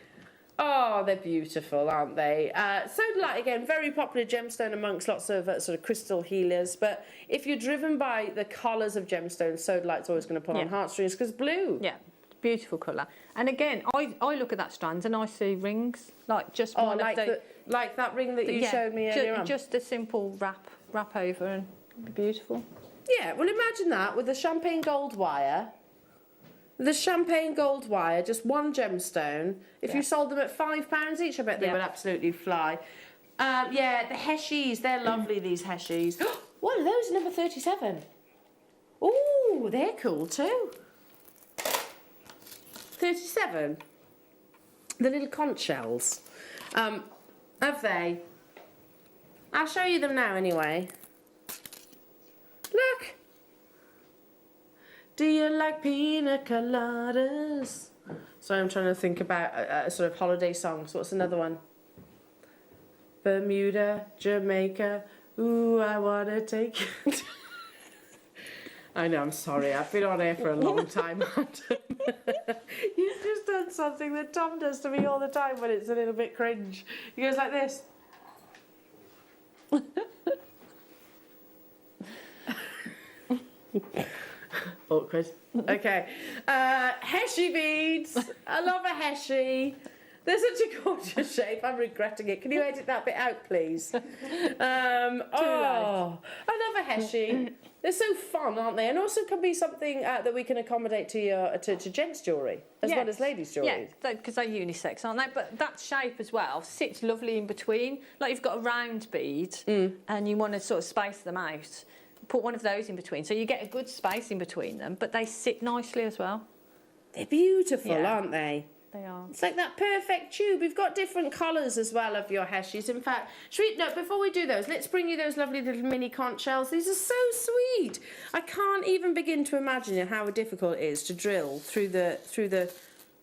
Oh, they're beautiful, aren't they? Sodalite, again, very popular gemstone amongst lots of sort of crystal healers. But if you're driven by the colours of gemstones, sodalite's always going to pull on heartstrings, because blue. Yeah, beautiful colour. And again, I look at that strand and I see rings, like just one of the... like that ring that you showed me earlier on? Just a simple wrap over, and it'd be beautiful. Yeah, well, imagine that with the champagne gold wire. The champagne gold wire, just one gemstone. If you sold them at £5 each, I bet they would absolutely fly. Yeah, the heshies, they're lovely, these heshies. What are those? Number 37. Ooh, they're cool too. 37. The little conch shells. Have they? I'll show you them now anyway. Look. Do you like pina coladas? So I'm trying to think about a sort of holiday songs. What's another one? Bermuda, Jamaica, ooh, I wanna take you. I know, I'm sorry, I've been on air for a long time, Adam. You've just done something that Tom does to me all the time when it's a little bit cringe. He goes like this. Awkward. Okay. Heshy beads. I love a heshy. They're such a gorgeous shape. I'm regretting it. Can you edit that bit out, please? I love a heshy. They're so fun, aren't they? And also can be something that we can accommodate to your to gents' jewellery as well as ladies' jewellery. Yeah, because they're unisex, aren't they? But that shape as well sits lovely in between. Like you've got a round bead and you want to sort of space them out. Put one of those in between, so you get a good space in between them, but they sit nicely as well. They're beautiful, aren't they? They are. It's like that perfect tube. We've got different colours as well of your heshies. In fact, before we do those, let's bring you those lovely little mini conch shells. These are so sweet. I can't even begin to imagine how difficult it is to drill through the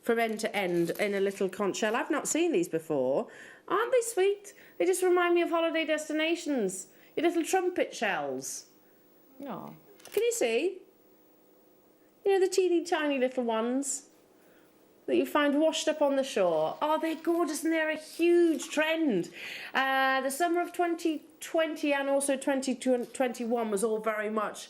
from end to end in a little conch shell. I've not seen these before. Aren't they sweet? They just remind me of holiday destinations. Your little trumpet shells. Oh. Can you see? You know, the teeny tiny little ones that you find washed up on the shore. Oh, they're gorgeous and they're a huge trend. The summer of 2020 and also 2021 was all very much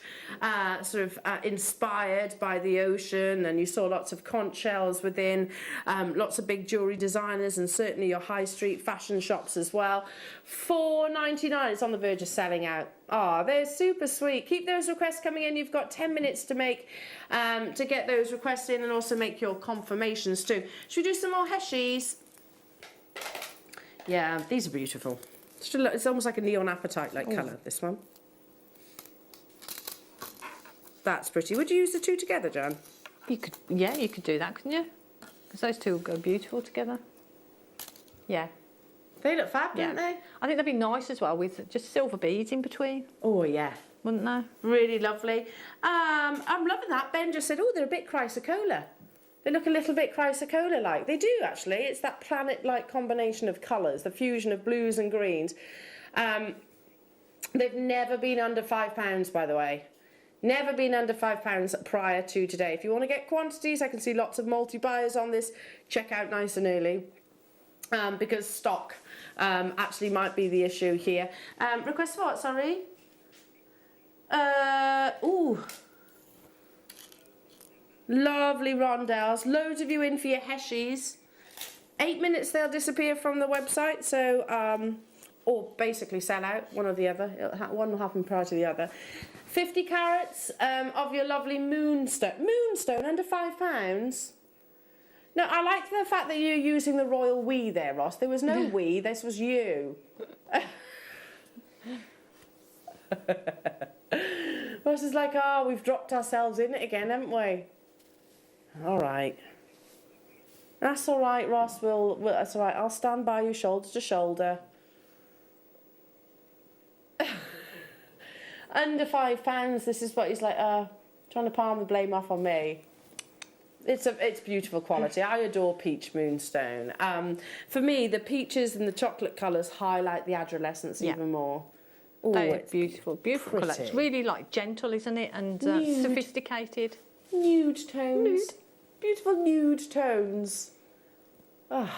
inspired by the ocean, and you saw lots of conch shells within, lots of big jewellery designers and certainly your high street fashion shops as well. $4.99, it's on the verge of selling out. Oh, they're super sweet. Keep those requests coming in. You've got 10 minutes to make, to get those requests in and also make your confirmations too. Should we do some more heshies? Yeah, these are beautiful. It's almost like a neon apatite like colour, this one. That's pretty. Would you use the two together, Jan? You could, yeah, you could do that, couldn't you? Because those two go beautiful together. Yeah. They look fab, don't they? I think they'd be nice as well with just silver beads in between. Oh, yeah. Wouldn't they? Really lovely. I'm loving that. Ben just said, oh, they're a bit chrysocolla. They look a little bit chrysocolla-like. They do, actually. It's that planet-like combination of colours, the fusion of blues and greens. They've never been under £5, by the way. Never been under £5 prior to today. If you want to get quantities, I can see lots of multi-buyers on this. Check out nice and early. Because stock actually might be the issue here. Request for what, sorry? Ooh. Lovely rondelles. Loads of you in for your heshies. 8 minutes they'll disappear from the website, so or basically sell out, one or the other. One will happen prior to the other. 50 carats of your lovely moonstone. Moonstone under £5? No, I like the fact that you're using the royal we there, Ross. There was no we, this was you. Ross is like, oh, we've dropped ourselves in it again, haven't we? All right. That's all right, Ross. That's all right. I'll stand by you shoulder to shoulder. Under £5, this is what he's like, trying to palm the blame off on me. It's beautiful quality. I adore peach moonstone. For me, the peaches and the chocolate colours highlight the adolescence even more. Ooh, it's beautiful, beautiful colour. It's really like gentle, isn't it? And sophisticated. Nude tones. Beautiful nude tones. Oh.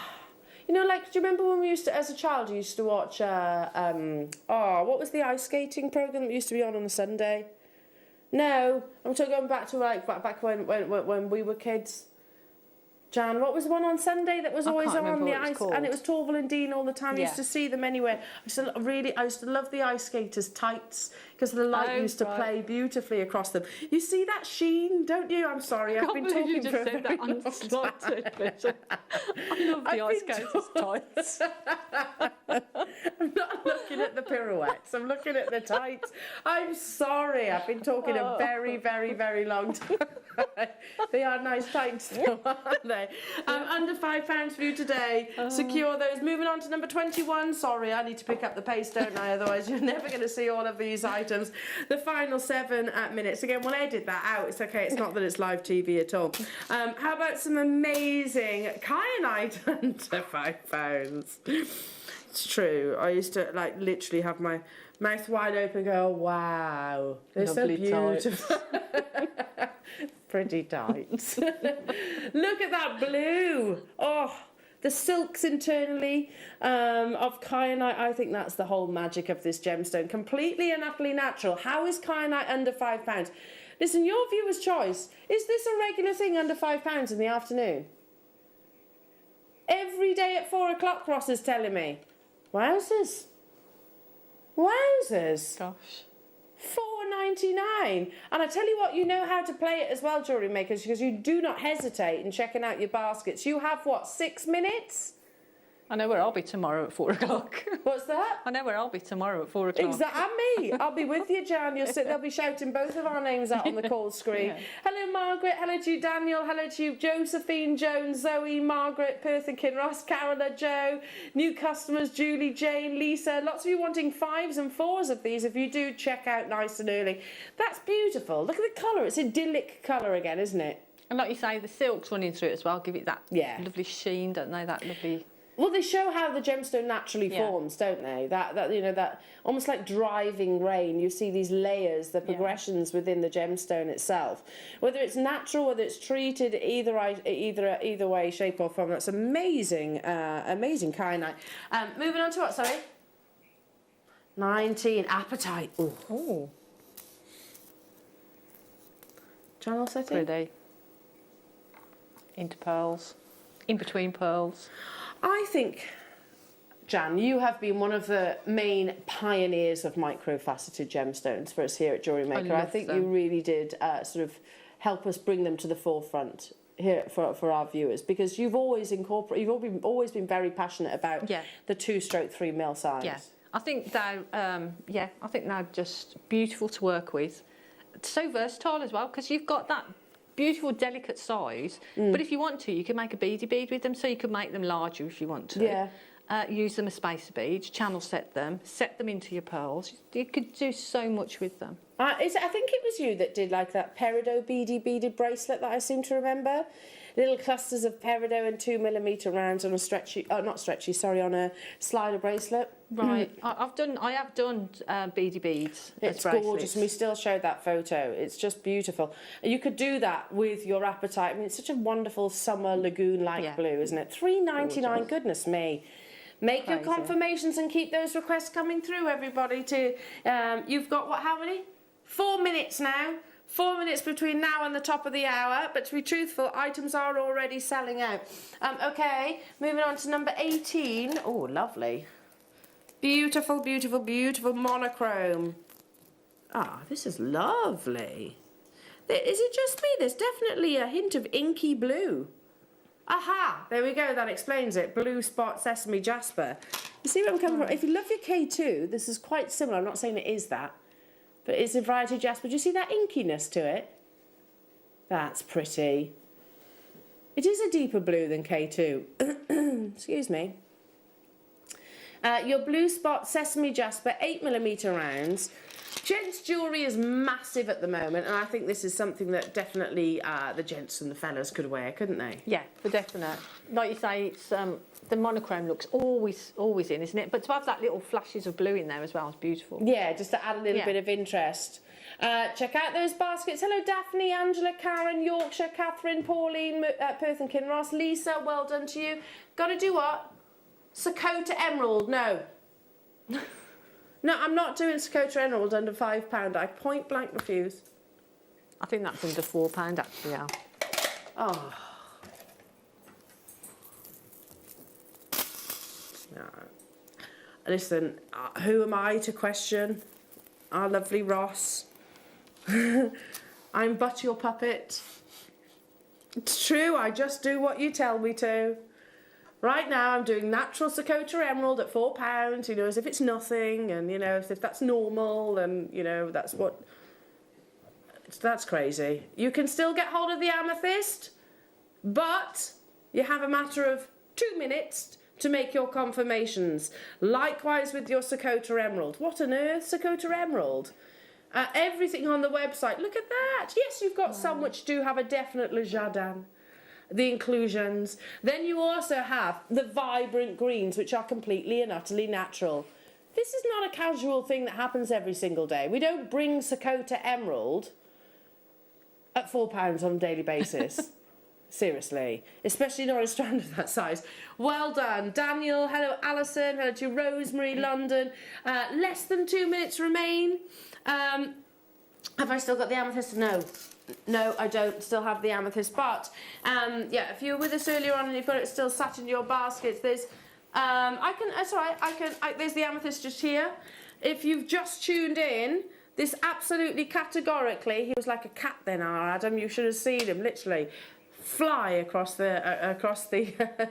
You know, like, do you remember when we used to, as a child, you used to watch, what was the ice skating programme that used to be on a Sunday? No, I'm talking going back to like back when we were kids. Jan, what was the one on Sunday that was always on the ice? And it was Torval and Dean all the time. I used to see them anywhere. I used to love the ice skaters' tights because the light used to play beautifully across them. You see that sheen, don't you? I'm sorry, I've been talking you just for said that unslanted bit. I love the ice skaters' tights. I'm not looking at the pirouettes, I'm looking at the tights. I'm sorry, I've been talking a very, very, very long time. They are nice tights though, aren't they? Under £5 for you today. Secure those. Moving on to number 21. Sorry, I need to pick up the pace, don't I? Otherwise you're never going to see all of these items. The final 7 minutes. Again, we'll edit that out. It's okay, it's not that it's live TV at all. How about some amazing kyanite under £5? It's true. I used to like literally have my mouth wide open and go, oh, wow, they're Lovely so beautiful. Pretty tight. Look at that blue. Oh, the silks internally of kyanite. I think that's the whole magic of this gemstone. Completely and utterly natural. How is kyanite under £5? Listen, your viewer's choice. Is this a regular thing under £5 in the afternoon? Every day at 4 o'clock, Ross is telling me. Wowzers. Wowzers. Gosh. £4.99. And I tell you what, you know how to play it as well, jewellery makers, because you do not hesitate in checking out your baskets. You have, what, 6 minutes? I know where I'll be tomorrow at 4 o'clock. What's that? I know where I'll be tomorrow at 4 o'clock. Exactly, and me. I'll be with you, Jan. They'll be shouting both of our names out on the call screen. Yeah. Hello, Margaret. Hello to you, Daniel. Hello to you, Josephine, Jones, Zoe, Margaret, Perth and Kinross, Carola, Joe, new customers, Julie, Jane, Lisa. Lots of you wanting 5s and 4s of these. If you do, check out nice and early. That's beautiful. Look at the colour. It's idyllic colour again, isn't it? And like you say, the silk's running through it as well. Give it that lovely sheen, don't they? That lovely... Well, they show how the gemstone naturally forms, don't they? That you know, that almost like driving rain. You see these layers, the progressions within the gemstone itself. Whether it's natural, whether it's treated, either way, shape or form. That's amazing, amazing kyanite. Moving on to what? Sorry. 19. Apatite. Ooh. John also think. Pretty. Into pearls. In between pearls. I think, Jan, you have been one of the main pioneers of microfaceted gemstones for us here at Jewellery Maker. I think you really did sort of help us bring them to the forefront here for our viewers, because you've always always been very passionate about the 2/3 mil size. Yeah, I think they're just beautiful to work with. It's so versatile as well, because you've got that beautiful, delicate size, but if you want to, you can make a beady bead with them, so you could make them larger if you want to. Yeah. Use them as spacer beads, channel set them into your pearls. You could do so much with them. I think it was you that did like that Peridot beaded bracelet that I seem to remember. Little clusters of Peridot and 2mm rounds on a on a slider bracelet. Right, I have done beady beads. It's gorgeous, and we still showed that photo. It's just beautiful. You could do that with your Apatite. I mean, it's such a wonderful summer lagoon-like blue, isn't it? $3.99. Goodness me. Make your confirmations and keep those requests coming through, everybody. You've got what? How many? 4 minutes now. 4 minutes between now and the top of the hour, but to be truthful, items are already selling out. Okay, moving on to number 18. Oh, lovely. Beautiful, beautiful, beautiful monochrome. Ah, this is lovely. Is it just me? There's definitely a hint of inky blue. Aha, there we go, that explains it. Blue spot sesame jasper. You see where I'm coming from? If you love your K2, this is quite similar. I'm not saying it is that, but it's a variety jasper. Do you see that inkiness to it? That's pretty. It is a deeper blue than K2. Excuse me. Your blue spot sesame jasper, 8mm rounds. Gents jewellery is massive at the moment, and I think this is something that definitely the gents and the fellas could wear, couldn't they? Yeah, for definite. Like you say, it's the monochrome looks always in, isn't it? But to have that little flashes of blue in there as well is beautiful. Yeah, just to add a little bit of interest. Check out those baskets. Hello, Daphne, Angela, Karen, Yorkshire, Catherine, Pauline, Perth and Kinross, Lisa. Well done to you. Got to do what? Sakota Emerald. No. No, I'm not doing Sakota Emerald under £5. I point blank refuse. I think that's under £4 actually, yeah. Oh. No. Listen, who am I to question our lovely Ross? I'm but your puppet. It's true, I just do what you tell me to. Right now I'm doing natural Sakota emerald at £4, you know, as if it's nothing, and you know, as if that's normal, and you know, that's crazy. You can still get hold of the amethyst, but you have a matter of 2 minutes to make your confirmations. Likewise with your Sakota emerald. What on earth, Sakota emerald? Everything on the website, look at that. Yes, you've got some which do have a definite Le Jardin. The inclusions. Then you also have the vibrant greens, which are completely and utterly natural. This is not a casual thing that happens every single day. We don't bring Sakota emerald at £4 on a daily basis. Seriously, especially not a strand of that size. Well done, Daniel. Hello, Alison. Hello to Rosemary, London. Less than 2 minutes remain. Have I still got the amethyst? No. No, I don't still have the amethyst, but yeah, if you were with us earlier on and you've got it still sat in your baskets, there's that's all right, there's the amethyst just here. If you've just tuned in, this absolutely categorically, he was like a cat then, our Adam, you should have seen him literally fly across the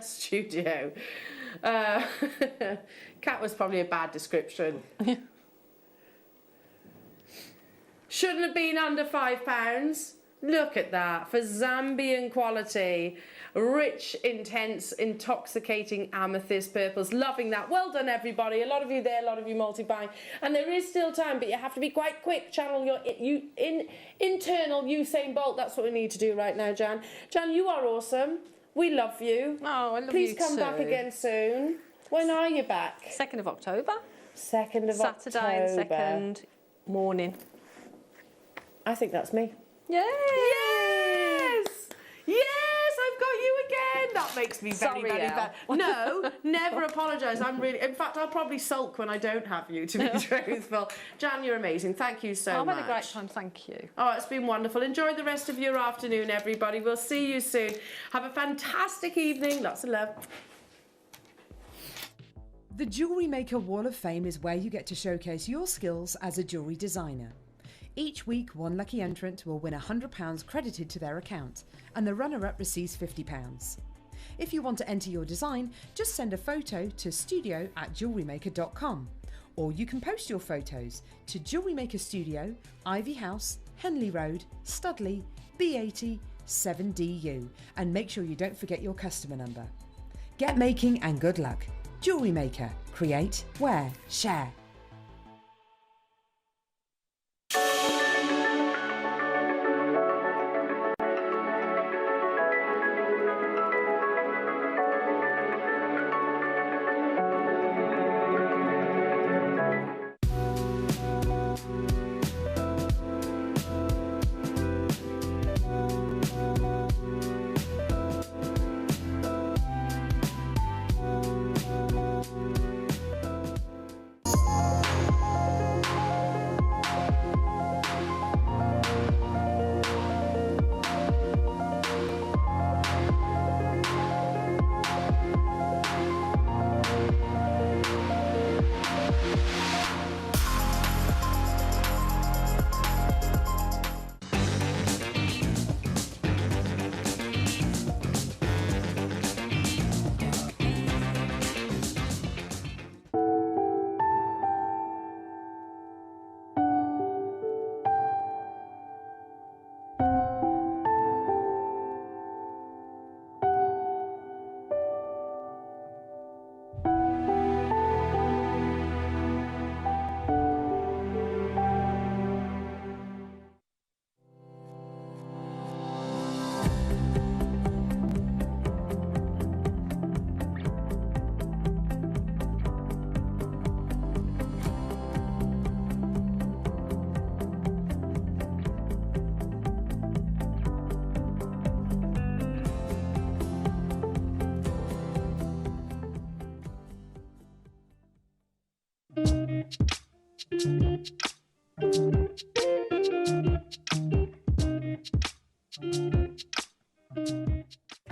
studio. Cat was probably a bad description. Shouldn't have been under £5. Look at that, for Zambian quality. Rich, intense, intoxicating amethyst purples. Loving that. Well done, everybody. A lot of you there, a lot of you multi-buying. And there is still time, but you have to be quite quick. Channel your internal Usain Bolt. That's what we need to do right now, Jan. Jan, you are awesome. We love you. Oh, I love Please you come too. back again soon. When are you back? 2nd of October. 2nd of October. Saturday and 2nd morning. I think that's me. Yay! Yes! Yes, I've got you again. That makes me very, Sorry, very Elle. bad. No, never apologise. I'm really... In fact, I'll probably sulk when I don't have you, to be truthful. Jan, you're amazing. Thank you so much. I've had a great time, thank you. Oh, it's been wonderful. Enjoy the rest of your afternoon, everybody. We'll see you soon. Have a fantastic evening. Lots of love. The Jewellery Maker Wall of Fame is where you get to showcase your skills as a jewellery designer. Each week, one lucky entrant will win £100 credited to their account, and the runner-up receives £50. If you want to enter your design, just send a photo to studio@jewellerymaker.com, or you can post your photos to Jewellery Maker Studio, Ivy House, Henley Road, Studley, B80 7DU, and make sure you don't forget your customer number. Get making and good luck. Jewellery Maker. Create, wear, share.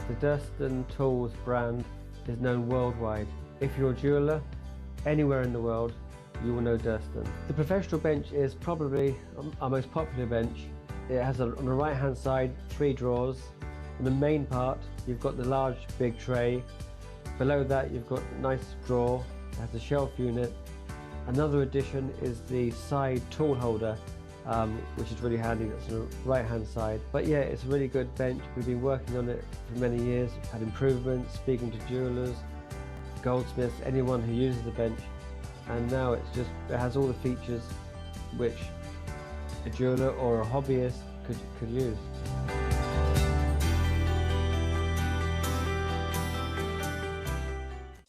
The Dustin Tools brand is known worldwide. If you're a jeweller, anywhere in the world, you will know Dustin. The professional bench is probably our most popular bench. It has on the right hand side 3 drawers. In the main part, you've got the large big tray Below that you've got a nice drawer, it has a shelf unit. Another addition is the side tool holder, which is really handy. That's on the right hand side. But yeah, it's a really good bench. We've been working on it for many years, had improvements, speaking to jewellers, goldsmiths, anyone who uses the bench, and now it has all the features which a jeweller or a hobbyist could use.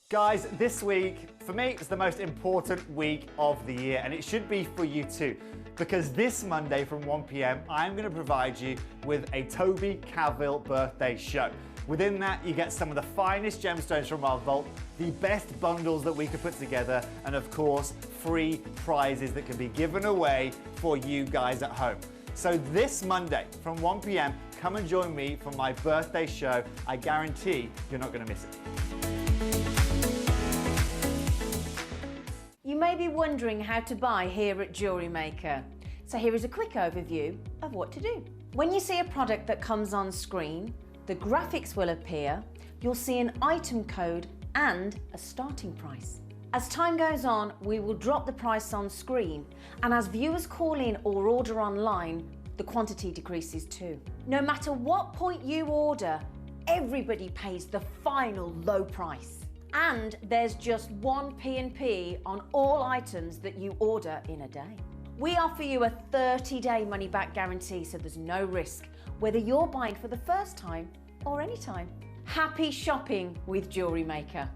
Guys, this week, for me, it's the most important week of the year, and it should be for you too, because this Monday from 1 p.m, I'm going to provide you with a Toby Cavill birthday show. Within that, you get some of the finest gemstones from our vault, the best bundles that we could put together, and of course, free prizes that can be given away for you guys at home. So this Monday from 1 p.m, come and join me for my birthday show. I guarantee you're not going to miss it. You may be wondering how to buy here at Jewellery Maker. So here is a quick overview of what to do. When you see a product that comes on screen, the graphics will appear, you'll see an item code and a starting price. As time goes on, we will drop the price on screen, and as viewers call in or order online, the quantity decreases too. No matter what point you order, everybody pays the final low price. And there's just one P&P on all items that you order in a day. We offer you a 30-day money-back guarantee, so there's no risk, whether you're buying for the first time or any time. Happy shopping with Jewellery Maker.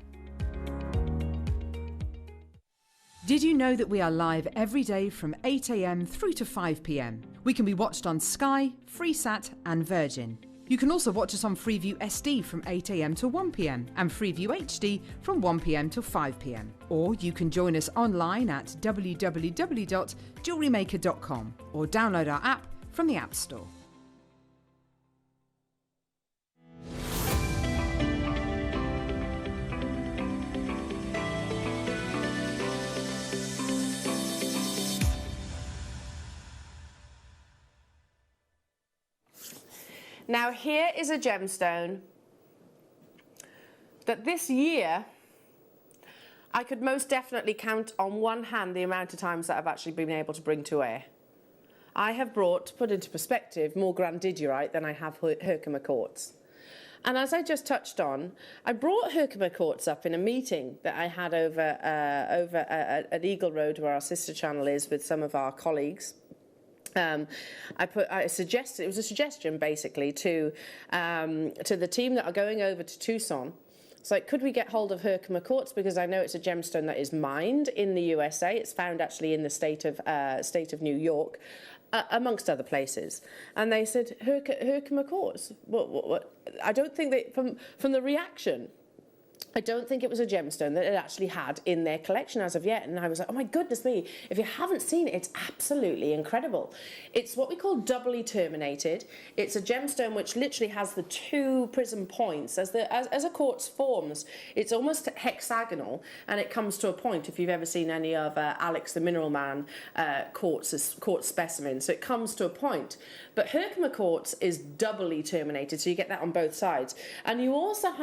Did you know that we are live every day from 8 a.m. through to 5 p.m? We can be watched on Sky, Freesat and Virgin. You can also watch us on Freeview SD from 8 a.m. to 1 p.m. and Freeview HD from 1 p.m. to 5 p.m. Or you can join us online at www.jewellerymaker.com or download our app from the App Store. Now here is a gemstone that this year I could most definitely count on one hand the amount of times that I've actually been able to bring to air. I have brought, to put into perspective, more grandidierite than I have Herkimer quartz. And as I just touched on, I brought Herkimer quartz up in a meeting that I had over at Eagle Road, where our sister channel is, with some of our colleagues. I suggested, it was a suggestion basically to the team that are going over to Tucson. It's like, could we get hold of Herkimer quartz, because I know it's a gemstone that is mined in the USA. It's found actually in the state of New York, amongst other places. And they said, Herkimer quartz. What? I don't think that from the reaction, I don't think it was a gemstone that it actually had in their collection as of yet. And I was like, oh my goodness me, if you haven't seen it, it's absolutely incredible. It's what we call doubly terminated. It's a gemstone which literally has the two prism points. As a quartz forms, it's almost hexagonal, and it comes to a point, if you've ever seen any of Alex the Mineral Man quartz specimens. So it comes to a point. But Herkimer quartz is doubly terminated, so you get that on both sides. And you also have